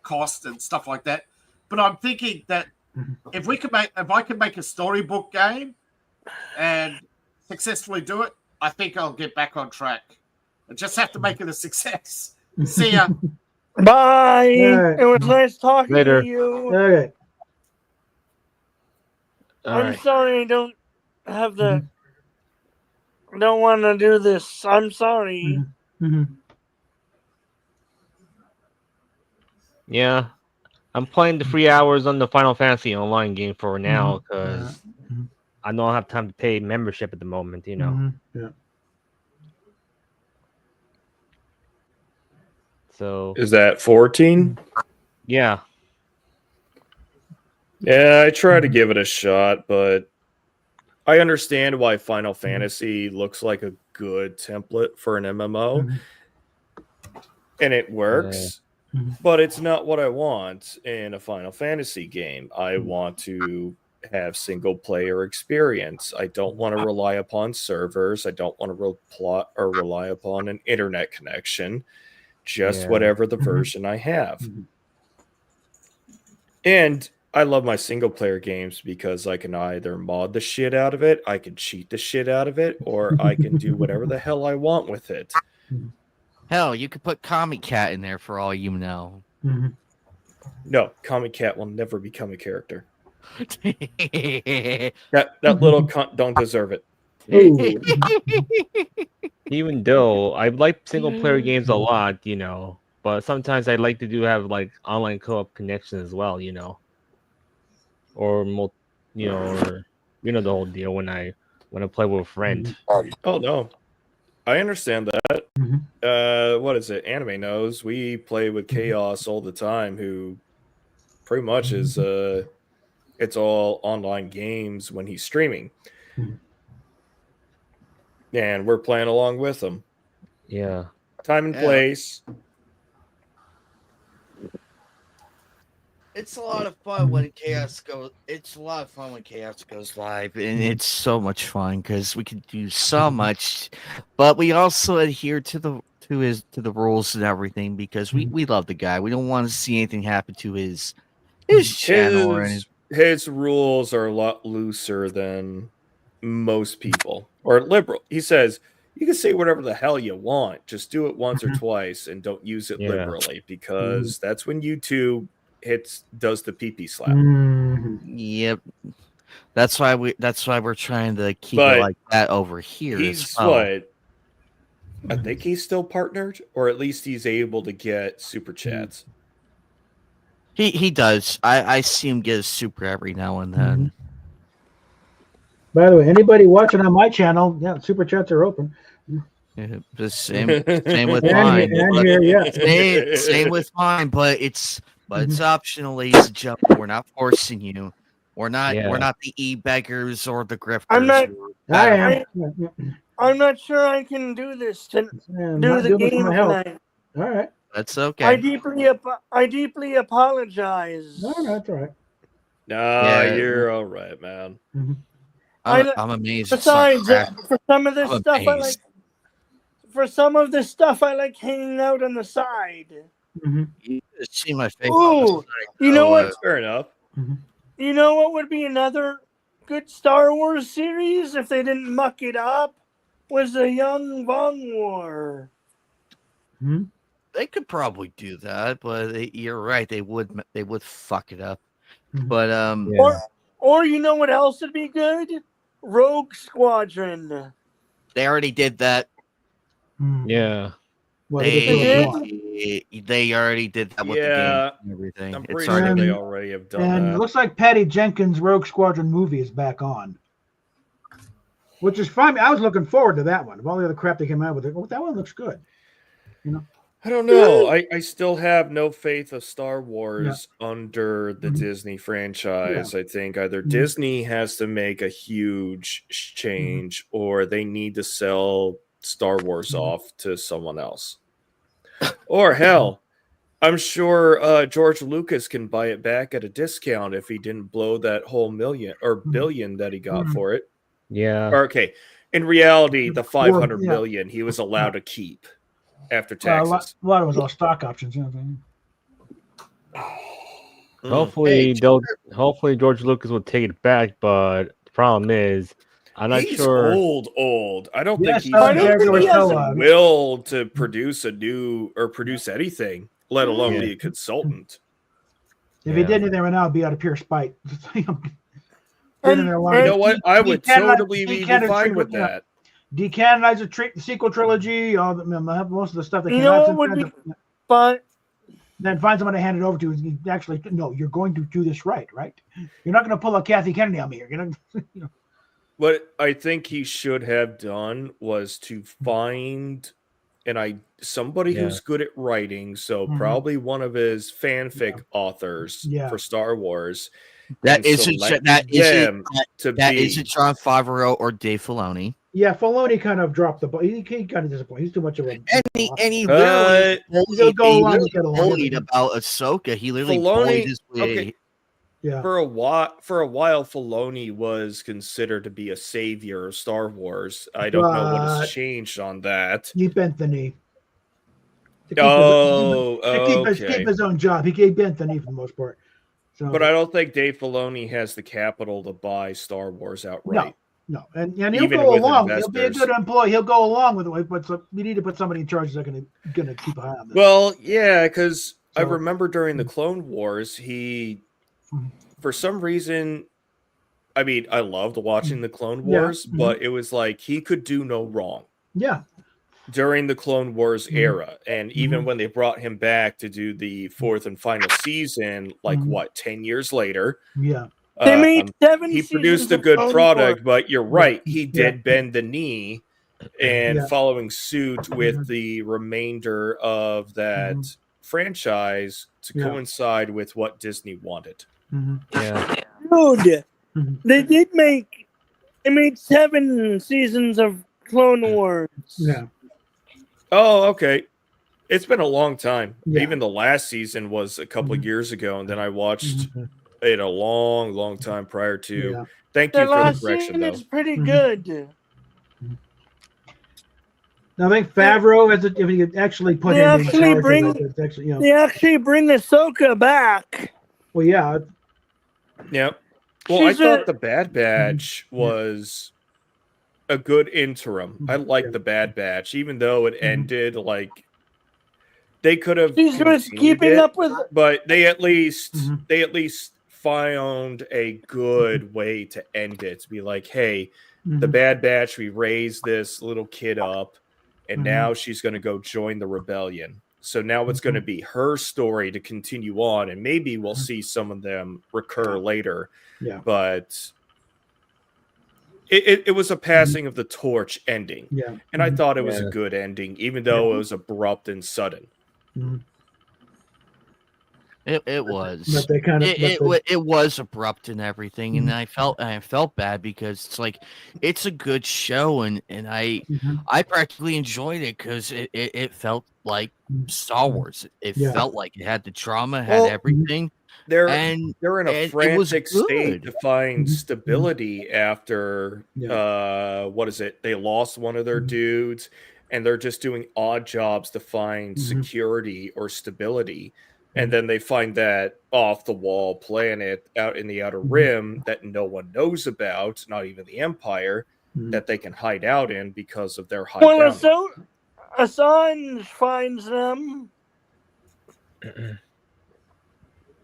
Speaker 4: cost and stuff like that. But I'm thinking that if I can make a storybook game and successfully do it, I think I'll get back on track. I just have to make it a success. See ya.
Speaker 3: Bye.
Speaker 2: Right.
Speaker 3: It was nice talking
Speaker 6: Later.
Speaker 3: to you.
Speaker 2: Okay.
Speaker 3: I'm sorry I don't have the. Don't want to do this. I'm sorry.
Speaker 6: Yeah, I'm playing the 3 hours on the Final Fantasy online game for now because I don't have time to pay membership at the moment.
Speaker 2: Yeah.
Speaker 6: So
Speaker 9: Is that 14?
Speaker 6: yeah,
Speaker 9: Yeah, I try to give it a shot, but I understand why Final Fantasy looks like a good template for an MMO. And it works, but it's not what I want in a Final Fantasy game. I want to have single player experience. I don't want to rely upon servers. I don't want to rely upon an internet connection. Just whatever the version I have. And I love my single player games because I can either mod the shit out of it, I can cheat the shit out of it, or I can do whatever the hell I want with it.
Speaker 1: Hell, you could put Comic Cat in there for all you know.
Speaker 9: No, Comic Cat will never become a character. That little cunt don't deserve it.
Speaker 6: even though I like single player games a lot, but sometimes I like to have like online co-op connection as well, or or the whole deal when I play with a friend.
Speaker 9: Oh no, I understand that. What is it? Anime knows we play with Chaos all the time, who pretty much is it's all online games when he's streaming. And we're playing along with them.
Speaker 6: Yeah.
Speaker 9: Time and place.
Speaker 1: It's a lot of fun when Chaos goes. It's a lot of fun when Chaos goes live, and it's so much fun because we can do so much, but we also adhere to the rules and everything because we love the guy. We don't want to see anything happen to his channel or
Speaker 9: his rules are a lot looser than most people, or liberal. He says you can say whatever the hell you want, just do it once or twice and don't use it liberally, because that's when YouTube does the pee-pee slap.
Speaker 1: Yep, that's why we're trying to keep it like that over here.
Speaker 9: He's
Speaker 1: as well.
Speaker 9: what, I think he's still partnered, or at least he's able to get super chats.
Speaker 1: He does. I see him get a super every now and then.
Speaker 2: By the way, anybody watching on my channel, super chats are open.
Speaker 1: Yeah, the same with mine. Same with mine, but it's optional, ladies and gentlemen. We're not forcing you. We're not
Speaker 6: Yeah.
Speaker 1: the e-beggars or the grifters.
Speaker 3: I'm not.
Speaker 2: I am.
Speaker 3: I- I'm not sure I can do this to
Speaker 2: I'm
Speaker 3: do
Speaker 2: not
Speaker 3: the
Speaker 2: doing this for
Speaker 3: game
Speaker 2: my health.
Speaker 3: tonight.
Speaker 2: All right.
Speaker 1: That's
Speaker 3: I
Speaker 1: okay.
Speaker 3: deeply apologize.
Speaker 2: No, that's all right.
Speaker 9: Nah,
Speaker 1: Yeah.
Speaker 9: you're all right, man.
Speaker 1: I'm amazed. it's not
Speaker 3: Besides,
Speaker 1: crap.
Speaker 3: for some of this
Speaker 1: I'm
Speaker 3: stuff,
Speaker 1: amazed.
Speaker 3: I like hanging out on the side.
Speaker 1: You should see my face.
Speaker 3: Ooh, you know what?
Speaker 9: Fair enough.
Speaker 3: You know what would be another good Star Wars series if they didn't muck it up? Was the Young Vong War.
Speaker 1: They could probably do that, but you're right. They would fuck it up. But
Speaker 3: Or you know what else would be good? Rogue Squadron.
Speaker 1: they already did that.
Speaker 6: Yeah.
Speaker 2: Well,
Speaker 1: They already did that with the game and everything.
Speaker 9: I'm
Speaker 1: It's
Speaker 9: pretty
Speaker 1: already
Speaker 9: sure they
Speaker 1: been-
Speaker 9: already have done
Speaker 2: And
Speaker 9: that.
Speaker 2: it looks like Patty Jenkins' Rogue Squadron movie is back on, which is fine. I was looking forward to that one. Of all the other crap they came out with, that one looks good.
Speaker 9: I don't know. I still have no faith of Star Wars under the Disney franchise. I think either Disney has to make a huge change or they need to sell Star Wars off to someone else. Or hell, I'm sure George Lucas can buy it back at a discount if he didn't blow that whole billion that he got for it.
Speaker 6: Yeah.
Speaker 9: Or, okay. In reality, the 500 million he was allowed to keep after taxes.
Speaker 2: A lot of it was all stock options. You know what I mean?
Speaker 6: Hopefully hopefully George Lucas will take it back, but the problem is I'm not
Speaker 9: He's
Speaker 6: sure.
Speaker 9: old. I don't think he's
Speaker 2: I
Speaker 9: got
Speaker 2: don't think he has
Speaker 9: the will to produce produce anything, let alone be a consultant.
Speaker 2: If he did anything right now, it'd be out of pure spite.
Speaker 9: You know what? I would totally be fine with that.
Speaker 2: Decanonize the sequel trilogy, most of the stuff that came
Speaker 3: You know
Speaker 2: out.
Speaker 3: what would be fun?
Speaker 2: Then find someone to hand it over to. And actually, no, you're going to do this right? You're not going to pull a Kathy Kennedy on me here. You're not,
Speaker 9: What I think he should have done was to find somebody who's good at writing, so probably one of his fanfic authors for Star Wars.
Speaker 1: That isn't John Favreau or Dave Filoni.
Speaker 2: Yeah, Filoni kind of dropped the ball. He kind of disappointed. He's too much of a.
Speaker 1: And he literally bullied about Ahsoka. He literally bullied his way.
Speaker 9: Okay.
Speaker 2: Yeah.
Speaker 9: For a while, Filoni was considered to be a savior of Star Wars. I don't know what has changed on that.
Speaker 2: He bent the knee.
Speaker 9: To
Speaker 2: keep his own job. He bent the knee for the most part. So,
Speaker 9: but I don't think Dave Filoni has the capital to buy Star Wars outright.
Speaker 2: No, and he'll go along. He'll be a good employee. He'll go along with it, but we need to put somebody in charge that's going to keep an eye on this.
Speaker 9: Well, yeah, because I remember during the Clone Wars, for some reason, I mean, I loved watching the Clone Wars, but it was like he could do no wrong.
Speaker 2: Yeah.
Speaker 9: During the Clone Wars era, and even when they brought him back to do the fourth and final season, 10 years later,
Speaker 3: they made 7
Speaker 9: he produced a good product, but you're right, he did bend the knee, and following suit with the remainder of that franchise to coincide with what Disney wanted.
Speaker 3: Dude, they made 7 seasons of Clone Wars.
Speaker 2: Yeah.
Speaker 9: Oh, okay. It's been a long time. Even the last season was a couple of years ago, and then I watched it a long time prior to. Thank you for the correction, though.
Speaker 3: It's pretty good.
Speaker 2: Now, I think Favreau, if he could actually put him in charge,
Speaker 3: they actually bring Ahsoka back.
Speaker 2: Well, yeah.
Speaker 9: Yeah. Well, I thought the Bad Batch was a good interim. I like the Bad Batch, even though it ended they could have
Speaker 3: keeping up with,
Speaker 9: but they at least found a good way to end it. To be like, hey, the Bad Batch, we raised this little kid up, and now she's going to go join the rebellion. So now it's going to be her story to continue on, and maybe we'll see some of them recur later.
Speaker 2: Yeah.
Speaker 9: But it was a passing of the torch ending.
Speaker 2: Yeah.
Speaker 9: And I thought it was a good ending, even though it was abrupt and sudden.
Speaker 1: It was.
Speaker 2: But they kind of
Speaker 1: It was abrupt and everything, and I felt bad because it's like it's a good show, and I practically enjoyed it because it felt like Star Wars. It felt like it had the drama, had everything.
Speaker 9: They're in a frantic state to find
Speaker 2: Mm-hmm.
Speaker 9: stability after what is it? They lost one of their dudes, and they're just doing odd jobs to find security or stability. And then they find that off the wall planet out in the Outer Rim that no one knows about, not even the Empire, that they can hide out in because of their high
Speaker 3: Well,
Speaker 9: bounty.
Speaker 3: so Assange finds them.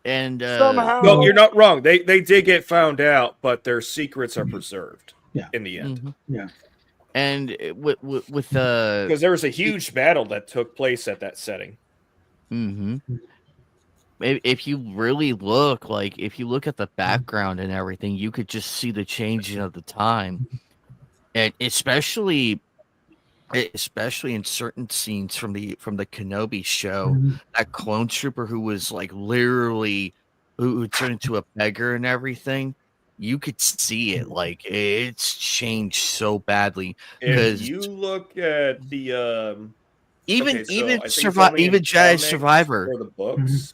Speaker 1: And
Speaker 3: somehow.
Speaker 9: No, you're not wrong. They did get found out, but their secrets are preserved. In the end.
Speaker 2: Yeah.
Speaker 1: And with
Speaker 9: because there was a huge battle that took place at that setting.
Speaker 1: If you really look, like if you look at the background and everything, you could just see the changing of the time, and especially in certain scenes from the Kenobi show, that clone trooper who was like literally who turned into a beggar and everything, you could see it. Like it's changed so badly.
Speaker 9: If you look at the
Speaker 1: even
Speaker 9: Jedi
Speaker 1: Survivor
Speaker 9: or the books.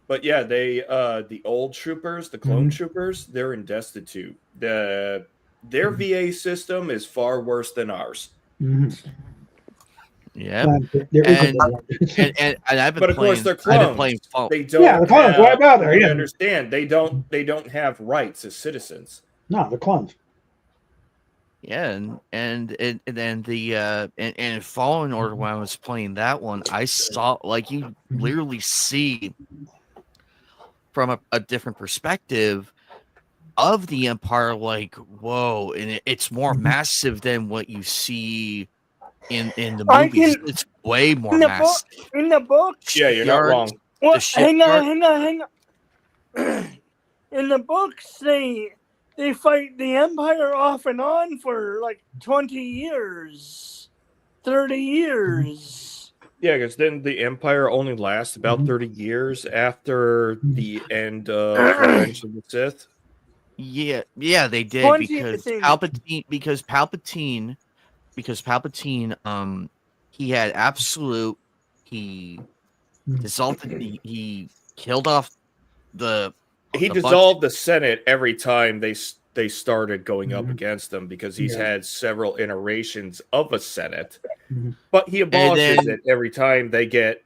Speaker 9: But yeah, they the old troopers, the clone troopers, they're in destitute. Their VA system is far worse than ours.
Speaker 1: Yeah, and I've been
Speaker 9: but of course they're clones. They don't.
Speaker 2: Yeah, the clones. Why bother?
Speaker 9: You understand? They don't have rights as citizens.
Speaker 2: No, the clones.
Speaker 1: Yeah, and the Fallen Order, when I was playing that one, I saw like you literally see from a different perspective of the Empire, like whoa, and it's more massive than what you see in the movies. It's way more massive.
Speaker 3: In the books.
Speaker 9: Yeah, you're not wrong.
Speaker 3: Well, hang on. In the books, they fight the Empire off and on for like 20 years, 30 years.
Speaker 9: Yeah, because then the Empire only lasts about 30 years after the end of Revenge of the Sith.
Speaker 1: Yeah, they did because Palpatine, he had absolute. He dissolved. He killed off the.
Speaker 9: He dissolved the Senate every time they started going up against him because he's had several iterations of a Senate, but he abolishes it every time they get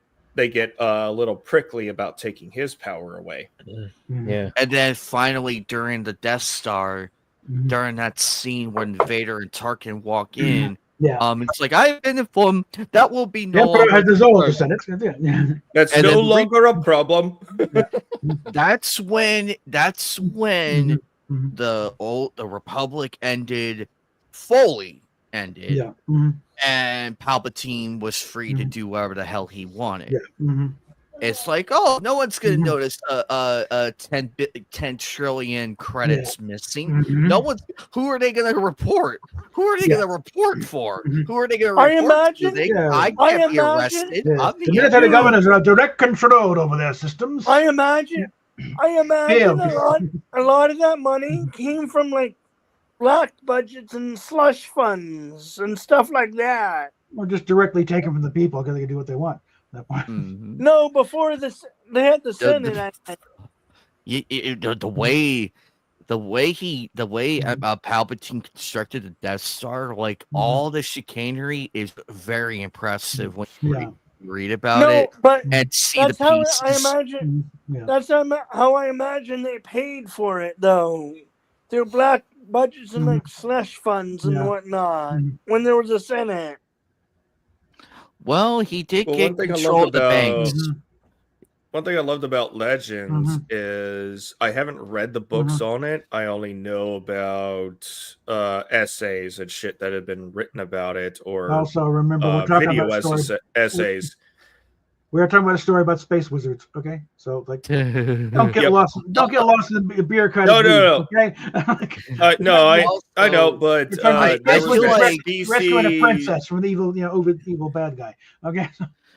Speaker 9: a little prickly about taking his power away.
Speaker 6: Yeah,
Speaker 1: and then finally during the Death Star, during that scene when Vader and Tarkin walk in, it's like I've been informed that will be no longer
Speaker 2: dissolved the Senate.
Speaker 9: That's
Speaker 1: and
Speaker 9: no longer a problem.
Speaker 1: That's when the Republic fully ended, and Palpatine was free to do whatever the hell he wanted. It's like, oh, no one's gonna notice 10 trillion credits missing. No one's. Who are they gonna report? Who are they gonna report for? Who are they gonna report to? I can't be arrested.
Speaker 2: The military governors have direct control over their systems.
Speaker 3: I imagine a lot of that money came from like black budgets and slush funds and stuff like that.
Speaker 2: Or just directly taken from the people because they can do what they want.
Speaker 3: No, before this, they had the Senate.
Speaker 1: The way Palpatine constructed the Death Star, like all the chicanery is very impressive when you read about it and see the pieces.
Speaker 3: That's how I imagine they paid for it, though, through black budgets and like slush funds and whatnot. When there was a Senate.
Speaker 1: Well, he did get control of the banks.
Speaker 9: One thing I loved about Legends is I haven't read the books on it. I only know about essays and shit that have been written about it, or
Speaker 2: also remember we're talking
Speaker 9: video
Speaker 2: about
Speaker 9: essays.
Speaker 2: We're talking about a story about space wizards, okay? So like, don't get lost. Don't get lost in the beer kind of.
Speaker 9: No.
Speaker 2: Okay.
Speaker 9: I know, but
Speaker 2: rescuing a princess from the evil, evil bad guy. Okay.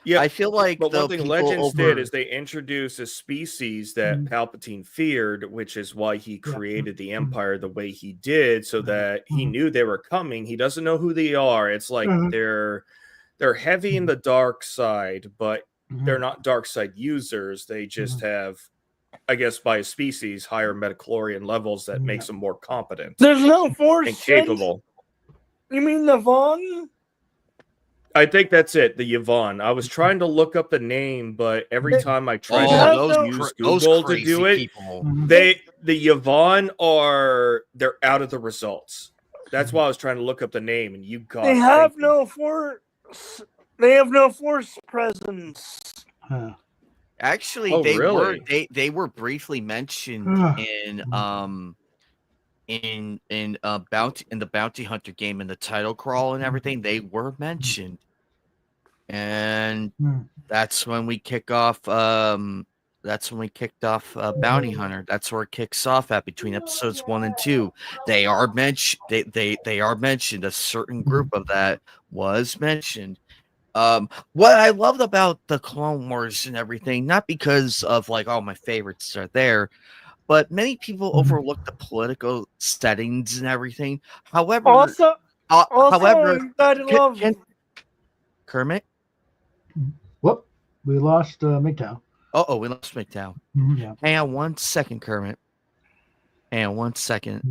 Speaker 9: Yeah,
Speaker 1: I feel like
Speaker 9: but
Speaker 1: the
Speaker 9: one thing
Speaker 1: people
Speaker 9: Legends
Speaker 1: over...
Speaker 9: did is they introduced a species that Palpatine feared, which is why he created the Empire the way he did, so that he knew they were coming. He doesn't know who they are. It's like they're heavy in the dark side, but they're not dark side users. They just have, I guess, by a species, higher metachlorian levels that makes them more competent.
Speaker 3: There's no force
Speaker 9: and capable.
Speaker 3: You mean the Vaughn?
Speaker 9: I think that's it, the Yvonne. I was trying to look up the name, but every time I tried to use Google to do it, the Yvonne they're out of the results. That's why I was trying to look up the name, and you got.
Speaker 3: They have no force. They have no force presence.
Speaker 1: Actually, they were briefly mentioned in the Bounty Hunter game, in the title crawl and everything. They were mentioned, and that's when we kick off. That's when we kicked off Bounty Hunter. That's where it kicks off at, between episodes 1 and 2. They are mentioned. They are mentioned. A certain group of that was mentioned. What I loved about the Clone Wars and everything, not because of like all my favorites are there, but many people overlook the political settings and everything. However, Kermit.
Speaker 2: Whoop, we lost MGTOW.
Speaker 1: Oh, we lost MGTOW.
Speaker 2: Yeah.
Speaker 1: Hang on 1 second, Kermit. Hang on 1 second.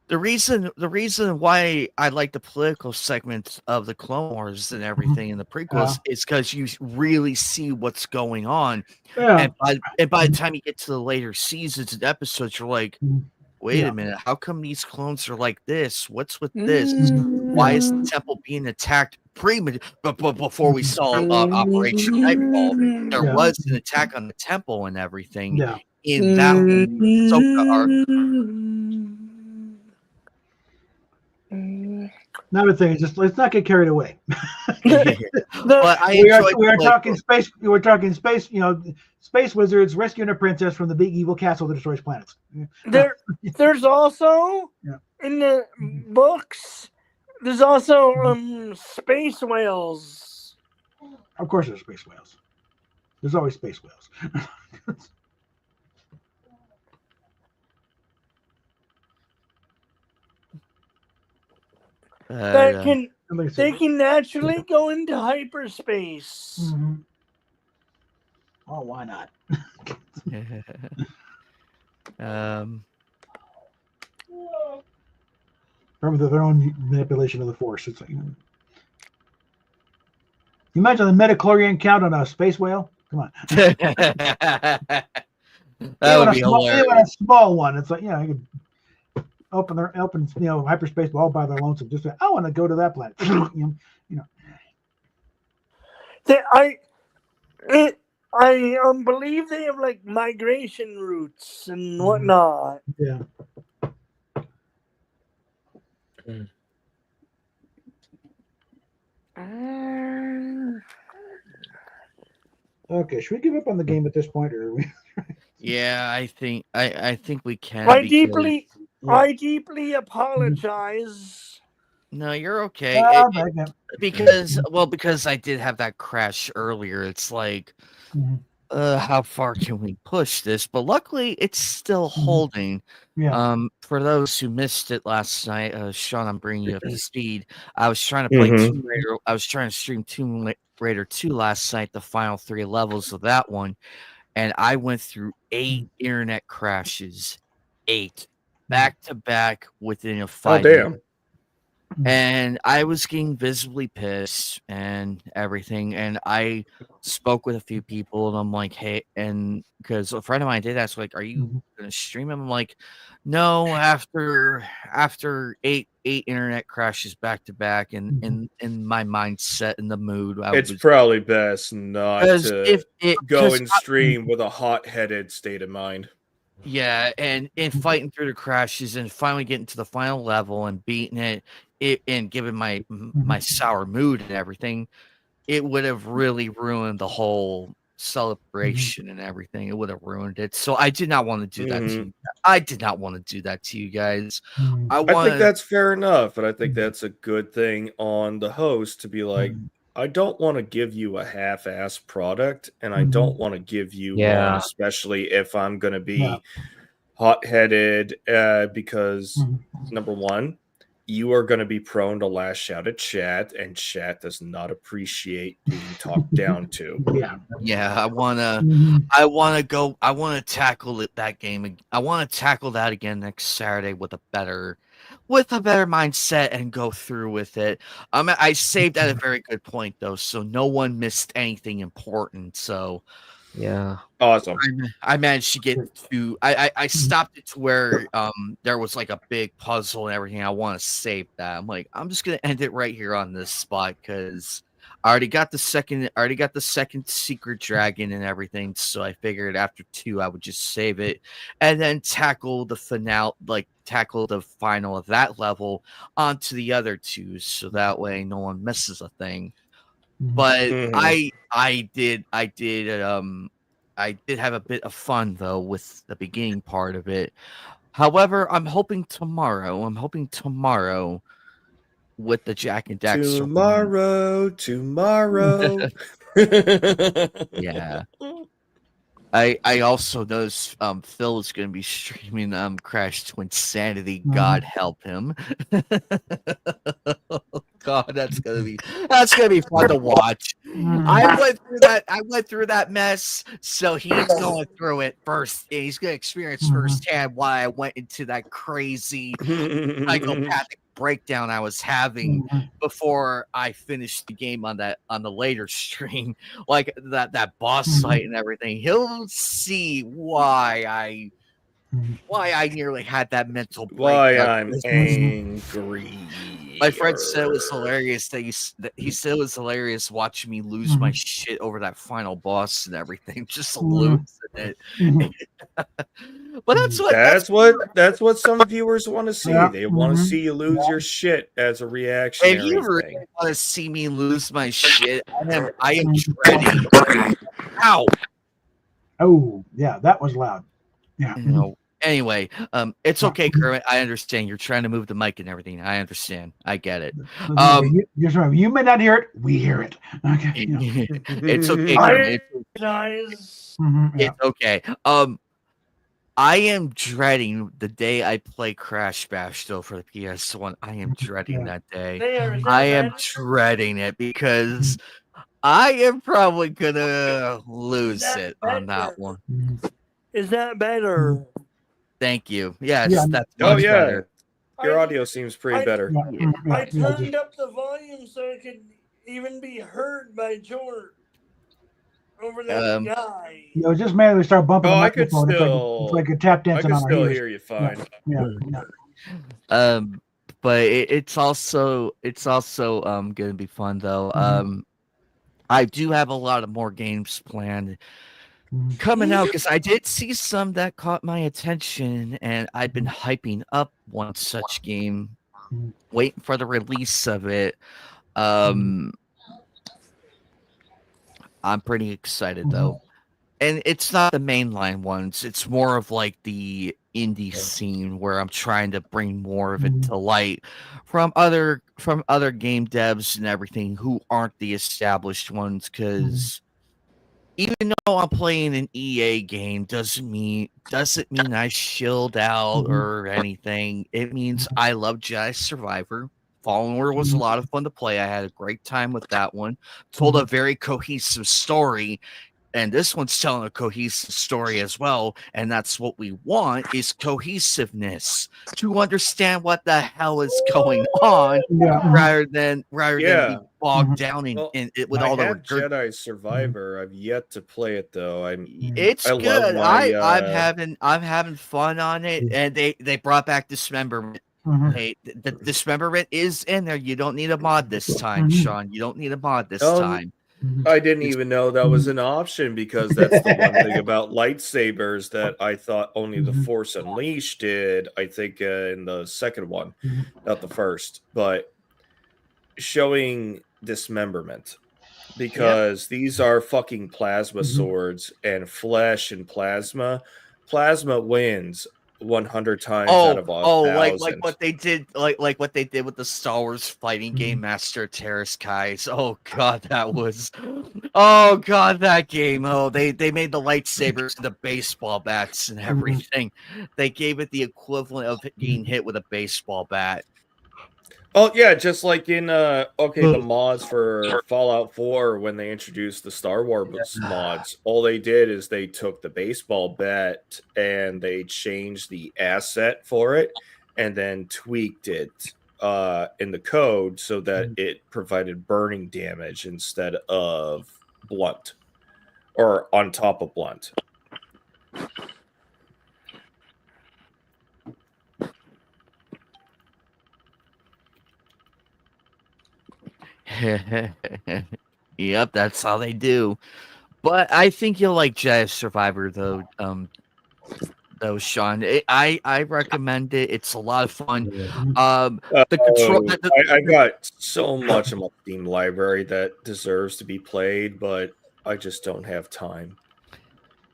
Speaker 1: The reason why I like the political segments of the Clone Wars and everything in the prequels is because you really see what's going on. And by the time you get to the later seasons and episodes, you're like, wait a minute, how come these clones are like this? What's with this? Why is the temple being attacked but before we saw Operation Nightfall? There was an attack on the temple and everything in that Ahsoka arc.
Speaker 2: Another thing is just let's not get carried away.
Speaker 1: We
Speaker 2: are talking space. We're talking space. Space wizards rescuing a princess from the big evil castle that destroys planets.
Speaker 3: There's also in the books. There's also space whales.
Speaker 2: Of course, there's space whales. There's always space whales.
Speaker 3: They can naturally go into hyperspace.
Speaker 2: Oh, why not? Remember their own manipulation of the Force. It's like, you imagine the metachlorian count on a space whale. Come on.
Speaker 1: That would be hilarious.
Speaker 2: Even a small one. It's like, you could open hyperspace all by their lonesome. Just I want to go to that planet.
Speaker 3: I believe they have like migration routes and whatnot.
Speaker 2: Yeah. Okay, should we give up on the game at this point, or are we?
Speaker 1: Yeah, I think we can.
Speaker 3: I deeply apologize.
Speaker 1: No, you're okay. Because I did have that crash earlier. It's like, how far can we push this? But luckily, it's still holding.
Speaker 2: Yeah.
Speaker 1: For those who missed it last night, Sean, I'm bringing you up to speed. I was trying to play Tomb Raider. I was trying to stream Tomb Raider 2 last night, the final 3 levels of that one, and I went through 8 internet crashes, 8 back to back within a 5 minutes. And I was getting visibly pissed and everything. And I spoke with a few people, and I'm like, hey, and because a friend of mine did ask, like, are you going to stream him? I'm like, no, after 8 internet crashes back to back, and in my mindset and the mood,
Speaker 9: it's probably best not to go and stream with a hot-headed state of mind.
Speaker 1: Yeah, and fighting through the crashes and finally getting to the final level and beating it and given my sour mood and everything, it would have really ruined the whole celebration and everything. It would have ruined it. So I did not want to do that to you. I did not want to do that to you guys. I
Speaker 9: think that's fair enough, but I think that's a good thing on the host to be like, I don't want to give you a half-ass product, and I don't want to give you one, especially if I'm going to be hot-headed, because number one, you are going to be prone to lash out at chat, and chat does not appreciate being talked down to.
Speaker 1: I wanna tackle that game. I want to tackle that again next Saturday with a better mindset and go through with it. I saved at a very good point though, so no one missed anything important. So
Speaker 6: yeah,
Speaker 9: awesome.
Speaker 1: I managed to get to. I stopped it to where there was like a big puzzle and everything. I want to save that. I'm like, I'm just gonna end it right here on this spot because I already got the second secret dragon and everything. So I figured after 2 I would just save it and then tackle the finale, tackle the final of that level onto the other 2, so that way no one misses a thing. But I did have a bit of fun though with the beginning part of it. However, I'm hoping tomorrow with the Jack and Daxter
Speaker 9: tomorrow.
Speaker 1: Yeah. I also noticed Phil is going to be streaming Crash Twinsanity. God help him. God, that's gonna be fun to watch. I went through that mess, so he's going through it first, and he's gonna experience firsthand why I went into that crazy psychopathic breakdown I was having before I finished the game on the later stream, like that boss fight and everything. He'll see why I nearly had that mental breakdown.
Speaker 9: Why I'm angry.
Speaker 1: My friend said it was hilarious that he said it was hilarious watching me lose my shit over that final boss and everything, just losing it. But that's what some viewers want to see. They want to see you lose your shit as a reaction. If you really want to see me lose my shit, I am dreading. Ow!
Speaker 2: Oh yeah, that was loud. Yeah.
Speaker 1: Anyway, it's okay, Kermit. I understand. You're trying to move the mic and everything. I understand. I get it.
Speaker 2: You may not hear it. We hear it. Okay.
Speaker 1: It's okay, Kermit. It's okay. I am dreading the day I play Crash Bash though for the PS1. I am dreading that day. I am dreading it because I am probably gonna lose it on that one.
Speaker 3: Is that better?
Speaker 1: Thank you. Yes, that's much better.
Speaker 9: Your audio seems pretty better.
Speaker 3: I turned up the volume so it could even be heard by George over that guy.
Speaker 2: Just manually start bumping the
Speaker 9: I could
Speaker 2: microphone.
Speaker 9: still,
Speaker 2: it's like a tap dancing on our ears.
Speaker 9: hear you fine.
Speaker 1: But it's also gonna be fun though. I do have a lot of more games planned coming out because I did see some that caught my attention, and I've been hyping up one such game, waiting for the release of it. I'm pretty excited though, and it's not the mainline ones. It's more of like the indie scene where I'm trying to bring more of it to light from other game devs and everything who aren't the established ones, because even though I'm playing an EA game doesn't mean I chilled out or anything. It means I love Jedi Survivor. Fallen Order was a lot of fun to play. I had a great time with that one. Told a very cohesive story, and this one's telling a cohesive story as well. And that's what we want, is cohesiveness, to understand what the hell is going on, rather than be bogged down in it with all the
Speaker 9: Jedi Survivor. I've yet to play it though.
Speaker 1: It's good. I'm having fun on it, and they brought back Dismemberment. Hey, the Dismemberment is in there. You don't need a mod this time, Sean. You don't need a mod this time.
Speaker 9: I didn't even know that was an option, because that's the one thing about lightsabers that I thought only the Force Unleashed did. I think in the second one, not the first, but showing Dismemberment, because these are fucking plasma swords and flesh and plasma. Plasma wins 100 times out of 1,000.
Speaker 1: like what they did, like what they did with the Star Wars fighting game Master Terrace Guys. Oh god, that game. Oh, they made the lightsabers into baseball bats and everything. They gave it the equivalent of getting hit with a baseball bat.
Speaker 9: Oh yeah, just like in the mods for Fallout 4 when they introduced the Star Wars mods, all they did is they took the baseball bat and they changed the asset for it and then tweaked it in the code so that it provided burning damage instead of blunt or on top of blunt.
Speaker 1: Yep, that's how they do. But I think you'll like Jedi Survivor though, Sean. I recommend it. It's a lot of fun. The control.
Speaker 9: I got so much in my Steam library that deserves to be played, but I just don't have time.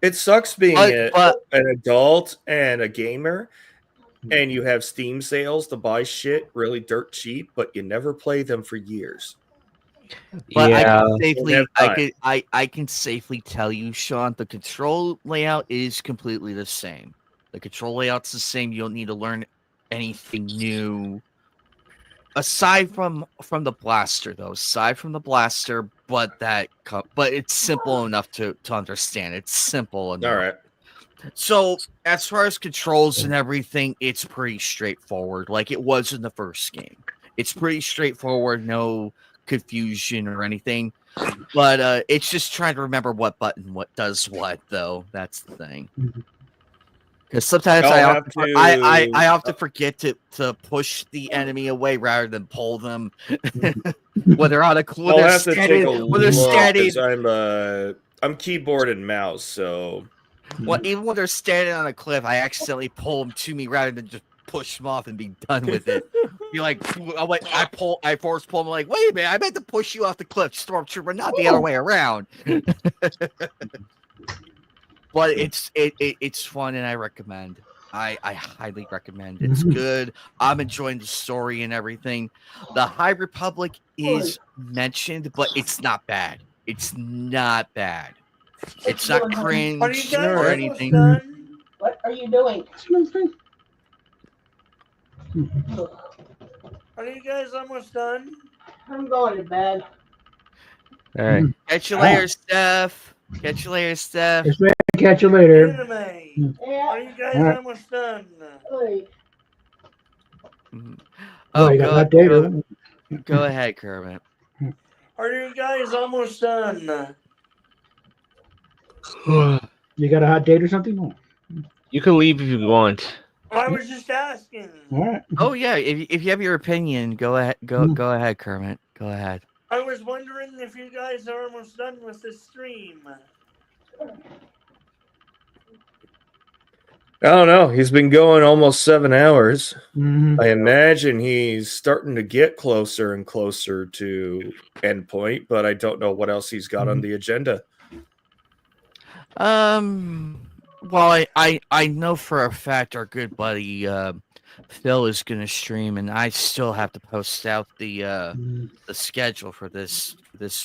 Speaker 9: It sucks being an adult and a gamer, and you have Steam sales to buy shit really dirt cheap, but you never play them for years.
Speaker 1: But I can safely tell you, Sean, the control layout is completely the same. The control layout's the same. You don't need to learn anything new. Aside from the blaster, though. Aside from the blaster, but it's simple enough to understand. It's simple enough.
Speaker 9: All right.
Speaker 1: So, as far as controls and everything, it's pretty straightforward, like it was in the first game. It's pretty straightforward, no confusion or anything. But it's just trying to remember what button what does what, though. That's the thing. Because sometimes I often forget to push the enemy away rather than pull them when they're on a cliff.
Speaker 9: I'll have to take a look. I'm keyboard and mouse, so.
Speaker 1: Well, even when they're standing on a cliff, I accidentally pull them to me rather than just push them off and be done with it. You're like, I force pull them. Like, wait a minute, I meant to push you off the cliff, Stormtrooper, not the other way around. But it's fun, and I recommend. I highly recommend. It's good. I'm enjoying the story and everything. The High Republic is mentioned, but it's not bad. It's not bad. It's not cringe or anything.
Speaker 10: What are you doing?
Speaker 3: Are you guys almost done?
Speaker 10: I'm going to bed.
Speaker 6: All right.
Speaker 1: Catch you later, Steph. Catch you later, Steph.
Speaker 2: Catch you later.
Speaker 3: Anime. Are you guys almost done?
Speaker 1: Oh,
Speaker 2: go
Speaker 1: ahead, Kermit.
Speaker 3: Are you guys almost done?
Speaker 2: You got a hot date or something? No.
Speaker 6: You can leave if you want.
Speaker 3: I was just asking.
Speaker 2: All right.
Speaker 1: Oh yeah, if you have your opinion, go ahead. Go ahead, Kermit. Go ahead.
Speaker 3: I was wondering if you guys are almost done with the stream.
Speaker 9: I don't know. He's been going almost 7 hours.
Speaker 2: Mm-hmm.
Speaker 9: I imagine he's starting to get closer and closer to endpoint, but I don't know what else he's got on the agenda.
Speaker 1: Well, I know for a fact our good buddy Phil is going to stream, and I still have to post out the schedule for this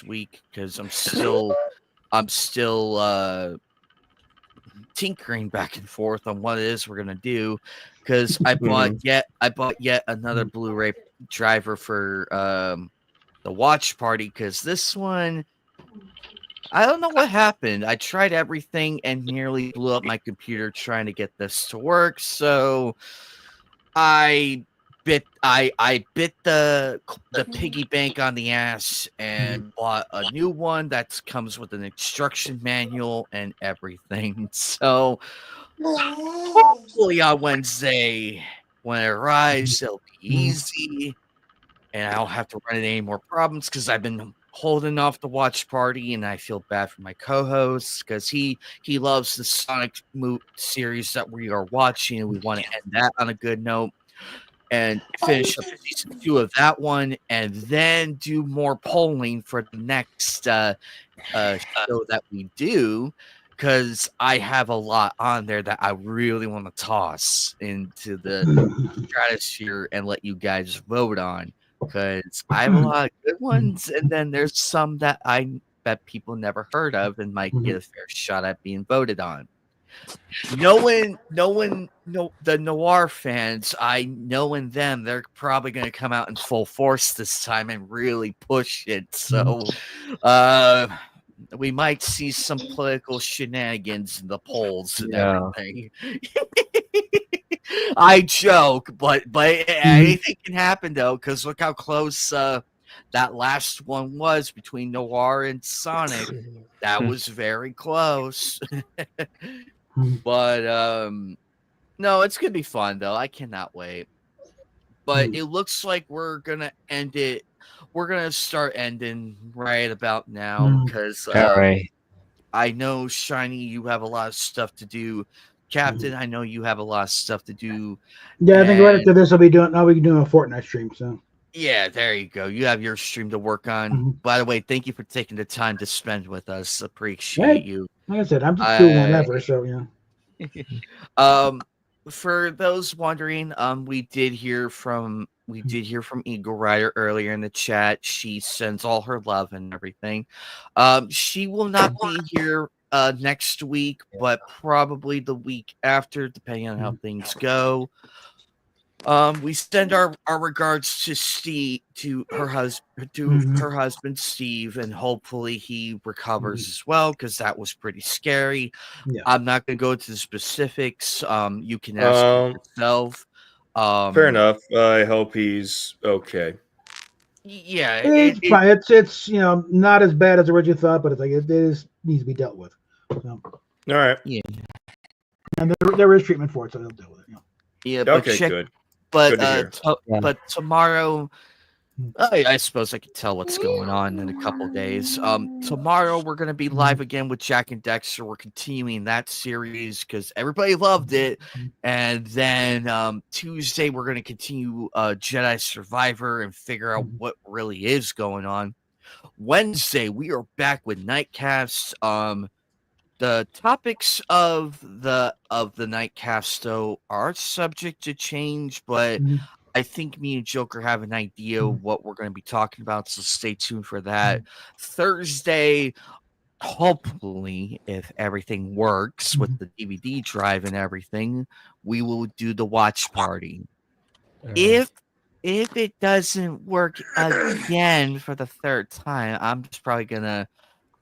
Speaker 1: week because I'm still tinkering back and forth on what it is we're gonna do. Because I bought yet another Blu-ray driver for the watch party. Because this one, I don't know what happened. I tried everything and nearly blew up my computer trying to get this to work. So I bit the piggy bank on the ass and bought a new one that comes with an instruction manual and everything. So hopefully on Wednesday when it arrives, it'll be easy and I don't have to run into any more problems because I've been holding off the watch party, and I feel bad for my co-host because he loves the Sonic series that we are watching, and we want to end that on a good note and finish up season 2 of that one, and then do more polling for the next show that we do. because I have a lot on there that I really want to toss into the stratosphere and let you guys vote on. Because I have a lot of good ones, and then there's some that I bet people never heard of and might get a fair shot at being voted on. The noir fans, knowing them, they're probably going to come out in full force this time and really push it. So, we might see some political shenanigans in the polls and everything. I joke, but anything can happen though, because look how close that last one was between Noir and Sonic. That was very close. But no, it's gonna be fun though. I cannot wait. But it looks like we're gonna end it. We're gonna start ending right about now because I know Shiny, you have a lot of stuff to do. Captain, I know you have a lot of stuff to do.
Speaker 2: Yeah, I think right after this, I'll be doing a Fortnite stream. So
Speaker 1: yeah, there you go. You have your stream to work on. By the way, thank you for taking the time to spend with us. Appreciate you.
Speaker 2: Like I said, I'm just doing whatever. So yeah.
Speaker 1: For those wondering, we did hear from Eagle Rider earlier in the chat. She sends all her love and everything. She will not be here next week, but probably the week after, depending on how things go. We send our regards to Steve, to her husband Steve, and hopefully he recovers as well, because that was pretty scary.
Speaker 2: Yeah.
Speaker 1: I'm not going to go into the specifics. You can ask yourself.
Speaker 9: Fair enough. I hope he's okay.
Speaker 1: Yeah,
Speaker 2: it's fine. It's not as bad as originally thought, but it's like it needs to be dealt with. So.
Speaker 9: All right.
Speaker 1: Yeah.
Speaker 2: And there is treatment for it, so they'll deal with it.
Speaker 1: Yeah. But
Speaker 9: okay. Good.
Speaker 1: But tomorrow, I suppose I can tell what's going on in a couple days. Tomorrow we're going to be live again with Jack and Dexter. We're continuing that series because everybody loved it. And then Tuesday we're going to continue Jedi Survivor and figure out what really is going on. Wednesday we are back with Nightcasts. The topics of the Nightcast though are subject to change, but I think me and Joker have an idea of what we're going to be talking about, so stay tuned for that. Thursday, hopefully, if everything works with the DVD drive and everything, we will do the watch party. If it doesn't work again for the third time, I'm just probably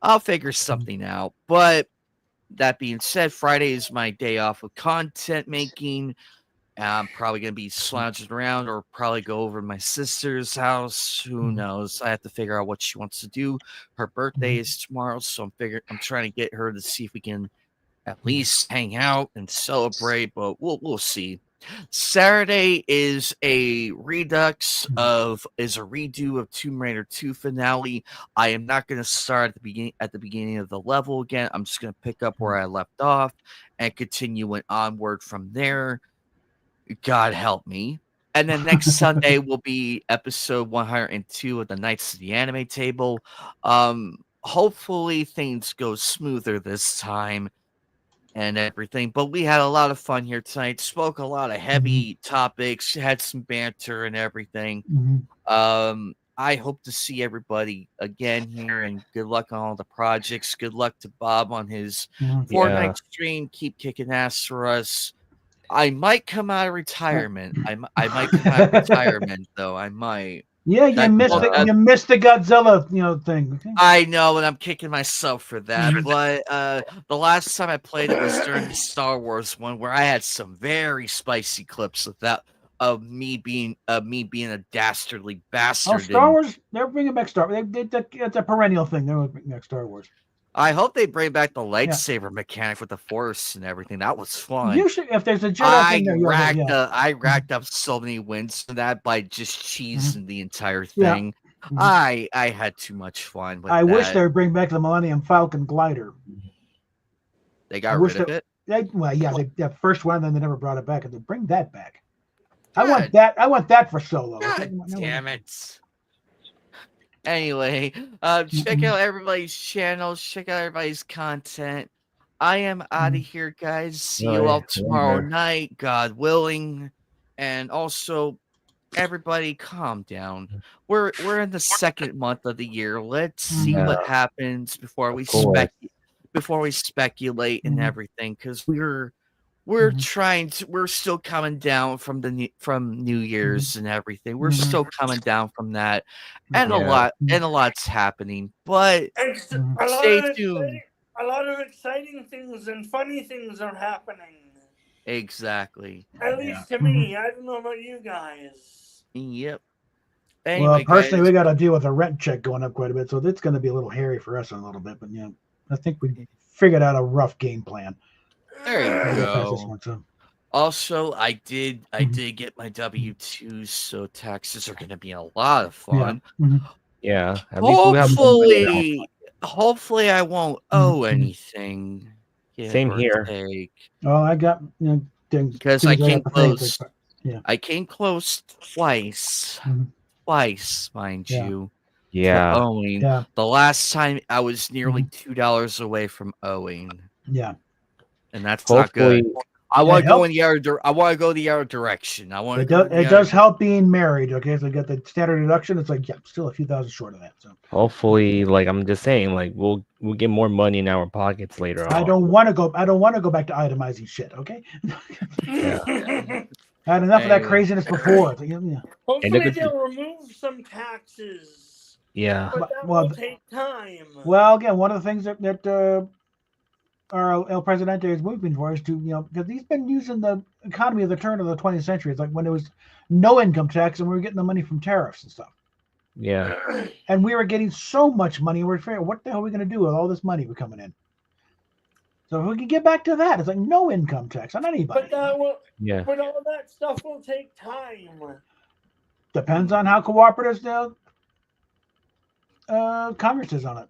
Speaker 1: I'll figure something out. But that being said, Friday is my day off of content making. I'm probably going to be slouching around or probably go over to my sister's house. Who knows? I have to figure out what she wants to do. Her birthday is tomorrow, so I'm trying to get her to see if we can at least hang out and celebrate, but we'll see. Saturday is a redo of Tomb Raider 2 finale. I am not going to start at the beginning of the level again. I'm just going to pick up where I left off and continue onward from there. God help me. And then next Sunday will be episode 102 of the Knights of the Anime Table. Hopefully things go smoother this time and everything. But we had a lot of fun here tonight. Spoke a lot of heavy topics, had some banter and everything. I hope to see everybody again here, and good luck on all the projects. Good luck to Bob on his Fortnite stream. Keep kicking ass for us. I might come out of retirement. I might come out of retirement, though. I might.
Speaker 2: Yeah, you missed the Godzilla, thing. Okay.
Speaker 1: I know, and I'm kicking myself for that. But the last time I played it was during the Star Wars one, where I had some very spicy clips of me being a dastardly bastard.
Speaker 2: Oh, Star Wars! They're bringing back Star Wars. It's a perennial thing. They're bringing back Star Wars.
Speaker 1: I hope they bring back the lightsaber mechanic with the Force and everything. That was fun.
Speaker 2: You should, if there's a Jedi thing there,
Speaker 1: I racked up so many wins for that by just cheesing the entire thing. I had too much fun with that.
Speaker 2: I wish they would bring back the Millennium Falcon glider.
Speaker 1: They got rid of it?
Speaker 2: That first one, then they never brought it back. And they bring that back. I want that for Solo.
Speaker 1: God damn it. Anyway, check out everybody's channels, check out everybody's content. I am out of here, guys. See you
Speaker 6: All
Speaker 1: all
Speaker 6: right,
Speaker 1: tomorrow
Speaker 6: later.
Speaker 1: night, God willing. And also, everybody, calm down. We're in the second month of the year. Let's see what happens before we speculate and everything, because we're trying to. We're still coming down from from New Year's and everything. We're still coming down from that, and a lot's happening. But stay tuned.
Speaker 3: A lot of exciting things and funny things are happening.
Speaker 1: Exactly.
Speaker 3: At least to me. I don't know about you guys.
Speaker 1: Yep.
Speaker 2: Anyway, well, personally, we got to deal with a rent check going up quite a bit, so it's going to be a little hairy for us in a little bit. But yeah, I think we figured out a rough game plan.
Speaker 1: There you go. Also, I did get my W-2s, so taxes are going to be a lot of fun.
Speaker 6: Yeah.
Speaker 1: Hopefully, I won't owe anything.
Speaker 6: Same here.
Speaker 2: Oh, I got
Speaker 1: because I came close. I came close twice. Twice, mind you.
Speaker 6: Yeah.
Speaker 1: Owing.
Speaker 2: Yeah.
Speaker 1: The last time I was nearly $2 away from owing.
Speaker 2: Yeah.
Speaker 1: And that's not good. I want to go in the other. I want to go the other direction. I want to.
Speaker 2: It does help being married. Okay, so you get the standard deduction. It's like still a few thousand short of that. So
Speaker 6: hopefully, like I'm just saying, like we'll get more money in our pockets later on.
Speaker 2: I don't want to go back to itemizing shit. Okay.
Speaker 6: Yeah.
Speaker 2: I had enough of that craziness before.
Speaker 3: Hopefully they'll remove some taxes.
Speaker 6: Yeah.
Speaker 3: But that will take time.
Speaker 2: Well, again, one of the things that our El Presidente is moving for is to, because he's been using the economy of the turn of the 20th century. It's like when there was no income tax and we were getting the money from tariffs and stuff.
Speaker 6: Yeah.
Speaker 2: And we were getting so much money. We're figuring, what the hell are we going to do with all this money we're coming in? So if we can get back to that, it's like no income tax on anybody.
Speaker 3: But but all that stuff will take time.
Speaker 2: Depends on how cooperative Congress is on it.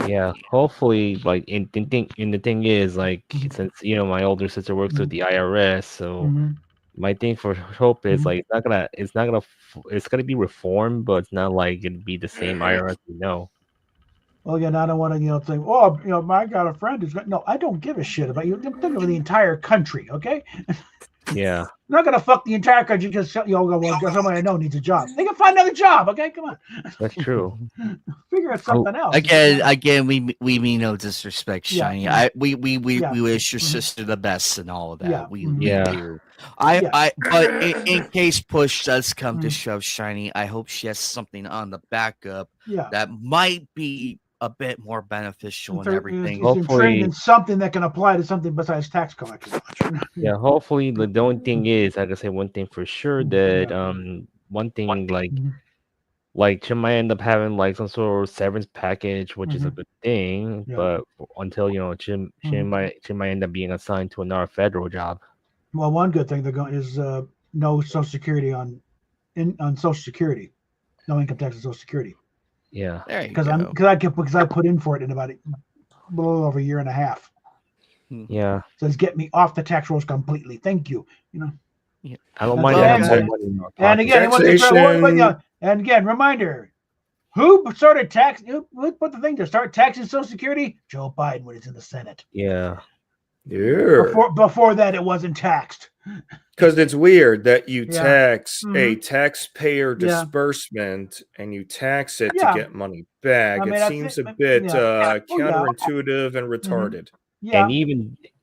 Speaker 6: Yeah, hopefully, like, and the thing is, like, since my older sister works with the IRS, so my thing for hope is like it's gonna be reformed, but it's not like it'd be the same IRS we know.
Speaker 2: Well, again, I don't want to say, oh, I got a friend who's got. No, I don't give a shit about you. I'm thinking of the entire country, okay?
Speaker 6: Yeah.
Speaker 2: I'm not gonna fuck the entire country because somebody I know needs a job. They can find another job, okay? Come on.
Speaker 6: That's true.
Speaker 2: Figure out something else.
Speaker 1: Again, we mean no disrespect, Shiny.
Speaker 2: Yeah.
Speaker 1: We wish your sister the best and all of that.
Speaker 2: Yeah.
Speaker 1: We do. But in case push does come to shove, Shiny, I hope she has something on the backup that might be a bit more beneficial and everything.
Speaker 2: Hopefully, in something that can apply to something besides tax collection.
Speaker 6: Yeah, hopefully the only thing is, I can say one thing for sure that one thing like she might end up having like some sort of severance package, which is a good thing, but until she might end up being assigned to another federal job.
Speaker 2: Well, one good thing they're going is no Social Security on Social Security, no income tax on Social Security.
Speaker 6: Yeah,
Speaker 2: because I put in for it in about a little over a year and a half.
Speaker 6: Yeah,
Speaker 2: so it's getting me off the tax rolls completely. Thank you.
Speaker 6: I don't mind having more money in our
Speaker 2: pocket. And again, reminder: who started tax? Who put the thing to start taxing Social Security? Joe Biden when he's in the Senate.
Speaker 6: Yeah.
Speaker 2: Before that, it wasn't taxed.
Speaker 9: Because it's weird that you tax a taxpayer disbursement and you tax it to get money back. It seems a bit counterintuitive and retarded.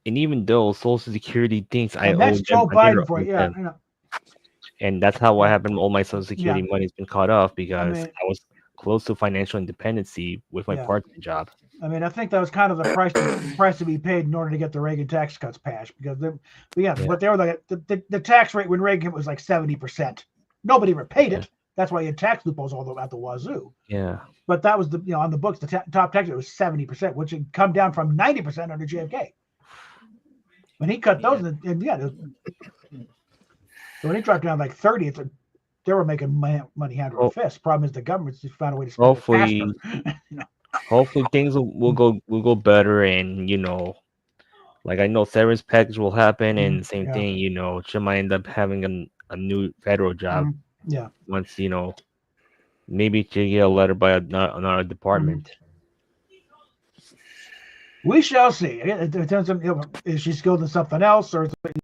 Speaker 6: And even though Social Security thinks I owe them,
Speaker 2: Joe Biden for it.
Speaker 6: And that's how what happened. All my Social Security money has been cut off because I was close to financial independency with my part-time job.
Speaker 2: I mean, I think that was kind of the price to be paid in order to get the Reagan tax cuts passed because but they were like the tax rate when Reagan was like 70%. Nobody ever paid it. That's why you had tax loopholes all at the wazoo.
Speaker 6: Yeah.
Speaker 2: But that was on the books the top tax rate was 70%, which had come down from 90% under JFK. When he cut those, so when he dropped down like 30, they were making money hand over fist. Problem is the government just found a way to spend it faster.
Speaker 6: Hopefully things will go better, and like I know severance package will happen, and same thing. She might end up having a new federal job.
Speaker 2: Yeah.
Speaker 6: Once maybe she get a letter by another department.
Speaker 2: We shall see. It depends on is she skilled in something else, or is it,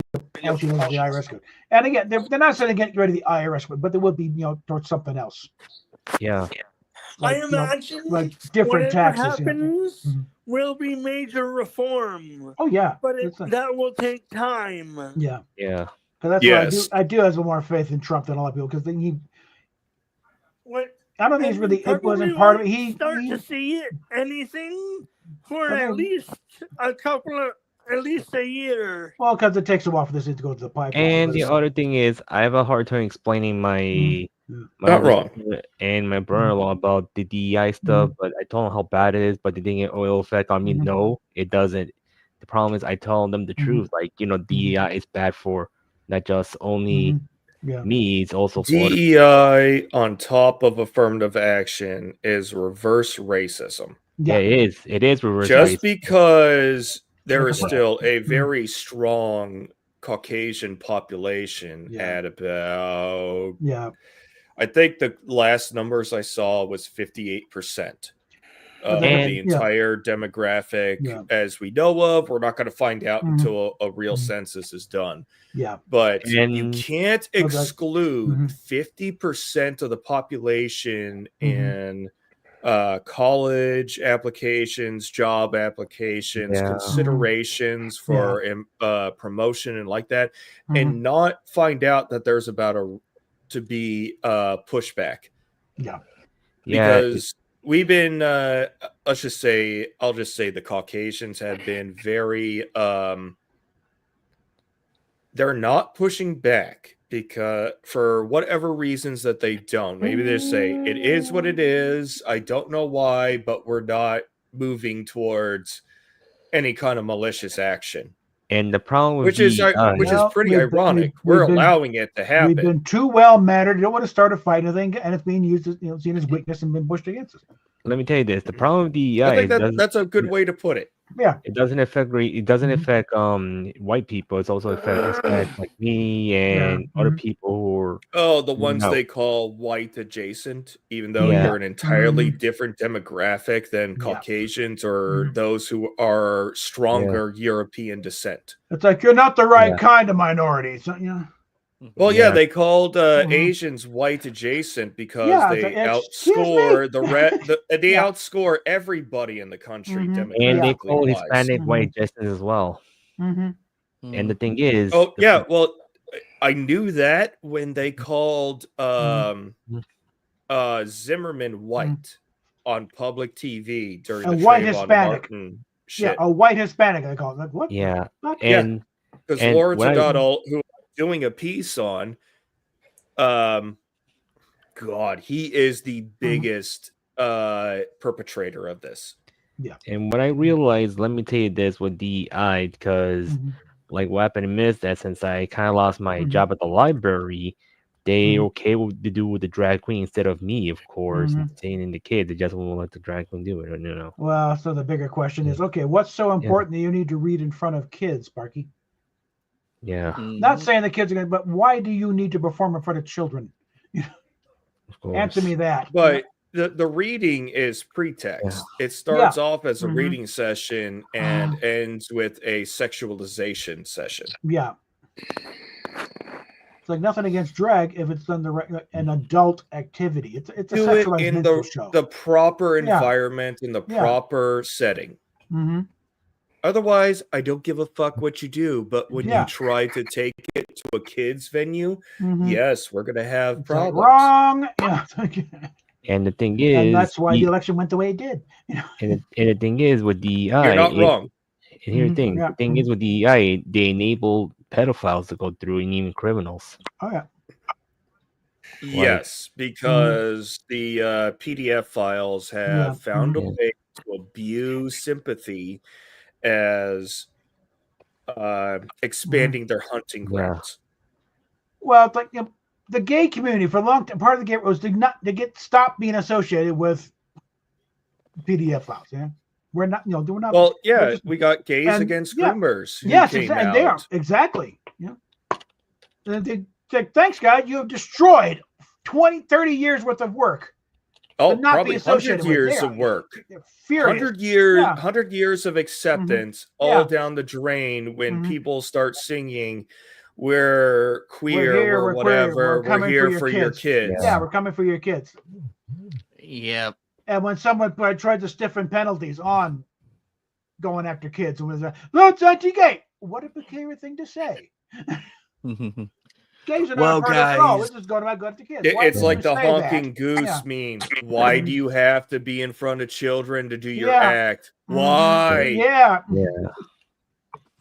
Speaker 2: all she knows is the IRS code. And again, they're not saying get rid of the IRS code, but they will be towards something else.
Speaker 6: Yeah.
Speaker 2: Like,
Speaker 3: I imagine
Speaker 2: like different
Speaker 3: whatever
Speaker 2: taxes.
Speaker 3: happens will be major reform.
Speaker 2: Oh yeah,
Speaker 3: but that will take time.
Speaker 2: Yeah.
Speaker 6: Yeah.
Speaker 2: Because that's why I do have more faith in Trump than a lot of people because I don't think he's really it wasn't part of it. He
Speaker 3: start to see anything for at least a year.
Speaker 2: Well, because it takes a while for this to go to the pipeline.
Speaker 6: And the other thing is, I have a hard time explaining my
Speaker 9: Not wrong.
Speaker 6: And my brother-in-law about the DEI stuff, but I told him how bad it is, but the thing it will affect on me. No, it doesn't. The problem is I tell them the truth. Like, DEI is bad for not just only me, it's also for
Speaker 9: DEI on top of affirmative action is reverse racism.
Speaker 6: Yeah, it is reverse
Speaker 9: just
Speaker 6: racism.
Speaker 9: Because there is still a very strong Caucasian population at about I think the last numbers I saw was 58% of the entire demographic as we know of. We're not going to find out until a real census is done.
Speaker 2: Yeah.
Speaker 9: But you can't exclude 50% of the population in college applications, job applications, considerations for promotion and like that, and not find out that there's about to be pushback.
Speaker 2: Yeah.
Speaker 9: Because we've been I'll just say the Caucasians have been very they're not pushing back because for whatever reasons that they don't. Maybe they say it is what it is. I don't know why, but we're not moving towards any kind of malicious action.
Speaker 6: And the problem with
Speaker 9: which is pretty ironic. We're allowing it to happen.
Speaker 2: We've been too well mannered. You don't want to start a fight, and it's being used as seen as weakness and been pushed against us.
Speaker 6: Let me tell you this: the problem with DEI.
Speaker 9: I think that's a good way to put it.
Speaker 2: Yeah,
Speaker 6: it doesn't affect affect white people. It's also affect like me and other people who are
Speaker 9: the ones they call white adjacent, even though you're an entirely different demographic than Caucasians or those who are stronger European descent.
Speaker 2: It's like you're not the right kind of minority. So,
Speaker 9: Well, they called Asians white adjacent because they outscore they outscore everybody in the country.
Speaker 6: And they call Hispanic white adjacent as well. And the thing is,
Speaker 9: well, I knew that when they called Zimmerman white on public TV during the
Speaker 2: white
Speaker 9: Trayvon
Speaker 2: Hispanic.
Speaker 9: Martin shit.
Speaker 2: A white Hispanic. They call it. Like, what?
Speaker 6: Yeah,
Speaker 9: and because Lawrence O'Donnell, who doing a piece on God, he is the biggest perpetrator of this.
Speaker 6: And when I realized, let me tell you this with DEI, because like what happened in Miss that since I kind of lost my job at the library, they okay with to do with the drag queen instead of me, of course, entertaining the kid. They just won't let the drag queen do it,
Speaker 2: Well, so the bigger question is, okay, what's so important that you need to read in front of kids, Sparky?
Speaker 6: Yeah.
Speaker 2: Not saying the kids are going to, but why do you need to perform in front of children? Answer me that.
Speaker 9: But the reading is pretext. It starts off as a reading session and ends with a sexualization session.
Speaker 2: Yeah. It's like nothing against drag if it's done an adult activity. It's a sexualized
Speaker 9: in
Speaker 2: show.
Speaker 9: The proper environment, in the proper setting. Otherwise, I don't give a fuck what you do. But when you try to take it to a kid's venue, yes, we're gonna have problems.
Speaker 2: Wrong. Yeah.
Speaker 6: And the thing is,
Speaker 2: and that's why the election went the way it did.
Speaker 6: And the thing is with DEI,
Speaker 9: you're not wrong.
Speaker 6: And here's the thing: the thing is with DEI, they enable pedophiles to go through, and even criminals.
Speaker 2: Oh yeah.
Speaker 9: Yes, because the PDF files have found a way to abuse sympathy as expanding their hunting grounds.
Speaker 2: Well, it's like the gay community for a long time. Part of the gay was to stop being associated with PDF files. Yeah, we're not. We're not.
Speaker 9: Well, we got gays against groomers.
Speaker 2: Yes, and they are exactly. Yeah, and they say, thanks, God, you have destroyed 20, 30 years worth of work.
Speaker 9: Oh,
Speaker 2: but not
Speaker 9: probably
Speaker 2: be associated
Speaker 9: 100 years
Speaker 2: with it.
Speaker 9: of work.
Speaker 2: They're furious.
Speaker 9: 100 years,
Speaker 2: Yeah.
Speaker 9: 100 years of acceptance,
Speaker 2: Yeah.
Speaker 9: all down the drain when people start singing, "We're queer,
Speaker 2: here,
Speaker 9: we're
Speaker 2: we're queer,
Speaker 9: whatever, we're
Speaker 2: coming
Speaker 9: here for your kids."
Speaker 2: Yeah, we're coming for your kids.
Speaker 1: Yep.
Speaker 2: And when someone tried to stiffen penalties on going after kids, and was that's anti-gay. What a peculiar thing to say. Gays are not
Speaker 1: Well,
Speaker 2: a part of it at all.
Speaker 1: guys.
Speaker 2: We're just going about good to kids. Why
Speaker 9: It's
Speaker 2: would
Speaker 9: like
Speaker 2: you
Speaker 9: the
Speaker 2: say that?
Speaker 9: honking goose
Speaker 2: Yeah.
Speaker 9: meme. Why do you have to be in front of children to do your
Speaker 2: Yeah.
Speaker 9: act? Why?
Speaker 2: Yeah.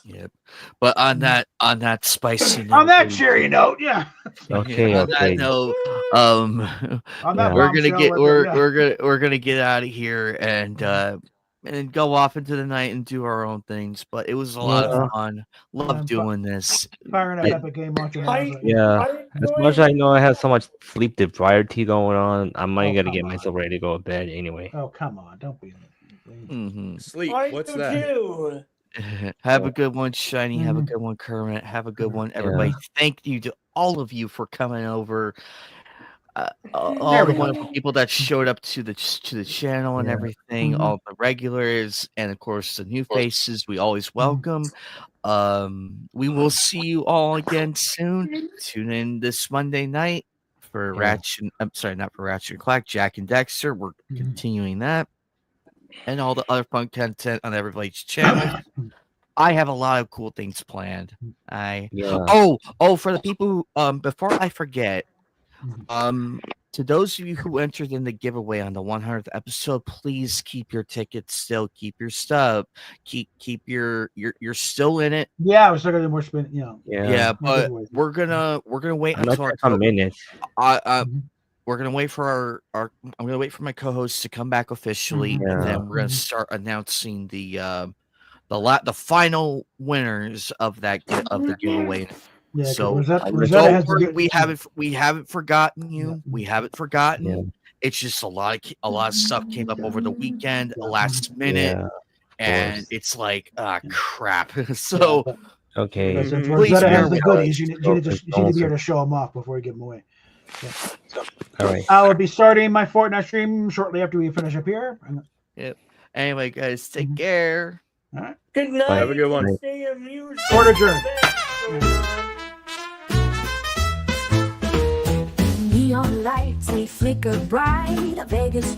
Speaker 1: Yep. But on that spicy note,
Speaker 2: On that cheery note, yeah.
Speaker 6: Okay,
Speaker 1: on that note,
Speaker 2: On that
Speaker 1: we're gonna
Speaker 2: bombshell
Speaker 1: get
Speaker 2: with
Speaker 1: we're gonna get out of here and go off into the night and do our own things. But it was a lot of fun. Love doing this.
Speaker 2: firing up Epic Game Launcher.
Speaker 6: As much as I know I have so much sleep deprivation going on, I might gotta get myself ready to go to bed anyway.
Speaker 2: Oh, come on. Don't be.
Speaker 9: Sleep.
Speaker 3: I
Speaker 9: What's
Speaker 3: do
Speaker 9: that?
Speaker 3: too.
Speaker 1: Have a good one, Shiny. Have a good one, Kermit. Have a good one, everybody. Thank you to all of you for coming over. All the wonderful people that showed up to the channel and everything, all the regulars, and of course the new faces. We always welcome. We will see you all again soon. Tune in this Monday night for Ratchet. I'm sorry, not for Ratchet and Clack. Jack and Dexter. We're continuing that. And all the other fun content on everybody's channel. I have a lot of cool things planned. For the people who, before I forget, to those of you who entered in the giveaway on the 100th episode, please keep your tickets still, keep your stub, keep you're still in it.
Speaker 2: Yeah, I was talking to more spin.
Speaker 1: But we're gonna wait until
Speaker 6: some minutes.
Speaker 1: We're gonna wait for I'm gonna wait for my co-hosts to come back officially, and then we're gonna start announcing the final winners of the giveaway.
Speaker 2: Yeah,
Speaker 1: so
Speaker 2: Rosetta
Speaker 1: we haven't forgotten you. We haven't forgotten. Yeah. It's just a lot of stuff came up over the weekend, last minute, and it's like crap. So
Speaker 2: okay, since Rosetta has the goodies, you need to be here to show them off before you give them away.
Speaker 6: All right.
Speaker 2: I will be starting my Fortnite stream shortly after we finish up here.
Speaker 1: Yep. Anyway, guys, take care.
Speaker 2: All right.
Speaker 3: Good night.
Speaker 9: Have a good one.
Speaker 3: Stay amused.
Speaker 2: Court adjourned.
Speaker 11: Neon lights, they flicker bright. Vegas.